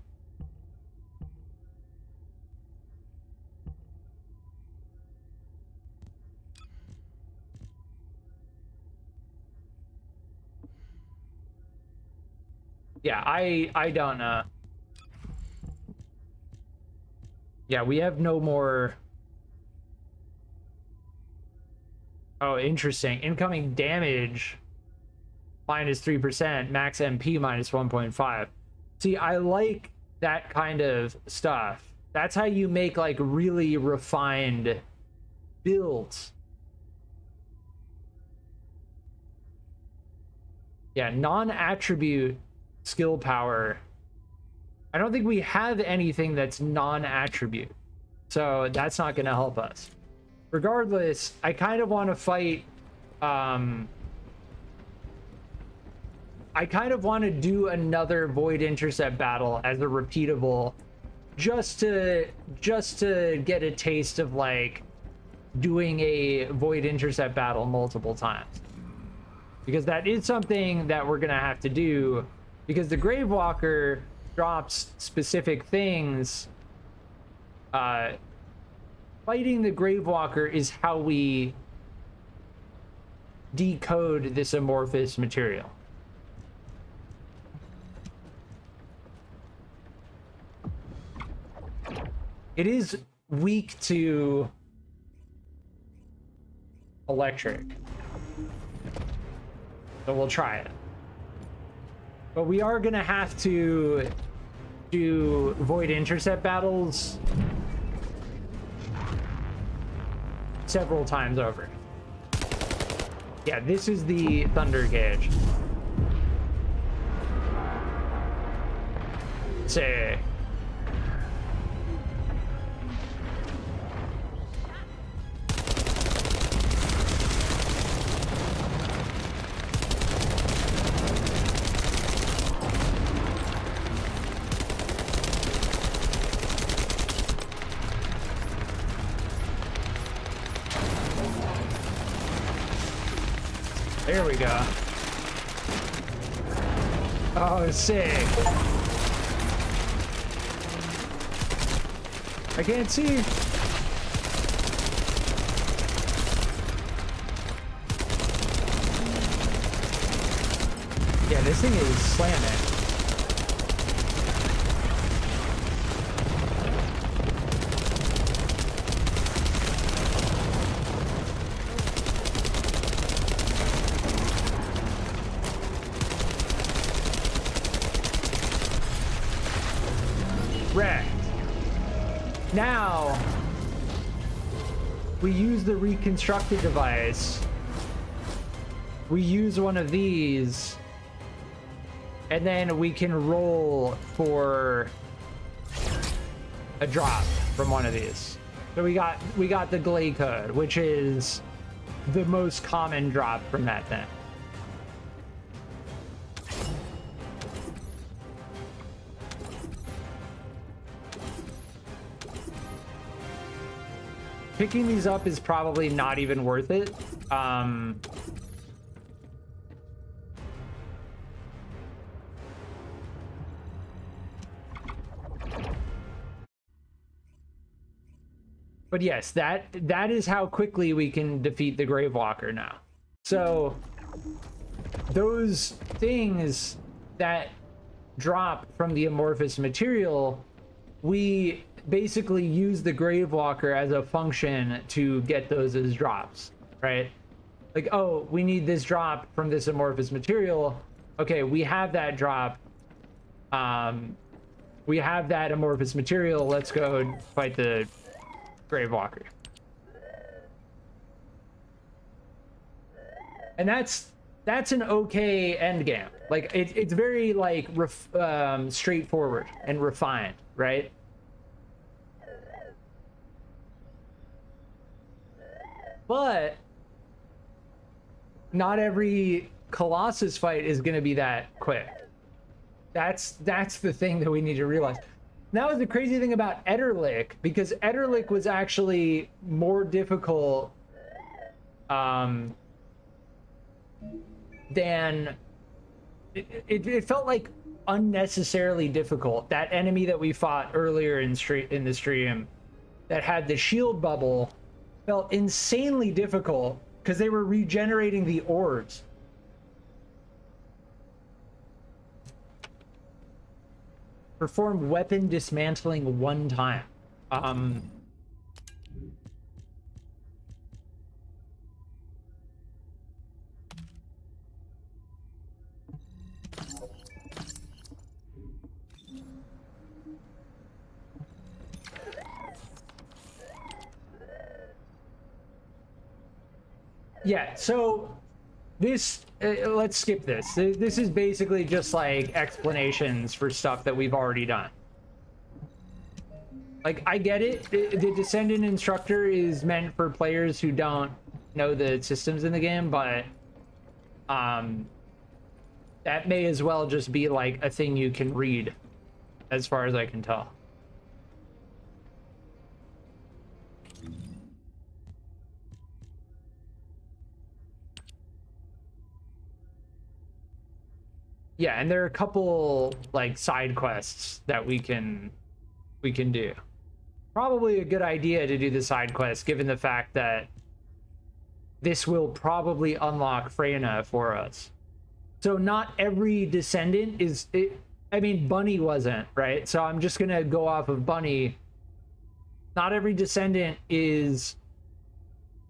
Yeah, I don't know. Yeah, we have no more. Oh, interesting. Incoming damage minus 3%, max MP minus 1.5. See, I like that kind of stuff. That's how you make like really refined builds. Yeah, non-attribute skill power. I don't think we have anything that's non-attribute, so that's not going to help us. Regardless, I kind of want to fight. I kind of want to do another Void Intercept battle as a repeatable, just to get a taste of like doing a Void Intercept battle multiple times, because that is something that we're gonna have to do, because the Gravewalker drops specific things. Fighting the Gravewalker is how we decode this amorphous material. It is weak to electric. So we'll try it. But we are gonna have to do void intercept battles several times over. Yeah, this is the thunder gauge. Say. There we go. Oh, sick. I can't see. Yeah, this thing is slamming. Now, we use the reconstructed device. We use one of these, and then we can roll for a drop from one of these. So we got the Glade code, which is the most common drop from that thing. Picking these up is probably not even worth it. But yes, that is how quickly we can defeat the Gravewalker now. So those things that drop from the amorphous material, we basically use the Gravewalker as a function to get those as drops, right? Like, oh, we need this drop from this amorphous material. Okay, we have that drop. We have that amorphous material. Let's go fight the Gravewalker. And that's an okay end game. Like, it's very like straightforward and refined, right? But not every Colossus fight is going to be that quick. That's the thing that we need to realize. That was the crazy thing about Ederlick, because Ederlick was actually more difficult than it felt like unnecessarily difficult. That enemy that we fought earlier in the stream that had the shield bubble felt insanely difficult because they were regenerating the orbs. Perform weapon dismantling one time. Yeah, so this, let's skip this. This is basically just like explanations for stuff that we've already done. Like, I get it. The Descendant instructor is meant for players who don't know the systems in the game, but that may as well just be like a thing you can read, as far as I can tell. Yeah, and there are a couple like side quests that we can do. Probably a good idea to do the side quest, given the fact that this will probably unlock Freyna for us. So not every Descendant is. I mean, Bunny wasn't, right? So I'm just gonna go off of Bunny not every Descendant is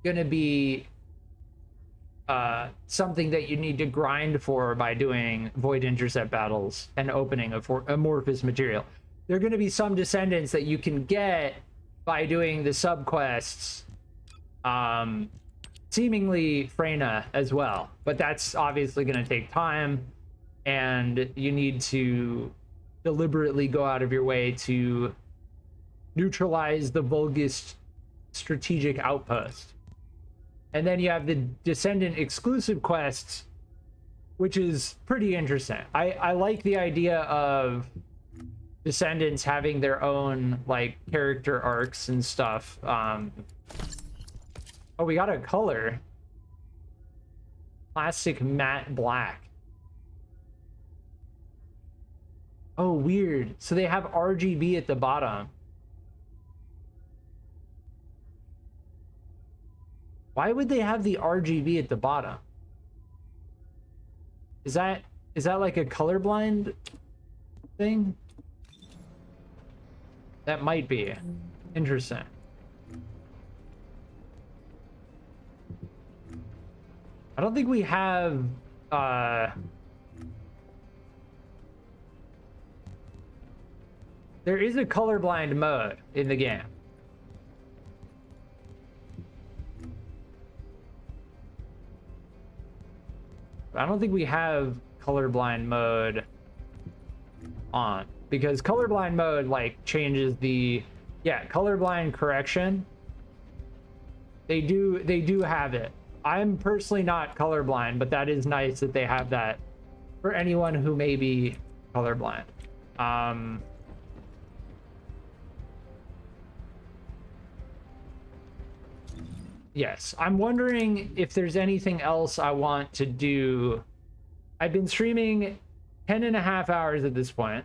gonna be something that you need to grind for by doing void intercept battles and opening amorphous material. There are going to be some Descendants that you can get by doing the subquests, seemingly Freyna as well, but that's obviously going to take time, and you need to deliberately go out of your way to neutralize the Vulgus strategic outpost. And then you have the Descendant exclusive quests, which is pretty interesting. I like the idea of Descendants having their own like character arcs and stuff. Oh, we got a color. Classic matte black. Oh, weird. So they have RGB at the bottom. Why would they have the RGB at the bottom? Is that like a colorblind thing? That might be. Interesting. I don't think we have there is a colorblind mode in the game. I don't think we have colorblind mode on, because colorblind mode like changes the colorblind correction. They do have it. I'm personally not colorblind, but that is nice that they have that for anyone who may be colorblind. Yes, I'm wondering if there's anything else I want to do. I've been streaming 10.5 hours at this point.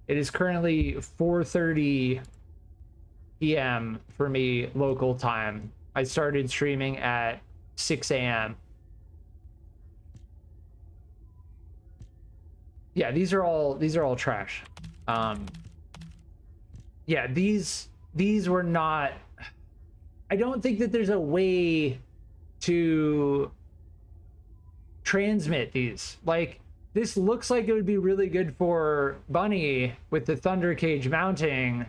It is currently 4:30 p.m. for me local time. I started streaming at 6 a.m. Yeah, these are all trash. Yeah, these were not. I don't think that there's a way to transmit these. Like, this looks like it would be really good for Bunny with the Thunder Cage mounting,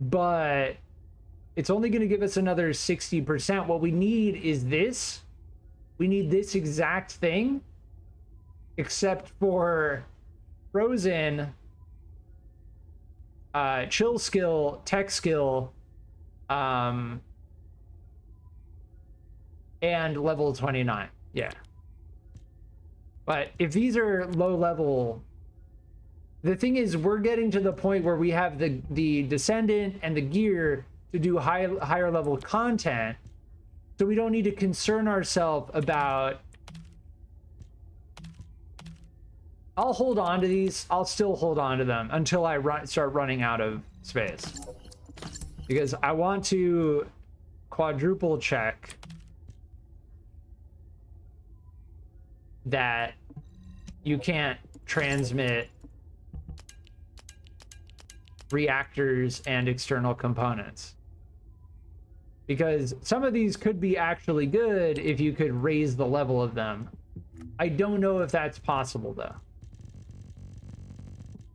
but it's only going to give us another 60%. What we need is this. We need this exact thing, except for Frozen, Chill Skill, Tech Skill, and level 29. Yeah. But if these are low level, the thing is, we're getting to the point where we have the Descendant and the gear to do higher level content, so we don't need to concern ourselves about. I'll hold on to these. I'll still hold on to them until I start running out of space, because I want to quadruple check that you can't transmit reactors and external components, because some of these could be actually good if you could raise the level of them. I don't know if that's possible though.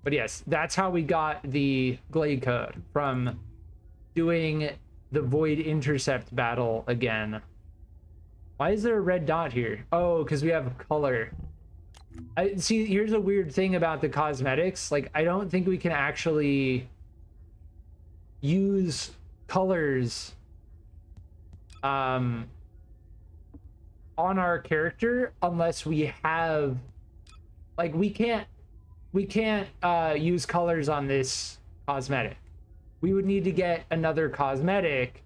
But yes, that's how we got the Glade code, from doing the Void Intercept battle again. Why is there a red dot here? Oh, because we have color. See, here's a weird thing about the cosmetics. Like, I don't think we can actually use colors on our character unless we have, like, we can't use colors on this cosmetic. We would need to get another cosmetic,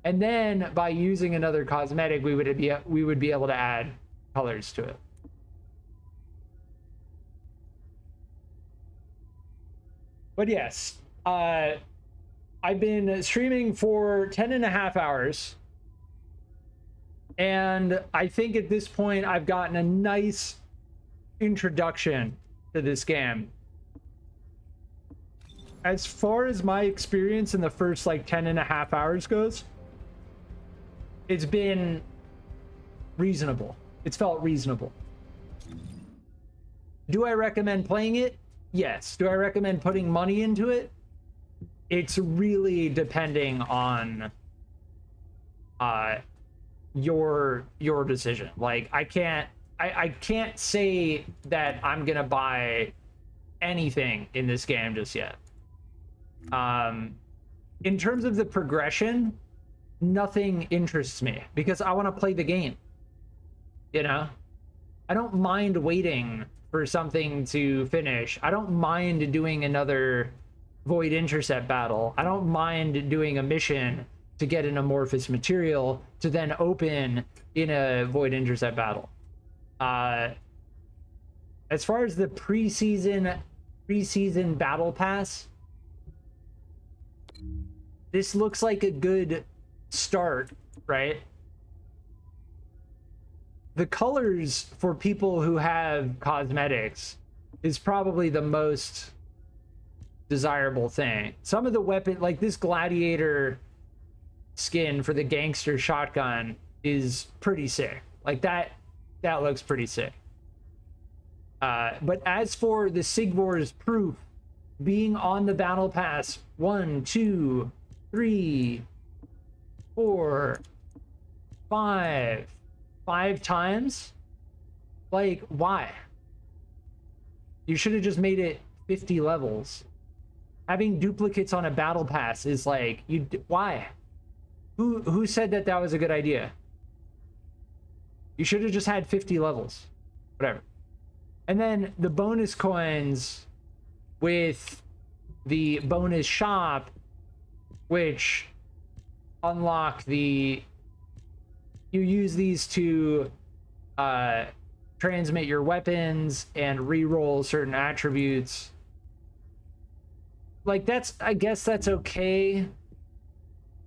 and then by using another cosmetic, we would be able to add colors to it. But yes, I've been streaming for 10.5 hours, and I think at this point I've gotten a nice introduction to this game. as far as my experience in the first like 10.5 hours goes, it's been reasonable. It's felt reasonable. Do I recommend playing it? Yes. Do I recommend putting money into it? It's really depending on your decision. Like I can't say that I'm gonna buy anything in this game just yet. In terms of the progression, nothing interests me because I want to play the game. You know, I don't mind waiting for something to finish. I don't mind doing another void intercept battle. I don't mind doing a mission to get an amorphous material to then open in a void intercept battle. As far as the preseason battle pass, this looks like a good start, right? The colors for people who have cosmetics is probably the most desirable thing. Some of the weapon, like this gladiator skin for the gangster shotgun, is pretty sick. Like that looks pretty sick. But as for the Sigvor's proof being on the battle pass 1, 2, 3, 4, 5 times, like, why? You should have just made it 50 levels. Having duplicates on a battle pass is like, why? Who said that was a good idea? You should have just had 50 levels. Whatever. And then the bonus coins with the bonus shop, which unlock the... You use these to transmit your weapons and re-roll certain attributes. Like I guess that's okay.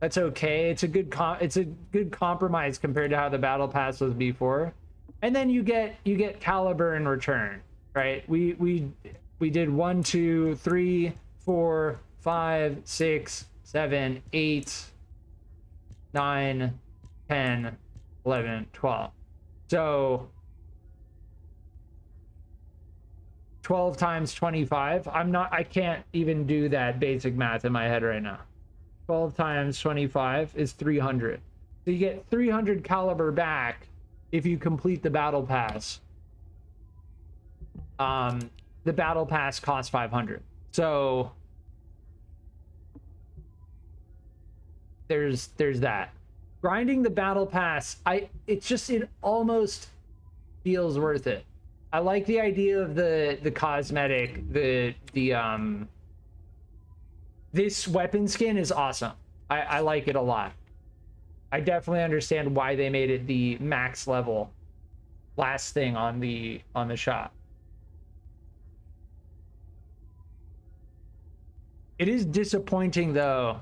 That's okay. It's a good compromise compared to how the battle pass was before. And then you get caliber in return, right? We did 1, 2, 3, 4, 5, 6, 7, 8, 9, 10, 11, 12. So 12 times 25. I can't even do that basic math in my head right now. 12 times 25 is 300. So you get 300 caliber back if you complete the battle pass. The battle pass costs 500. So there's that. Grinding the battle pass, it almost feels worth it. I like the idea of the cosmetic, this weapon skin is awesome. I like it a lot. I definitely understand why they made it the max level last thing on the shop. It is disappointing though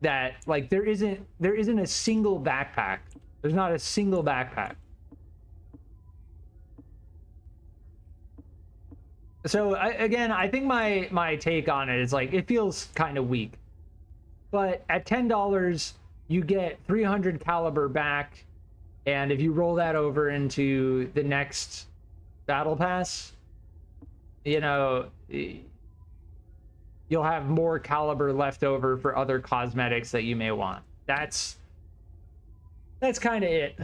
that like there isn't a single backpack. There's not a single backpack. So I think my take on it is like it feels kind of weak. But at $10 you get 300 caliber back, and if you roll that over into the next battle pass, you know, you'll have more caliber left over for other cosmetics that you may want. That's kind of it.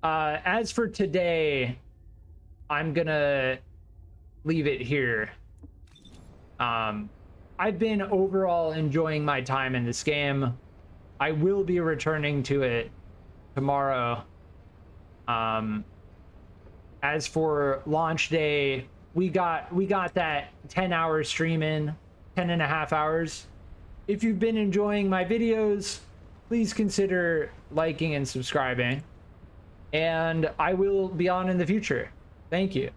As for today, I'm gonna leave it here. I've been overall enjoying my time in this game. I will be returning to it tomorrow. As for launch day, we got that 10-hour stream in, 10.5 hours. If you've been enjoying my videos, please consider liking and subscribing. And I will be on in the future. Thank you.